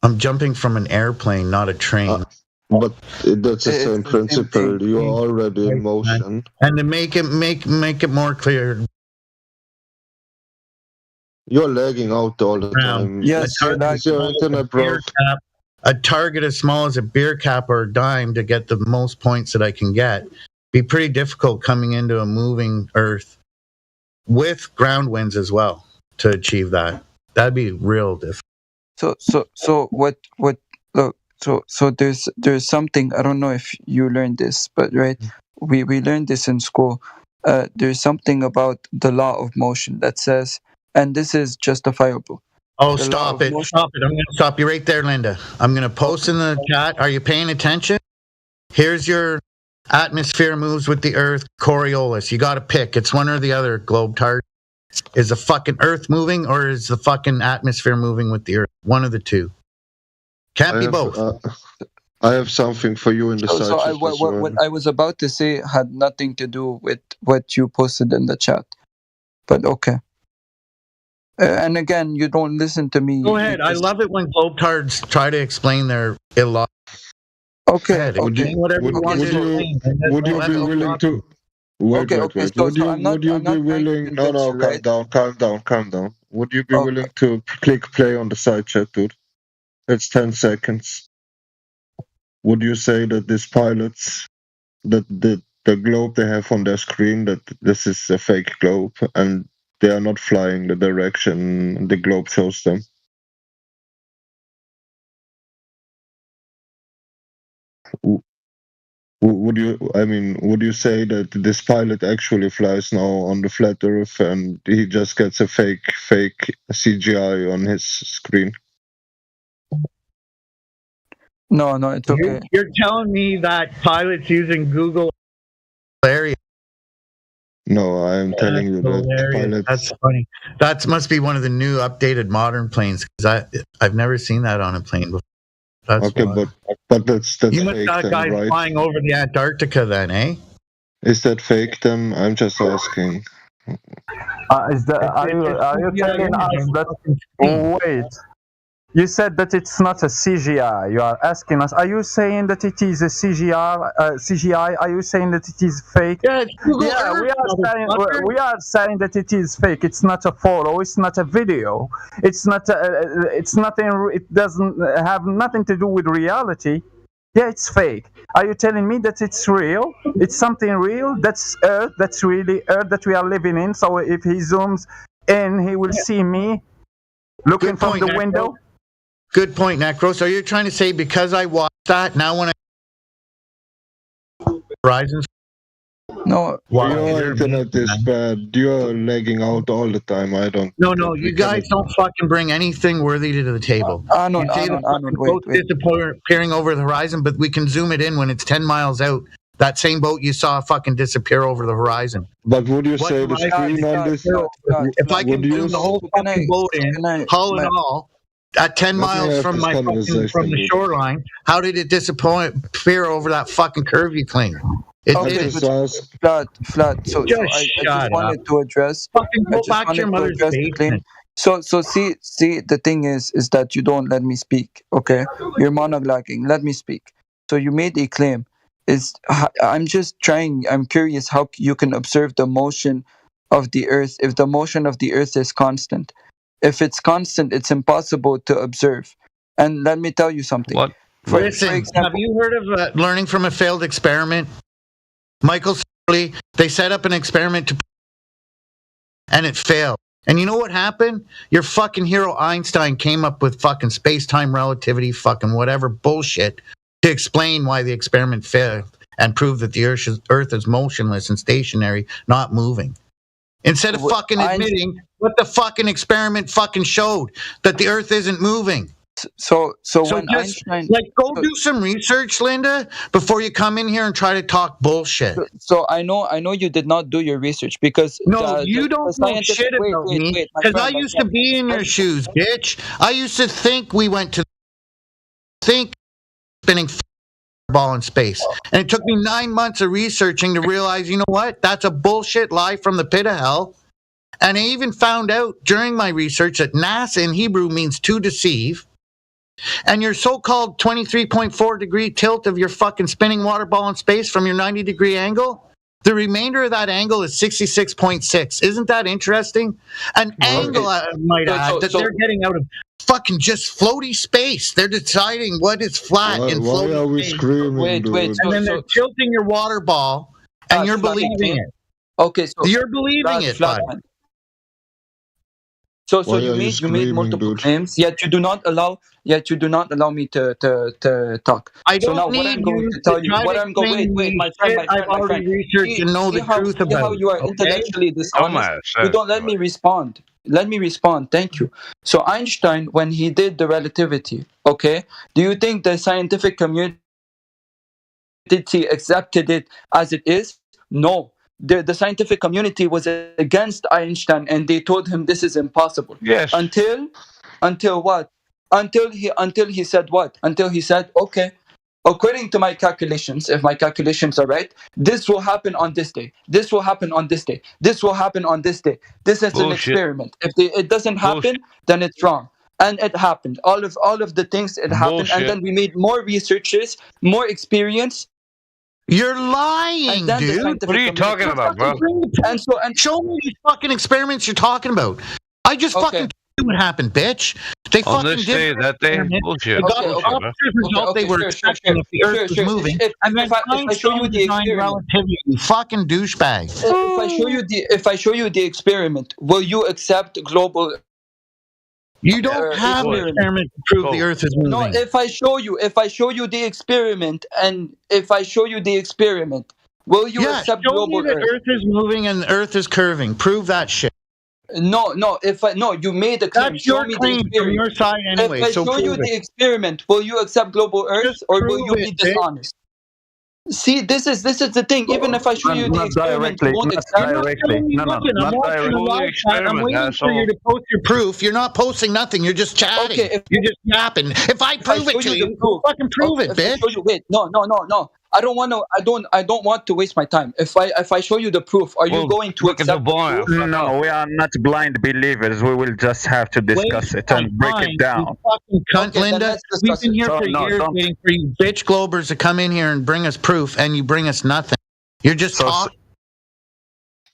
I'm jumping from an airplane, not a train. But that's the same principle. You're already in motion. And to make it more clear, you're lagging out all the time. Yes, is your internet broke? A target as small as a beer cap or a dime to get the most points that I can get. Be pretty difficult coming into a moving Earth with ground winds as well to achieve that. That'd be real difficult. So what look, so there's something, I don't know if you learned this, but right, we learned this in school. There's something about the law of motion that says, and this is justifiable. Oh, stop it. I'm going to stop you right there, Linda. I'm going to post in the chat. Are you paying attention? Here's your atmosphere moves with the Earth, Coriolis. You got to pick. It's one or the other, Globetard. Is the fucking Earth moving or is the fucking atmosphere moving with the Earth? One of the two. Can't be both. I have something for you in the side chat. What I was about to say had nothing to do with what you posted in the chat. But okay. And again, you don't listen to me. Go ahead. I love it when Globetards try to explain their illogical. Okay. Would you be willing to? Wait. Would you be willing? No, calm down. Would you be willing to click play on the side chat, dude? It's 10 seconds. Would you say that these pilots, that the globe they have on their screen, that this is a fake globe and they are not flying the direction the globe shows them? Would you say that this pilot actually flies now on the flat Earth and he just gets a fake CGI on his screen? No, it's okay. You're telling me that pilots using Google area No, I'm telling you that hilarious. That's funny. That must be one of the new updated modern planes because I've never seen that on a plane before. That's okay, wild. but that's You must fake got then, guys right? flying over the Antarctica then, eh? Is that fake then? I'm just asking. Are you telling us that? Wait, you said that it's not a CGI. You are asking us. Are you saying that it is a CGI? CGI? Are you saying that it is fake? Yeah, it's Google Earth, we are saying that it is fake. It's not a photo. It's not a video. It's not. It's nothing. It doesn't have nothing to do with reality. Yeah, it's fake. Are you telling me that it's real? It's something real? That's Earth. That's really Earth that we are living in. So if he zooms in, he will see me looking from the window. Good point, Necro. So you're trying to say because I watched that, now when I Horizons? No. Your internet is bad. You're lagging out all the time. I don't. No, you guys don't fucking bring anything worthy to the table. Arnold, boat's disappearing over the horizon, but we can zoom it in when it's 10 miles out. That same boat you saw fucking disappear over the horizon. But would you say the screen on this? If I can zoom the whole fucking boat in, hull and all, at 10 miles from from the shoreline, how did it disappear over that fucking curve you claim? Okay, flat. So I just wanted to address. Fucking go back to your mother's basement. So see, the thing is that you don't let me speak. Okay, you're monologuing. Let me speak. So you made a claim. I'm just trying. I'm curious how you can observe the motion of the Earth if the motion of the Earth is constant. If it's constant, it's impossible to observe. And let me tell you something. What? Listen, for example, have you heard of learning from a failed experiment? Michael Sully, they set up an experiment and it failed. And you know what happened? Your fucking hero Einstein came up with fucking space-time relativity, fucking whatever bullshit to explain why the experiment failed and prove that the Earth is motionless and stationary, not moving. Instead of fucking admitting what the fucking experiment fucking showed, that the Earth isn't moving. So when just, Einstein, go do some research, Linda, before you come in here and try to talk bullshit. So I know you did not do your research because you don't know shit about me because I used to be in your shoes, bitch. I used to think we went to spinning ball in space, and it took me 9 months of researching to realize, you know what? That's a bullshit lie from the pit of hell. And I even found out during my research that NASA in Hebrew means to deceive. And your so-called 23.4 degree tilt of your fucking spinning water ball in space from your 90-degree angle, the remainder of that angle is 66.6. Isn't that interesting? An angle, I might add, that they're getting out of fucking just floaty space. They're deciding what is flat in floaty why are we space. screaming, dude? And then they're tilting your water ball, and you're believing it. Okay, so you're believing it, bud. So you made multiple claims, yet you do not allow me to talk. I don't so now need what I'm going to tell you, what I'm going wait, my friend, I've already researched and know the truth about. How you are intellectually dishonest. You don't let me respond. Let me respond. Thank you. So Einstein, when he did the relativity, okay, do you think the scientific community accepted it as it is? No. The scientific community was against Einstein and they told him this is impossible. Yes. Until what? Until he said what? Until he said, okay, according to my calculations, if my calculations are right, this will happen on this day. This will happen on this day. This will happen on this day. This is an experiment. If it doesn't happen, then it's wrong. And it happened. All of the things it happened, and then we made more researches, more experience. You're lying, dude. What are you talking about, bro? And show me these fucking experiments you're talking about. I just fucking told you what happened, bitch. They on fucking this day, that day, bullshit. They got the opposite result they were expecting if the Earth was moving. And then if I show you the experiment, relativity, you fucking douchebag. If I show you the experiment, will you accept global? You don't have an experiment to prove the Earth is moving. No, if I show you the experiment, and if I show you the experiment, will you accept global me that Earth is moving and the Earth is curving? Prove that shit. No, you made a claim. That's your claim from your side anyway. If I show you the experiment, will you accept global Earth or will you be dishonest? See, this is the thing. Even if I show you the experiment, you won't accept You're not showing me nothing. I'm watching the live chat. I'm waiting for you to post your proof. You're not posting nothing. You're just chatting. Okay, You're just yapping. If I prove it to you, fucking prove it, bitch. Wait, no. I don't want to. I don't want to waste my time. If I show you the proof, are you going to accept the proof? No, we are not blind believers. We will just have to discuss it and break it down. You fucking cunt, Okay, then Linda. let's We've discuss been it. here So, for no, years don't- waiting for you bitch globers to come in here and bring us proof, and you bring us nothing. You're just talking.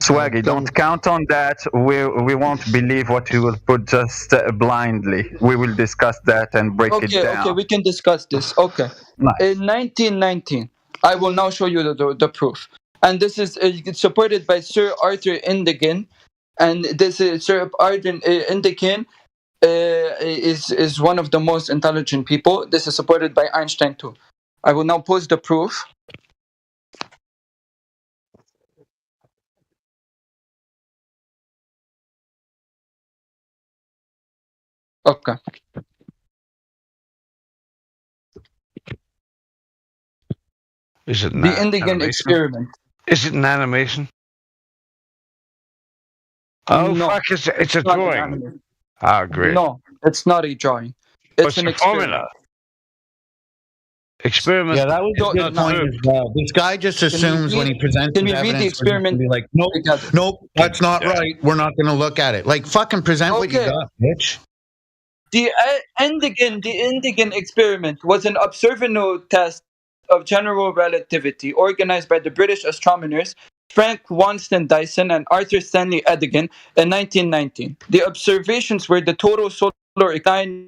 Swaggy, don't count on that. We won't believe what you will put just blindly. We will discuss that and break it down. Okay, we can discuss this. Okay. Nice. In 1919, I will now show you the proof. And this is it's supported by Sir Arthur Indigan. And this is Sir Arthur Indigan is one of the most intelligent people. This is supported by Einstein too. I will now post the proof. Okay. Is it The Indigan experiment. Is it an animation? Oh, No, fuck, it's a not an drawing. animation. Ah, great. No, it's not a drawing. It's What's an the experiment. formula? Experiment. Yeah, that was a good point as well. This guy just assumes when he presents can his we read the evidence, we're just gonna experiment be like, nope, that's not right. We're not going to look at it. Like, fucking present what you Okay. got, bitch. The Indigan experiment was an observational test of general relativity organized by the British astronomers Frank Wanston Dyson and Arthur Stanley Eddington in 1919. The observations were the total solar eclipse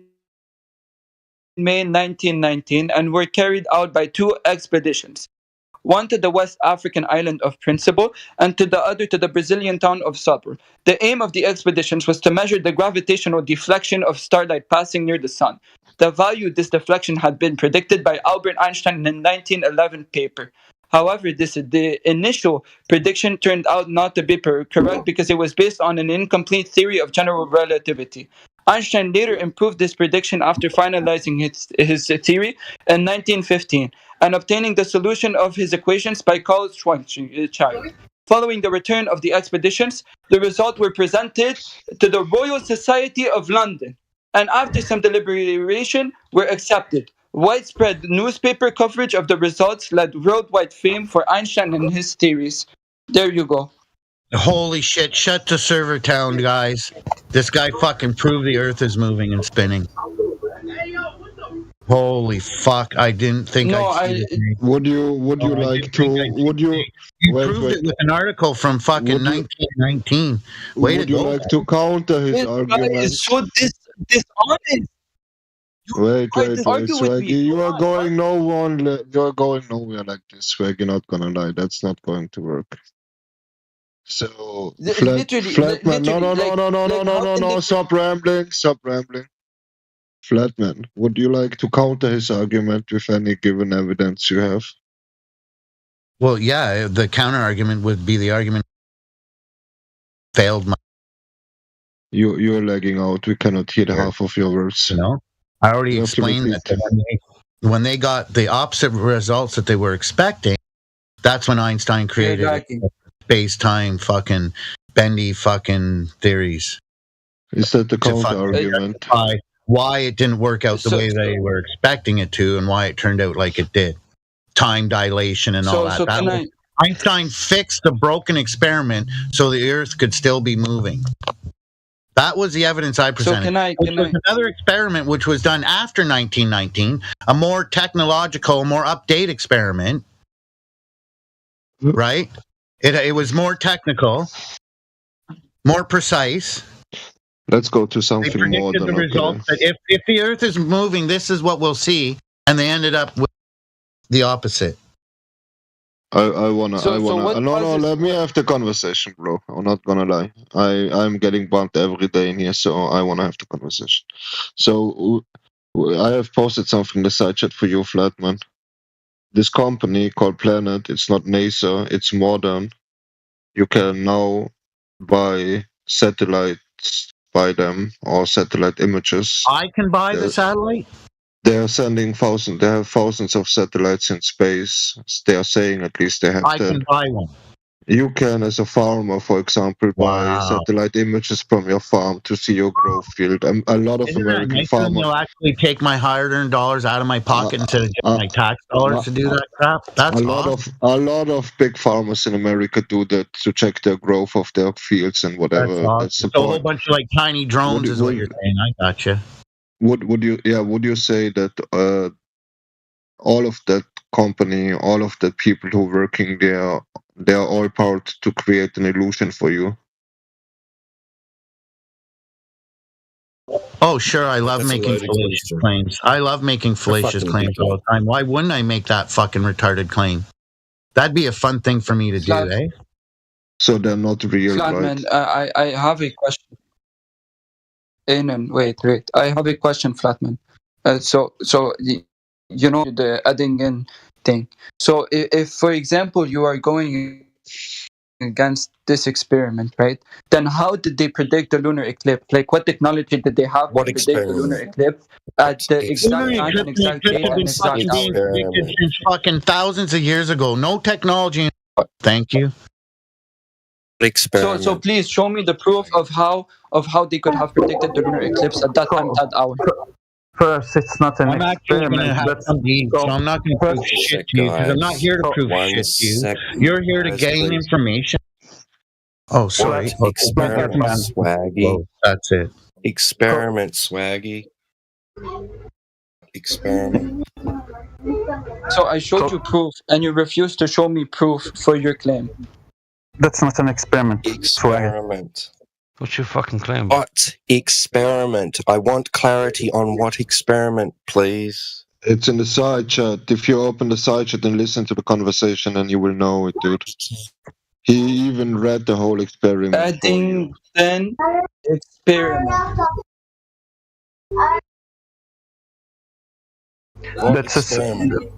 May 1919 and were carried out by two expeditions. One to the West African island of Principe, and to the other to the Brazilian town of Salvador. The aim of the expeditions was to measure the gravitational deflection of starlight passing near the sun. The value of this deflection had been predicted by Albert Einstein in a 1911 paper. However, the initial prediction turned out not to be correct because it was based on an incomplete theory of general relativity. Einstein later improved this prediction after finalizing his theory in 1915 and obtaining the solution of his equations by Carl Schwarzschild. Following the return of the expeditions, the results were presented to the Royal Society of London, and after some deliberation, were accepted. Widespread newspaper coverage of the results led worldwide fame for Einstein and his theories. There you go. Holy shit, shut the server down, guys. This guy fucking proved the earth is moving and spinning. Holy fuck, I didn't think I'd see this. Would you like to You proved it with an article from fucking 1919. Way would to you go. like to counter his This argument? guy is so dishonest. Wait, argue with me. Swaggy, you are going nowhere like this, Swaggy. You're not gonna lie, that's not going to work. So, Flatman, no, stop rambling. Flatman, would you like to counter his argument with any given evidence you have? Well, yeah, the counter argument would be the argument failed my. You're lagging out. We cannot hear half of your words. No, I already explained that when they got the opposite results that they were expecting, that's when Einstein created space-time fucking bendy fucking theories. Is that the counter argument? Why it didn't work out the way they were expecting it to, and why it turned out like it did. Time dilation and all that. Einstein fixed the broken experiment so the Earth could still be moving. That was the evidence I presented. Another experiment which was done after 1919, a more technological, more update experiment, right? It was more technical, more precise. Let's go to something more than the results that if the Earth is moving, this is what we'll see, and they ended up with the opposite. I wanna. No, let me have the conversation, bro. I'm not gonna lie. I'm getting bumped every day in here, so I wanna have the conversation. So I have posted something in the side chat for you, Flatman. This company called Planet, it's not NASA, it's modern. You can now buy satellites by them or satellite images. I can buy the satellite? They are sending thousands. They have thousands of satellites in space. They are saying at least they have I can buy one. You can, as a farmer, for example, buy satellite images from your farm to see your growth field. A lot of American farmers. You'll actually take my hard-earned dollars out of my pocket instead of my tax dollars to do that crap. That's awesome. A lot of big farmers in America do that to check the growth of their fields and whatever. That's awesome. That's the so point. A whole bunch of like tiny drones is what you're saying. I gotcha. Would you say that all of that company, all of the people who are working there, they are all powered to create an illusion for you? Oh, sure. I love making fallacious claims. I love making fallacious claims all the time. Why wouldn't I make that fucking retarded claim? That'd be a fun thing for me to do, eh? So they're not real, Flatman, right? I have a question. Anon, wait. I have a question, Flatman. So you know the adding in thing. So if for example you are going against this experiment, right? Then how did they predict the lunar eclipse? Like what technology did they have to predict the lunar eclipse at the exact time and exact date and exact hour? Predicted since fucking thousands of years ago. No technology. Thank you. So please show me the proof of how they could have predicted the lunar eclipse at that time, that hour. First, it's not an experiment. So I'm not going to prove shit to you because I'm not here to prove shit to you. You're here to gain information. Oh, sorry. Experiment, swaggy. That's it. Experiment, swaggy. Experiment. So I showed you proof, and you refused to show me proof for your claim. That's not an experiment. Experiment. What's your fucking claim? What experiment? I want clarity on what experiment, please. It's in the side chat. If you open the side chat and listen to the conversation, then you will know it, dude. He even read the whole experiment. Adding then experiment. That's experiment.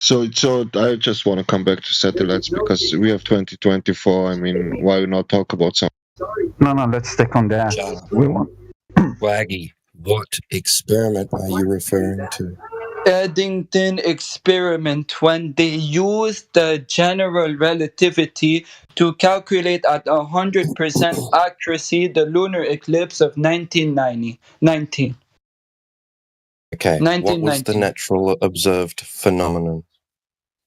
So I just want to come back to satellites because we have 2024. I mean, why not talk about something? No, let's stick on that. We want. Swaggy, what experiment are you referring to? Eddington experiment, when they used the general relativity to calculate at 100% accuracy the lunar eclipse of 1919. Okay, what was the natural observed phenomenon?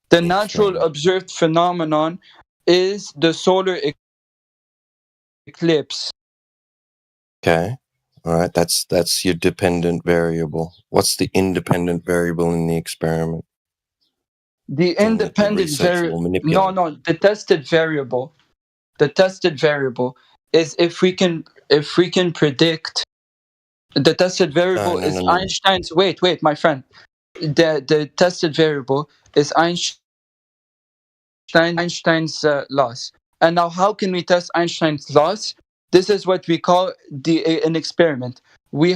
The natural observed phenomenon is the solar eclipse. Okay, all right, that's your dependent variable. What's the independent variable in the experiment? The independent variable. No, the tested variable. The tested variable is if we can predict. The tested variable is Einstein's. Wait, my friend. The tested variable is Einstein's laws. And now, how can we test Einstein's laws? This is what we call an experiment. We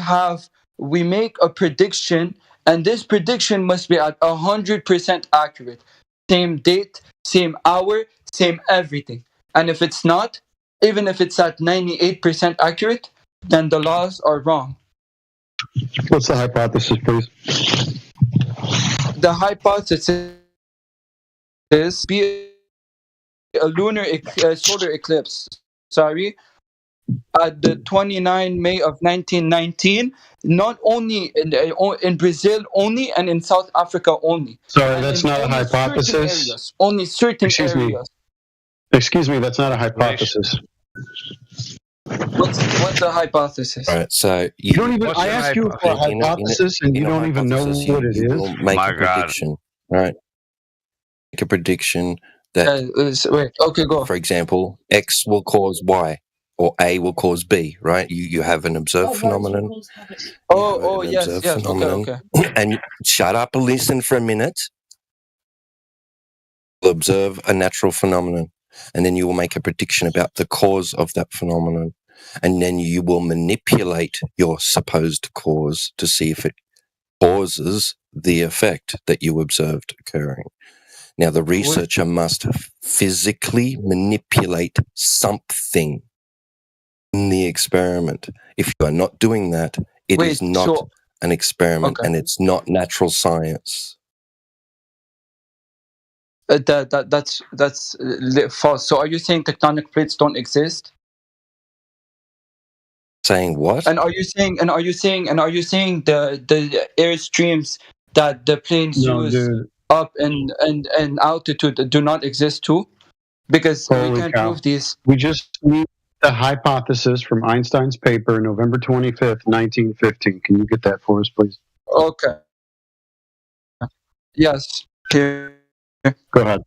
make a prediction, and this prediction must be at 100% accurate. Same date, same hour, same everything. And if it's not, even if it's at 98% accurate, then the laws are wrong. What's the hypothesis, please? The hypothesis is be a lunar solar eclipse. Sorry, at the 29 May of 1919, not only in Brazil only and in South Africa only. Sorry, that's not a hypothesis. Only certain areas. Excuse me, that's not a hypothesis. What's a hypothesis? All right, so you don't even. I ask you for a hypothesis, and you don't even know what it is. Make a prediction, right? Make a prediction that. Wait. Okay, go. For example, X will cause Y, or A will cause B, right? You have an observed phenomenon. Yes. Okay. And shut up and listen for a minute. You'll observe a natural phenomenon, and then you will make a prediction about the cause of that phenomenon. And then you will manipulate your supposed cause to see if it causes the effect that you observed occurring. Now, the researcher must physically manipulate something in the experiment. If you are not doing that, it is not an experiment, and it's not natural science. That's false. So are you saying tectonic plates don't exist? Saying what? And are you saying the airstreams that the planes use up and altitude do not exist too? Because we can't prove these. We just need the hypothesis from Einstein's paper, November 25th, 1915. Can you get that for us, please? Okay. Yes. Here. Go ahead.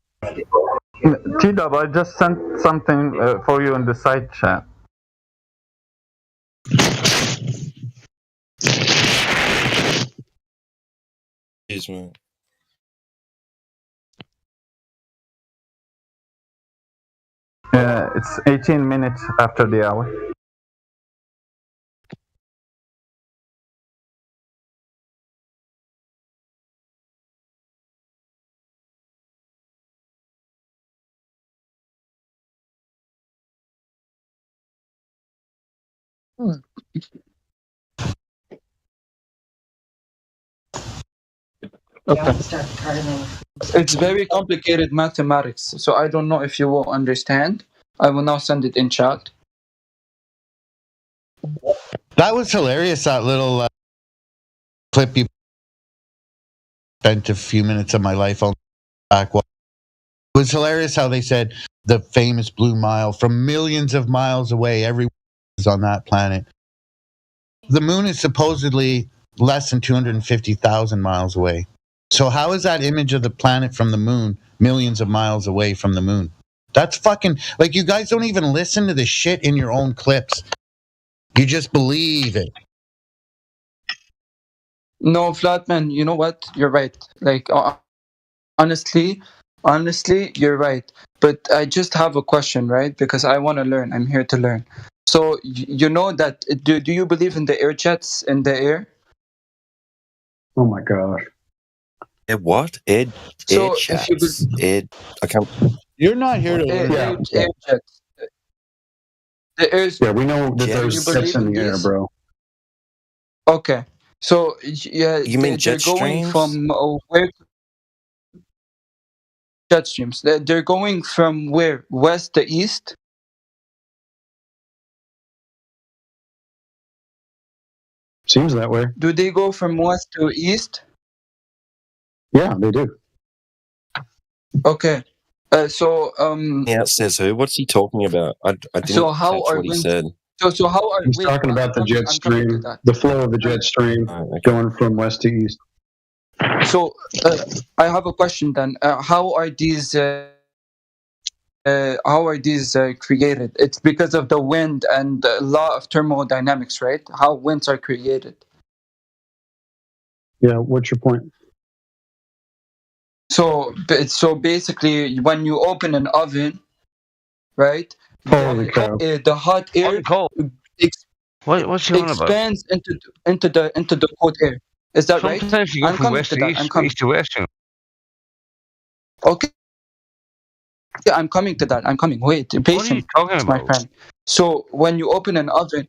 T-Dub, I just sent something for you in the side chat. Excuse me. It's 18 minutes after the hour. Okay. It's very complicated mathematics, so I don't know if you will understand. I will now send it in chat. That was hilarious, that little clip you spent a few minutes of my life on back. It was hilarious how they said the famous Blue Mile from millions of miles away, everyone is on that planet. The moon is supposedly less than 250,000 miles away. So how is that image of the planet from the moon millions of miles away from the moon? That's fucking, like, you guys don't even listen to the shit in your own clips. You just believe it. No, Flatman, you know what? You're right. Like, honestly, you're right. But I just have a question, right? Because I want to learn. I'm here to learn. So, you know that, do you believe in the air jets in the air? Oh my gosh. What? Air chats. I can't. You're not here to learn. Air jets. The air's, we know that there's jets in the air, bro. Okay. So, yeah, you mean they're jet going streams? from where? Jet streams. They're going from where? West to east? Seems that way. Do they go from west to east? Yeah, they do. Okay. Yeah, it says who? What's he talking about? I didn't catch what he said. So how are He's talking about the jet stream, the flow of the jet stream going from west to east. So I have a question then. How are these created? It's because of the wind and the law of thermodynamics, right? How winds are created. Yeah, what's your point? So basically, when you open an oven, right? The hot air expands into the cold air. Is that right? Sometimes you go from west to east, east to west. Okay. Yeah, I'm coming to that. Wait, patience, my friend. So when you open an oven,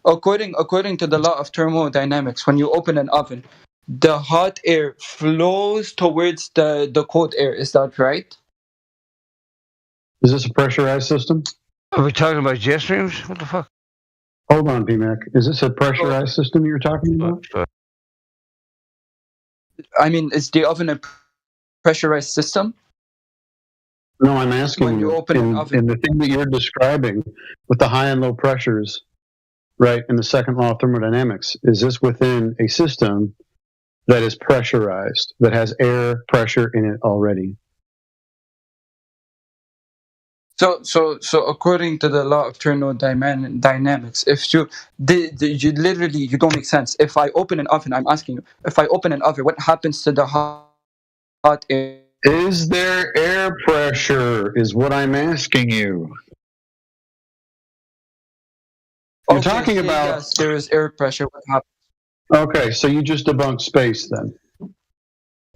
according to the law of thermodynamics, when you open an oven, the hot air flows towards the cold air. Is that right? Is this a pressurized system? Are we talking about jet streams? What the fuck? Hold on, BMAC. Is this a pressurized system you're talking about? I mean, is the oven a pressurized system? No, I'm asking when you open an oven. In the thing that you're describing with the high and low pressures, right, in the second law of thermodynamics, is this within a system that is pressurized, that has air pressure in it already? So according to the law of thermodynamics, if you don't make sense. If I open an oven, I'm asking you, if I open an oven, what happens to the hot air? Is there air pressure, is what I'm asking you. You're talking about... Yes, there is air pressure. What happens? Okay, so you just debunked space then.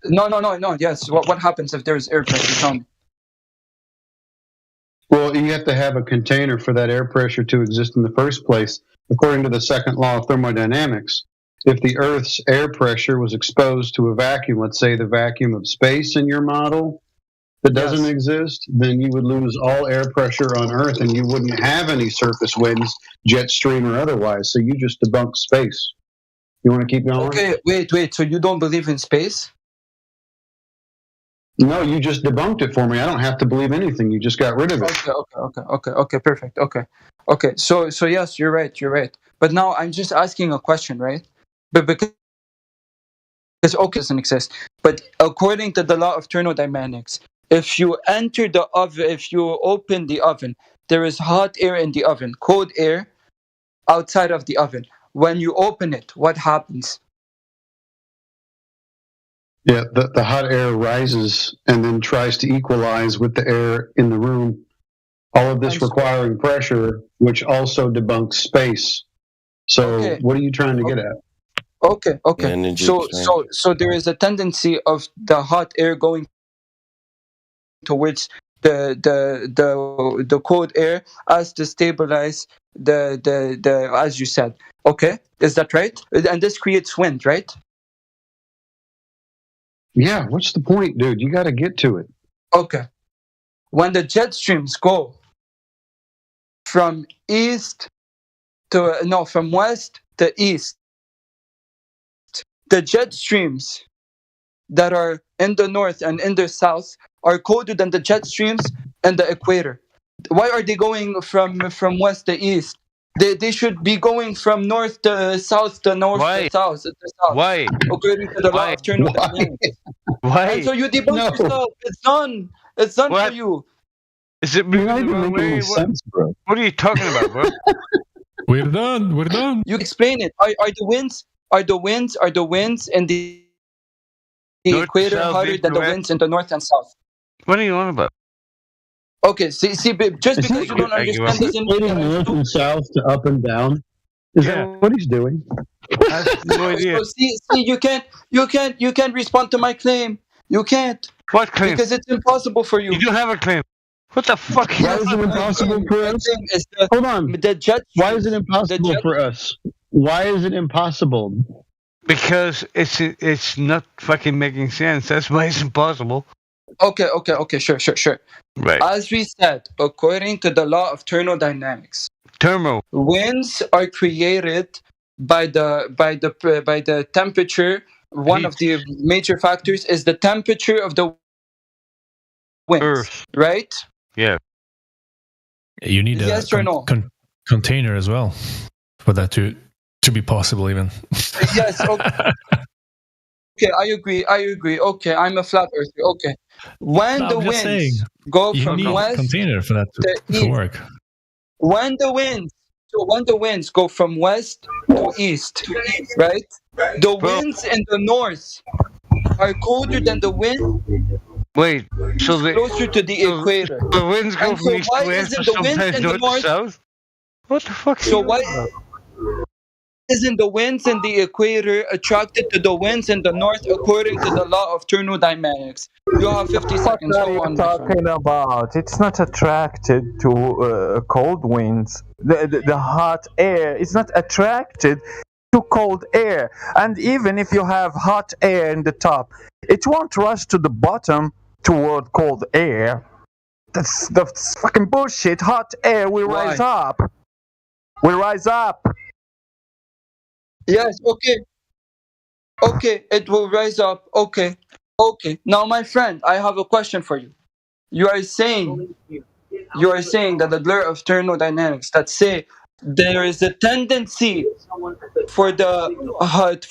No, yes. What happens if there is air pressure? Tell me. Well, you have to have a container for that air pressure to exist in the first place, according to the second law of thermodynamics. If the Earth's air pressure was exposed to a vacuum, let's say the vacuum of space in your model that doesn't exist, then you would lose all air pressure on Earth and you wouldn't have any surface winds, jet stream or otherwise. So you just debunk space. You want to keep going? Okay, wait. So you don't believe in space? No, you just debunked it for me. I don't have to believe anything. You just got rid of it. Okay, perfect. Okay. So yes, you're right. But now I'm just asking a question, right? But because doesn't exist. But according to the law of thermodynamics, if you enter the oven, if you open the oven, there is hot air in the oven, cold air outside of the oven. When you open it, what happens? Yeah, the hot air rises and then tries to equalize with the air in the room. All of this requiring pressure, which also debunks space. So what are you trying to get at? Okay. So there is a tendency of the hot air going towards the cold air as to stabilize the as you said. Okay, is that right? And this creates wind, right? Yeah, what's the point, dude? You got to get to it. Okay. When the jet streams go from from west to east, the jet streams that are in the north and in the south are colder than the jet streams in the equator. Why are they going from west to east? They should be going from north to south to north to south to south. Why? According to the law of thermodynamics. Why? And so you debunk yourself. It's done. It's done for you. Is it moving the wrong way? Sense, bro. What are you talking about, bro? We're done. You explain it. Are the winds in the equator hotter than the winds in the north and south? What are you on about? Okay, see, just because you don't understand doesn't mean that north and south to up and down. Is that what he's doing? No idea. So see, you can't respond to my claim. You can't. What claim? Because it's impossible for you. You don't have a claim. What the fuck? Why is it impossible for us? Hold on. Why is it impossible for us? Why is it impossible? Because it's not fucking making sense. That's why it's impossible. Okay, sure. Right. As we said, according to the law of thermodynamics, winds are created by the temperature. One of the major factors is the temperature of the winds, right? Yeah. You need a yes or no? container as well for that to be possible, even. Yes. Okay, I agree. Okay, I'm a flat earther. Okay, when the winds go from west container for that to work. When the winds go from west to east, right? The winds in the north are colder than the wind. Wait, so closer to the equator. The winds go from east to west, or sometimes north to south. What the fuck? So why isn't the winds in the equator attracted to the winds in the north according to the law of thermodynamics? You have 50 seconds. What are you talking about? It's not attracted to cold winds. The hot air is not attracted to cold air. And even if you have hot air in the top, it won't rush to the bottom toward cold air. That's fucking bullshit. Hot air will rise up. Yes, okay, it will rise up. Okay. Now, my friend, I have a question for you. You are saying that the law of thermodynamics that say there is a tendency for the hot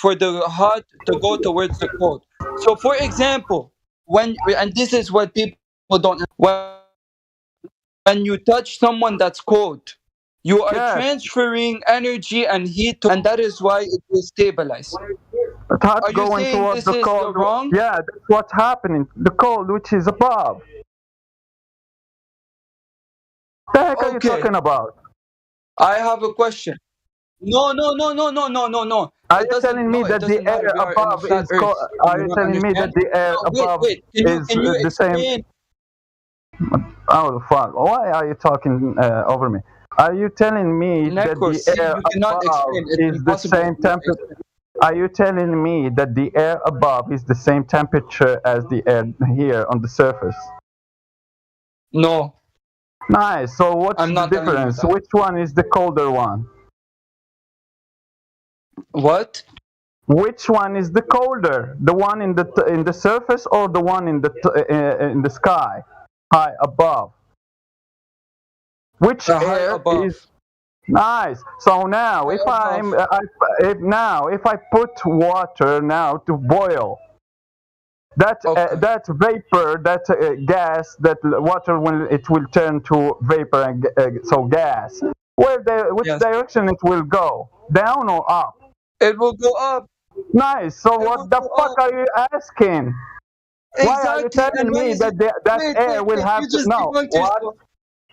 to go towards the cold. So, for example, and this is what people don't when you touch someone that's cold, you are transferring energy and heat, and that is why it will stabilize. Are you saying towards the cold? Wrong? Yeah, that's what's happening. The cold, which is above. What the heck are you talking about? I have a question. No. Are you telling me that the air above is cold? Are you telling me that the air above is the same? Oh fuck! Why are you talking over me? Are you telling me that the air above is the same temperature? Are you telling me that the air above is the same temperature as the air here on the surface? No. Nice. So what's the difference? Which one is the colder one? What? Which one is the colder? The one in the surface or the one in the sky, high above? Which High air above. is nice? So now, if I put water now to boil, that vapor, that gas, that water, when it will turn to vapor and so gas, which direction it will go? Down or up? It will go up. Nice. So what the fuck are you asking? Why are you telling me that that air will have to what?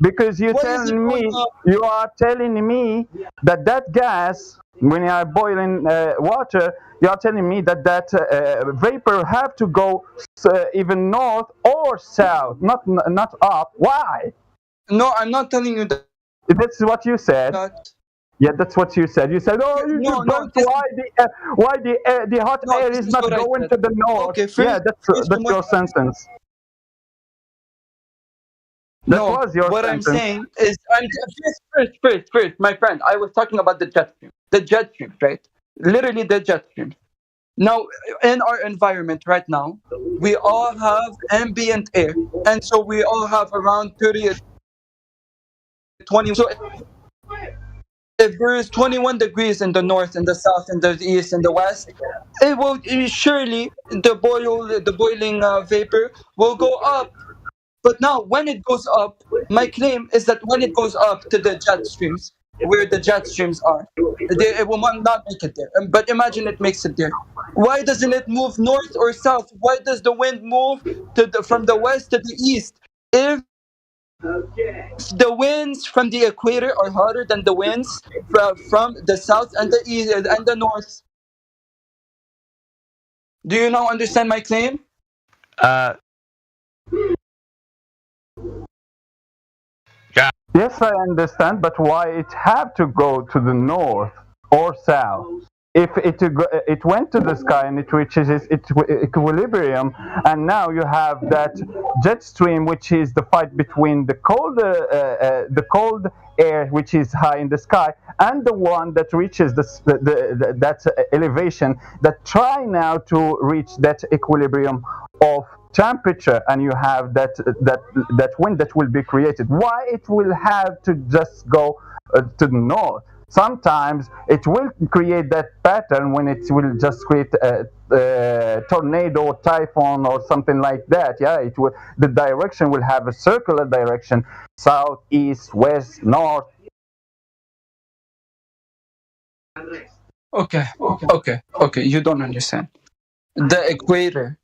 Because you are telling me that that gas, when you are boiling water, you are telling me that that vapor have to go even north or south, not up. Why? No, I'm not telling you that. That's what you said. Yeah, that's what you said. You said, "Oh, you should vote why the hot air is not going to the north." Okay, yeah, that's your sentence. That was your what sentence. I'm saying is, first, my friend, I was talking about the jet stream, right? Literally the jet stream. Now, in our environment right now, we all have ambient air, and so we all have around 30 to 20. So if there is 21 degrees in the north, in the south, in the east, in the west, it will surely the boiling vapor will go up. But now, when it goes up, my claim is that when it goes up to the jet streams, where the jet streams are, it will not make it there. But imagine it makes it there. Why doesn't it move north or south? Why does the wind move from the west to the east? If the winds from the equator are harder than the winds from the south and the east and the north, do you now understand my claim? Yes, I understand, but why it have to go to the north or south? If it went to the sky and it reaches its equilibrium, and now you have that jet stream, which is the fight between the cold air, which is high in the sky, and the one that reaches that elevation, that try now to reach that equilibrium of temperature, and you have that wind that will be created. Why it will have to just go to the north? Sometimes it will create that pattern when it will just create a tornado, typhoon, or something like that. Yeah, it will. The direction will have a circular direction: south, east, west, north. Okay. You don't understand. The equator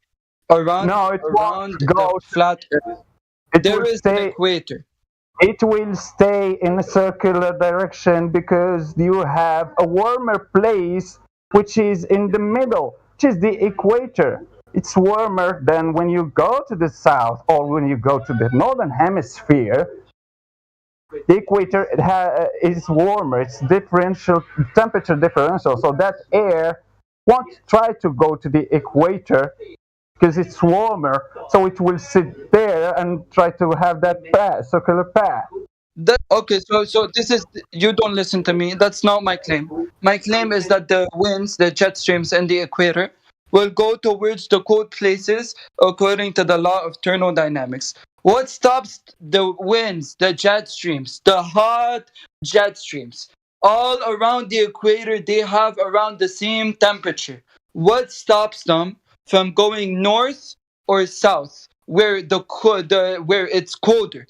around the flat Earth, there is an equator. It will stay in a circular direction because you have a warmer place which is in the middle, which is the equator. It's warmer than when you go to the south or when you go to the northern hemisphere. The equator is warmer. It's differential temperature differential. So that air won't try to go to the equator because it's warmer, so it will sit there and try to have that circular path. Okay, so this is, you don't listen to me. That's not my claim. My claim is that the winds, the jet streams, and the equator will go towards the cold places according to the law of thermodynamics. What stops the winds, the jet streams, the hot jet streams? All around the equator, they have around the same temperature. What stops them from going north or south, where where it's colder?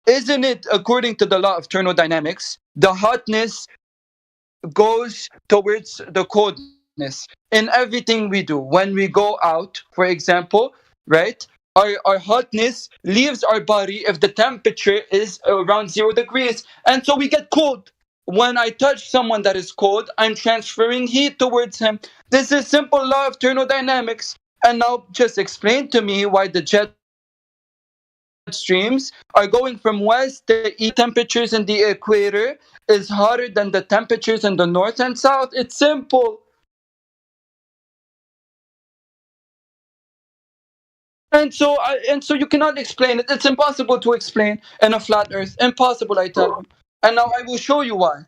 Isn't it, according to the law of thermodynamics, the hotness goes towards the coldness in everything we do? When we go out, for example, right? Our hotness leaves our body if the temperature is around 0 degrees, and so we get cold. When I touch someone that is cold, I'm transferring heat towards him. This is simple law of thermodynamics. And now just explain to me why the jet streams are going from west to east. Temperatures in the equator is hotter than the temperatures in the north and south. It's simple. And so you cannot explain it. It's impossible to explain in a flat earth. Impossible, I tell you. And now I will show you why.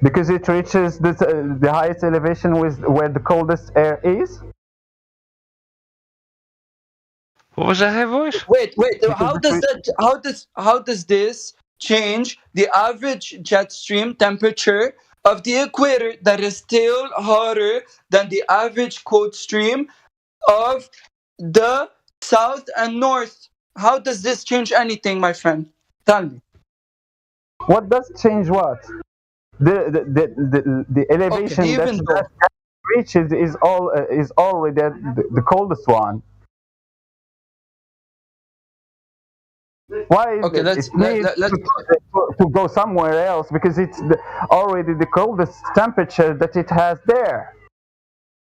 Because it reaches the highest elevation with where the coldest air is. What was that, hey voice? Wait. How does this change the average jet stream temperature of the equator that is still hotter than the average cold stream of the south and north? How does this change anything, my friend? Tell me. What does change what? The elevation that reaches is already the coldest one. Why it needs to go somewhere else? Because it's already the coldest temperature that it has there.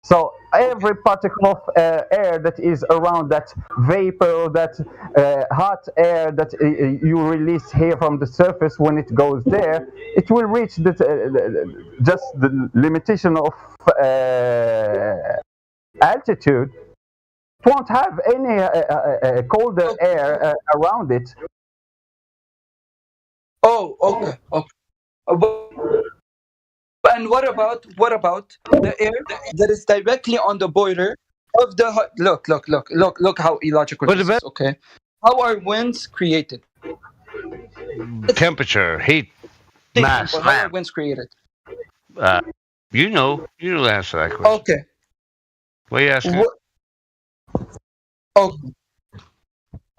So every particle of air that is around that vapor, that hot air that you release here from the surface, when it goes there, it will reach just the limitation of altitude. It won't have any colder air around it. Oh, okay. And what about the air that is directly on the border of the look how illogical this is, okay? How are winds created? Temperature, heat, mass. How are winds created? You know the answer to that question. Okay. What are you asking? Okay.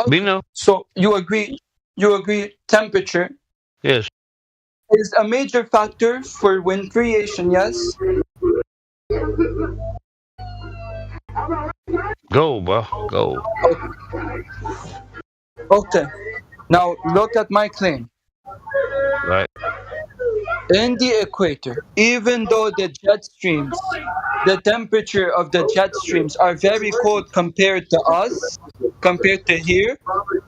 We know. So you agree temperature Yes. is a major factor for wind creation, yes? Go, bro. Go. Okay. Now look at my claim. Right. In the equator, even though the temperature of the jet streams are very cold compared to us, compared to here,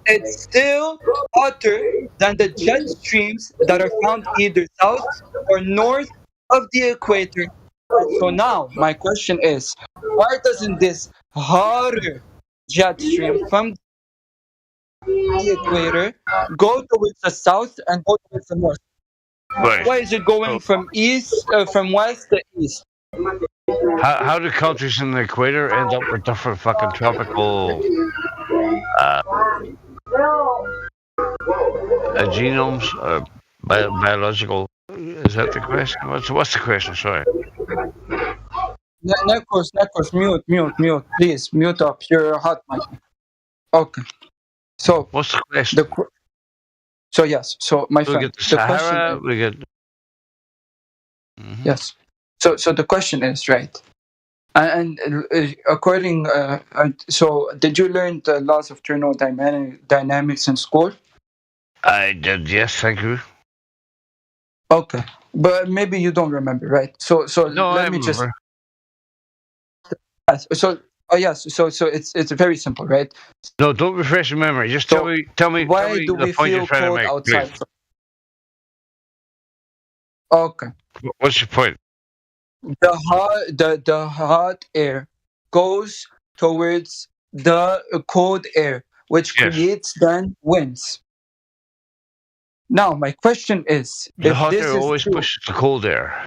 it's still hotter than the jet streams that are found either south or north of the equator. And so now my question is, why doesn't this hotter jet stream from the equator go towards the south and go towards the north? Right. Why is it going from west to east? How do countries in the equator end up with different fucking tropical genomes, biological? Is that the question? What's the question? Sorry. Nekos, mute, please, mute up your hot mic. Okay. So what's the question? So yes, so my friend, we get the Sahara. We get. Yes. So the question is, right? And according, so did you learn the laws of thermodynamics in school? I did. Yes, thank you. Okay, but maybe you don't remember, right? So no, let me just. So it's very simple, right? No, don't refresh your memory. Just tell me. Why do we feel cold outside? Okay. What's your point? The hot air goes towards the cold air, which creates then winds. Now my question is, the if hot this air is always true, pushes the cold air.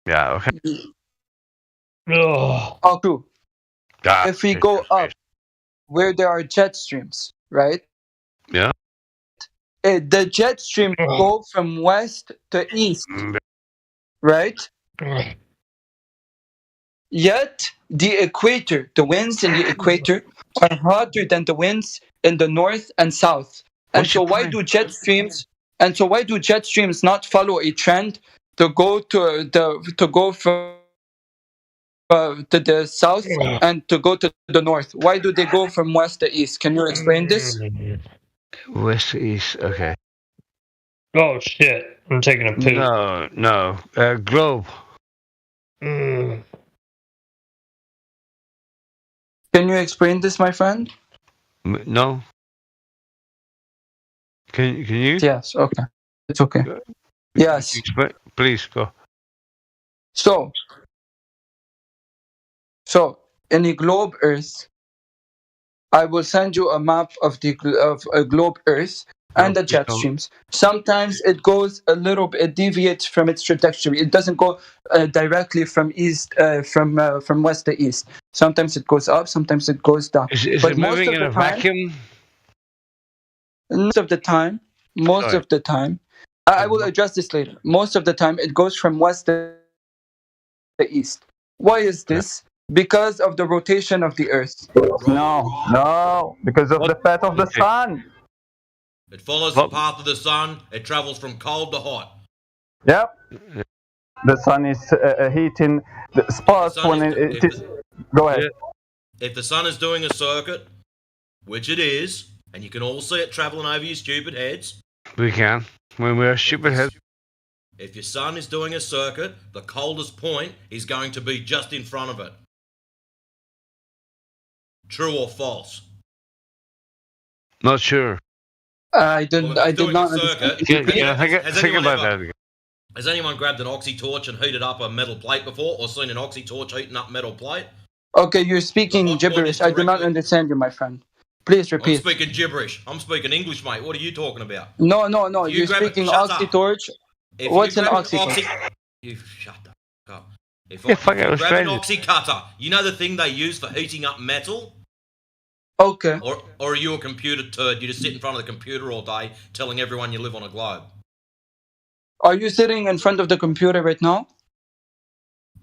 Yeah. Okay. Oh, true. If we go up where there are jet streams, right? Yeah. The jet streams go from west to east, right? Yet the winds in the equator are hotter than the winds in the north and south. And so why do jet streams not follow a trend to go from to the south and to go to the north? Why do they go from west to east? Can you explain this? West to east. Okay. Oh shit! I'm taking a poop. No. Globe. Can you explain this, my friend? No. Can you? Yes. Okay. It's okay. Yes. Please go. So in a globe Earth, I will send you a map of a globe Earth and the jet streams. Sometimes it goes a little bit, it deviates from its trajectory. It doesn't go directly from west to east. Sometimes it goes up, sometimes it goes down. Is But it moving in a vacuum? Most of the time, I will address this later. Most of the time, it goes from west to east. Why is this? Because of the rotation of the Earth. No, because of the path of the sun. It follows the path of the sun. It travels from cold to hot. Yep. The sun is heating the spots when it is. Go ahead. If the sun is doing a circuit, which it is, and you can all see it traveling over your stupid heads. We can. When we're stupid heads. If your sun is doing a circuit, the coldest point is going to be just in front of it. True or false? Not sure. I did not understand. Think about that again. Has anyone grabbed an oxy torch and heated up a metal plate before, or seen an oxy torch heating up metal plate? Okay, you're speaking gibberish. I do not understand you, my friend. Please repeat. I'm speaking gibberish. I'm speaking English, mate. What are you talking about? No. You're speaking oxy torch. What's an oxy torch? You shut the fuck up. If you grab an oxy cutter, you know the thing they use for heating up metal? Okay. Or are you a computer turd? You just sit in front of the computer all day telling everyone you live on a globe. Are you sitting in front of the computer right now?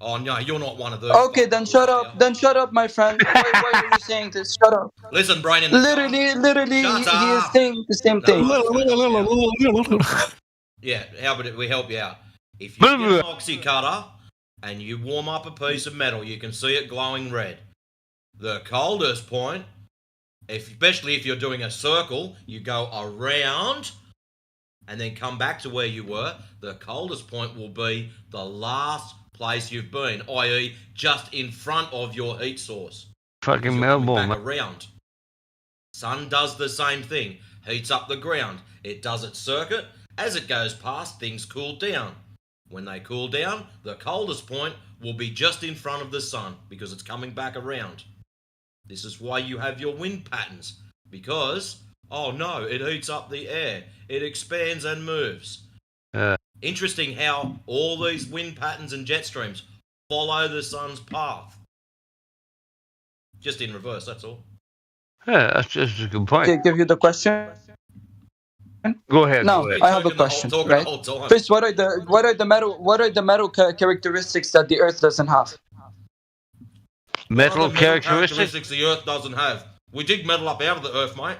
Oh no, you're not one of those. Okay, then shut up. Then shut up, my friend. Why are you saying this? Shut up. Listen, brain in the Literally, he is saying the same thing. Yeah, how about we help you out? If you get an oxy cutter and you warm up a piece of metal, you can see it glowing red. The coldest point, especially if you're doing a circle, you go around and then come back to where you were. The coldest point will be the last place you've been, i.e. just in front of your heat source. Fucking Melbourne. Back around. Sun does the same thing. Heats up the ground. It does its circuit. As it goes past, things cool down. When they cool down, the coldest point will be just in front of the sun because it's coming back around. This is why you have your wind patterns. Because, oh no, it heats up the air. It expands and moves. Interesting how all these wind patterns and jet streams follow the sun's path. Just in reverse, that's all. Yeah, that's just a good point. Okay, give you the question. Go ahead. Now, I have a question. Right? First, what are the metal characteristics that the Earth doesn't have? Metal characteristics the Earth doesn't have. We dig metal up out of the Earth, mate.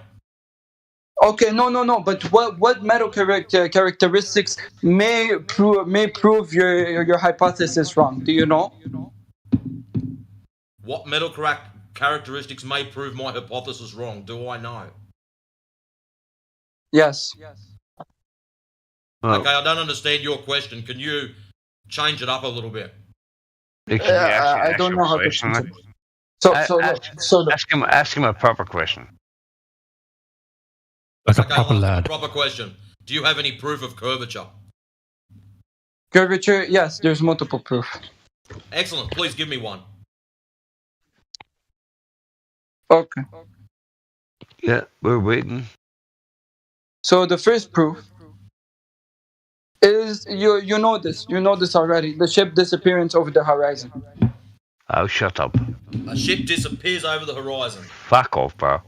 Okay, no. But what metal characteristics may prove your hypothesis wrong? Do you know? What metal characteristics may prove my hypothesis wrong? Do I know? Yes. Okay, I don't understand your question. Can you change it up a little bit? I don't know how to change it. Ask him a proper question. Like a proper lad. Proper question. Do you have any proof of curvature? Curvature, yes, there's multiple proof. Excellent. Please give me one. Okay. Yeah, we're waiting. So the first proof is you know this already. The ship disappearance over the horizon. Oh, shut up. A ship disappears over the horizon. Fuck off, bro.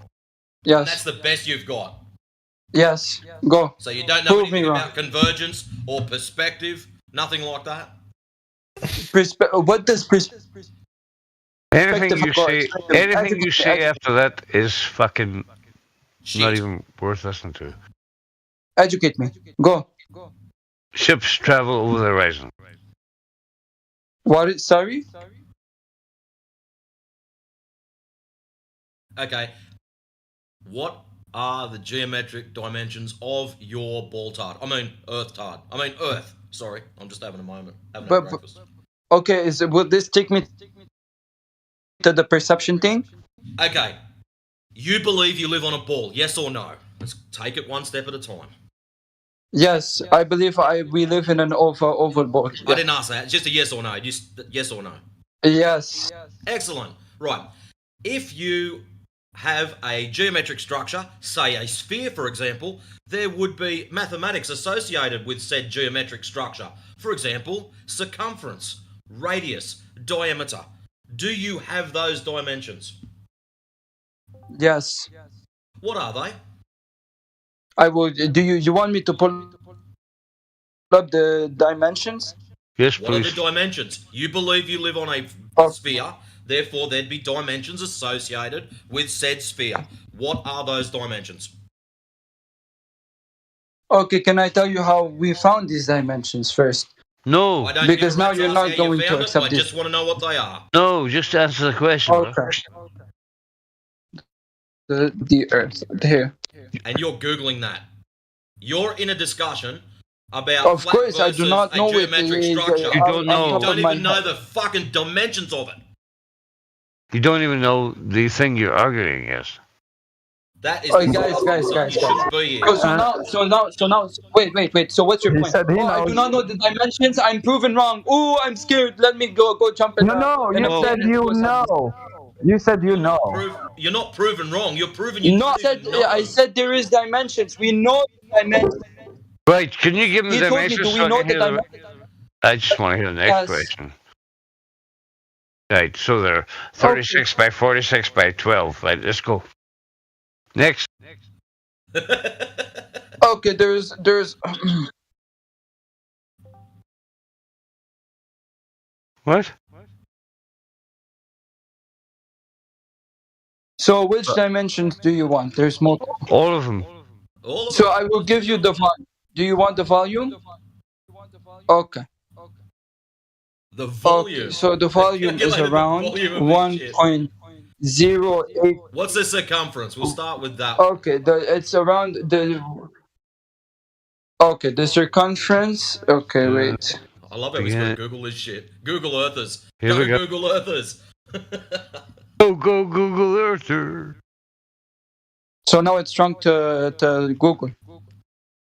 Yes. And that's the best you've got. Yes. Go. So you don't know anything about convergence or perspective? Nothing like that? What does perspective? Anything you say after that is fucking not even worth listening to. Educate me. Go. Ships travel over the horizon. What? Sorry? Okay. What are the geometric dimensions of your ball tard? I mean, Earth tard. I mean, Earth. Sorry, I'm just having a moment. Having a breakfast. Okay, will this take me to the perception thing? Okay. You believe you live on a ball, yes or no? Let's take it one step at a time. Yes, I believe we live in an oval ball. I didn't ask that. Just a yes or no. Just yes or no. Yes. Excellent. Right. If you have a geometric structure, say a sphere, for example, there would be mathematics associated with said geometric structure. For example, circumference, radius, diameter. Do you have those dimensions? Yes. What are they? I will. Do you want me to pull up the dimensions? Yes, What are please. the dimensions? You believe you live on a sphere, therefore there'd be dimensions associated with said sphere. What are those dimensions? Okay, can I tell you how we found these dimensions first? No. I don't Because give a now rat's you're ass not how going you to found it. accept I this. just want to know what they are. No, just answer the question, bro. Okay. The Earth here. And you're Googling that. You're in a discussion about Of flat course, I do versus not a know it. geometric structure. You don't And you know. don't even know the fucking dimensions of it. You don't even know the thing you're arguing against. That is Oh, disgusting. guys. You shouldn't be here. So now, wait. So what's your He point? said he I do knows. not know the dimensions. I'm proven wrong. Oh, I'm scared. Let me go jump in No, in you a said plane and you go somewhere. know. You said you know. You're not proven wrong. You're proven you No, don't even know. I said there is dimensions. We know the dimensions. Right, can you give me He the told me, dimensions do we so I know can the hear the... dimensions? I just want to hear the next Yes. question. Right, so they're 36 by 46 by 12. Right, let's go. Next. Okay, there's What? So which dimensions do you want? There's multiple. All of them. So I will give you the volume. Do you want the volume? Okay. The volume. Okay, so the volume is Calculated the around volume of this shit. 1.08. What's the circumference? We'll start with that. Okay, it's around the. Okay, the circumference. Okay, wait. I love how he's got to Google this shit. Google Earthers. Here we go. Google Earthers. Go Google Earther. So now it's shrunk to Google.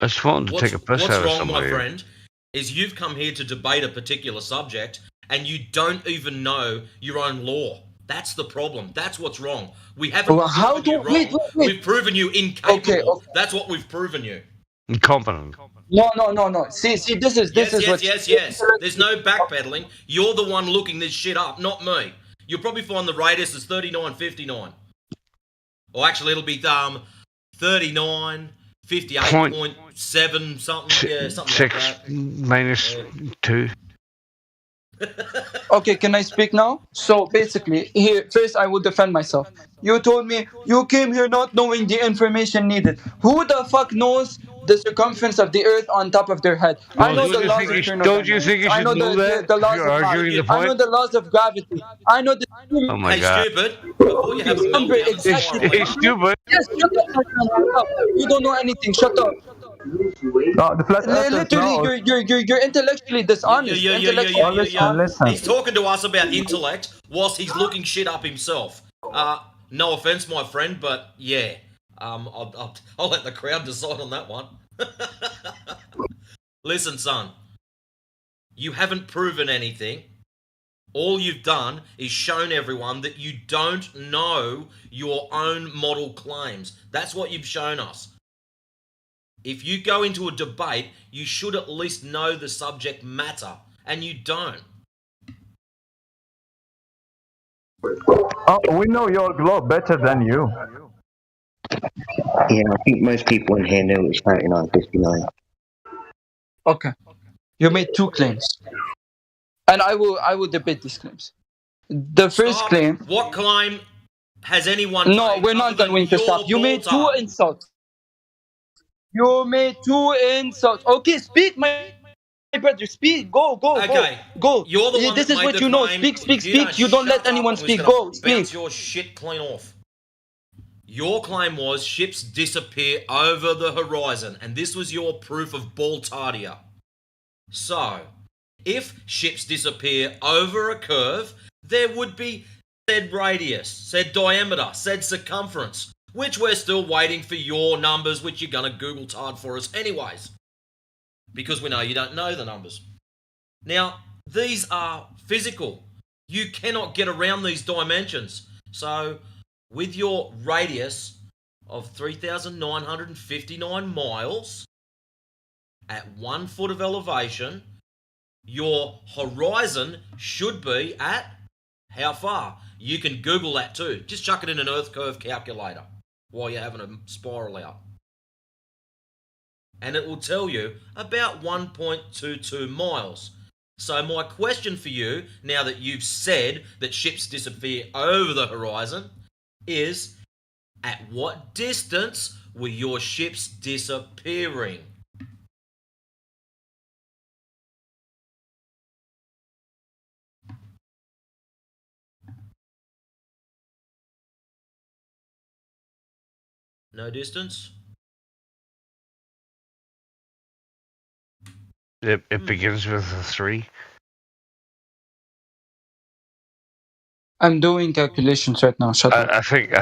I just wanted to take a piss What's out of wrong, somebody. my friend, is you've come here to debate a particular subject and you don't even know your own law. That's the problem. That's what's wrong. We haven't proven you wrong. Wait. We've proven you incapable. Okay. That's what we've proven you. Incompetent. No. See, this is what. Yes. There's no backpedaling. You're the one looking this shit up, not me. You'll probably find the radius is 39.59. Or actually, it'll be 39, 58.7 something. Yeah, something 6 like that. minus 2. Okay, can I speak now? So basically, here first I will defend myself. You told me you came here not knowing the information needed. Who the fuck knows the circumference of the Earth on top of their head? I know the laws of thermodynamics. Don't you think you should know that? the laws You're of arguing the mass. I know point? the laws of gravity. I know the. Oh my Hey, god. stupid. Before you have a Number meltdown, exactly. Hey, stupid. Yes, shut up, my friend, shut up. You don't know anything. Shut up. No, the flat earthers Literally, know. you're intellectually dishonest. Yeah. Listen. He's talking to us about intellect whilst he's looking shit up himself. No offense, my friend, but yeah. I'll let the crowd decide on that one. Listen, son. You haven't proven anything. All you've done is shown everyone that you don't know your own model claims. That's what you've shown us. If you go into a debate, you should at least know the subject matter, and you don't. Oh, we know your globe better than you. Yeah, I think most people in here know it's 99.59. Okay. You made two claims. And I will debate these claims. The first claim. What claim has anyone No, we're not going to stop. You made two insults. You made two insults. Okay, speak, my brother. Speak. Go. Okay. Go. You're the one This that is made what the you know. claim. Speak. Don't You don't let shut anyone up, I'm speak. just gonna Go. Speak. bounce your shit clean off. Your claim was ships disappear over the horizon, and this was your proof of Baltardia. So, if ships disappear over a curve, there would be said radius, said diameter, said circumference, which we're still waiting for your numbers, which you're going to Google tard for us anyways, because we know you don't know the numbers. Now, these are physical. You cannot get around these dimensions. So, with your radius of 3,959 miles at 1 foot of elevation, your horizon should be at how far? You can Google that too. Just chuck it in an Earth curve calculator while you're having a spiral out. And it will tell you about 1.22 miles. So my question for you, now that you've said that ships disappear over the horizon, is at what distance were your ships disappearing? No distance? It begins with a 3. I'm doing calculations right now. Shut up. I think.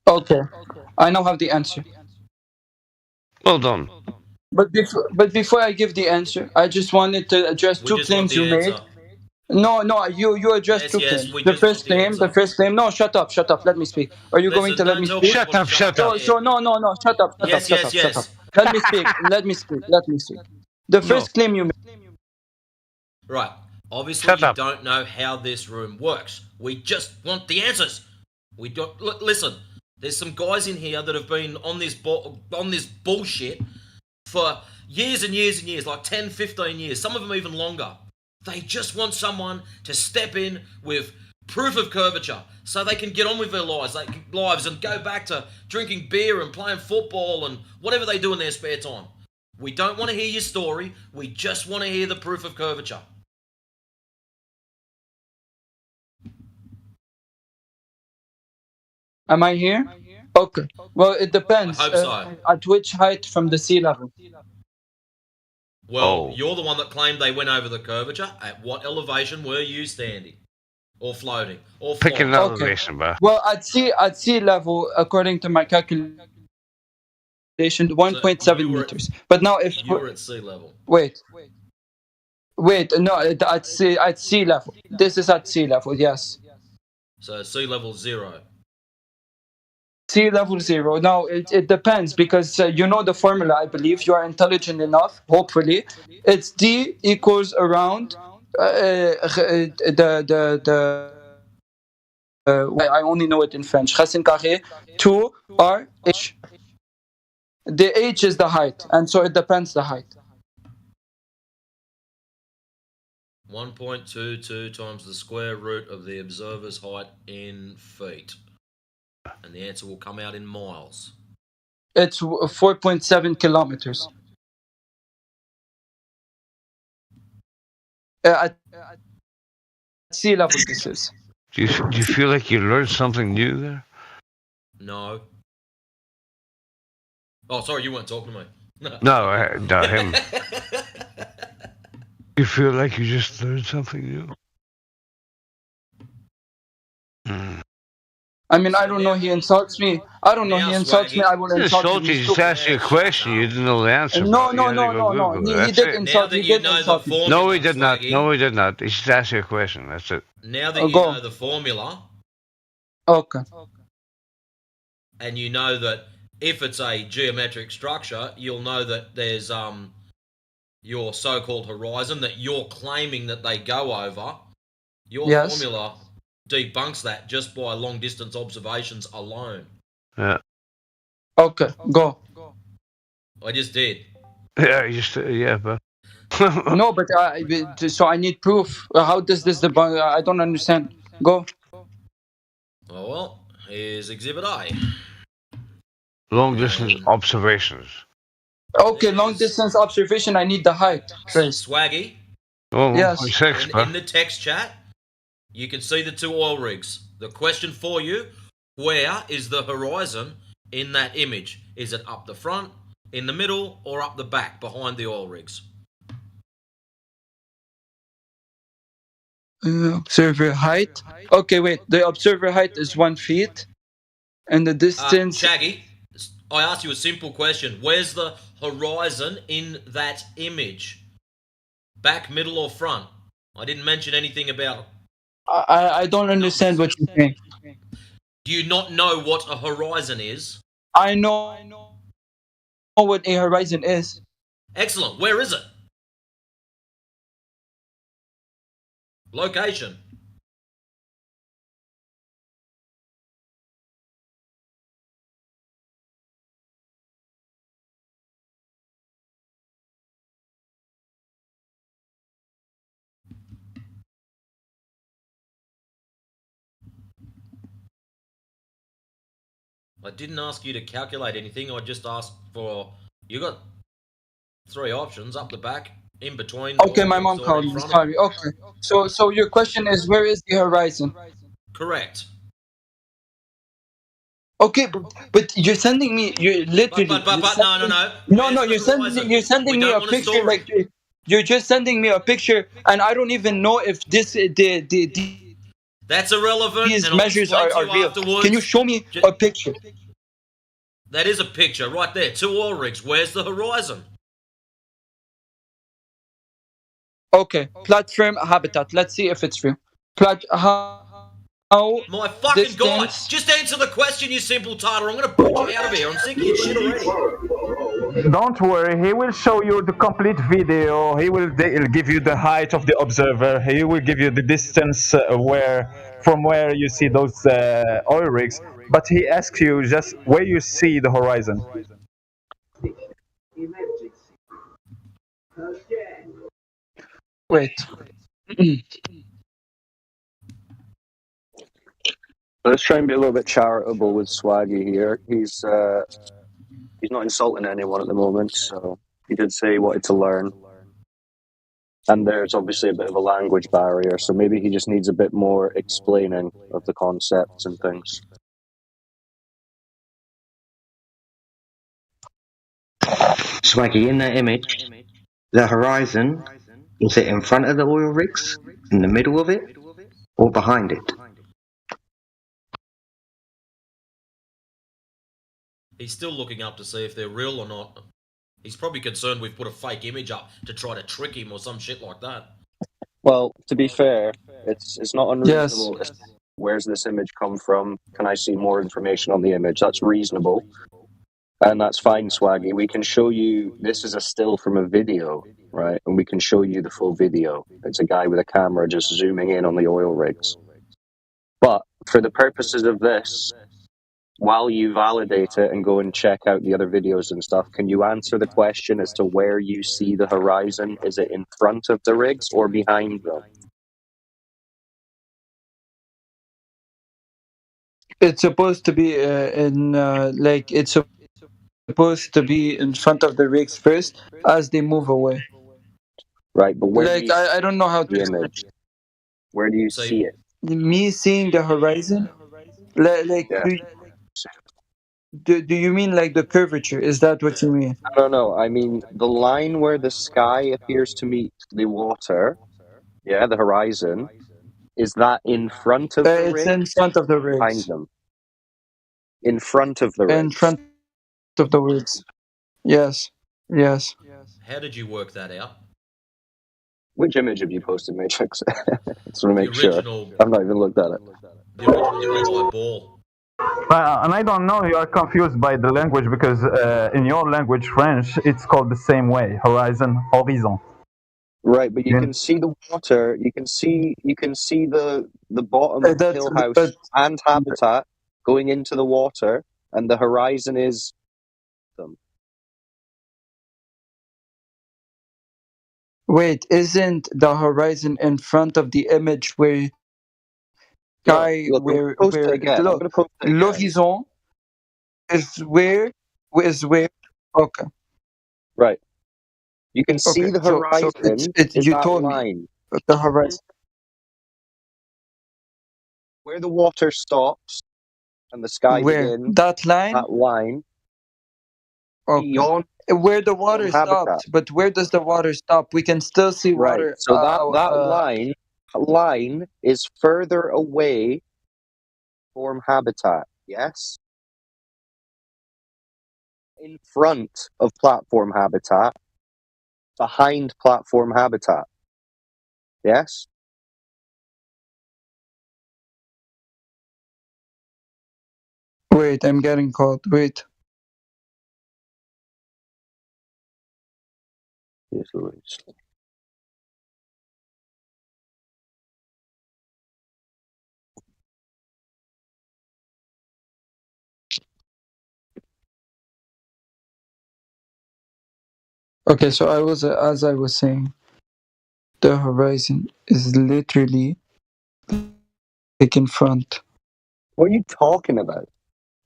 Okay, I now have the answer. Well done. But before I give the answer, I just wanted to address two claims you made. No, you addressed two claims. The first claim. No, shut up. Let me speak. Are you going to let me speak? Shut up. So no. Shut up. Let me speak. The first claim you made. Right. Obviously, you don't know how this room works. We just want the answers. We don't listen. There's some guys in here that have been on this bullshit for years and years and years, like 10, 15 years. Some of them even longer. They just want someone to step in with proof of curvature so they can get on with their lives and go back to drinking beer and playing football and whatever they do in their spare time. We don't want to hear your story. We just want to hear the proof of curvature. Am I here? Okay. Well, it depends. I hope so. At which height from the sea level? Well, you're the one that claimed they went over the curvature. At what elevation were you standing? Or floating? Or flying? Pick an elevation, bro. Well, at sea level, according to my calculation, 1.7 meters. But now if you were at sea level. Wait, no, at sea level. This is at sea level, yes. So sea level 0. Sea level 0. Now it depends because you know the formula. I believe you are intelligent enough. Hopefully, it's D equals around I only know it in French. Racine carré 2 R H. The H is the height, and so it depends the height. 1.22 times the square root of the observer's height in feet. And the answer will come out in miles. It's 4.7 kilometers. At sea level, this is. Do you feel like you learned something new there? No. Oh, sorry, you weren't talking to me. No, him. You feel like you just learned something new? I mean, I don't know. He insults me. I don't know. He insults me. I will insult him. He just asked you a question. You didn't know the answer. No. He did insult me. No, he did not. No, he did not. He just asked you a question. That's it. Now that you know the formula. Okay. And you know that if it's a geometric structure, you'll know that there's your so-called horizon that you're claiming that they go over. Your formula debunks that just by long-distance observations alone. Yeah. Okay, go. I just did. Yeah, but... No, but so I need proof. How does this debunk? I don't understand. Go. Oh, well, here's Exhibit A. Long-distance observations. Okay, long-distance observation. I need the height. Swaggy. Oh, yes. In the text chat, you can see the 2 oil rigs. The question for you, Where is the horizon in that image? Is it up the front, in the middle, or up the back behind the oil rigs? Observer height. Okay, wait. The observer height is 1 feet, and the distance. Shaggy, I asked you a simple question. Where's the horizon in that image? Back, middle, or front? I didn't mention anything about. I don't understand what you're saying. Do you not know what a horizon is? I know what a horizon is. Excellent. Where is it? Location. I didn't ask you to calculate anything. I just asked for. You got 3 options: up the back, in between. Okay, my mom called me. Sorry. Okay. So your question is, where is the horizon? Correct. Okay, but you're sending me. You're literally. No. You're sending me a picture. Like you're just sending me a picture, and I don't even know if this That's irrelevant. These and measures I'll explain are to you real. afterwards. Can you show me a picture? That is a picture right there. 2 oil rigs. Where's the horizon? Okay, platform habitat. Let's see if it's real. My fucking god! Just answer the question, you simple tartar. I'm gonna put you out of here. I'm sick of your shit already. Don't worry, he will show you the complete video. He'll give you the height of the observer. He will give you the distance from where you see those oil rigs. But he asks you just where you see the horizon. Wait. Let's try and be a little bit charitable with Swaggy here. He's not insulting anyone at the moment, so he did say he wanted to learn. And there's obviously a bit of a language barrier, so maybe he just needs a bit more explaining of the concepts and things. Swaggy, in that image, the horizon, is it in front of the oil rigs, in the middle of it, or behind it? He's still looking up to see if they're real or not. He's probably concerned we've put a fake image up to try to trick him or some shit like that. Well, to be fair, it's not unreasonable. Yes. Where's this image come from? Can I see more information on the image? That's reasonable. And that's fine, Swaggy. We can show you, this is a still from a video, right? And we can show you the full video. It's a guy with a camera just zooming in on the oil rigs. But for the purposes of this, while you validate it and go and check out the other videos and stuff, can you answer the question as to where you see the horizon? Is it in front of the rigs or behind them? It's supposed to be it's supposed to be in front of the rigs first as they move away. Right, but where do you I don't know how the image? Where do you see it? Me seeing the horizon? Yeah. Do you mean like the curvature? Is that what you mean? No. I mean the line where the sky appears to meet the water. Yeah, the horizon. Is that in front of the rigs? It's in front of the rigs. Behind them. In front of the rigs. In front of the rigs. Yes. How did you work that out? Which image have you posted, Matrix? Just want to make sure. I've not even looked at it. The original ball. And I don't know, you are confused by the language because in your language, French, it's called the same way, horizon. Right, but you can see the water. You can see the bottom of the hill house and habitat going into the water, and the horizon is them. Wait, isn't the horizon in front of the image where sky where l'horizon is where okay. Right. You can see the horizon. You told me the horizon. Where the water stops and the sky Where? begins. That line? That line. Okay. Beyond Where the water habitat. stopped, but where does the water stop? We can still see Right. water. So that line is further away from habitat. Yes. In front of platform habitat, behind platform habitat. Yes. Wait, I'm getting called. Wait. Yes, Louise. Okay, so as I was saying, the horizon is literally like in front. What are you talking about?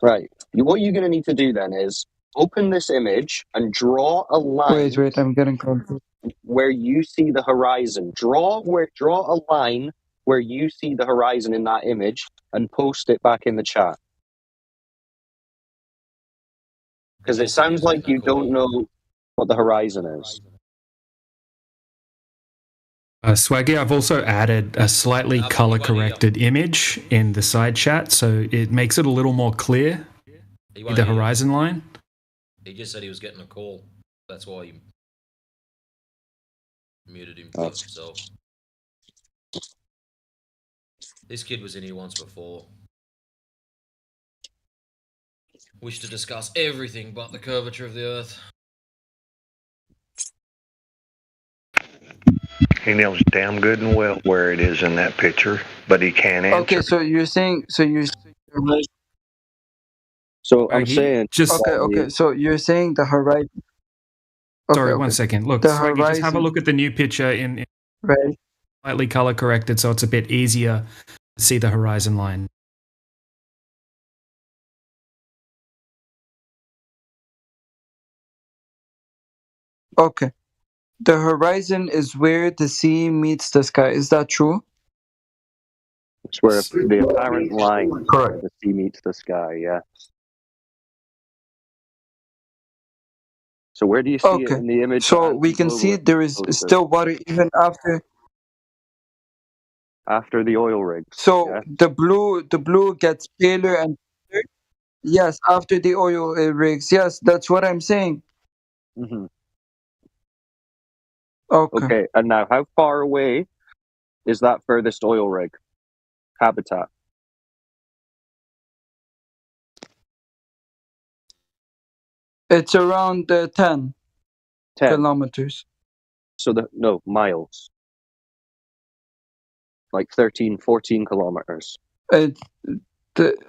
Right. What you're going to need to do then is open this image and draw a line. Wait, I'm getting called. Where you see the horizon. Draw a line where you see the horizon in that image and post it back in the chat. Because it sounds like you don't know what the horizon is. Swaggy, I've also added a slightly color corrected image in the side chat, so it makes it a little more clear, the horizon line. He just said he was getting a call. That's why he muted himself. This kid was in here once before. Wish to discuss everything but the curvature of the Earth. He knows damn good and well where it is in that picture, but he can't answer. Okay, so you're saying So I'm saying okay. So you're saying the horizon. Sorry, 1 second. Look, The Swaggy, just have a horizon. look at the new picture in Right. slightly color corrected, so it's a bit easier to see the horizon line. Okay. The horizon is where the sea meets the sky. Is that true? It's where the apparent line where the sea meets the sky, yeah. So where do you see it in the image? So we can see there is still water even after the oil rigs. So yeah? the blue gets paler and paler. Yes, after the oil rigs. Yes, that's what I'm saying. Mm-hmm. Okay. And now how far away is that furthest oil rig? Habitat. It's around 10 kilometers. So miles. Like 13, 14 kilometers. I don't.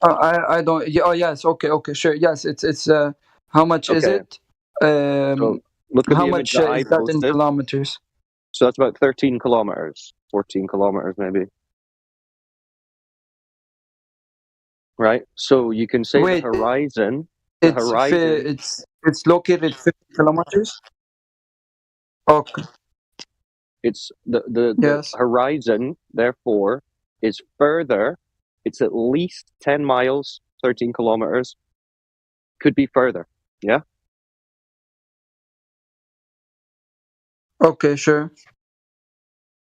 Oh yes. Okay. Sure. Yes. It's. How much is it? So look at How the much image that I is that in posted. kilometers? So that's about 13 kilometers. 14 kilometers maybe. Right. So you can say the horizon. The horizon. It's located 50 kilometers. Okay. It's the horizon, therefore, is further. It's at least 10 miles, 13 kilometers. Could be further. Yeah. Okay, sure.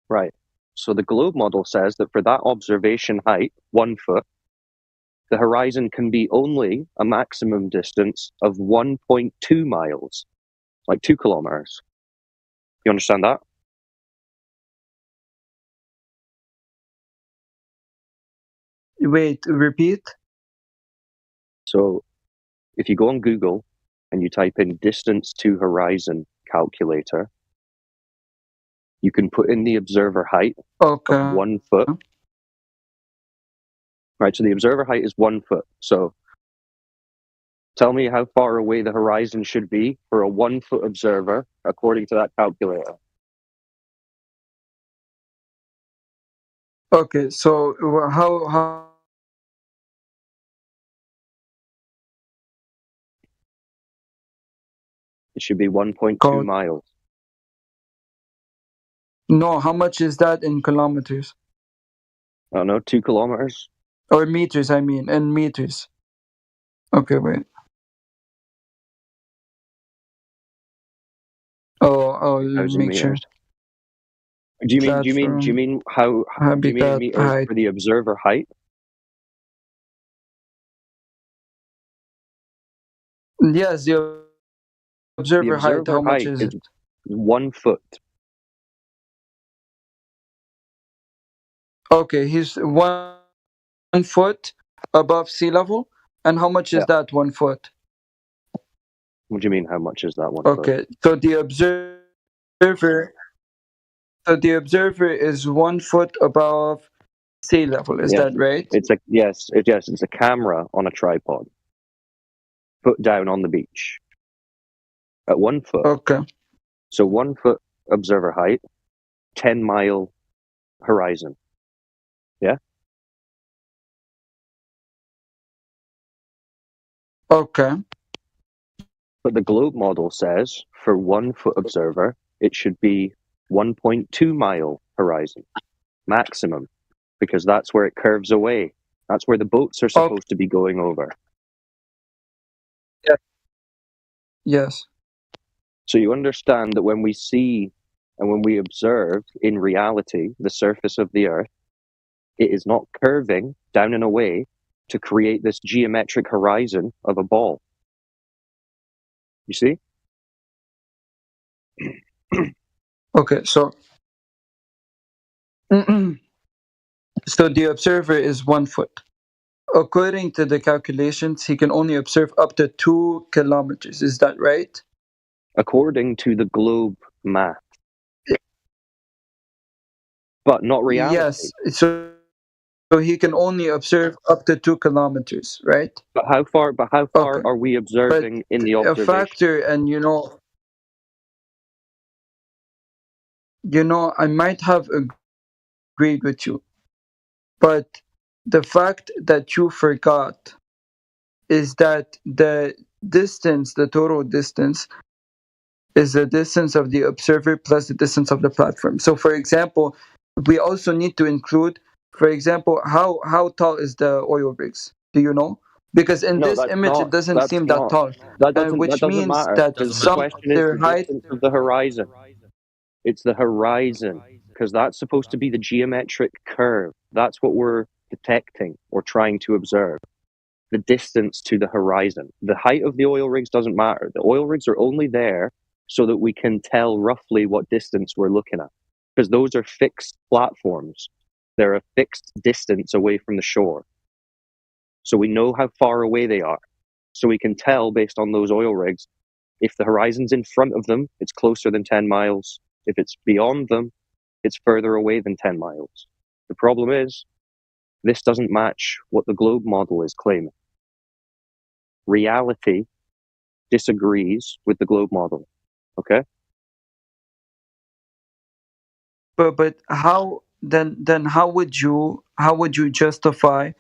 Right. So the globe model says that for that observation height, 1 foot, the horizon can be only a maximum distance of 1.2 miles, like 2 kilometers. You understand that? Wait, repeat. So if you go on Google and you type in distance to horizon calculator, you can put in the observer height of 1 foot. Right, so the observer height is 1 foot. So tell me how far away the horizon should be for a 1 foot observer according to that calculator. Okay, so how It should be 1.2 miles. No, how much is that in kilometers? Oh no, 2 kilometers? Or meters, I mean, in meters. Okay, wait. Oh, you 1,000 make sure. meters. Do you mean how? Do you mean in Habitat meters height. for the observer height? Yes, the observer height. How much height is it? 1 foot. Okay, he's 1 foot above sea level. And how much is that 1 foot? What do you mean? How much is that 1 foot? Okay, so the observer is 1 foot above sea level. Is that right? It's a camera on a tripod, put down on the beach at 1 foot. Okay. So 1 foot observer height, 10-mile horizon. Yeah. Okay. But the globe model says for 1 foot observer, it should be 1.2 mile horizon maximum, because that's where it curves away. That's where the boats are supposed to be going over. Yeah. Yes. So you understand that when we see and when we observe in reality the surface of the Earth, it is not curving down and away to create this geometric horizon of a ball. You see? Okay, so so the observer is 1 foot. According to the calculations, he can only observe up to 2 kilometers. Is that right? According to the globe math. But not reality. Yes. So he can only observe up to 2 kilometers, right? But how far are we observing in the A observation? factor, and I might have agreed with you, but the fact that you forgot is that the total distance, is the distance of the observer plus the distance of the platform. So, for example, we also need to include, for example, how tall is the oil rigs? Do you know? Because in this image, it doesn't seem that tall, which means matter. that The some of question is their the height. distance of the horizon. It's the horizon, because that's supposed to be the geometric curve. That's what we're detecting or trying to observe. The distance to the horizon. The height of the oil rigs doesn't matter. The oil rigs are only there so that we can tell roughly what distance we're looking at, because those are fixed platforms. They're a fixed distance away from the shore. So we know how far away they are. So we can tell based on those oil rigs, if the horizon's in front of them, it's closer than 10 miles. If it's beyond them, it's further away than 10 miles. The problem is, this doesn't match what the globe model is claiming. Reality disagrees with the globe model. Okay? But how then how would you justify?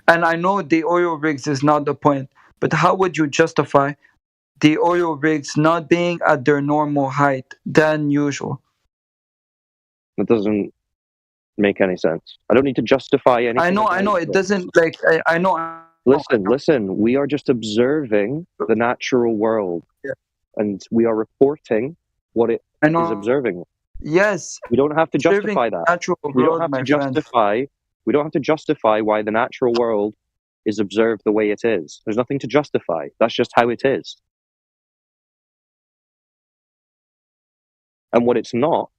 And I know the oil rigs is not the point, but how would you justify the oil rigs not being at their normal height than usual? That doesn't make any sense. I don't need to justify anything. I know it doesn't, I know. Listen, we are just observing the natural world. Yeah. And we are reporting what it is observing. Yes. We don't have to justify that. We don't have to justify. We don't have to justify why the natural world is observed the way it is. There's nothing to justify. That's just how it is. And what it's not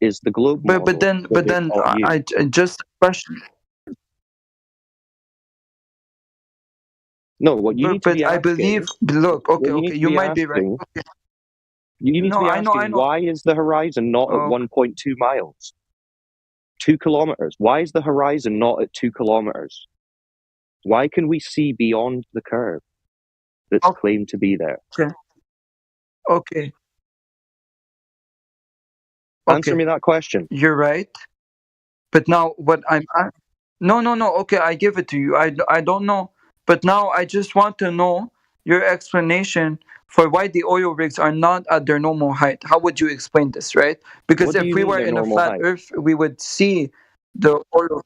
is the globe model. But then I just question. No, what you need to be asking. I believe. Look, okay, you might be right. Okay. You need to be asking, I know. Why is the horizon not at 1.2 miles? 2 kilometers. Why is the horizon not at 2 kilometers? Why can we see beyond the curve that's claimed to be there? Okay. Answer me that question. You're right. But now what No. Okay, I give it to you. I don't know. But now I just want to know your explanation for why the oil rigs are not at their normal height. How would you explain this, right? Because if we were in a flat Earth, we would see The oil.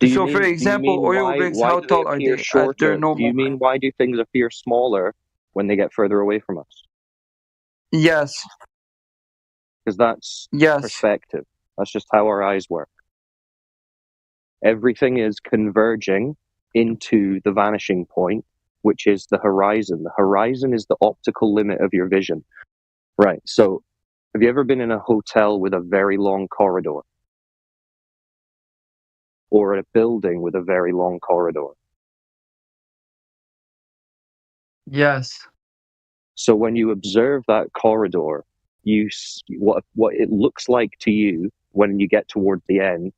So, for Do you example, mean oil rigs, why how do they tall are appear they at their shorter? Do normal you mean why do things appear smaller when they get further away from us? Yes. Because that's Yes. perspective. That's just how our eyes work. Everything is converging into the vanishing point, which is the horizon. The horizon is the optical limit of your vision. Right. So, have you ever been in a hotel with a very long corridor? Or a building with a very long corridor? Yes. So when you observe that corridor, what it looks like to you when you get towards the end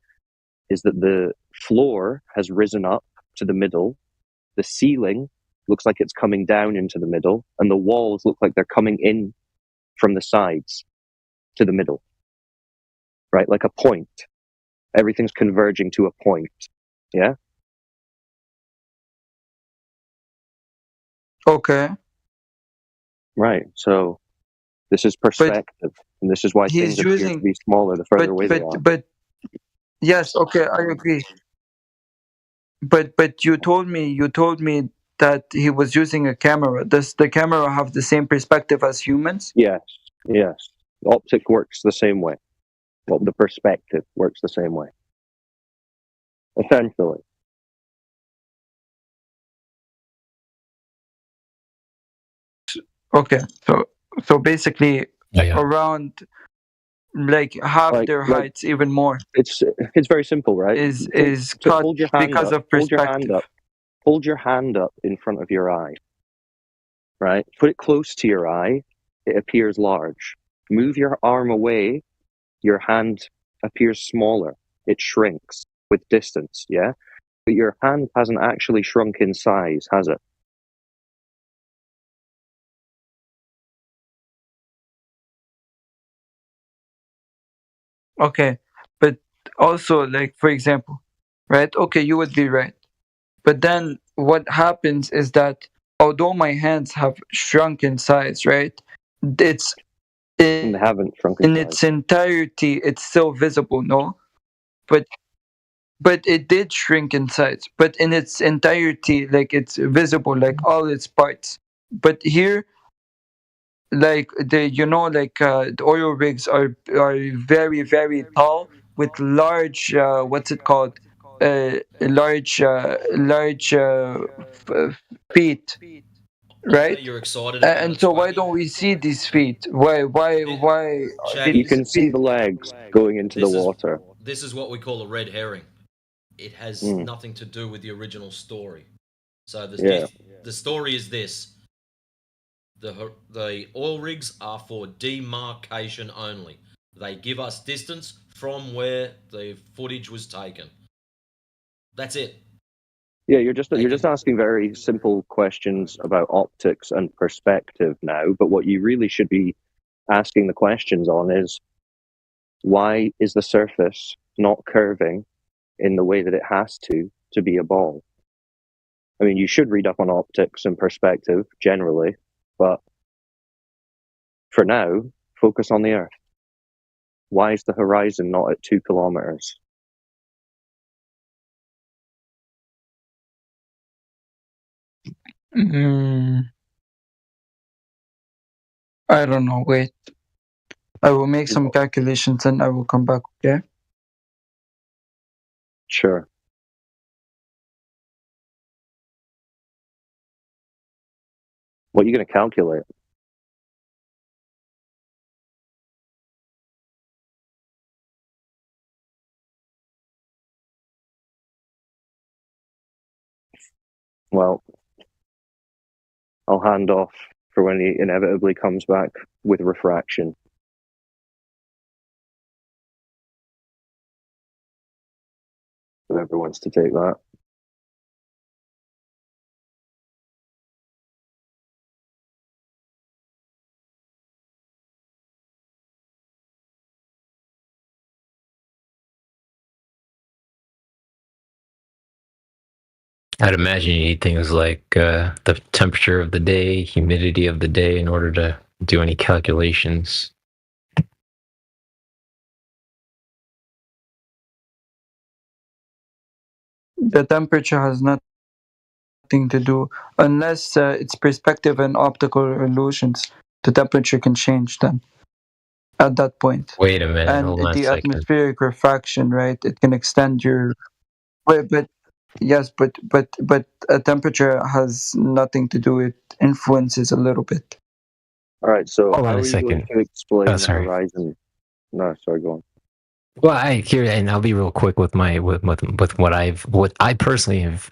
is that the floor has risen up to the middle, the ceiling looks like it's coming down into the middle, and the walls look like they're coming in from the sides to the middle, right? Like a point. Everything's converging to a point. Yeah? Okay. Right. So this is perspective, and this is why things appear to be smaller the further away they are. But yes, okay, I agree. But you told me that he was using a camera. Does the camera have the same perspective as humans? Yes. Optic works the same way. Well, the perspective works the same way. Essentially. Okay, so basically around like half their heights, even more. It's very simple, right? Is cut hold your hand because up, of perspective. Hold your hand up in front of your eye. Right? Put it close to your eye. It appears large. Move your arm away. Your hand appears smaller. It shrinks with distance. Yeah, but your hand hasn't actually shrunk in size, has it? Okay, but also, like, for example, right? Okay, you would be right. But then what happens is that although my hands have shrunk in size, right? It's They haven't shrunk in size. its entirety, it's still visible, no? But it did shrink in size. But in its entirety, like, it's visible, like all its parts. But here, like the oil rigs are very, very tall with large what's it called, large feet, right? You're excited about And it, so why Swaggy. don't we see these feet? Why are Shaggy, You can see the legs going into the water. This is what we call a red herring. It has nothing to do with the original story. So the story is this. The oil rigs are for demarcation only. They give us distance from where the footage was taken. That's it. Yeah, you're just asking very simple questions about optics and perspective now, but what you really should be asking the questions on is why is the surface not curving in the way that it has to be a ball? I mean, you should read up on optics and perspective generally, but for now, focus on the Earth. Why is the horizon not at 2 kilometers? I don't know. Wait, I will make some calculations and I will come back. Okay. Sure. What are you going to calculate? Well, I'll hand off for when he inevitably comes back with refraction. Whoever wants to take that. I'd imagine you need things like the temperature of the day, humidity of the day in order to do any calculations. The temperature has nothing to do, unless it's perspective and optical illusions. The temperature can change then at that point. Wait a minute. And Hold on a the second. atmospheric refraction, right? It can extend your. But yes, but a temperature has nothing to do. It influences a little bit. All right. So Hold how on a are you going second. to explain the Sorry. horizon? No, sorry. Go on. Well, and I'll be real quick with my with what I personally have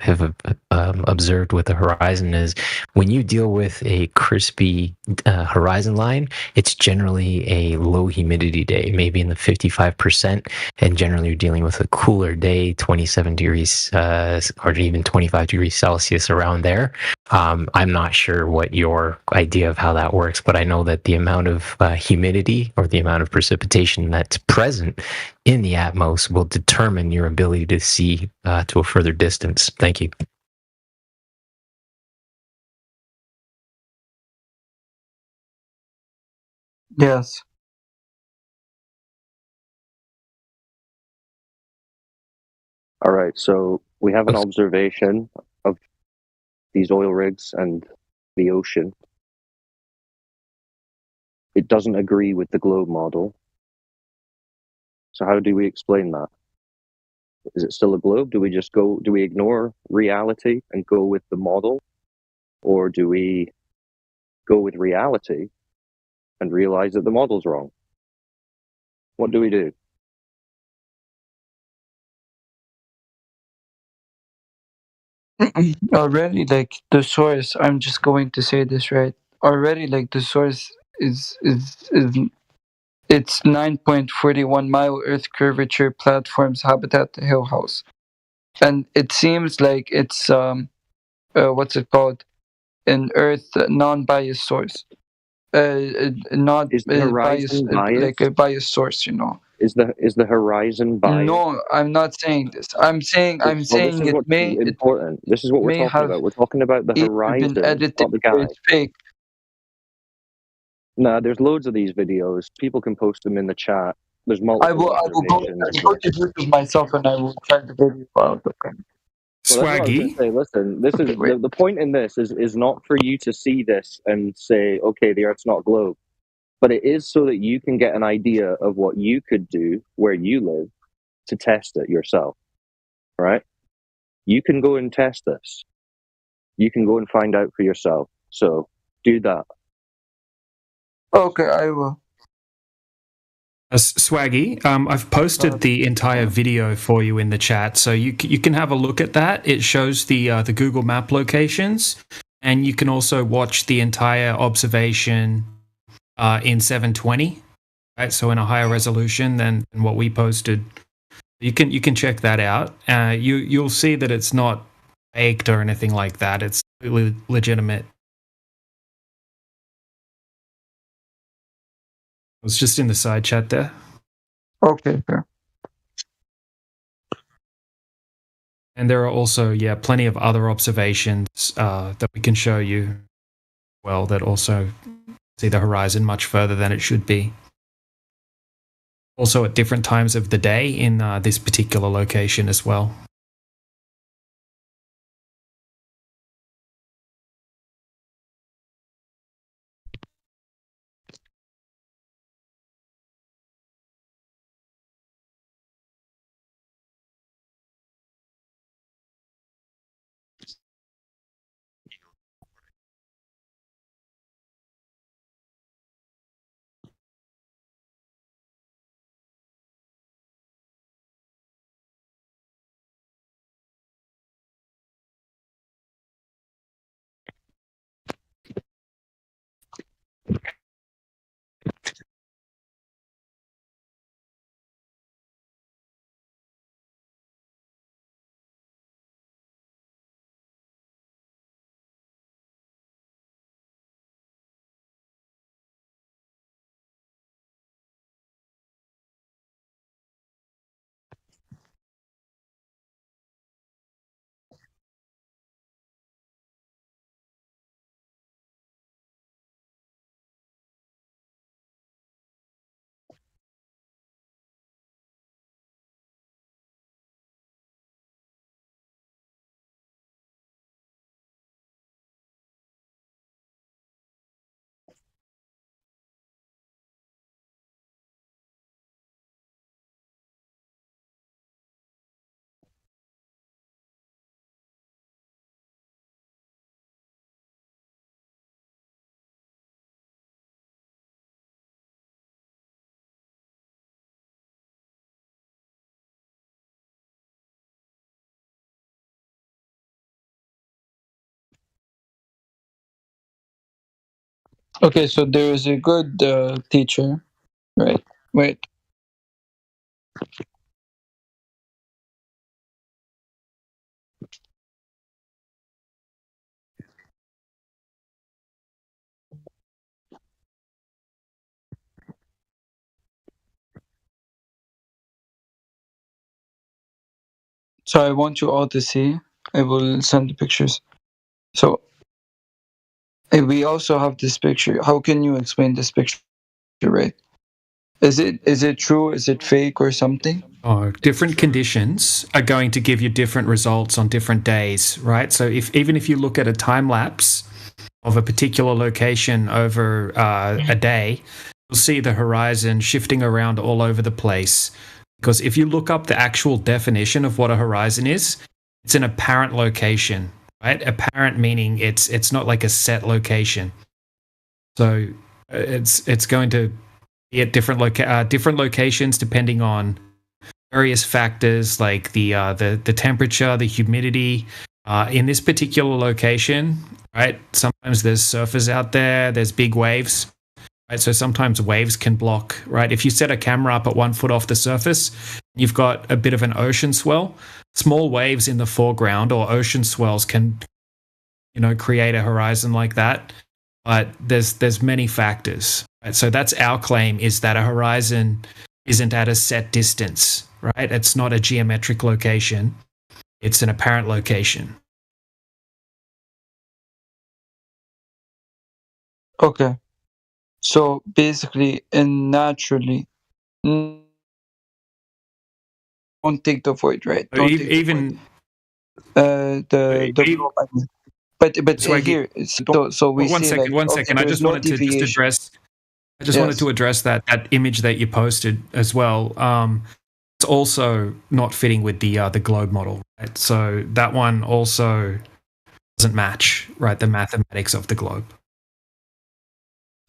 observed with the horizon is when you deal with a crispy horizon line, it's generally a low humidity day, maybe in the 55%, and generally you're dealing with a cooler day, 27 degrees or even 25 degrees Celsius around there. I'm not sure what your idea of how that works, but I know that the amount of humidity or the amount of precipitation that's present in the atmos will determine your ability to see to a further distance. Thank you. Yes. All right. So we have an observation of these oil rigs and the ocean. It doesn't agree with the globe model. So how do we explain that? Is it still a globe? Do we ignore reality and go with the model? Or do we go with reality and realize that the model's wrong? What do we do? Already, like the source. I'm just going to say this right. Already, like the source is it's 9.41 mile Earth curvature platforms habitat hill house, and it seems like it's what's it called, an Earth non-biased source, not Is the bias, horizon like a biased? biased source, you know. Is the horizon biased? No, I'm not saying this. I'm saying Well, this is it what's may important. This is what we're talking have about. We're talking about the either been horizon, edited not the or guy. it's fake. Nah, there's loads of these videos. People can post them in the chat. There's multiple I will go observations. to YouTube myself and I will check the video out. Okay. Well, that's what I was going to say. Listen, this is the point in this is not for you to see this and say, okay, the Earth's not a globe, but it is so that you can get an idea of what you could do where you live to test it yourself, right? You can go and test this. You can go and find out for yourself. So do that. Okay, I will. Swaggy, I've posted the entire video for you in the chat, so you can have a look at that. It shows the Google Map locations, and you can also watch the entire observation in 720, right? So in a higher resolution than what we posted. You can check that out. You'll see that it's not faked or anything like that. It's completely legitimate. It was just in the side chat there. Okay, fair. And there are also, plenty of other observations that we can show you, well, that also see the horizon much further than it should be. Also at different times of the day in this particular location as well. Okay, so there is a good teacher, right? Wait. So I want you all to see. I will send the pictures. So we also have this picture. How can you explain this picture, right? Is it true? Is it fake or something? Oh, different conditions are going to give you different results on different days, right? So even if you look at a time lapse of a particular location over a day, you'll see the horizon shifting around all over the place. Because if you look up the actual definition of what a horizon is, it's an apparent location, right? Apparent meaning it's not like a set location. So it's going to be at different locations depending on various factors like the temperature, the humidity. In this particular location, right? Sometimes there's surfers out there. There's big waves, right? So sometimes waves can block, right? If you set a camera up at 1 foot off the surface, you've got a bit of an ocean swell. Small waves in the foreground or ocean swells can, create a horizon like that. But there's many factors, right? So that's our claim, is that a horizon isn't at a set distance, right? It's not a geometric location. It's an apparent location. Okay. So basically, naturally, don't take the void, right? Don't take even the globe. I mean. But so here, so we one see second, like, one second. I just no wanted to just address. I just wanted to address that image that you posted as well. It's also not fitting with the globe model, right? So that one also doesn't match, right, the mathematics of the globe.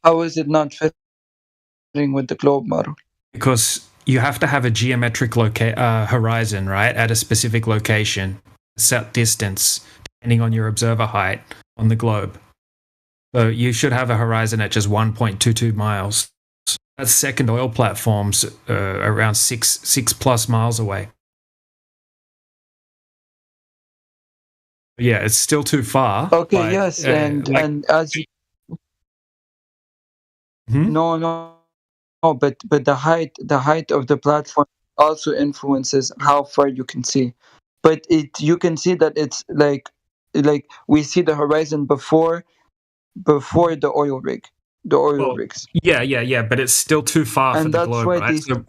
How is it not fitting with the globe model? Because you have to have a geometric horizon, right, at a specific location, set distance, depending on your observer height on the globe. So you should have a horizon at just 1.22 miles. That's second oil platforms around six plus miles away. Yeah, it's still too far. Okay, but, yes, and as you, no, but the height of the platform also influences how far you can see. But you can see that it's like we see the horizon before the oil rig, rigs. Yeah, but it's still too far for And the that's globe, why right? So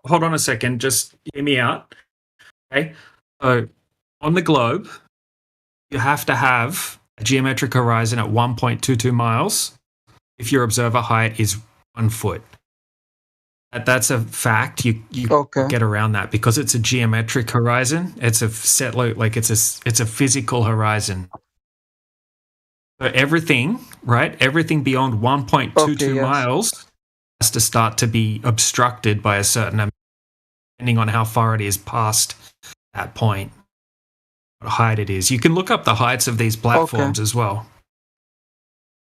hold on a second, just hear me out. Okay, so on the globe, you have to have a geometric horizon at 1.22 miles if your observer height is 1 foot. That's a fact. You get around that because it's a geometric horizon. It's a set it's a physical horizon. So everything, right? Everything beyond 1.22 miles has to start to be obstructed by a certain amount, depending on how far it is past that point, what height it is. You can look up the heights of these platforms as well.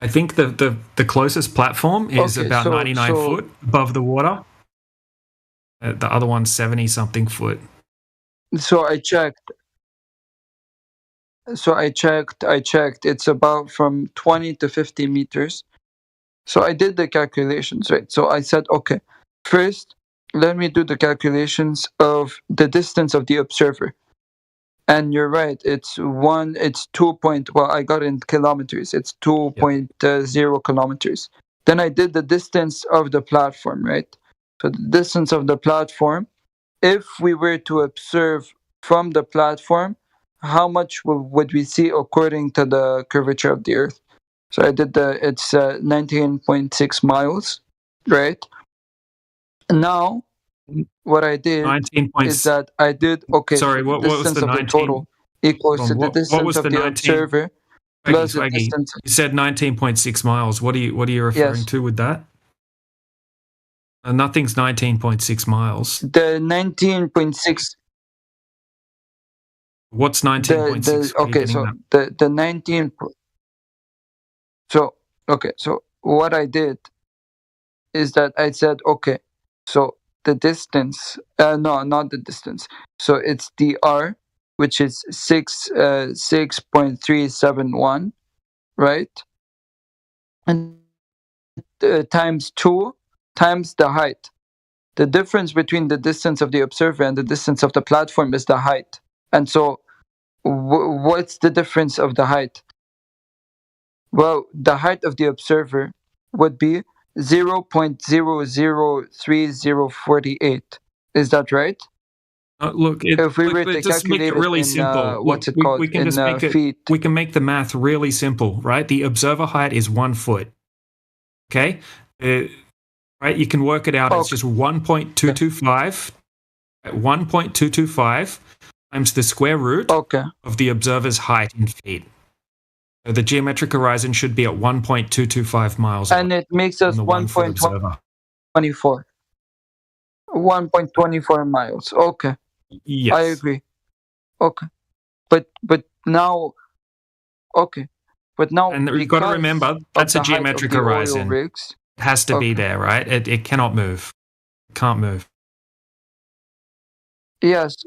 I think the closest platform is about 99 foot above the water. The other one's 70-something foot. So I checked. It's about from 20 to 50 meters. So I did the calculations, right? So I said, okay, first, let me do the calculations of the distance of the observer. And you're right, it's 2 well, I got it in kilometers. It's 2.0 kilometers. Then I did the distance of the platform, right? So the distance of the platform, if we were to observe from the platform, how much would we see according to the curvature of the Earth? So I did it's 19.6 miles, right? Now, what I did is that I did, Sorry, so what the was distance the of the 19? total equals to the distance of the observer plus the distance. You said 19.6 miles. What are you referring to with that? Nothing's 19.6 miles. The 19.6. What's 19.6? Okay, so the 19. So okay, so what I did is that I said, okay, so the distance, no, not the distance. So it's dr, which is 6.371, right? And times 2 times the height. The difference between the distance of the observer and the distance of the platform is the height. And so, what's the difference of the height? Well, the height of the observer would be 0.003048. Is that right? Look, If we were to just make it calculate it really in simple. what's Look, it called, we can in just make it. feet. We can make the math really simple, right? The observer height is 1 foot. Okay, right? You can work it out. It's just 1.225. 1.225 times the square root of the observer's height in feet. So the geometric horizon should be at 1.225 miles away. And it makes us 1.24. 1.24 miles. Okay. Yes. I agree. Okay. But now, okay. But now, and you've got to remember, that's a geometric horizon. Rigs, it has to be there, right? It cannot move. It can't move. Yes,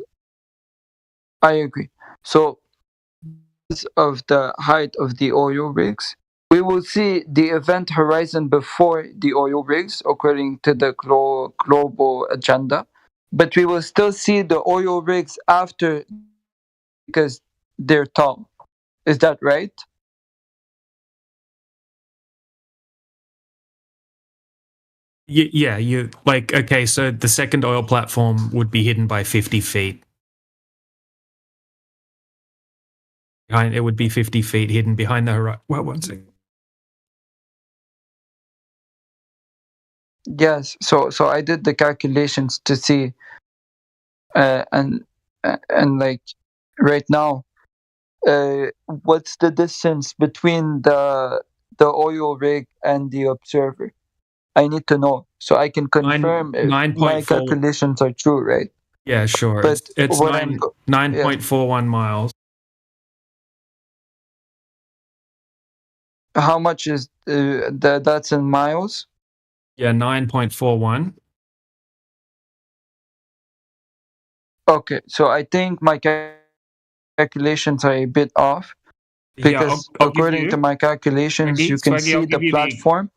I agree. So, because of the height of the oil rigs, we will see the event horizon before the oil rigs, according to the global agenda. But we will still see the oil rigs after, because they're tall. Is that right? Yeah, you like, okay, so the second oil platform would be hidden by 50 feet. It would be 50 feet hidden behind the horizon. Well, one second. Yes. So I did the calculations to see, and like right now, what's the distance between the oil rig and the observer? I need to know so I can confirm if my calculations are true, right? Yeah, sure. But it's 9.41 miles. How much is that's in miles? Yeah, 9.41. Okay, so I think my calculations are a bit off, because according to my calculations, you can see the platform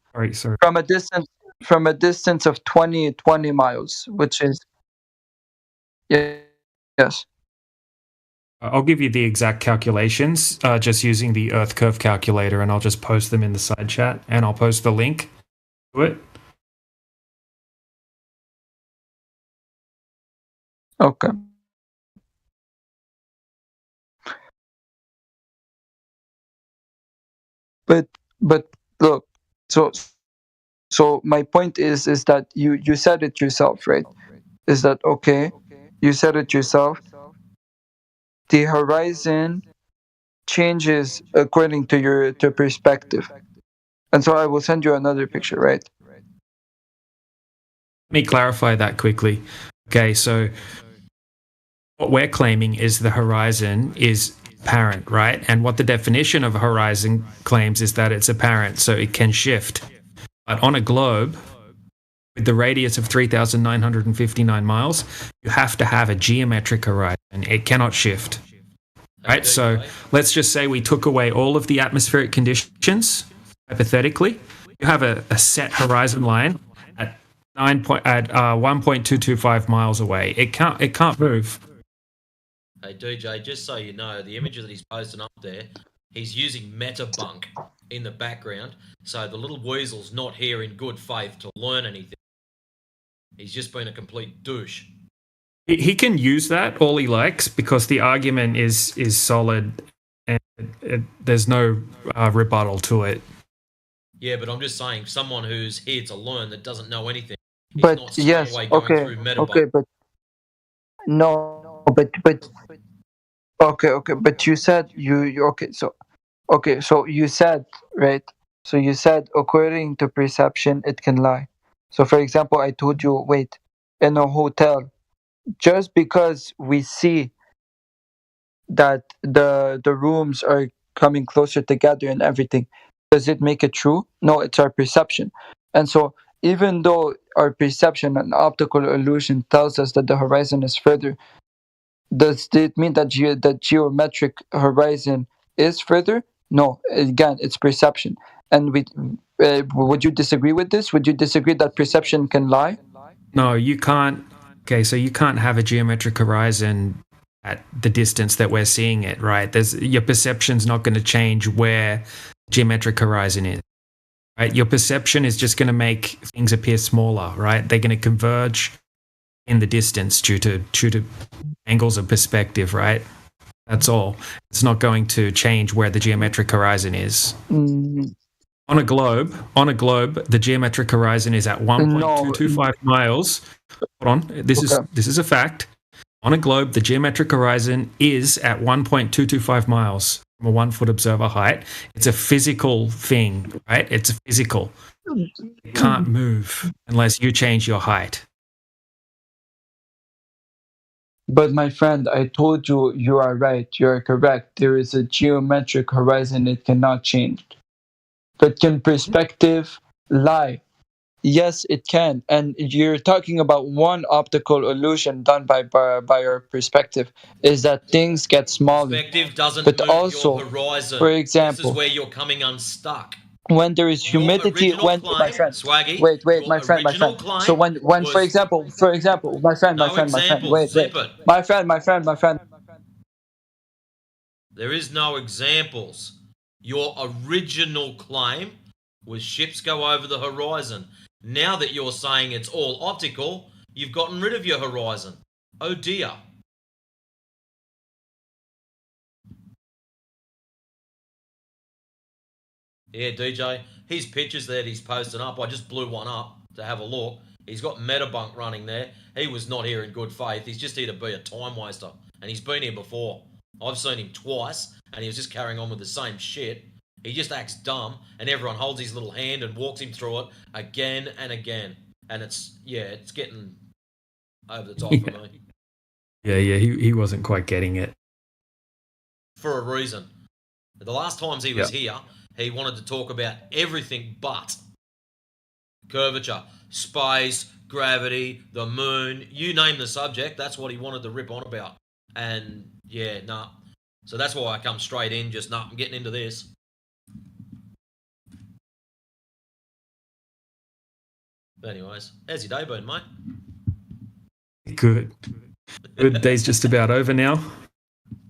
from a distance of 20 miles, which is yes. I'll give you the exact calculations, just using the Earth curve calculator, and I'll just post them in the side chat, and I'll post the link to it. Okay. But look, so my point is that you said it yourself, right? Is that okay? You said it yourself. The horizon changes according to your perspective, and so I will send you another picture, right? Let me clarify that quickly. Okay, so what we're claiming is the horizon is apparent, right? And what the definition of a horizon claims is that it's apparent, so it can shift. But on a globe with the radius of 3,959 miles, you have to have a geometric horizon. It cannot shift. Right? So let's just say we took away all of the atmospheric conditions, hypothetically. You have a set horizon line at 1.225 miles away. It can't move. Hey DJ, just so you know, the images that he's posting up there, he's using metabunk in the background, so the little weasel's not here in good faith to learn anything. He's just been a complete douche. He can use that all he likes, because the argument is solid, and there's no rebuttal to it. Yeah, but I'm just saying, someone who's here to learn that doesn't know anything, he's But not straight yes, away going through metabunk. okay, but no, but okay, but you said you okay, so you said, right? So you said according to perception it can lie. So for example, I told you, wait, in a hotel, just because we see that the rooms are coming closer together and everything, does it make it true? No, it's our perception. And so even though our perception and optical illusion tells us that the horizon is further, does it mean that that geometric horizon is further? No, again, it's perception. And would you disagree with this? Would you disagree that perception can lie? No, you can't. Okay, so you can't have a geometric horizon at the distance that we're seeing it, right? Your perception's not going to change where geometric horizon is, right? Your perception is just going to make things appear smaller, right? They're going to converge in the distance due to angles of perspective, right? That's all. It's not going to change where the geometric horizon is. On a globe, the geometric horizon is at 1.225 miles. Hold on, this is a fact. On a globe, the geometric horizon is at 1.225 miles from a 1 foot observer height. It's a physical thing, right? It's a physical. It can't move unless you change your height. But my friend, I told you, you are right, you are correct. There is a geometric horizon, it cannot change. But can perspective lie? Yes, it can. And you're talking about one optical illusion done by our perspective, is that things get smaller. Perspective doesn't But move also, your horizon. for This is example, where you're coming unstuck. when there is humidity, Your my friend, Swaggy, wait, my friend. So when for example, my friend, wait, zip it. my friend. There is no examples. Your original claim was ships go over the horizon. Now that you're saying it's all optical, you've gotten rid of your horizon. Oh dear. Yeah, DJ, his pictures that he's posting up, I just blew one up to have a look. He's got Metabunk running there. He was not here in good faith. He's just here to be a time waster. And he's been here before. I've seen him twice, and he was just carrying on with the same shit. He just acts dumb, and everyone holds his little hand and walks him through it again and again. And it's getting over the top for me. Yeah, he wasn't quite getting it. For a reason. The last times he was here, he wanted to talk about everything but curvature, space, gravity, the moon, you name the subject, that's what he wanted to rip on about. And yeah, nah. So that's why I come straight in, just I'm getting into this. But anyways, how's your day been, mate? Good. Good day's just about over now.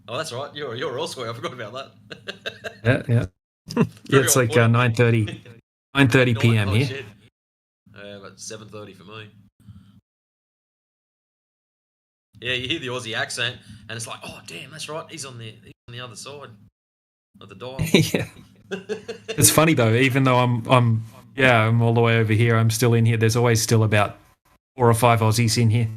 Oh, that's right. You're elsewhere. I forgot about Yeah. that. Yeah, it's like 9:30 p.m. here. Shit. About 7:30 for me. Yeah, you hear the Aussie accent, and it's like, oh damn, that's right. He's on the other side of the dial. Yeah. It's funny though. Even though I'm all the way over here, I'm still in here. There's always still about 4 or 5 Aussies in here.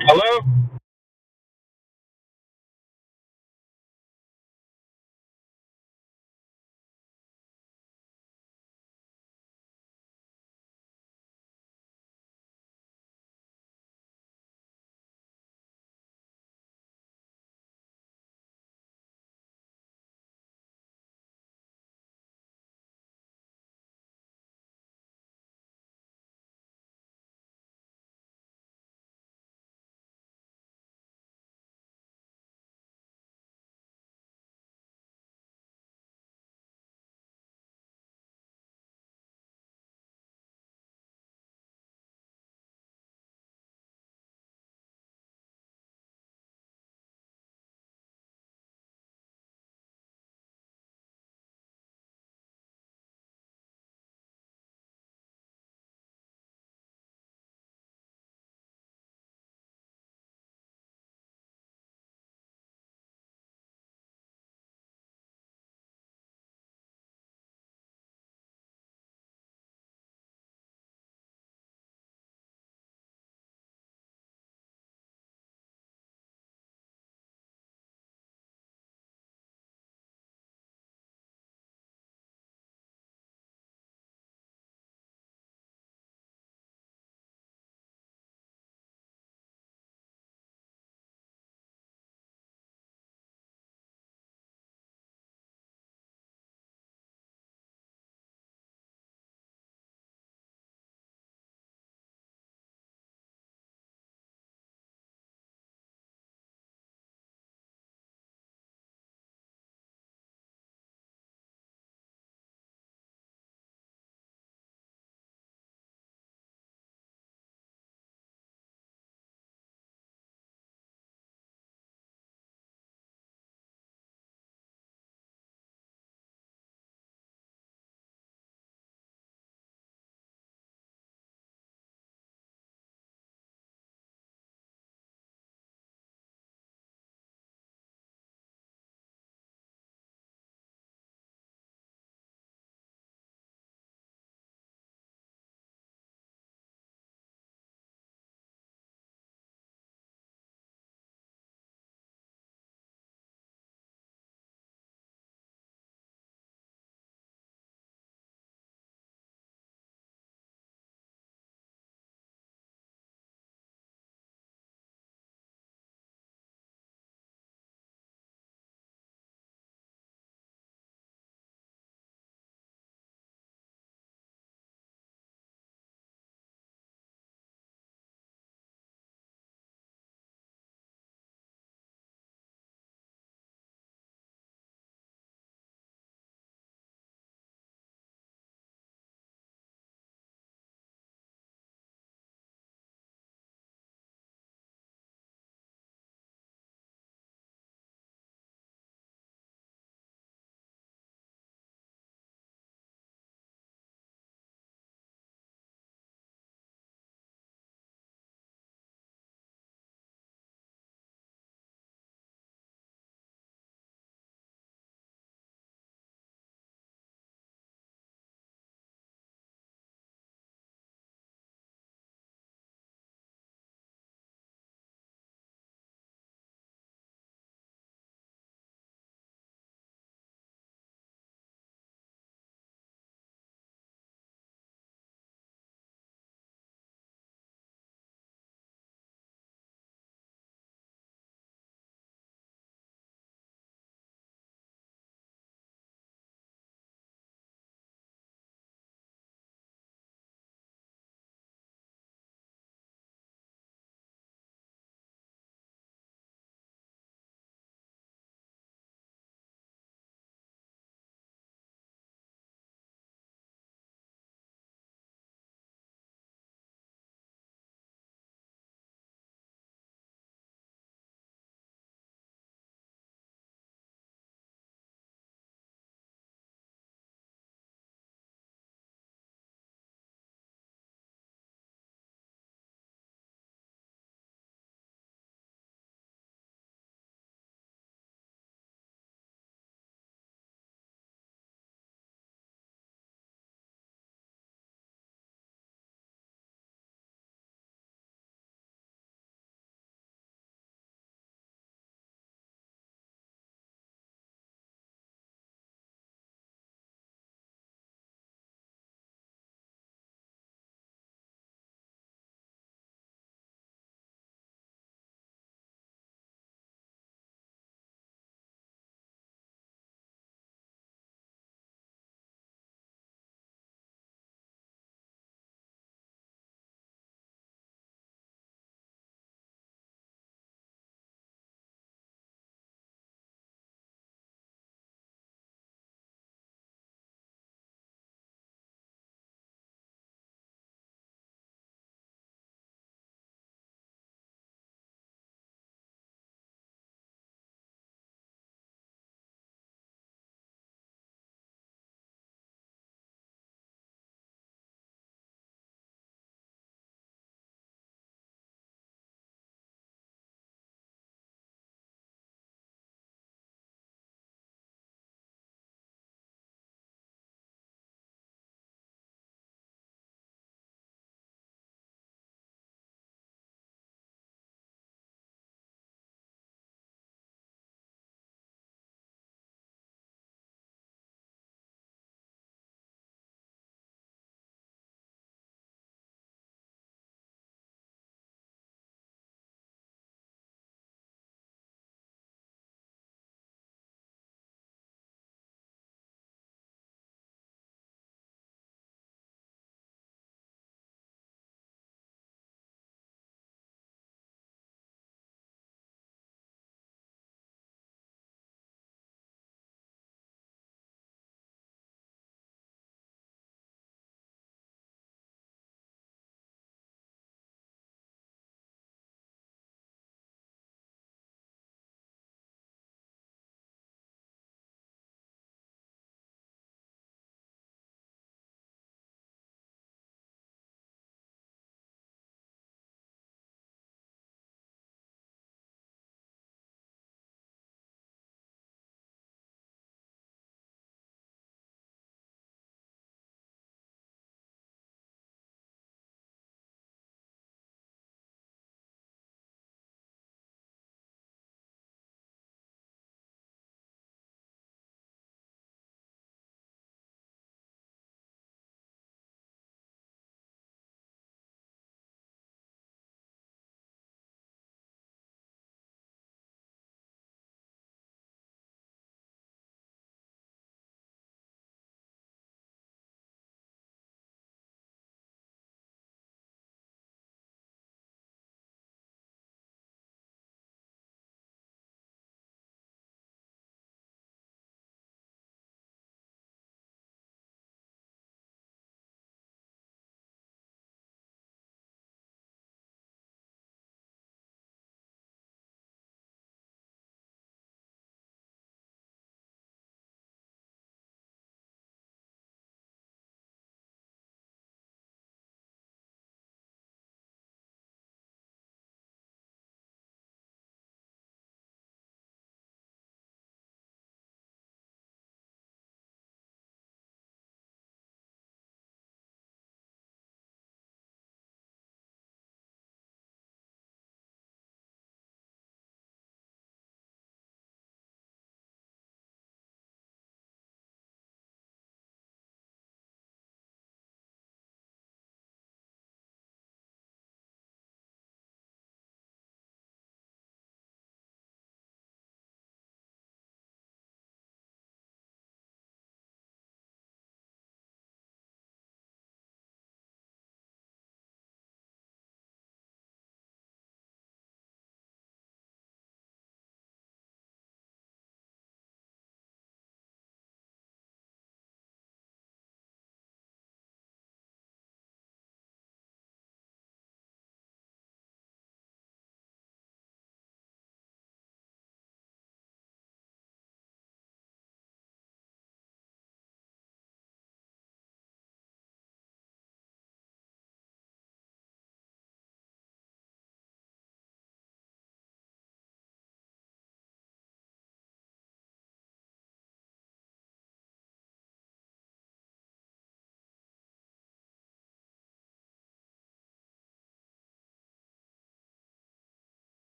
Hello?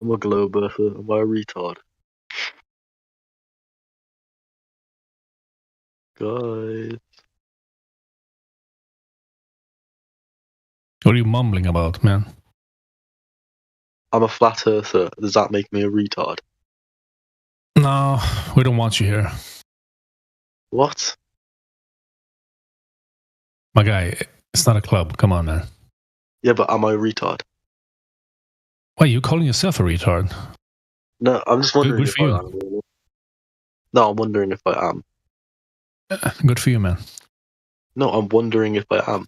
I'm a globe earther. Am I a retard? Guys. What are you mumbling about, man? I'm a flat earther. Does that make me a retard? No, we don't want you here. What? My guy, it's not a club. Come on, man. Yeah, but am I a retard? Why, you calling yourself a retard? No, I'm just wondering Good if for you. I am. No, I'm wondering if I am. Good for you, man. No, I'm wondering if I am.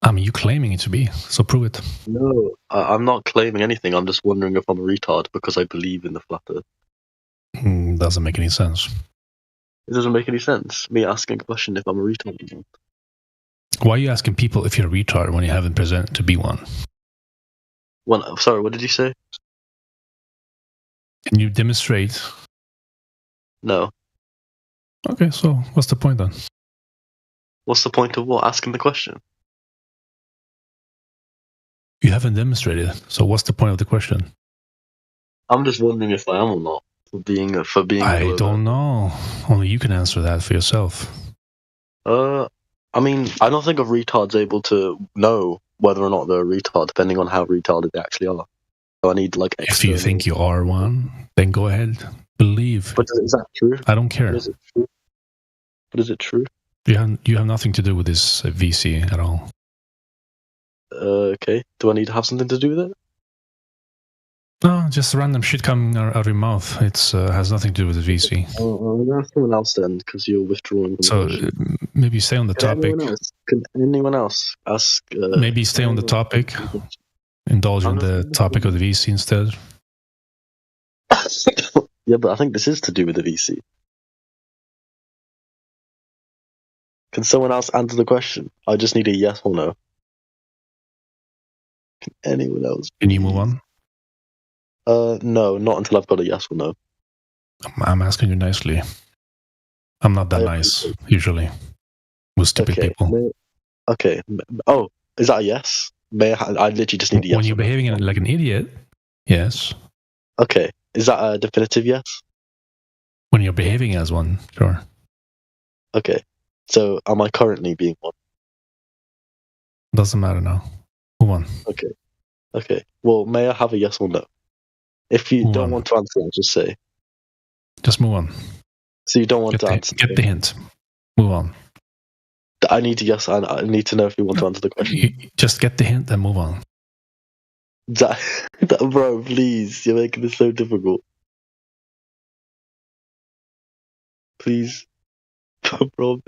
I mean, you claiming it to be, so prove it. No, I'm not claiming anything. I'm just wondering if I'm a retard because I believe in the flat earth. Doesn't make any sense. It doesn't make any sense. Me asking a question if I'm a retard. Why are you asking people if you're a retard when you haven't presented to be one? Sorry, what did you say? Can you demonstrate? No. Okay, so what's the point then? What's the point of what? Asking the question? You haven't demonstrated, so what's the point of the question? I'm just wondering if I am or not for being I don't know. Only you can answer that for yourself. I mean, I don't think a retard's able to know whether or not they're a retard, depending on how retarded they actually are. So I need like external. If you think you are one, then go ahead, believe. But is that true? I don't care. Is it true? But is it true? You have nothing to do with this VC at all. Okay. Do I need to have something to do with it? No, just random shit coming out of your mouth. It's has nothing to do with the VC. Ask someone else then, because you're withdrawing. So maybe stay on the topic. Can anyone else ask? Maybe stay on the topic. Indulge in the topic of the VC instead. Yeah, but I think this is to do with the VC. Can someone else answer the question? I just need a yes or no. Can anyone else? Can you move on? No, not until I've got a yes or no. I'm asking you nicely. I'm not that nice, usually, with stupid people. Okay. Oh, is that a yes? I literally just need a yes. When you're behaving like an idiot, yes. Okay. Is that a definitive yes? When you're behaving as one, sure. Okay. So, am I currently being one? Doesn't matter now. Move on. Okay. Okay. Well, may I have a yes or no? If you don't want to answer, just say. Just move on. So you don't want to answer. Get the hint. Move on. I need to yes. I need to know if you want to answer the question. Just get the hint and move on. Bro, please, you're making this so difficult. Please, bro,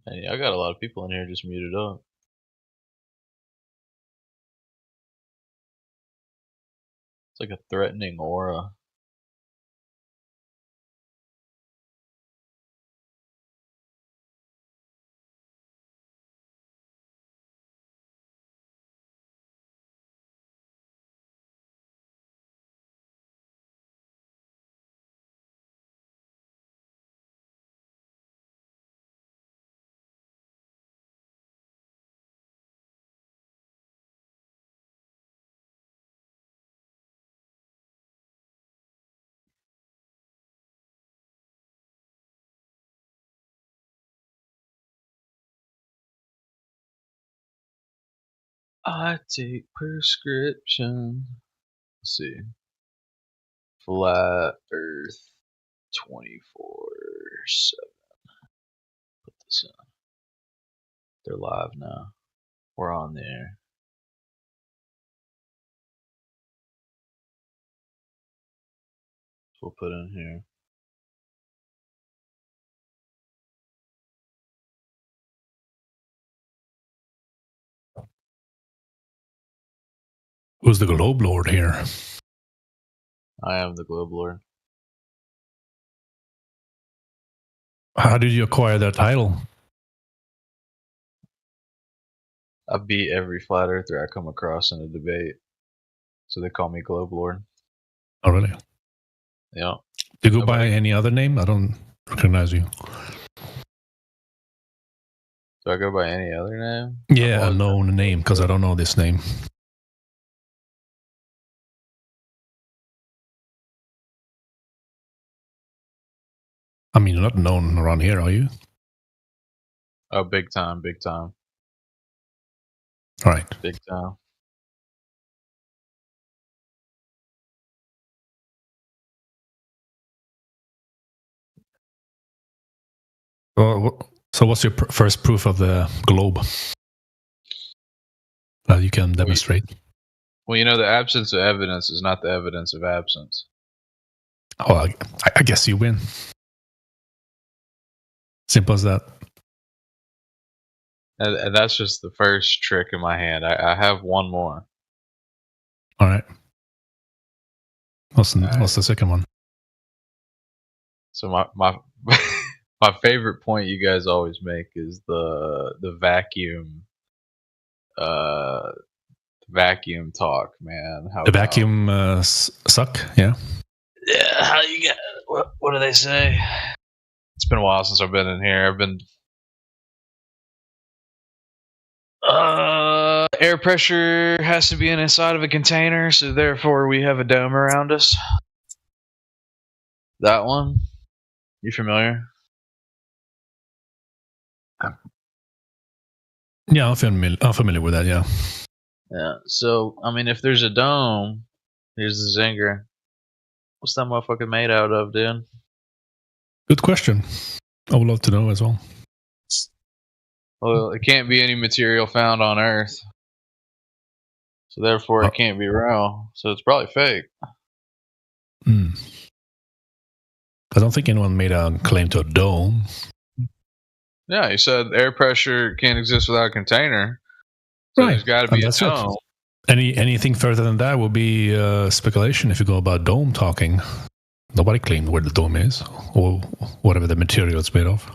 Hey, I got a lot of people in here just muted up. It's like a threatening aura. I take prescription. Let's see. Flat Earth 24/7. Put this in. They're live now. We're on there. We'll put in here. Who's the Globe Lord here? I am the Globe Lord. How did you acquire that title? I beat every flat earther I come across in a debate. So they call me Globe Lord. Oh, really? Yeah. Do you go by any other name? I don't recognize you. Do I go by any other name? Yeah, a known name, because I don't know this name. I mean, you're not known around here, are you? Oh, big time, big time. All right. Big time. So what's your first proof of the globe that you can demonstrate? Well, you know, the absence of evidence is not the evidence of absence. Oh, I guess you win. Simple as that. And that's just the first trick in my hand. I have one more. All right. What's the second one? So my my favorite point you guys always make is the vacuum vacuum talk, man. The vacuum suck, yeah. Yeah, how you get what do they say? It's been a while since I've been in here. I've been air pressure has to be inside of a container, so therefore we have a dome around us. That one? You familiar? Yeah, I'm familiar with that, yeah. Yeah, so, I mean, if there's a dome, here's the zinger. What's that motherfucker made out of, dude? Good question. I would love to know as well. Well, it can't be any material found on Earth. So therefore it can't be real. So it's probably fake. I don't think anyone made a claim to a dome. Yeah, you said air pressure can't exist without a container. So there's got to be a dome. Anything further than that would be speculation if you go about dome talking. Nobody claimed where the dome is or whatever the material it's made of.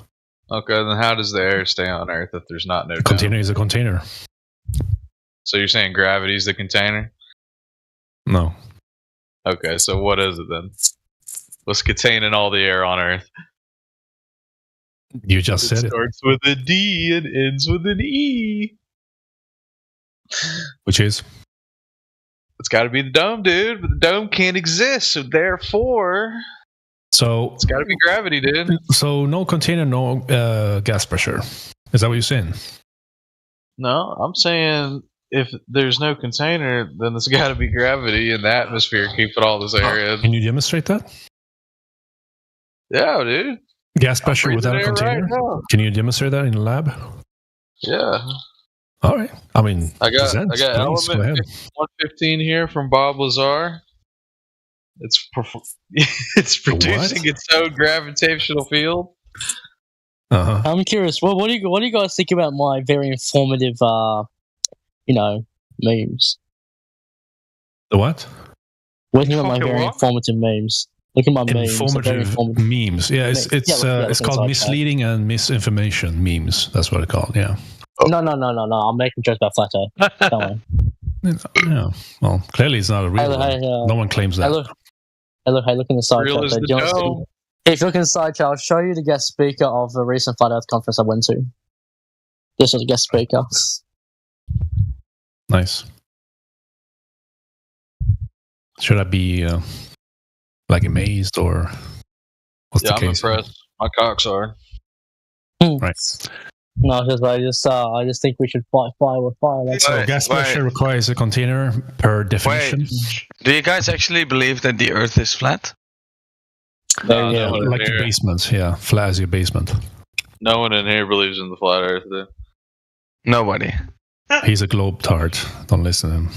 Okay, then how does the air stay on Earth if there's not no dome? Container is a container. So you're saying gravity is the container? No. Okay, so what is it then? What's containing all the air on Earth? You just said it. It starts with a D and ends with an E. Which is? It's got to be the dome, dude. But the dome can't exist, so therefore... So it's got to be gravity, dude. So no container, no gas pressure. Is that what you're saying? No, I'm saying if there's no container, then there's got to be gravity in the atmosphere keeping all this air in. Can you demonstrate that? Yeah, dude. Gas pressure without a container? Right, can you demonstrate that in the lab? Yeah. All right. I mean, I got please, element 115 here from Bob Lazar. It's producing its own gravitational field. I'm curious. What do you guys think about my very informative, memes? The what? What do you think about my very informative memes? Look at my memes. Informative memes. Yeah, it's called misleading and misinformation memes. That's what it's called. Yeah. No. I'm making jokes about flat Earth. Don't worry. Yeah. Well, clearly it's not a real one. No one claims that. Hey, look in the side chat. If you look in the side chat, I'll show you the guest speaker of the recent Flat Earth conference I went to. This was the guest speaker. Nice. Should I be amazed or what's the case? I'm impressed. My cocks are. Right. No, because I just think we should fight fire with fire. So gas pressure requires a container per definition. Do you guys actually believe that the Earth is flat? Like your basement, yeah, flat as your basement. No one in here believes in the flat Earth, though. Nobody. He's a globe-tard. Don't listen to him.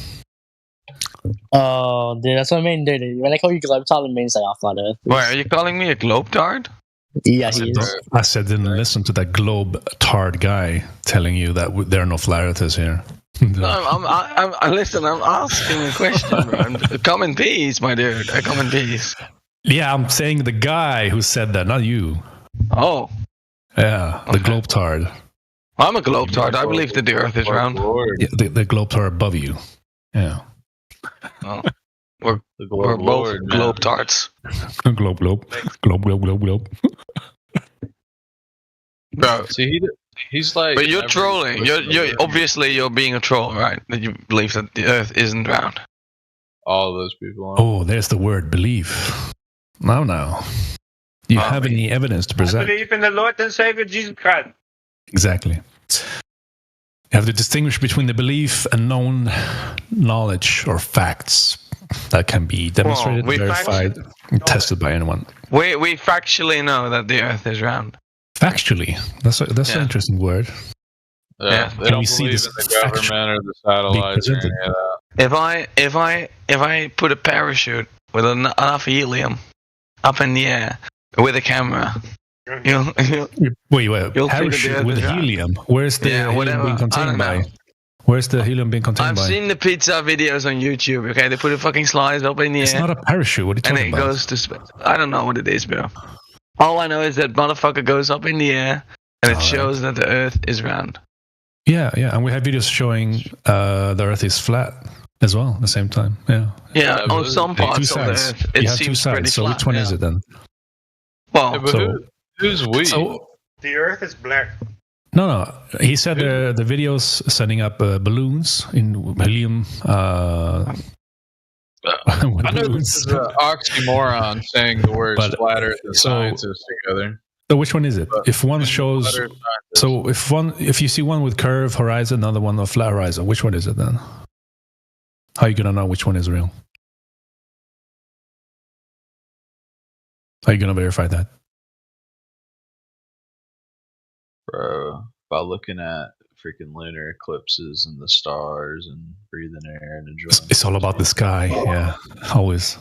Oh, dude, that's what I mean, dude. When I call you globe-tard, it means they are flat Earth. Why are you calling me a globe-tard? Yeah, he is. I said didn't listen to that globe-tard guy telling you that there are no flat earthers here. No, I'm listen. I'm asking a question, bro. Come in peace, my dude. Come in peace. Yeah, I'm saying the guy who said that, not you. Oh. Yeah, the globe-tard. I'm a globe-tard. I believe that the Earth is round. Yeah, the globe-tard above you. Yeah. Oh. We're both globe-tards. Globe. Bro, see, he's like. But you're trolling. You're obviously being a troll, right? That you believe that the Earth isn't round. All those people. Oh, there's the word belief. Now. Do you have any evidence to present? I believe in the Lord and Savior Jesus Christ. Exactly. You have to distinguish between the belief and known knowledge or facts that can be demonstrated, verified, and tested by anyone. We factually know that the Earth is round. Factually, that's an interesting word. Yeah, they can don't we see believe this in the government or the satellites or any of that. If I put a parachute with enough helium up in the air with a camera, wait, parachute with helium? Where's the helium being contained by? Where's the helium being contained by? I've seen the pizza videos on YouTube. Okay, they put a fucking slice up in the air. It's not a parachute. What are you talking about? And it goes to space. I don't know what it is, bro. All I know is that motherfucker goes up in the air, and it shows that the Earth is round. Yeah, and we have videos showing the Earth is flat as well at the same time. Yeah, on some parts of the Earth, it seems pretty flat. So which one is it then? Well, who's we? The Earth is black. No. He said the videos setting up balloons in helium. I know this is an oxymoron saying the words flat Earth and scientists together. So which one is it? If one shows, if you see one with curved horizon, another one with flat horizon, which one is it then? How are you gonna know which one is real? How are you gonna verify that? Bro, by looking at freaking lunar eclipses and the stars and breathing air and enjoying. It's all about the sky, yeah, always.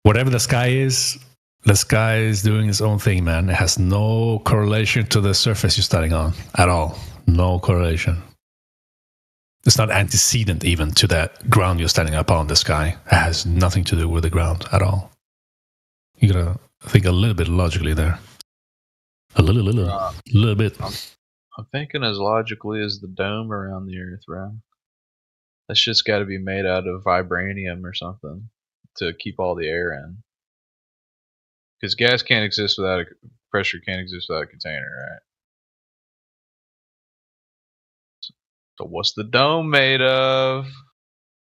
Whatever the sky is doing its own thing, man. It has no correlation to the surface you're standing on at all. No correlation. It's not antecedent even to that ground you're standing up on, the sky. It has nothing to do with the ground at all. You gotta think a little bit logically there. A little bit. I'm thinking as logically as the dome around the Earth, right? That's just got to be made out of vibranium or something to keep all the air in. Because gas can't exist without pressure can't exist without a container, right? So what's the dome made of?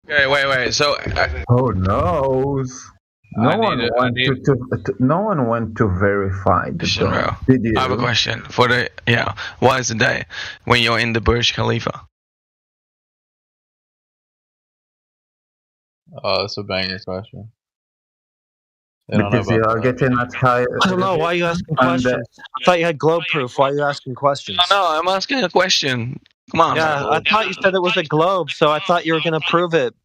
Okay, wait. So who knows? No one went to verify the dome. Did you? I have a question for why is the day when you're in the Burj Khalifa? Oh, that's a banger question. Because you are getting much higher. I don't know. Why are you asking questions? I thought you had globe proof. Why are you asking questions? No, I'm asking a question. Come on. Yeah, I thought you said it was a globe, so I thought you were going to prove it.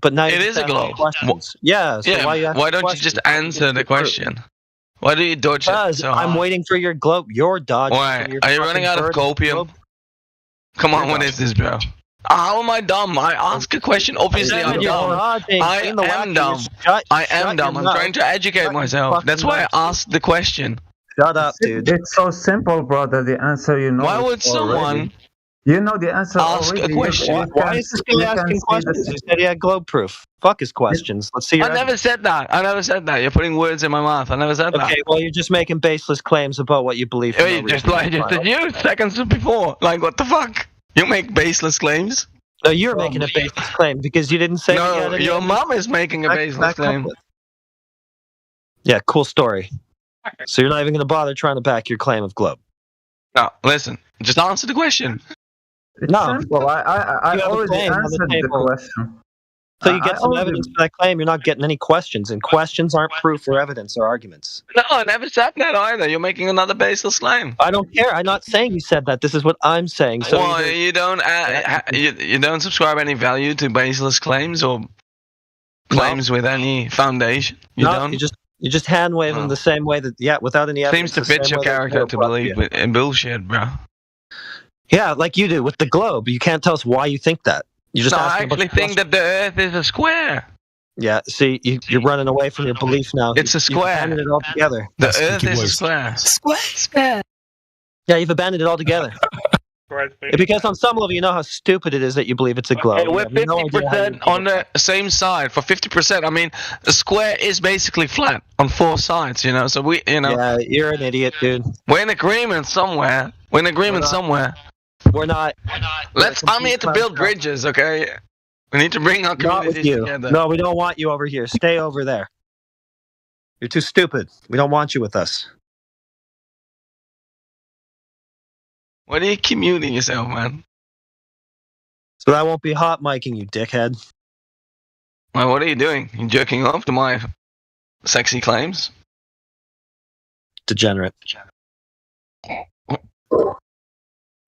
But now It you're is just a asking globe. questions. Yeah. So Yeah. why you asking Why don't you questions? just How can you answer the get proof? question? Why do you dodge it Because so I'm hard? waiting for your globe. Your dodge. Why? From your Are you fucking running out of bird copium? globe. Come on, Your what dodge. is this, bro? How am I dumb? I ask a question. Obviously, I'm You're dumb. dodging. I Being the am wacky dumb. is shut. I am Shut dumb. your I'm mouth. trying to educate Shut your myself. That's fucking why mouth. I asked the question. Shut up, dude. It's so simple, brother. The answer you know Why it would already. someone You know the answer ask a already. question? Why is this guy asking questions? He said he had globe proof. Fuck his questions. Let's see your I never evidence. said that. I never said that. You're putting words in my mouth. I never said that. Okay, well, you're just making baseless claims about what you believe for no Hey, just reason. like just as you seconds before. Like what the fuck? You make baseless claims? No, you're making a baseless claim because you didn't say that you had No, any your evidence mom is making a to baseless back up claim. with. Yeah, cool story. So you're not even going to bother trying to back your claim of globe. No, listen. Just answer the question. It's No. simple. I You have a already claim on the answered the table. question. So you I get some already- evidence for that claim. You're not getting any questions, and questions aren't proof or evidence or arguments. No, I never said that either. You're making another baseless claim. I don't care. I'm not saying you said that. This is what I'm saying. So Well, either- you don't you don't subscribe any value to baseless claims or claims with any foundation. You no, don't. you just hand wave them the same way that without any evidence. Seems to the fit same your way that character to Caleb believe brought you. in bullshit, bro. Yeah, like you do with the globe. You can't tell us why you think that. You just No, I asking a bunch actually of think that the Earth is a square. Yeah, see, you're running away from your belief now. It's a You've square. abandoned it all together. The Earth is a square. Square. Yeah, you've abandoned it all together. Because on some level, you know how stupid it is that you believe it's a globe. Hey, You we're have no idea how you 50% on the same side. For 50%, I mean, a square is basically flat on four sides, you know. So we, you know. Yeah, you're an idiot, dude. We're in agreement somewhere. We're in agreement somewhere. We're not. I'm here to build bridges, okay? We need to bring our Not with communities you. together. No, we don't want you over here. Stay over there. You're too stupid. We don't want you with us. Why are you keep muting yourself, man? So that won't be hot micing you, dickhead. Well, what are you doing? You jerking off to my sexy claims? Degenerate.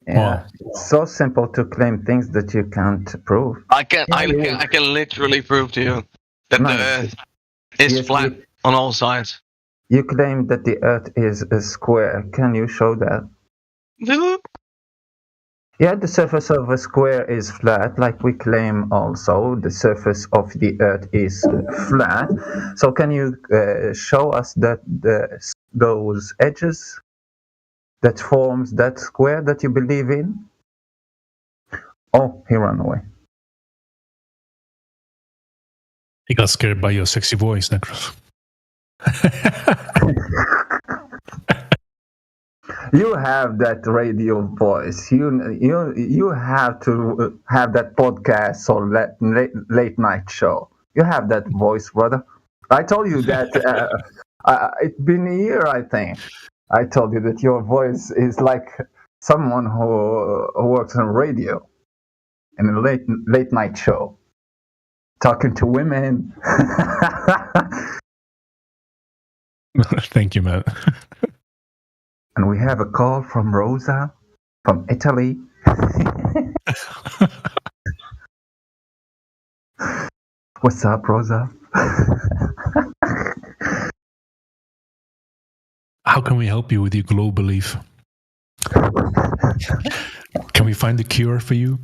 Yeah, it's so simple to claim things that you can't prove. I can literally prove to you that the Earth is flat on all sides. You claim that the Earth is a square. Can you show that? Yeah, the surface of a square is flat, like we claim also the surface of the Earth is flat. So can you show us that those edges that forms that square that you believe in? Oh, he ran away. He got scared by your sexy voice, Necros. You have that radio voice. You have to have that podcast or late night show. You have that voice, brother. I told you that it's been a year, I think. I told you that your voice is like someone who works on radio in a late night show, talking to women. Thank you, man. And we have a call from Rosa from Italy. What's up, Rosa? How can we help you with your globe belief? Can we find the cure for you?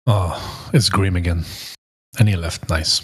Oh, it's Grim again. And he left. Nice.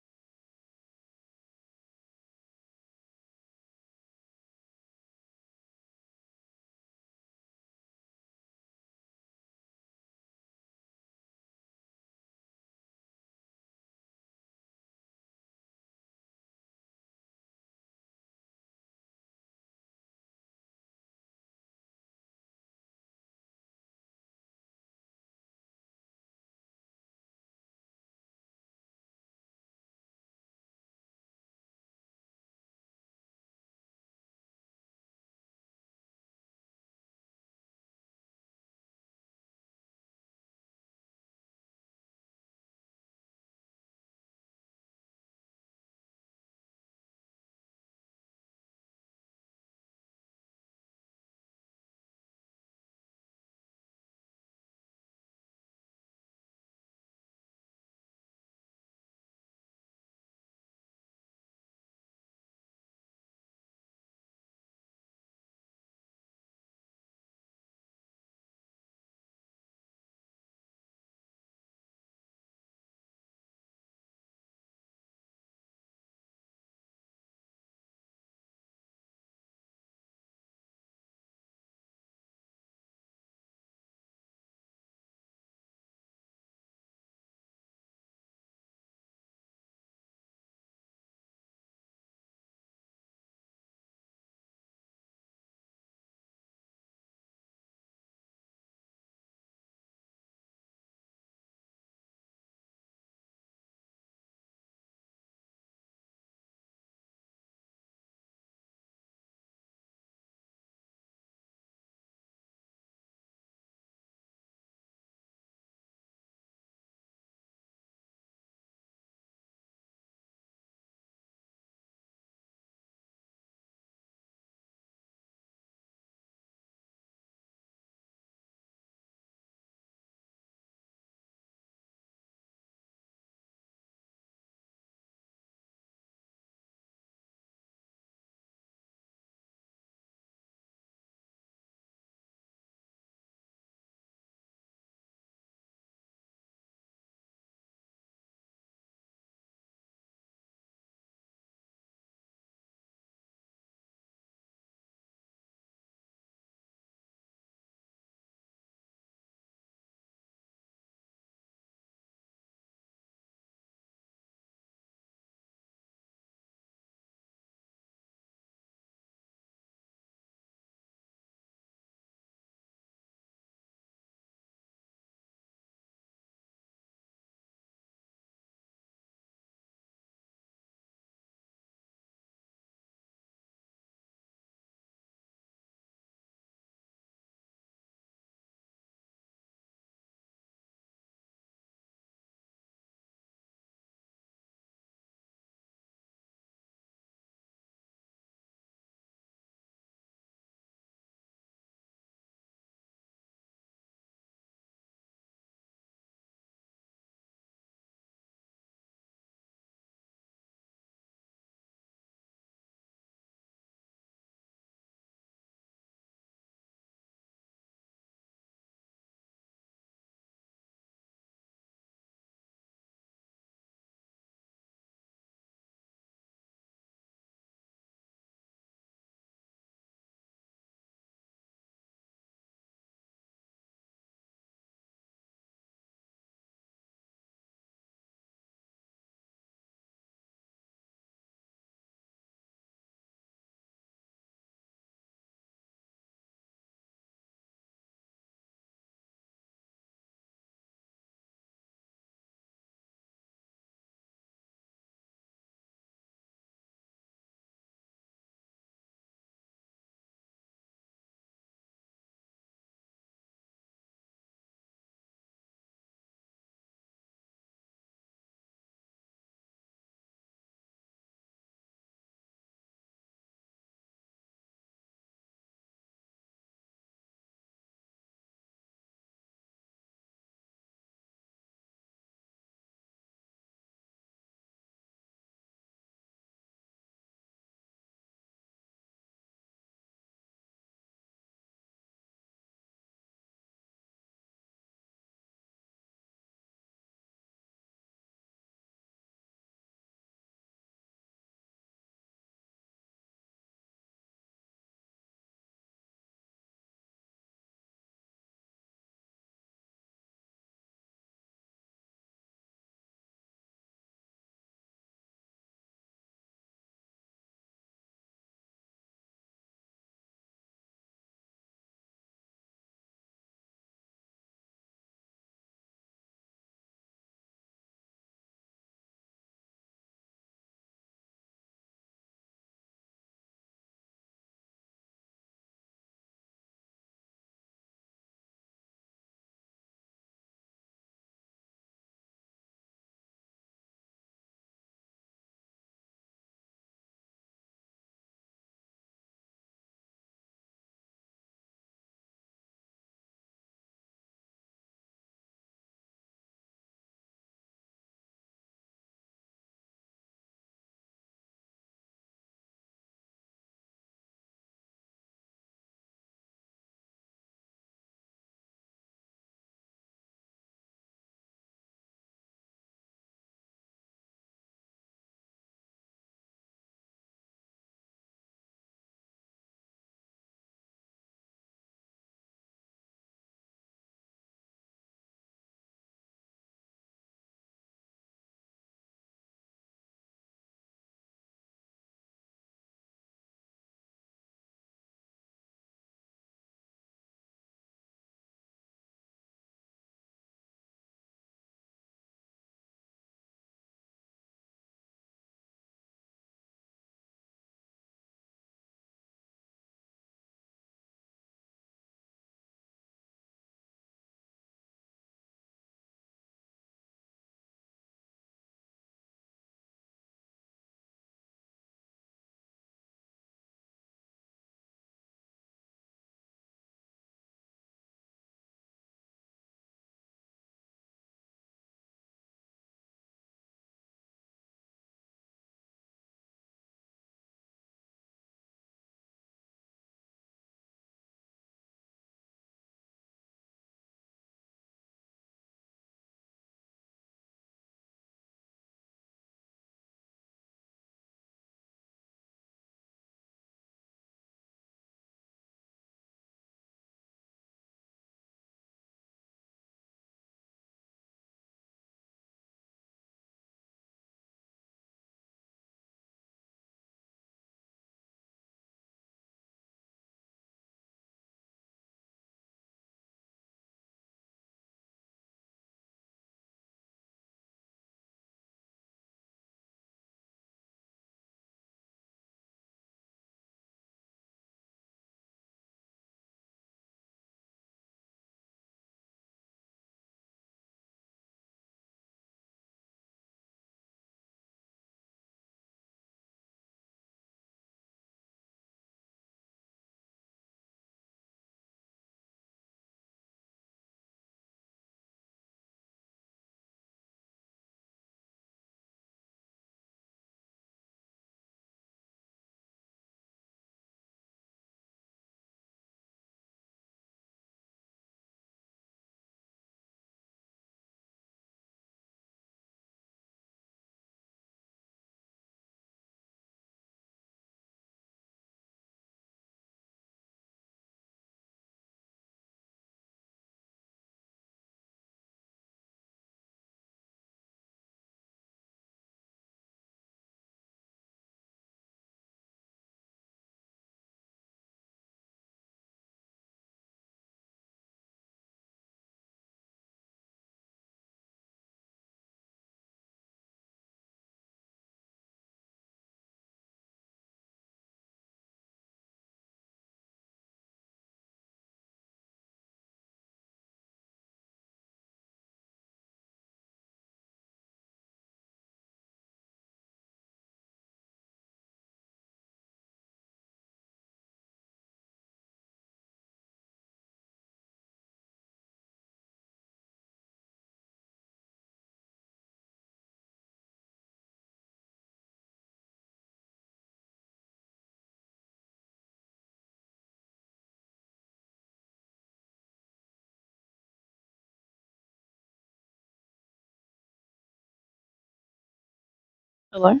Hello.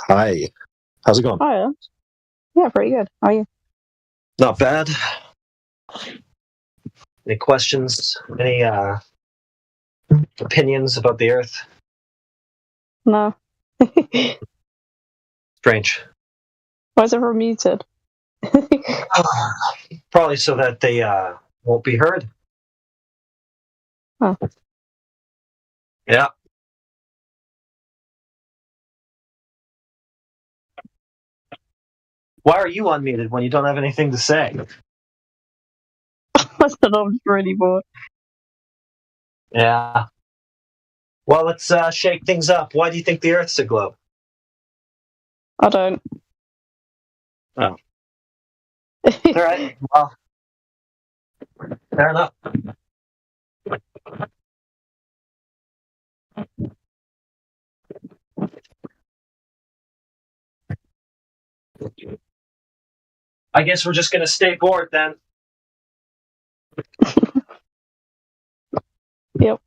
Hi. How's it going? Hiya. Yeah, pretty good. How are you? Not bad. Any questions? Any opinions about the Earth? No. Strange. Why is everyone muted? Probably so that they won't be heard. Oh. Yeah. Why are you unmuted when you don't have anything to say? I said I'm just really bored. Yeah. Well, let's shake things up. Why do you think the Earth's a globe? I don't. Oh. All right. Well, fair enough. I guess we're just going to stay bored then. Yep.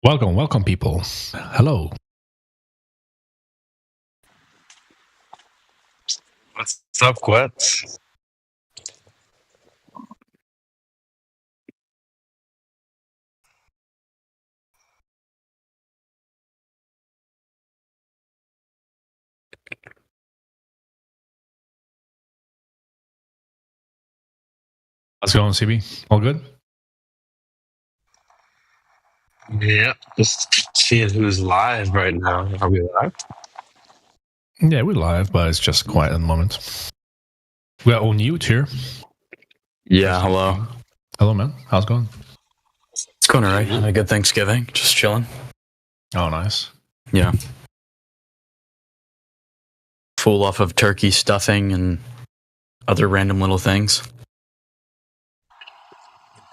Welcome, people. Hello. What's up, Quets? How's it going, CB? All good? Yeah, just seeing who's live right now. Are we live? Yeah, we're live, but it's just quiet at the moment. We are on mute here. Yeah, hello. Hello, man. How's it going? It's going all right. Had a good Thanksgiving. Just chilling. Oh, nice. Yeah. Full off of turkey stuffing and other random little things.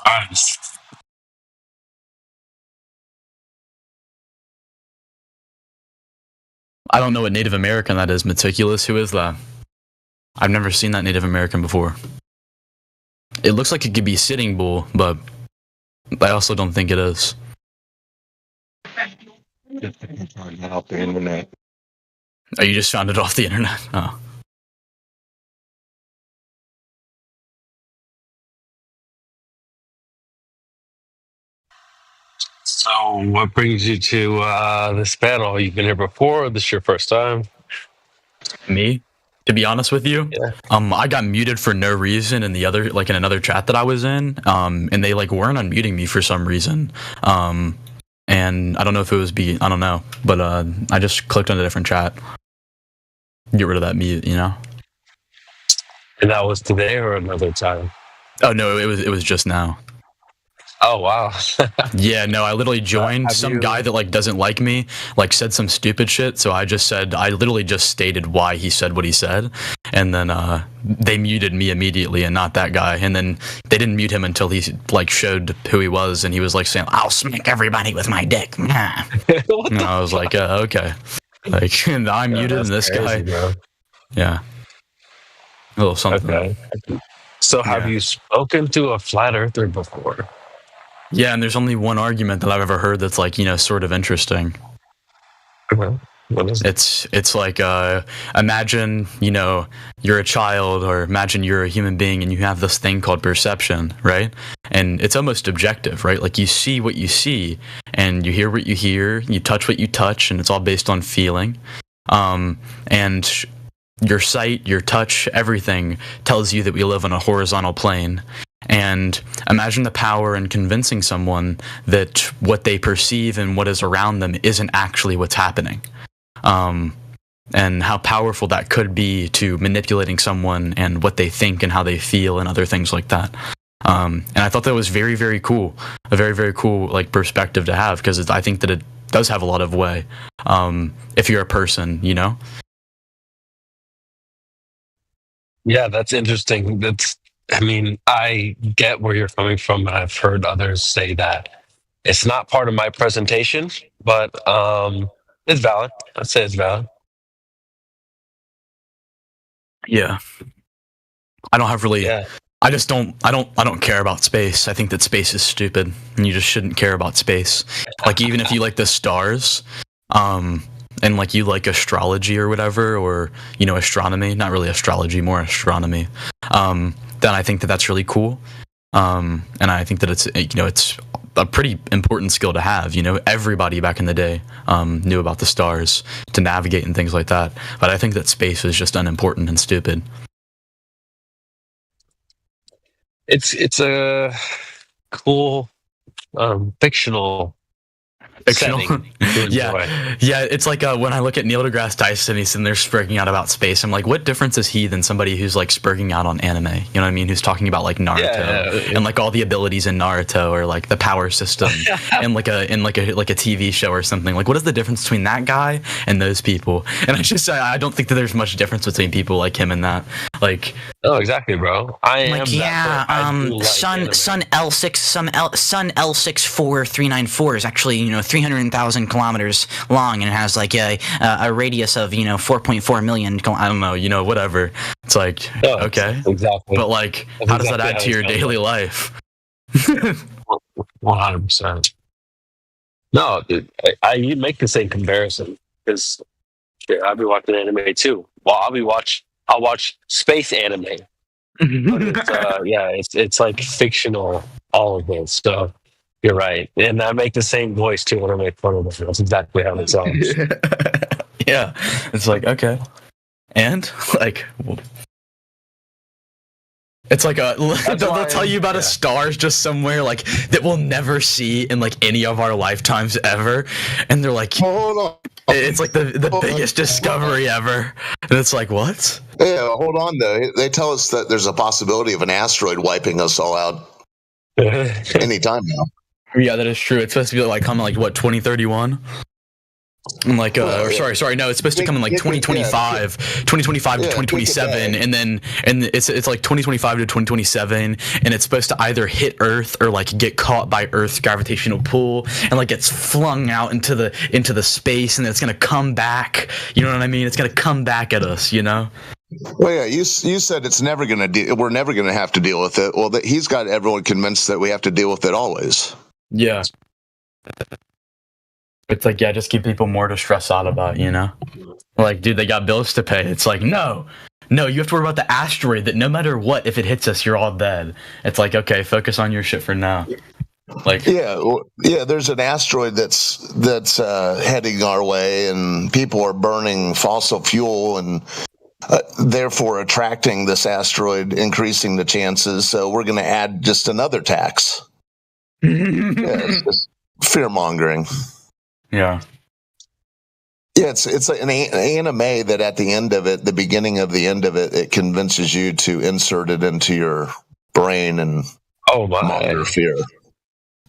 Nice. I don't know what Native American that is. Meticulous? Who is that? I've never seen that Native American before. It looks like it could be Sitting Bull, but I also don't think it is. Off the internet. Oh, you just found it off the internet? Oh. So, what brings you to this panel? You've been here before, or this is your first time? Me? To be honest with you, yeah. I got muted for no reason in the other, like in another chat that I was in, and they like weren't unmuting me for some reason. And I don't know if it was I don't know, but I just clicked on a different chat. Get rid of that mute, you know. And that was today or another time? Oh no, it was just now. Oh wow. Yeah, no, I literally joined. Some guy that like doesn't like me like said some stupid shit, so I literally just stated why he said what he said, and then they muted me immediately and not that guy, and then they didn't mute him until he like showed who he was, and he was like saying, "I'll smack everybody with my dick." And I was like, okay, like, and I'm muted, and this crazy, guy, bro. yeah, a little something. Okay. So, have you spoken to a flat earther before? Yeah, and there's only one argument that I've ever heard that's like, you know, sort of interesting. What is it? It's like, imagine, you know, you're a child, or imagine you're a human being and you have this thing called perception, right? And it's almost objective, right? Like you see what you see and you hear what you hear, you touch what you touch, and it's all based on feeling. And your sight, your touch, everything tells you that we live on a horizontal plane. And imagine the power in convincing someone that what they perceive and what is around them isn't actually what's happening. And how powerful that could be to manipulating someone and what they think and how they feel and other things like that. And I thought that was very, very cool. A very, very cool like perspective to have, because I think that it does have a lot of weight if you're a person, you know? Yeah, that's interesting. I mean, I get where you're coming from, and I've heard others say that it's not part of my presentation, but it's valid. I'd say it's valid. Yeah. I don't have really. Yeah. I don't care about space. I think that space is stupid, and you just shouldn't care about space. Like even if you like the stars, and like you like astrology or whatever, or you know astronomy, not really astrology, more astronomy. Then I think that that's really cool, and I think that it's it's a pretty important skill to have. You know, everybody back in the day knew about the stars to navigate and things like that. But I think that space is just unimportant and stupid. It's a cool fictional. Yeah. It's like when I look at Neil deGrasse Tyson, he's sitting there spurging out about space. I'm like, what difference is he than somebody who's like spurging out on anime? You know what I mean? Who's talking about like Naruto and like all the abilities in Naruto, or like the power system and like a TV show or something. Like, what is the difference between that guy and those people? And I don't think that there's much difference between people like him and that. Like, oh, exactly, bro. I like, am. Sun L6, Sun L64394 is actually 300,000 kilometers long, and it has like a radius of 4.4 million. I don't know, whatever. It's like okay, exactly. But like, how does that add to your daily life? 100%. No, dude, you make the same comparison because I'll be watching anime too. Well, I'll watch space anime, but it's it's like fictional, all of this. So you're right, and I make the same voice too when I make fun of them. That's exactly how it sounds. Yeah, it's like okay, and like. It's like they'll tell you about a stars just somewhere like that we'll never see in like any of our lifetimes ever, and they're like, hold on, it's like the biggest discovery ever, and it's like what? Yeah, hold on though. They tell us that there's a possibility of an asteroid wiping us all out anytime now. Yeah, that is true. It's supposed to be like coming like what 2031. Like sorry no, it's supposed to come in like 2025 to 2027, and it's like 2025 to 2027, and it's supposed to either hit Earth or like get caught by Earth's gravitational pull and like gets flung out into the space, and then it's gonna come back, you know what I mean? It's gonna come back at us, you know. Well, yeah, you said it's never we're never gonna have to deal with it. Well, he's got everyone convinced that we have to deal with it always. Yeah. It's like, yeah, just keep people more to stress out about, you know? Like, dude, they got bills to pay. It's like, no, you have to worry about the asteroid that no matter what, if it hits us, you're all dead. It's like, okay, focus on your shit for now. Like, yeah, there's an asteroid that's heading our way, and people are burning fossil fuel and therefore attracting this asteroid, increasing the chances. So we're going to add just another tax. It's just fear mongering. Yeah. Yeah, it's like an anime that at the end of it, the beginning of the end of it, it convinces you to insert it into your brain and monger fear.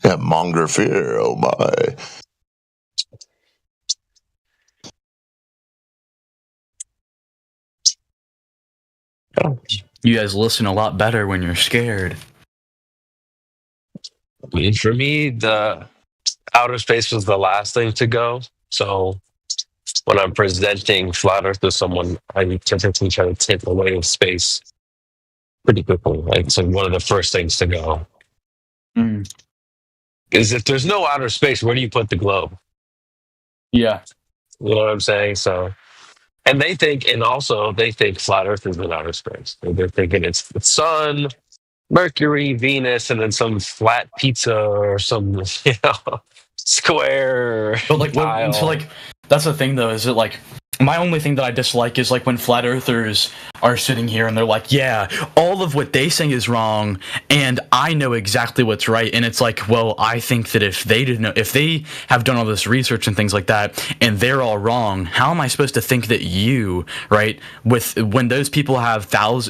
Yeah, monger fear. Oh my. You guys listen a lot better when you're scared. I mean, for me, the outer space was the last thing to go. So when I'm presenting flat Earth to someone, I typically try to take away of space pretty quickly. Like, it's like one of the first things to go. Is if there's no outer space, where do you put the globe? Yeah. You know what I'm saying? So, and they think flat Earth is in outer space. They're thinking it's the sun, Mercury, Venus, and then some flat pizza or some, square. But like, so like, that's the thing though, is it like, my only thing that I dislike is like when flat earthers are sitting here and they're like, yeah, all of what they say is wrong and I know exactly what's right. And it's like, well, I think that if they have done all this research and things like that and they're all wrong, how am I supposed to think that you, right, when those people have thousands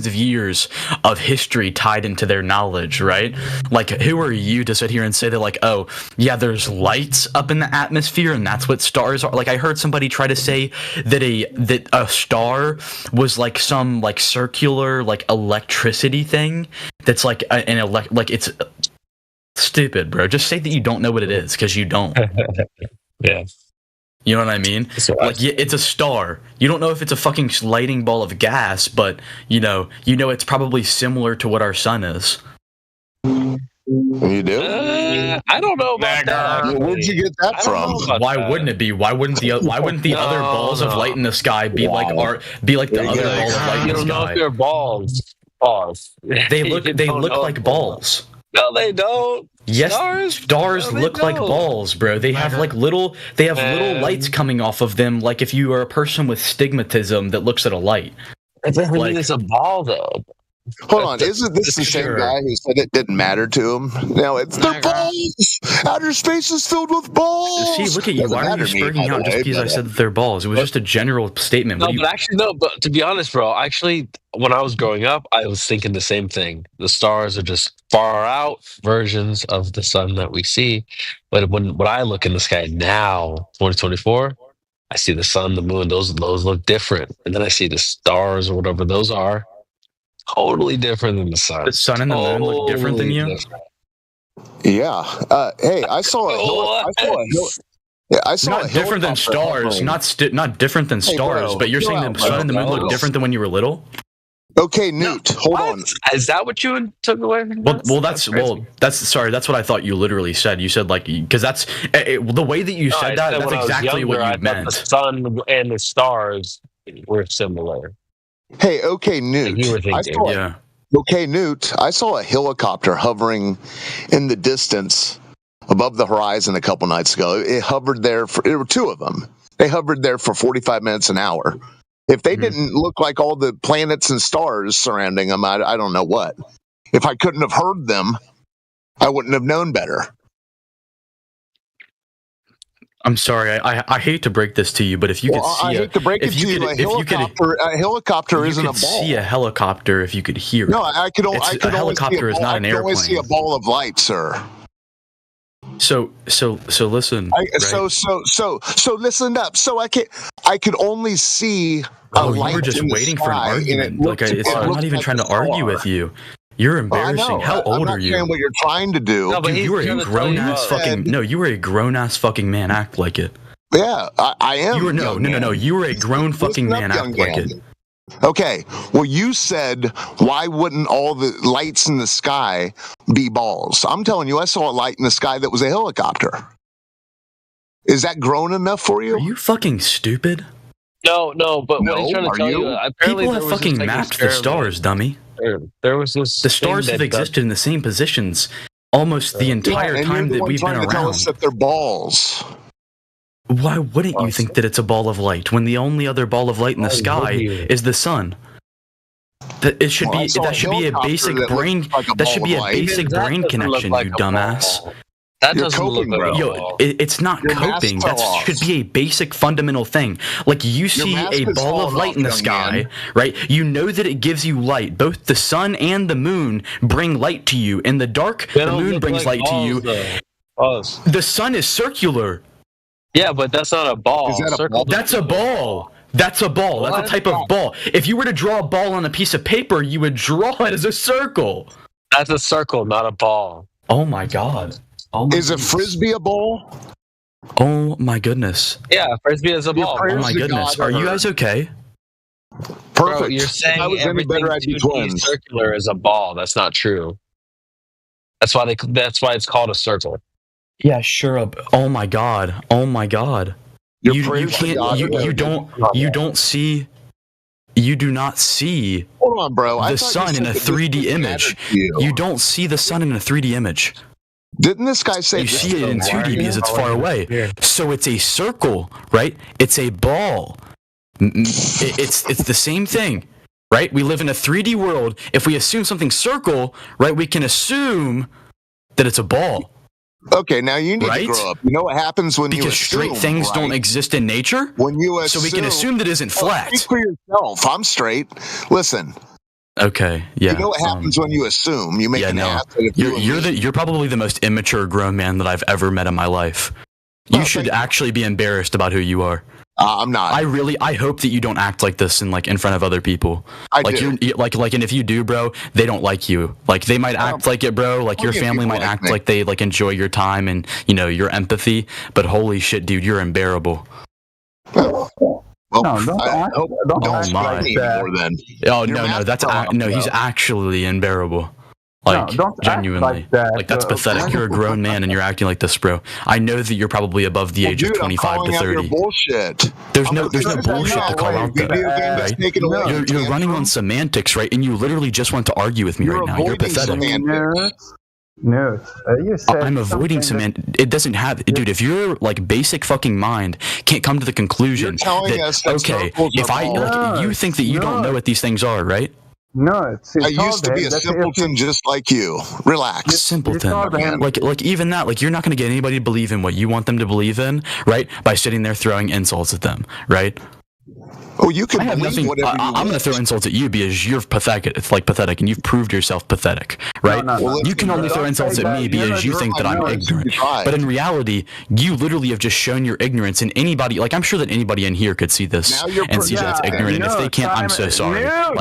of years of history tied into their knowledge, right? Like, who are you to sit here and say that, like, oh yeah, there's lights up in the atmosphere and that's what stars are? Like, I heard somebody try to say that a star was like some like circular like electricity thing that's like like it's stupid, bro. Just say that you don't know what it is, because you don't. Yeah. You know what I mean? Like, yeah, it's a star. You don't know if it's a fucking lightning ball of gas, but you know it's probably similar to what our sun is. You do? I don't know about that. Where'd you get that from? Why wouldn't it be? Why wouldn't the other balls of light in the sky be like the other balls of light in the sky? You don't know if they're balls. Balls. They look like balls. No, they don't. Yes, stars look like balls, bro. They have little lights coming off of them, like if you are a person with stigmatism that looks at a light. It doesn't mean it's a ball, though. Hold on, isn't this the same guy who said it didn't matter to him? No, it's their balls. Outer space is filled with balls. See, look at you. Why are you spurting out just because I said that they're balls? It was just a general statement. No, but to be honest, bro, actually, when I was growing up, I was thinking the same thing. The stars are just far out versions of the sun that we see. But when I look in the sky now, 2024, I see the sun, the moon, those look different. And then I see the stars or whatever those are. Totally different than the sun. The sun and the moon look different than you? Yeah. Hey, I saw a hill. Yeah, I saw not different than stars. Not different than stars. But you're saying the sun and the moon look different than when you were little? Okay, Newt, hold on. Is that what you took away from that's what I thought you literally said. You said like because that's the way that you said that. That's exactly what you meant. The sun and the stars were similar. Hey, okay, Newt. Like you were thinking, yeah. Okay, Newt. I saw a helicopter hovering in the distance above the horizon a couple nights ago. It hovered there there were two of them. They hovered there for 45 minutes an hour. If they didn't look like all the planets and stars surrounding them, I don't know what. If I couldn't have heard them, I wouldn't have known better. I'm sorry. I hate to break this to you, but if you could see, I hate to break it to you. A helicopter isn't a ball. See a helicopter if you could hear it. No, I could only. A helicopter is not an airplane. I can only see a ball of light, sir. So listen. So listen up. So I could only see a light. You were just waiting for an argument. I'm not even trying to argue with you. You're embarrassing. How old are you? I'm not saying what you're trying to do. No, dude, you were a grown ass fucking. No, you were a grown ass fucking man. Act like it. Yeah, I am. You were no. You were a grown fucking man. Act like it. Okay. Well, you said, why wouldn't all the lights in the sky be balls? I'm telling you, I saw a light in the sky that was a helicopter. Is that grown enough for you? Are you fucking stupid? No, but what he's trying to tell you, apparently people have fucking mapped the stars, dummy. There was this. The stars have existed in the same positions almost the entire time that we've been around. Tell us that they're balls. Why wouldn't you think that it's a ball of light when the only other ball of light in the sky is the sun? That should be a basic brain. That should be a basic brain connection, you dumbass. That doesn't look like Yo, it's not coping. That should be a basic fundamental thing. Like you see a ball of light in the sky, right? You know that it gives you light. Both the sun and the moon bring light to you. In the dark, the moon brings light to you. The sun is circular. Yeah, but that's not a ball. Is that a ball? That's a ball. That's a ball. That's a type of ball. If you were to draw a ball on a piece of paper, you would draw it as a circle. That's a circle, not a ball. Oh my god. Is a frisbee a ball? Oh my goodness. Yeah, frisbee is a ball. Oh my goodness. Are you guys okay? Perfect. Bro, you're saying everything 2D circular is a ball. That's not true. That's why it's called a circle. Yeah, sure. Oh my god. Oh my god. You do not see Hold on, bro. the sun in a 3D image. You don't see the sun in a 3D image. Didn't this guy say you see it in 2D because it's far away? So it's a circle, right? It's a ball. It's the same thing, right? We live in a 3D world. If we assume something's circle, right, we can assume that it's a ball. Okay, now you need to grow up. You know what happens when because straight things don't exist in nature? When you assume, so we can assume that it isn't flat. Speak for yourself. I'm straight. Listen. Okay. Yeah. You know what happens when you assume? You make an ass. You're probably the most immature grown man that I've ever met in my life. You should actually be embarrassed about who you are. I'm not. I hope that you don't act like this in front of other people. And if you do, bro, they don't like you. Like they might act like it, bro. Like your family might act like they enjoy your time and your empathy. But holy shit, dude, you're unbearable. Well, no, don't act like that. Oh no, he's actually unbearable. Like genuinely, that's pathetic. You're a grown man and you're acting like this, bro. I know that you're probably above the age of 25 to 30. Bullshit. There's no bullshit to call out, though. Right? You're running on semantics, right? And you literally just want to argue with me right now. You're pathetic. No, you said I'm avoiding semantics. It doesn't have, dude. If your basic fucking mind can't come to the conclusion that okay, if you think that you don't know what these things are, right? No, I used to be a simpleton just like you. Relax. Simpleton. Like even that, you're not going to get anybody to believe in what you want them to believe in, right? By sitting there throwing insults at them, right? Oh, you can believe whatever you want. I'm going to throw insults at you because you're pathetic. It's pathetic, and you've proved yourself pathetic, right? You can only throw insults at me because you think that I'm ignorant. But in reality, you literally have just shown your ignorance. And anybody, I'm sure that anybody in here could see this and see that it's ignorant. And if they can't, I'm so sorry. I'm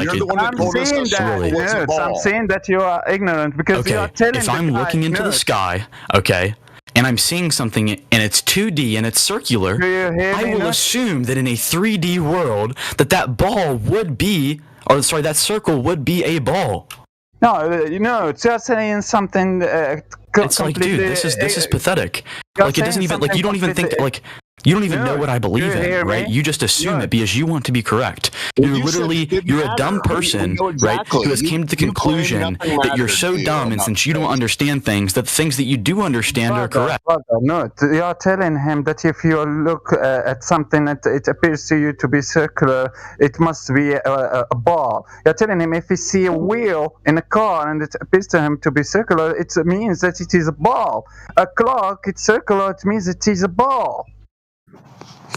saying that you are ignorant because you are telling if I'm looking into the sky, okay, and I'm seeing something and it's 2D and it's circular, I will assume that in a 3D world that ball would be, or sorry, that circle would be a ball. No, just saying something. It's like, dude, this is pathetic. Like, it doesn't even, like, you don't even think, like, you don't even know what I believe in, right? You just assume it because you want to be correct. You're literally, you're a dumb person, right, who has came to the conclusion that you're so dumb, and since you don't understand things, that the things that you do understand are correct. No, you are telling him that if you look at something that it appears to you to be circular, it must be a ball. You're telling him if he see a wheel in a car and it appears to him to be circular, it means that it is a ball. A clock, it's circular, it means it is a ball.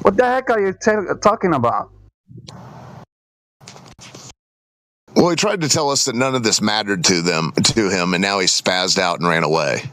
What the heck are you talking about? Well, he tried to tell us that none of this mattered to him, and now he spazzed out and ran away.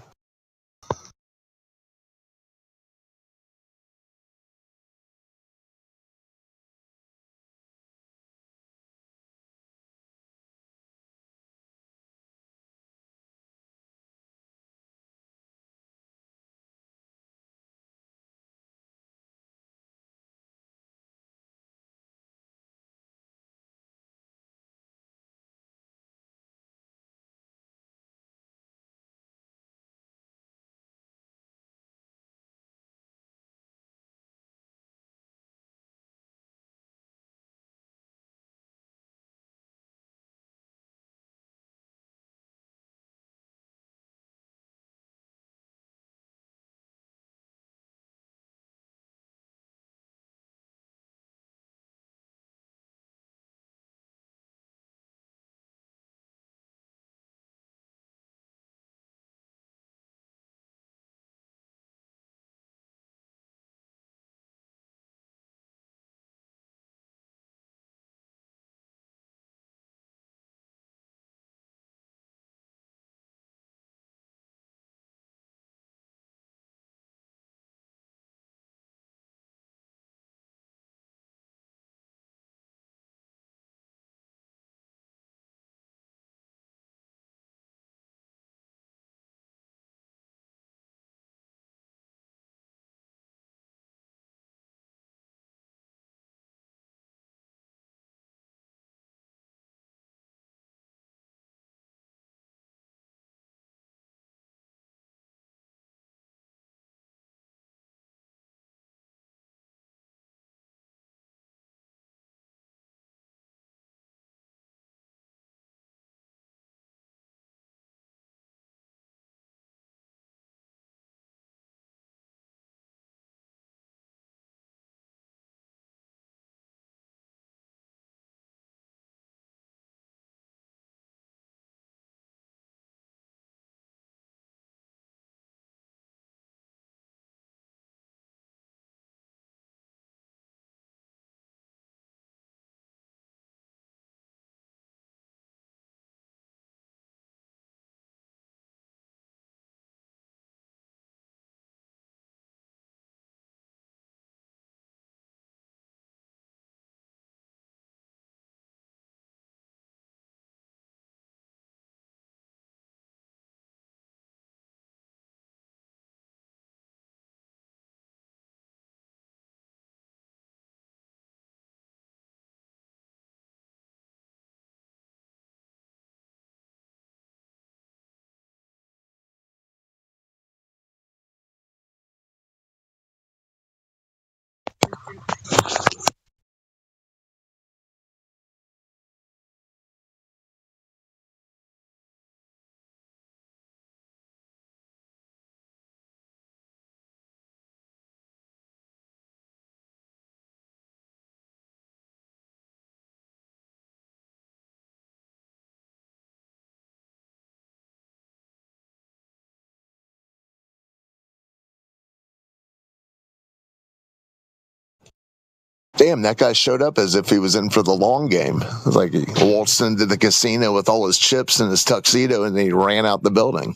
Damn, that guy showed up as if he was in for the long game. Like he waltzed into the casino with all his chips and his tuxedo, and then he ran out the building.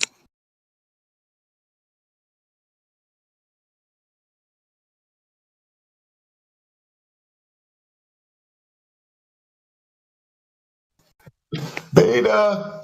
Beta.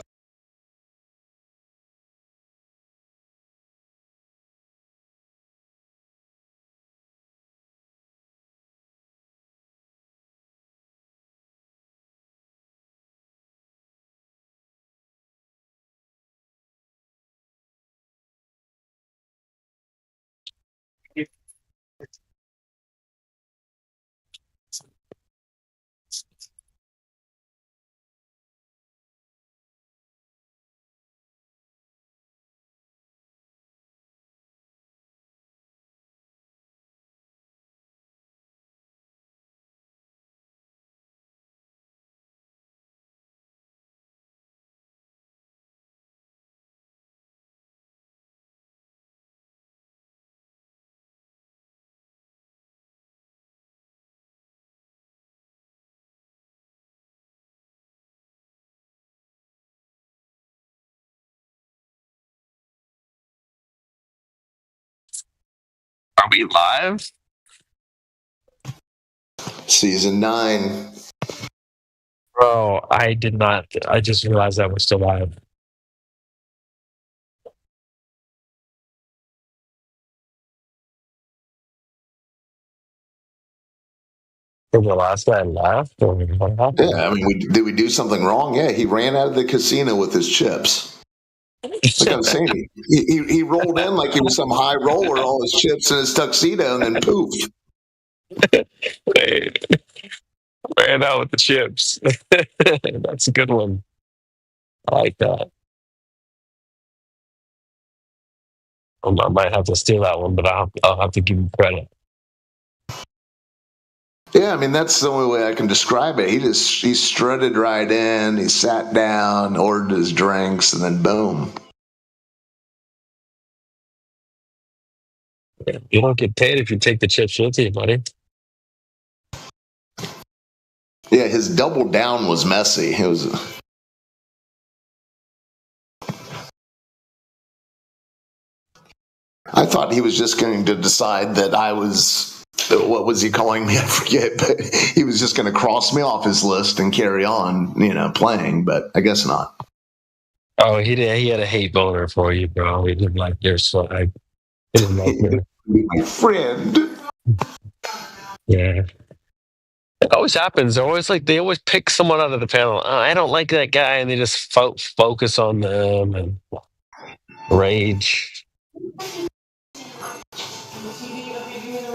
we live? Season 9. Bro, I did not. I just realized that we're still live. Did the last guy left? Or what happened? Yeah, I mean, did we do something wrong? Yeah, he ran out of the casino with his chips. Like I was saying, he rolled in like he was some high roller, all his chips in his tuxedo, and then poof. Wait. Ran out with the chips. That's a good one. I like that. I might have to steal that one, but I'll have to give him credit. Yeah, I mean that's the only way I can describe it. He strutted right in, he sat down, ordered his drinks, and then boom. You don't get paid if you take the chips with you, buddy. Yeah, his double down was messy. It was. I thought he was just going to decide that I was. What was he calling me? I forget, but he was just going to cross me off his list and carry on, playing. But I guess not. Oh, he did. He had a hate boner for you, bro. He didn't like your swag. He didn't like you. My friend. Yeah. It always happens. They always pick someone out of the panel. Oh, I don't like that guy, and they just focus on them and rage.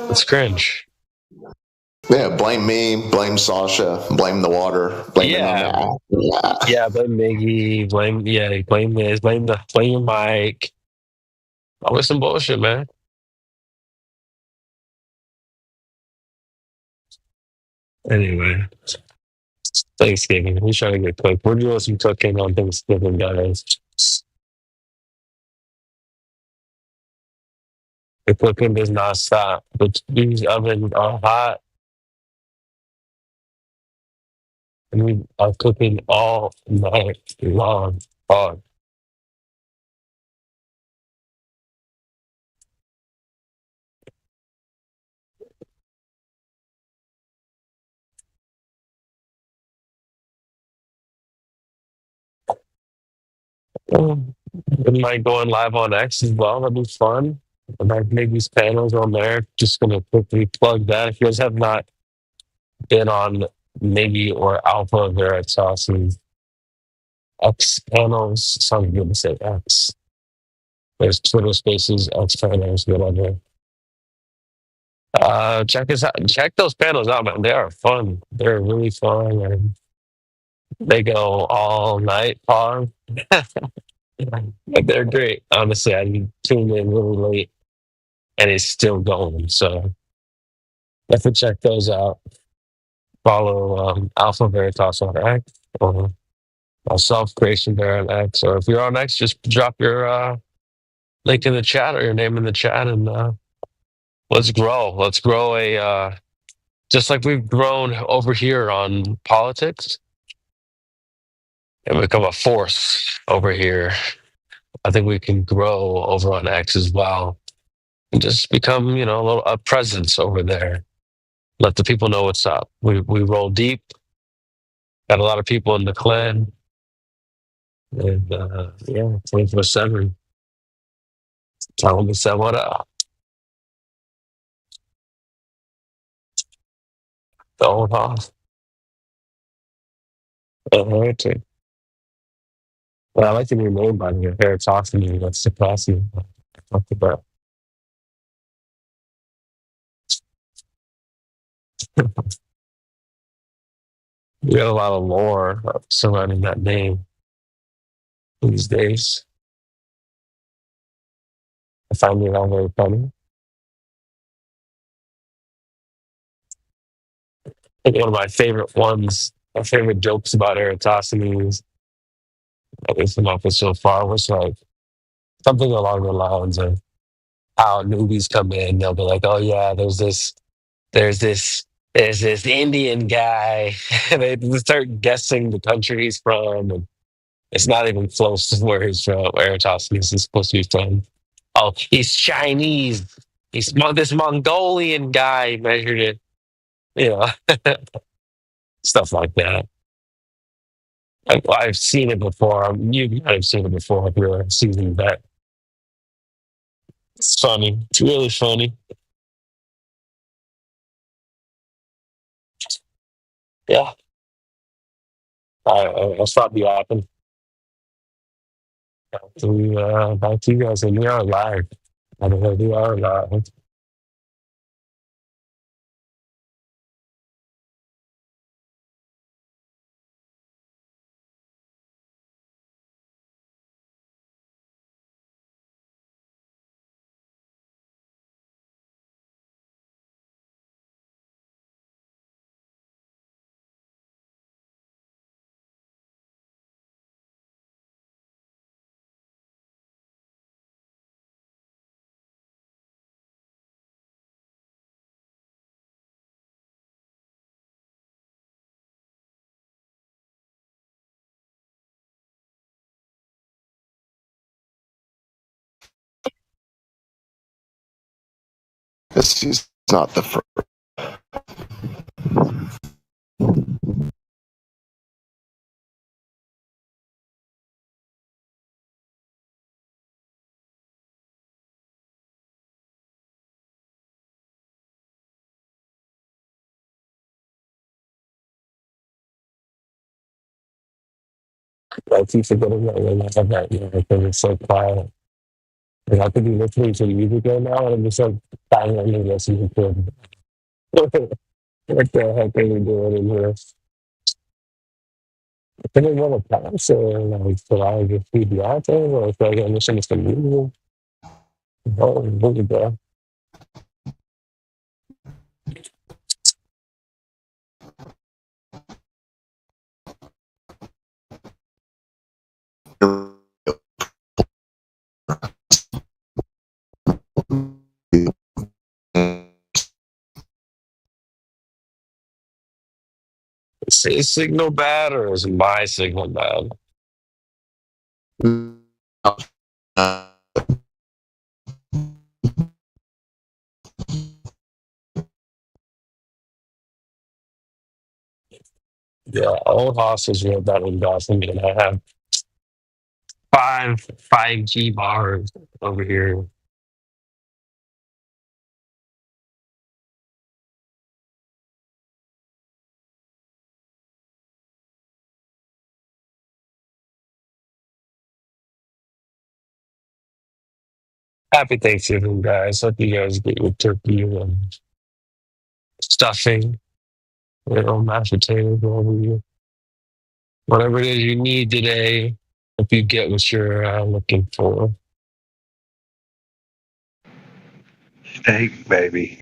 It's cringe. Yeah, blame me, blame Sasha, blame the water, blame the yeah, blame Miggy, blame Liz, blame your Mike. Always some bullshit, man. Anyway, Thanksgiving. We're trying to get cooked. We're doing some cooking on Thanksgiving, guys. The cooking does not stop. These ovens are hot. And we are cooking all night long. Hard. We might going live on X as well. That'd be fun. I might make these panels on there. Just gonna quickly plug that. If you guys have not been on Miggy or Alpha Veritas's X panels, sounds good to say X. There's Twitter Spaces, X panels, whatever. Check those panels out, man. They are fun. They're really fun, and they go all night long. But they're great. Honestly, I tuned in really late, and it's still going. So definitely check those out. Follow Alpha Veritas on X, or myself, Creation Bear on X. Or if you're on X, just drop your link in the chat or your name in the chat, and let's grow. Let's grow a just like we've grown over here on politics and become a force over here. I think we can grow over on X as well and just become, a presence over there. Let the people know what's up. We roll deep. Got a lot of people in the clan. And 24/7. Tell them to say what up. Going off. Okay. Well, I like to be known by your hair talking to you. That's the classy. Talk about. We got a lot of lore surrounding that name these days. I find it all very funny. I think one of my favorite jokes about Eratosthenes, at least from office so far, was like something along the lines of how newbies come in. They'll be like, "Oh yeah, there's this Indian guy," and they start guessing the country he's from, and it's not even close to where he's from. Eratosthenes is supposed to be from. Oh, he's Chinese. This Mongolian guy measured it. You know, stuff like that. I've seen it before. You might have seen it before if you're a seasoned vet. It's funny. It's really funny. Yeah. I'll stop the yapping. Back to you guys, and we are live. I don't know, we are live. This is not the first. I keep forgetting that we're live right now because it's so quiet. Like, I could be listening to music right now, and I'm just like silently listening to it. What the heck are we doing in here? I think I want to pass or like, so I just see the author or if I get listening to some music. Oh, here we go. Is his signal bad or is my signal bad? Yeah, old Haas is real better than Dawson, and I have 5G bars over here. Happy Thanksgiving, guys. Hope you guys get your turkey and stuffing, mashed potatoes, whatever it is you need today. Hope you get what you're looking for. Steak, baby.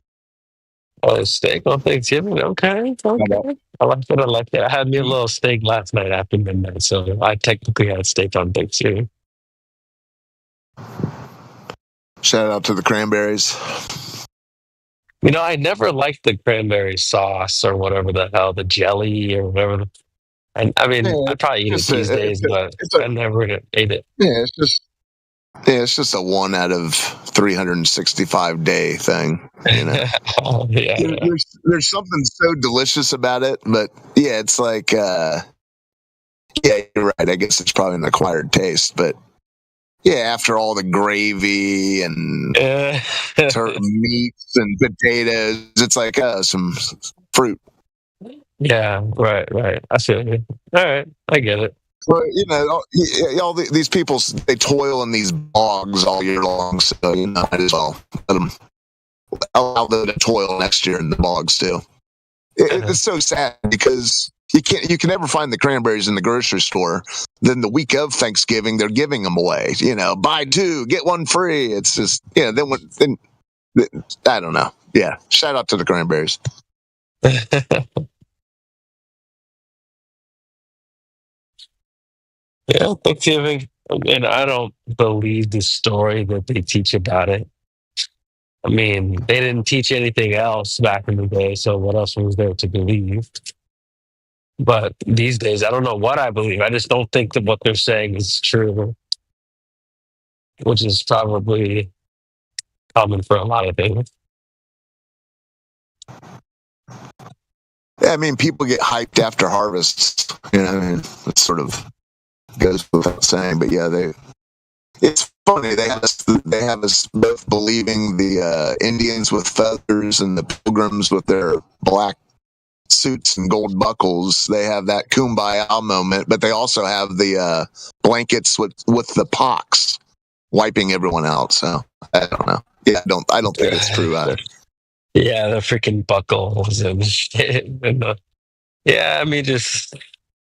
Oh, steak on Thanksgiving? Okay. I like it. I like it. I had me a little steak last night after midnight, so I technically had steak on Thanksgiving. Shout out to the cranberries. I never liked the cranberry sauce or whatever the hell, the jelly or whatever. I mean, I'd probably eat it these days, but I never ate it. Yeah, it's just a 1 out of 365 day thing. Yeah. There's something so delicious about it, but yeah, it's like, yeah, you're right. I guess it's probably an acquired taste, but yeah, after all the gravy and meats and potatoes, it's like some fruit. Yeah, right. I feel you. All right, I get it. Well, all these people, they toil in these bogs all year long, so might as well let them allow them to toil next year in the bogs too. It's so sad because you can never find the cranberries in the grocery store. Then the week of Thanksgiving, they're giving them away. Buy 2 get 1 free. It's just then I don't know. Yeah, shout out to the cranberries. Yeah, Thanksgiving, and I don't believe the story that they teach about it. I mean, they didn't teach anything else back in the day, so what else was there to believe? But these days, I don't know what I believe. I just don't think that what they're saying is true, which is probably common for a lot of things. Yeah, I mean, people get hyped after harvests. You know, I mean, it sort of goes without saying. But yeah, it's funny. They have us both believing the Indians with feathers and the Pilgrims with their black suits and gold buckles. They have that kumbaya moment, but they also have the blankets with the pox wiping everyone out. So I don't know. Yeah, I don't think it's true either. Yeah, the freaking buckles and shit. Yeah, I mean, just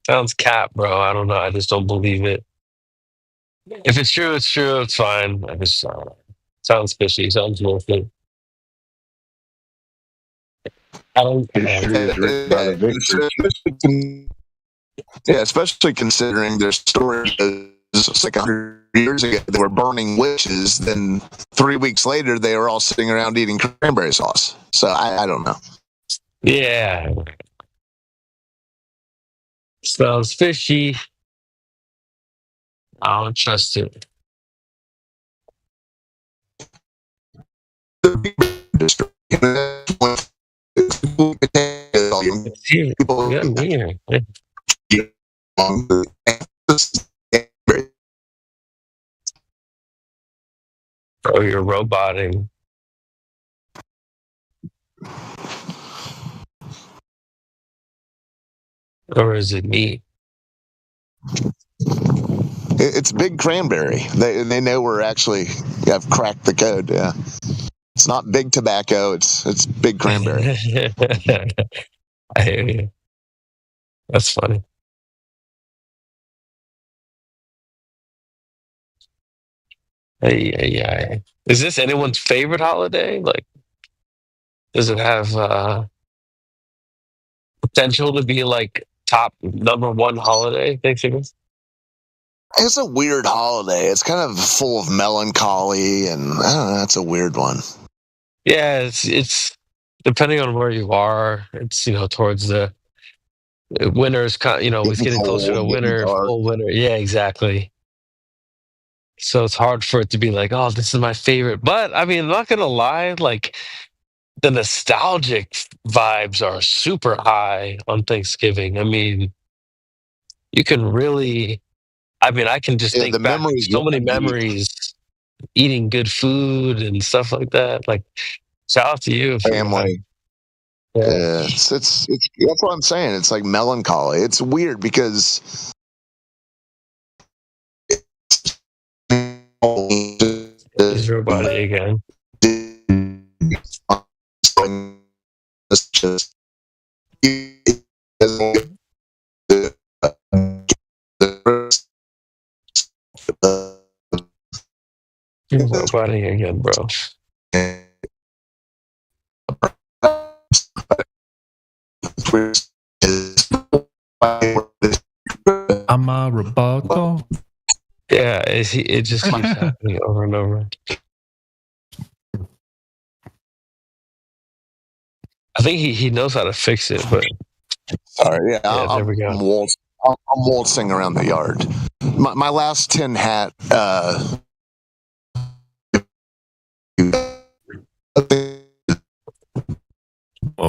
sounds cap, bro. I don't know. I just don't believe it. If it's true, it's true. It's fine. I just sounds fishy. Sounds worthy. I don't. History is written by the victors. Yeah, especially considering their story is like 100 years ago they were burning witches. Then 3 weeks later they were all sitting around eating cranberry sauce. So I don't know. Yeah, smells fishy. I don't trust it. It's here. Yeah, I'm here. Oh, you're roboting. Or is it me? It's Big Cranberry. They know we're actually have cracked the code. Yeah, it's not Big Tobacco. It's Big Cranberry. I hear you. That's funny. Hey. Is this anyone's favorite holiday? Like, does it have potential to be like top #1 holiday? Thanksgiving. It's a weird holiday. It's kind of full of melancholy, and I don't know. It's a weird one. Yeah, it's depending on where you are. It's towards the winter's it's getting closer to winter, full winter. Yeah, exactly. So it's hard for it to be like, oh, this is my favorite. But I mean, I'm not gonna lie, like the nostalgic vibes are super high on Thanksgiving. I mean, you can really I mean, I can just think back to so many memories eating good food and stuff like that. Like, shout out to you for family. Yeah, it's that's what I'm saying. It's like melancholy. It's weird because is your body again. It's just You're roboting again, bro. I'm a roboto. Yeah, it just keeps happening over and over. I think he knows how to fix it, but sorry, yeah, there we go. I'm waltzing around the yard. My last tin hat.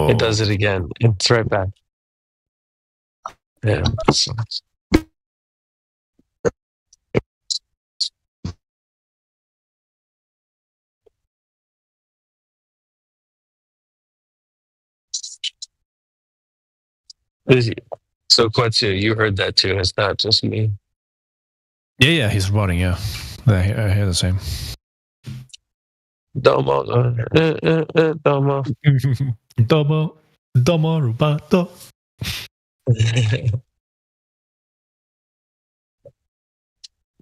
It does it again. It's right back. Yeah. So Quetsu, you heard that too. It's not just me. Yeah, he's roboting. Yeah, I hear the same. Domo, domo, domo, roboto.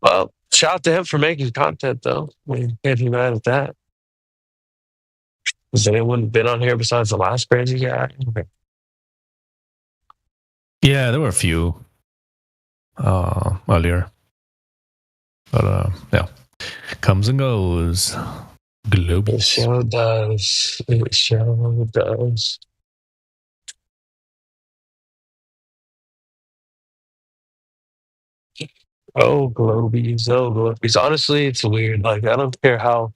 Well, shout out to him for making content, though. We can't be mad at that. Has anyone been on here besides the last crazy guy? Okay. Yeah, there were a few earlier, but yeah, comes and goes. Global. It sure does. It sure does. Oh, globies. Honestly, it's weird. Like, I don't care how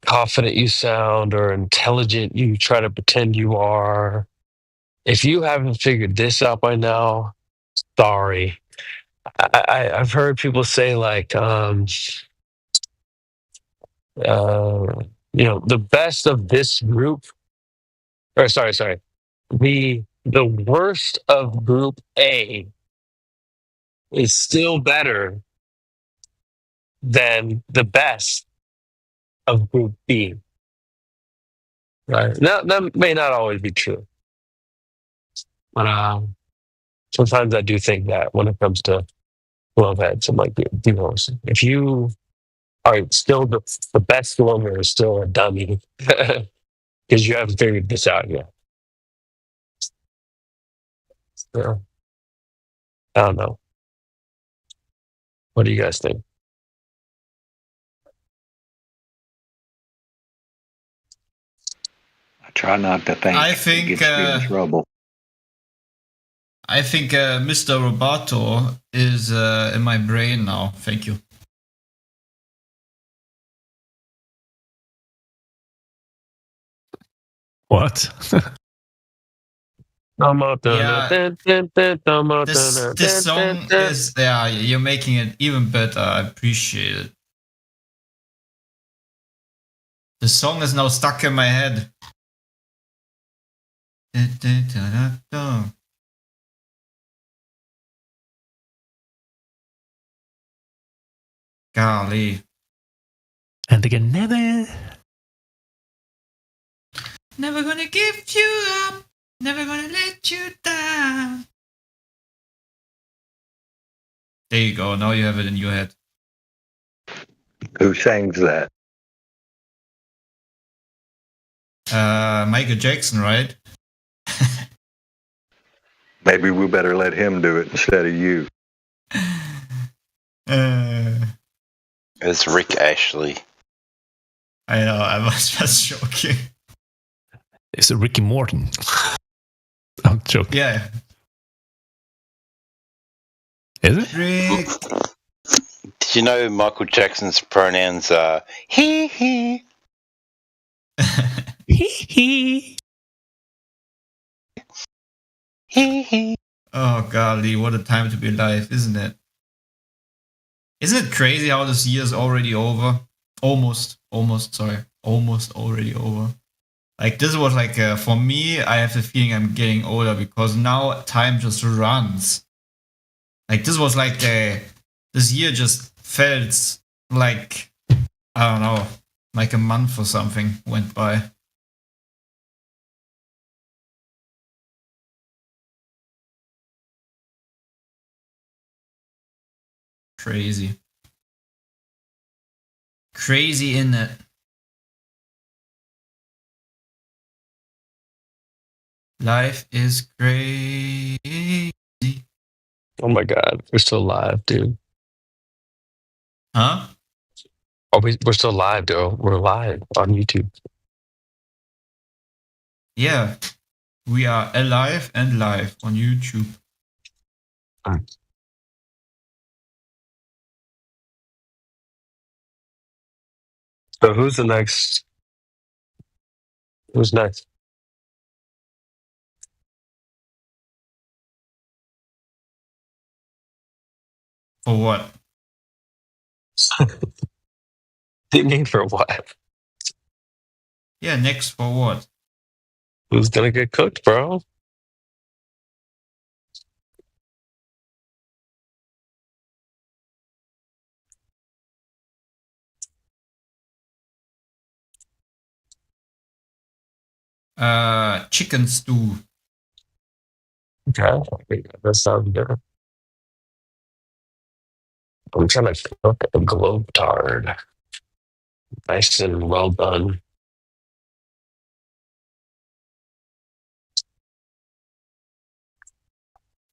confident you sound or intelligent you try to pretend you are. If you haven't figured this out by now, sorry. I've heard people say like, the best of this group, or sorry, the worst of Group A is still better than the best of Group B. Right? That may not always be true, but sometimes I do think that when it comes to love heads, I'm like, if you are still the best swimmer is still a dummy because you haven't figured this out yet. So, I don't know. What do you guys think? I try not to think. I think, it gets me in trouble. I think Mr. Roboto is in my brain now. Thank you. What? Yeah, this song is, you're making it even better. I appreciate it. The song is now stuck in my head. Golly. And again, never gonna give you up. Never gonna let you down. There you go. Now you have it in your head. Who sings that? Michael Jackson, right? Maybe we better let him do it instead of you. It's Rick Ashley. I know, I was just joking. It's Ricky Morton. I'm joking. Yeah. Is it? Rick. Did you know Michael Jackson's pronouns are he? He. Oh golly, what a time to be alive, isn't it? Isn't it crazy how this year is already over? Almost already over. Like this was like, for me, I have the feeling I'm getting older because now time just runs. Like this was like, this year just felt like, I don't know, like a month or something went by. Crazy. Crazy, isn't it? Life is crazy. Oh my God, we're still live, dude. Huh? We're still live, dude. We're live on YouTube. Yeah, we are alive and live on YouTube. So who's the next? Who's next? For what? What do you mean for what? Yeah, next for what? Who's gonna get cooked, bro? Chicken stew. Okay, that sounds good. I'm trying to cook a globe tard. Nice and well done.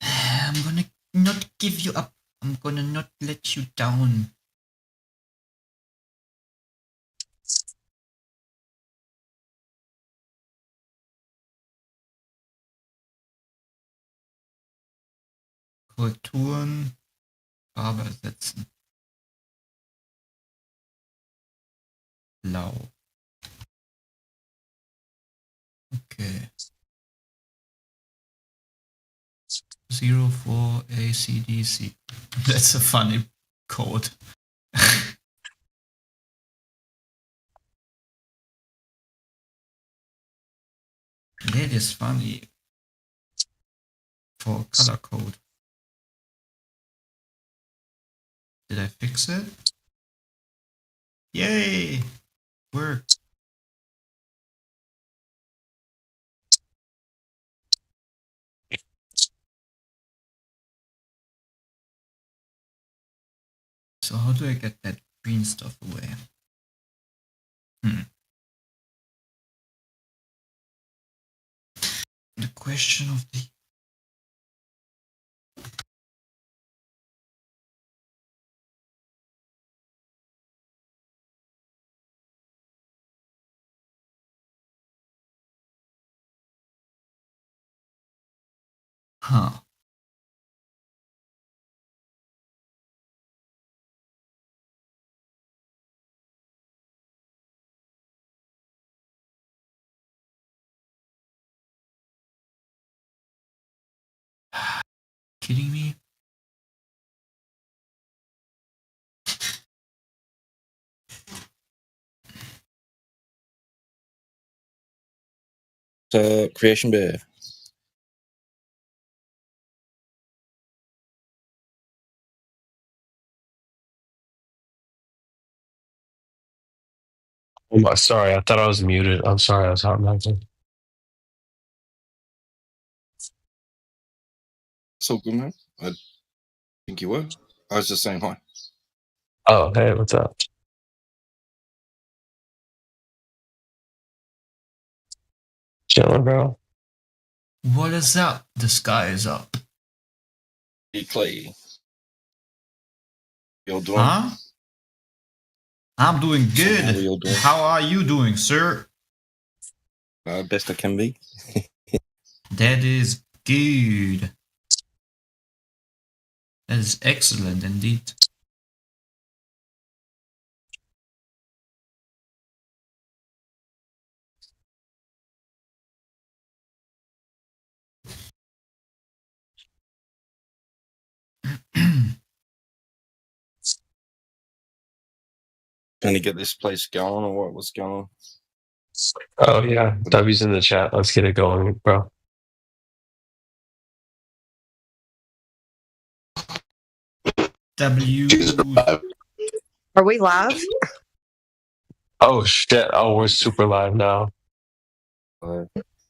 I'm gonna not give you up. I'm gonna not let you down. Korrekturen, Farbe ersetzen. Blau. Okay. 04 ACDC. That's a funny code. That is funny. For color code. Did I fix it? Yay! Worked. So how do I get that green stuff away? The question of the... Huh. Kidding me? Creation Bear. Oh my, sorry, I thought I was muted. I'm sorry, I was hot mouthing. So good, man. I think you were. I was just saying hi. Oh, hey, what's up? Chilling, bro. What is up? The sky is up. Hey, Clay. You're doing? Huh? I'm doing good. How are you doing? How are you doing, sir? Best I can be. That is good. That is excellent indeed. Trying to get this place going, or what was going on? Oh yeah, W's in the chat. Let's get it going, bro. W. Are we live? Oh shit! Oh, we're super live now.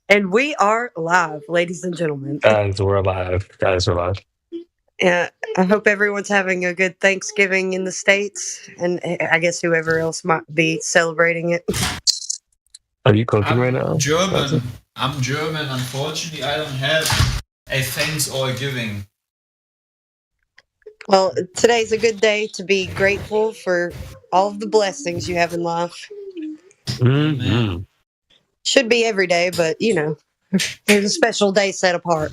And we are live, ladies and gentlemen. Guys, we're live. Guys, we're live. Yeah, I hope everyone's having a good Thanksgiving in the States, and I guess whoever else might be celebrating it. Are you cooking right now? German. I'm German. Unfortunately, I don't have a thanks or a giving. Well, today's a good day to be grateful for all of the blessings you have in life. Mm-hmm. Should be every day, but you know, there's a special day set apart.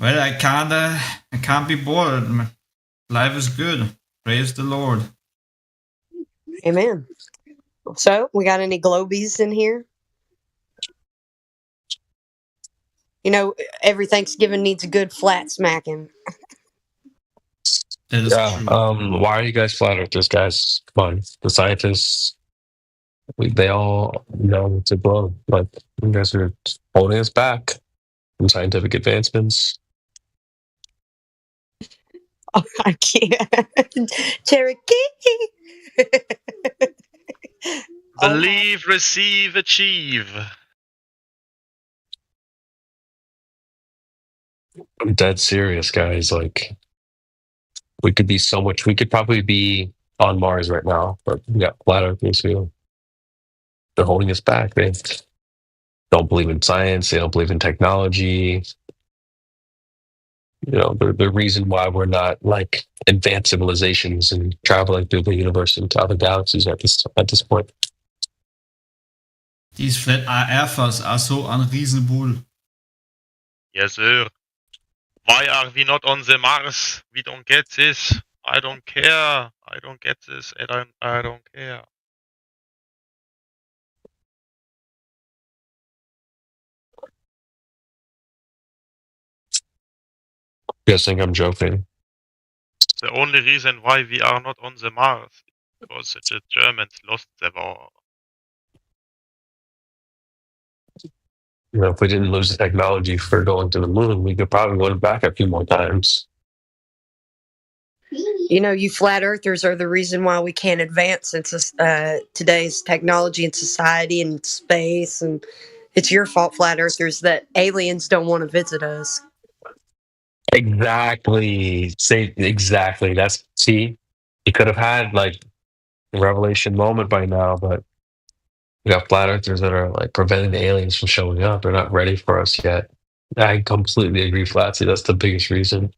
Well, I can't be bored. Life is good. Praise the Lord. Amen. So, we got any globies in here? You know, every Thanksgiving needs a good flat smacking. Yeah. Why are you guys flat earthers, guys? Come on, the scientists. They all know it's a blow. Like you guys are holding us back from scientific advancements. Oh, I can't. Cherokee. Believe, receive, achieve. I'm dead serious, guys. Like, we could be so much. We could probably be on Mars right now, but we got flat earthers who they're holding us back. They don't believe in science. They don't believe in technology. You know, the reason why we're not like advanced civilizations and traveling through the universe into other galaxies at this point. These flat earthers are so unreasonable. Yes, sir. Why are we not on the Mars? We don't get this. I don't care. I don't get this. I don't care. You guys think I'm joking? The only reason why we are not on the Mars is because the Germans lost the war. You know, if we didn't lose the technology for going to the moon, we could probably go back a few more times. You know, you flat earthers are the reason why we can't advance into today's technology and society and space. And it's your fault, flat earthers, that aliens don't want to visit us. Exactly. Say exactly. See, you could have had like a revelation moment by now, but we got flat earthers that are like preventing the aliens from showing up. They're not ready for us yet. I completely agree, Flatsy. That's the biggest reason.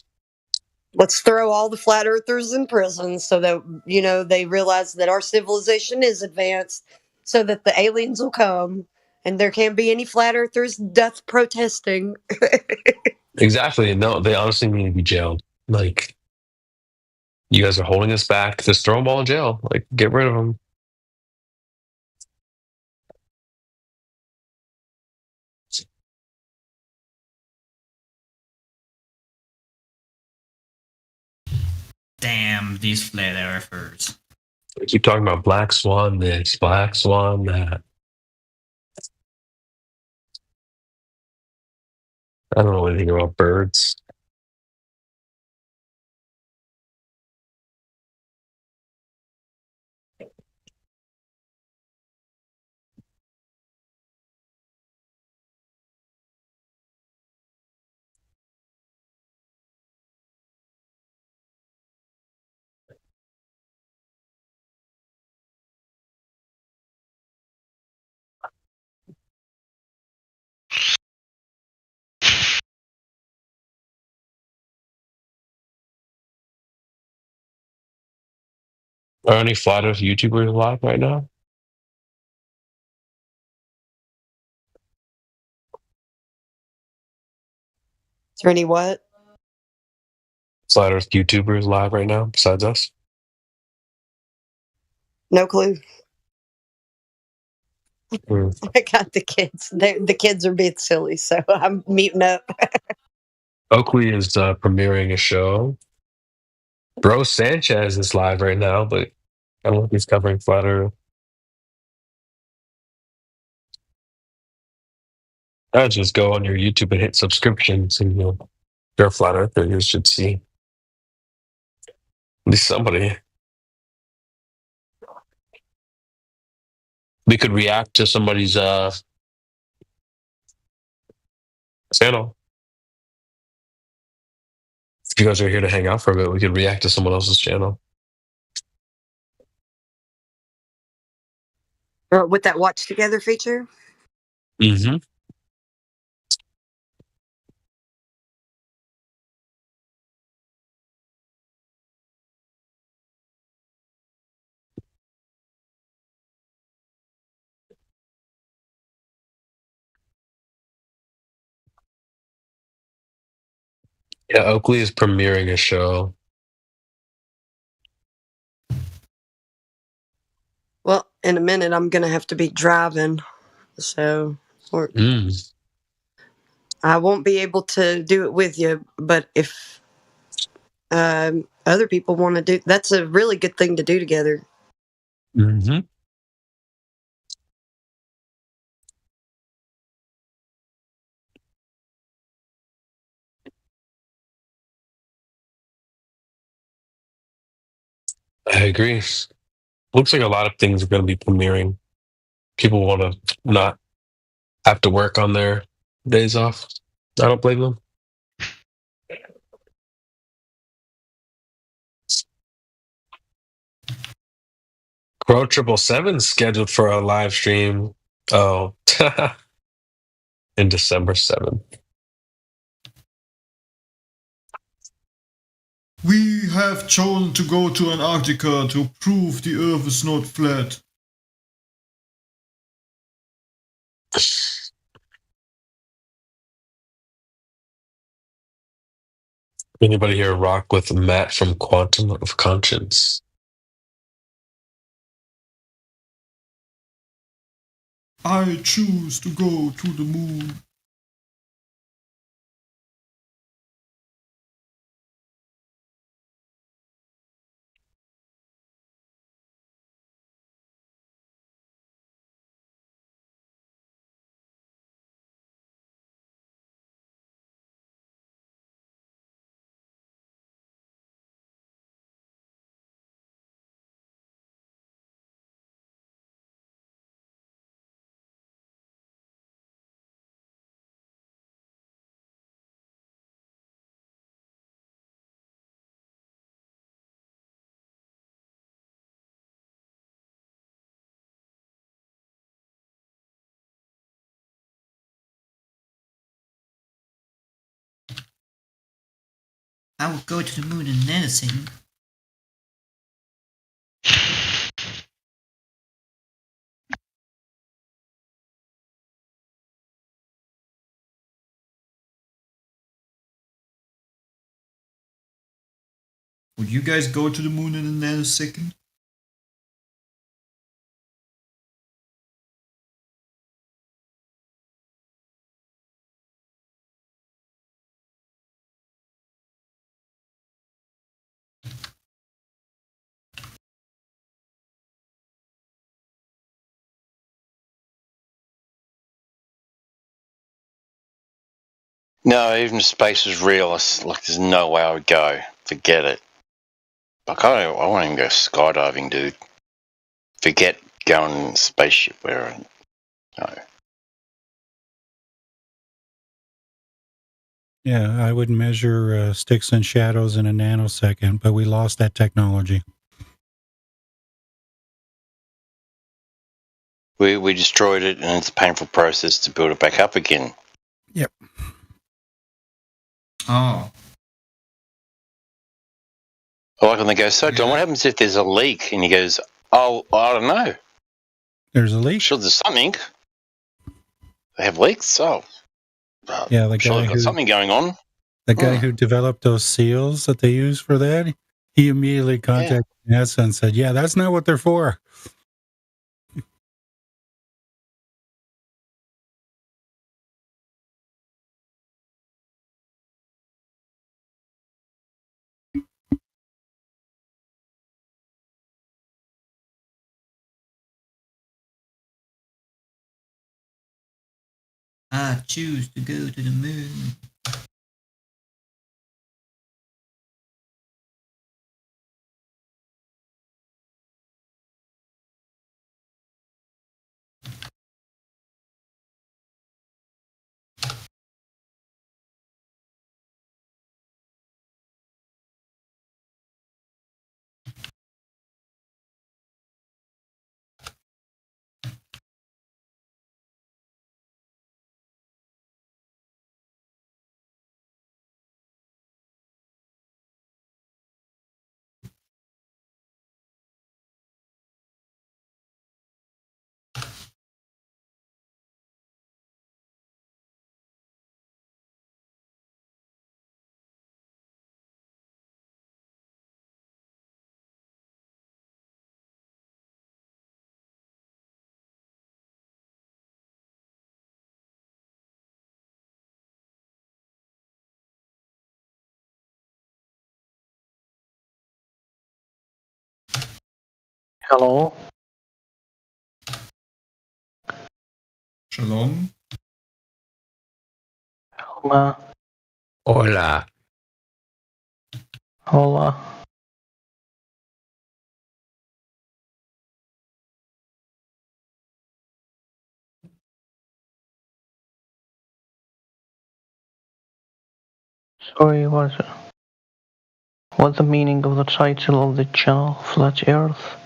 Let's throw all the flat earthers in prison so that, you know, they realize that our civilization is advanced, so that the aliens will come and there can't be any flat earthers death protesting. Exactly. No, they honestly need to be jailed. Like, you guys are holding us back. Just throw them all in jail. Like, get rid of them. Damn these flat earthers. They keep talking about black swan this, black swan that. I don't know anything about birds. Are any flat earth YouTubers alive right now? Is there any what? Flat earth YouTubers live right now besides us? No clue. Hmm. I got the kids. The kids are being silly, so I'm muting up. Oakley is premiering a show. Bro Sanchez is live right now, but I don't know if he's covering flat earth. I just go on your YouTube and hit subscriptions, and if you're a flat earther, you should see at least somebody. We could react to somebody's channel. If you guys are here to hang out for a bit, we could react to someone else's channel. With that watch together feature? Mm-hmm. Yeah, Oakley is premiering a show. Well, in a minute, I'm going to have to be driving, so I won't be able to do it with you. But if other people want to do, that's a really good thing to do together. Mm-hmm. I agree. Looks like a lot of things are going to be premiering. People want to not have to work on their days off. I don't blame them. Crow 777 scheduled for a live stream. Oh, in December 7th. We have chosen to go to Antarctica to prove the Earth is not flat. Anybody here rock with Matt from Quantum of Conscience? I choose to go to the moon. I will go to the moon in nanosecond. Would you guys go to the moon in a nanosecond? No, even if space is real, there's no way I would go. Forget it. Like, I won't even go skydiving, dude. Forget going in a spaceship where no. Yeah, I would measure sticks and shadows in a nanosecond, but we lost that technology. We destroyed it, and it's a painful process to build it back up again. Yep. Oh. I like when they go, so John, what happens if there's a leak? And he goes, oh, I don't know. There's a leak? Sure, there's something. They have leaks? Oh. Yeah, the Sure, guy they've got something going on. The guy who developed those seals that they use for that, he immediately contacted NASA and said, yeah, that's not what they're for. I choose to go to the moon. Hello. Shalom. Hola. Hola. Hola. Sorry, what's the meaning of the title of the channel, Flat Earth?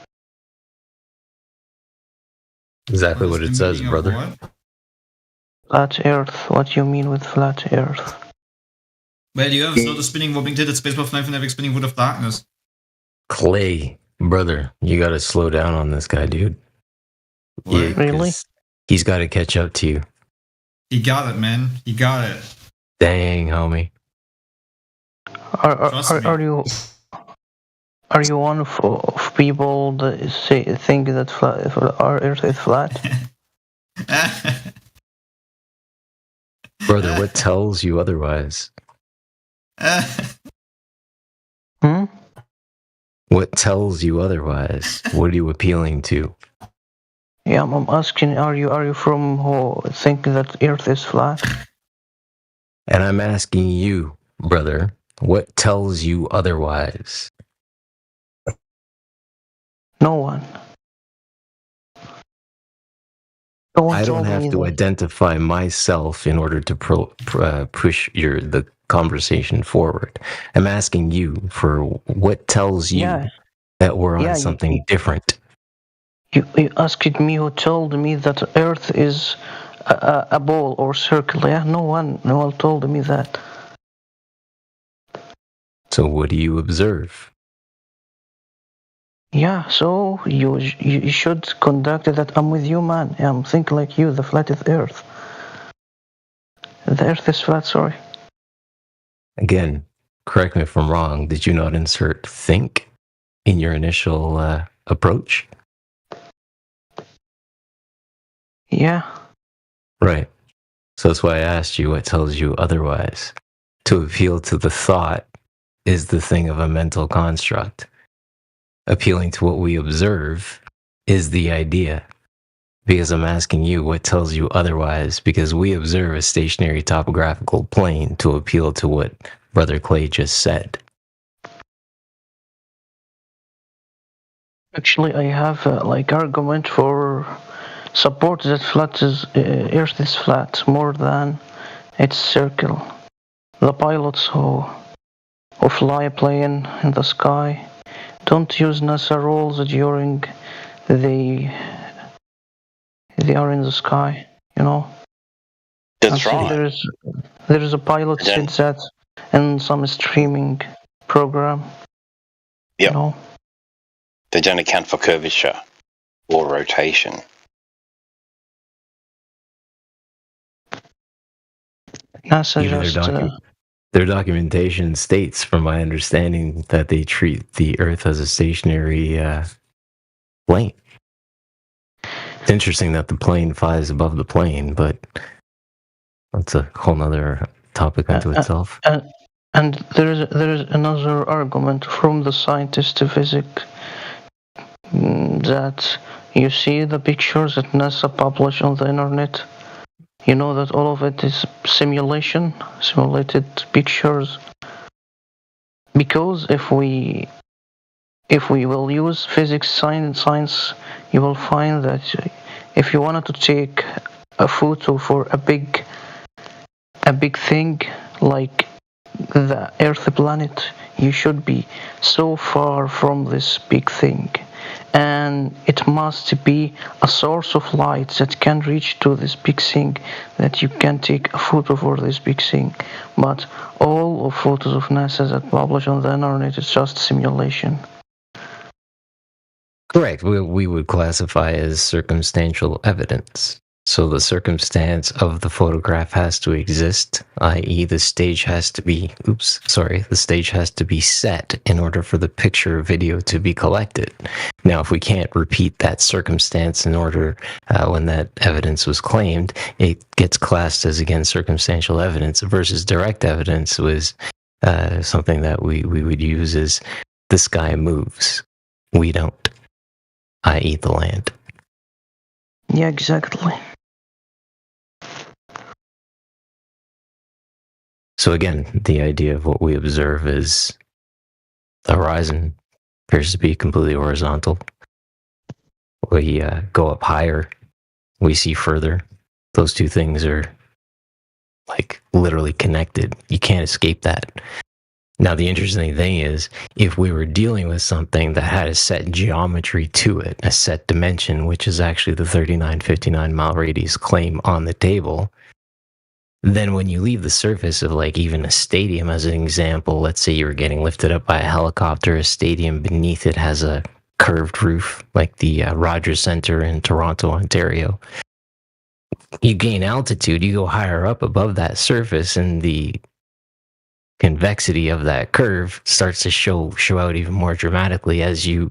Exactly what it says, brother. Flat Earth, what do you mean with Flat Earth? Well, you have so the spinning wobbling did space buff knife and every spinning wood of darkness. Clay, brother, you got to slow down on this guy, dude. Yeah, really? He's got to catch up to you. He got it, man. He got it. Dang, homie. Are you one of people that think that our Earth is flat? Brother, what tells you otherwise? What tells you otherwise? What are you appealing to? Yeah, I'm asking. Are you from who think that Earth is flat? And I'm asking you, brother, what tells you otherwise? No one. I don't have to identify myself in order to push the conversation forward. I'm asking you for what tells you that we're on something different. You asked me who told me that Earth is a ball or circle. Yeah, no one told me that. So what do you observe? Yeah, so you should conduct that. I'm with you, man. I'm thinking like you. The flat is Earth. The Earth is flat. Sorry. Again, correct me if I'm wrong. Did you not insert think in your initial approach? Yeah. Right. So that's why I asked you what tells you otherwise. To appeal to the thought is the thing of a mental construct. Appealing to what we observe is the idea. Because I'm asking you what tells you otherwise, because we observe a stationary topographical plane to appeal to what Brother Clay just said. Actually, I have argument for support that Earth is flat more than it's circle. The pilots who fly a plane in the sky don't use NASA rules during they are in the sky, you know. That's right. There's a pilot said that in some streaming program. Yep. You know. They don't account for curvature or rotation. NASA Even their documentation states, from my understanding, that they treat the Earth as a stationary plane. It's interesting that the plane flies above the plane, but that's a whole nother topic unto itself. And there is another argument from the scientist physics that you see the pictures that NASA publish on the internet. You know that all of it is simulated pictures. Because if we will use physics, science, you will find that if you wanted to take a photo for a big thing like the Earth planet, you should be so far from this big thing, and it must be a source of light that can reach to this big thing that you can take a photo for this big thing. But all of photos of NASA that publish on the internet is just simulation. Correct. We would classify as circumstantial evidence. So the circumstance of the photograph has to exist, i.e. the stage has to be set in order for the picture or video to be collected. Now, if we can't repeat that circumstance in order when that evidence was claimed, it gets classed as, again, circumstantial evidence versus direct evidence was something that we would use as the sky moves. We don't, i.e. the land. Yeah, exactly. So again, the idea of what we observe is the horizon appears to be completely horizontal. We go up higher, we see further. Those two things are like literally connected. You can't escape that. Now, the interesting thing is, if we were dealing with something that had a set geometry to it, a set dimension, which is actually the 3959 mile radius claim on the table, then when you leave the surface of like even a stadium as an example, let's say you were getting lifted up by a helicopter, a stadium beneath it has a curved roof like the Rogers Centre in Toronto, Ontario. You gain altitude, you go higher up above that surface, and the convexity of that curve starts to show out even more dramatically as you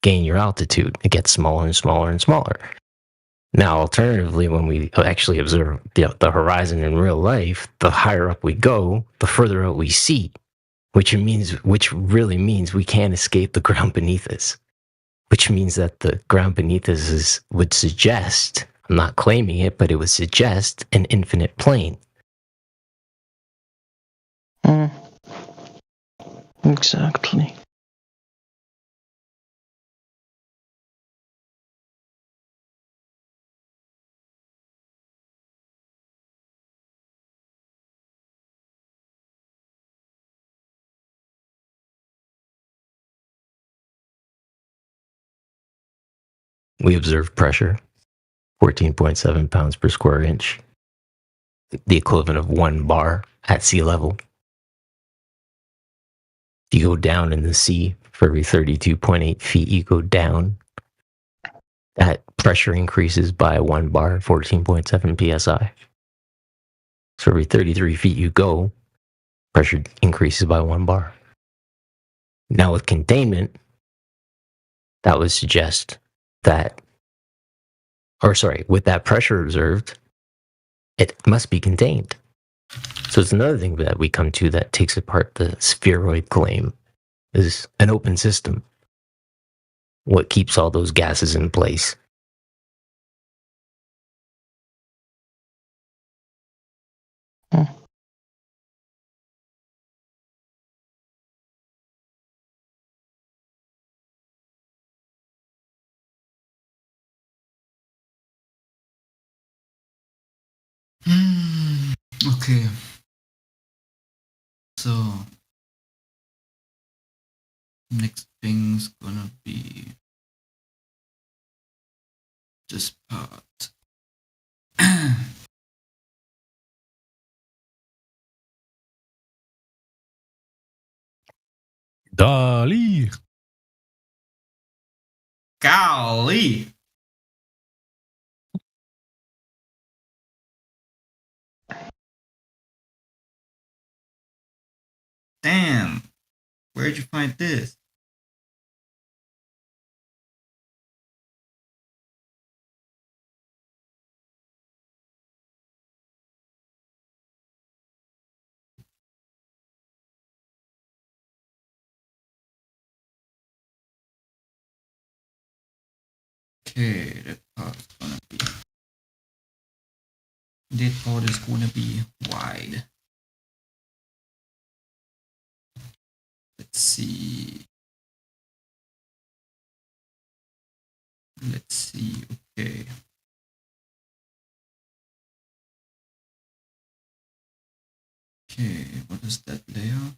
gain your altitude. It gets smaller and smaller and smaller. Now, alternatively, when we actually observe the horizon in real life, the higher up we go, the further out we see, which really means we can't escape the ground beneath us. Which means that the ground beneath us would suggest, I'm not claiming it, but it would suggest an infinite plane. Exactly. We observe pressure, 14.7 pounds per square inch, the equivalent of 1 bar at sea level. If you go down in the sea, for every 32.8 feet you go down, that pressure increases by 1 bar, 14.7 psi. So every 33 feet you go, pressure increases by 1 bar. Now with containment, that would suggest that, with that pressure observed, it must be contained. So it's another thing that we come to that takes apart the spheroid claim, is an open system. What keeps all those gases in place? Okay. So next thing's gonna be this part. Dali. Golly. Damn. Where'd you find this? Okay, that part's gonna be. That part is gonna be wide. Let's see. Let's see. Okay. Okay, what is that layer?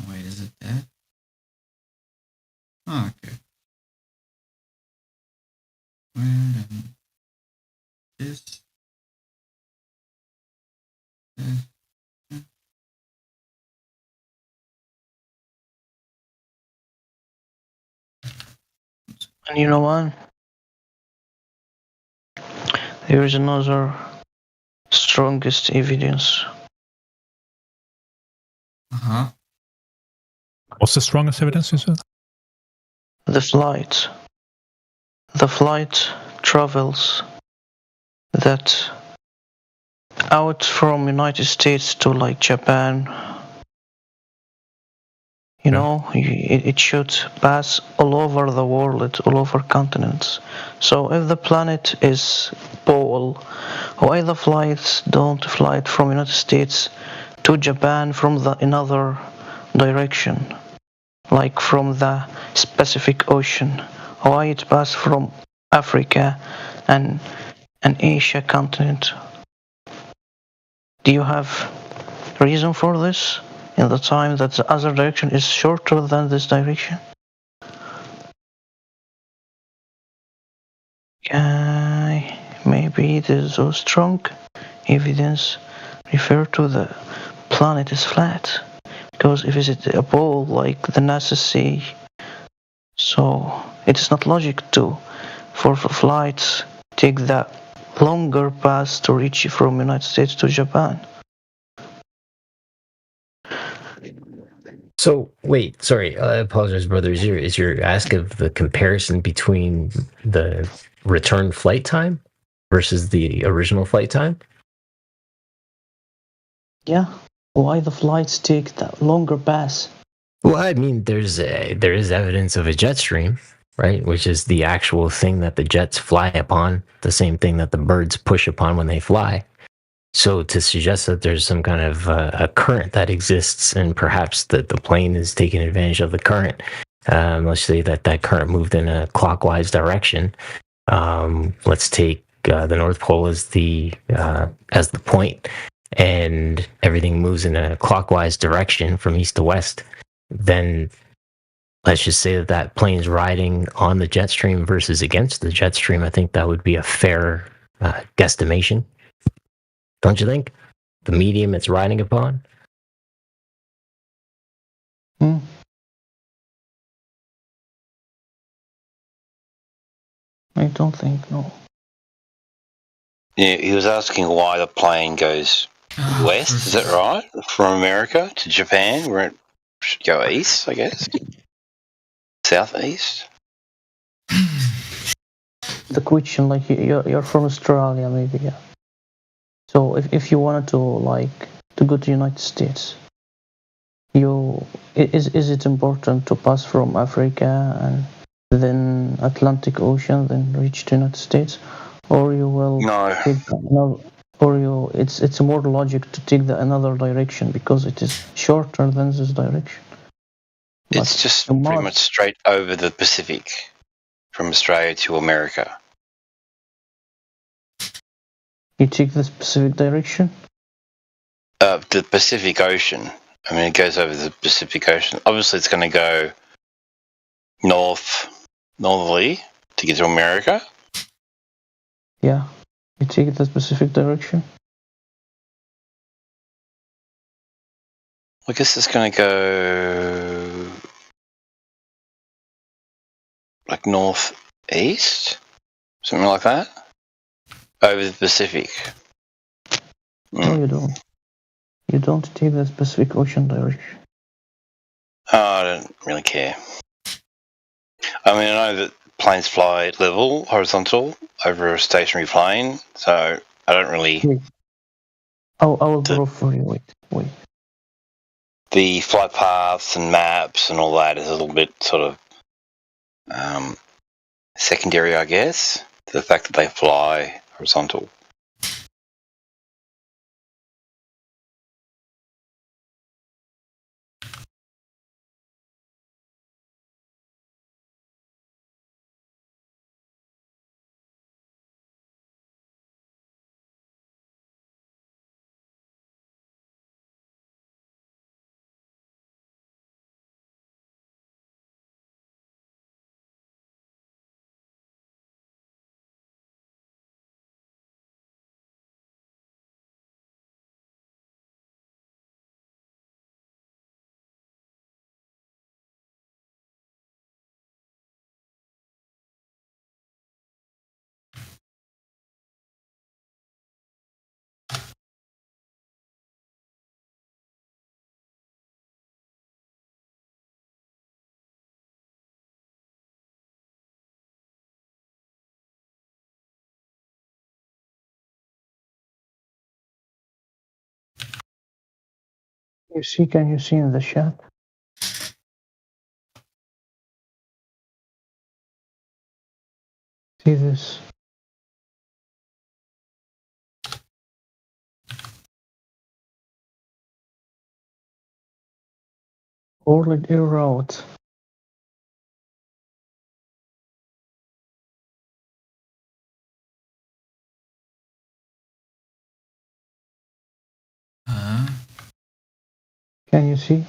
Wait, is it that? Oh, okay. Well, then this. And you know what? There is another strongest evidence. Uh-huh. What's the strongest evidence you said? The flight. The flight travels that out from United States to like Japan. You know, it should pass all over the world, all over continents. So if the planet is pole, why the flights don't fly from United States to Japan from the another direction, like from the Pacific Ocean? Why it pass from Africa and Asia continent? Do you have reason for this? In the time that the other direction is shorter than this direction? Okay, maybe there's so strong evidence refer to the planet is flat. Because if it's a ball like the NASA say, so it is not logic to for flights take the longer path to reach from United States to Japan. So wait, sorry, I apologize, brother. Is your ask of the comparison between the return flight time versus the original flight time? Yeah, why the flights take the longer path? Well, I mean, there is evidence of a jet stream, right? Which is the actual thing that the jets fly upon, the same thing that the birds push upon when they fly. So to suggest that there's some kind of a current that exists, and perhaps that the plane is taking advantage of the current, let's say that current moved in a clockwise direction. Let's take the North Pole as the point, and everything moves in a clockwise direction from east to west. Then let's just say that plane's riding on the jet stream versus against the jet stream. I think that would be a fair guesstimation. Don't you think? The medium it's riding upon? I don't think, no. Yeah, he was asking why the plane goes west, is that right? From America to Japan, where it should go east, I guess? Southeast? The question, like, you're from Australia, maybe, yeah. So if you wanted to go to United States, is it important to pass from Africa and then Atlantic Ocean, then reach the United States, or you will it's more logic to take another direction because it is shorter than this direction. It's just pretty much straight over the Pacific from Australia to America. You take the Pacific direction? The Pacific Ocean. I mean, it goes over the Pacific Ocean. Obviously, it's going to go northerly to get to America. Yeah. You take the Pacific direction? I guess it's going to go like northeast, something like that, over the Pacific. No, you don't. You don't take the Pacific Ocean direction. Oh, I don't really care. I mean, I know that planes fly level, horizontal, over a stationary plane, so I don't really... Wait. I will draw for you. Wait. The flight paths and maps and all that is a little bit sort of secondary, I guess, to the fact that they fly horizontal. Can you see in the chat? See this? Ordered air route. Can you see?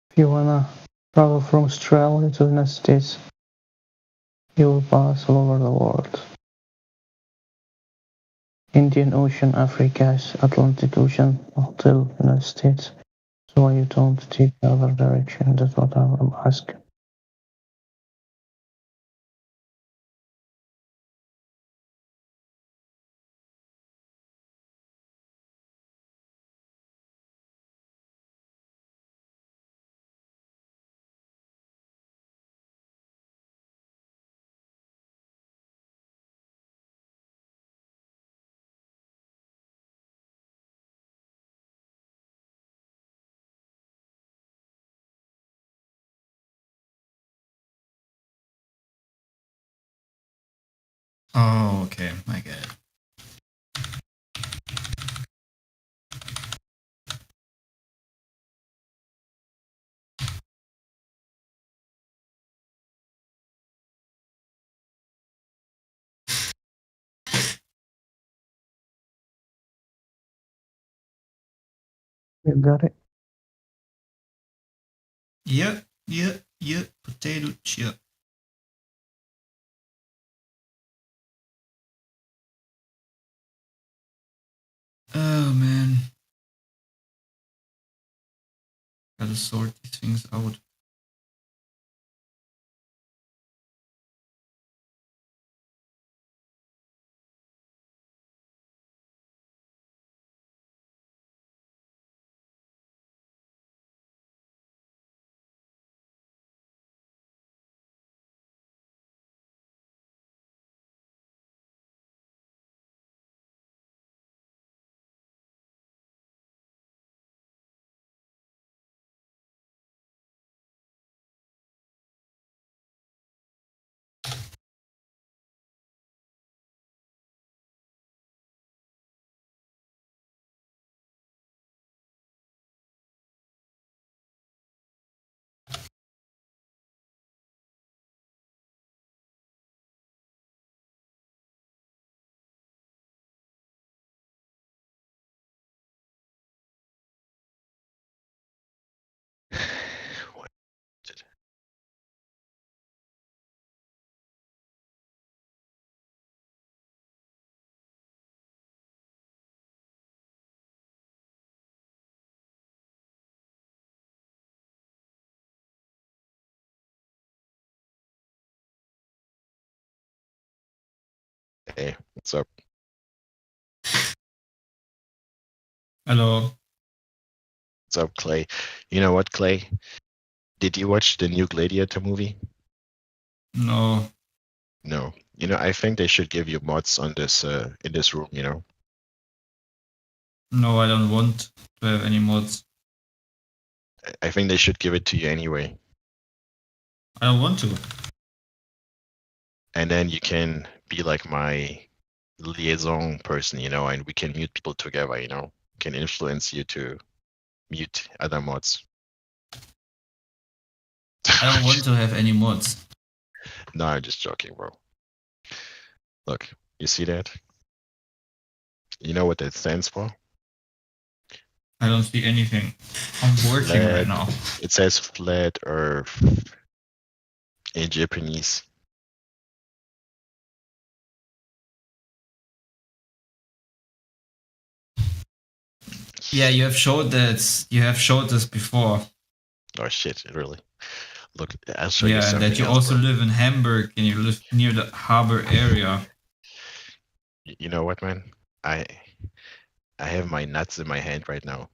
If you wanna travel from Australia to the United States, you will pass all over the world. Indian Ocean, Africa, Atlantic Ocean, until United States. So why you don't take the other direction? That's what I'm asking. Oh, okay, I get it. You got it? Yeah, potato chip. Oh man. Gotta sort these things out. Hey, what's up? Hello. What's up, Clay? You know what, Clay? Did you watch the new Gladiator movie? No. No. You know, I think they should give you mods on this in this room, you know. No, I don't want to have any mods. I think they should give it to you anyway. I don't want to. And then you can be like my liaison person, you know, and we can mute people together, you know. Can influence you to mute other mods. I don't want to have any mods. No, I'm just joking, bro. Look, you see that? You know what that stands for? I don't see anything. I'm working right now. It says flat earth in Japanese. Yeah, you have showed that. You have showed this before. Oh shit, really? Look, I'll show you Yeah, and something that you else, also bro. live in Hamburg and you live near the harbor area. You know what, man? I have my nuts in my hand right now.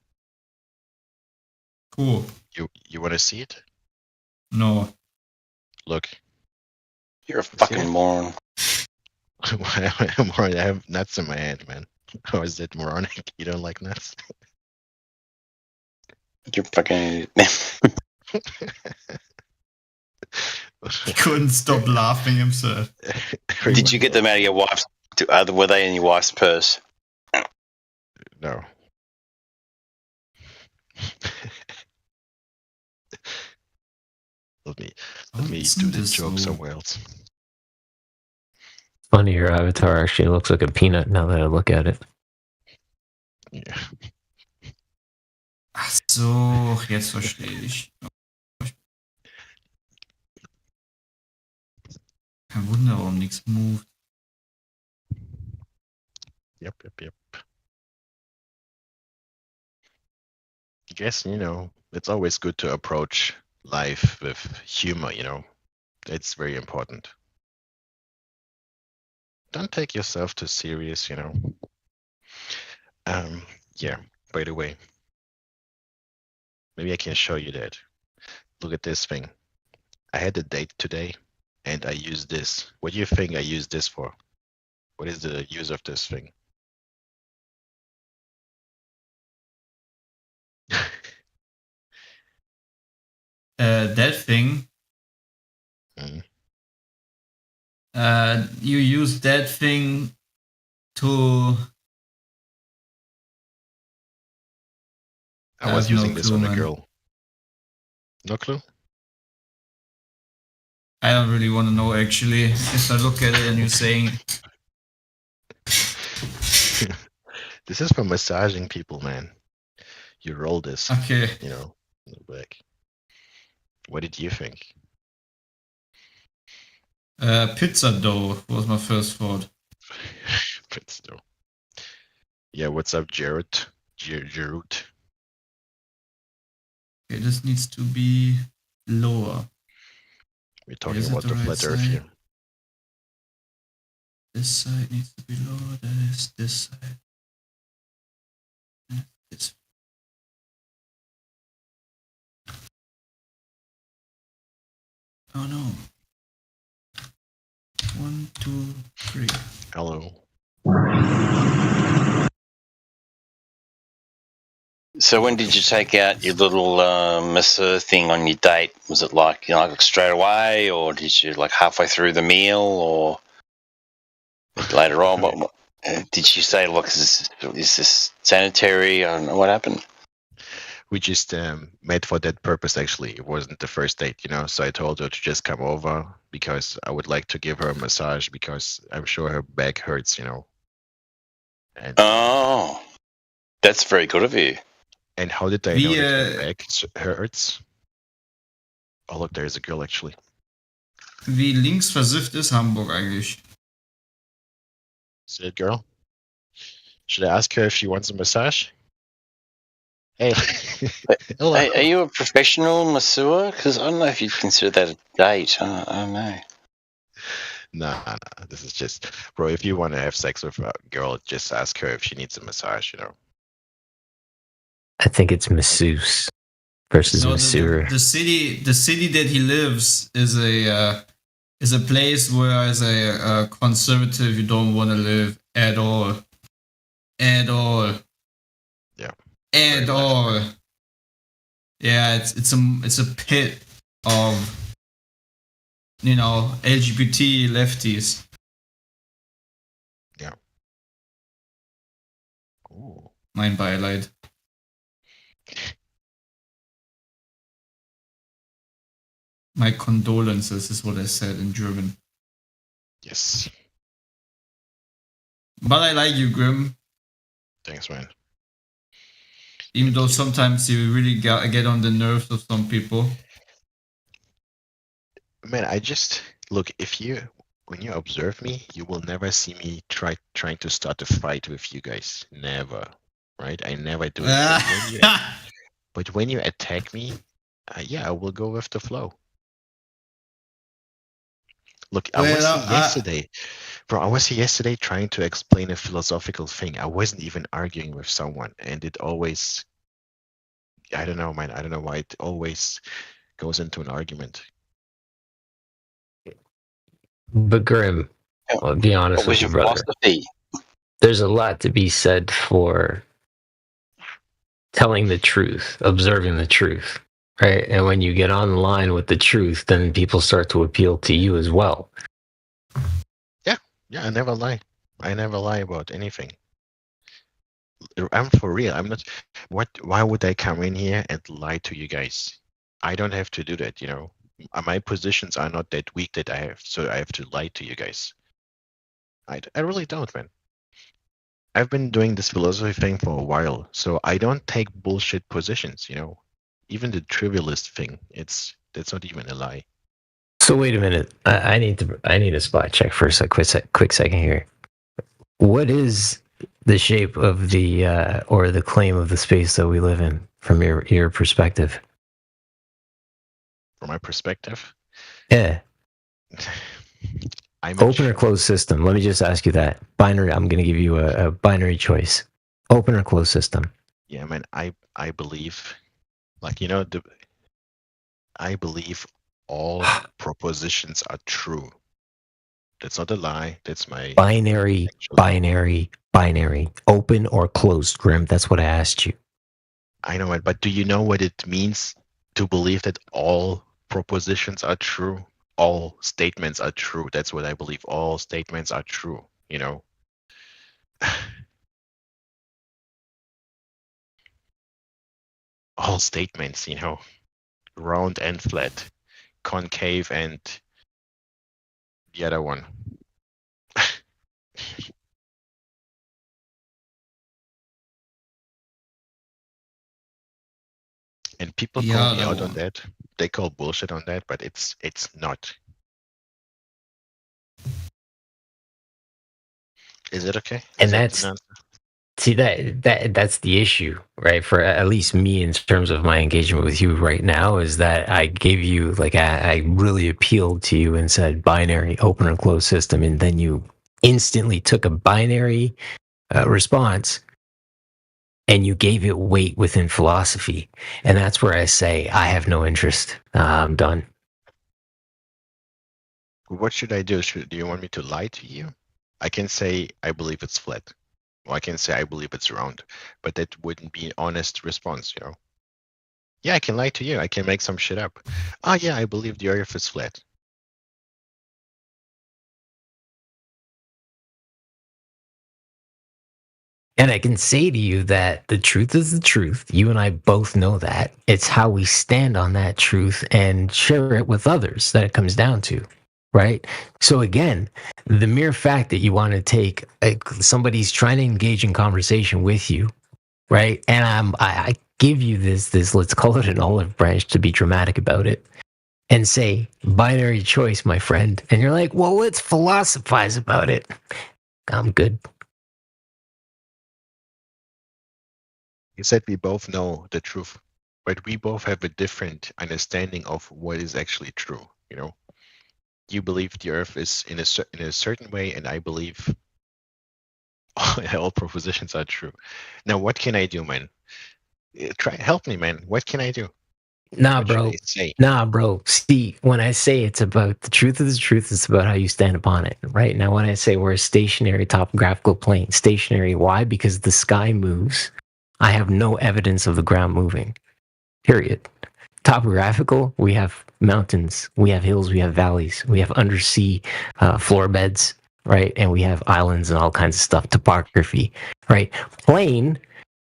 Cool. You want to see it? No. Look. You're a fucking moron. I have nuts in my hand, man. How is that moronic? You don't like nuts? You're fucking. He couldn't stop laughing himself. Did you get them out of your wife's? Were they in your wife's purse? No. Let me do this joke somewhere else. Funny, your avatar actually looks like a peanut now that I look at it. Yeah. Ach so, jetzt verstehe ich. Kein Wunder, warum nichts moved. Yep. guess, it's always good to approach life with humor, It's very important. Don't take yourself too serious, Yeah, by the way, maybe I can show you that. Look at this thing. I had a date today, and I used this. What do you think I used this for? What is the use of this thing? That thing. You use that thing to. I was using this on a girl. No clue? I don't really want to know, actually. If I look at it and you're saying. This is for massaging people, man. You roll this. Okay. In the back. What did you think? Pizza dough was my first thought. Pizza dough. Yeah, what's up, Jared? Jared. Okay, this needs to be lower. We're talking about the flat Earth here. This side needs to be lower. That is this side. This. Oh no. 1, 2, 3. Hello. So when did you take out your little masseur thing on your date? Was it like straight away, or did you like halfway through the meal, or later on? What did she say? Look, is this sanitary? I don't know what happened. We just met for that purpose. Actually, it wasn't the first date, So I told her to just come over because I would like to give her a massage because I'm sure her back hurts, And, oh, that's very good of you. And how did I know that her back hurts? Oh, look, there's a girl actually. Wie linksversifft ist Hamburg eigentlich? Is it a girl? Should I ask her if she wants a massage? Hey. Hello. Are you a professional masseur? Because I don't know if you'd consider that a date. I don't know. Nah. This is just, bro, if you want to have sex with a girl, just ask her if she needs a massage, I think it's masseuse versus masseur. The city that he lives is a place where, as a conservative, you don't want to live at all. At all. Yeah. At all. Yeah, it's a pit of LGBT lefties. Yeah. Ooh. Mein Beileid. My condolences is what I said in German. Yes. But I like you, Grim. Thanks, man. Even though sometimes you really get on the nerves of some people. Man, I just look. When you observe me, you will never see me trying to start a fight with you guys. Never, right? I never do it. But when you attack me, I will go with the flow. Look, I was here yesterday. Bro, I was here yesterday trying to explain a philosophical thing. I wasn't even arguing with someone, and it always, I don't know, man. I don't know why it always goes into an argument. But Grim, I'll be honest with you, brother. There's a lot to be said for telling the truth, observing the truth. Right, and when you get on the line with the truth, then people start to appeal to you as well. Yeah, I never lie. I never lie about anything. I'm for real. I'm not. Why would I come in here and lie to you guys? I don't have to do that. My positions are not that weak that I have to lie to you guys. I really don't, man. I've been doing this philosophy thing for a while, so I don't take bullshit positions. Even the trivialist thing, that's not even a lie. So wait a minute. I need a spot check for a quick second here. What is the shape of the or the claim of the space that we live in from your perspective? From my perspective, Yeah. I'm Open or closed system? Let me just ask you that. Binary. I'm going to give you a binary choice. Open or closed system? Yeah, man. I believe, like I believe all propositions are true. That's not a lie. That's my binary. Open or closed, Grim? That's what I asked you. I know it, but do you know what it means to believe that all propositions are true? All statements are true. That's what I believe. All statements are true, all statements, round and flat, concave and the other one. And people call me out on that. They call bullshit on that, but it's not. Is it okay? And that's that's the issue, right? For at least me, in terms of my engagement with you right now, is that I gave you I really appealed to you and said binary, open or closed system, and then you instantly took a binary response and you gave it weight within philosophy, and that's where I say I have no interest. I'm done. What should I do? Do you want me to lie to you? I can say I believe it's flat. Or I can say I believe it's round. But that wouldn't be an honest response, Yeah, I can lie to you. I can make some shit up. Yeah, I believe the Earth is flat. And I can say to you that the truth is the truth. You and I both know that. It's how we stand on that truth and share it with others that it comes down to, right? So again, the mere fact that you want to take somebody's trying to engage in conversation with you, right? And I give you this, let's call it an olive branch to be dramatic about it, and say binary choice, my friend. And you're like, well, let's philosophize about it. I'm good. You said we both know the truth, but we both have a different understanding of what is actually true. You believe the Earth is in a certain way, and I believe all propositions are true. Now, what can I do, man? Help me, man. What can I do? Nah, bro. See, when I say it's about the truth of the truth, it's about how you stand upon it, right? Now, when I say we're a stationary topographical plane, stationary, why? Because the sky moves. I have no evidence of the ground moving, period. Topographical, we have mountains, we have hills, we have valleys, we have undersea floor beds, right? And we have islands and all kinds of stuff, topography, right? Plane,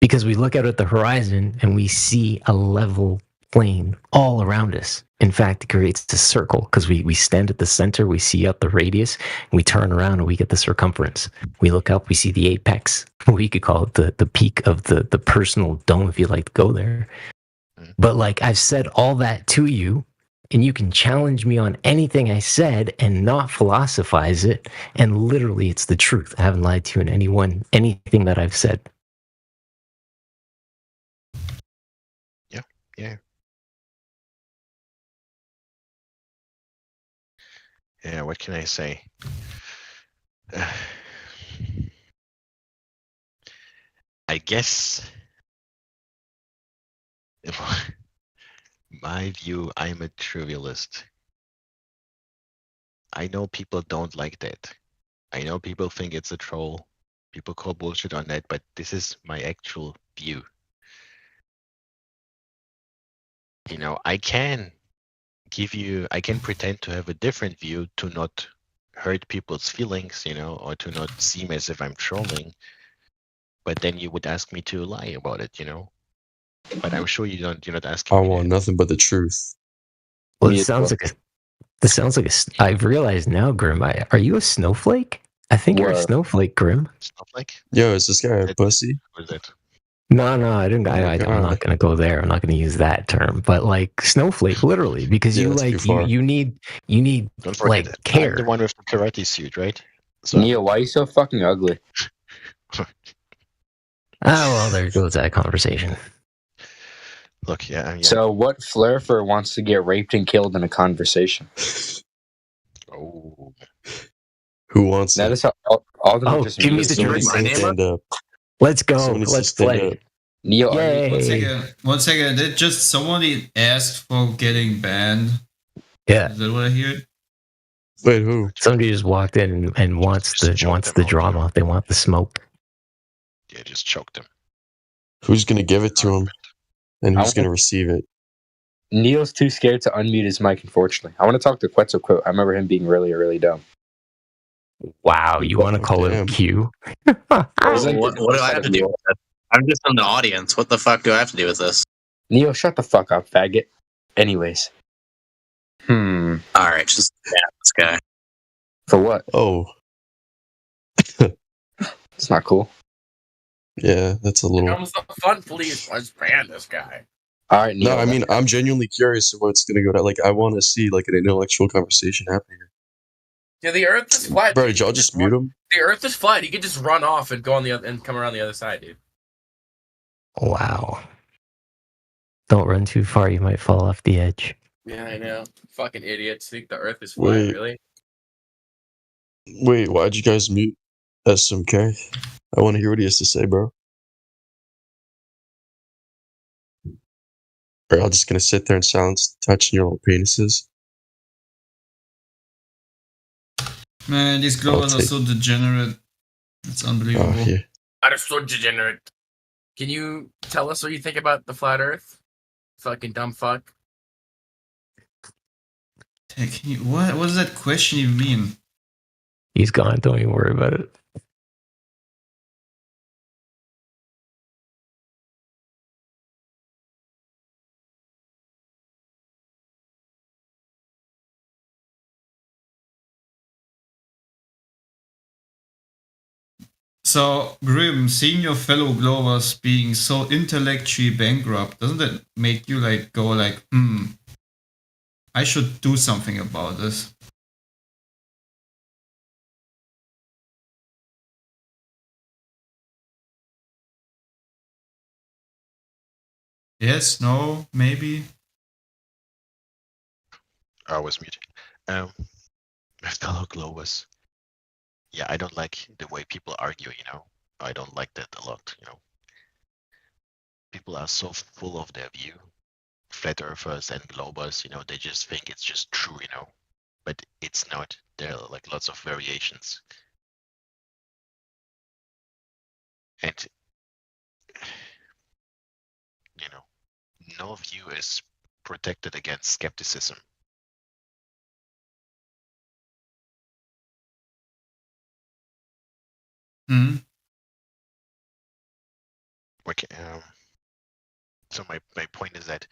because we look out at the horizon and we see a level plane all around us. In fact, it creates a circle because we stand at the center, we see out the radius, and we turn around and we get the circumference. We look up, we see the apex. We could call it the peak of the personal dome if you'd like to go there. But I've said all that to you, and you can challenge me on anything I said and not philosophize it. And literally, it's the truth. I haven't lied to you in anything that I've said. Yeah. Yeah, what can I say? I guess in my view, I'm a trivialist. I know people don't like that. I know people think it's a troll. People call bullshit on that, but this is my actual view. I can pretend to have a different view to not hurt people's feelings, or to not seem as if I'm trolling. But then you would ask me to lie about it, But I'm sure you're not asking. I want nothing but the truth. Well, this sounds like a. I've realized now, Grim. Are you a snowflake? I think you're a snowflake, Grim. Snowflake? Yo, is this guy a pussy? What is it? No, I didn't. I'm not going to go there. I'm not going to use that term. But snowflake, literally, because you need Don't forget care. I'm the one with the karate suit, right? Neo, why are you so fucking ugly? well, there goes that conversation. Look, yeah. So, what flurfer wants to get raped and killed in a conversation? Oh. Who wants That it? is how all of them are just give me the Someone choice. needs to stand up. Let's go. Someone needs to Let's stand play. up. Neo, Yay. One second. Did just somebody asked for getting banned? Yeah. Is that what I hear? Wait, who? Somebody just walked in and wants the drama. They want the smoke. Yeah, just choked him. Who's gonna give it to him? And who's want- gonna receive it? Neo's too scared to unmute his mic, unfortunately. I want to talk to Quetzalcoatl. I remember him being really, really dumb. Wow, you want to call it Q? What do I have to do with that? I'm just in the audience. What the fuck do I have to do with this? Neo, shut the fuck up, faggot. Anyways. Alright, just ban this guy. For what? Oh. It's not cool. Yeah, that's a little. Comes the fun, please. Let's ban this guy. All right, Neo. No, I mean, I'm genuinely curious of what's gonna go down. Like, I want to see like an intellectual conversation happening here. Yeah, the Earth is flat. Bro, did y'all just mute him? The Earth is flat. You could just run off and go on the other and come around the other side, dude. Wow. Don't run too far, you might fall off the edge. Yeah, I know. Fucking idiots think the Earth is flat. Wait. Really? Wait, why'd you guys mute SMK? I want to hear what he has to say, bro. Or I'm just gonna sit there in silence, touching your little penises. Man, these globals are so degenerate. It's unbelievable. Oh, yeah. I'm so degenerate. Can you tell us what you think about the flat Earth? Fucking dumb fuck. Hey, what does that question even mean? He's gone, don't even worry about it. So, Grim, seeing your fellow Globers being so intellectually bankrupt, doesn't that make you like go like, I should do something about this? Yes, no, maybe. I was muted. Fellow Globers. Yeah, I don't like the way people argue, you know. I don't like that a lot, you know. People are so full of their view. Flat earthers and Globers, you know, they just think it's just true, you know. But it's not. There are like lots of variations. And, you know, no view is protected against skepticism. Okay, so my point is that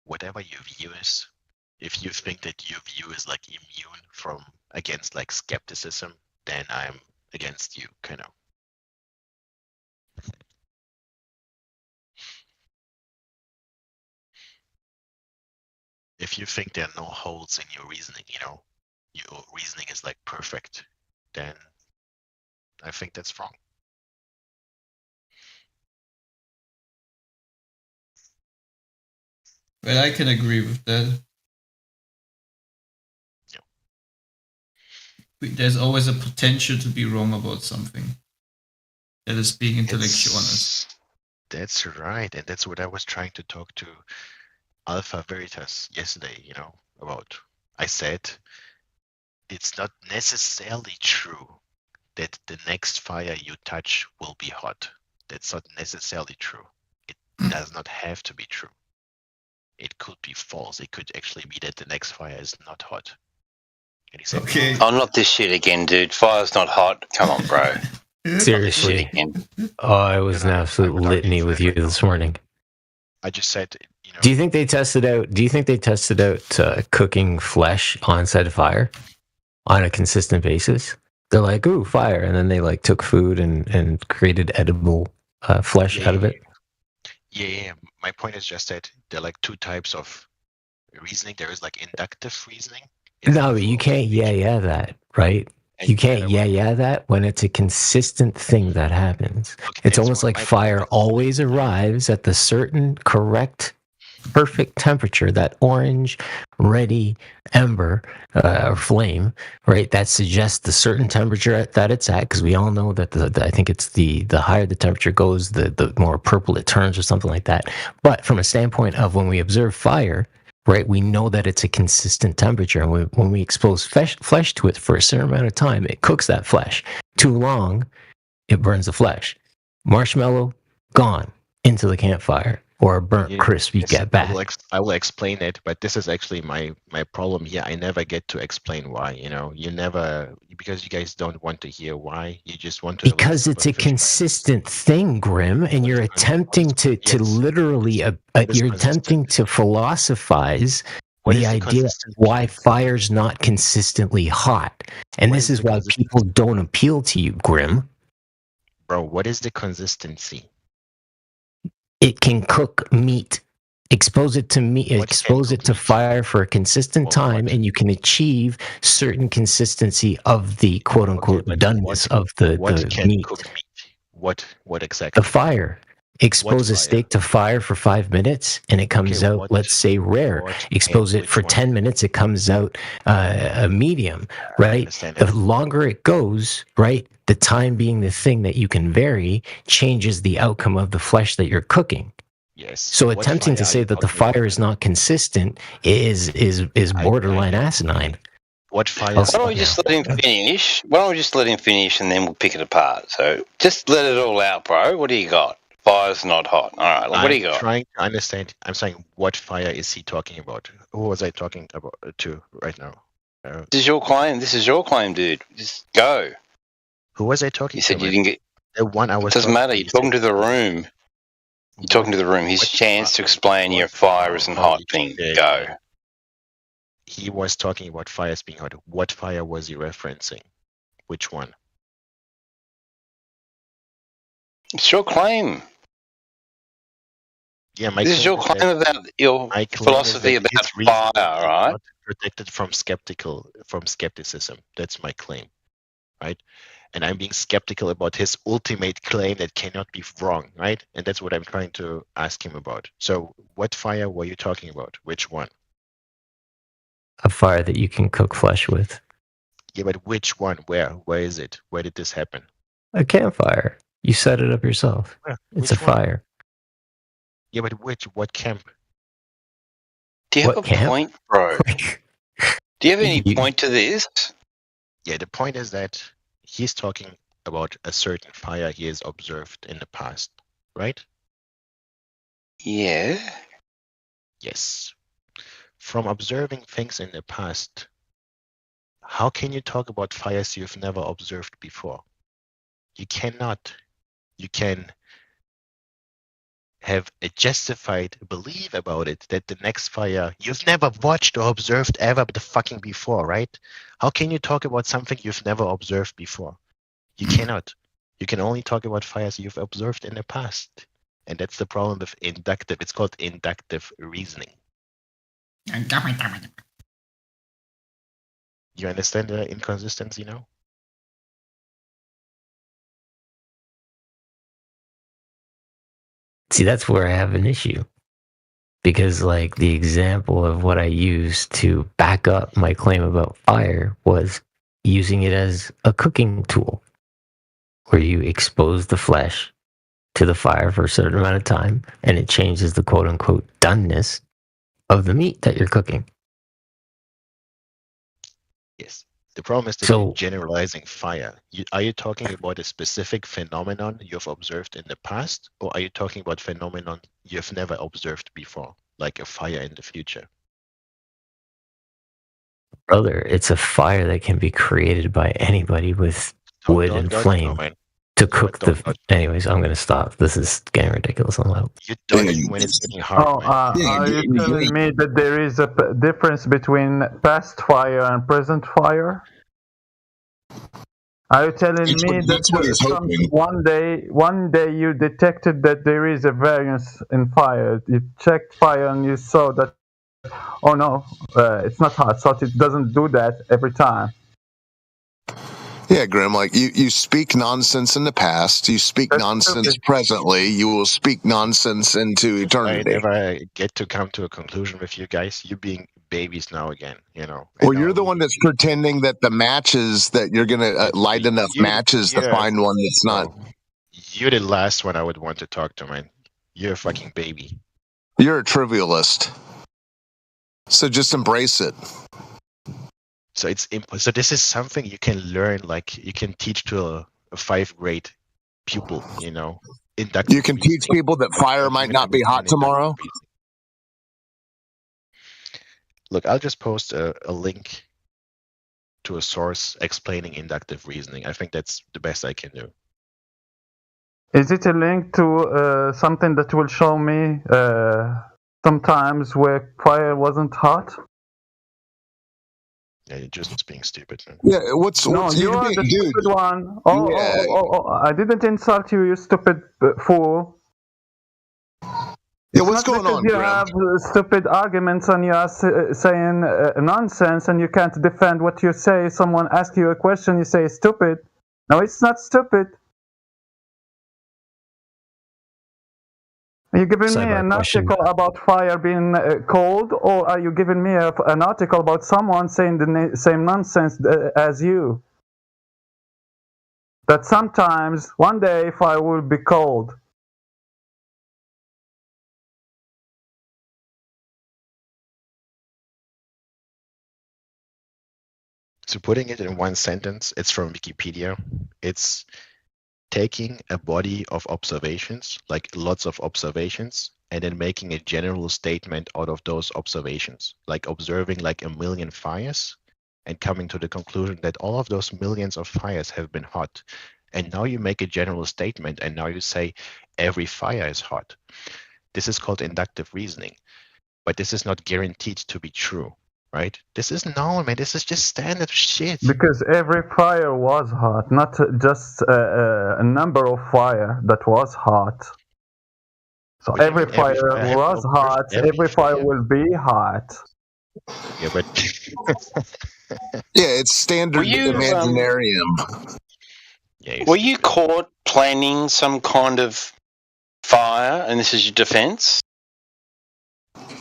whatever your view is, if you think that your view is like immune from against like skepticism, then I'm against you, kind of. If you think there are no holes in your reasoning, you know, your reasoning is like perfect, then I think that's wrong. Well, I can agree with that. There's always a potential to be wrong about something. That is being intellectually honest. That's right, and that's what I was trying to talk to Alpha Veritas yesterday, you know, about. I said, it's not necessarily true that the next fire you touch will be hot. That's not necessarily true. It does not have to be true. It could be false. It could actually be that the next fire is not hot. And he said, okay. Oh, not this shit again, dude. Fire's not hot. Come on, bro. Seriously. Oh, it was an absolute litany with you this morning. I just said, you know. Do you think they tested out cooking flesh on said fire on a consistent basis? They're like, ooh, fire, and then they like took food and created edible flesh out of it. Yeah. My point is just that there are like two types of reasoning. There is like inductive reasoning. No, but you can't that, right? You can't that when it's a consistent thing that happens. It's almost like fire always arrives at the certain correct, perfect temperature, that orange, ready ember or flame, right? That suggests the certain temperature that it's at, because we all know that I think it's the higher the temperature goes, the more purple it turns or something like that. But from a standpoint of when we observe fire, right, we know that it's a consistent temperature. And when we expose flesh to it for a certain amount of time, it cooks that flesh. Too long, it burns the flesh. Marshmallow, gone into the campfire. Or a burnt crisp you get back. I will explain it, but this is actually my problem here. I never get to explain why. You never, because you guys don't want to hear why. You just want to. Because it's a consistent thing, Grim, and you're attempting to literally, you're attempting to philosophize the idea why fire's not consistently hot. And this is why people don't appeal to you, Grim. Bro, what is the consistency? It can cook meat. Expose it to meat. Expose it to fire for a consistent time, and you can achieve certain consistency of the quote unquote doneness of the meat. What exactly? The fire. Expose a steak to fire for 5 minutes, and it comes out, let's say, rare. Expose it for 10 minutes, it comes out a medium, right? The longer it goes, right, the time being the thing that you can vary changes the outcome of the flesh that you're cooking. Yes. So attempting to say that the fire is not consistent is borderline asinine. What fire? Why don't we just let him finish? Why don't we just let him finish and then we'll pick it apart? So just let it all out, bro. What do you got? Fire's not hot. All right, what do you got? I'm trying to understand. I'm saying, what fire is he talking about? Who was I talking about to right now? This is your claim. This is your claim, dude. Just go. Who was I talking to? You said you didn't get... The one I was. It doesn't matter. You're talking to the room. You're talking to the room. His chance to explain your fire isn't hot thing. Go. He was talking about fires being hot. What fire was he referencing? Which one? It's your claim. Yeah, this is your claim about your philosophy about fire, right? Protected from skepticism. That's my claim, right? And I'm being skeptical about his ultimate claim that cannot be wrong, right? And that's what I'm trying to ask him about. So, what fire were you talking about? Which one? A fire that you can cook flesh with. Yeah, but which one? Where? Where is it? Where did this happen? A campfire. You set it up yourself. Yeah, it's a fire. Yeah, but what camp? Do you have a point, bro? Do you have any point to this? Yeah, the point is that he's talking about a certain fire he has observed in the past, right? Yeah. Yes. From observing things in the past, how can you talk about fires you've never observed before? You cannot. You can have a justified belief about it that the next fire you've never watched or observed ever fucking before, right? How can you talk about something you've never observed before? You cannot. You can only talk about fires you've observed in the past. And that's the problem with inductive. It's called inductive reasoning. You understand the inconsistency now? See, that's where I have an issue. Because, like, the example of what I used to back up my claim about fire was using it as a cooking tool, where you expose the flesh to the fire for a certain amount of time, and it changes the quote-unquote doneness of the meat that you're cooking. Yes. The problem is that you're generalizing fire. Are you talking about a specific phenomenon you've observed in the past, or are you talking about phenomenon you've never observed before, like a fire in the future? Brother, it's a fire that can be created by anybody with wood and flame to cook the... Anyways, I'm going to stop. This is getting ridiculous on level. You don't when it's getting hard, are you telling me that there is a difference between past fire and present fire? Are you telling me that one day you detected that there is a variance in fire? You checked fire and you saw that, oh no, it's not hot, so it doesn't do that every time. Yeah, Grim, like you speak nonsense in the past, you speak nonsense presently, you will speak nonsense into eternity. I never get to come to a conclusion with you guys. You being babies now again, you know. Well, you're the one that's pretending that the matches that you're going to light enough matches to find one that's not. You're the last one I would want to talk to, man. You're a fucking baby. You're a trivialist. So just embrace it. So so this is something you can learn, like you can teach to a 5th grade pupil, you know. You can teach people that fire might not be hot tomorrow. Look, I'll just post a link to a source explaining inductive reasoning. I think that's the best I can do. Is it a link to something that will show me sometimes where fire wasn't hot? Yeah, you're just being stupid, man. Yeah, what's you are the stupid one. Oh, I didn't insult you, you stupid fool. Yeah, what's going on, You Grim? have stupid arguments and you are saying nonsense and you can't defend what you say. Someone asks you a question, you say stupid. No, it's not stupid. Are you giving me an article about fire being cold, or are you giving me an article about someone saying the same nonsense as you? That sometimes, one day, fire will be cold. So putting it in one sentence, it's from Wikipedia. It's taking a body of observations, like lots of observations, and then making a general statement out of those observations, like observing like 1 million fires and coming to the conclusion that all of those millions of fires have been hot. And now you make a general statement and now you say every fire is hot. This is called inductive reasoning, but this is not guaranteed to be true, right? This is no, man, this is just standard shit. Because every fire was hot, not just a number of fire that was hot. So every fire was hot, every fire will be hot. Yeah, but yeah, it's standard Imaginarium. Were you caught planning some kind of fire, and this is your defense?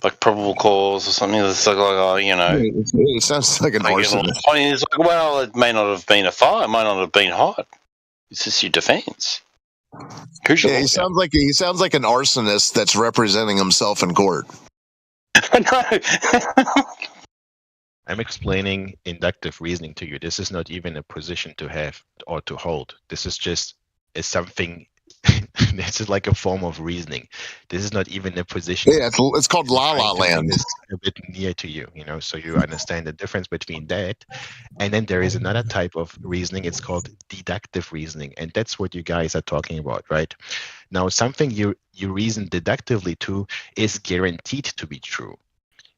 Like probable cause or something? It's like oh, you know. It sounds like an arsonist. I mean, it's like, well, it may not have been a fire, it might not have been hot. Is this your defense? Who's your he sounds like an arsonist that's representing himself in court. I'm explaining inductive reasoning to you. This is not even a position to have or to hold. This is just something. This is like a form of reasoning. This is not even a position. Yeah, it's called La La Land. It's a bit near to you, you know, so you understand the difference between that. And then there is another type of reasoning. It's called deductive reasoning, and that's what you guys are talking about, right? Now, something you reason deductively to is guaranteed to be true.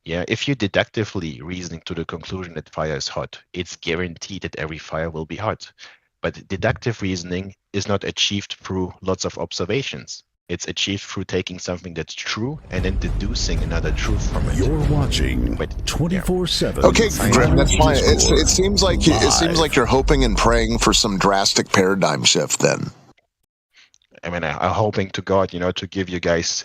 Yeah, if you deductively reasoning to the conclusion that fire is hot, it's guaranteed that every fire will be hot. But deductive reasoning is not achieved through lots of observations. It's achieved through taking something that's true and then deducing another truth from it. You're watching 24/7. Okay, Grim, that's fine. It seems like you're hoping and praying for some drastic paradigm shift. Then, I mean, I'm hoping to God, you know, to give you guys